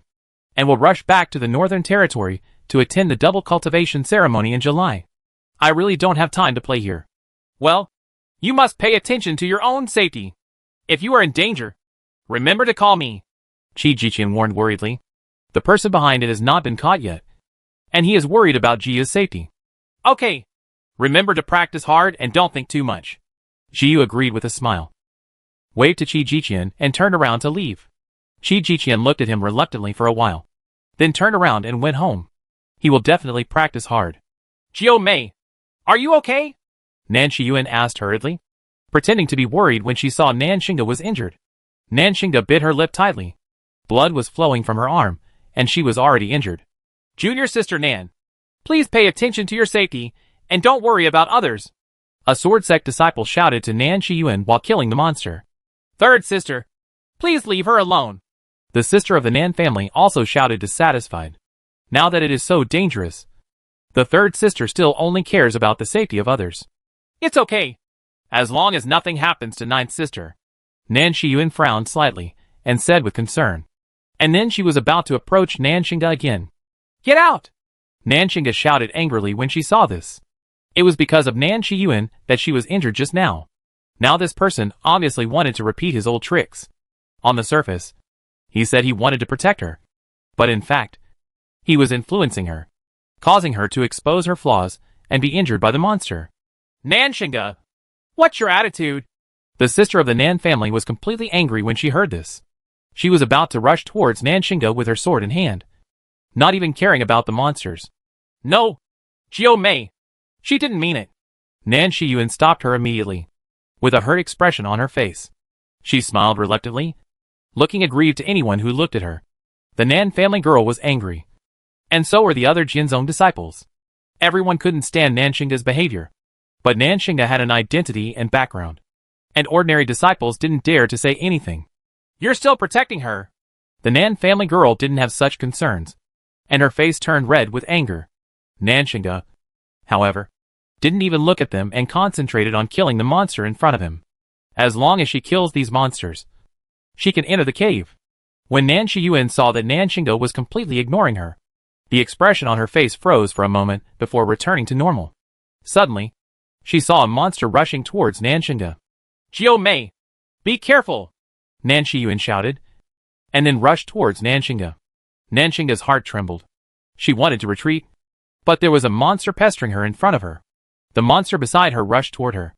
Speaker 1: and will rush back to the Northern Territory to attend the double cultivation ceremony in July. I really don't have time to play here.
Speaker 2: Well, you must pay attention to your own safety. If you are in danger, remember to call me.
Speaker 1: Chi Jiqian warned worriedly. The person behind it has not been caught yet, and he is worried about Jia's safety.
Speaker 2: Okay. Remember to practice hard and don't think too much.
Speaker 1: Jiu agreed with a smile, waved to Chi Jiqian and turned around to leave. Chi Jiqian looked at him reluctantly for a while, then turned around and went home. He will definitely practice hard.
Speaker 2: Jiu Mei, are you okay?
Speaker 1: Nan Shiyuan asked hurriedly, pretending to be worried when she saw Nan Xingda was injured. Nan Xingda bit her lip tightly. Blood was flowing from her arm, and she was already injured.
Speaker 2: Junior sister Nan, please pay attention to your safety and don't worry about others.
Speaker 1: A sword sect disciple shouted to Nan Shiyuan while killing the monster.
Speaker 2: Third sister, please leave her alone.
Speaker 1: The sister of the Nan family also shouted dissatisfied. Now that it is so dangerous, the third sister still only cares about the safety of others.
Speaker 2: It's okay, as long as nothing happens to ninth sister.
Speaker 1: Nan Shiyuan frowned slightly and said with concern. And then she was about to approach Nan Xingda again.
Speaker 2: Get out!
Speaker 1: Nan Xingda shouted angrily when she saw this. It was because of Nan Shiyuan that she was injured just now. Now this person obviously wanted to repeat his old tricks. On the surface, he said he wanted to protect her. But in fact, he was influencing her, causing her to expose her flaws and be injured by the monster.
Speaker 2: Nan Xingda, what's your attitude?
Speaker 1: The sister of the Nan family was completely angry when she heard this. She was about to rush towards Nan Xingda with her sword in hand, not even caring about the monsters.
Speaker 2: No, Jiu Mei, she didn't mean it.
Speaker 1: Nan Shiyuan stopped her immediately, with a hurt expression on her face. She smiled reluctantly, looking aggrieved to anyone who looked at her. The Nan family girl was angry, and so were the other Jinzong disciples. Everyone couldn't stand Nan Xingda's behavior, but Nan Xingda had an identity and background, and ordinary disciples didn't dare to say anything.
Speaker 2: You're still protecting her.
Speaker 1: The Nan family girl didn't have such concerns, and her face turned red with anger. Nan Xingda, however, didn't even look at them and concentrated on killing the monster in front of him. As long as she kills these monsters, she can enter the cave. When Nan Shiyuan saw that Nanshinga was completely ignoring her, the expression on her face froze for a moment before returning to normal. Suddenly, she saw a monster rushing towards Nanshinga.
Speaker 2: Jiao Mei! Be careful!
Speaker 1: Nan Shiyuan shouted, and then rushed towards Nanshinga. Nanshinga's heart trembled. She wanted to retreat, but there was a monster pestering her in front of her. The monster beside her rushed toward her.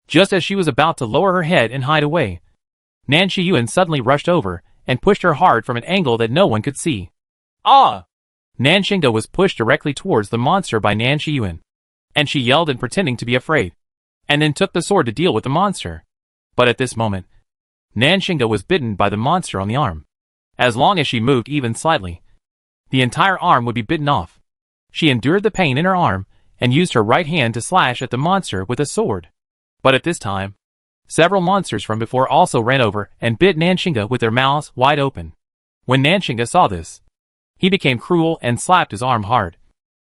Speaker 1: Just as she was about to lower her head and hide away, Nan Shiyuan suddenly rushed over and pushed her hard from an angle that no one could see.
Speaker 2: Ah!
Speaker 1: Nanshinga was pushed directly towards the monster by Nan Shiyuan, and she yelled and pretending to be afraid, and then took the sword to deal with the monster. But at this moment, Nanshinga was bitten by the monster on the arm. As long as she moved even slightly, the entire arm would be bitten off. She endured the pain in her arm and used her right hand to slash at the monster with a sword. But at this time, several monsters from before also ran over and bit Nanshinga with their mouths wide open. When Nanshinga saw this, he became cruel and slapped his arm hard,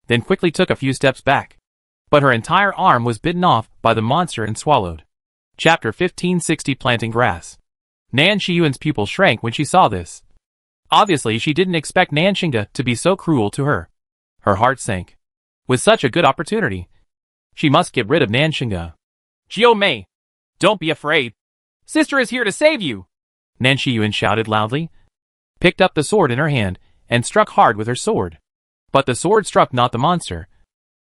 Speaker 1: then quickly took a few steps back. But her entire arm was bitten off by the monster and swallowed. Chapter 1560 Planting Grass. Nan Shiyuan's pupil shrank when she saw this. Obviously, she didn't expect Nanshinga to be so cruel to her. Her heart sank. With such a good opportunity, she must get rid of Nanshinga.
Speaker 2: Jiao Mei! Don't be afraid. Sister is here to save you!
Speaker 1: Nan Shiyuan shouted loudly, picked up the sword in her hand, and struck hard with her sword. But the sword struck not the monster,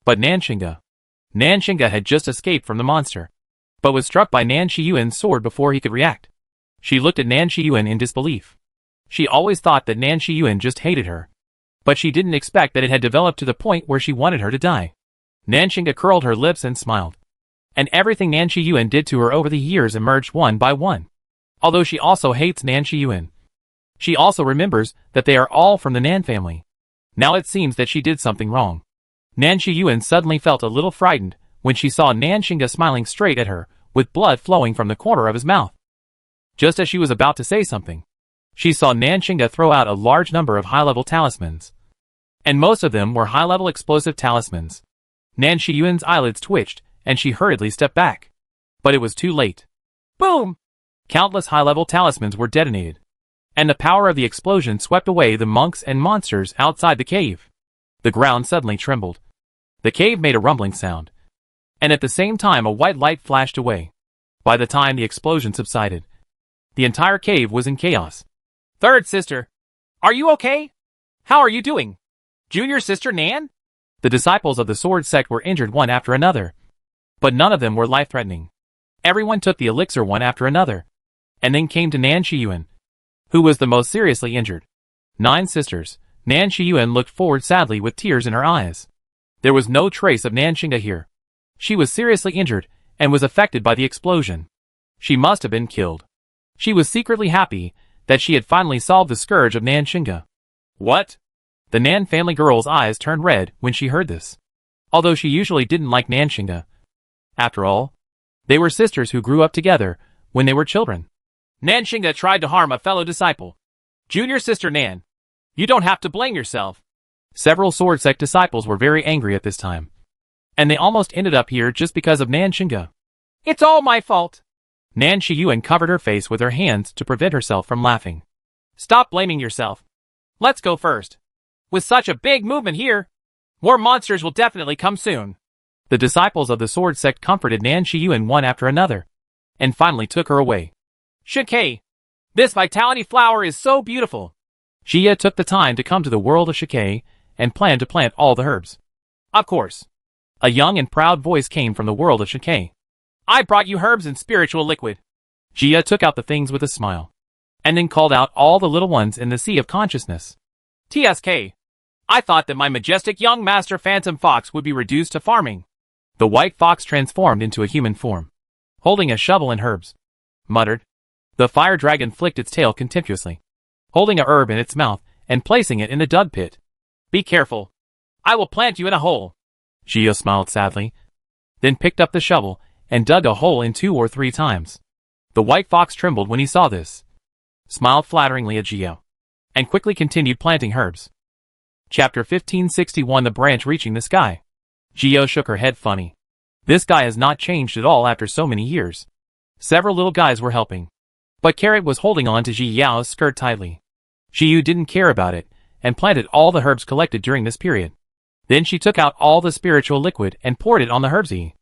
Speaker 1: but Nanshinga. Nanshinga had just escaped from the monster, but was struck by Nan Shiyuan's sword before he could react. She looked at Nan Shiyuan in disbelief. She always thought that Nan Shiyuan just hated her, but she didn't expect that it had developed to the point where she wanted her to die. Nanshinga curled her lips and smiled, and everything Nan Shiyuan did to her over the years emerged one by one. Although she also hates Nan Shiyuan, she also remembers that they are all from the Nan family. Now it seems that she did something wrong. Nan Shiyuan suddenly felt a little frightened when she saw Nanshinga smiling straight at her, with blood flowing from the corner of his mouth. Just as she was about to say something, she saw Nanshinga throw out a large number of high-level talismans, and most of them were high-level explosive talismans. Nan Shiyuan's eyelids twitched, and she hurriedly stepped back. But it was too late.
Speaker 2: Boom!
Speaker 1: Countless high-level talismans were detonated, and the power of the explosion swept away the monks and monsters outside the cave. The ground suddenly trembled. The cave made a rumbling sound, and at the same time a white light flashed away. By the time the explosion subsided, the entire cave was in chaos.
Speaker 2: Third sister, are you okay? How are you doing? Junior sister Nan?
Speaker 1: The disciples of the sword sect were injured one after another, but none of them were life-threatening. Everyone took the elixir one after another, and then came to Nan Shiyuan, who was the most seriously injured. 9 sisters. Nan Shiyuan looked forward sadly with tears in her eyes. There was no trace of Nanshinga here. She was seriously injured and was affected by the explosion. She must have been killed. She was secretly happy that she had finally solved the scourge of Nanshinga.
Speaker 2: What?
Speaker 1: The Nan family girl's eyes turned red when she heard this, although she usually didn't like Nanshinga. After all, they were sisters who grew up together when they were children.
Speaker 2: Nanshinga tried to harm a fellow disciple. Junior sister Nan, you don't have to blame yourself.
Speaker 1: Several sword sect disciples were very angry at this time, and they almost ended up here just because of Nanshinga.
Speaker 2: It's all my fault.
Speaker 1: Nan Shiyuan covered her face with her hands to prevent herself from laughing.
Speaker 2: Stop blaming yourself. Let's go first. With such a big movement here, more monsters will definitely come soon.
Speaker 1: The disciples of the sword sect comforted Nan Shiyuan one after another, and finally took her away.
Speaker 2: Shikei, this vitality flower is so beautiful.
Speaker 1: Jia took the time to come to the world of Shikei and planned to plant all the herbs.
Speaker 2: Of course.
Speaker 1: A young and proud voice came from the world of Shikei.
Speaker 2: I brought you herbs and spiritual liquid.
Speaker 1: Jia took out the things with a smile, and then called out all the little ones in the sea of consciousness.
Speaker 2: TSK. I thought that my majestic young master Phantom Fox would be reduced to farming.
Speaker 1: The white fox transformed into a human form, holding a shovel and herbs. Muttered. The fire dragon flicked its tail contemptuously, holding a herb in its mouth and placing it in the dug pit.
Speaker 2: Be careful. I will plant you in a hole.
Speaker 1: Jia smiled sadly, then picked up the shovel and dug a hole in 2 or 3 times. The white fox trembled when he saw this, smiled flatteringly at Jia, and quickly continued planting herbs. Chapter 1561 The branch reaching the sky. Jia shook her head funny. This guy has not changed at all after so many years. Several little guys were helping. But Carrot was holding on to Ji Yao's skirt tightly. Ji didn't care about it, and planted all the herbs collected during this period. Then she took out all the spiritual liquid and poured it on the herbsy.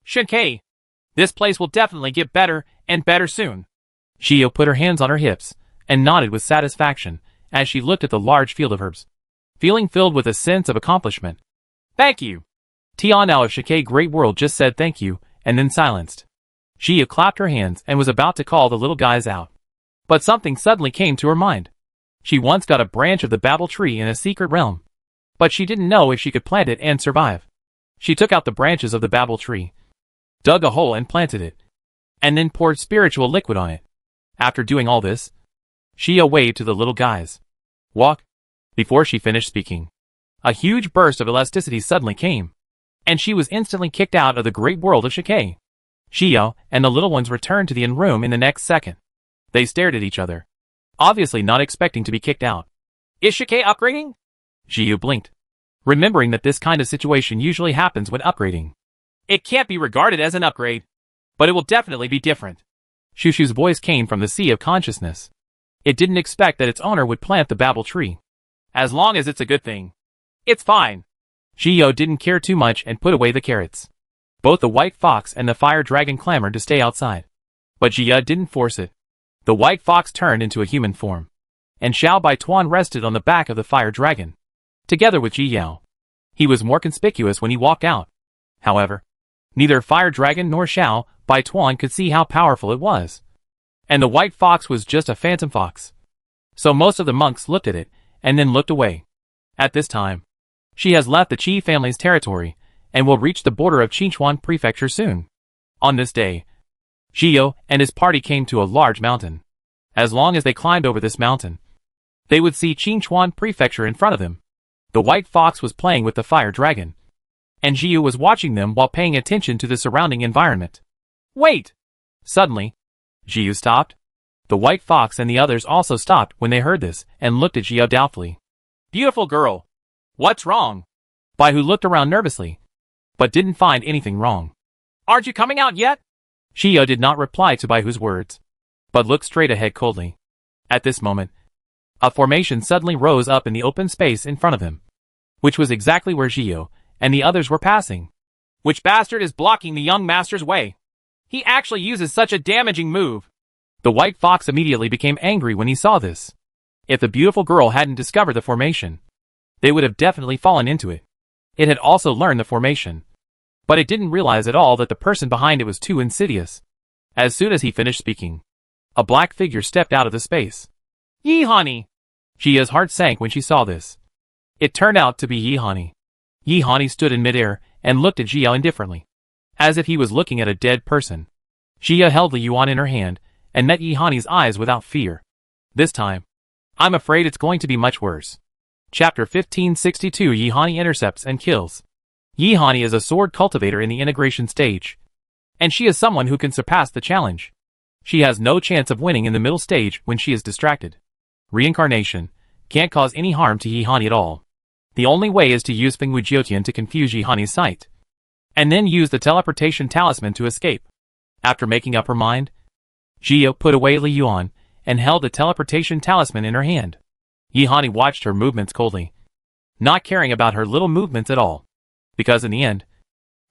Speaker 2: Shinkai, this place will definitely get better and better soon.
Speaker 1: Ji put her hands on her hips, and nodded with satisfaction, as she looked at the large field of herbs, feeling filled with a sense of accomplishment.
Speaker 2: Thank you.
Speaker 1: Tianao of Shikai Great World just said thank you, and then silenced. Ji clapped her hands and was about to call the little guys out. But something suddenly came to her mind. She once got a branch of the Babel tree in a secret realm. But she didn't know if she could plant it and survive. She took out the branches of the Babel tree, dug a hole and planted it, and then poured spiritual liquid on it. After doing all this, she waved to the little guys. Walk. Before she finished speaking, a huge burst of elasticity suddenly came, and she was instantly kicked out of the great world of Shikai. Shio and the little ones returned to the inn room in the next second. They stared at each other, obviously not expecting to be kicked out.
Speaker 2: Is Shikai upgrading?
Speaker 1: Jiu blinked, remembering that this kind of situation usually happens when upgrading.
Speaker 2: It can't be regarded as an upgrade, but it will definitely be different.
Speaker 1: Shushu's voice came from the sea of consciousness. It didn't expect that its owner would plant the Babel tree.
Speaker 2: As long as it's a good thing, it's fine.
Speaker 1: Jiu didn't care too much and put away the carrots. Both the white fox and the fire dragon clamored to stay outside. But Jia didn't force it. The white fox turned into a human form, and Xiao Bai Tuan rested on the back of the fire dragon, together with Ji Yao. He was more conspicuous when he walked out. However, neither fire dragon nor Xiao Bai Tuan could see how powerful it was. And the white fox was just a phantom fox. So most of the monks looked at it, and then looked away. At this time, she has left the Qi family's territory, and will reach the border of Qinchuan Prefecture soon. On this day, Zhio and his party came to a large mountain. As long as they climbed over this mountain, they would see Qinchuan Prefecture in front of them. The white fox was playing with the fire dragon, and Zhio was watching them while paying attention to the surrounding environment.
Speaker 2: Wait!
Speaker 1: Suddenly, Zhio stopped. The white fox and the others also stopped when they heard this and looked at Zhio doubtfully.
Speaker 2: Beautiful girl, what's wrong?
Speaker 1: Bai Hu looked around nervously, but didn't find anything wrong.
Speaker 2: Aren't you coming out yet?
Speaker 1: Zhio did not reply to Bai Hu's words, but looked straight ahead coldly. At this moment, a formation suddenly rose up in the open space in front of him, which was exactly where Zhio and the others were passing.
Speaker 2: Which bastard is blocking the young master's way? He actually uses such a damaging move.
Speaker 1: The white fox immediately became angry when he saw this. If the beautiful girl hadn't discovered the formation, they would have definitely fallen into it. It had also learned the formation, but it didn't realize at all that the person behind it was too insidious. As soon as he finished speaking, a black figure stepped out of the space.
Speaker 2: Yihani!
Speaker 1: Jia's heart sank when she saw this. It turned out to be Yihani. Yihani stood in midair and looked at Jia indifferently, as if he was looking at a dead person. Jia held the yuan in her hand and met Yihani's eyes without fear. This time, I'm afraid it's going to be much worse. Chapter 1562 Yihani intercepts and kills. Yihani is a sword cultivator in the integration stage, and she is someone who can surpass the challenge. She has no chance of winning in the middle stage when she is distracted. Reincarnation can't cause any harm to Yihani at all. The only way is to use Fengwu Jiotian to confuse Yihani's sight, and then use the teleportation talisman to escape. After making up her mind, Jio put away Li Yuan and held the teleportation talisman in her hand. Yihani watched her movements coldly, not caring about her little movements at all, because in the end,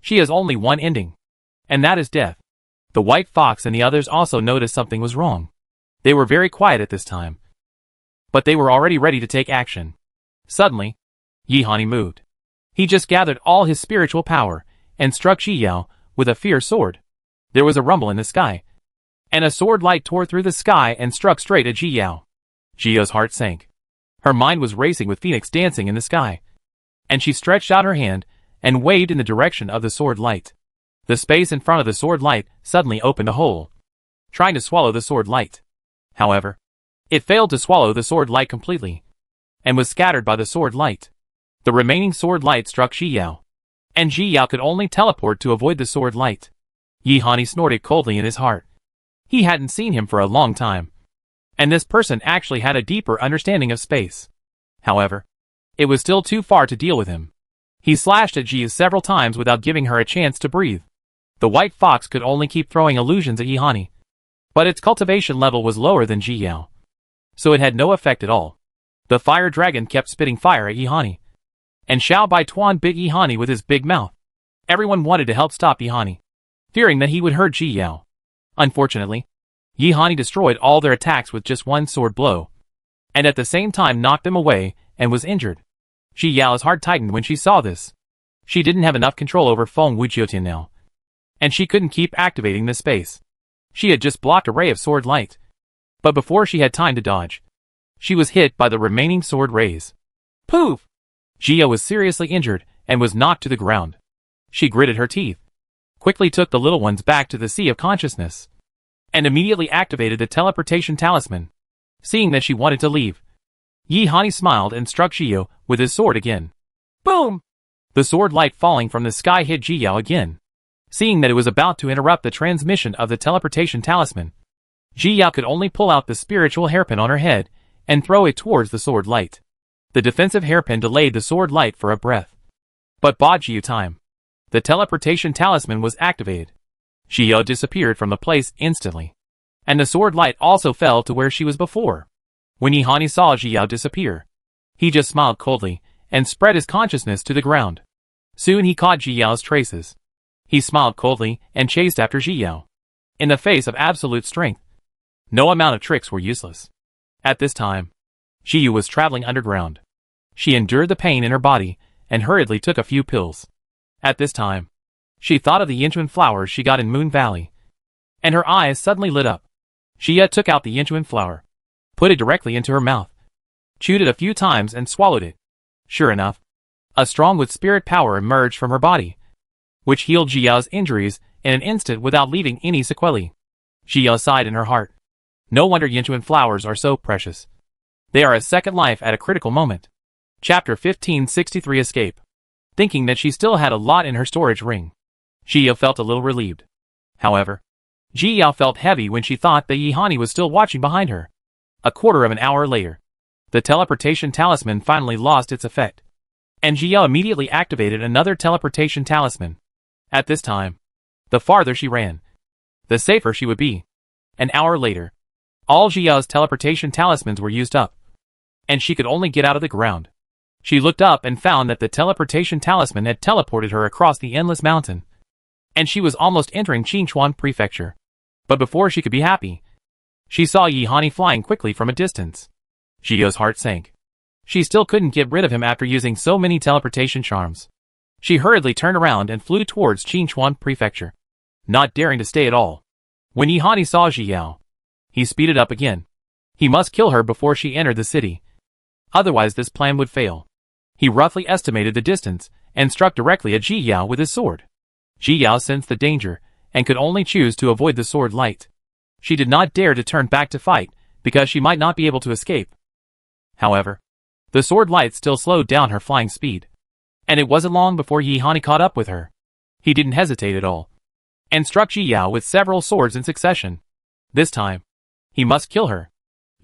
Speaker 1: she has only one ending, and that is death. The white fox and the others also noticed something was wrong. They were very quiet at this time, but they were already ready to take action. Suddenly, Yihani moved. He just gathered all his spiritual power and struck Ji Yao with a fierce sword. There was a rumble in the sky, and a sword light tore through the sky and struck straight at Ji Yao. Jia's heart sank. Her mind was racing with Phoenix dancing in the sky, and she stretched out her hand and waved in the direction of the sword light. The space in front of the sword light suddenly opened a hole, trying to swallow the sword light. However, it failed to swallow the sword light completely, and was scattered by the sword light. The remaining sword light struck Ji Yao, and Ji Yao could only teleport to avoid the sword light. Yihani snorted coldly in his heart. He hadn't seen him for a long time, and this person actually had a deeper understanding of space. However, it was still too far to deal with him. He slashed at Ji several times without giving her a chance to breathe.
Speaker 2: The white fox could only keep throwing illusions at Yihani, but its cultivation level was lower than Ji Yao, so it had no effect at all. The fire dragon kept spitting fire at Yihani, and Xiao Bai Tuan bit Yihani with his big mouth. Everyone wanted to help stop Yihani, fearing that he would hurt Ji Yao. Unfortunately, Yihani destroyed all their attacks with just one sword blow, and at the same time knocked them away and was injured. Ji Yao's heart tightened when she saw this. She didn't have enough control over Feng Wujiutian now, and she couldn't keep activating the space. She had just blocked a ray of sword light, but before she had time to dodge, she was hit by the remaining sword rays. Poof! Ji Yao was seriously injured and was knocked to the ground. She gritted her teeth, quickly took the little ones back to the sea of consciousness, and immediately activated the teleportation talisman. Seeing that she wanted to leave, Yihani smiled and struck Ji Yao with his sword again. Boom! The sword light falling from the sky hit Ji Yao again. Seeing that it was about to interrupt the transmission of the teleportation talisman, Ji Yao could only pull out the spiritual hairpin on her head and throw it towards the sword light. The defensive hairpin delayed the sword light for a breath, but bought Ji Yao time. The teleportation talisman was activated. Ji Yao disappeared from the place instantly, and the sword light also fell to where she was before. When Yihani saw Ji Yao disappear, he just smiled coldly and spread his consciousness to the ground. Soon he caught Ji Yao's traces. He smiled coldly and chased after Ji Yao. In the face of absolute strength, no amount of tricks were useless. At this time, Ji Yao was traveling underground. She endured the pain in her body and hurriedly took a few pills. At this time, she thought of the Yinchuan flowers she got in Moon Valley, and her eyes suddenly lit up. She took out the Yinchuan flower, put it directly into her mouth, chewed it a few times and swallowed it. Sure enough, a strong with spirit power emerged from her body, which healed Ji Yao's injuries in an instant without leaving any sequelae. Ji Yao sighed in her heart. No wonder Yinchuan flowers are so precious. They are a second life at a critical moment. Chapter 1563 Escape. Thinking that she still had a lot in her storage ring, Ji Yao felt a little relieved. However, Ji Yao felt heavy when she thought that Yihani was still watching behind her. A quarter of an hour later, the teleportation talisman finally lost its effect, and Ji Yao immediately activated another teleportation talisman. At this time, the farther she ran, the safer she would be. An hour later, all Ji Yao's teleportation talismans were used up, and she could only get out of the ground. She looked up and found that the teleportation talisman had teleported her across the endless mountain, and she was almost entering Qinchuan Prefecture. But before she could be happy, she saw Yihani flying quickly from a distance. Ji Yao's heart sank. She still couldn't get rid of him after using so many teleportation charms. She hurriedly turned around and flew towards Qinchuan Prefecture, not daring to stay at all. When Yihani saw Ji Yao, he speeded up again. He must kill her before she entered the city. Otherwise this plan would fail. He roughly estimated the distance and struck directly at Ji Yao with his sword. Ji Yao sensed the danger and could only choose to avoid the sword light. She did not dare to turn back to fight because she might not be able to escape. However, the sword light still slowed down her flying speed, and it wasn't long before Yihani caught up with her. He didn't hesitate at all, and struck Ji Yao with several swords in succession. This time, he must kill her.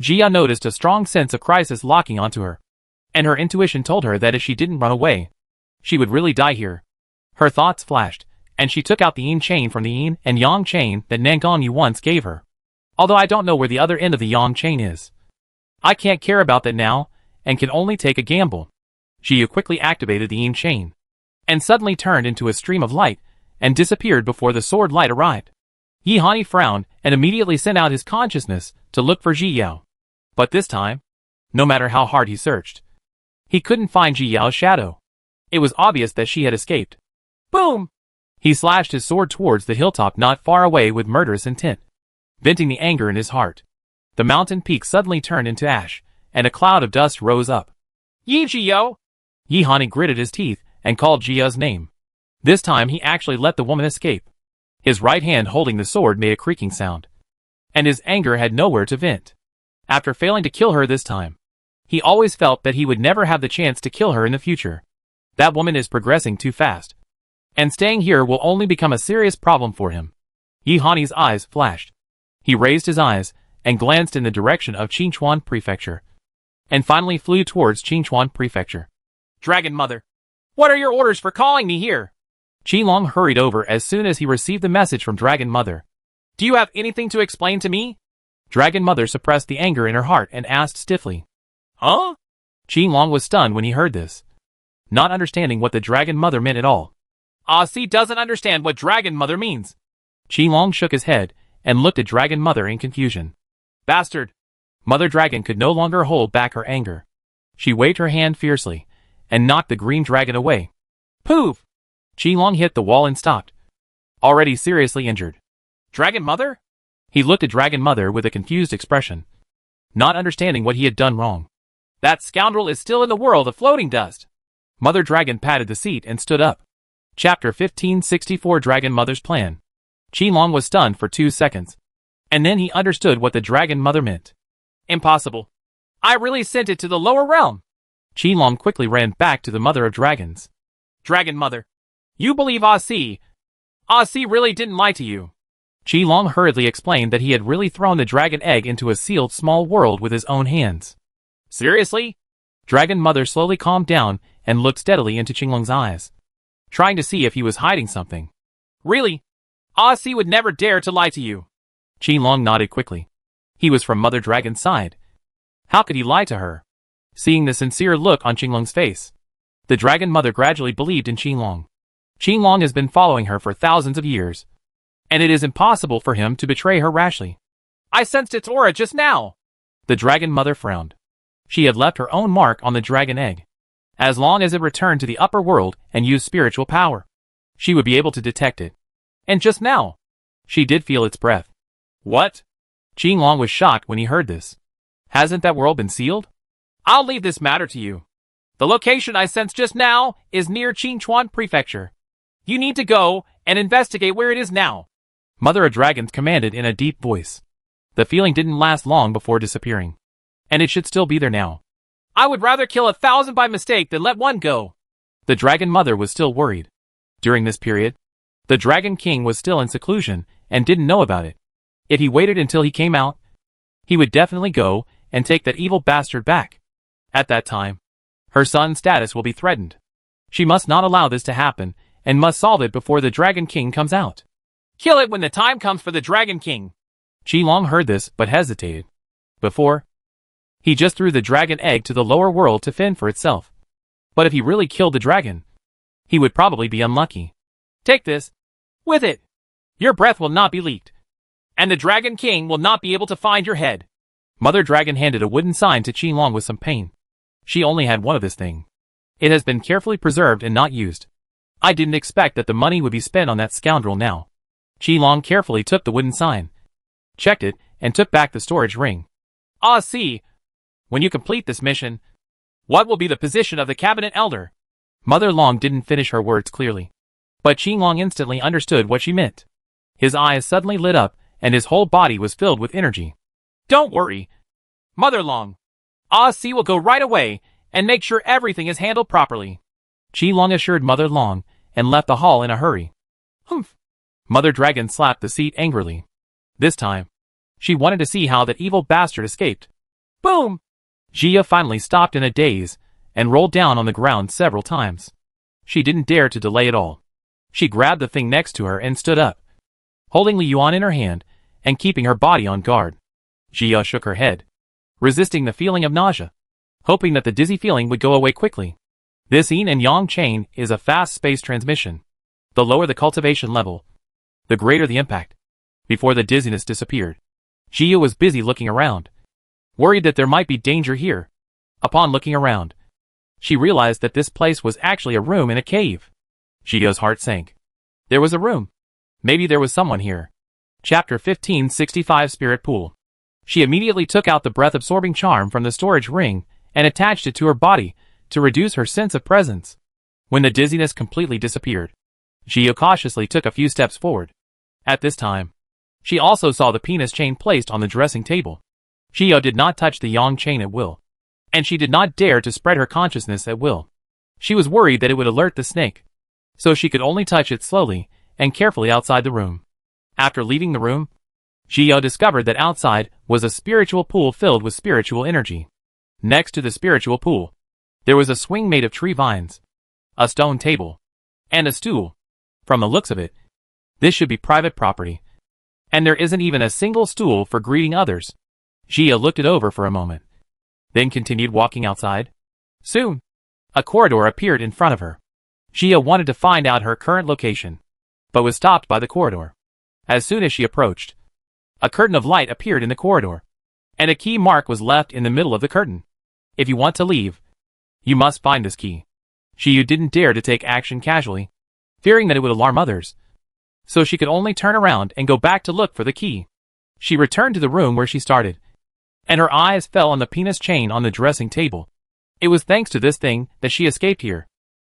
Speaker 2: Ji Yao noticed a strong sense of crisis locking onto her, and her intuition told her that if she didn't run away, she would really die here. Her thoughts flashed, and she took out the yin chain from the yin and yang chain that Nangang Yu once gave her. Although I don't know where the other end of the yang chain is, I can't care about that now, and can only take a gamble. Ji Yao quickly activated the yin chain, and suddenly turned into a stream of light, and disappeared before the sword light arrived. Yihani frowned and immediately sent out his consciousness to look for Ji Yao. But this time, no matter how hard he searched, he couldn't find Ji Yao's shadow. It was obvious that she had escaped. Boom! He slashed his sword towards the hilltop not far away with murderous intent, venting the anger in his heart. The mountain peak suddenly turned into ash, and a cloud of dust rose up. Yi Ji Yao! Yihani gritted his teeth and called Ji Yao's name. This time he actually let the woman escape. His right hand holding the sword made a creaking sound, and his anger had nowhere to vent. After failing to kill her this time, he always felt that he would never have the chance to kill her in the future. That woman is progressing too fast, and staying here will only become a serious problem for him. Yihani's eyes flashed. He raised his eyes and glanced in the direction of Qinchuan Prefecture, and finally flew towards Qinchuan Prefecture. Dragon Mother, what are your orders for calling me here?
Speaker 1: Qilong hurried over as soon as he received the message from Dragon Mother.
Speaker 2: Do you have anything to explain to me?
Speaker 1: Dragon Mother suppressed the anger in her heart and asked stiffly.
Speaker 2: Huh?
Speaker 1: Qilong was stunned when he heard this, not understanding what the Dragon Mother meant at all.
Speaker 2: Aussie doesn't understand what Dragon Mother means.
Speaker 1: Qilong shook his head and looked at Dragon Mother in confusion.
Speaker 2: Bastard.
Speaker 1: Mother Dragon could no longer hold back her anger. She waved her hand fiercely and knocked the green dragon away.
Speaker 2: Poof!
Speaker 1: Qilong hit the wall and stopped, already seriously injured.
Speaker 2: Dragon Mother?
Speaker 1: He looked at Dragon Mother with a confused expression, not understanding what he had done wrong.
Speaker 2: That scoundrel is still in the world of floating dust.
Speaker 1: Mother Dragon patted the seat and stood up. Chapter 1564 Dragon Mother's Plan. Qilong was stunned for 2 seconds, and then he understood what the Dragon Mother meant.
Speaker 2: Impossible. I really sent it to the lower realm.
Speaker 1: Qilong quickly ran back to the Mother of Dragons.
Speaker 2: Dragon Mother. You believe Aussie. Aussie really didn't lie to you.
Speaker 1: Qilong hurriedly explained that he had really thrown the dragon egg into a sealed small world with his own hands.
Speaker 2: Seriously?
Speaker 1: Dragon Mother slowly calmed down and looked steadily into Qilong's eyes, trying to see if he was hiding something.
Speaker 2: Really? Aussie would never dare to lie to you.
Speaker 1: Qilong nodded quickly. He was from Mother Dragon's side. How could he lie to her? Seeing the sincere look on Qilong's face, the Dragon Mother gradually believed in Qilong. Qilong has been following her for thousands of years, and it is impossible for him to betray her rashly.
Speaker 2: I sensed its aura just now.
Speaker 1: The Dragon Mother frowned. She had left her own mark on the dragon egg. As long as it returned to the upper world and used spiritual power, she would be able to detect it. And just now, she did feel its breath.
Speaker 2: What?
Speaker 1: Qilong was shocked when he heard this. Hasn't that world been sealed?
Speaker 2: I'll leave this matter to you. The location I sensed just now is near Qingchuan Prefecture. You need to go and investigate where it is now.
Speaker 1: Mother of Dragons commanded in a deep voice. The feeling didn't last long before disappearing, and it should still be there now.
Speaker 2: I would rather kill 1,000 by mistake than let one go.
Speaker 1: The Dragon Mother was still worried. During this period, the Dragon King was still in seclusion and didn't know about it. If he waited until he came out, he would definitely go and take that evil bastard back. At that time, her son's status will be threatened. She must not allow this to happen and must solve it before the Dragon King comes out.
Speaker 2: Kill it when the time comes for the Dragon King.
Speaker 1: Qilong heard this but hesitated. Before, he just threw the dragon egg to the lower world to fend for itself. But if he really killed the dragon, he would probably be unlucky.
Speaker 2: Take this. With it, your breath will not be leaked, and the Dragon King will not be able to find your head.
Speaker 1: Mother Dragon handed a wooden sign to Qilong with some pain. She only had one of this thing. It has been carefully preserved and not used. I didn't expect that the money would be spent on that scoundrel now. Qilong carefully took the wooden sign, checked it, and took back the storage ring.
Speaker 2: See, when you complete this mission, what will be the position of the Cabinet Elder?
Speaker 1: Mother Long didn't finish her words clearly, but Qilong instantly understood what she meant. His eyes suddenly lit up, and his whole body was filled with energy.
Speaker 2: Don't worry, Mother Long. See will go right away and make sure everything is handled properly.
Speaker 1: Qilong assured Mother Long and left the hall in a hurry.
Speaker 2: Humph.
Speaker 1: Mother Dragon slapped the seat angrily. This time, she wanted to see how that evil bastard escaped.
Speaker 2: Boom!
Speaker 1: Jia finally stopped in a daze and rolled down on the ground several times. She didn't dare to delay at all. She grabbed the thing next to her and stood up, holding Li Yuan in her hand and keeping her body on guard. Jia shook her head, resisting the feeling of nausea, hoping that the dizzy feeling would go away quickly. This yin and yang chain is a fast space transmission. The lower the cultivation level, the greater the impact. Before the dizziness disappeared, Jia was busy looking around, worried that there might be danger here. Upon looking around, she realized that this place was actually a room in a cave. Jia's heart sank. There was a room. Maybe there was someone here. Chapter 1565 Spirit Pool. She immediately took out the breath-absorbing charm from the storage ring and attached it to her body to reduce her sense of presence. When the dizziness completely disappeared, Jia cautiously took a few steps forward. At this time, she also saw the penis chain placed on the dressing table. Jia did not touch the yang chain at will, and she did not dare to spread her consciousness at will. She was worried that it would alert the snake, so she could only touch it slowly and carefully outside the room. After leaving the room, Jia discovered that outside was a spiritual pool filled with spiritual energy. Next to the spiritual pool, there was a swing made of tree vines, a stone table, and a stool. From the looks of it, this should be private property. And there isn't even a single stool for greeting others. Jia looked it over for a moment, then continued walking outside. Soon, a corridor appeared in front of her. Jia wanted to find out her current location, but was stopped by the corridor. As soon as she approached, a curtain of light appeared in the corridor, and a key mark was left in the middle of the curtain. If you want to leave, you must find this key. Jia didn't dare to take action casually, fearing that it would alarm others, so she could only turn around and go back to look for the key. She returned to the room where she started, and her eyes fell on the penis chain on the dressing table. It was thanks to this thing that she escaped here.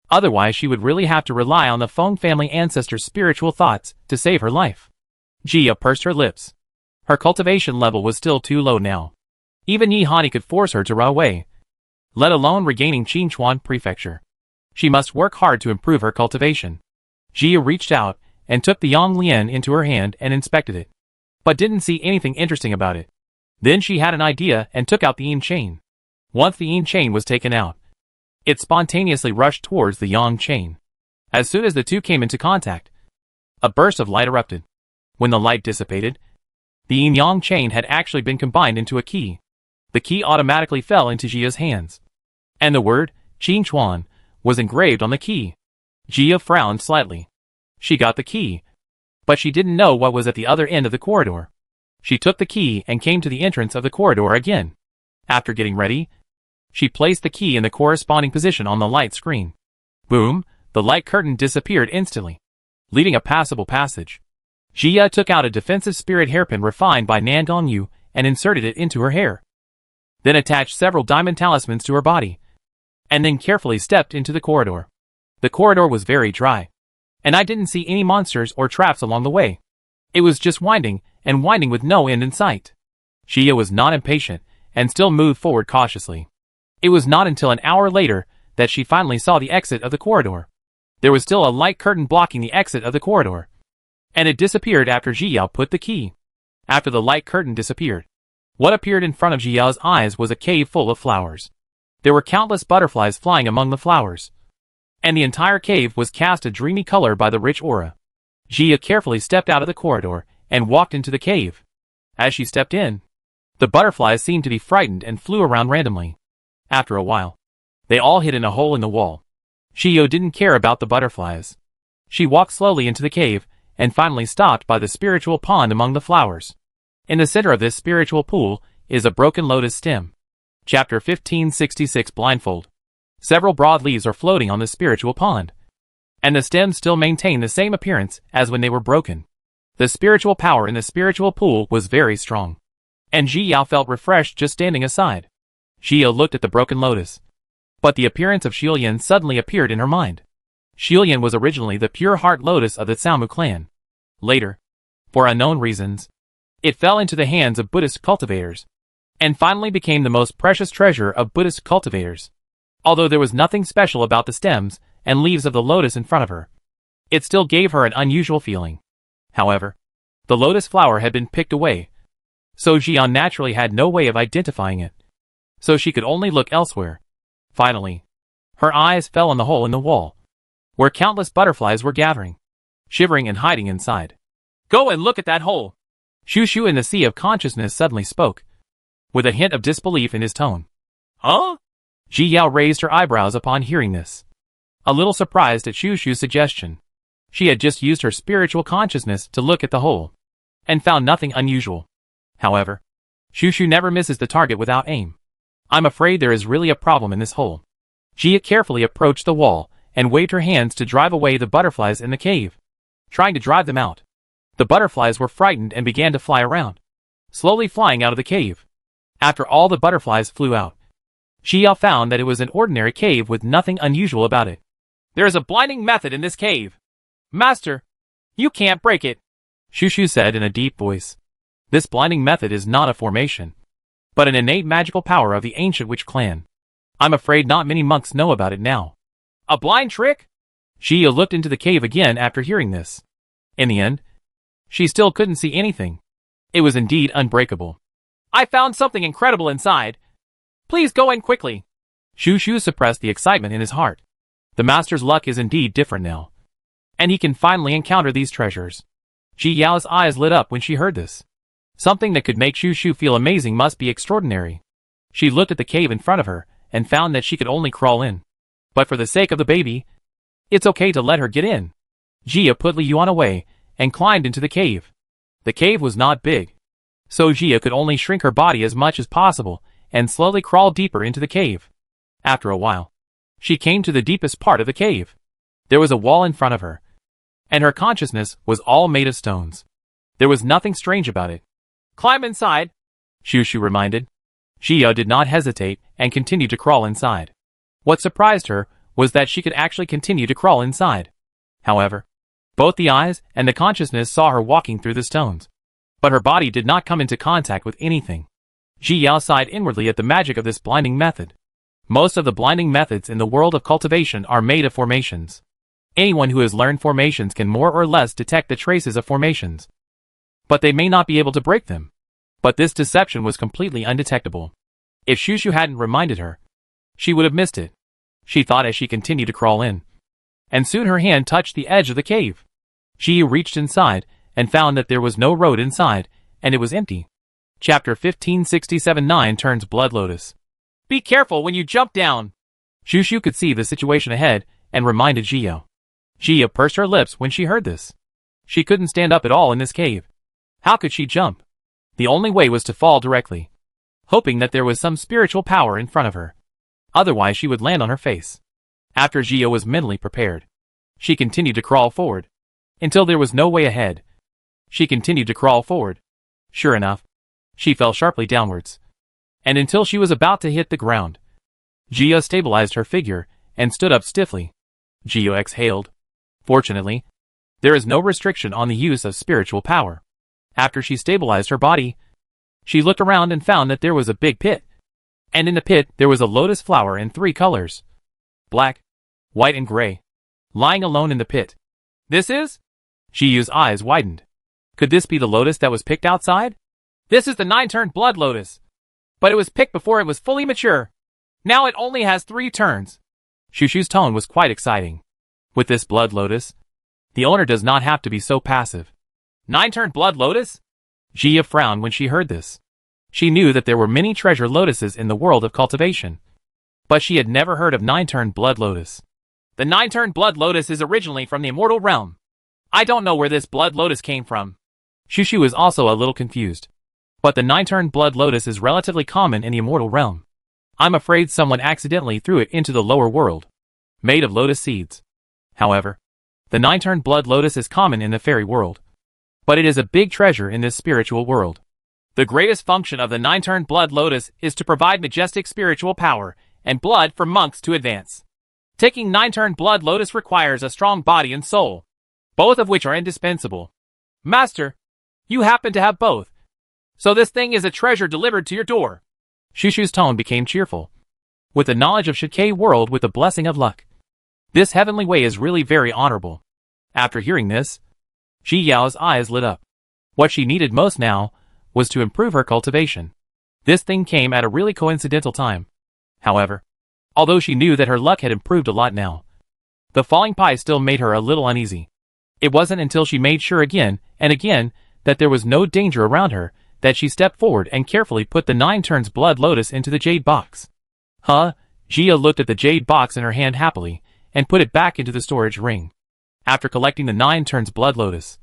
Speaker 1: Otherwise she would really have to rely on the Feng family ancestors' spiritual thoughts to save her life. Jia pursed her lips. Her cultivation level was still too low now. Even Yi Hani could force her to run away, let alone regaining Qinchuan Prefecture. She must work hard to improve her cultivation. Jia reached out and took the Yang Lian into her hand and inspected it, but didn't see anything interesting about it. Then she had an idea and took out the Yin chain. Once the Yin chain was taken out, it spontaneously rushed towards the Yang chain. As soon as the two came into contact, a burst of light erupted. When the light dissipated, the Yin-Yang chain had actually been combined into a key. The key automatically fell into Jia's hands, and the word Qinchuan was engraved on the key. Jia frowned slightly. She got the key, but she didn't know what was at the other end of the corridor. She took the key and came to the entrance of the corridor again. After getting ready, she placed the key in the corresponding position on the light screen. Boom, the light curtain disappeared instantly, leaving a passable passage. Jia took out a defensive spirit hairpin refined by Nangong Yu and inserted it into her hair. Then attached several diamond talismans to her body, and then carefully stepped into the corridor. The corridor was very dry, and I didn't see any monsters or traps along the way. It was just winding and winding with no end in sight. Jia was not impatient and still moved forward cautiously. It was not until an hour later that she finally saw the exit of the corridor. There was still a light curtain blocking the exit of the corridor, and it disappeared after Jia put the key. After the light curtain disappeared, what appeared in front of Jia's eyes was a cave full of flowers. There were countless butterflies flying among the flowers, and the entire cave was cast a dreamy color by the rich aura. Jia carefully stepped out of the corridor and walked into the cave. As she stepped in, the butterflies seemed to be frightened and flew around randomly. After a while, they all hid in a hole in the wall. Jia didn't care about the butterflies. She walked slowly into the cave and finally stopped by the spiritual pond among the flowers. In the center of this spiritual pool is a broken lotus stem. Chapter 1566 Blindfold. Several broad leaves are floating on the spiritual pond, and the stems still maintain the same appearance as when they were broken. The spiritual power in the spiritual pool was very strong, and Jia felt refreshed just standing aside. Jia looked at the broken lotus, but the appearance of Shilian suddenly appeared in her mind. Shilian was originally the pure heart lotus of the Xiaomu clan. Later, for unknown reasons, it fell into the hands of Buddhist cultivators, and finally became the most precious treasure of Buddhist cultivators. Although there was nothing special about the stems and leaves of the lotus in front of her, it still gave her an unusual feeling. However, the lotus flower had been picked away, so Jian naturally had no way of identifying it, so she could only look elsewhere. Finally, her eyes fell on the hole in the wall, where countless butterflies were gathering, shivering and hiding inside. Go and look at that hole! Shushu in the Sea of Consciousness suddenly spoke, with a hint of disbelief in his tone. Huh? Ji Yao raised her eyebrows upon hearing this, a little surprised at Shushu's suggestion. She had just used her spiritual consciousness to look at the hole, and found nothing unusual. However, Shushu never misses the target without aim. I'm afraid there is really a problem in this hole. Jia carefully approached the wall and waved her hands to drive away the butterflies in the cave, trying to drive them out. The butterflies were frightened and began to fly around, slowly flying out of the cave. After all the butterflies flew out, Jia found that it was an ordinary cave with nothing unusual about it. There is a blinding method in this cave. Master, you can't break it, Shushu said in a deep voice. This blinding method is not a formation, but an innate magical power of the ancient witch clan. I'm afraid not many monks know about it now. A blind trick? Jia looked into the cave again after hearing this. In the end, she still couldn't see anything. It was indeed unbreakable. I found something incredible inside. Please go in quickly. Shushu suppressed the excitement in his heart. The master's luck is indeed different now.
Speaker 2: and he can finally encounter these treasures. Ji Yao's eyes lit up when she heard this. Something that could make Shu Shu feel amazing must be extraordinary. She looked at the cave in front of her, and found that she could only crawl in. But for the sake of the baby, it's okay to let her get in. Jia put Li Yuan away, and climbed into the cave. The cave was not big, so Jia could only shrink her body as much as possible, and slowly crawl deeper into the cave. After a while, she came to the deepest part of the cave. There was a wall in front of her, and her consciousness was all made of stones. There was nothing strange about it. Climb inside, Shu Shu reminded. Jia did not hesitate and continued to crawl inside. What surprised her was that she could actually continue to crawl inside. However, both the eyes and the consciousness saw her walking through the stones, but her body did not come into contact with anything. Ji Yao sighed inwardly at the magic of this blinding method. Most of the blinding methods in the world of cultivation are made of formations. Anyone who has learned formations can more or less detect the traces of formations, but they may not be able to break them. But this deception was completely undetectable. If Shu Shu hadn't reminded her, she would have missed it, she thought as she continued to crawl in. And soon her hand touched the edge of the cave. Ji reached inside, and found that there was no road inside, and it was empty. Chapter 1567 9 turns Blood Lotus. Be careful when you jump down. Shu Shu could see the situation ahead, and reminded Jia. Jia pursed her lips when she heard this. She couldn't stand up at all in this cave. How could she jump? The only way was to fall directly, hoping that there was some spiritual power in front of her. Otherwise she would land on her face. After Jia was mentally prepared, she continued to crawl forward, until there was no way ahead. She continued to crawl forward. Sure enough, she fell sharply downwards, and until she was about to hit the ground. Jia stabilized her figure, and stood up stiffly. Jia exhaled. Fortunately, there is no restriction on the use of spiritual power. After she stabilized her body, she looked around and found that there was a big pit. And in the pit there was a lotus flower in 3 colors. Black, white and gray, lying alone in the pit. This is? Jiu's eyes widened. Could this be the lotus that was picked outside? This is the 9-turned blood lotus. But it was picked before it was fully mature. Now it only has 3 turns. Shu Shu's tone was quite exciting. With this blood lotus, the owner does not have to be so passive. 9-turned blood lotus? Jia frowned when she heard this. She knew that there were many treasure lotuses in the world of cultivation, but she had never heard of 9-turned blood lotus. The 9-turned blood lotus is originally from the immortal realm. I don't know where this blood lotus came from. Shu Shu is also a little confused. But the 9-turned blood lotus is relatively common in the immortal realm. I'm afraid someone accidentally threw it into the lower world, made of lotus seeds. However, the 9-turned blood lotus is common in the fairy world, but it is a big treasure in this spiritual world. The greatest function of the 9-turned blood lotus is to provide majestic spiritual power and blood for monks to advance. Taking 9-turned blood lotus requires a strong body and soul, both of which are indispensable. Master, you happen to have both, so this thing is a treasure delivered to your door. Shu Shu's tone became cheerful. With the knowledge of Shike world with the blessing of luck, this heavenly way is really very honorable. After hearing this, Ji Yao's eyes lit up. What she needed most now was to improve her cultivation. This thing came at a really coincidental time. However, although she knew that her luck had improved a lot now, the falling pie still made her a little uneasy. It wasn't until she made sure again and again that there was no danger around her that she stepped forward and carefully put the 9-turns blood lotus into the jade box. Huh? Jia looked at the jade box in her hand happily, and put it back into the storage ring. After collecting the 9-turns blood lotus,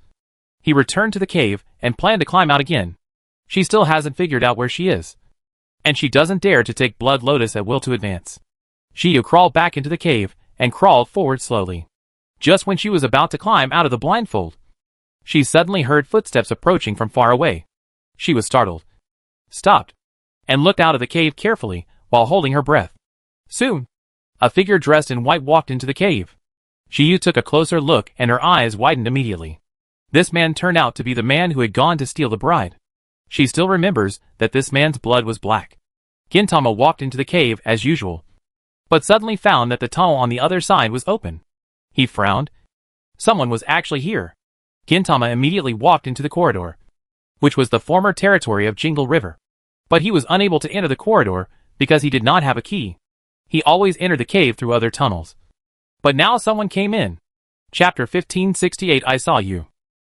Speaker 2: he returned to the cave and planned to climb out again. She still hasn't figured out where she is, and she doesn't dare to take blood lotus at will to advance. Jiu crawled back into the cave and crawled forward slowly. Just when she was about to climb out of the blindfold, she suddenly heard footsteps approaching from far away. She was startled, stopped, and looked out of the cave carefully while holding her breath. Soon, a figure dressed in white walked into the cave. Jiu took a closer look and her eyes widened immediately. This man turned out to be the man who had gone to steal the bride. She still remembers that this man's blood was black. Gintama walked into the cave as usual, but suddenly found that the tunnel on the other side was open. He frowned. Someone was actually here. Gintama immediately walked into the corridor, which was the former territory of Jingle River. But he was unable to enter the corridor because he did not have a key. He always entered the cave through other tunnels. But now someone came in.
Speaker 1: Chapter 1568 I Saw You.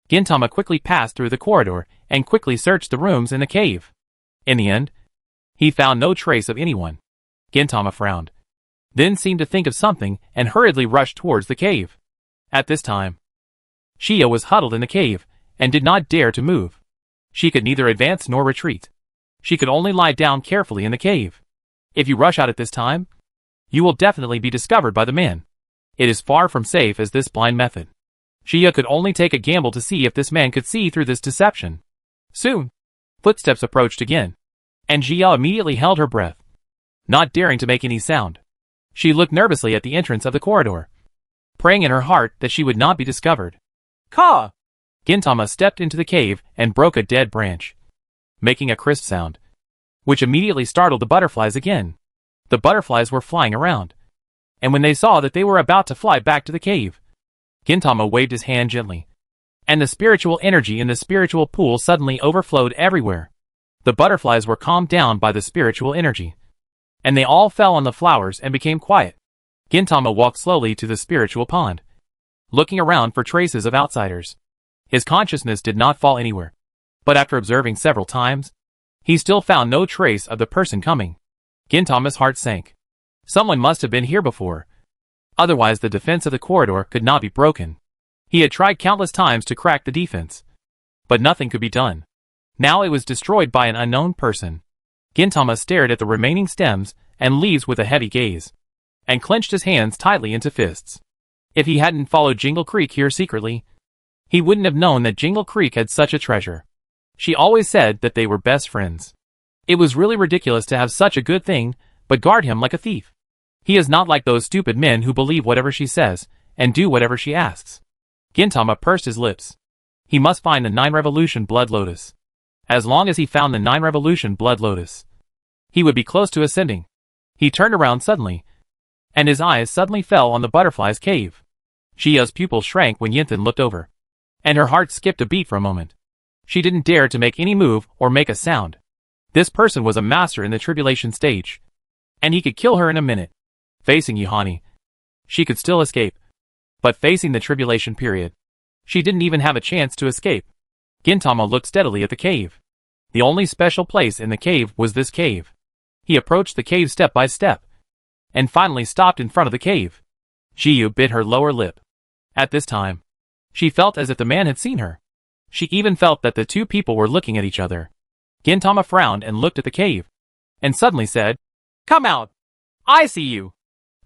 Speaker 1: Gintama quickly passed through the corridor and quickly searched the rooms in the cave. In the end, he found no trace of anyone. Gintama frowned, then seemed to think of something and hurriedly rushed towards the cave. At this time, Shia was huddled in the cave and did not dare to move. She could neither advance nor retreat. She could only lie down carefully in the cave. If you rush out at this time, you will definitely be discovered by the man. It is far from safe as this blind method. Shia could only take a gamble to see if this man could see through this deception. Soon, footsteps approached again, and Shia immediately held her breath, not daring to make any sound. She looked nervously at the entrance of the corridor, praying in her heart that she would not be discovered. Ka! Gintama stepped into the cave and broke a dead branch, making a crisp sound, which immediately startled the butterflies again. The butterflies were flying around, and when they saw that they were about to fly back to the cave, Gintama waved his hand gently, and the spiritual energy in the spiritual pool suddenly overflowed everywhere. The butterflies were calmed down by the spiritual energy, and they all fell on the flowers and became quiet. Gintama walked slowly to the spiritual pond, looking around for traces of outsiders. His consciousness did not fall anywhere, but after observing several times, he still found no trace of the person coming. Gintama's heart sank. Someone must have been here before. Otherwise the defense of the corridor could not be broken. He had tried countless times to crack the defense, but nothing could be done. Now it was destroyed by an unknown person. Gintama stared at the remaining stems and leaves with a heavy gaze, and clenched his hands tightly into fists. If he hadn't followed Jingle Creek here secretly, he wouldn't have known that Jingle Creek had such a treasure. She always said that they were best friends. It was really ridiculous to have such a good thing, but guard him like a thief. He is not like those stupid men who believe whatever she says, and do whatever she asks. Gintama pursed his lips. He must find the 9 Revolution Blood Lotus. As long as he found the 9 Revolution Blood Lotus, he would be close to ascending. He turned around suddenly, and his eyes suddenly fell on the butterfly's cave. Shia's pupils shrank when Yinthan looked over, and her heart skipped a beat for a moment. She didn't dare to make any move or make a sound. This person was a master in the tribulation stage, and he could kill her in a minute. Facing Yohani, she could still escape, but facing the tribulation period, she didn't even have a chance to escape. Gintama looked steadily at the cave. The only special place in the cave was this cave. He approached the cave step by step, and finally stopped in front of the cave. Jiyu bit her lower lip. At this time, she felt as if the man had seen her. She even felt that the two people were looking at each other. Gintama frowned and looked at the cave, and suddenly said, "Come out! I see you!"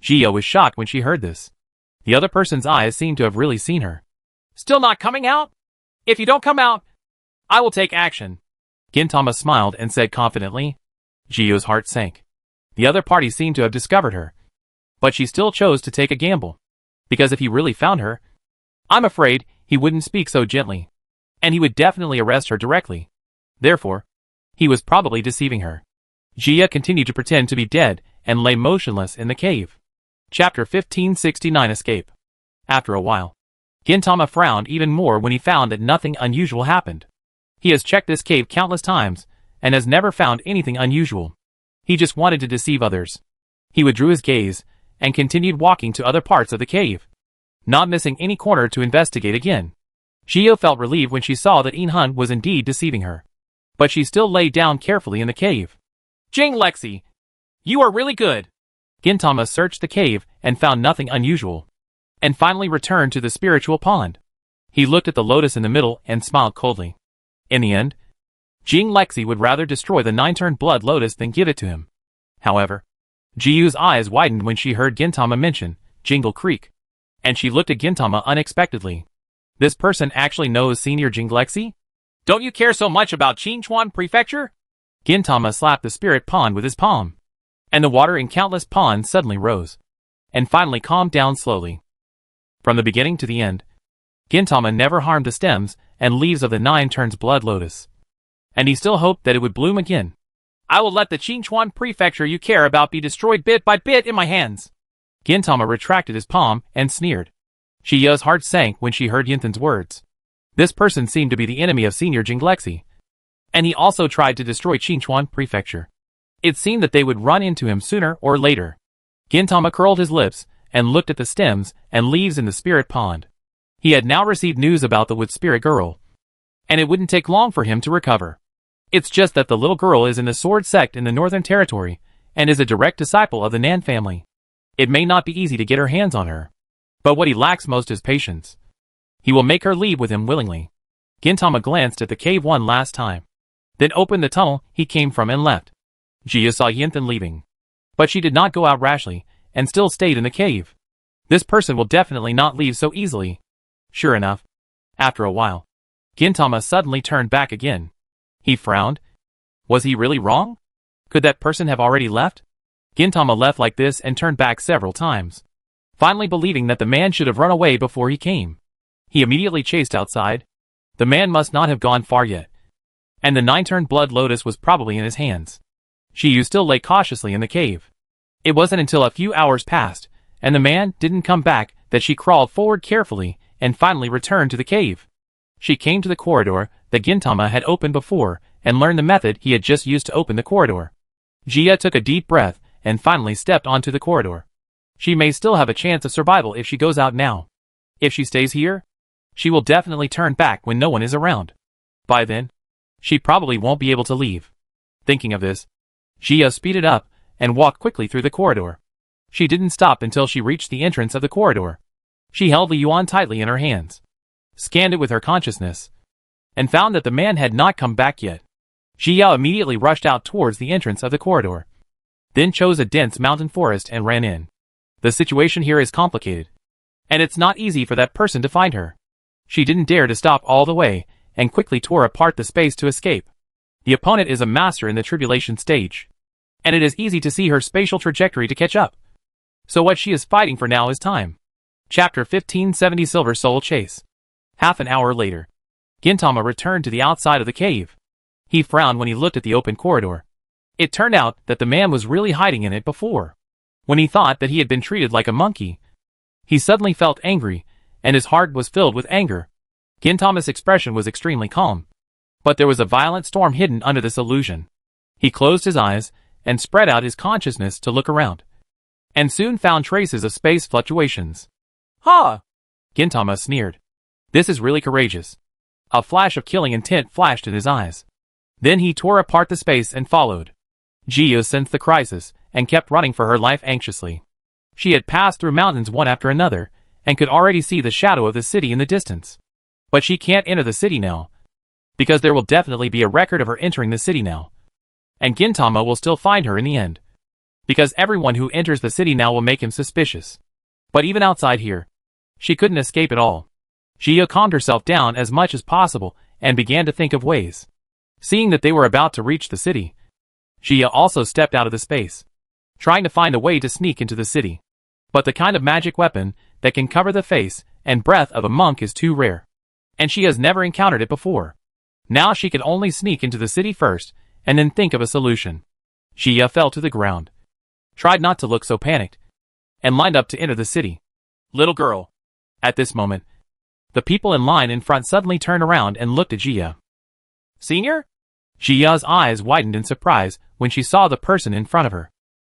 Speaker 1: Jiyu was shocked when she heard this. The other person's eyes seemed to have really seen her. "Still not coming out? If you don't come out, I will take action." Gintama smiled and said confidently. Jiyu's heart sank. The other party seemed to have discovered her, but she still chose to take a gamble, because if he really found her, I'm afraid he wouldn't speak so gently, and he would definitely arrest her directly. Therefore, he was probably deceiving her. Jiya continued to pretend to be dead and lay motionless in the cave. Chapter 1569 Escape. After a while, Gintama frowned even more when he found that nothing unusual happened. He has checked this cave countless times, and has never found anything unusual. He just wanted to deceive others. He withdrew his gaze, and continued walking to other parts of the cave, not missing any corner to investigate again. Jiyo felt relieved when she saw that Inhun was indeed deceiving her, but she still lay down carefully in the cave. "Jing Lexi, you are really good." Gintama searched the cave and found nothing unusual, and finally returned to the spiritual pond. He looked at the lotus in the middle and smiled coldly. In the end, Jing Lexi would rather destroy the 9-turned blood lotus than give it to him. However, Jiyu's eyes widened when she heard Gintama mention Jingle Creek, and she looked at Gintama unexpectedly. This person actually knows Senior Jing Lexi? "Don't you care so much about Qinchuan Prefecture?" Gintama slapped the spirit pond with his palm, and the water in countless ponds suddenly rose, and finally calmed down slowly. From the beginning to the end, Gintama never harmed the stems and leaves of the 9-turned blood lotus, and he still hoped that it would bloom again. "I will let the Qinchuan Prefecture you care about be destroyed bit by bit in my hands." Gintama retracted his palm and sneered. Shiya's heart sank when she heard Yinthan's words. This person seemed to be the enemy of Senior Jing Lexi, and he also tried to destroy Qinchuan Prefecture. It seemed that they would run into him sooner or later. Gintama curled his lips and looked at the stems and leaves in the spirit pond. He had now received news about the wood spirit girl, and it wouldn't take long for him to recover. It's just that the little girl is in the sword sect in the Northern Territory, and is a direct disciple of the Nan family. It may not be easy to get her hands on her, but what he lacks most is patience. He will make her leave with him willingly. Gintama glanced at the cave one last time, then opened the tunnel he came from and left. Jia saw Yinthan leaving, but she did not go out rashly, and still stayed in the cave. This person will definitely not leave so easily. Sure enough, after a while, Gintama suddenly turned back again. He frowned. Was he really wrong? Could that person have already left? Gintama left like this and turned back several times, finally believing that the man should have run away before he came. He immediately chased outside. The man must not have gone far yet, and the 9-turned blood lotus was probably in his hands. Shiyu still lay cautiously in the cave. It wasn't until a few hours passed, and the man didn't come back, that she crawled forward carefully, and finally returned to the cave. She came to the corridor that Gintama had opened before, and learned the method he had just used to open the corridor. Jia took a deep breath, and finally stepped onto the corridor. She may still have a chance of survival if she goes out now. If she stays here, she will definitely turn back when no one is around. By then, she probably won't be able to leave. Thinking of this, Jia speeded up, and walked quickly through the corridor. She didn't stop until she reached the entrance of the corridor. She held the yuan tightly in her hands, scanned it with her consciousness, and found that the man had not come back yet. Jia immediately rushed out towards the entrance of the corridor, then chose a dense mountain forest and ran in. The situation here is complicated, and it's not easy for that person to find her. She didn't dare to stop all the way, and quickly tore apart the space to escape. The opponent is a master in the tribulation stage, and it is easy to see her spatial trajectory to catch up. So what she is fighting for now is time. Chapter 1570 Silver Soul Chase. Half an hour later, Gintama returned to the outside of the cave. He frowned when he looked at the open corridor. It turned out that the man was really hiding in it before. When he thought that he had been treated like a monkey, he suddenly felt angry, and his heart was filled with anger. Gintama's expression was extremely calm, but there was a violent storm hidden under this illusion. He closed his eyes, and spread out his consciousness to look around, and soon found traces of space fluctuations. Ha! Gintama sneered. This is really courageous. A flash of killing intent flashed in his eyes. Then he tore apart the space and followed. Jia sensed the crisis, and kept running for her life anxiously. She had passed through mountains one after another, and could already see the shadow of the city in the distance. But she can't enter the city now, because there will definitely be a record of her entering the city now. And Gintama will still find her in the end, because everyone who enters the city now will make him suspicious. But even outside here, she couldn't escape at all. Jia calmed herself down as much as possible, and began to think of ways. Seeing that they were about to reach the city, Jia also stepped out of the space, trying to find a way to sneak into the city. But the kind of magic weapon that can cover the face and breath of a monk is too rare, and she has never encountered it before. Now she could only sneak into the city first, and then think of a solution. Jia fell to the ground, tried not to look so panicked, and lined up to enter the city. Little girl. At this moment, the people in line in front suddenly turned around and looked at Jia. Senior? Jia's eyes widened in surprise when she saw the person in front of her.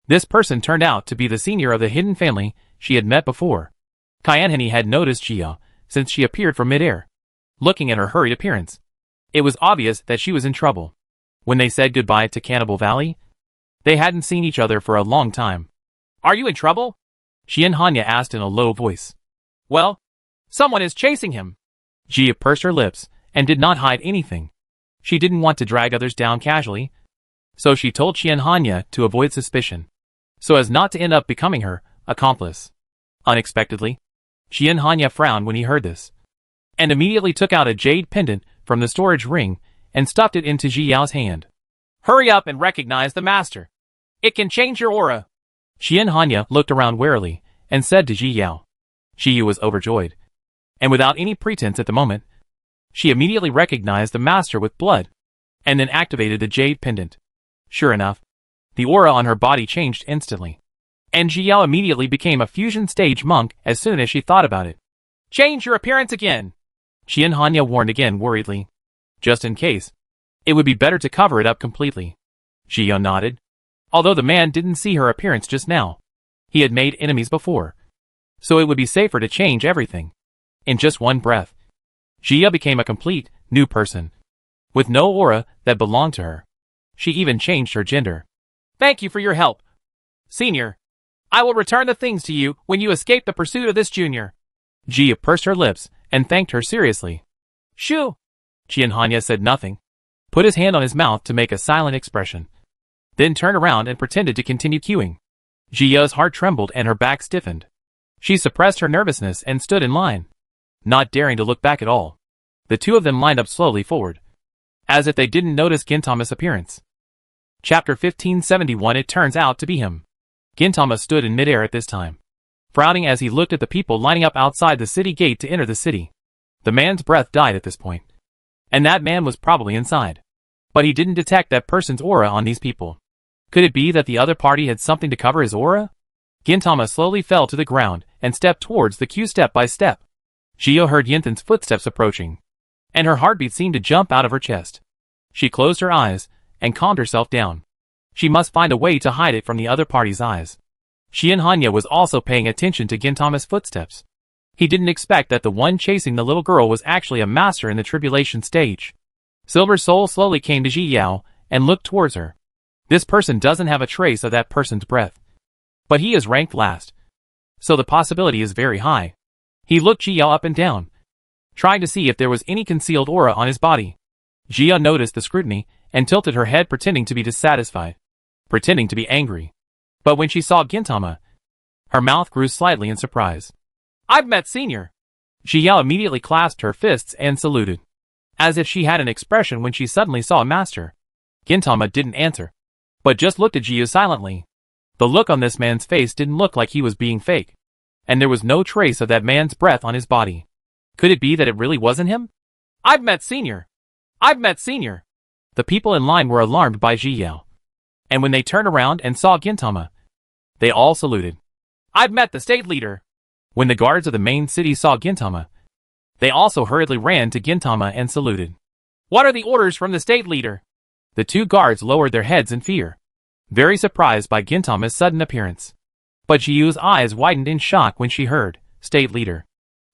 Speaker 1: This person turned out to be the senior of the hidden family she had met before. Kyanhani had noticed Jia since she appeared from midair. Looking at her hurried appearance, it was obvious that she was in trouble. When they said goodbye to Cannibal Valley, they hadn't seen each other for a long time. Are you in trouble? Xianhanya asked in a low voice. Well, someone is chasing him. Jia pursed her lips and did not hide anything. She didn't want to drag others down casually, so she told Xianhanya to avoid suspicion, so as not to end up becoming her accomplice. Unexpectedly, Xianhanya frowned when he heard this, and immediately took out a jade pendant from the storage ring and stuffed it into Ji Yao's hand. Hurry up and recognize the master. It can change your aura. Xianhanya looked around warily and said to Ji Yao. Ji Yu was overjoyed, and without any pretense at the moment, she immediately recognized the master with blood, and then activated the jade pendant. Sure enough, the aura on her body changed instantly, and Ji Yao immediately became a fusion stage monk as soon as she thought about it. Change your appearance again, Xianhanya warned again worriedly. Just in case, it would be better to cover it up completely. Ji Yao nodded. Although the man didn't see her appearance just now, he had made enemies before, so it would be safer to change everything. In just one breath, Jia became a complete, new person. With no aura that belonged to her. She even changed her gender.
Speaker 2: Thank you for your help, Senior. I will return the things to you when you escape the pursuit of this Junior.
Speaker 1: Jia pursed her lips and thanked her seriously.
Speaker 2: Shoo!
Speaker 1: Qianhanya said nothing, put his hand on his mouth to make a silent expression, then turned around and pretended to continue queuing. Jia's heart trembled and her back stiffened. She suppressed her nervousness and stood in line, not daring to look back at all. The two of them lined up slowly forward, as if they didn't notice Gintama's appearance. Chapter 1571. It turns out to be him. Gintama stood in midair at this time, frowning as he looked at the people lining up outside the city gate to enter the city. The man's breath died at this point, and that man was probably inside. But he didn't detect that person's aura on these people. Could it be that the other party had something to cover his aura? Gintama slowly fell to the ground and stepped towards the queue step by step. Jia heard Yinthan's footsteps approaching, and her heartbeat seemed to jump out of her chest. She closed her eyes and calmed herself down. She must find a way to hide it from the other party's eyes. Qianhanya was also paying attention to Gintama's footsteps. He didn't expect that the one chasing the little girl was actually a master in the tribulation stage. Silver Soul slowly came to Ji Yao and looked towards her. This person doesn't have a trace of that person's breath. But he is ranked last, so the possibility is very high. He looked Ji Yao up and down, trying to see if there was any concealed aura on his body. Jia noticed the scrutiny and tilted her head, pretending to be dissatisfied, pretending to be angry. But when she saw Gintama, her mouth grew slightly in surprise.
Speaker 2: I've met Senior.
Speaker 1: Jia immediately clasped her fists and saluted, as if she had an expression when she suddenly saw a master. Gintama didn't answer, but just looked at Jia silently. The look on this man's face didn't look like he was being fake, and there was no trace of that man's breath on his body. Could it be that it really wasn't him?
Speaker 2: I've met Senior. I've met Senior.
Speaker 1: The people in line were alarmed by Ji Yao, and when they turned around and saw Gintama, they all saluted.
Speaker 2: I've met the state leader.
Speaker 1: When the guards of the main city saw Gintama, they also hurriedly ran to Gintama and saluted.
Speaker 2: What are the orders from the state leader?
Speaker 1: The two guards lowered their heads in fear, very surprised by Gintama's sudden appearance. But Jiyu's eyes widened in shock when she heard, State Leader.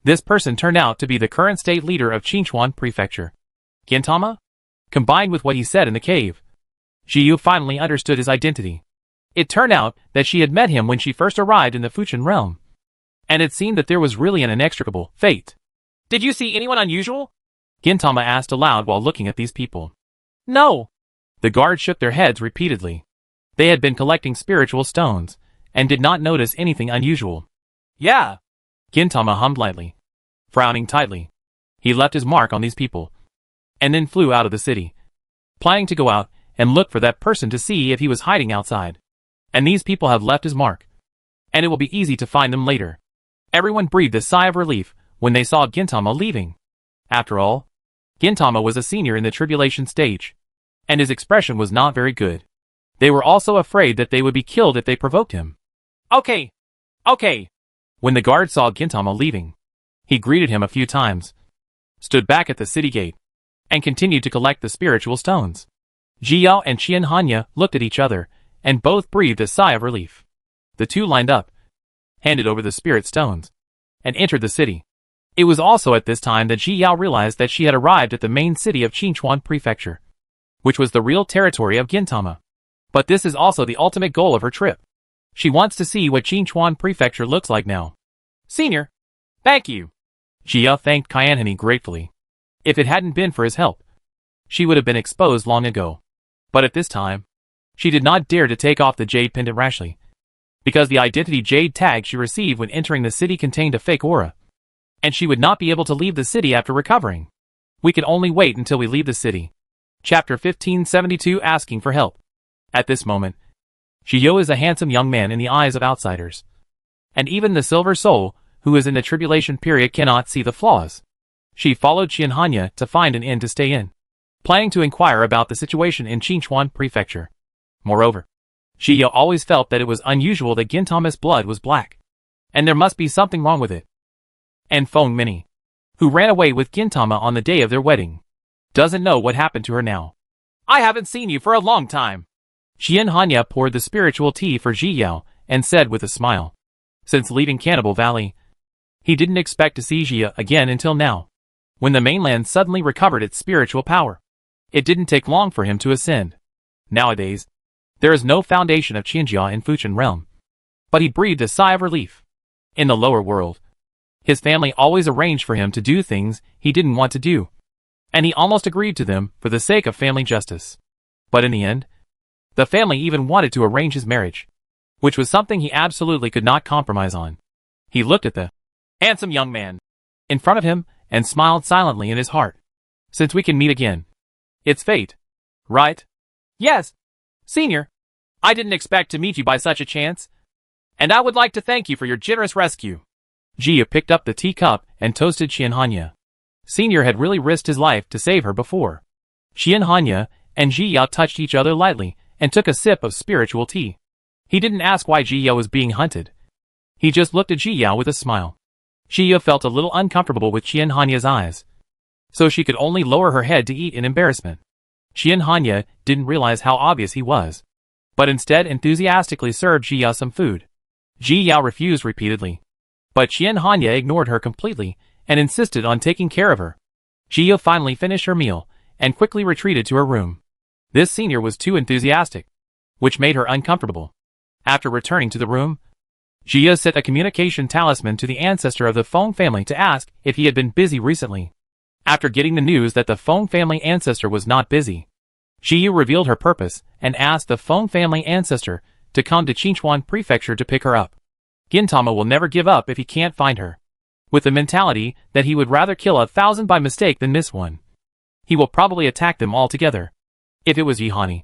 Speaker 1: This person turned out to be the current state leader of Qinchuan Prefecture. Gintama? Combined with what he said in the cave, Jiyu finally understood his identity. It turned out that she had met him when she first arrived in the Fuchin realm, and it seemed that there was really an inextricable fate.
Speaker 2: Did you see anyone unusual?
Speaker 1: Gintama asked aloud while looking at these people.
Speaker 2: No.
Speaker 1: The guards shook their heads repeatedly. They had been collecting spiritual stones, and did not notice anything unusual.
Speaker 2: Yeah.
Speaker 1: Gintama hummed lightly, frowning tightly. He left his mark on these people, and then flew out of the city, planning to go out and look for that person to see if he was hiding outside. And these people have left his mark, and it will be easy to find them later. Everyone breathed a sigh of relief when they saw Gintama leaving. After all, Gintama was a senior in the tribulation stage, and his expression was not very good. They were also afraid that they would be killed if they provoked him.
Speaker 2: Okay.
Speaker 1: When the guard saw Gintama leaving, he greeted him a few times, stood back at the city gate, and continued to collect the spiritual stones. Ji Yao and Qianhanya looked at each other, and both breathed a sigh of relief. The two lined up, handed over the spirit stones, and entered the city. It was also at this time that Ji Yao realized that she had arrived at the main city of Qinchuan Prefecture, which was the real territory of Gintama. But this is also the ultimate goal of her trip. She wants to see what Qinchuan Prefecture looks like now.
Speaker 2: Senior, thank you.
Speaker 1: Jia thanked Qianhany gratefully. If it hadn't been for his help, she would have been exposed long ago. But at this time, she did not dare to take off the jade pendant rashly, because the identity jade tag she received when entering the city contained a fake aura, and she would not be able to leave the city after recovering. We can only wait until we leave the city. Chapter 1572. Asking for help. At this moment, Jiyo is a handsome young man in the eyes of outsiders, and even the Silver Soul, who is in the tribulation period, cannot see the flaws. She followed Qianhanya to find an inn to stay in, planning to inquire about the situation in Qinchuan Prefecture. Moreover, Jiyo always felt that it was unusual that Gintama's blood was black, and there must be something wrong with it. And Feng Mini, who ran away with Gintama on the day of their wedding, doesn't know what happened to her now.
Speaker 2: I haven't seen you for a long time.
Speaker 1: Qianhanya poured the spiritual tea for Ji Yao and said with a smile, since leaving Cannibal Valley, He didn't expect to see Jia again until now, when the mainland suddenly recovered its spiritual power. It didn't take long for him to ascend. Nowadays, there is no foundation of Qinjia in Fuchin realm. But he breathed a sigh of relief. In the lower world, his family always arranged for him to do things he didn't want to do, and he almost agreed to them for the sake of family justice. But in the end, the family even wanted to arrange his marriage, which was something he absolutely could not compromise on. He looked at the handsome young man in front of him and smiled silently in his heart. Since we can meet again, it's fate, right?
Speaker 2: Yes, Senior. I didn't expect to meet you by such a chance, and I would like to thank you for your generous rescue.
Speaker 1: Jia picked up the teacup and toasted Qianhanya. Senior had really risked his life to save her before. Qianhanya and Jia touched each other lightly and took a sip of spiritual tea. He didn't ask why Jia was being hunted. He just looked at Jia with a smile. Jia felt a little uncomfortable with Qianhanya's eyes, so she could only lower her head to eat in embarrassment. Qianhanya didn't realize how obvious he was, but instead enthusiastically served Jia some food. Jia refused repeatedly, but Qianhanya ignored her completely and insisted on taking care of her. Jia finally finished her meal and quickly retreated to her room. This senior was too enthusiastic, which made her uncomfortable. After returning to the room, Jia set a communication talisman to the ancestor of the Feng family to ask if he had been busy recently. After getting the news that the Feng family ancestor was not busy, Jia revealed her purpose and asked the Feng family ancestor to come to Qinchuan Prefecture to pick her up. Gintama will never give up if he can't find her, with the mentality that he would rather kill 1,000 by mistake than miss one. He will probably attack them all together. If it was Yihani,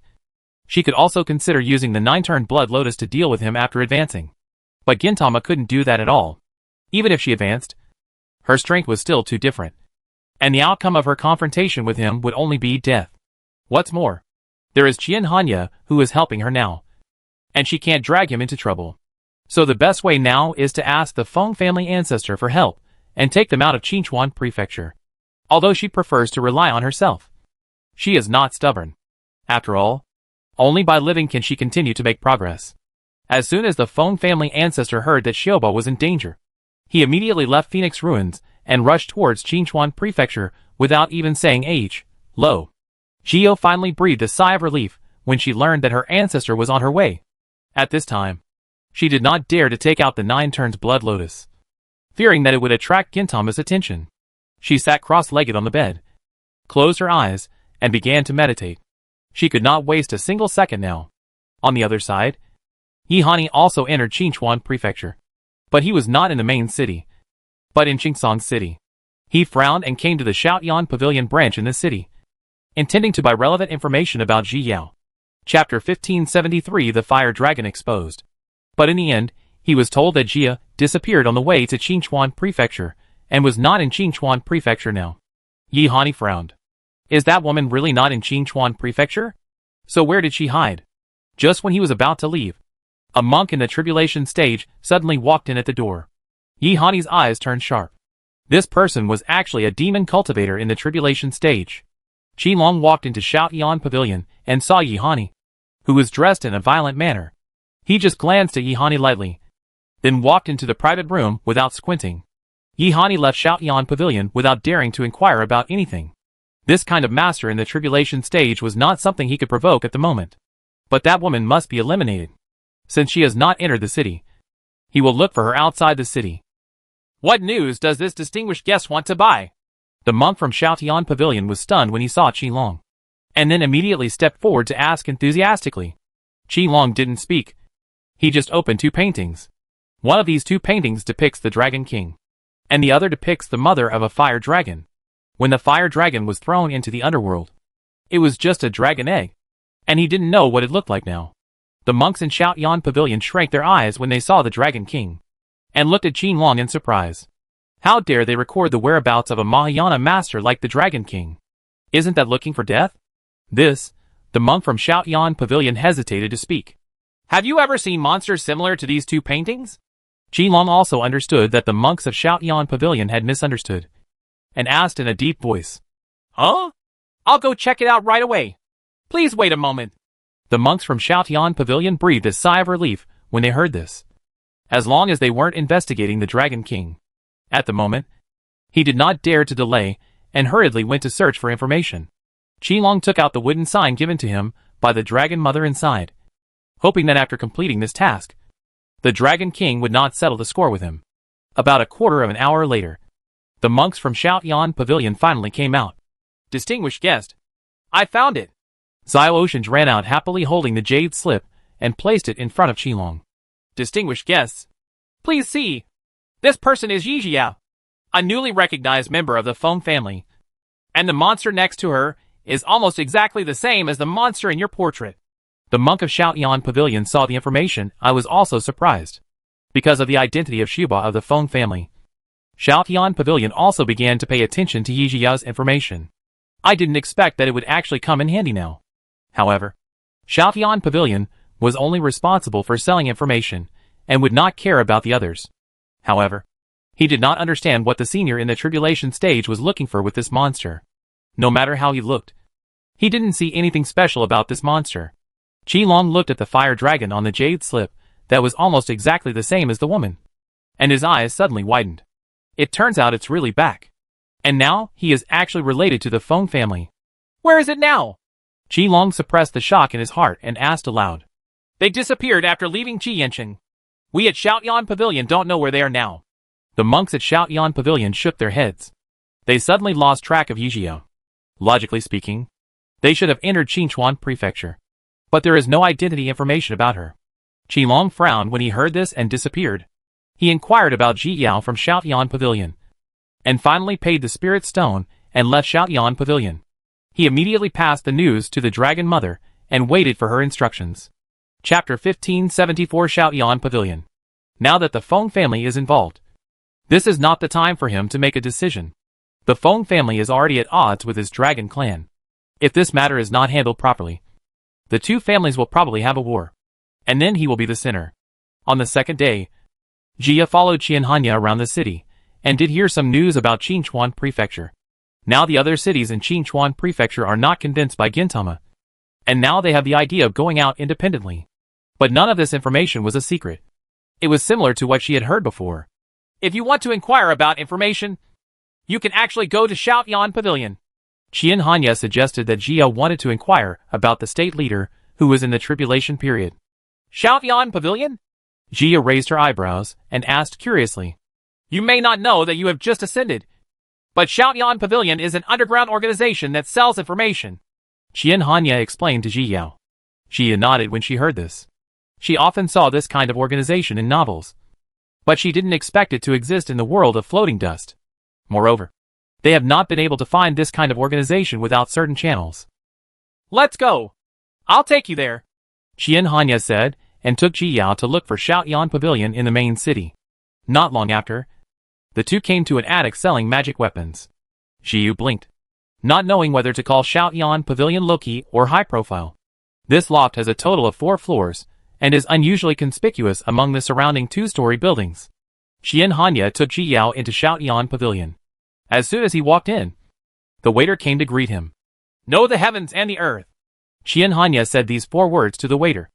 Speaker 1: she could also consider using the 9-turn Blood Lotus to deal with him after advancing. But Gintama couldn't do that at all. Even if she advanced, her strength was still too different, and the outcome of her confrontation with him would only be death. What's more, there is Qianhanya who is helping her now, and she can't drag him into trouble. So the best way now is to ask the Feng family ancestor for help and take them out of Qinchuan Prefecture, although she prefers to rely on herself. She is not stubborn. After all, only by living can she continue to make progress. As soon as the Feng family ancestor heard that Xiaoba was in danger, he immediately left Phoenix Ruins and rushed towards Qinchuan Prefecture without even saying hello. Jia finally breathed a sigh of relief when she learned that her ancestor was on her way. At this time, she did not dare to take out the 9 turns Blood Lotus, fearing that it would attract Gintama's attention. She sat cross-legged on the bed, closed her eyes, and began to meditate. She could not waste a single second now. On the other side, Yihani also entered Qinchuan Prefecture, but he was not in the main city, but in Qingsong City. He frowned and came to the Shoutyan Pavilion branch in the city, intending to buy relevant information about Ji Yao. Chapter 1573 The Fire Dragon Exposed. But in the end, he was told that Jia disappeared on the way to Qinchuan Prefecture and was not in Qinchuan Prefecture now. Yihani frowned. Is that woman really not in Qinchuan Prefecture? So where did she hide? Just when he was about to leave, a monk in the tribulation stage suddenly walked in at the door. Yihani's eyes turned sharp. This person was actually a demon cultivator in the tribulation stage. Qilong walked into Shoutyan Pavilion and saw Yihani, who was dressed in a violent manner. He just glanced at Yihani lightly, then walked into the private room without squinting. Yihani left Shoutyan Pavilion without daring to inquire about anything. This kind of master in the tribulation stage was not something he could provoke at the moment. But that woman must be eliminated. Since she has not entered the city, he will look for her outside the city.
Speaker 2: What news does this distinguished guest want to buy?
Speaker 1: The monk from Shoutyan Pavilion was stunned when he saw Qilong, and then immediately stepped forward to ask enthusiastically. Qilong didn't speak. He just opened 2 paintings. One of these 2 paintings depicts the Dragon King, and the other depicts the mother of a fire dragon. When the fire dragon was thrown into the underworld, it was just a dragon egg, and he didn't know what it looked like now. The monks in Shoutyan Pavilion shrank their eyes when they saw the Dragon King, and looked at Qilong in surprise. How dare they record the whereabouts of a Mahayana master like the Dragon King? Isn't that looking for death? The monk from Shoutyan Pavilion hesitated to speak.
Speaker 2: Have you ever seen monsters similar to these 2 paintings?
Speaker 1: Qilong also understood that the monks of Shoutyan Pavilion had misunderstood, and asked in a deep voice.
Speaker 2: Huh? I'll go check it out right away. Please wait a moment.
Speaker 1: The monks from Shoutyan Pavilion breathed a sigh of relief when they heard this. As long as they weren't investigating the Dragon King, At the moment, he did not dare to delay and hurriedly went to search for information. Qilong took out the wooden sign given to him by the Dragon Mother inside, hoping that after completing this task, the Dragon King would not settle the score with him. About a quarter of an hour later, the monks from Shoutyan Pavilion finally came out.
Speaker 2: Distinguished guest, I found it.
Speaker 1: Zio Oceans ran out happily holding the jade slip and placed it in front of Qilong.
Speaker 2: Distinguished guests, please see. This person is Yijiao, a newly recognized member of the Feng family. And the monster next to her is almost exactly the same as the monster in your portrait.
Speaker 1: The monk of Shoutyan Pavilion saw the information. I was also surprised. Because of the identity of Shuba of the Feng family, Shoutyan Pavilion also began to pay attention to Yijiao's information. I didn't expect that it would actually come in handy now. However, Shoutyan Pavilion was only responsible for selling information and would not care about the others. However, he did not understand what the senior in the tribulation stage was looking for with this monster. No matter how he looked, he didn't see anything special about this monster. Qilong looked at the fire dragon on the jade slip that was almost exactly the same as the woman, and his eyes suddenly widened. It turns out it's really back. And now, he is actually related to the Feng family.
Speaker 2: Where is it now?
Speaker 1: Qilong suppressed the shock in his heart and asked aloud.
Speaker 2: They disappeared after leaving Qiyancheng. We at Shoutyan Pavilion don't know where they are now.
Speaker 1: The monks at Shoutyan Pavilion shook their heads. They suddenly lost track of Yijiao. Logically speaking, they should have entered Qinchuan Prefecture. But there is no identity information about her. Qilong frowned when he heard this and disappeared. He inquired about Ji Yao from Shoutyan Pavilion, and finally paid the spirit stone and left Shoutyan Pavilion. He immediately passed the news to the Dragon Mother and waited for her instructions. Chapter 1574 Shoutyan Pavilion. Now that the Feng family is involved, this is not the time for him to make a decision. The Feng family is already at odds with his dragon clan. If this matter is not handled properly, the two families will probably have a war, and then he will be the sinner. On the second day, Jia followed Qianhanya around the city, and did hear some news about Qinchuan Prefecture. Now the other cities in Qinchuan Prefecture are not convinced by Gintama, and now they have the idea of going out independently. But none of this information was a secret. It was similar to what she had heard before.
Speaker 2: If you want to inquire about information, you can actually go to Shoutyan Pavilion.
Speaker 1: Qianhanya suggested that Jia wanted to inquire about the state leader who was in the tribulation period.
Speaker 2: Shoutyan Pavilion?
Speaker 1: Jia raised her eyebrows and asked curiously.
Speaker 2: You may not know that you have just ascended, but Shoutyan Pavilion is an underground organization that sells information.
Speaker 1: Qianhanya explained to Ji Yao. Jia nodded when she heard this. She often saw this kind of organization in novels, but she didn't expect it to exist in the world of floating dust. Moreover, they have not been able to find this kind of organization without certain channels.
Speaker 2: Let's go. I'll take you there,
Speaker 1: Qianhanya said, and took Ji Yao to look for Shoutyan Pavilion in the main city. Not long after, the two came to an attic selling magic weapons. Ji Yu blinked, not knowing whether to call Shoutyan Pavilion low-key or high-profile. This loft has a total of 4 floors, and is unusually conspicuous among the surrounding 2-story buildings. Qianhanya took Ji Yao into Shoutyan Pavilion. As soon as he walked in, the waiter came to greet him.
Speaker 2: Know the heavens and the earth.
Speaker 1: Qianhanya said these 4 words to the waiter,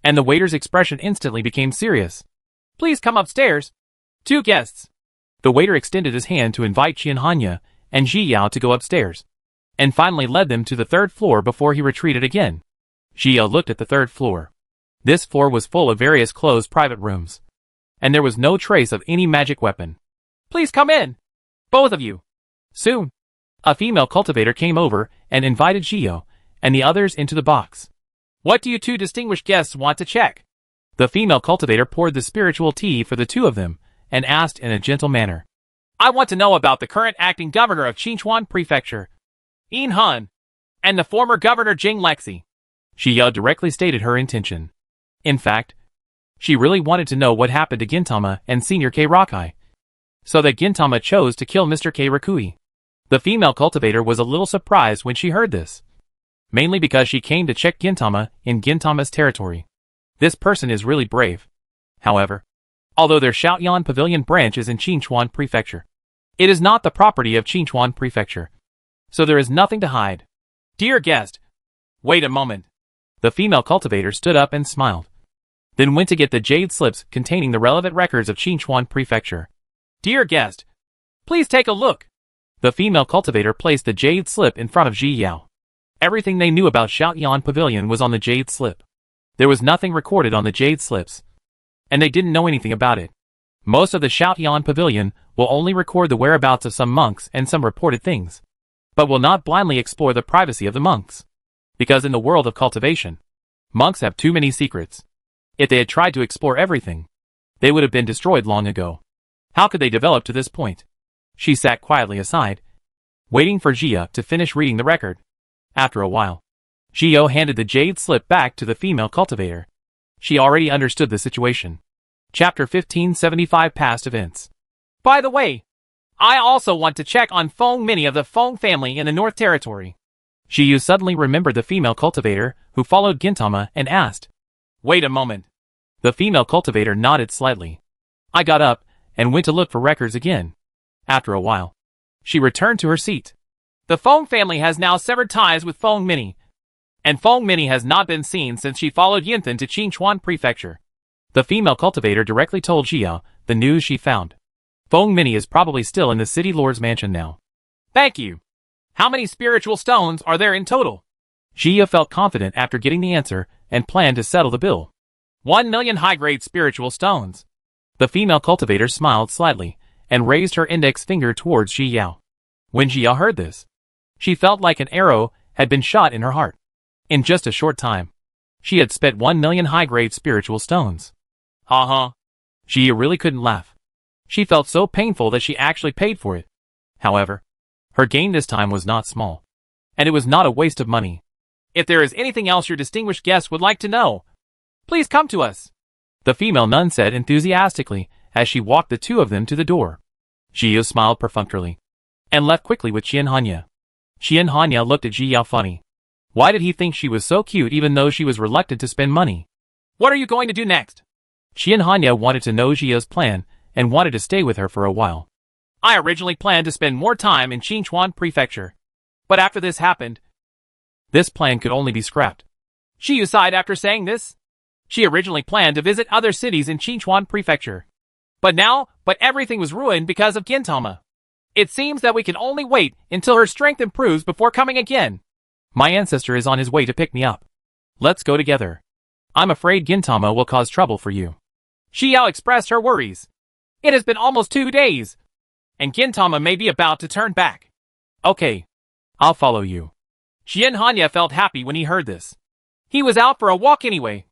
Speaker 1: and the waiter's expression instantly became serious.
Speaker 2: Please come upstairs. 2 guests.
Speaker 1: The waiter extended his hand to invite Qianhanya and Ji Yao to go upstairs, and finally led them to the 3rd floor before he retreated again. Ji Yao looked at the 3rd floor. This floor was full of various closed private rooms, and there was no trace of any magic weapon.
Speaker 2: Please come in, both of you.
Speaker 1: Soon, a female cultivator came over and invited Ji Yao and the others into the box.
Speaker 2: What do you 2 distinguished guests want to check?
Speaker 1: The female cultivator poured the spiritual tea for the 2 of them, and asked in a gentle manner.
Speaker 2: I want to know about the current acting governor of Qinchuan Prefecture, Yin Han, and the former governor Jing Lexi.
Speaker 1: Ji Yao directly stated her intention. In fact, she really wanted to know what happened to Gintama and Senior K. Rakai, so that Gintama chose to kill Mr. K. Rakui. The female cultivator was a little surprised when she heard this, mainly because she came to check Gintama in Gintama's territory. This person is really brave. However, although their Shoutyan Pavilion branch is in Qinchuan Prefecture, it is not the property of Qinchuan Prefecture, so there is nothing to hide.
Speaker 2: Dear guest, wait a moment.
Speaker 1: The female cultivator stood up and smiled, then went to get the jade slips containing the relevant records of Qinchuan Prefecture.
Speaker 2: Dear guest, Please take a look.
Speaker 1: The female cultivator placed the jade slip in front of Ji Yao. Everything they knew about Xiaoyan Pavilion was on the jade slip. There was nothing recorded on the jade slips, and they didn't know anything about it. Most of the Xiaoyan Pavilion will only record the whereabouts of some monks and some reported things, but will not blindly explore the privacy of the monks. Because in the world of cultivation, monks have too many secrets. If they had tried to explore everything, they would have been destroyed long ago. How could they develop to this point? She sat quietly aside, waiting for Jia to finish reading the record. After a while, Jio handed the jade slip back to the female cultivator. She already understood the situation. Chapter 1575 Past Events.
Speaker 2: By the way, I also want to check on Feng Mini of the Feng family in the North Territory.
Speaker 1: Jiyu suddenly remembered the female cultivator who followed Gintama and asked.
Speaker 2: Wait a moment.
Speaker 1: The female cultivator nodded slightly. I got up and went to look for records again. After a while, she returned to her seat.
Speaker 2: The Feng family has now severed ties with Feng Mini, and Feng Mini has not been seen since she followed Yinthan to Qinchuan Prefecture.
Speaker 1: The female cultivator directly told Jia the news she found. Feng Mini is probably still in the city lord's mansion now.
Speaker 2: Thank you. How many spiritual stones are there in total?
Speaker 1: Jia felt confident after getting the answer and planned to settle the bill.
Speaker 2: 1 million high-grade spiritual stones.
Speaker 1: The female cultivator smiled slightly and raised her index finger towards Ji Yao. When Jia heard this, she felt like an arrow had been shot in her heart. In just a short time, she had spent 1 million high-grade spiritual stones. Jia really couldn't laugh. She felt so painful that she actually paid for it. However, her gain this time was not small, and it was not a waste of money.
Speaker 2: If there is anything else your distinguished guest would like to know, please come to us,
Speaker 1: the female nun said enthusiastically as she walked the two of them to the door. Jia smiled perfunctorily and left quickly with Qian Hanya. Qian Hanya looked at Ji Yao funny. Why did he think she was so cute even though she was reluctant to spend money?
Speaker 2: What are you going to do next?
Speaker 1: Qian Hanya wanted to know Jia's plan and wanted to stay with her for a while.
Speaker 2: I originally planned to spend more time in Qinchuan Prefecture, but after this happened,
Speaker 1: this plan could only be scrapped.
Speaker 2: She sighed after saying this. She originally planned to visit other cities in Qinchuan Prefecture. But everything was ruined because of Gintama. It seems that we can only wait until her strength improves before coming again.
Speaker 1: My ancestor is on his way to pick me up. Let's go together. I'm afraid Gintama will cause trouble for you.
Speaker 2: Xiao expressed her worries. It has been almost 2 days, and Gintama may be about to turn back.
Speaker 1: Okay, I'll follow you.
Speaker 2: Qian Hanya felt happy when he heard this. He was out for a walk anyway,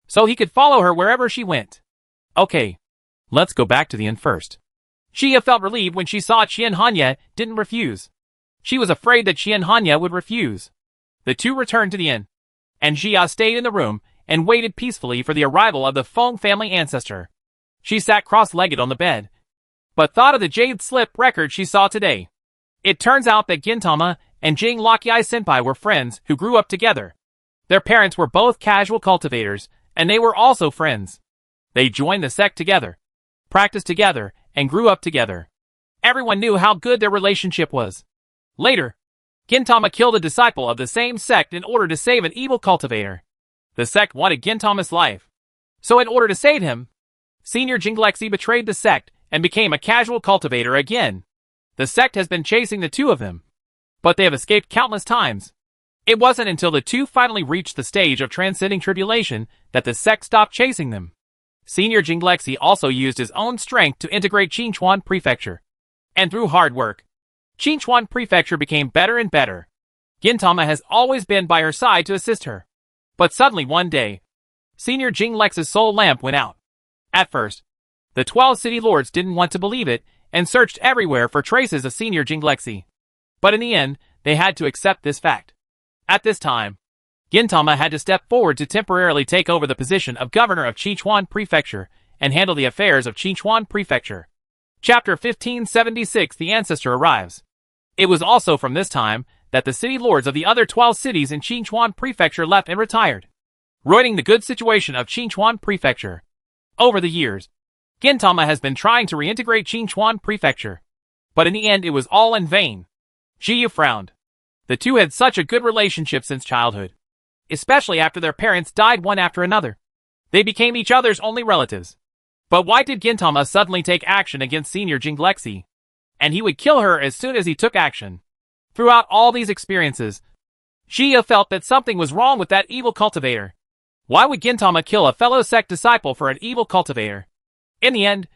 Speaker 2: so he could follow her wherever she went.
Speaker 1: Okay, let's go back to the inn first.
Speaker 2: Xia felt relieved when she saw Qian Hanya didn't refuse. She was afraid that Qian Hanya would refuse. The two returned to the inn, and Xia stayed in the room and waited peacefully for the arrival of the Feng family ancestor. She sat cross-legged on the bed, but thought of the jade slip record she saw today. It turns out that Gintama and Jing Lakiai Senpai were friends who grew up together. Their parents were both casual cultivators, and they were also friends. They joined the sect together, practiced together, and grew up together. Everyone knew how good their relationship was. Later, Gintama killed a disciple of the same sect in order to save an evil cultivator. The sect wanted Gintama's life. So in order to save him, Senior Jinglexi betrayed the sect and became a casual cultivator again. The sect has been chasing the two of them, but they have escaped countless times. It wasn't until the two finally reached the stage of transcending tribulation that the sect stopped chasing them. Senior Jinglexi also used his own strength to integrate Qinchuan Prefecture. And through hard work, Qinchuan Prefecture became better and better. Gintama has always been by her side to assist her. But suddenly one day, Senior Jinglexi's soul lamp went out. At first, the 12 city lords didn't want to believe it and searched everywhere for traces of Senior Jinglexi. But in the end, they had to accept this fact. At this time, Gintama had to step forward to temporarily take over the position of governor of Qinchuan Prefecture and handle the affairs of Qinchuan Prefecture. Chapter 1576 The Ancestor Arrives. It was also from this time that the city lords of the other 12 cities in Qinchuan Prefecture left and retired, ruining the good situation of Qinchuan Prefecture. Over the years, Gintama has been trying to reintegrate Qinchuan Prefecture, but in the end it was all in vain. Jiyu frowned. The two had such a good relationship since childhood, especially after their parents died one after another. They became each other's only relatives. But why did Gintama suddenly take action against Senior Jinglexi? and he would kill her as soon as he took action. Throughout all these experiences, Jia felt that something was wrong with that evil cultivator. Why would Gintama kill a fellow sect disciple for an evil cultivator? In the end,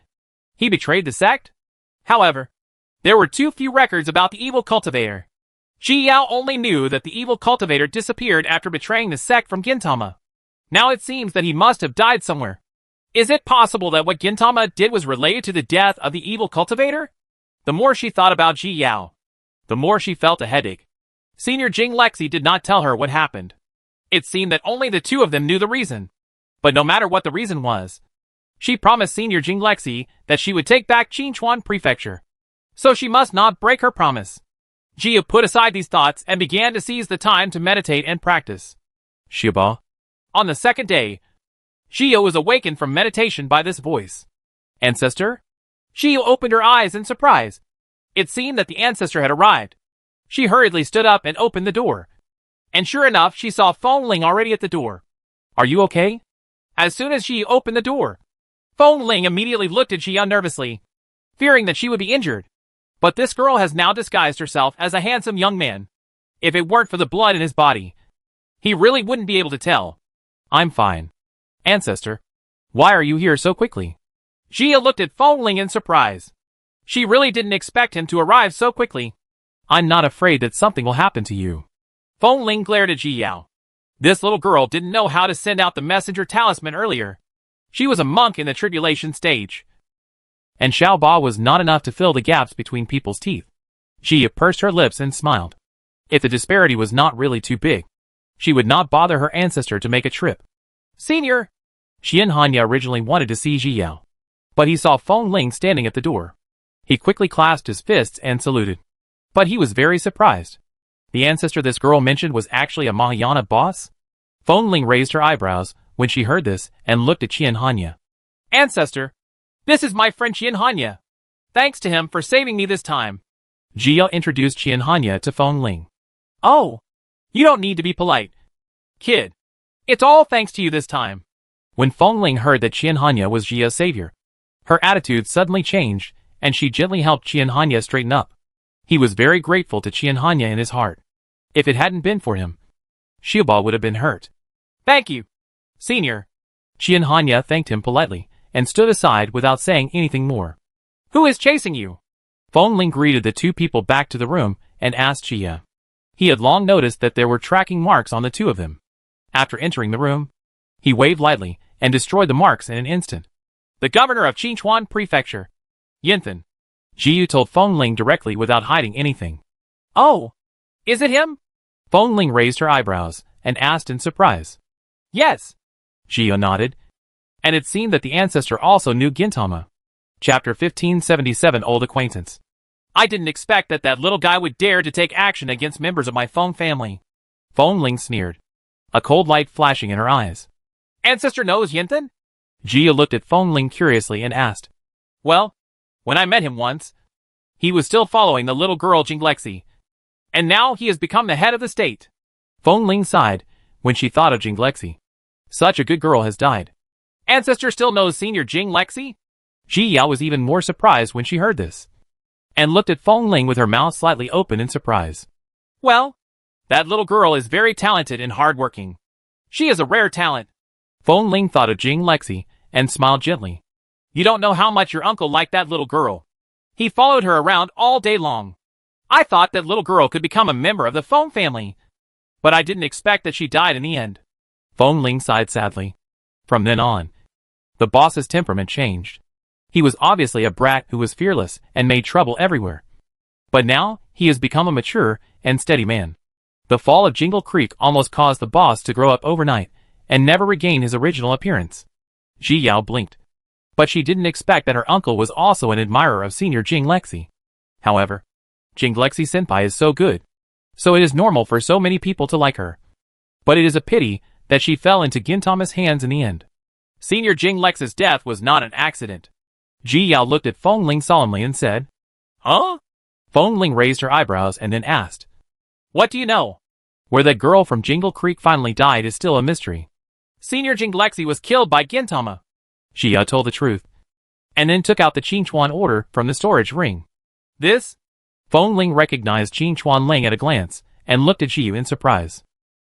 Speaker 2: he betrayed the sect? However, there were too few records about the evil cultivator. Ji Yao only knew that the evil cultivator disappeared after betraying the sect from Gintama. Now it seems that he must have died somewhere. Is it possible that what Gintama did was related to the death of the evil cultivator? The more she thought about Ji Yao, the more she felt a headache. Senior Jing Lexi did not tell her what happened. It seemed that only the two of them knew the reason. But no matter what the reason was, she promised Senior Jing Lexi that she would take back Qinchuan Prefecture. So she must not break her promise. Jia put aside these thoughts and began to seize the time to meditate and practice.
Speaker 1: Shiba.
Speaker 2: On the second day, Jia was awakened from meditation by this voice.
Speaker 1: Ancestor?
Speaker 2: Jia opened her eyes in surprise. It seemed that the ancestor had arrived. She hurriedly stood up and opened the door. And sure enough, she saw Feng Ling already at the door.
Speaker 1: Are you okay?
Speaker 2: As soon as Jia opened the door, Feng Ling immediately looked at Jia nervously, fearing that she would be injured. But this girl has now disguised herself as a handsome young man. If it weren't for the blood in his body, he really wouldn't be able to tell.
Speaker 1: I'm fine. Ancestor, why are you here so quickly?
Speaker 2: Jia looked at Feng Ling in surprise. She really didn't expect him to arrive so quickly.
Speaker 1: I'm not afraid that something will happen to you.
Speaker 2: Feng Ling glared at Ji Yao. This little girl didn't know how to send out the messenger talisman earlier. She was a monk in the tribulation stage.
Speaker 1: And Xiao Ba was not enough to fill the gaps between people's teeth. Jia pursed her lips and smiled. If the disparity was not really too big, she would not bother her ancestor to make a trip.
Speaker 2: Senior!
Speaker 1: Xian Hanya originally wanted to see Ji Yao, but he saw Feng Ling standing at the door. He quickly clasped his fists and saluted. But he was very surprised. The ancestor this girl mentioned was actually a Mahayana boss? Feng Ling raised her eyebrows when she heard this and looked at Xian Hanya.
Speaker 2: Ancestor! This is my friend Xian Hanya. Thanks to him for saving me this time.
Speaker 1: Jia introduced Xian Hanya to Feng Ling.
Speaker 2: Oh, you don't need to be polite, kid. It's all thanks to you this time.
Speaker 1: When Feng Ling heard that Xian Hanya was Jia's savior, her attitude suddenly changed, and she gently helped Xian Hanya straighten up. He was very grateful to Xian Hanya in his heart. If it hadn't been for him, Xiaoba would have been hurt.
Speaker 2: Thank you, Senior.
Speaker 1: Xian Hanya thanked him politely and stood aside without saying anything more.
Speaker 2: Who is chasing you?
Speaker 1: Feng Ling greeted the two people back to the room and asked Jia. He had long noticed that there were tracking marks on the two of them. After entering the room, he waved lightly and destroyed the marks in an instant.
Speaker 2: The governor of Qinchuan Prefecture, Yinthan.
Speaker 1: Jiu told Feng Ling directly without hiding anything.
Speaker 2: Oh, is it him?
Speaker 1: Feng Ling raised her eyebrows and asked in surprise.
Speaker 2: Yes.
Speaker 1: Jiu nodded. And it seemed that the ancestor also knew Gintama. Chapter 1577 Old Acquaintance.
Speaker 2: I didn't expect that that little guy would dare to take action against members of my Feng family.
Speaker 1: Feng Ling sneered, a cold light flashing in her eyes.
Speaker 2: Ancestor knows Yinthan?
Speaker 1: Jia looked at Feng Ling curiously and asked.
Speaker 2: Well, when I met him once, he was still following the little girl Jinglexi. And now he has become the head of the state.
Speaker 1: Feng Ling sighed when she thought of Jinglexi. Such a good girl has died.
Speaker 2: Ancestor still knows Senior Jinglexi?
Speaker 1: Ji Yao was even more surprised when she heard this, and looked at Feng Ling with her mouth slightly open in surprise.
Speaker 2: Well, that little girl is very talented and hardworking. She is a rare talent.
Speaker 1: Feng Ling thought of Jinglexi and smiled gently.
Speaker 2: You don't know how much your uncle liked that little girl. He followed her around all day long. I thought that little girl could become a member of the Feng family, but I didn't expect that she died in the end.
Speaker 1: Feng Ling sighed sadly. From then on, the boss's temperament changed. He was obviously a brat who was fearless and made trouble everywhere. But now, he has become a mature and steady man. The fall of Jingle Creek almost caused the boss to grow up overnight and never regain his original appearance. Ji Yao blinked. But she didn't expect that her uncle was also an admirer of Senior Jinglexi. However, Jinglexi Senpai is so good, so it is normal for so many people to like her. But it is a pity that she fell into Gintama's hands in the end.
Speaker 2: Senior Jinglexi's death was not an accident.
Speaker 1: Ji Yao looked at Feng Ling solemnly and said,
Speaker 2: Huh?
Speaker 1: Feng Ling raised her eyebrows and then asked,
Speaker 2: What do you know?
Speaker 1: Where that girl from Jingle Creek finally died is still a mystery.
Speaker 2: Senior Jinglexi was killed by Gintama.
Speaker 1: Jia told the truth, and then took out the Qinchuan order from the storage ring.
Speaker 2: This?
Speaker 1: Feng Ling recognized Qin Chuan Ling at a glance, and looked at Jiyu in surprise.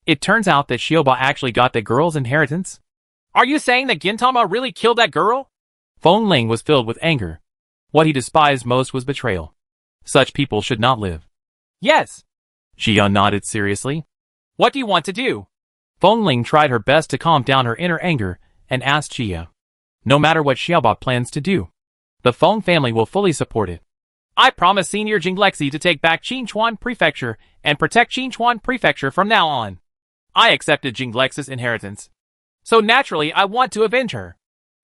Speaker 1: It turns out that Xiaoba actually got that girl's inheritance?
Speaker 2: Are you saying that Gintama really killed that girl?
Speaker 1: Feng Ling was filled with anger. What he despised most was betrayal. Such people should not live.
Speaker 2: Yes.
Speaker 1: Jia nodded seriously.
Speaker 2: What do you want to do?
Speaker 1: Feng Ling tried her best to calm down her inner anger, and asked Jia. No matter what Xiaoba plans to do, the Feng family will fully support it.
Speaker 2: I promise Senior Jinglexi to take back Qinchuan Prefecture and protect Qinchuan Prefecture from now on. I accepted Jinglexi's inheritance. So naturally I want to avenge her.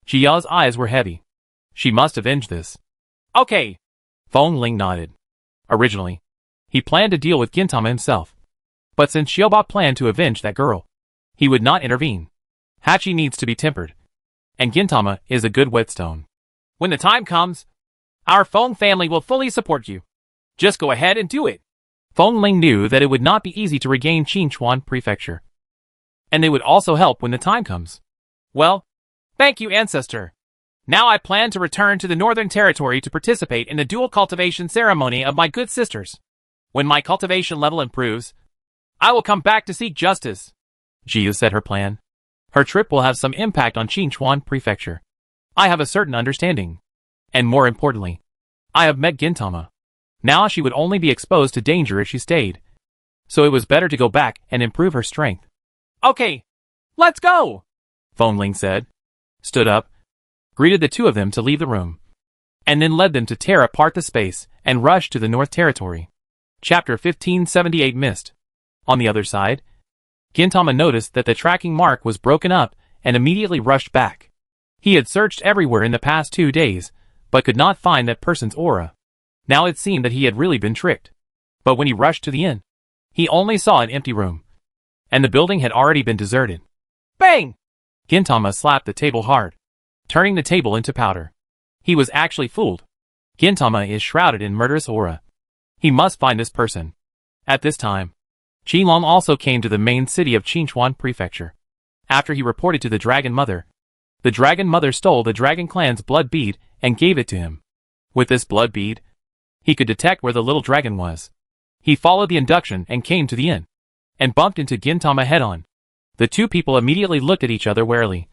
Speaker 1: Jia's eyes were heavy. She must avenge this.
Speaker 2: Okay.
Speaker 1: Feng Ling nodded. Originally, he planned to deal with Gintama himself. But since Xiaoba planned to avenge that girl, he would not intervene. Hachi needs to be tempered. And Gintama is a good whetstone.
Speaker 2: When the time comes, our Feng family will fully support you. Just go ahead and do it.
Speaker 1: Feng Ling knew that it would not be easy to regain Qinchuan Prefecture. And they would also help when the time comes.
Speaker 2: Well, thank you, Ancestor. Now I plan to return to the Northern Territory to participate in the dual cultivation ceremony of my good sisters. When my cultivation level improves, I will come back to seek justice.
Speaker 1: Jiu said her plan. Her trip will have some impact on Qinchuan Prefecture. I have a certain understanding. And more importantly, I have met Gintama. Now she would only be exposed to danger if she stayed. So it was better to go back and improve her strength.
Speaker 2: Okay, let's go,
Speaker 1: Feng Ling said, stood up, greeted the two of them to leave the room, and then led them to tear apart the space and rush to the North Territory. Chapter 1578 Missed. On the other side, Gintama noticed that the tracking mark was broken up and immediately rushed back. He had searched everywhere in the past 2 days, but could not find that person's aura. Now it seemed that he had really been tricked. But when he rushed to the inn, he only saw an empty room. And the building had already been deserted.
Speaker 2: Bang!
Speaker 1: Gintama slapped the table hard, turning the table into powder. He was actually fooled. Gintama is shrouded in murderous aura. He must find this person. At this time, Qilong also came to the main city of Qinchuan Prefecture. After he reported to the Dragon Mother, the Dragon Mother stole the Dragon Clan's blood bead and gave it to him. With this blood bead, he could detect where the little dragon was. He followed the induction and came to the inn, and bumped into Gintama head-on. The two people immediately looked at each other warily,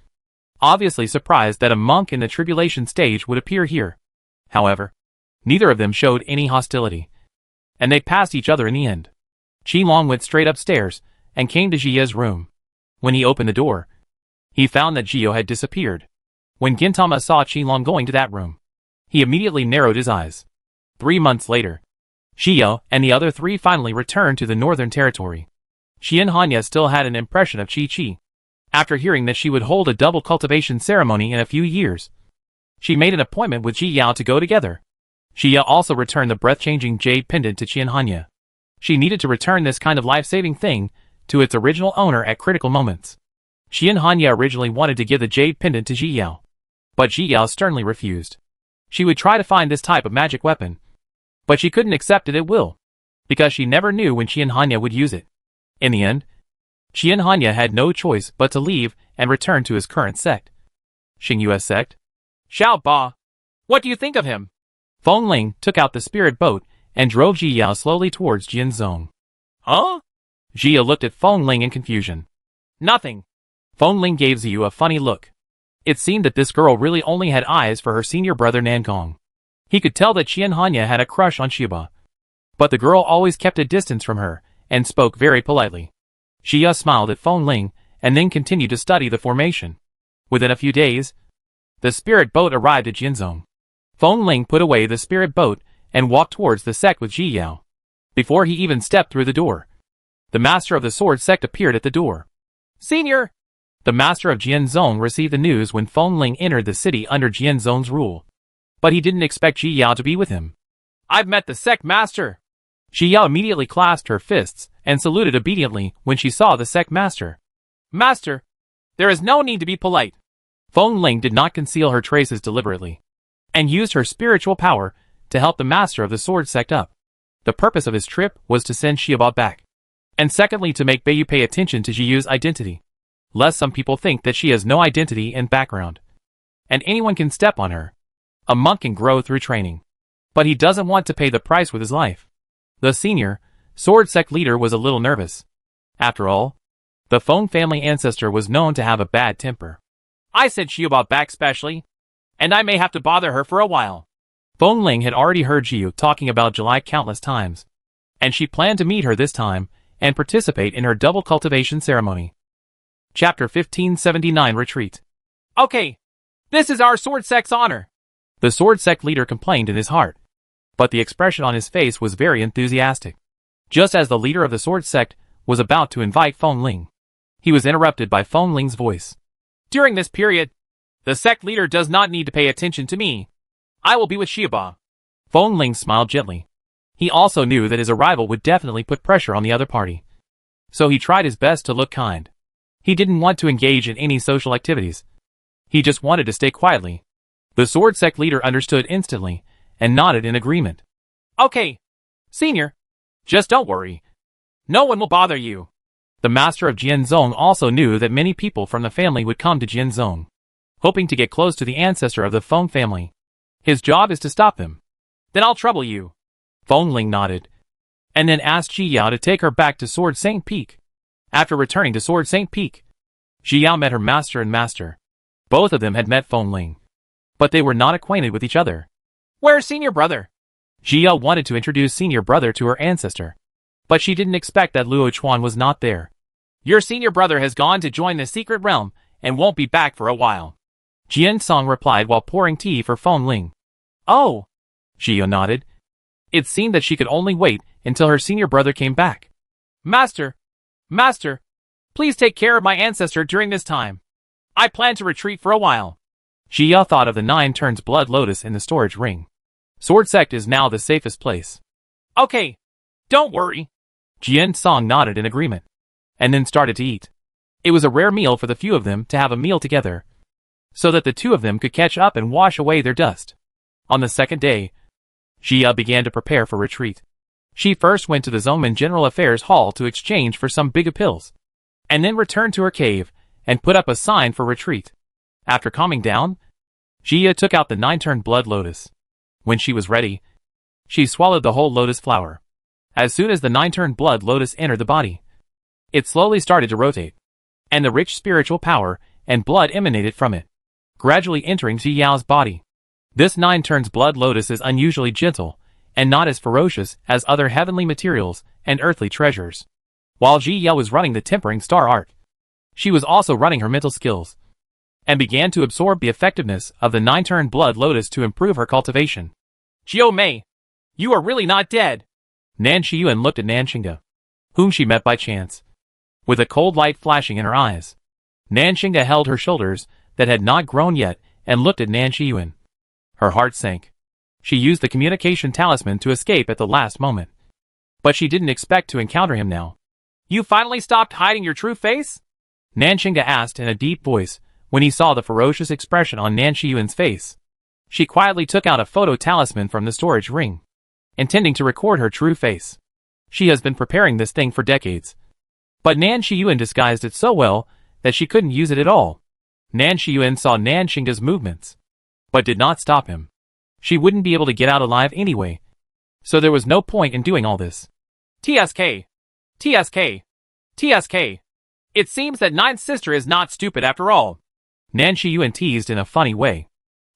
Speaker 1: obviously surprised that a monk in the tribulation stage would appear here. However, neither of them showed any hostility, and they passed each other in the end. Qilong went straight upstairs and came to Jia's room. When he opened the door, he found that Jio had disappeared. When Gintama saw Qilong going to that room, he immediately narrowed his eyes. 3 months later, Jio and the other three finally returned to the Northern Territory. Qian Hanya still had an impression of Qi. After hearing that she would hold a double cultivation ceremony in a few years, she made an appointment with Ji Yao to go together. Jia also returned the breath-changing jade pendant to Qian Hanya. She needed to return this kind of life-saving thing to its original owner at critical moments. Qian Hanya originally wanted to give the jade pendant to Ji Yao, but Ji Yao sternly refused. She would try to find this type of magic weapon, but she couldn't accept it at will, because she never knew when Qian Hanya would use it. In the end, Qian Hanya had no choice but to leave and return to his current sect. Xingyue's sect?
Speaker 2: Xiao Ba, what do you think of him?
Speaker 1: Feng Ling took out the spirit boat and drove Ji Yao slowly towards Jianzhong.
Speaker 2: Huh?
Speaker 1: Jia looked at Feng Ling in confusion.
Speaker 2: Nothing.
Speaker 1: Feng Ling gave Ziyu a funny look. It seemed that this girl really only had eyes for her senior brother Nangong. He could tell that Qian Hanya had a crush on Xiba. But the girl always kept a distance from her, and spoke very politely. Xia smiled at Feng Ling, and then continued to study the formation. Within a few days, the spirit boat arrived at Jianzhong. Feng Ling put away the spirit boat, and walked towards the sect with Ji Yao. Before he even stepped through the door, the master of the sword sect appeared at the door.
Speaker 2: Senior!
Speaker 1: The master of Jianzhong received the news when Feng Ling entered the city under Jianzhong's rule. But he didn't expect Ji Yao to be with him.
Speaker 2: I've met the sect master.
Speaker 1: Ji Yao immediately clasped her fists and saluted obediently when she saw the sect master.
Speaker 2: Master, there is no need to be polite.
Speaker 1: Feng Ling did not conceal her traces deliberately, and used her spiritual power to help the master of the sword sect up. The purpose of his trip was to send Xiaoba back, and secondly to make Beiyu pay attention to Jiyu's identity, lest some people think that she has no identity and background, and anyone can step on her. A monk can grow through training. but he doesn't want to pay the price with his life. The senior, sword sect leader was a little nervous. After all, the Feng family ancestor was known to have a bad temper.
Speaker 2: I sent Xiaoba back specially, and I may have to bother her for a while.
Speaker 1: Feng Ling had already heard Jiu talking about July countless times, and she planned to meet her this time and participate in her double cultivation ceremony. Chapter 1579 Retreat.
Speaker 2: Okay, this is our sword sect's honor,
Speaker 1: the sword sect leader complained in his heart, but the expression on his face was very enthusiastic. Just as the leader of the sword sect was about to invite Feng Ling, he was interrupted by Feng Ling's voice.
Speaker 2: During this period, the sect leader does not need to pay attention to me. I will be with Xiaoba.
Speaker 1: Feng Ling smiled gently. He also knew that his arrival would definitely put pressure on the other party, so he tried his best to look kind. He didn't want to engage in any social activities. He just wanted to stay quietly. The sword sect leader understood instantly and nodded in agreement.
Speaker 2: Okay, senior. Just don't worry. No one will bother you.
Speaker 1: The master of Jianzhong also knew that many people from the family would come to Jianzhong, hoping to get close to the ancestor of the Feng family. His job is to stop them.
Speaker 2: Then I'll trouble you.
Speaker 1: Feng Ling nodded, and then asked Ji Yao to take her back to Sword Saint Peak. After returning to Sword Saint Peak, Ji Yao met her master and master. Both of them had met Feng Ling, but they were not acquainted with each other.
Speaker 2: Where's senior brother?
Speaker 1: Ji Yao wanted to introduce senior brother to her ancestor, but she didn't expect that Luo Chuan was not there.
Speaker 2: Your senior brother has gone to join the secret realm and won't be back for a while,
Speaker 1: Jian Song replied while pouring tea for Feng Ling.
Speaker 2: Oh,
Speaker 1: Ji Yao nodded. It seemed that she could only wait until her senior brother came back.
Speaker 2: Master, please take care of my ancestor during this time. I plan to retreat for a while.
Speaker 1: Ji Yao thought of the 9 turns blood lotus in the storage ring. Sword sect is now the safest place.
Speaker 2: Okay, don't worry.
Speaker 1: Jian Song nodded in agreement, and then started to eat. It was a rare meal for the few of them to have a meal together, so that the two of them could catch up and wash away their dust. On the second day, Ji Yao began to prepare for retreat. She first went to the Zongmen General Affairs Hall to exchange for some big pills, and then returned to her cave and put up a sign for retreat. After calming down, Ji Yao took out the 9-turn blood lotus. When she was ready, she swallowed the whole lotus flower. As soon as the 9-turn blood lotus entered the body, it slowly started to rotate, and the rich spiritual power and blood emanated from it, gradually entering Ji Yao's body. This 9 turns blood lotus is unusually gentle and not as ferocious as other heavenly materials and earthly treasures. While Ji Yao was running the tempering star art, she was also running her mental skills, and began to absorb the effectiveness of the 9-turn blood lotus to improve her cultivation.
Speaker 2: Jiao Mei, you are really not dead.
Speaker 1: Nan Shiyuan looked at Nan Xingde, whom she met by chance, with a cold light flashing in her eyes. Nan Xingde held her shoulders that had not grown yet and looked at Nan Shiyuan. Her heart sank. She used the communication talisman to escape at the last moment, but she didn't expect to encounter him now.
Speaker 2: You finally stopped hiding your true face?
Speaker 1: Nan Xingde asked in a deep voice when he saw the ferocious expression on Nan Shiyuan's face. She quietly took out a photo talisman from the storage ring, intending to record her true face. She has been preparing this thing for decades, but Nan Shiyuan disguised it so well that she couldn't use it at all. Nan Shiyuan saw Nan Xingde's movements, but did not stop him. She wouldn't be able to get out alive anyway, so there was no point in doing all this.
Speaker 2: TSK. It seems that Ninth Sister is not stupid after all.
Speaker 1: Nan Shiyuan teased in a funny way.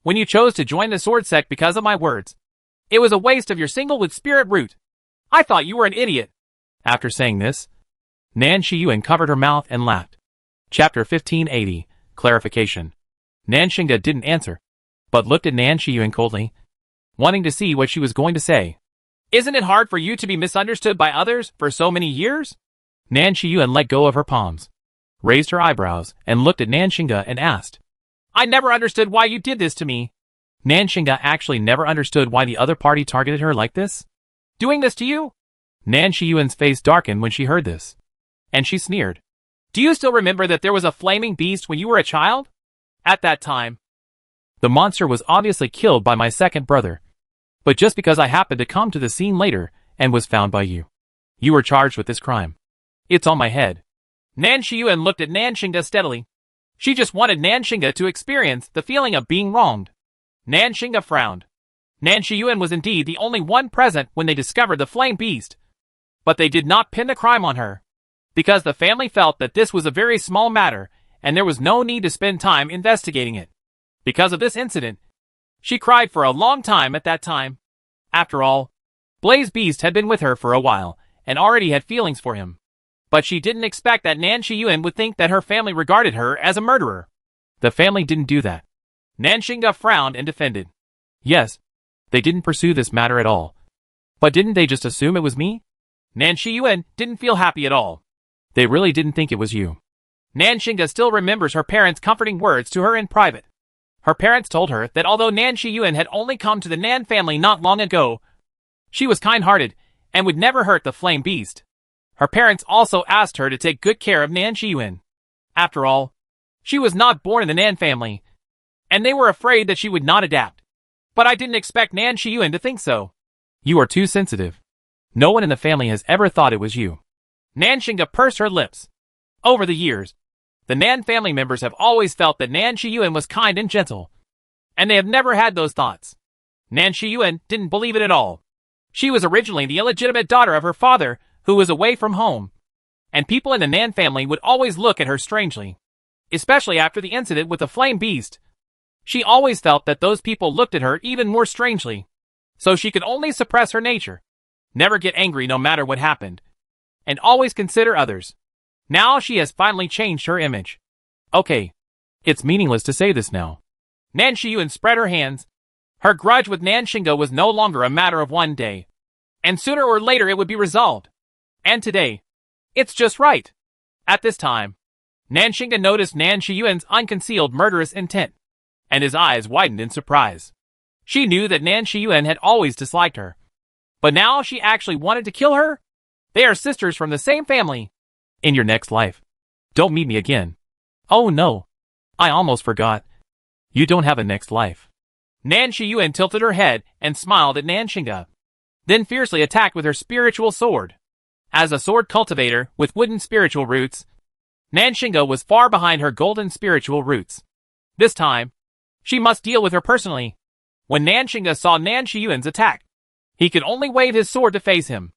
Speaker 2: When you chose to join the sword sect because of my words, it was a waste of your single-wood spirit root. I thought you were an idiot.
Speaker 1: After saying this, Nan Shiyuan covered her mouth and laughed. Chapter 1580, Clarification. Nan Xingde didn't answer, but looked at Nan Shiyuan coldly, wanting to see what she was going to say.
Speaker 2: Isn't it hard for you to be misunderstood by others for so many years?
Speaker 1: Nan Shiyuan let go of her palms, raised her eyebrows, and looked at Nan Xingde and asked,
Speaker 2: I never understood why you did this to me.
Speaker 1: Nan Xingde actually never understood why the other party targeted her like this.
Speaker 2: Doing this to you?
Speaker 1: Nan Shiyuan's face darkened when she heard this, and she sneered.
Speaker 2: Do you still remember that there was a flaming beast when you were a child? At that time,
Speaker 1: the monster was obviously killed by my second brother, but just because I happened to come to the scene later and was found by you, you were charged with this crime. It's on my head.
Speaker 2: Nan Shiyuan looked at Nan Xingde steadily. She just wanted Nan Xingde to experience the feeling of being wronged. Nan Xingde frowned. Nan Shiyuan was indeed the only one present when they discovered the flame beast. But they did not pin the crime on her, because the family felt that this was a very small matter and there was no need to spend time investigating it. Because of this incident, she cried for a long time at that time. After all, Blaze Beast had been with her for a while and already had feelings for him. But she didn't expect that Nan Shiyuan would think that her family regarded her as a murderer.
Speaker 1: The family didn't do that.
Speaker 2: Nanshinga frowned and defended.
Speaker 1: Yes, they didn't pursue this matter at all. But didn't they just assume it was me?
Speaker 2: Nan Shiyuan didn't feel happy at all.
Speaker 1: They really didn't think it was you.
Speaker 2: Nanshinga still remembers her parents' comforting words to her in private. Her parents told her that although Nan Shiyuan had only come to the Nan family not long ago, she was kind-hearted and would never hurt the flame beast. Her parents also asked her to take good care of Nan Shiyuan. After all, she was not born in the Nan family, and they were afraid that she would not adapt. But I didn't expect Nan Shiyuan to think so.
Speaker 1: You are too sensitive. No one in the family has ever thought it was you.
Speaker 2: Nanshinga pursed her lips. Over the years, the Nan family members have always felt that Nan Shiyuan was kind and gentle, and they have never had those thoughts. Nan Shiyuan didn't believe it at all. She was originally the illegitimate daughter of her father, who was away from home, and people in the Nan family would always look at her strangely. Especially after the incident with the flame beast. She always felt that those people looked at her even more strangely. So she could only suppress her nature, never get angry no matter what happened, and always consider others. Now she has finally changed her image.
Speaker 1: Okay, it's meaningless to say this now.
Speaker 2: Nan Shiyuan spread her hands. Her grudge with Nanshinga was no longer a matter of one day, and sooner or later it would be resolved. And today, it's just right. At this time, Nanshinga noticed Nan Shiyuan's unconcealed murderous intent, and his eyes widened in surprise. She knew that Nan Shiyuan had always disliked her, but now she actually wanted to kill her? They are sisters from the same family.
Speaker 1: In your next life. Don't meet me again. Oh no. I almost forgot. You don't have a next life.
Speaker 2: Nan Shiyuan tilted her head and smiled at Nanshinga, then fiercely attacked with her spiritual sword. As a sword cultivator with wooden spiritual roots, Nanshinga was far behind her golden spiritual roots. This time, she must deal with her personally. When Nanshinga saw Nan Shiyuan's attack, he could only wave his sword to face him.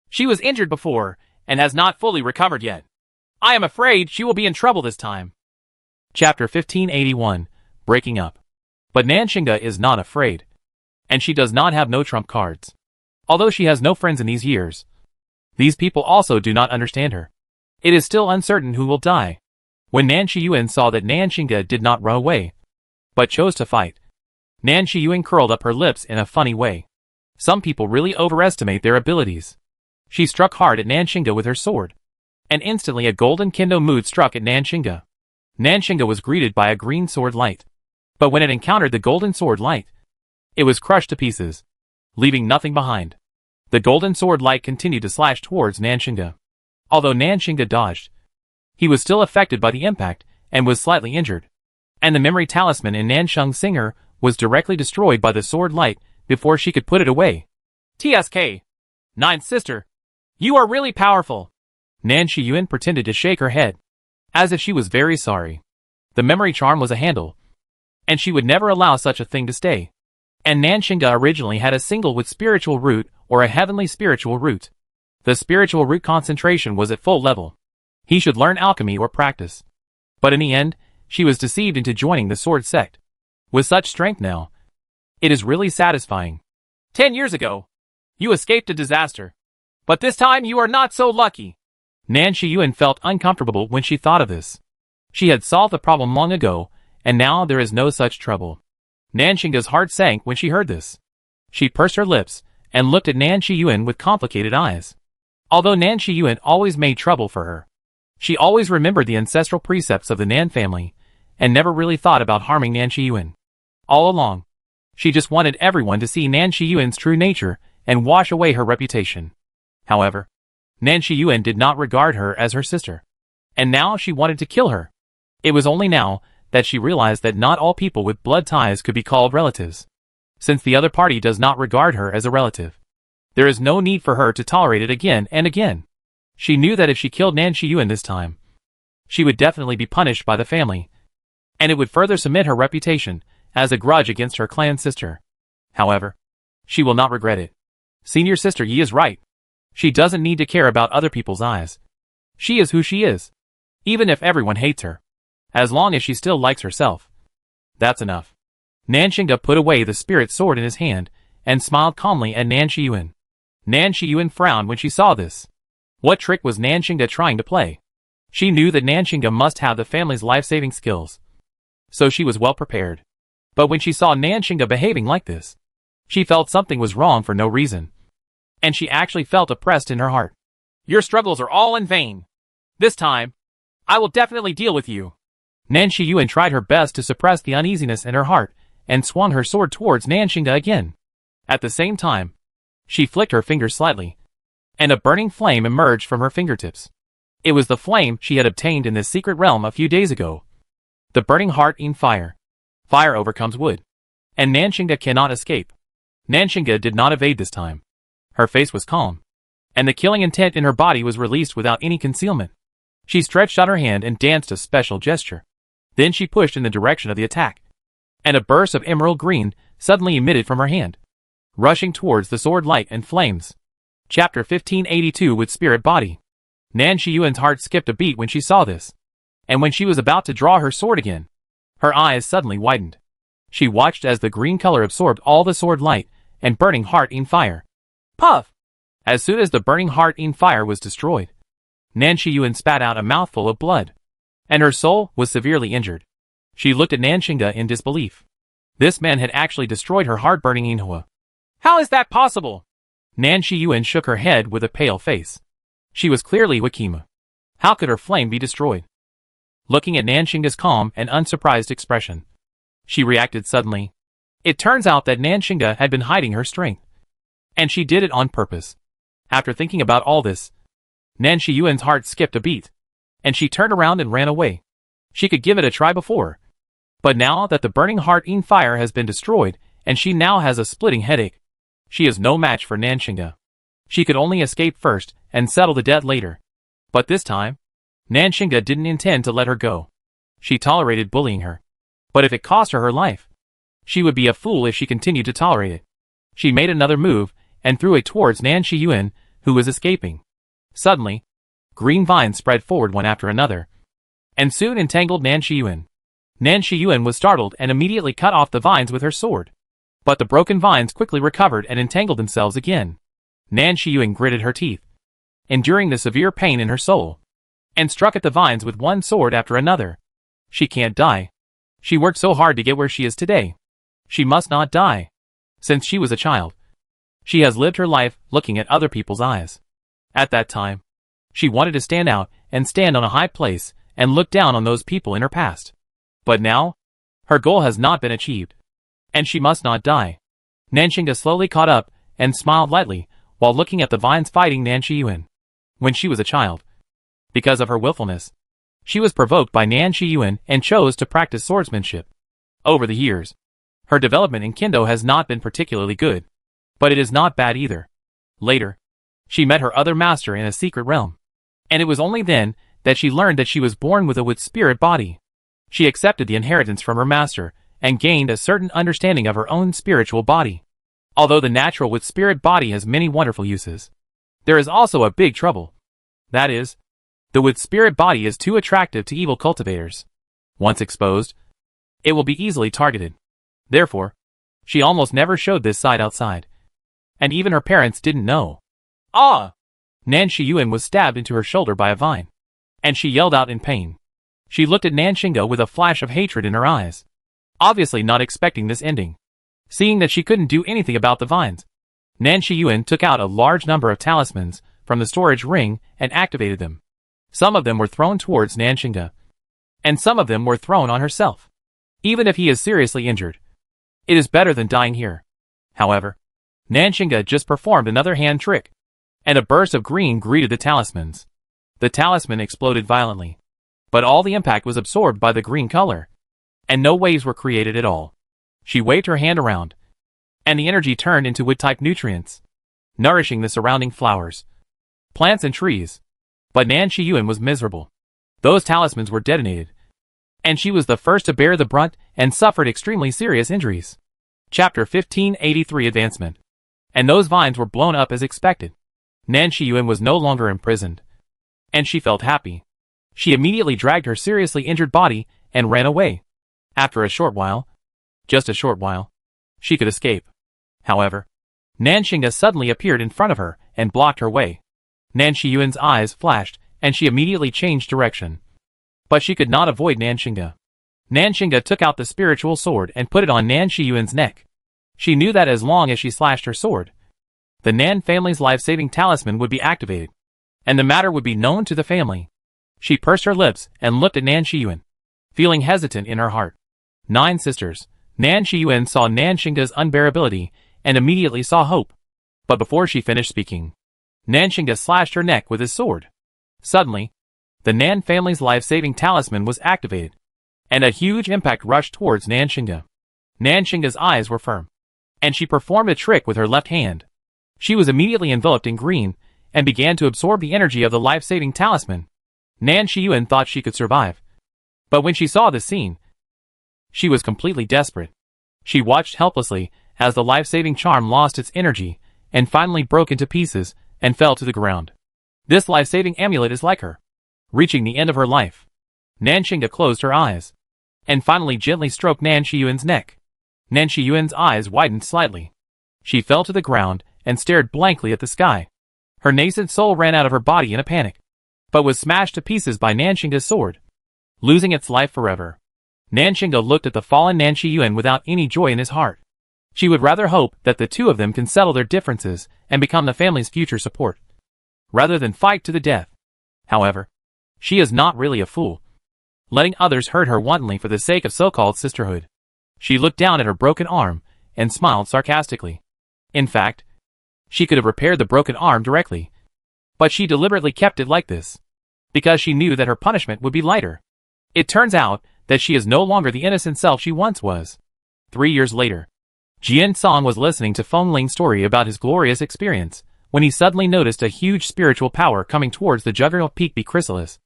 Speaker 2: She was injured before, and has not fully recovered yet. I am afraid she will be in trouble this time.
Speaker 1: Chapter 1581, Breaking Up. But Nanshinga is not afraid. And she does not have no trump cards. Although she has no friends in these years, these people also do not understand her. It is still uncertain who will die. When Nan Shiyuan saw that Nanshinga did not run away, but chose to fight, Nan Shiyuan curled up her lips in a funny way. Some people really overestimate their abilities. She struck hard at Nanshinga with her sword, and instantly a golden kendo mood struck at Nanshinga. Nanshinga was greeted by a green sword light, but when it encountered the golden sword light, it was crushed to pieces, leaving nothing behind. The golden sword light continued to slash towards Nanshinga. Although Nanshinga dodged, he was still affected by the impact and was slightly injured, and the memory talisman in Nansheng Singer was directly destroyed by the sword light before she could put it away.
Speaker 2: TSK. Ninth sister. You are really powerful.
Speaker 1: Nan Shiyuan pretended to shake her head, as if she was very sorry. The memory charm was a handle, and she would never allow such a thing to stay. And Nanshinga originally had a single with spiritual root or a heavenly spiritual root. The spiritual root concentration was at full level. He should learn alchemy or practice. But in the end, she was deceived into joining the sword sect. With such strength now, it is really satisfying.
Speaker 2: 10 years ago, you escaped a disaster. But this time you are not so lucky.
Speaker 1: Nan Shiyuan felt uncomfortable when she thought of this. She had solved the problem long ago, and now there is no such trouble. Nanshinga's heart sank when she heard this. She pursed her lips and looked at Nan Shiyuan with complicated eyes. Although Nan Shiyuan always made trouble for her, she always remembered the ancestral precepts of the Nan family and never really thought about harming Nan Shiyuan. All along, she just wanted everyone to see Nan Shiyuan's true nature and wash away her reputation. However, Nan Shiyuan did not regard her as her sister, and now she wanted to kill her. It was only now that she realized that not all people with blood ties could be called relatives. Since the other party does not regard her as a relative, there is no need for her to tolerate it again and again. She knew that if she killed Nan Shiyuan this time, she would definitely be punished by the family, and it would further cement her reputation as a grudge against her clan sister. However, She will not regret it. Senior Sister Yi is right. She doesn't need to care about other people's eyes. She is who she is. Even if everyone hates her. As long as she still likes herself. That's enough. Nanxingde put away the spirit sword in his hand, and smiled calmly at Nan Shiyuan. Nan Shiyuan frowned when she saw this. What trick was Nanxingde trying to play? She knew that Nanxingde must have the family's life-saving skills. So she was well prepared. But when she saw Nanxingde behaving like this, she felt something was wrong for no reason. And she actually felt oppressed in her heart. Your struggles are all in vain. This time, I will definitely deal with you. Nan Shiyuan tried her best to suppress the uneasiness in her heart, and swung her sword towards Nanxingde again. At the same time, she flicked her fingers slightly, and a burning flame emerged from her fingertips. It was the flame she had obtained in this secret realm a few days ago. The burning heart in fire. Fire overcomes wood. And Nanxingde cannot escape. Nanxingde did not evade this time. Her face was calm, and the killing intent in her body was released without any concealment. She stretched out her hand and danced a special gesture. Then she pushed in the direction of the attack, and a burst of emerald green suddenly emitted from her hand, rushing towards the sword light and flames. Chapter 1582 with Spirit Body. Nan Shiyuan's heart skipped a beat when she saw this, and when she was about to draw her sword again, her eyes suddenly widened. She watched as the green color absorbed all the sword light and burning heart in fire. Puff! As soon as the burning heart in fire was destroyed, Nan Shiyuan spat out a mouthful of blood, and her soul was severely injured. She looked at Nanxingde in disbelief. This man had actually destroyed her heart-burning Yinhua. How is that possible? Nan Shiyuan shook her head with a pale face. She was clearly Wakima. How could her flame be destroyed? Looking at Nanxingde's calm and unsurprised expression, she reacted suddenly. It turns out that Nanxingde had been hiding her strength, and she did it on purpose. After thinking about all this, Nan Shiyuan's heart skipped a beat, and she turned around and ran away. She could give it a try before, but now that the burning heart in fire has been destroyed, and she now has a splitting headache, she is no match for Nanxingde. She could only escape first and settle the debt later. But this time, Nanxingde didn't intend to let her go. She tolerated bullying her. But if it cost her her life, she would be a fool if she continued to tolerate it. She made another move and threw it towards Nan Shiyuan, who was escaping. Suddenly, green vines spread forward one after another, and soon entangled Nan Shiyuan. Nan Shiyuan was startled and immediately cut off the vines with her sword. But the broken vines quickly recovered and entangled themselves again. Nan Shiyuan gritted her teeth, enduring the severe pain in her soul, and struck at the vines with one sword after another. She can't die. She worked so hard to get where she is today. She must not die. Since she was a child, she has lived her life looking at other people's eyes. At that time, she wanted to stand out and stand on a high place and look down on those people in her past. But now, her goal has not been achieved, and she must not die. Nanxingde slowly caught up and smiled lightly while looking at the vines fighting Nan Shiyuan. When she was a child, because of her willfulness, she was provoked by Nan Shiyuan and chose to practice swordsmanship. Over the years, her development in Kendo has not been particularly good, but it is not bad either. Later, she met her other master in a secret realm, and it was only then that she learned that she was born with a wood spirit body. She accepted the inheritance from her master and gained a certain understanding of her own spiritual body. Although the natural wood spirit body has many wonderful uses, there is also a big trouble. That is, the wood spirit body is too attractive to evil cultivators. Once exposed, it will be easily targeted. Therefore, she almost never showed this side outside, and even her parents didn't know. Ah! Nan Shiyuan was stabbed into her shoulder by a vine, and she yelled out in pain. She looked at Nanxingde with a flash of hatred in her eyes, obviously not expecting this ending. Seeing that she couldn't do anything about the vines, Nan Shiyuan took out a large number of talismans from the storage ring and activated them. Some of them were thrown towards Nanxingde, and some of them were thrown on herself. Even if he is seriously injured, it is better than dying here. However, Nanxingde just performed another hand trick, and a burst of green greeted the talismans. The talisman exploded violently, but all the impact was absorbed by the green color, and no waves were created at all. She waved her hand around, and the energy turned into wood-type nutrients, nourishing the surrounding flowers, plants and trees. But Nan Shiyuan was miserable. Those talismans were detonated, and she was the first to bear the brunt and suffered extremely serious injuries. Chapter 1583 Advancement. and those vines were blown up as expected. Nan Shiyuan was no longer imprisoned, and she felt happy. She immediately dragged her seriously injured body and ran away. After a short while, just a short while, she could escape. However, Nanxingda suddenly appeared in front of her and blocked her way. Nan Shiyuan's eyes flashed, and she immediately changed direction. But she could not avoid Nanxingda. Nanxingda took out the spiritual sword and put it on Nan Shiyuan's neck. She knew that as long as she slashed her sword, the Nan family's life-saving talisman would be activated, and the matter would be known to the family. She pursed her lips and looked at Nan Shiyuan, feeling hesitant in her heart. 9 sisters. Nan Shiyuan saw Nanxingda's unbearability and immediately saw hope. But before she finished speaking, Nanxingda slashed her neck with his sword. Suddenly, the Nan family's life-saving talisman was activated, and a huge impact rushed towards Nanxingda. Nanxingda's eyes were firm, and she performed a trick with her left hand. She was immediately enveloped in green and began to absorb the energy of the life-saving talisman. Nan Shiyuan thought she could survive, but when she saw this scene, she was completely desperate. She watched helplessly as the life-saving charm lost its energy and finally broke into pieces and fell to the ground. This life-saving amulet is like her, reaching the end of her life. Nanxingda closed her eyes and finally gently stroked Nan Shiyuan's neck. Nan Shiyuan's eyes widened slightly. She fell to the ground and stared blankly at the sky. Her nascent soul ran out of her body in a panic, but was smashed to pieces by Nanxingda's sword, losing its life forever. Nanxingda looked at the fallen Nan Shiyuan without any joy in his heart. She would rather hope that the two of them can settle their differences and become the family's future support, rather than fight to the death. However, she is not really a fool, letting others hurt her wantonly for the sake of so-called sisterhood. She looked down at her broken arm and smiled sarcastically. In fact, she could have repaired the broken arm directly, but she deliberately kept it like this, because she knew that her punishment would be lighter. It turns out that she is no longer the innocent self she once was. 3 years later, Jian Song was listening to Feng Ling's story about his glorious experience, when he suddenly noticed a huge spiritual power coming towards the Juggernaut Peak B Chrysalis,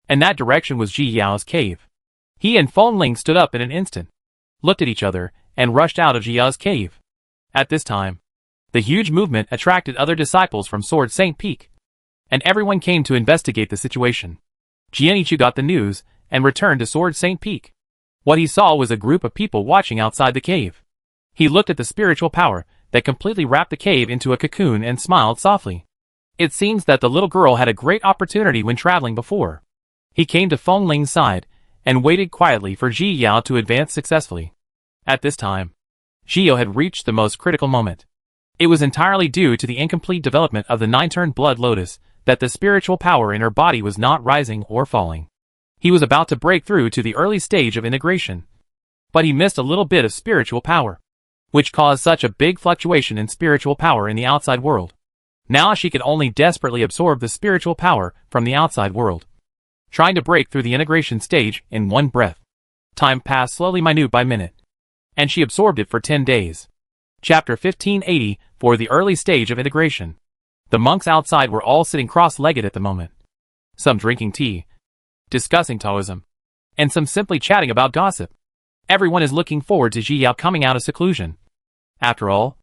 Speaker 1: and that direction was Ji Yao's cave. He and Feng Ling stood up in an instant, looked at each other, and rushed out of Ji Yao's cave. At this time, the huge movement attracted other disciples from Sword Saint Peak, and everyone came to investigate the situation. Jianichu got the news and returned to Sword Saint Peak. What he saw was a group of people watching outside the cave. He looked at the spiritual power that completely wrapped the cave into a cocoon and smiled softly. It seems that the little girl had a great opportunity when traveling before. He came to Feng Ling's side and waited quietly for Ji Yao to advance successfully. At this time, Ji Yao had reached the most critical moment. It was entirely due to the incomplete development of the 9-turned blood lotus that the spiritual power in her body was not rising or falling. He was about to break through to the early stage of integration, but he missed a little bit of spiritual power, which caused such a big fluctuation in spiritual power in the outside world. Now she could only desperately absorb the spiritual power from the outside world, trying to break through the integration stage in one breath. Time passed slowly minute by minute, and she absorbed it for 10 days. Chapter 1580, for the early stage of integration. The monks outside were all sitting cross-legged at the moment. Some drinking tea, discussing Taoism, and some simply chatting about gossip. Everyone is looking forward to Ji Yao coming out of seclusion. After all,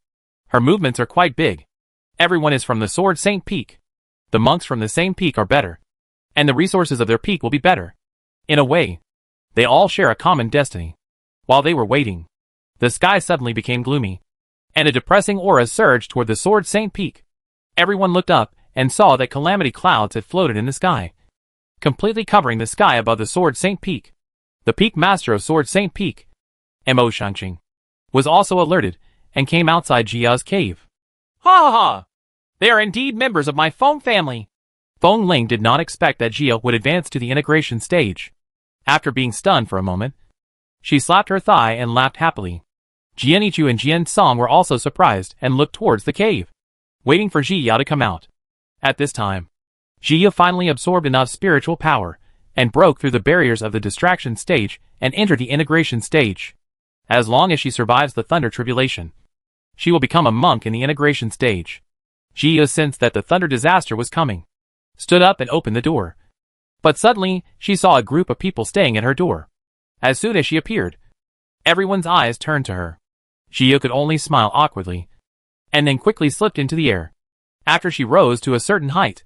Speaker 1: her movements are quite big. Everyone is from the Sword Saint Peak. The monks from the same peak are better, and the resources of their peak will be better. In a way, they all share a common destiny. While they were waiting, the sky suddenly became gloomy, and a depressing aura surged toward the Sword Saint Peak. Everyone looked up and saw that calamity clouds had floated in the sky, completely covering the sky above the Sword Saint Peak. The peak master of Sword Saint Peak, Mo Shangqing, was also alerted and came outside Jia's cave.
Speaker 2: Ha ha ha! They are indeed members of my Feng family.
Speaker 1: Feng Ling did not expect that Jia would advance to the integration stage. After being stunned for a moment, she slapped her thigh and laughed happily. Jianichu and Jian Song were also surprised and looked towards the cave, waiting for Ji Yao to come out. At this time, Ji Yao finally absorbed enough spiritual power and broke through the barriers of the distraction stage and entered the integration stage. As long as she survives the thunder tribulation, she will become a monk in the integration stage. Ji Yao sensed that the thunder disaster was coming, stood up and opened the door. But suddenly, she saw a group of people staying at her door. As soon as she appeared, everyone's eyes turned to her. Ji Yao could only smile awkwardly. and then quickly slipped into the air. After she rose to a certain height,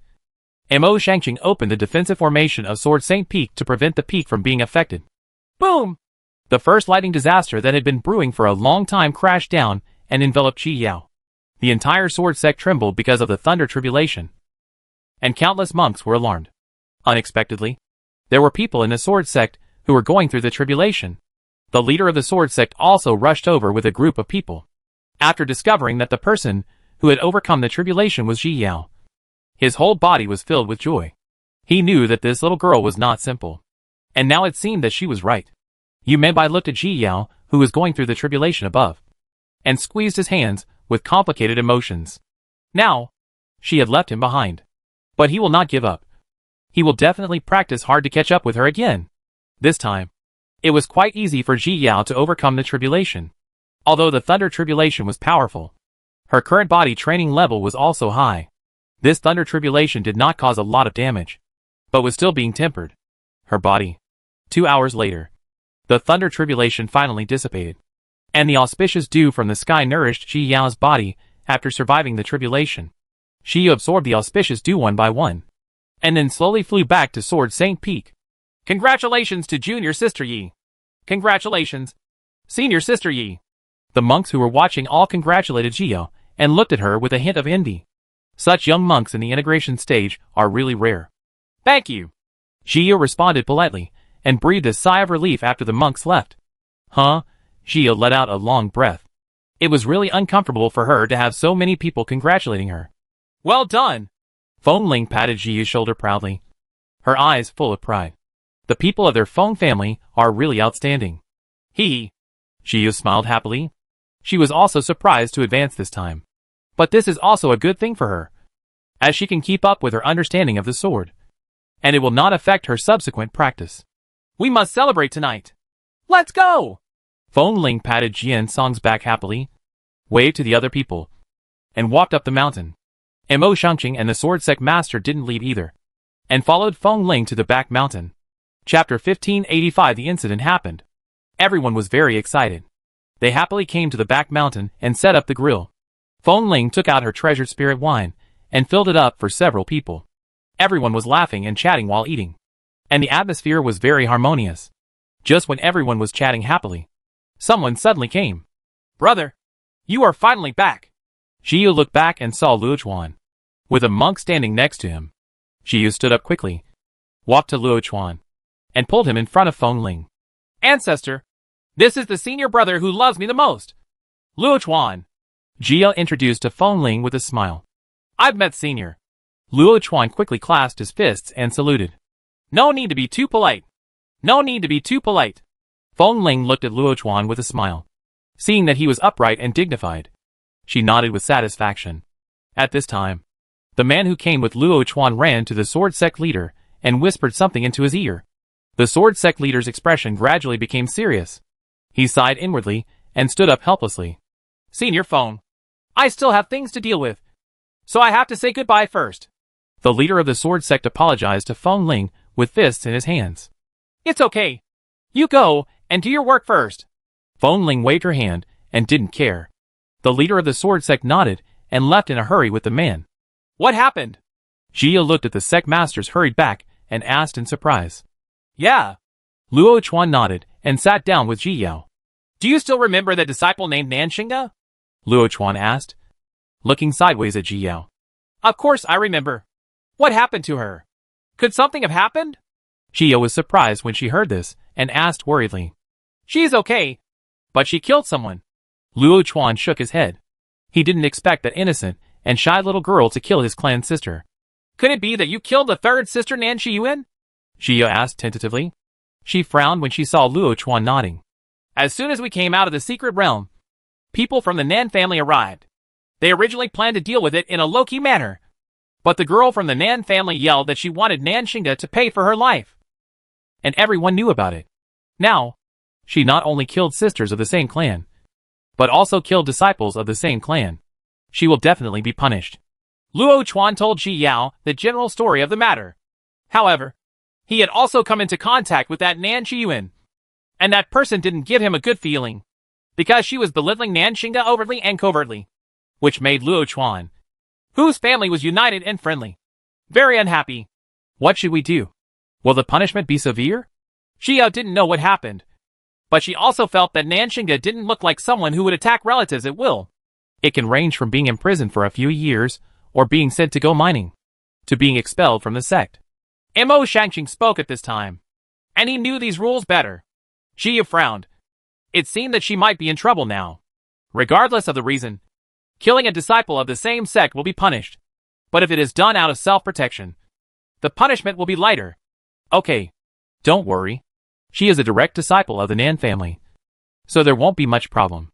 Speaker 1: Mo Shangqing opened the defensive formation of Sword Saint Peak to prevent the peak from being affected. Boom! The first lightning disaster that had been brewing for a long time crashed down and enveloped Ji Yao. The entire sword sect trembled because of the thunder tribulation, and countless monks were alarmed. Unexpectedly, there were people in the sword sect who were going through the tribulation. The leader of the sword sect also rushed over with a group of people. After discovering that the person who had overcome the tribulation was Ji Yao, his whole body was filled with joy. He knew that this little girl was not simple, and now it seemed that she was right. Yu Menbai looked at Ji Yao, who was going through the tribulation above, and squeezed his hands with complicated emotions. Now, she had left him behind. But he will not give up. He will definitely practice hard to catch up with her again. This time, it was quite easy for Ji Yao to overcome the tribulation. Although the thunder tribulation was powerful, her current body training level was also high. This thunder tribulation did not cause a lot of damage, but was still being tempered. Her body. 2 hours later, the thunder tribulation finally dissipated, and the auspicious dew from the sky nourished Ji Yao's body after surviving the tribulation. She absorbed the auspicious dew one by one, and then slowly flew back to Sword Saint Peak. Congratulations to junior sister Yi. Congratulations, senior sister Yi. The monks who were watching all congratulated Ji Yao and looked at her with a hint of envy. Such young monks in the integration stage are really rare. Thank you. Ji Yao responded politely, and breathed a sigh of relief after the monks left. Huh? Ji Yao let out a long breath. It was really uncomfortable for her to have so many people congratulating her. Well done! Feng Ling patted Ji Yao's shoulder proudly, her eyes full of pride. The people of their Feng family are really outstanding. Ji Yao smiled happily. She was also surprised to advance this time. But this is also a good thing for her, as she can keep up with her understanding of the sword, and it will not affect her subsequent practice. We must celebrate tonight. Let's go! Feng Ling patted Jian Song's back happily, waved to the other people, and walked up the mountain. Mo Shangqing and the sword sect master didn't leave either, and followed Feng Ling to the back mountain. Chapter 1585. The incident happened. Everyone was very excited. They happily came to the back mountain and set up the grill. Feng Ling took out her treasured spirit wine and filled it up for several people. Everyone was laughing and chatting while eating, and the atmosphere was very harmonious. Just when everyone was chatting happily, someone suddenly came. Brother, you are finally back. Ji Yao looked back and saw Luo Chuan, with a monk standing next to him. Ji Yao stood up quickly, walked to Luo Chuan, and pulled him in front of Feng Ling. Ancestor, this is the senior brother who loves me the most. Luo Chuan. Ji Yao introduced to Feng Ling with a smile. I've met Senior. Luo Chuan quickly clasped his fists and saluted. No need to be too polite. No need to be too polite. Feng Ling looked at Luo Chuan with a smile. Seeing that he was upright and dignified, she nodded with satisfaction. At this time, the man who came with Luo Chuan ran to the sword sect leader and whispered something into his ear. The sword sect leader's expression gradually became serious. He sighed inwardly and stood up helplessly. Senior Feng, I still have things to deal with, so I have to say goodbye first. The leader of the sword sect apologized to Feng Ling with fists in his hands. It's okay. You go and do your work first. Feng Ling waved her hand and didn't care. The leader of the sword sect nodded and left in a hurry with the man. What happened? Ji Yao looked at the sect masters, hurried back, and asked in surprise. Yeah. Luo Chuan nodded and sat down with Ji Yao. Do you still remember the disciple named Nanshinga? Luo Chuan asked, looking sideways at Ji Yao. Of course I remember. What happened to her? Could something have happened? Ji Yao was surprised when she heard this and asked worriedly. She's okay, but she killed someone. Luo Chuan shook his head. He didn't expect that innocent and shy little girl to kill his clan sister. Could it be that you killed the third sister Nan Shiyuan? Ji Yao asked tentatively. She frowned when she saw Luo Chuan nodding. As soon as we came out of the secret realm, people from the Nan family arrived. They originally planned to deal with it in a low-key manner, but the girl from the Nan family yelled that she wanted Nan Xingda to pay for her life, and everyone knew about it. Now, she not only killed sisters of the same clan, but also killed disciples of the same clan. She will definitely be punished. Luo Chuan told Ji Yao the general story of the matter. However, he had also come into contact with that Nan Shiyuan, and that person didn't give him a good feeling, because she was belittling Nan Xingda overtly and covertly.
Speaker 2: which made Luo Chuan, whose family was united and friendly, very unhappy.
Speaker 1: What should we do? Will the punishment be severe?
Speaker 2: Xiao didn't know what happened, but she also felt that Nanxinga didn't look like someone who would attack relatives at will.
Speaker 1: It can range from being imprisoned for a few years, or being sent to go mining, to being expelled from the sect.
Speaker 2: Mo Shangqing spoke at this time, and he knew these rules better. Xia frowned. It seemed that she might be in trouble now. Regardless of the reason, killing a disciple of the same sect will be punished. But if it is done out of self-protection, the punishment will be lighter.
Speaker 1: Okay, don't worry. She is a direct disciple of the Nan family, so there won't be much problem.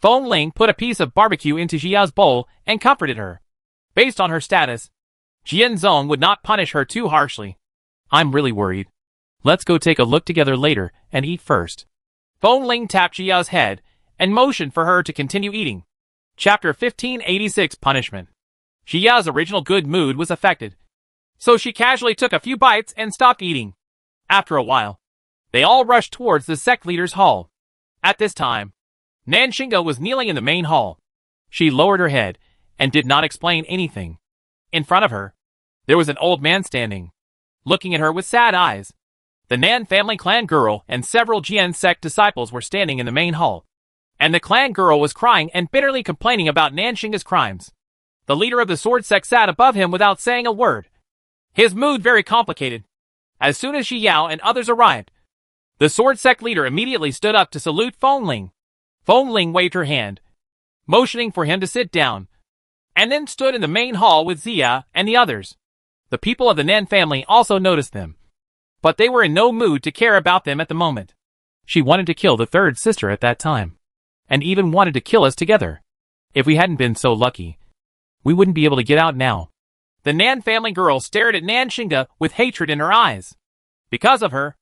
Speaker 2: Feng Ling put a piece of barbecue into Xiao's bowl and comforted her. Based on her status, Jianzong would not punish her too harshly.
Speaker 1: I'm really worried. Let's go take a look together later and eat first.
Speaker 2: Feng Ling tapped Xiao's head and motioned for her to continue eating. Chapter 1586 Punishment. Xiao's original good mood was affected, so she casually took a few bites and stopped eating. After a while, they all rushed towards the sect leader's hall. At this time, Nanxinga was kneeling in the main hall. She lowered her head and did not explain anything. In front of her, there was an old man standing, looking at her with sad eyes. The Nan family clan girl and several Jian sect disciples were standing in the main hall, and the clan girl was crying and bitterly complaining about Nanxinga's crimes. The leader of the sword sect sat above him without saying a word, his mood very complicated. As soon as Xi Yao and others arrived, the sword sect leader immediately stood up to salute Feng Ling. Feng Ling waved her hand, motioning for him to sit down, and then stood in the main hall with Xia and the others. The people of the Nan family also noticed them, but they were in no mood to care about them at the moment.
Speaker 1: She wanted to kill the third sister at that time, and even wanted to kill us together. If we hadn't been so lucky, we wouldn't be able to get out now.
Speaker 2: The Nan family girl stared at Nanxinga with hatred in her eyes. Because of her,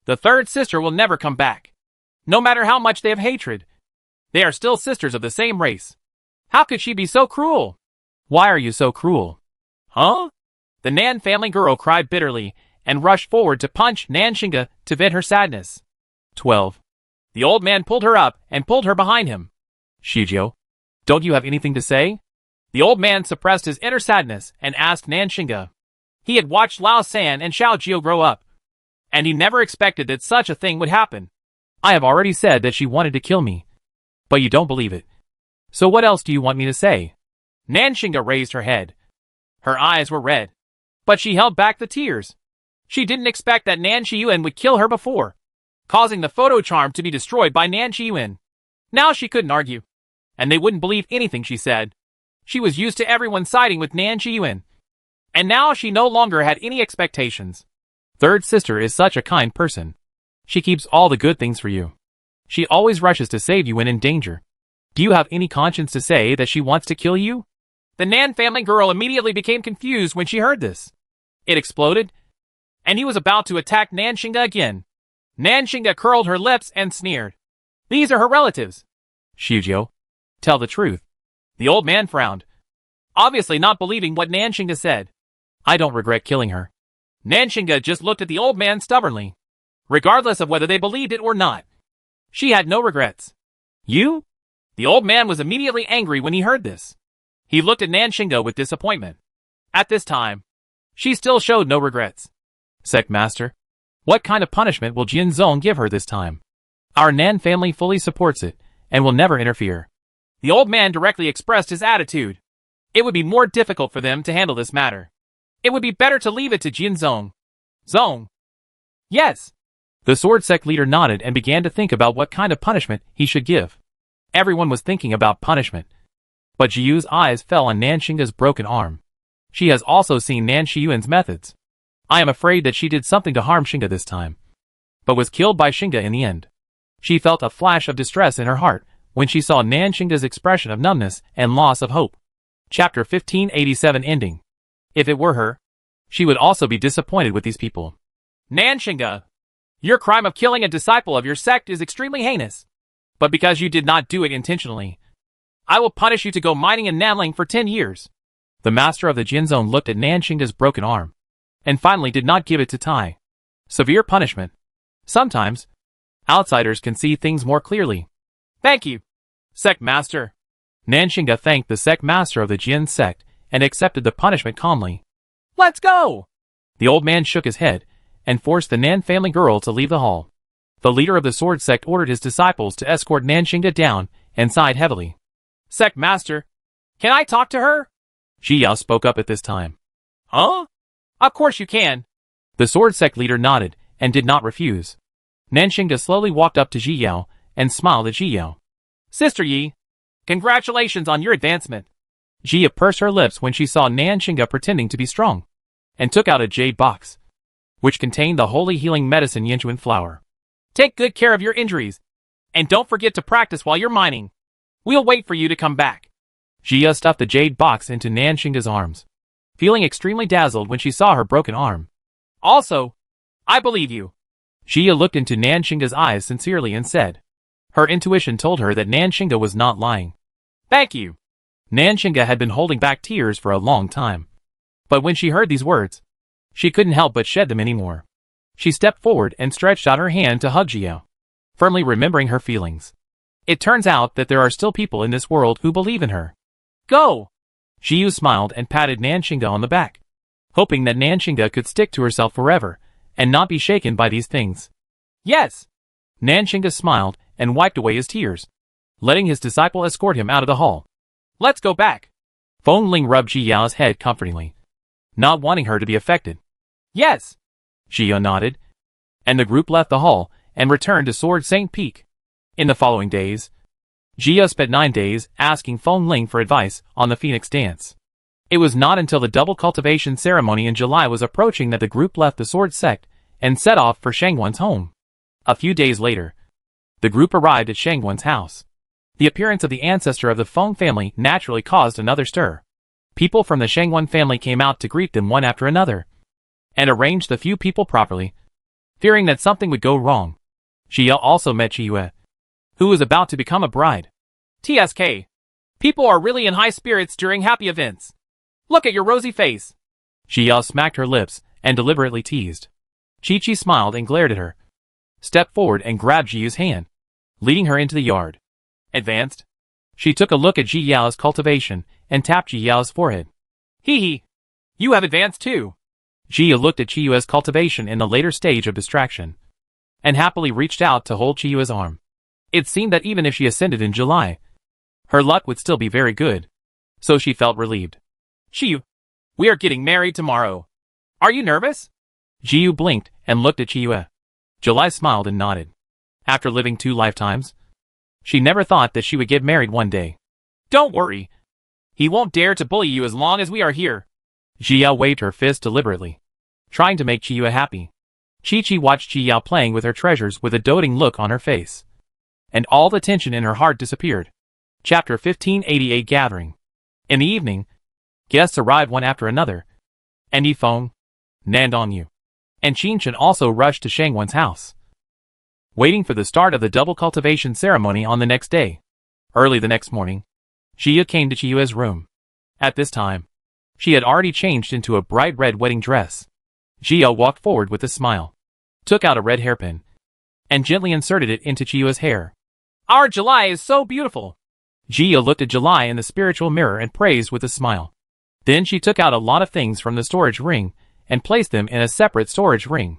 Speaker 2: the third sister will never come back. No matter how much they have hatred, they are still sisters of the same race. How could she be so cruel?
Speaker 1: Why are you so cruel?
Speaker 2: Huh? The Nan family girl cried bitterly and rushed forward to punch Nanxinga to vent her sadness.
Speaker 1: 12.
Speaker 2: The old man pulled her up and pulled her behind him.
Speaker 1: Shijiao, don't you have anything to say?
Speaker 2: The old man suppressed his inner sadness and asked Nanxinga. He had watched Lao San and Xiao Jiao grow up, and he never expected that such a thing would happen.
Speaker 1: I have already said that she wanted to kill me, but you don't believe it. So what else do you want me to say?
Speaker 2: Nanxinga raised her head. Her eyes were red, but she held back the tears. She didn't expect that Nan Shiyuan would kill her before, causing the photo charm to be destroyed by Nan Shiyuan. Now she couldn't argue, and they wouldn't believe anything she said. She was used to everyone siding with Nan Shiyuan, and now she no longer had any expectations.
Speaker 1: Third sister is such a kind person. She keeps all the good things for you. She always rushes to save you when in danger. Do you have any conscience to say that she wants to kill you?
Speaker 2: The Nan family girl immediately became confused when she heard this. It exploded, and he was about to attack Nanxinga again. Nanxinga curled her lips and sneered. These are her relatives.
Speaker 1: Shijiao, tell the truth.
Speaker 2: The old man frowned, obviously not believing what Nanxinga said.
Speaker 1: I don't regret killing her.
Speaker 2: Nanxinga just looked at the old man stubbornly, regardless of whether they believed it or not. She had no regrets.
Speaker 1: You?
Speaker 2: The old man was immediately angry when he heard this. He looked at Nanxinga with disappointment. At this time, she still showed no regrets.
Speaker 1: Sect Master, what kind of punishment will Jianzong give her this time? Our Nan family fully supports it, and will never interfere.
Speaker 2: The old man directly expressed his attitude. It would be more difficult for them to handle this matter. It would be better to leave it to Jianzong. Zong. Yes.
Speaker 1: The sword sect leader nodded and began to think about what kind of punishment he should give. Everyone was thinking about punishment, but Jiu's eyes fell on Nanxinga's broken arm. She has also seen Nan Shiyuan's methods. I am afraid that she did something to harm Xinga this time, but was killed by Xinga in the end. She felt a flash of distress in her heart when she saw Nanxinga's expression of numbness and loss of hope. Chapter 1587 Ending. If it were her, she would also be disappointed with these people.
Speaker 2: Nanxinga, your crime of killing a disciple of your sect is extremely heinous. But because you did not do it intentionally, I will punish you to go mining in Namling for 10 years.
Speaker 1: The master of the Jinzone looked at Nanxinga's broken arm, and finally did not give it to Tai. Severe punishment. Sometimes, outsiders can see things more clearly.
Speaker 2: Thank you, Sect Master.
Speaker 1: Nanxinga thanked the sect master of the Jian sect and accepted the punishment calmly.
Speaker 2: Let's go!
Speaker 1: The old man shook his head and forced the Nan family girl to leave the hall. The leader of the sword sect ordered his disciples to escort Nanxinga down and sighed heavily.
Speaker 2: Sect master, can I talk to her?
Speaker 1: Ji Yao spoke up at this time.
Speaker 2: Huh? Of course you can.
Speaker 1: The sword sect leader nodded and did not refuse. Nanxinga slowly walked up to Ji Yao and smiled at Ji Yao.
Speaker 2: Sister Yi, congratulations on your advancement.
Speaker 1: Ji Yao pursed her lips when she saw Nanxinga pretending to be strong, and took out a jade box, which contained the holy healing medicine Yinchuan flower.
Speaker 2: Take good care of your injuries, and don't forget to practice while you're mining. We'll wait for you to come back.
Speaker 1: Ji Yao stuffed the jade box into Nanxinga's arms, feeling extremely dazzled when she saw her broken arm.
Speaker 2: Also, I believe you.
Speaker 1: Ji Yao looked into Nanxinga's eyes sincerely and said. Her intuition told her that Nanxinga was not lying.
Speaker 2: Thank you.
Speaker 1: Nanxinga had been holding back tears for a long time. But when she heard these words, she couldn't help but shed them anymore. She stepped forward and stretched out her hand to hug Ji Yao, firmly remembering her feelings. It turns out that there are still people in this world who believe in her.
Speaker 2: Go!
Speaker 1: Ji Yao smiled and patted Nanxinga on the back, hoping that Nanxinga could stick to herself forever and not be shaken by these things.
Speaker 2: Yes!
Speaker 1: Nanxinga smiled and wiped away his tears, letting his disciple escort him out of the hall.
Speaker 2: Let's go back.
Speaker 1: Feng Ling rubbed Ji Yao's head comfortingly, not wanting her to be affected.
Speaker 2: Yes!
Speaker 1: Ji Yao nodded, and the group left the hall and returned to Sword Saint Peak. In the following days, Ji Yao spent 9 days asking Feng Ling for advice on the Phoenix dance. It was not until the double cultivation ceremony in July was approaching that the group left the sword sect and set off for Shangwan's home. A few days later, the group arrived at Shangwan's house. The appearance of the ancestor of the Feng family naturally caused another stir. People from the Shangwan family came out to greet them one after another, and arranged the few people properly, fearing that something would go wrong. Ji Yao also met Chiyue, who was about to become a bride.
Speaker 2: TSK. People are really in high spirits during happy events. Look at your rosy face.
Speaker 1: Ji Yao smacked her lips and deliberately teased. Chi smiled and glared at her, stepped forward and grabbed Ji Yao's hand, leading her into the yard.
Speaker 2: Advanced.
Speaker 1: She took a look at Ji Yao's cultivation and tapped Ji Yao's forehead.
Speaker 2: Hee hee. You have advanced too.
Speaker 1: Ji Yao looked at Chiyue's cultivation in the later stage of distraction, and happily reached out to hold Chiyue's arm. It seemed that even if she ascended in July, her luck would still be very good, so she felt relieved.
Speaker 2: Chiyu, we are getting married tomorrow. Are you nervous?
Speaker 1: Ji Yao blinked and looked at Chiyue. July smiled and nodded. After living 2 lifetimes, she never thought that she would get married one day.
Speaker 2: Don't worry. He won't dare to bully you as long as we are here.
Speaker 1: Ji Yao waved her fist deliberately, trying to make Chiyue happy. Chi watched Ji Yao playing with her treasures with a doting look on her face, and all the tension in her heart disappeared. Chapter 1588 Gathering. In the evening, guests arrived one after another, and Yifeng, Nan Dongyu, and Qinshan also rushed to Shangwan's house, waiting for the start of the double cultivation ceremony on the next day. Early the next morning, Ji Yao came to Chiyue's room. At this time, she had already changed into a bright red wedding dress. Ji Yao walked forward with a smile, took out a red hairpin, and gently inserted it into Chiyue's hair.
Speaker 2: Our July is so beautiful.
Speaker 1: Ji Yao looked at July in the spiritual mirror and praised with a smile. Then she took out a lot of things from the storage ring and placed them in a separate storage ring.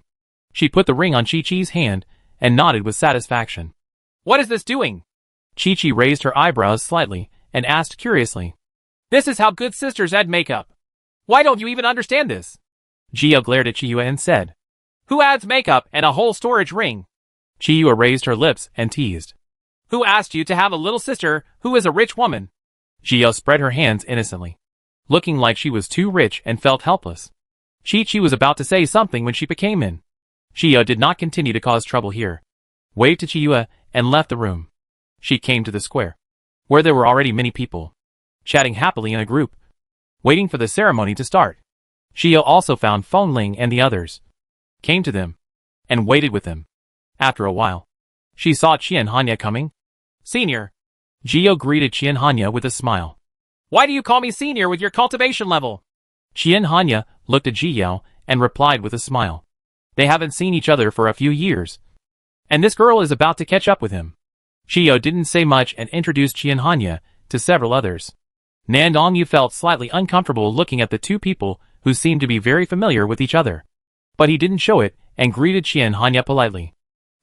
Speaker 1: She put the ring on Chi-Chi's hand and nodded with satisfaction.
Speaker 2: What is this doing?
Speaker 1: Chi-Chi raised her eyebrows slightly and asked curiously.
Speaker 2: This is how good sisters add makeup. Why don't you even understand this?
Speaker 1: Ji Yao glared at Chiyue and said,
Speaker 2: Who adds makeup and a whole storage ring?
Speaker 1: Chiyue raised her lips and teased.
Speaker 2: Who asked you to have a little sister who is a rich woman?
Speaker 1: Ji Yao spread her hands innocently, looking like she was too rich and felt helpless. Chi-Chi was about to say something when she came in. Ji Yao did not continue to cause trouble here, waved to Chiyue, and left the room. She came to the square, where there were already many people, chatting happily in a group, waiting for the ceremony to start. Ji Yao also found Feng Ling and the others, came to them, and waited with them. After a while, she saw Qian Hanya coming.
Speaker 2: Senior.
Speaker 1: Ji Yao greeted Qian Hanya with a smile.
Speaker 2: Why do you call me senior with your cultivation level?
Speaker 1: Qian Hanya looked at Ji Yao and replied with a smile. They haven't seen each other for a few years, and this girl is about to catch up with him. Ji Yao didn't say much and introduced Qian Hanya to several others. Nan Dongyu felt slightly uncomfortable looking at the two people who seemed to be very familiar with each other. But he didn't show it and greeted Xian Hanya politely.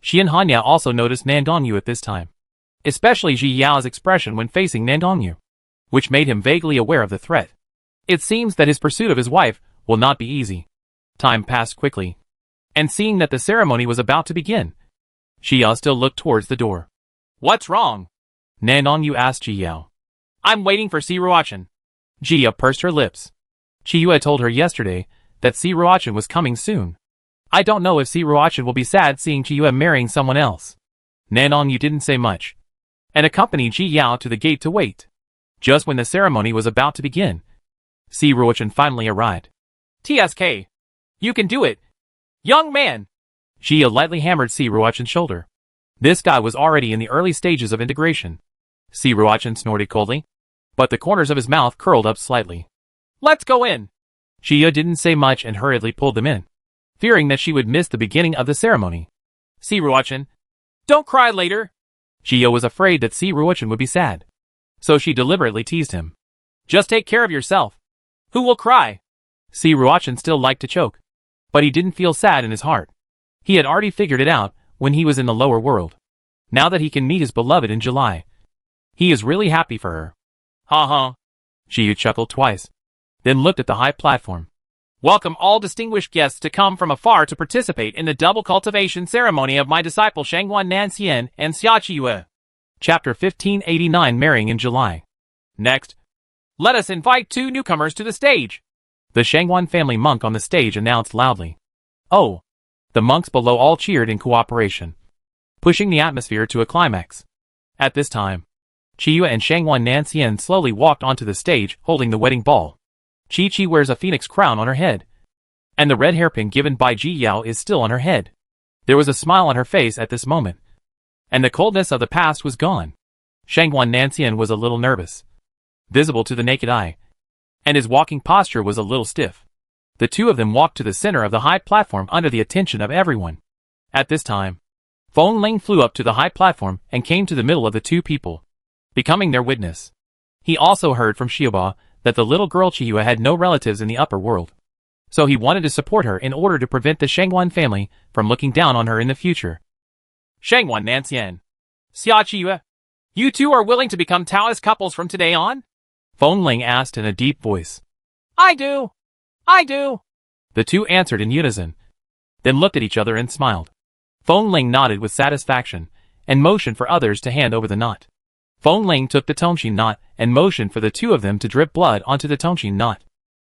Speaker 1: Xian Hanya also noticed Nan Dongyu at this time, especially Ji Yao's expression when facing Nan Dongyu, which made him vaguely aware of the threat. It seems that his pursuit of his wife will not be easy. Time passed quickly, and seeing that the ceremony was about to begin, Ji Yao still looked towards the door.
Speaker 2: What's wrong?
Speaker 1: Nan Dongyu asked Ji Yao.
Speaker 2: I'm waiting for Si Ruochen.
Speaker 1: Ji Yao pursed her lips. Chi Yue told her yesterday that Si Ruochen was coming soon. I don't know if Si Ruochen will be sad seeing Chi Yue marrying someone else. Nan Dongyu didn't say much, and accompanied Ji Yao to the gate to wait. Just when the ceremony was about to begin, Si Ruochen finally arrived.
Speaker 2: TSK. You can do it, young man.
Speaker 1: Ji Yao lightly hammered Si Ruochen's shoulder. This guy was already in the early stages of integration. Si Ruochen snorted coldly, but the corners of his mouth curled up slightly.
Speaker 2: Let's go in.
Speaker 1: Ji Yao didn't say much and hurriedly pulled them in, fearing that she would miss the beginning of the ceremony.
Speaker 2: Si Ruochen, don't cry later.
Speaker 1: Ji Yao was afraid that Si Ruochen would be sad, so she deliberately teased him.
Speaker 2: Just take care of yourself. Who will cry?
Speaker 1: Si Ruochen still liked to choke, but he didn't feel sad in his heart. He had already figured it out when he was in the lower world. Now that he can meet his beloved in July, he is really happy for her.
Speaker 2: Ha.
Speaker 1: Ji Yao chuckled twice, then looked at the high platform.
Speaker 2: Welcome all distinguished guests to come from afar to participate in the double cultivation ceremony of my disciple Shangguan Nanxian and Xia Qiyue.
Speaker 1: Chapter 1589 Marrying in July.
Speaker 2: Next, let us invite two newcomers to the stage.
Speaker 1: The Shangguan family monk on the stage announced loudly. Oh! The monks below all cheered in cooperation, pushing the atmosphere to a climax. At this time, Qiyue and Shangguan Nanxian slowly walked onto the stage holding the wedding ball. Chi wears a phoenix crown on her head, and the red hairpin given by Ji Yao is still on her head. There was a smile on her face at this moment, and the coldness of the past was gone. Shangguan Nanxian was a little nervous, visible to the naked eye, and his walking posture was a little stiff. The two of them walked to the center of the high platform under the attention of everyone. At this time, Feng Ling flew up to the high platform and came to the middle of the two people, becoming their witness. He also heard from Xiaoba that the little girl Qiyue had no relatives in the upper world, so he wanted to support her in order to prevent the Shangguan family from looking down on her in the future.
Speaker 2: Shangguan Nanxian, Xia Qiyue, you two are willing to become Taoist couples from today on?
Speaker 1: Feng Ling asked in a deep voice.
Speaker 2: I do.
Speaker 1: The two answered in unison, then looked at each other and smiled. Feng Ling nodded with satisfaction, and motioned for others to hand over the knot. Feng Ling took the Tongxin knot and motioned for the two of them to drip blood onto the Tongxin knot.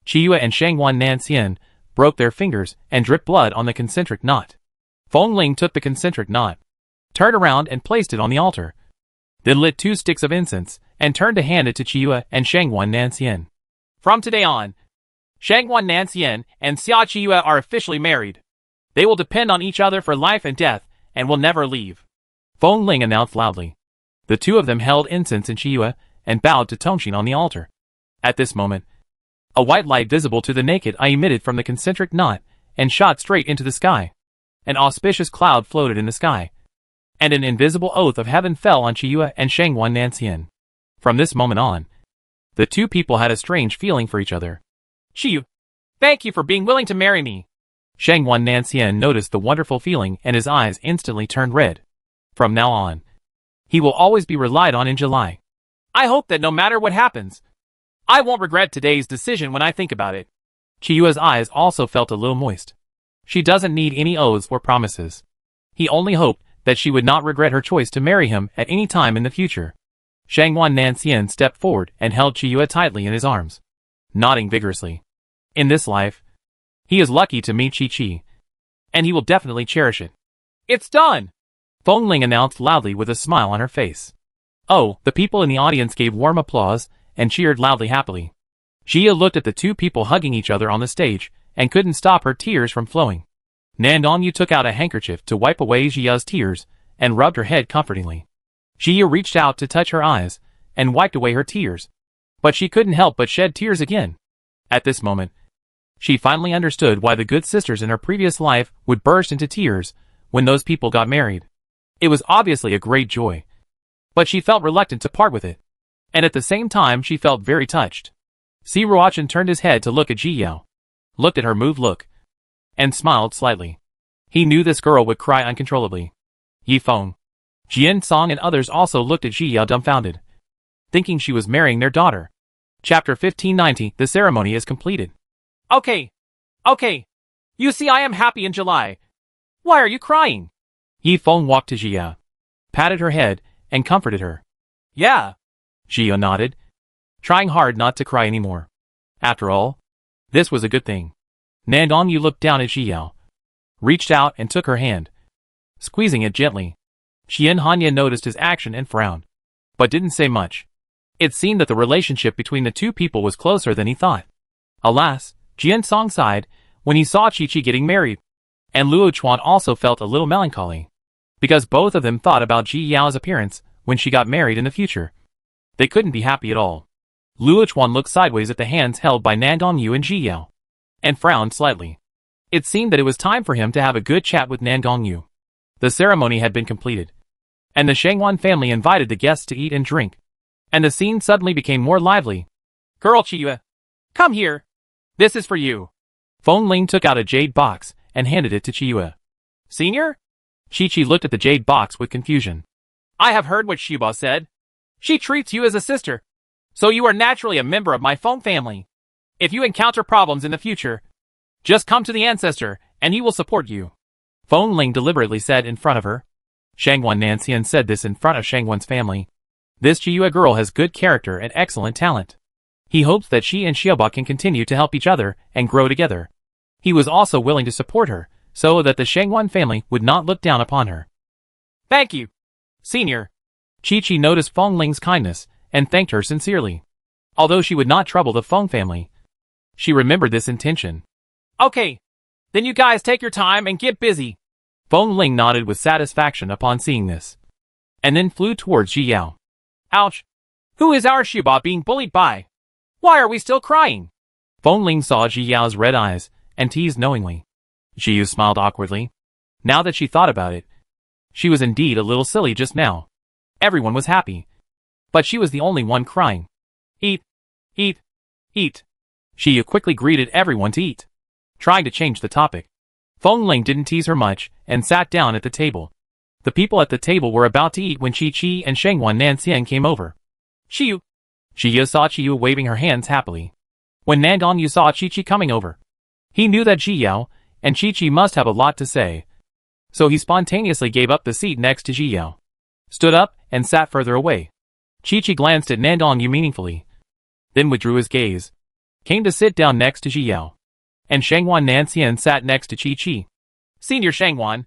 Speaker 1: Qiyue and Shangguan Nanxian broke their fingers and dripped blood on the concentric knot. Feng Ling took the concentric knot, turned around and placed it on the altar, then lit 2 sticks of incense and turned to hand it to Qiyue and Shangguan Nanxian.
Speaker 2: From today on, Shangguan Nanxian and Xia Qiyue are officially married. They will depend on each other for life and death and will never leave.
Speaker 1: Feng Ling announced loudly. The two of them held incense in Qiyue and bowed to Tongxin on the altar. At this moment, a white light visible to the naked eye emitted from the concentric knot and shot straight into the sky. An auspicious cloud floated in the sky, and an invisible oath of heaven fell on Qiyue and Shangguan Nanxian. From this moment on, the two people had a strange feeling for each other.
Speaker 2: Qiyue, thank you for being willing to marry me.
Speaker 1: Shangguan Nanxian noticed the wonderful feeling and his eyes instantly turned red. From now on, he will always be relied on in July.
Speaker 2: I hope that no matter what happens, I won't regret today's decision when I think about it.
Speaker 1: Qiyue's eyes also felt a little moist. She doesn't need any oaths or promises. He only hoped that she would not regret her choice to marry him at any time in the future. Shangguan Nanxian stepped forward and held Qiyue tightly in his arms, nodding vigorously. In this life, he is lucky to meet Qi, and he will definitely cherish it.
Speaker 2: It's done!
Speaker 1: Feng Ling announced loudly with a smile on her face. Oh, the people in the audience gave warm applause and cheered loudly happily. Jia looked at the two people hugging each other on the stage and couldn't stop her tears from flowing. Nan Dongyu took out a handkerchief to wipe away Jia's tears and rubbed her head comfortingly. Jia reached out to touch her eyes and wiped away her tears, but she couldn't help but shed tears again. At this moment, she finally understood why the good sisters in her previous life would burst into tears when those people got married. It was obviously a great joy, but she felt reluctant to part with it.
Speaker 2: and at the same time she felt very touched. Si Ruochen turned his head to look at Ji Yao, looked at her move look, and smiled slightly. He knew this girl would cry uncontrollably. Yi Feng, Jian Song and others also looked at Ji Yao dumbfounded, thinking she was marrying their daughter. Chapter 1590. The ceremony is completed. Okay. You see, I am happy in July. Why are you crying? Yi Feng walked to Ji Yao, patted her head, and comforted her. Yeah. Ji Yao nodded, trying hard not to cry anymore. After all, this was a good thing. Nan Dongyu looked down at Ji Yao, reached out and took her hand, squeezing it gently. Qian Hanya noticed his action and frowned, but didn't say much. It seemed that the relationship between the two people was closer than he thought. Alas, Jian Song sighed when he saw Chi-Chi getting married, and Luo Chuan also felt a little melancholy, because both of them thought about Ji Yao's appearance when she got married in the future. They couldn't be happy at all. Luo Chuan looked sideways at the hands held by Nan Dongyu and Ji Yao, and frowned slightly. It seemed that it was time for him to have a good chat with Nan Dongyu. The ceremony had been completed, and the Shangwan family invited the guests to eat and drink, and the scene suddenly became more lively. Girl Chiyue, come here. This is for you. Feng Ling took out a jade box and handed it to Chiyue. Senior? Chi-Chi looked at the jade box with confusion. I have heard what Xiuba said. She treats you as a sister, so you are naturally a member of my Feng family. If you encounter problems in the future, just come to the ancestor, and he will support you. Feng Ling deliberately said in front of her. Shangwan Nanxian said this in front of Shangwan's family. This Chiyue girl has good character and excellent talent. He hopes that she and Xiaoba can continue to help each other and grow together. He was also willing to support her, so that the Shangwan family would not look down upon her. Thank you, Senior. Chi-Chi noticed Feng Ling's kindness and thanked her sincerely. Although she would not trouble the Feng family, she remembered this intention. Okay, then you guys take your time and get busy. Feng Ling nodded with satisfaction upon seeing this, and then flew towards Ji Yao. Ouch! Who is our Xiuba being bullied by? Why are we still crying? Feng Ling saw Ji Yao's red eyes and teased knowingly. Ji Yu smiled awkwardly. Now that she thought about it, she was indeed a little silly just now. Everyone was happy, but she was the only one crying. Eat, eat, eat. Ji Yu quickly greeted everyone to eat, trying to change the topic. Feng Ling didn't tease her much and sat down at the table. The people at the table were about to eat when Chi-Chi and Shangwan Nanxian came over. Chi-Yu. Ji Yu saw Chi-Yu waving her hands happily. When Nan Dongyu saw Chi-Chi coming over, he knew that Ji Yao and Chi-Chi must have a lot to say, so he spontaneously gave up the seat next to Ji Yao, stood up and sat further away. Chi-Chi glanced at Nan Dongyu meaningfully, then withdrew his gaze, came to sit down next to Ji Yao, and Shangwan Nanxian sat next to Chi-Chi. Senior Shangwan,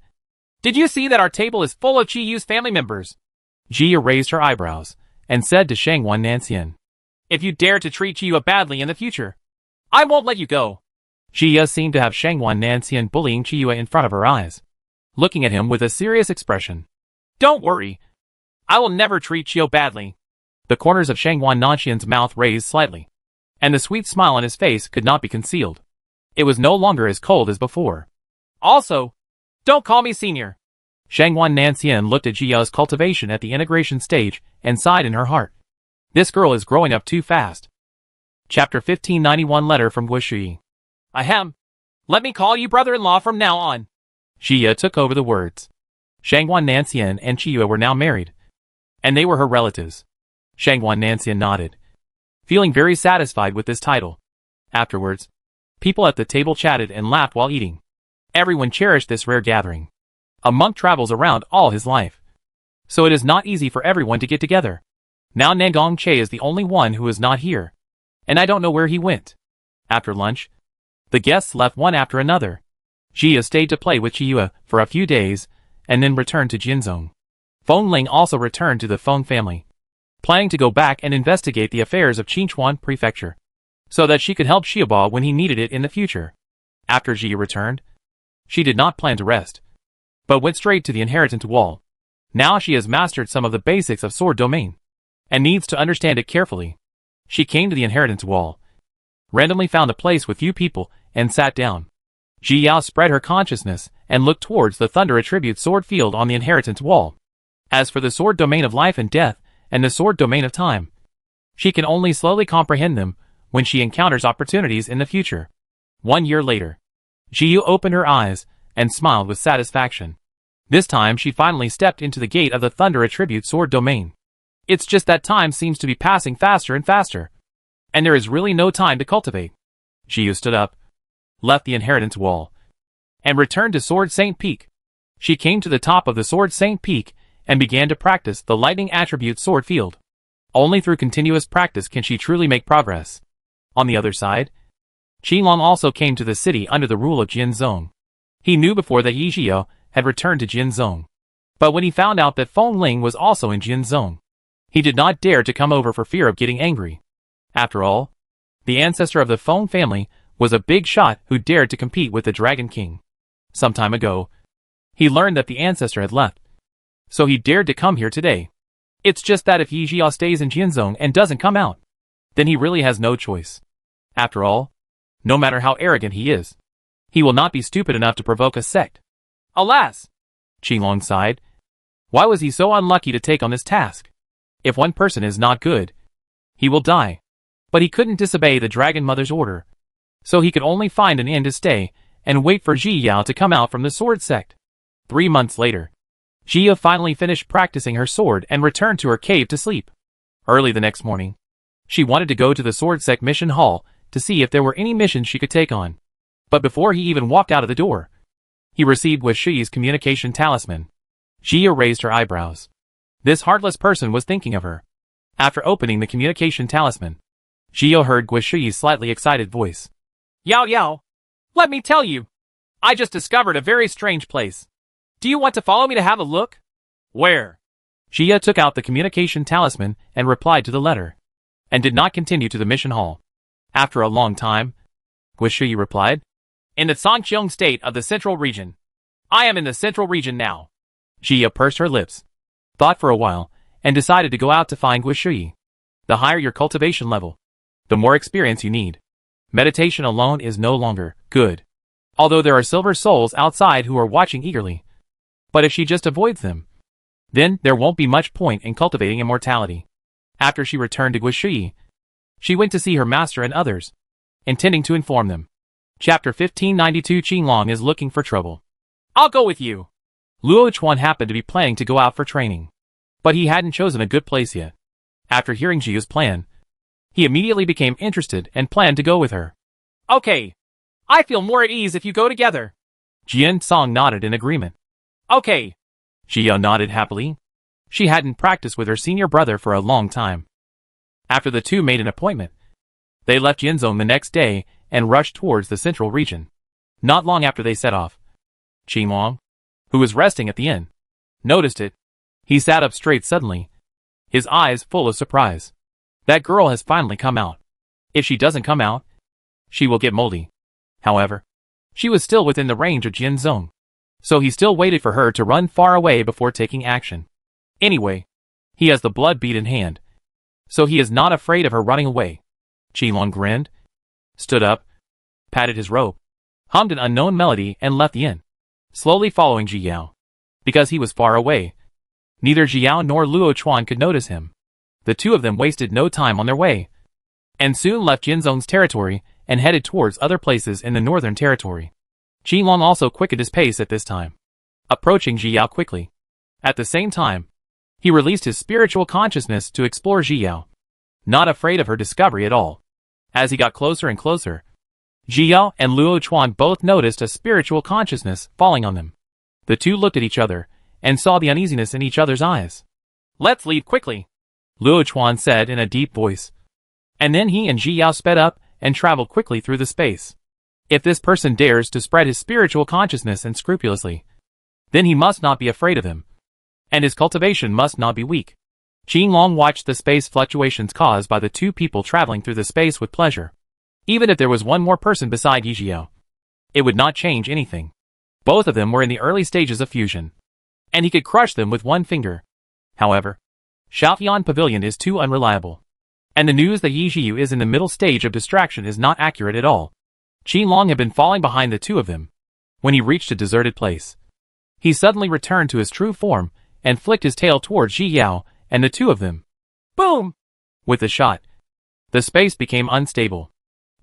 Speaker 2: did you see that our table is full of Chi-Yu's family members? Ji Yu raised her eyebrows and said to Shangwan Nanxian, if you dare to treat Chi-Yu badly in the future, I won't let you go. Ji Yu seemed to have Shangwan Nanxian bullying Chi-Yu in front of her eyes, looking at him with a serious expression. Don't worry. I will never treat Chi-Yu badly. The corners of Shangwan Nanxian's mouth raised slightly, and the sweet smile on his face could not be concealed. It was no longer as cold as before. Also, don't call me senior. Shangwan Nanxian looked at Ji Yao's cultivation at the integration stage and sighed in her heart. This girl is growing up too fast. Chapter 1591. Letter from Guoshui. Ahem. Let me call you brother-in-law from now on. Ji Yao took over the words. Shangwan Nanxian and Chi-Yu were now married, and they were her relatives. Shangwan Nanxian nodded, feeling very satisfied with this title. Afterwards, people at the table chatted and laughed while eating. Everyone cherished this rare gathering. A monk travels around all his life, so it is not easy for everyone to get together. Now Nangong Che is the only one who is not here, and I don't know where he went. After lunch, the guests left one after another. Ji Yu stayed to play with Chi-Yu for a few days, and then returned to Jinzhong. Feng Ling also returned to the Feng family, planning to go back and investigate the affairs of Qinchuan Prefecture, so that she could help Xiaoba when he needed it in the future. After Ji Yu returned, she did not plan to rest, but went straight to the inheritance wall. Now she has mastered some of the basics of sword domain, and needs to understand it carefully. She came to the inheritance wall, randomly found a place with few people, and sat down. Ji Yao spread her consciousness and looked towards the thunder attribute sword field on the inheritance wall. As for the sword domain of life and death, and the sword domain of time, She can only slowly comprehend them when she encounters opportunities in the future. 1 year later, Jiyu opened her eyes and smiled with satisfaction. This time she finally stepped into the gate of the Thunder Attribute Sword domain. It's just that time seems to be passing faster and faster, and there is really no time to cultivate. Jiyu stood up, left the inheritance wall, and returned to Sword Saint Peak. She came to the top of the Sword Saint Peak and began to practice the lightning attribute sword field. Only through continuous practice can she truly make progress. On the other side, Qinglong also came to the city under the rule of Jinzong. He knew before that Yizhio had returned to Jinzong. But when he found out that Feng Ling was also in Jinzong, he did not dare to come over for fear of getting angry. After all, the ancestor of the Feng family was a big shot who dared to compete with the Dragon King. Some time ago, he learned that the ancestor had left, so he dared to come here today. It's just that if Yizhio stays in Jinzong and doesn't come out, then he really has no choice. After all, no matter how arrogant he is, he will not be stupid enough to provoke a sect. Alas! Qinglong sighed. Why was he so unlucky to take on this task? If one person is not good, he will die. But he couldn't disobey the Dragon Mother's order, so he could only find an inn to stay and wait for Ji Yao to come out from the sword sect. 3 months later, Jia finally finished practicing her sword and returned to her cave to sleep. Early the next morning, she wanted to go to the sword sect mission hall to see if there were any missions she could take on. But before he even walked out of the door, he received Guo Shi's communication talisman. Jia raised her eyebrows. This heartless person was thinking of her. After opening the communication talisman, Jia heard Guo Shi's slightly excited voice. Yao Yao, let me tell you, I just discovered a very strange place. Do you want to follow me to have a look? Where? Jia took out the communication talisman and replied to the letter, and did not continue to the mission hall. After a long time, Guo Shi replied, in the Songqiong state of the Central Region. I am in the Central Region now. Jia pursed her lips, thought for a while, and decided to go out to find Guo Shi. The higher your cultivation level, the more experience you need. Meditation alone is no longer good. Although there are silver souls outside who are watching eagerly. But if she just avoids them, then there won't be much point in cultivating immortality. After she returned to Guo Shi, she went to see her master and others, intending to inform them. Chapter 1592 Qinglong is looking for trouble. I'll go with you. Luo Chuan happened to be planning to go out for training, but he hadn't chosen a good place yet. After hearing Jiu's plan, he immediately became interested and planned to go with her. Okay. I feel more at ease if you go together. Jian Song nodded in agreement. Okay. Jia nodded happily. She hadn't practiced with her senior brother for a long time. After the two made an appointment, they left Jinzong the next day and rushed towards the central region. Not long after they set off, Qinglong, who was resting at the inn, noticed it. He sat up straight suddenly, his eyes full of surprise. That girl has finally come out. If she doesn't come out, she will get moldy. However, she was still within the range of Jinzong, so he still waited for her to run far away before taking action. Anyway, he has the blood bead in hand, so he is not afraid of her running away. Qinglong grinned, stood up, patted his robe, hummed an unknown melody and left the inn, slowly following Ji Yao. Because he was far away, neither Ji Yao nor Luo Chuan could notice him. The two of them wasted no time on their way, and soon left Jinzong's territory and headed towards other places in the northern territory. Qinglong also quickened his pace at this time, approaching Ji Yao quickly. At the same time, he released his spiritual consciousness to explore Ji Yao, not afraid of her discovery at all. As he got closer and closer, Ji Yao and Luo Chuan both noticed a spiritual consciousness falling on them. The two looked at each other and saw the uneasiness in each other's eyes. Let's leave quickly, Luo Chuan said in a deep voice. And then he and Ji Yao sped up and traveled quickly through the space. If this person dares to spread his spiritual consciousness unscrupulously, then he must not be afraid of him, and his cultivation must not be weak. Qinglong watched the space fluctuations caused by the two people traveling through the space with pleasure. Even if there was one more person beside Yizhio, it would not change anything. Both of them were in the early stages of fusion, and he could crush them with one finger. However, Shaotian Pavilion is too unreliable, and the news that Yizhiu is in the middle stage of distraction is not accurate at all. Qinglong had been falling behind the two of them. When he reached a deserted place, he suddenly returned to his true form and flicked his tail towards Ji Yao and the two of them. Boom!
Speaker 1: With the shot, the space became unstable,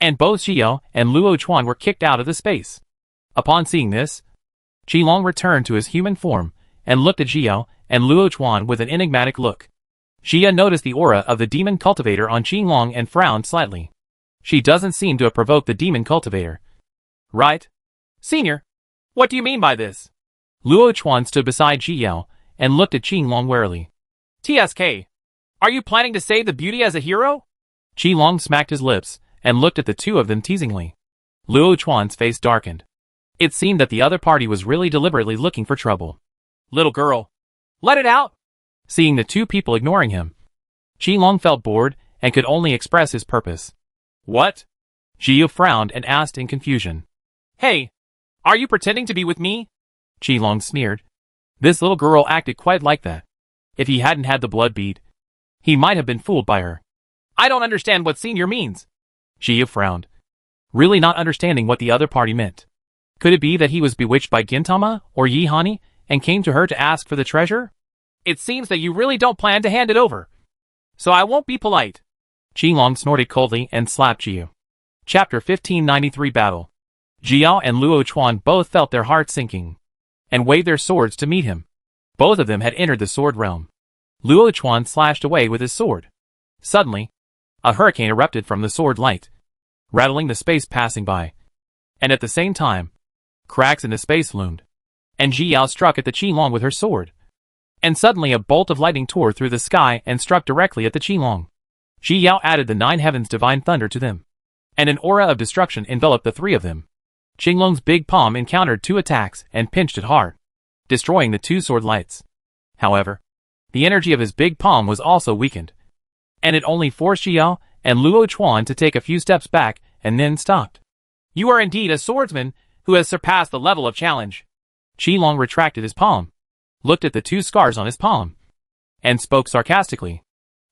Speaker 1: and both Xiao and Luo Chuan were kicked out of the space. Upon seeing this, Qilong returned to his human form and looked at Xiao and Luo Chuan with an enigmatic look. Xia noticed the aura of the demon cultivator on Qilong and frowned slightly. She doesn't seem to have provoked the demon cultivator.
Speaker 2: Right? Senior, what do you mean by this?
Speaker 1: Luo Chuan stood beside Xiao and looked at Qilong warily.
Speaker 2: TSK, are you planning to save the beauty as a hero?
Speaker 1: Qilong smacked his lips and looked at the two of them teasingly. Luo Chuan's face darkened. It seemed that the other party was really deliberately looking for trouble.
Speaker 2: Little girl, let it out!
Speaker 1: Seeing the two people ignoring him, Qilong felt bored and could only express his purpose.
Speaker 2: What?
Speaker 1: Xiao frowned and asked in confusion.
Speaker 2: Hey, are you pretending to be with me?
Speaker 1: Qilong sneered. This little girl acted quite like that. If he hadn't had the blood bead, he might have been fooled by her.
Speaker 2: I don't understand what senior means.
Speaker 1: Xiao frowned, really not understanding what the other party meant. Could it be that he was bewitched by Gintama or Yihani and came to her to ask for the treasure?
Speaker 2: It seems that you really don't plan to hand it over. So I won't be polite.
Speaker 1: Qilong snorted coldly and slapped Xiao. Chapter 1593 Battle. Xiao and Luo Chuan both felt their hearts sinking and waved their swords to meet him. Both of them had entered the sword realm. Luo Chuan slashed away with his sword. Suddenly, a hurricane erupted from the sword light, rattling the space passing by. And at the same time, cracks in the space loomed, and Xiao struck at the Qilong with her sword. And suddenly a bolt of lightning tore through the sky and struck directly at the Qilong. Xiao added the nine heavens' divine thunder to them, and an aura of destruction enveloped the three of them. Qilong's big palm encountered two attacks and pinched it hard, destroying the two sword lights. However, the energy of his big palm was also weakened, and it only forced Xiao and Luo Chuan to take a few steps back and then stopped.
Speaker 2: You are indeed a swordsman who has surpassed the level of challenge.
Speaker 1: Qilong retracted his palm, looked at the two scars on his palm, and spoke sarcastically.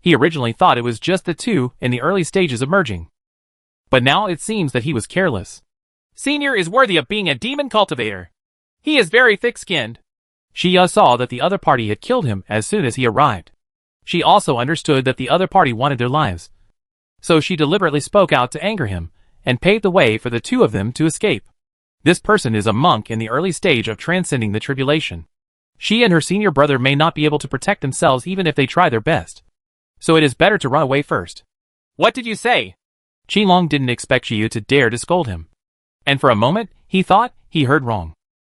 Speaker 1: He originally thought it was just the two in the early stages of merging, but now it seems that he was careless.
Speaker 2: Senior is worthy of being a demon cultivator. He is very thick-skinned.
Speaker 1: Xia saw that the other party had killed him as soon as he arrived. She also understood that the other party wanted their lives, so she deliberately spoke out to anger him and paved the way for the two of them to escape. This person is a monk in the early stage of transcending the tribulation. She and her senior brother may not be able to protect themselves even if they try their best, so it is better to run away first.
Speaker 2: What did you say?
Speaker 1: Qilong didn't expect Xiao to dare to scold him, and for a moment he thought he heard wrong.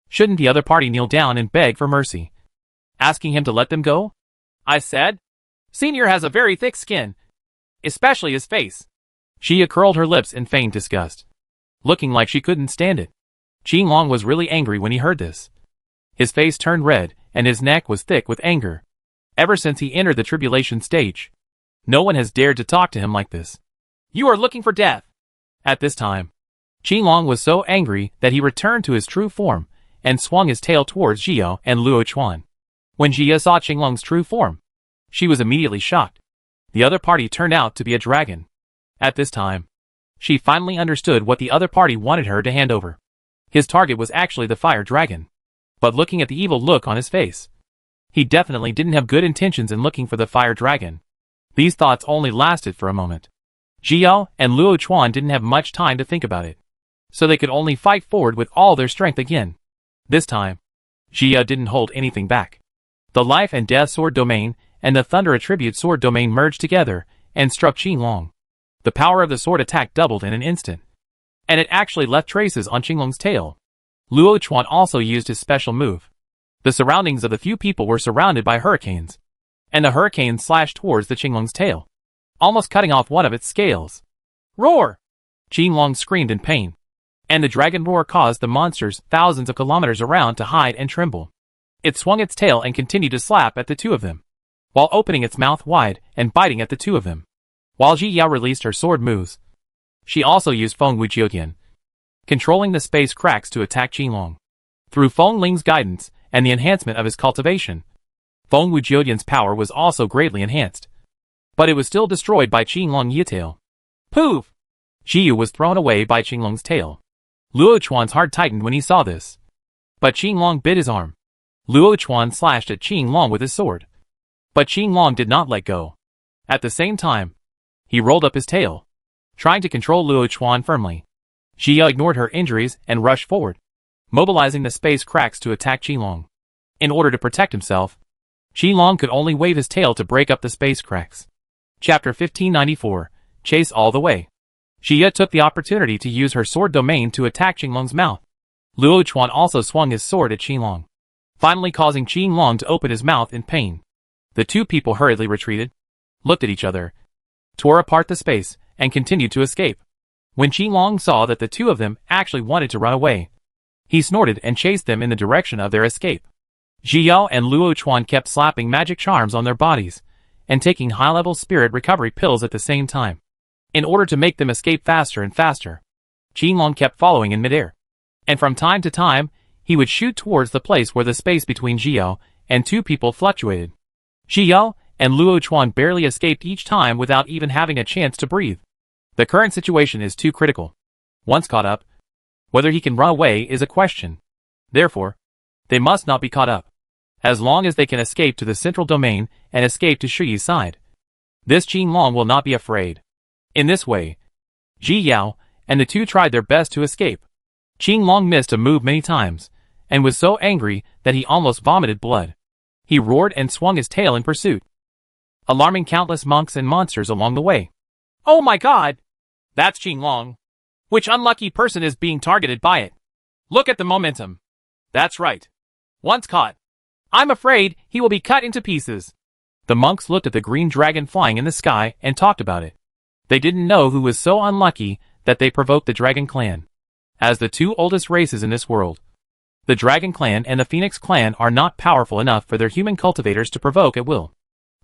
Speaker 1: Shouldn't the other party kneel down and beg for mercy, asking him to let them go?
Speaker 2: I said, Senior has a very thick skin, especially his face.
Speaker 1: Xia curled her lips in feigned disgust, looking like she couldn't stand it. Qilong was really angry when he heard this. His face turned red and his neck was thick with anger. Ever since he entered the tribulation stage, no one has dared to talk to him like this.
Speaker 2: You are looking for death.
Speaker 1: At this time, Qilong was so angry that he returned to his true form and swung his tail towards Xiao and Luo Chuan. When Xia saw Qilong's true form, she was immediately shocked. The other party turned out to be a dragon. At this time, she finally understood what the other party wanted her to hand over. His target was actually the fire dragon. But looking at the evil look on his face, he definitely didn't have good intentions in looking for the fire dragon. These thoughts only lasted for a moment. Xiao and Luo Chuan didn't have much time to think about it, so they could only fight forward with all their strength again. This time, Xia didn't hold anything back. The life and death sword domain and the thunder attribute sword domain merged together and struck Qilong. The power of the sword attack doubled in an instant, and it actually left traces on Qilong's tail. Luo Chuan also used his special move. The surroundings of the few people were surrounded by hurricanes, and the hurricane slashed towards the Qilong's tail, almost cutting off one of its scales.
Speaker 2: Roar!
Speaker 1: Qilong screamed in pain, and the dragon roar caused the monsters thousands of kilometers around to hide and tremble. It swung its tail and continued to slap at the two of them, while opening its mouth wide and biting at the two of them. While Ji Yao released her sword moves, she also used Feng Wujiudian, controlling the space cracks to attack Qilong. Through Feng Ling's guidance and the enhancement of his cultivation, Feng Wujiudian's power was also greatly enhanced, but it was still destroyed by Qilong Yitail.
Speaker 2: Poof!
Speaker 1: Xiu was thrown away by Qilong's tail. Luo Chuan's heart tightened when he saw this, but Qilong bit his arm. Luo Chuan slashed at Qilong with his sword, but Qilong did not let go. At the same time,
Speaker 2: He rolled up his tail, trying to control Luo Chuan firmly. Xia ignored her injuries and rushed forward, mobilizing the space cracks to attack Qilong. In order to protect himself, Qilong could only wave his tail to break up the space cracks. Chapter 1594, Chase All the Way. Xia took the opportunity to use her sword domain to attack Qilong's mouth. Luo Chuan also swung his sword at Qilong, finally causing Qilong to open his mouth in pain. The two people hurriedly retreated, looked at each other, tore apart the space, and continued to escape. When Qilong saw that the two of them actually wanted to run away, he snorted and chased them in the direction of their escape. Zhiyao and Luo Chuan kept slapping magic charms on their bodies and taking high-level spirit recovery pills at the same time, in order to make them escape faster and faster. Qilong kept following in midair, and from time to time, he would shoot towards the place where the space between Zhiyao and two people fluctuated. Zhiyao and Luo Chuan barely escaped each time without even having a chance to breathe. The current situation is too critical. Once caught up, whether he can run away is a question. Therefore, they must not be caught up, as long as they can escape to the central domain and escape to Shuyi's side. This Qilong will not be afraid. In this way, Ji Yao and the two tried their best to escape. Qilong missed a move many times, and was so angry that he almost vomited blood. He roared and swung his tail in pursuit, alarming countless monks and monsters along the way.
Speaker 1: Oh my god! That's Qilong. Which unlucky person is being targeted by it? Look at the momentum. That's right. Once caught, I'm afraid he will be cut into pieces.
Speaker 2: The monks looked at the green dragon flying in the sky and talked about it. They didn't know who was so unlucky that they provoked the Dragon Clan. As the two oldest races in this world, the Dragon Clan and the Phoenix Clan are not powerful enough for their human cultivators to provoke at will.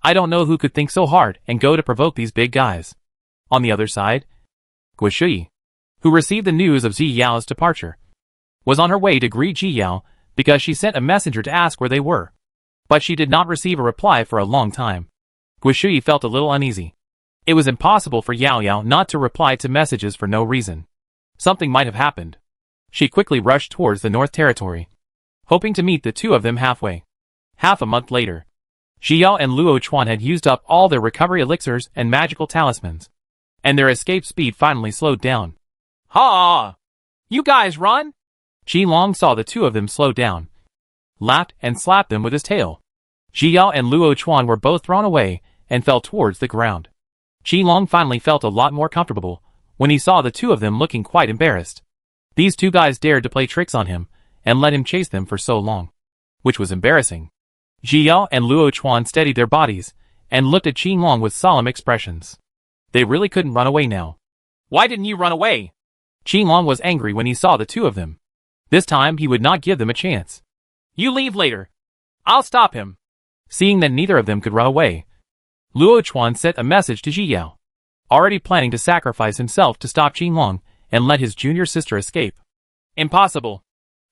Speaker 2: I don't know who could think so hard and go to provoke these big guys. On the other side, Guishui, who received the news of Ji Yao's departure, was on her way to greet Ji Yao because she sent a messenger to ask where they were. But she did not receive a reply for a long time. Guishui felt a little uneasy. It was impossible for Yao Yao not to reply to messages for no reason. Something might have happened. She quickly rushed towards the North Territory, hoping to meet the two of them halfway. Half a month later, Zhiyao and Luo Chuan had used up all their recovery elixirs and magical talismans, and their escape speed finally slowed down.
Speaker 1: Ha! You guys run?
Speaker 2: Qilong saw the two of them slow down, laughed and slapped them with his tail. Zhiyao and Luo Chuan were both thrown away and fell towards the ground. Qilong finally felt a lot more comfortable when he saw the two of them looking quite embarrassed. These two guys dared to play tricks on him and let him chase them for so long, which was embarrassing. Zhiyao and Luo Chuan steadied their bodies and looked at Qilong with solemn expressions. They really couldn't run away now.
Speaker 1: Why didn't you run away?
Speaker 2: Qilong was angry when he saw the two of them. This time he would not give them a chance.
Speaker 1: You leave later. I'll stop him.
Speaker 2: Seeing that neither of them could run away, Luo Chuan sent a message to Ji Yao, already planning to sacrifice himself to stop Qilong and let his junior sister escape.
Speaker 1: Impossible,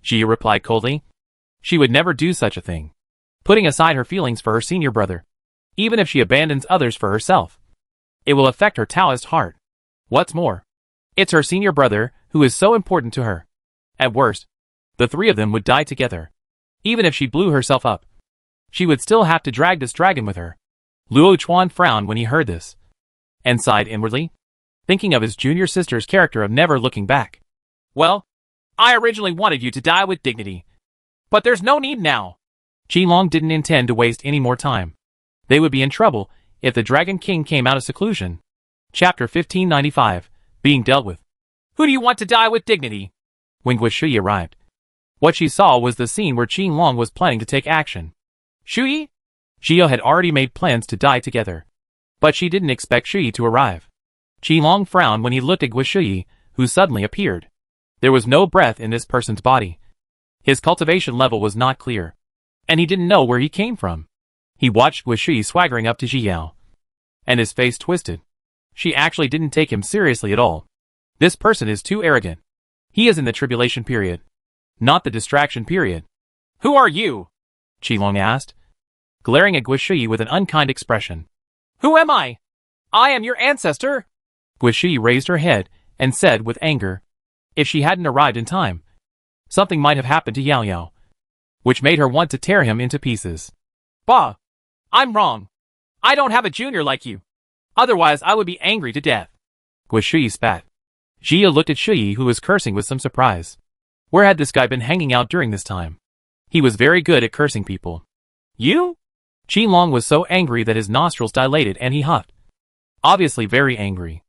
Speaker 2: Ji replied coldly. She would never do such a thing, putting aside her feelings for her senior brother, even if she abandons others for herself. It will affect her Taoist heart. What's more, it's her senior brother who is so important to her. At worst, the three of them would die together. Even if she blew herself up, she would still have to drag this dragon with her. Luo Chuan frowned when he heard this, and sighed inwardly, thinking of his junior sister's character of never looking back.
Speaker 1: Well, I originally wanted you to die with dignity, but there's no need now.
Speaker 2: Qilong didn't intend to waste any more time. They would be in trouble if the Dragon King came out of seclusion. Chapter 1595, Being Dealt With.
Speaker 1: Who do you want to die with dignity?
Speaker 2: When Guishui arrived, what she saw was the scene where Qilong was planning to take action.
Speaker 1: Shui?
Speaker 2: Zhiyao had already made plans to die together, but she didn't expect Shui to arrive. Qilong frowned when he looked at Guishui, who suddenly appeared. There was no breath in this person's body. His cultivation level was not clear, and he didn't know where he came from. He watched Guishui swaggering up to Zhiyao, and his face twisted. She actually didn't take him seriously at all. This person is too arrogant. He is in the tribulation period, not the distraction period.
Speaker 1: Who are you?
Speaker 2: Qilong asked, glaring at Guishui with an unkind expression.
Speaker 1: Who am I? I am your ancestor.
Speaker 2: Guishui raised her head and said with anger, if she hadn't arrived in time, something might have happened to Yao Yao, which made her want to tear him into pieces.
Speaker 1: Bah! I'm wrong. I don't have a junior like you.
Speaker 2: Otherwise I would be angry to death.
Speaker 1: Guishui spat. Jia looked at Shuyi, who was cursing with some surprise. Where had this guy been hanging out during this time? He was very good at cursing people.
Speaker 2: You?
Speaker 1: Qinglong was so angry that his nostrils dilated and he huffed. Obviously very angry.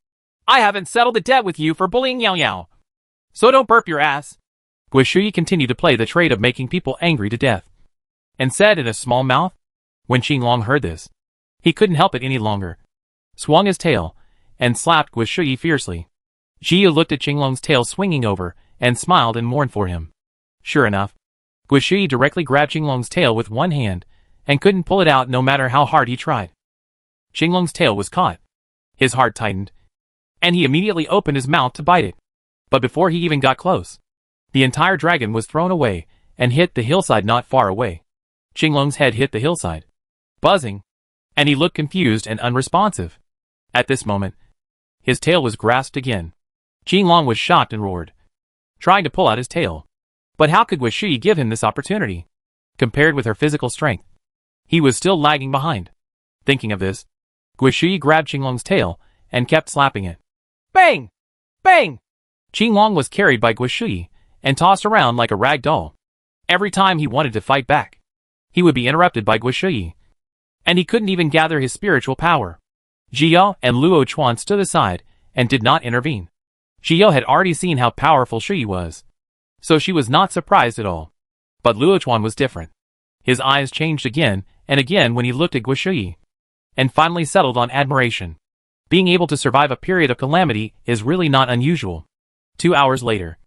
Speaker 2: I haven't settled the debt with you for bullying Yao Yao. So don't burp your ass.
Speaker 1: Guishui continued to play the trade of making people angry to death. And said in a small mouth. When Qinglong heard this, he couldn't help it any longer. Swung his tail, and slapped Guishui fiercely. Jia looked at Qinglong's tail swinging over, and smiled and mourned for him. Sure enough, Guishui directly grabbed Qinglong's tail with one hand, and couldn't pull it out no matter how hard he tried. Qinglong's tail was caught. His heart tightened, and he immediately opened his mouth to bite it. But before he even got close, the entire dragon was thrown away, and hit the hillside not far away. Qinglong's head hit the hillside, buzzing, and he looked confused and unresponsive. At this moment, his tail was grasped again. Qinglong was shocked and roared, trying to pull out his tail. But how could Guishui give him this opportunity? Compared with her physical strength, he was still lagging behind. Thinking of this, Guishui grabbed Qinglong's tail and kept slapping it.
Speaker 2: Bang! Bang!
Speaker 1: Qinglong was carried by Guishui and tossed around like a rag doll. Every time he wanted to fight back, he would be interrupted by Guishui, and he couldn't even gather his spiritual power. Jia and Luo Chuan stood aside and did not intervene. Jia had already seen how powerful Shuyi was, so she was not surprised at all. But Luo Chuan was different. His eyes changed again and again when he looked at Guishui, and finally settled on admiration. Being able to survive a period of calamity is really not unusual. 2 hours later,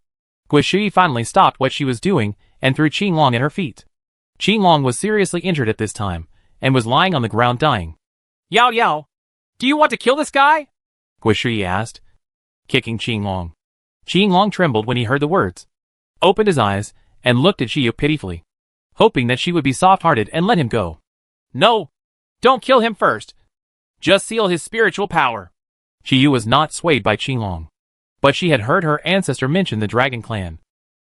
Speaker 1: Guishui finally stopped what she was doing and threw Qinglong at her feet. Qinglong was seriously injured at this time, and was lying on the ground dying.
Speaker 2: Yao Yao, do you want to kill this guy?
Speaker 1: Guishui asked, kicking Qinglong. Qinglong trembled when he heard the words, opened his eyes, and looked at Xiyu pitifully, hoping that she would be soft-hearted and let him go.
Speaker 2: No, don't kill him first. Just seal his spiritual power.
Speaker 1: Xiyu was not swayed by Qinglong, but she had heard her ancestor mention the Dragon Clan.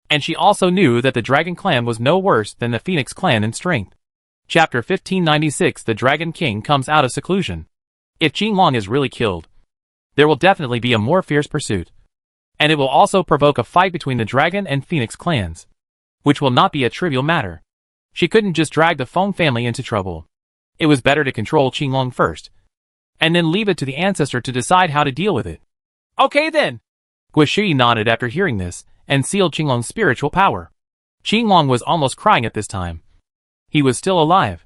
Speaker 1: And she also knew that the Dragon Clan was no worse than the Phoenix Clan in strength. Chapter 1596. The Dragon King comes out of seclusion. If Qinglong is really killed, there will definitely be a more fierce pursuit. And it will also provoke a fight between the Dragon and Phoenix clans, which will not be a trivial matter. She couldn't just drag the Feng family into trouble. It was better to control Qinglong first, and then leave it to the ancestor to decide how to deal with it.
Speaker 2: Okay then.
Speaker 1: Guishui nodded after hearing this, and sealed Qinglong's spiritual power. Qinglong was almost crying at this time. He was still alive.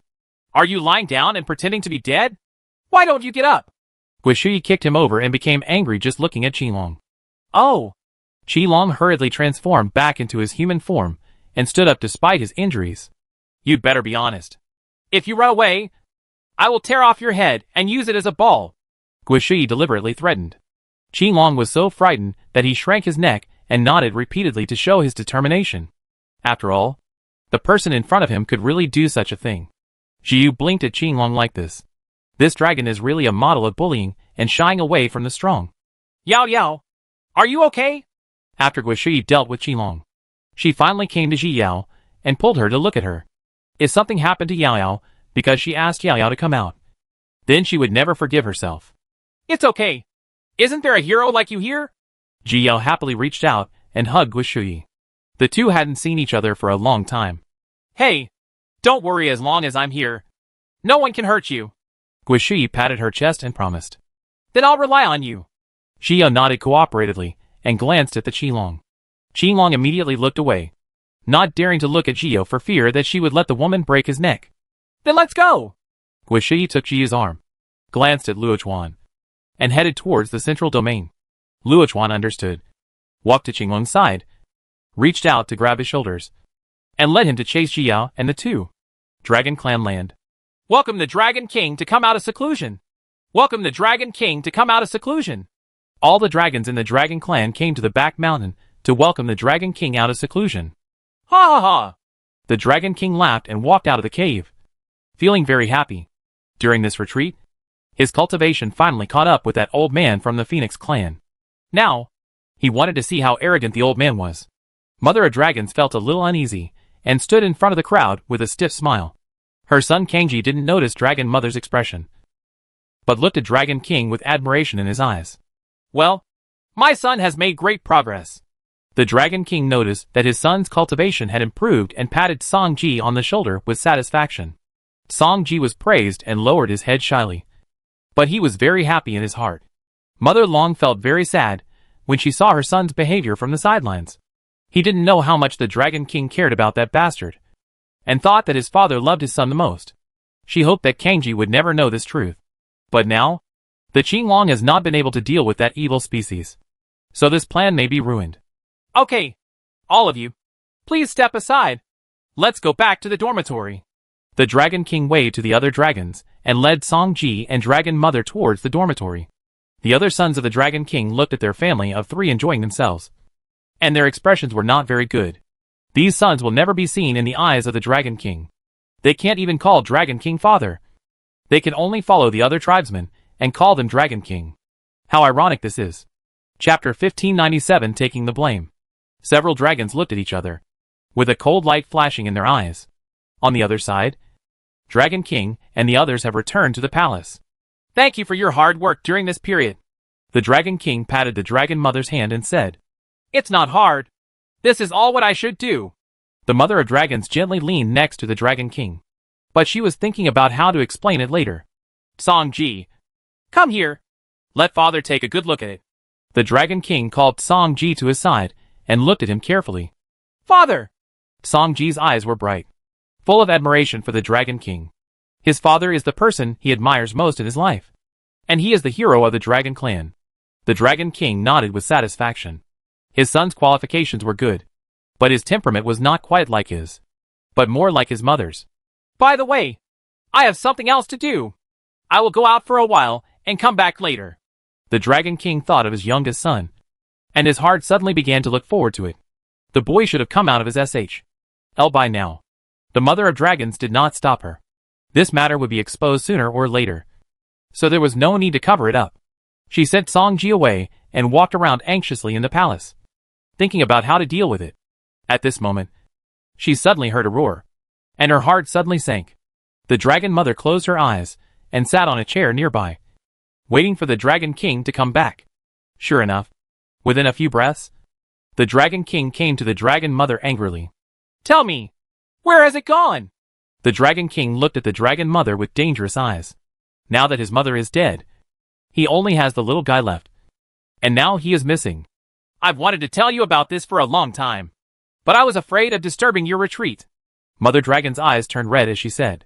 Speaker 2: Are you lying down and pretending to be dead? Why don't you get up?
Speaker 1: Guishui kicked him over and became angry just looking at Qinglong.
Speaker 2: Oh!
Speaker 1: Qinglong hurriedly transformed back into his human form, and stood up despite his injuries.
Speaker 2: You'd better be honest. If you run away, I will tear off your head and use it as a ball.
Speaker 1: Guishui deliberately threatened. Qinglong was so frightened that he shrank his neck and nodded repeatedly to show his determination. After all, the person in front of him could really do such a thing. Xiyu blinked at Qinglong like this. This dragon is really a model of bullying and shying away from the strong.
Speaker 2: Yao Yao, are you okay?
Speaker 1: After Guishui dealt with Qinglong, she finally came to Ji Yao and pulled her to look at her. If something happened to Yao Yao because she asked Yao Yao to come out, then she would never forgive herself.
Speaker 2: It's okay. Isn't there a hero like you here?
Speaker 1: Ji Yao happily reached out and hugged Guishui. The two hadn't seen each other for a long time.
Speaker 2: Hey, don't worry as long as I'm here. No one can hurt you.
Speaker 1: Guishui patted her chest and promised.
Speaker 2: Then I'll rely on you.
Speaker 1: Ji Yao nodded cooperatively and glanced at the Qinglong. Qinglong immediately looked away, not daring to look at Ji Yao for fear that she would let the woman break his neck.
Speaker 2: Then let's go.
Speaker 1: Guishui took Ji Yao's arm, glanced at Luo Chuan, and headed towards the central domain. Luo Chuan understood, walked to Qinglong's side, reached out to grab his shoulders, and led him to chase Ji Yao and the two. Dragon Clan land.
Speaker 2: Welcome the Dragon King to come out of seclusion. Welcome the Dragon King to come out of seclusion.
Speaker 1: All the dragons in the Dragon Clan came to the back mountain to welcome the Dragon King out of seclusion.
Speaker 2: Ha ha ha!
Speaker 1: The Dragon King laughed and walked out of the cave, feeling very happy. During this retreat, his cultivation finally caught up with that old man from the Phoenix Clan. Now, he wanted to see how arrogant the old man was. Mother of Dragons felt a little uneasy, and stood in front of the crowd with a stiff smile. Her son Kangji didn't notice Dragon Mother's expression. but looked at Dragon King with admiration in his eyes.
Speaker 2: Well, my son has made great progress.
Speaker 1: The Dragon King noticed that his son's cultivation had improved and patted Song Ji on the shoulder with satisfaction. Song Ji was praised and lowered his head shyly. But he was very happy in his heart. Mother Long felt very sad when she saw her son's behavior from the sidelines. He didn't know how much the Dragon King cared about that bastard, and thought that his father loved his son the most. She hoped that Kangji would never know this truth. But now, the Qinglong has not been able to deal with that evil species. So this plan may be ruined.
Speaker 2: Okay, all of you, please step aside. Let's go back to the dormitory.
Speaker 1: The Dragon King waved to the other dragons and led Song Ji and Dragon Mother towards the dormitory. The other sons of the Dragon King looked at their family of 3 enjoying themselves, and their expressions were not very good. These sons will never be seen in the eyes of the Dragon King. They can't even call Dragon King father. They can only follow the other tribesmen and call them Dragon King. How ironic this is. Chapter 1597, Taking the Blame. Several dragons looked at each other, with a cold light flashing in their eyes. On the other side, Dragon King and the others have returned to the palace.
Speaker 2: Thank you for your hard work during this period.
Speaker 1: The Dragon King patted the Dragon Mother's hand and said,
Speaker 2: It's not hard. This is all what I should do.
Speaker 1: The Mother of Dragons gently leaned next to the Dragon King, but she was thinking about how to explain it later.
Speaker 2: Song Ji, come here. Let father take a good look at it.
Speaker 1: The Dragon King called Song Ji to his side and looked at him carefully.
Speaker 2: Father!
Speaker 1: Song Ji's eyes were bright, full of admiration for the Dragon King. His father is the person he admires most in his life, and he is the hero of the Dragon Clan. The Dragon King nodded with satisfaction. His son's qualifications were good, but his temperament was not quite like his, but more like his mother's.
Speaker 2: By the way, I have something else to do. I will go out for a while and come back later.
Speaker 1: The Dragon King thought of his youngest son, and his heart suddenly began to look forward to it. The boy should have come out of his SHL by now. The Mother of Dragons did not stop her. This matter would be exposed sooner or later, so there was no need to cover it up. She sent Song Ji away and walked around anxiously in the palace, thinking about how to deal with it. At this moment, she suddenly heard a roar, and her heart suddenly sank. The Dragon Mother closed her eyes and sat on a chair nearby, waiting for the Dragon King to come back. Sure enough, within a few breaths, the Dragon King came to the Dragon Mother angrily.
Speaker 2: Tell me, where has it gone?
Speaker 1: The Dragon King looked at the Dragon Mother with dangerous eyes. Now that his mother is dead, he only has the little guy left, and now he is missing.
Speaker 2: I've wanted to tell you about this for a long time, but I was afraid of disturbing your retreat.
Speaker 1: Mother Dragon's eyes turned red as she said,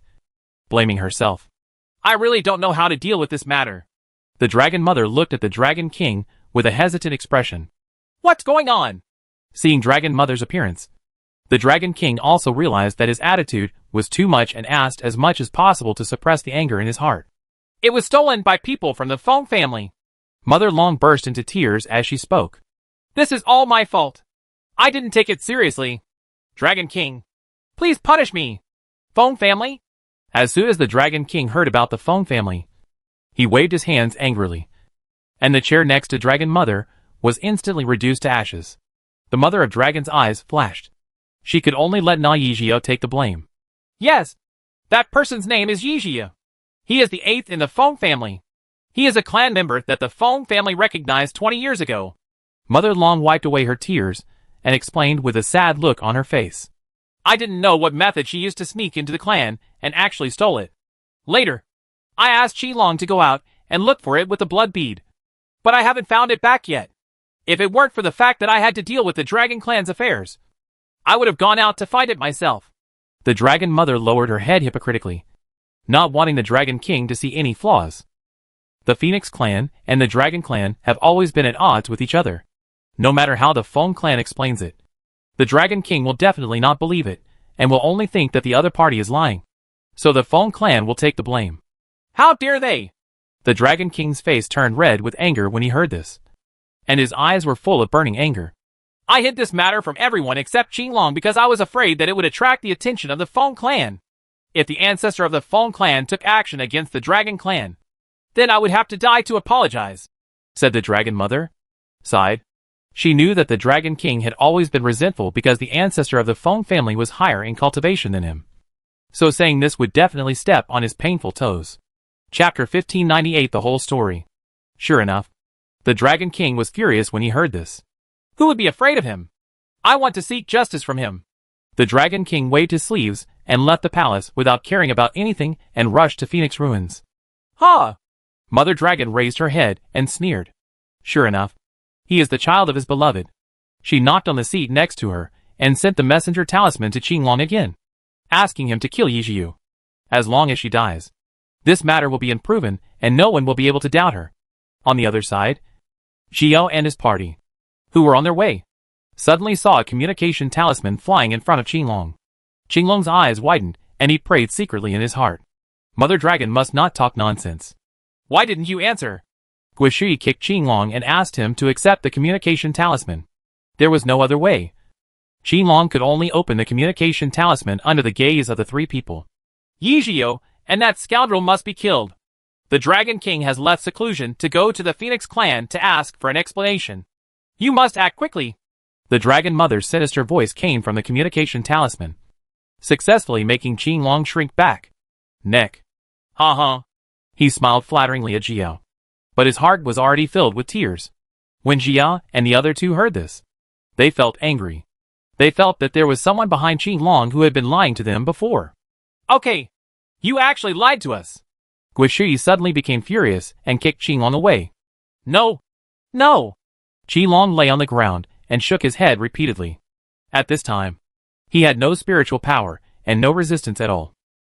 Speaker 1: blaming herself.
Speaker 2: I really don't know how to deal with this matter.
Speaker 1: The Dragon Mother looked at the Dragon King with a hesitant expression.
Speaker 2: What's going on?
Speaker 1: Seeing Dragon Mother's appearance, the Dragon King also realized that his attitude was too much and asked as much as possible to suppress the anger in his heart.
Speaker 2: It was stolen by people from the Feng family.
Speaker 1: Mother Long burst into tears as she spoke.
Speaker 2: This is all my fault. I didn't take it seriously. Dragon King, please punish me. Feng family?
Speaker 1: As soon as the Dragon King heard about the Feng family, he waved his hands angrily, and the chair next to Dragon Mother was instantly reduced to ashes. The Mother of Dragon's eyes flashed. She could only let Na Yijia take the blame.
Speaker 2: Yes, that person's name is Yijia. He is the 8th in the Feng family. He is a clan member that the Feng family recognized 20 years ago.
Speaker 1: Mother Long wiped away her tears and explained with a sad look on her face.
Speaker 2: I didn't know what method she used to sneak into the clan and actually stole it. Later, I asked Qilong to go out and look for it with the blood bead, but I haven't found it back yet. If it weren't for the fact that I had to deal with the Dragon Clan's affairs, I would have gone out to find it myself.
Speaker 1: The Dragon Mother lowered her head hypocritically, not wanting the Dragon King to see any flaws. The Phoenix Clan and the Dragon Clan have always been at odds with each other. No matter how the Feng Clan explains it, the Dragon King will definitely not believe it, and will only think that the other party is lying. So the Feng Clan will take the blame.
Speaker 2: How dare they?
Speaker 1: The Dragon King's face turned red with anger when he heard this, and his eyes were full of burning anger.
Speaker 2: I hid this matter from everyone except Qinglong because I was afraid that it would attract the attention of the Feng Clan. If the ancestor of the Feng Clan took action against the Dragon Clan, then I would have to die to apologize,
Speaker 1: said the Dragon Mother. Sighed. She knew that the Dragon King had always been resentful because the ancestor of the Feng family was higher in cultivation than him. So saying this would definitely step on his painful toes. Chapter 1598 The whole story. Sure enough, the Dragon King was furious when he heard this.
Speaker 2: Who would be afraid of him? I want to seek justice from him.
Speaker 1: The Dragon King waved his sleeves and left the palace without caring about anything and rushed to Phoenix Ruins.
Speaker 2: Ha!
Speaker 1: Mother Dragon raised her head and sneered. Sure enough, he is the child of his beloved. She knocked on the seat next to her and sent the messenger talisman to Qinglong again, asking him to kill Yijiu. As long as she dies, this matter will be unproven and no one will be able to doubt her. On the other side, Xiao and his party, who were on their way, suddenly saw a communication talisman flying in front of Qinglong. Qinglong's eyes widened and he prayed secretly in his heart. Mother Dragon must not talk nonsense.
Speaker 2: Why didn't you answer?
Speaker 1: Guishui kicked Qinglong and asked him to accept the communication talisman. There was no other way. Qinglong could only open the communication talisman under the gaze of the three people.
Speaker 2: Yijiu and that scoundrel must be killed. The Dragon King has left seclusion to go to the Phoenix clan to ask for an explanation. You must act quickly.
Speaker 1: The Dragon Mother's sinister voice came from the communication talisman, successfully making Qinglong shrink back. Neck.
Speaker 2: Ha.
Speaker 1: He smiled flatteringly at Xiao, but his heart was already filled with tears. When Xiao and the other two heard this, they felt angry. They felt that there was someone behind Qinglong who had been lying to them before.
Speaker 2: Okay, you actually lied to us.
Speaker 1: Guishui suddenly became furious and kicked Qinglong away.
Speaker 2: No.
Speaker 1: Qinglong lay on the ground and shook his head repeatedly. At this time, he had no spiritual power and no resistance at all,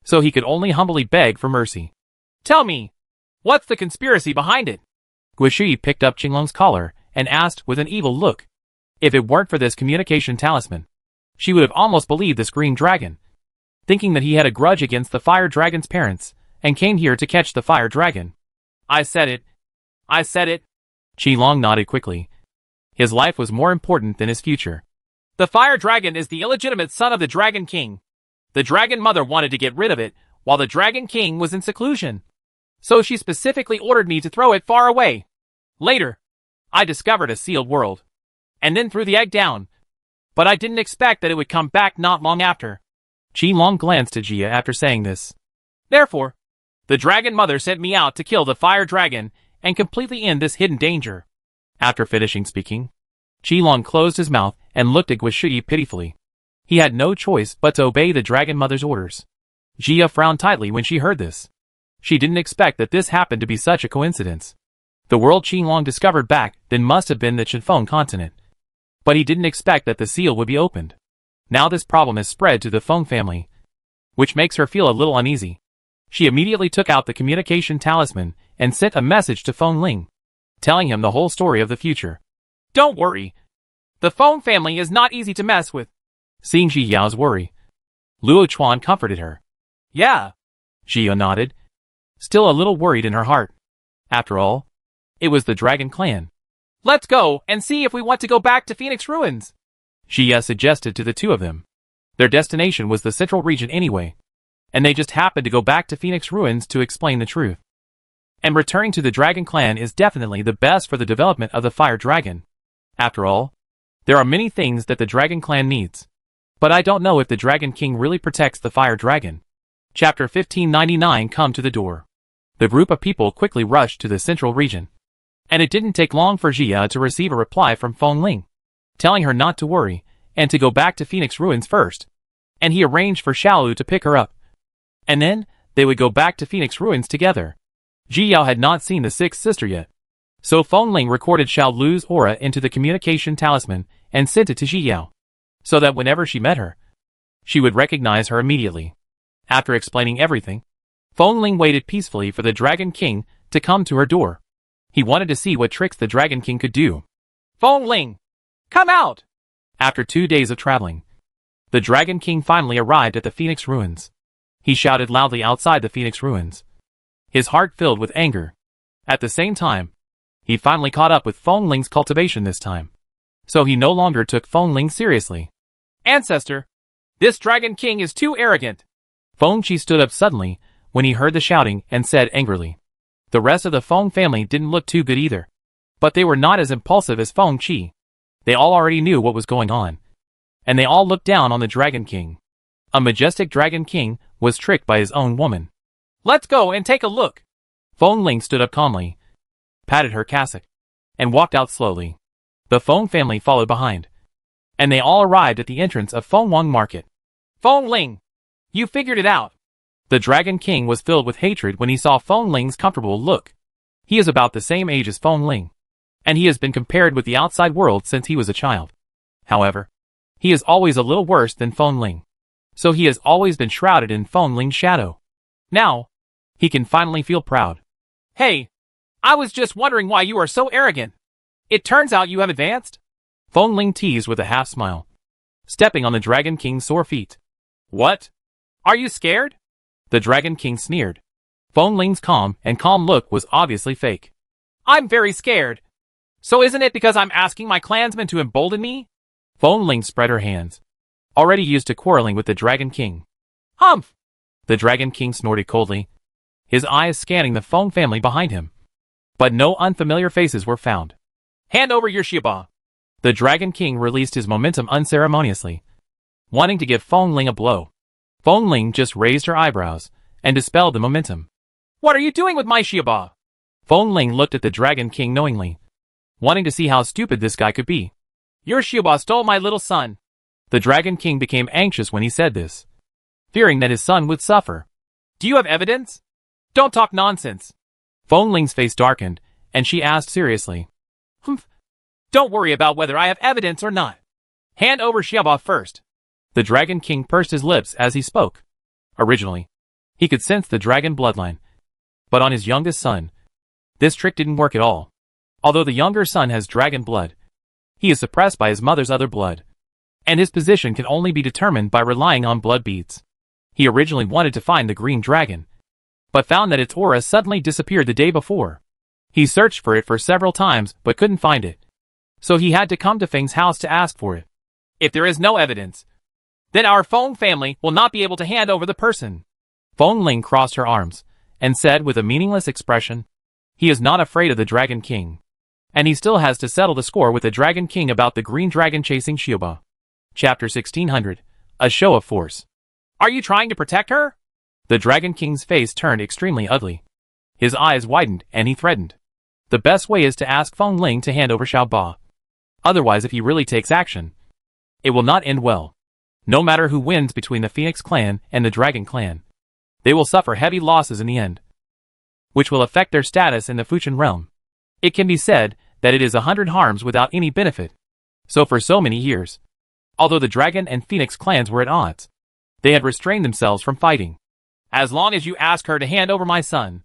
Speaker 1: so he could only humbly beg for mercy.
Speaker 2: Tell me, what's the conspiracy behind it?
Speaker 1: Guishui picked up Qinglong's collar and asked with an evil look. If it weren't for this communication talisman, she would have almost believed this green dragon, thinking that he had a grudge against the fire dragon's parents and came here to catch the fire dragon.
Speaker 2: I said it.
Speaker 1: Qinglong nodded quickly. His life was more important than his future.
Speaker 2: The fire dragon is the illegitimate son of the Dragon King. The Dragon Mother wanted to get rid of it while the Dragon King was in seclusion, so she specifically ordered me to throw it far away. Later, I discovered a sealed world, and then threw the egg down, but I didn't expect that it would come back not long after.
Speaker 1: Qinglong glanced at Jia after saying this.
Speaker 2: Therefore, the Dragon Mother sent me out to kill the fire dragon and completely end this hidden danger.
Speaker 1: After finishing speaking, Qinglong closed his mouth and looked at Guishui pitifully. He had no choice but to obey the Dragon Mother's orders. Jia frowned tightly when she heard this. She didn't expect that this happened to be such a coincidence. The world Qinglong discovered back then must have been the Chinfeng continent. But he didn't expect that the seal would be opened. Now this problem has spread to the Feng family, which makes her feel a little uneasy. She immediately took out the communication talisman and sent a message to Feng Ling, telling him the whole story of the future.
Speaker 2: Don't worry. The Feng family is not easy to mess with.
Speaker 1: Seeing Ji Yao's worry, Luo Chuan comforted her.
Speaker 2: Yeah.
Speaker 1: Jia nodded, still a little worried in her heart. After all, it was the Dragon Clan.
Speaker 2: Let's go and see if we want to go back to Phoenix Ruins,
Speaker 1: Jia suggested to the two of them. Their destination was the central region anyway, and they just happened to go back to Phoenix Ruins to explain the truth. And returning to the Dragon Clan is definitely the best for the development of the Fire Dragon. After all, there are many things that the Dragon Clan needs. But I don't know if the Dragon King really protects the Fire Dragon. Chapter 1599 Come to the door. The group of people quickly rushed to the central region. And it didn't take long for Jia to receive a reply from Feng Ling, telling her not to worry, and to go back to Phoenix Ruins first. And he arranged for Xiaolu to pick her up. And then, they would go back to Phoenix Ruins together. Ji Yao had not seen the sixth sister yet. So Feng Ling recorded Xiaolu's aura into the communication talisman and sent it to Ji Yao, so that whenever she met her, she would recognize her immediately. After explaining everything, Feng Ling waited peacefully for the Dragon King to come to her door. He wanted to see what tricks the Dragon King could do.
Speaker 2: Feng Ling, come out!
Speaker 1: After 2 days of traveling, the Dragon King finally arrived at the Phoenix Ruins. He shouted loudly outside the Phoenix Ruins, his heart filled with anger. At the same time, he finally caught up with Feng Ling's cultivation this time, so he no longer took Feng Ling seriously.
Speaker 2: Ancestor, this Dragon King is too arrogant.
Speaker 1: Feng Qi stood up suddenly when he heard the shouting and said angrily. The rest of the Feng family didn't look too good either, but they were not as impulsive as Feng Qi. They all already knew what was going on, and they all looked down on the Dragon King. A majestic Dragon King was tricked by his own woman.
Speaker 2: Let's go and take a look.
Speaker 1: Feng Ling stood up calmly, patted her cassock, and walked out slowly. The Feng family followed behind, and they all arrived at the entrance of Feng Wang Market.
Speaker 2: Feng Ling! You figured it out!
Speaker 1: The Dragon King was filled with hatred when he saw Feng Ling's comfortable look. He is about the same age as Feng Ling, and he has been compared with the outside world since he was a child. However, he is always a little worse than Feng Ling, so he has always been shrouded in Feng Ling's shadow. Now, he can finally feel proud.
Speaker 2: Hey! I was just wondering why you are so arrogant. It turns out you have advanced?
Speaker 1: Feng Ling teased with a half smile, stepping on the Dragon King's sore feet.
Speaker 2: What? Are you scared?
Speaker 1: The Dragon King sneered. Feng Ling's calm look was obviously fake.
Speaker 2: I'm very scared. So isn't it because I'm asking my clansmen to embolden me?
Speaker 1: Feng Ling spread her hands, already used to quarreling with the Dragon King.
Speaker 2: Humph!
Speaker 1: The Dragon King snorted coldly, his eyes scanning the Feng family behind him. But no unfamiliar faces were found.
Speaker 2: Hand over your Shiba.
Speaker 1: The Dragon King released his momentum unceremoniously, wanting to give Feng Ling a blow. Feng Ling just raised her eyebrows and dispelled the momentum.
Speaker 2: What are you doing with my Shiba?
Speaker 1: Feng Ling looked at the Dragon King knowingly, wanting to see how stupid this guy could be.
Speaker 2: Your Shiba stole my little son.
Speaker 1: The Dragon King became anxious when he said this, fearing that his son would suffer.
Speaker 2: Do you have evidence? Don't talk nonsense.
Speaker 1: Feng Ling's face darkened, and she asked seriously.
Speaker 2: Humph. Don't worry about whether I have evidence or not. Hand over Shiba first.
Speaker 1: The Dragon King pursed his lips as he spoke. Originally, he could sense the dragon bloodline, but on his youngest son, this trick didn't work at all. Although the younger son has dragon blood, he is suppressed by his mother's other blood, and his position can only be determined by relying on blood beads. He originally wanted to find the green dragon, but found that its aura suddenly disappeared the day before. He searched for it for several times but couldn't find it, so he had to come to Feng's house to ask for it.
Speaker 2: If there is no evidence, then our Feng family will not be able to hand over the person.
Speaker 1: Feng Ling crossed her arms and said with a meaningless expression, he is not afraid of the Dragon King, and he still has to settle the score with the Dragon King about the green dragon chasing Shiba. Chapter 1600, A Show of Force.
Speaker 2: Are you trying to protect her?
Speaker 1: The Dragon King's face turned extremely ugly. His eyes widened and he threatened. The best way is to ask Feng Ling to hand over Xiaoba. Otherwise, if he really takes action, it will not end well. No matter who wins between the Phoenix clan and the Dragon clan, they will suffer heavy losses in the end, which will affect their status in the Fuchin realm. It can be said that it is 100 harms without any benefit. So for so many years, although the Dragon and Phoenix clans were at odds, they had restrained themselves from fighting.
Speaker 2: As long as you ask her to hand over my son,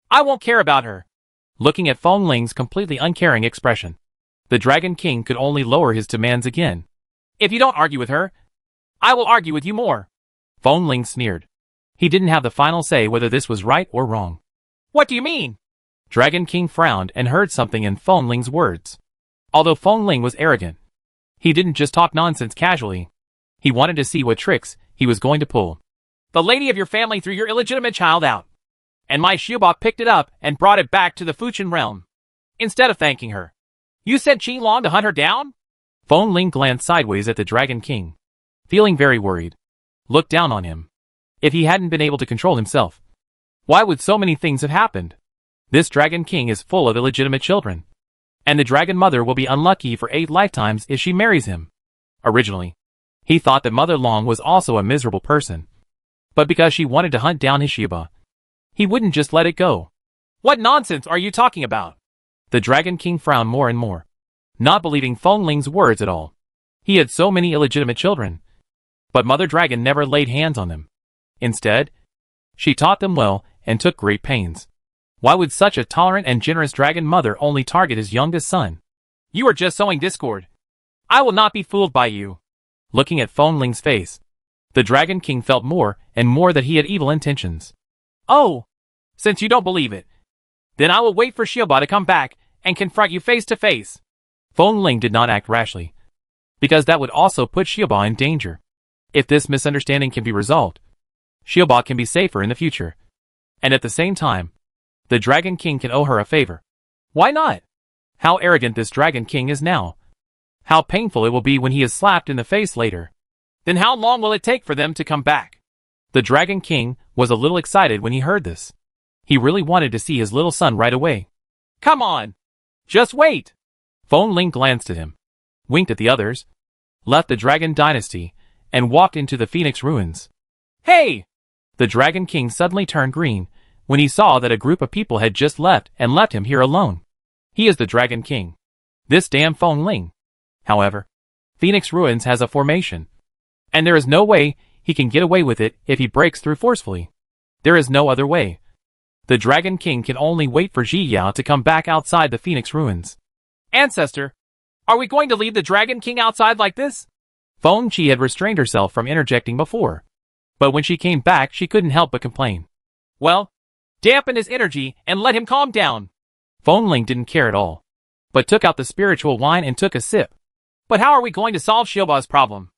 Speaker 2: I won't care about her.
Speaker 1: Looking at Feng Ling's completely uncaring expression, the Dragon King could only lower his demands again.
Speaker 2: If you don't argue with her, I will argue with you more.
Speaker 1: Feng Ling sneered. He didn't have the final say whether this was right or wrong.
Speaker 2: What do you mean?
Speaker 1: Dragon King frowned and heard something in Feng Ling's words. Although Feng Ling was arrogant, he didn't just talk nonsense casually. He wanted to see what tricks he was going to pull.
Speaker 2: The lady of your family threw your illegitimate child out, and my Xiaoba picked it up and brought it back to the Fuchin realm. Instead of thanking her, you sent Qinglong to hunt her down?
Speaker 1: Feng Ling glanced sideways at the Dragon King, feeling very worried. Looked down on him. If he hadn't been able to control himself, why would so many things have happened? This Dragon King is full of illegitimate children, and the Dragon Mother will be unlucky for 8 lifetimes if she marries him. Originally, he thought that Mother Long was also a miserable person, but because she wanted to hunt down his Shiba, he wouldn't just let it go.
Speaker 2: What nonsense are you talking about?
Speaker 1: The Dragon King frowned more and more, not believing Feng Ling's words at all. He had so many illegitimate children, but Mother Dragon never laid hands on them. Instead, she taught them well and took great pains. Why would such a tolerant and generous Dragon Mother only target his youngest son?
Speaker 2: You are just sowing discord. I will not be fooled by you.
Speaker 1: Looking at Feng Ling's face, the Dragon King felt more and more that he had evil intentions.
Speaker 2: Oh, since you don't believe it, then I will wait for Xiaoba to come back and confront you face to face.
Speaker 1: Feng Ling did not act rashly, because that would also put Xiaoba in danger. If this misunderstanding can be resolved, Xiaoba can be safer in the future. And at the same time, the Dragon King can owe her a favor. Why not? How arrogant this Dragon King is now. How painful it will be when he is slapped in the face later.
Speaker 2: Then how long will it take for them to come back?
Speaker 1: The Dragon King was a little excited when he heard this. He really wanted to see his little son right away.
Speaker 2: Come on! Just wait!
Speaker 1: Feng Ling glanced at him, winked at the others, left the Dragon Dynasty, and walked into the Phoenix Ruins.
Speaker 2: Hey!
Speaker 1: The Dragon King suddenly turned green when he saw that a group of people had just left him here alone. He is the Dragon King. This damn Feng Ling. However, Phoenix Ruins has a formation, and there is no way he can get away with it if he breaks through forcefully. There is no other way. The Dragon King can only wait for Ji Yao to come back outside the Phoenix Ruins.
Speaker 2: Ancestor, are we going to leave the Dragon King outside like this?
Speaker 1: Feng Qi had restrained herself from interjecting before, but when she came back she couldn't help but complain.
Speaker 2: Well, dampen his energy and let him calm down.
Speaker 1: Feng Ling didn't care at all, but took out the spiritual wine and took a sip.
Speaker 2: But how are we going to solve Shioba's problem?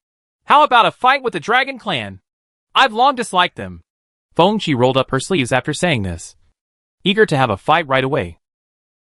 Speaker 2: How about a fight with the Dragon Clan? I've long disliked them.
Speaker 1: Feng Qi rolled up her sleeves after saying this, eager to have a fight right away.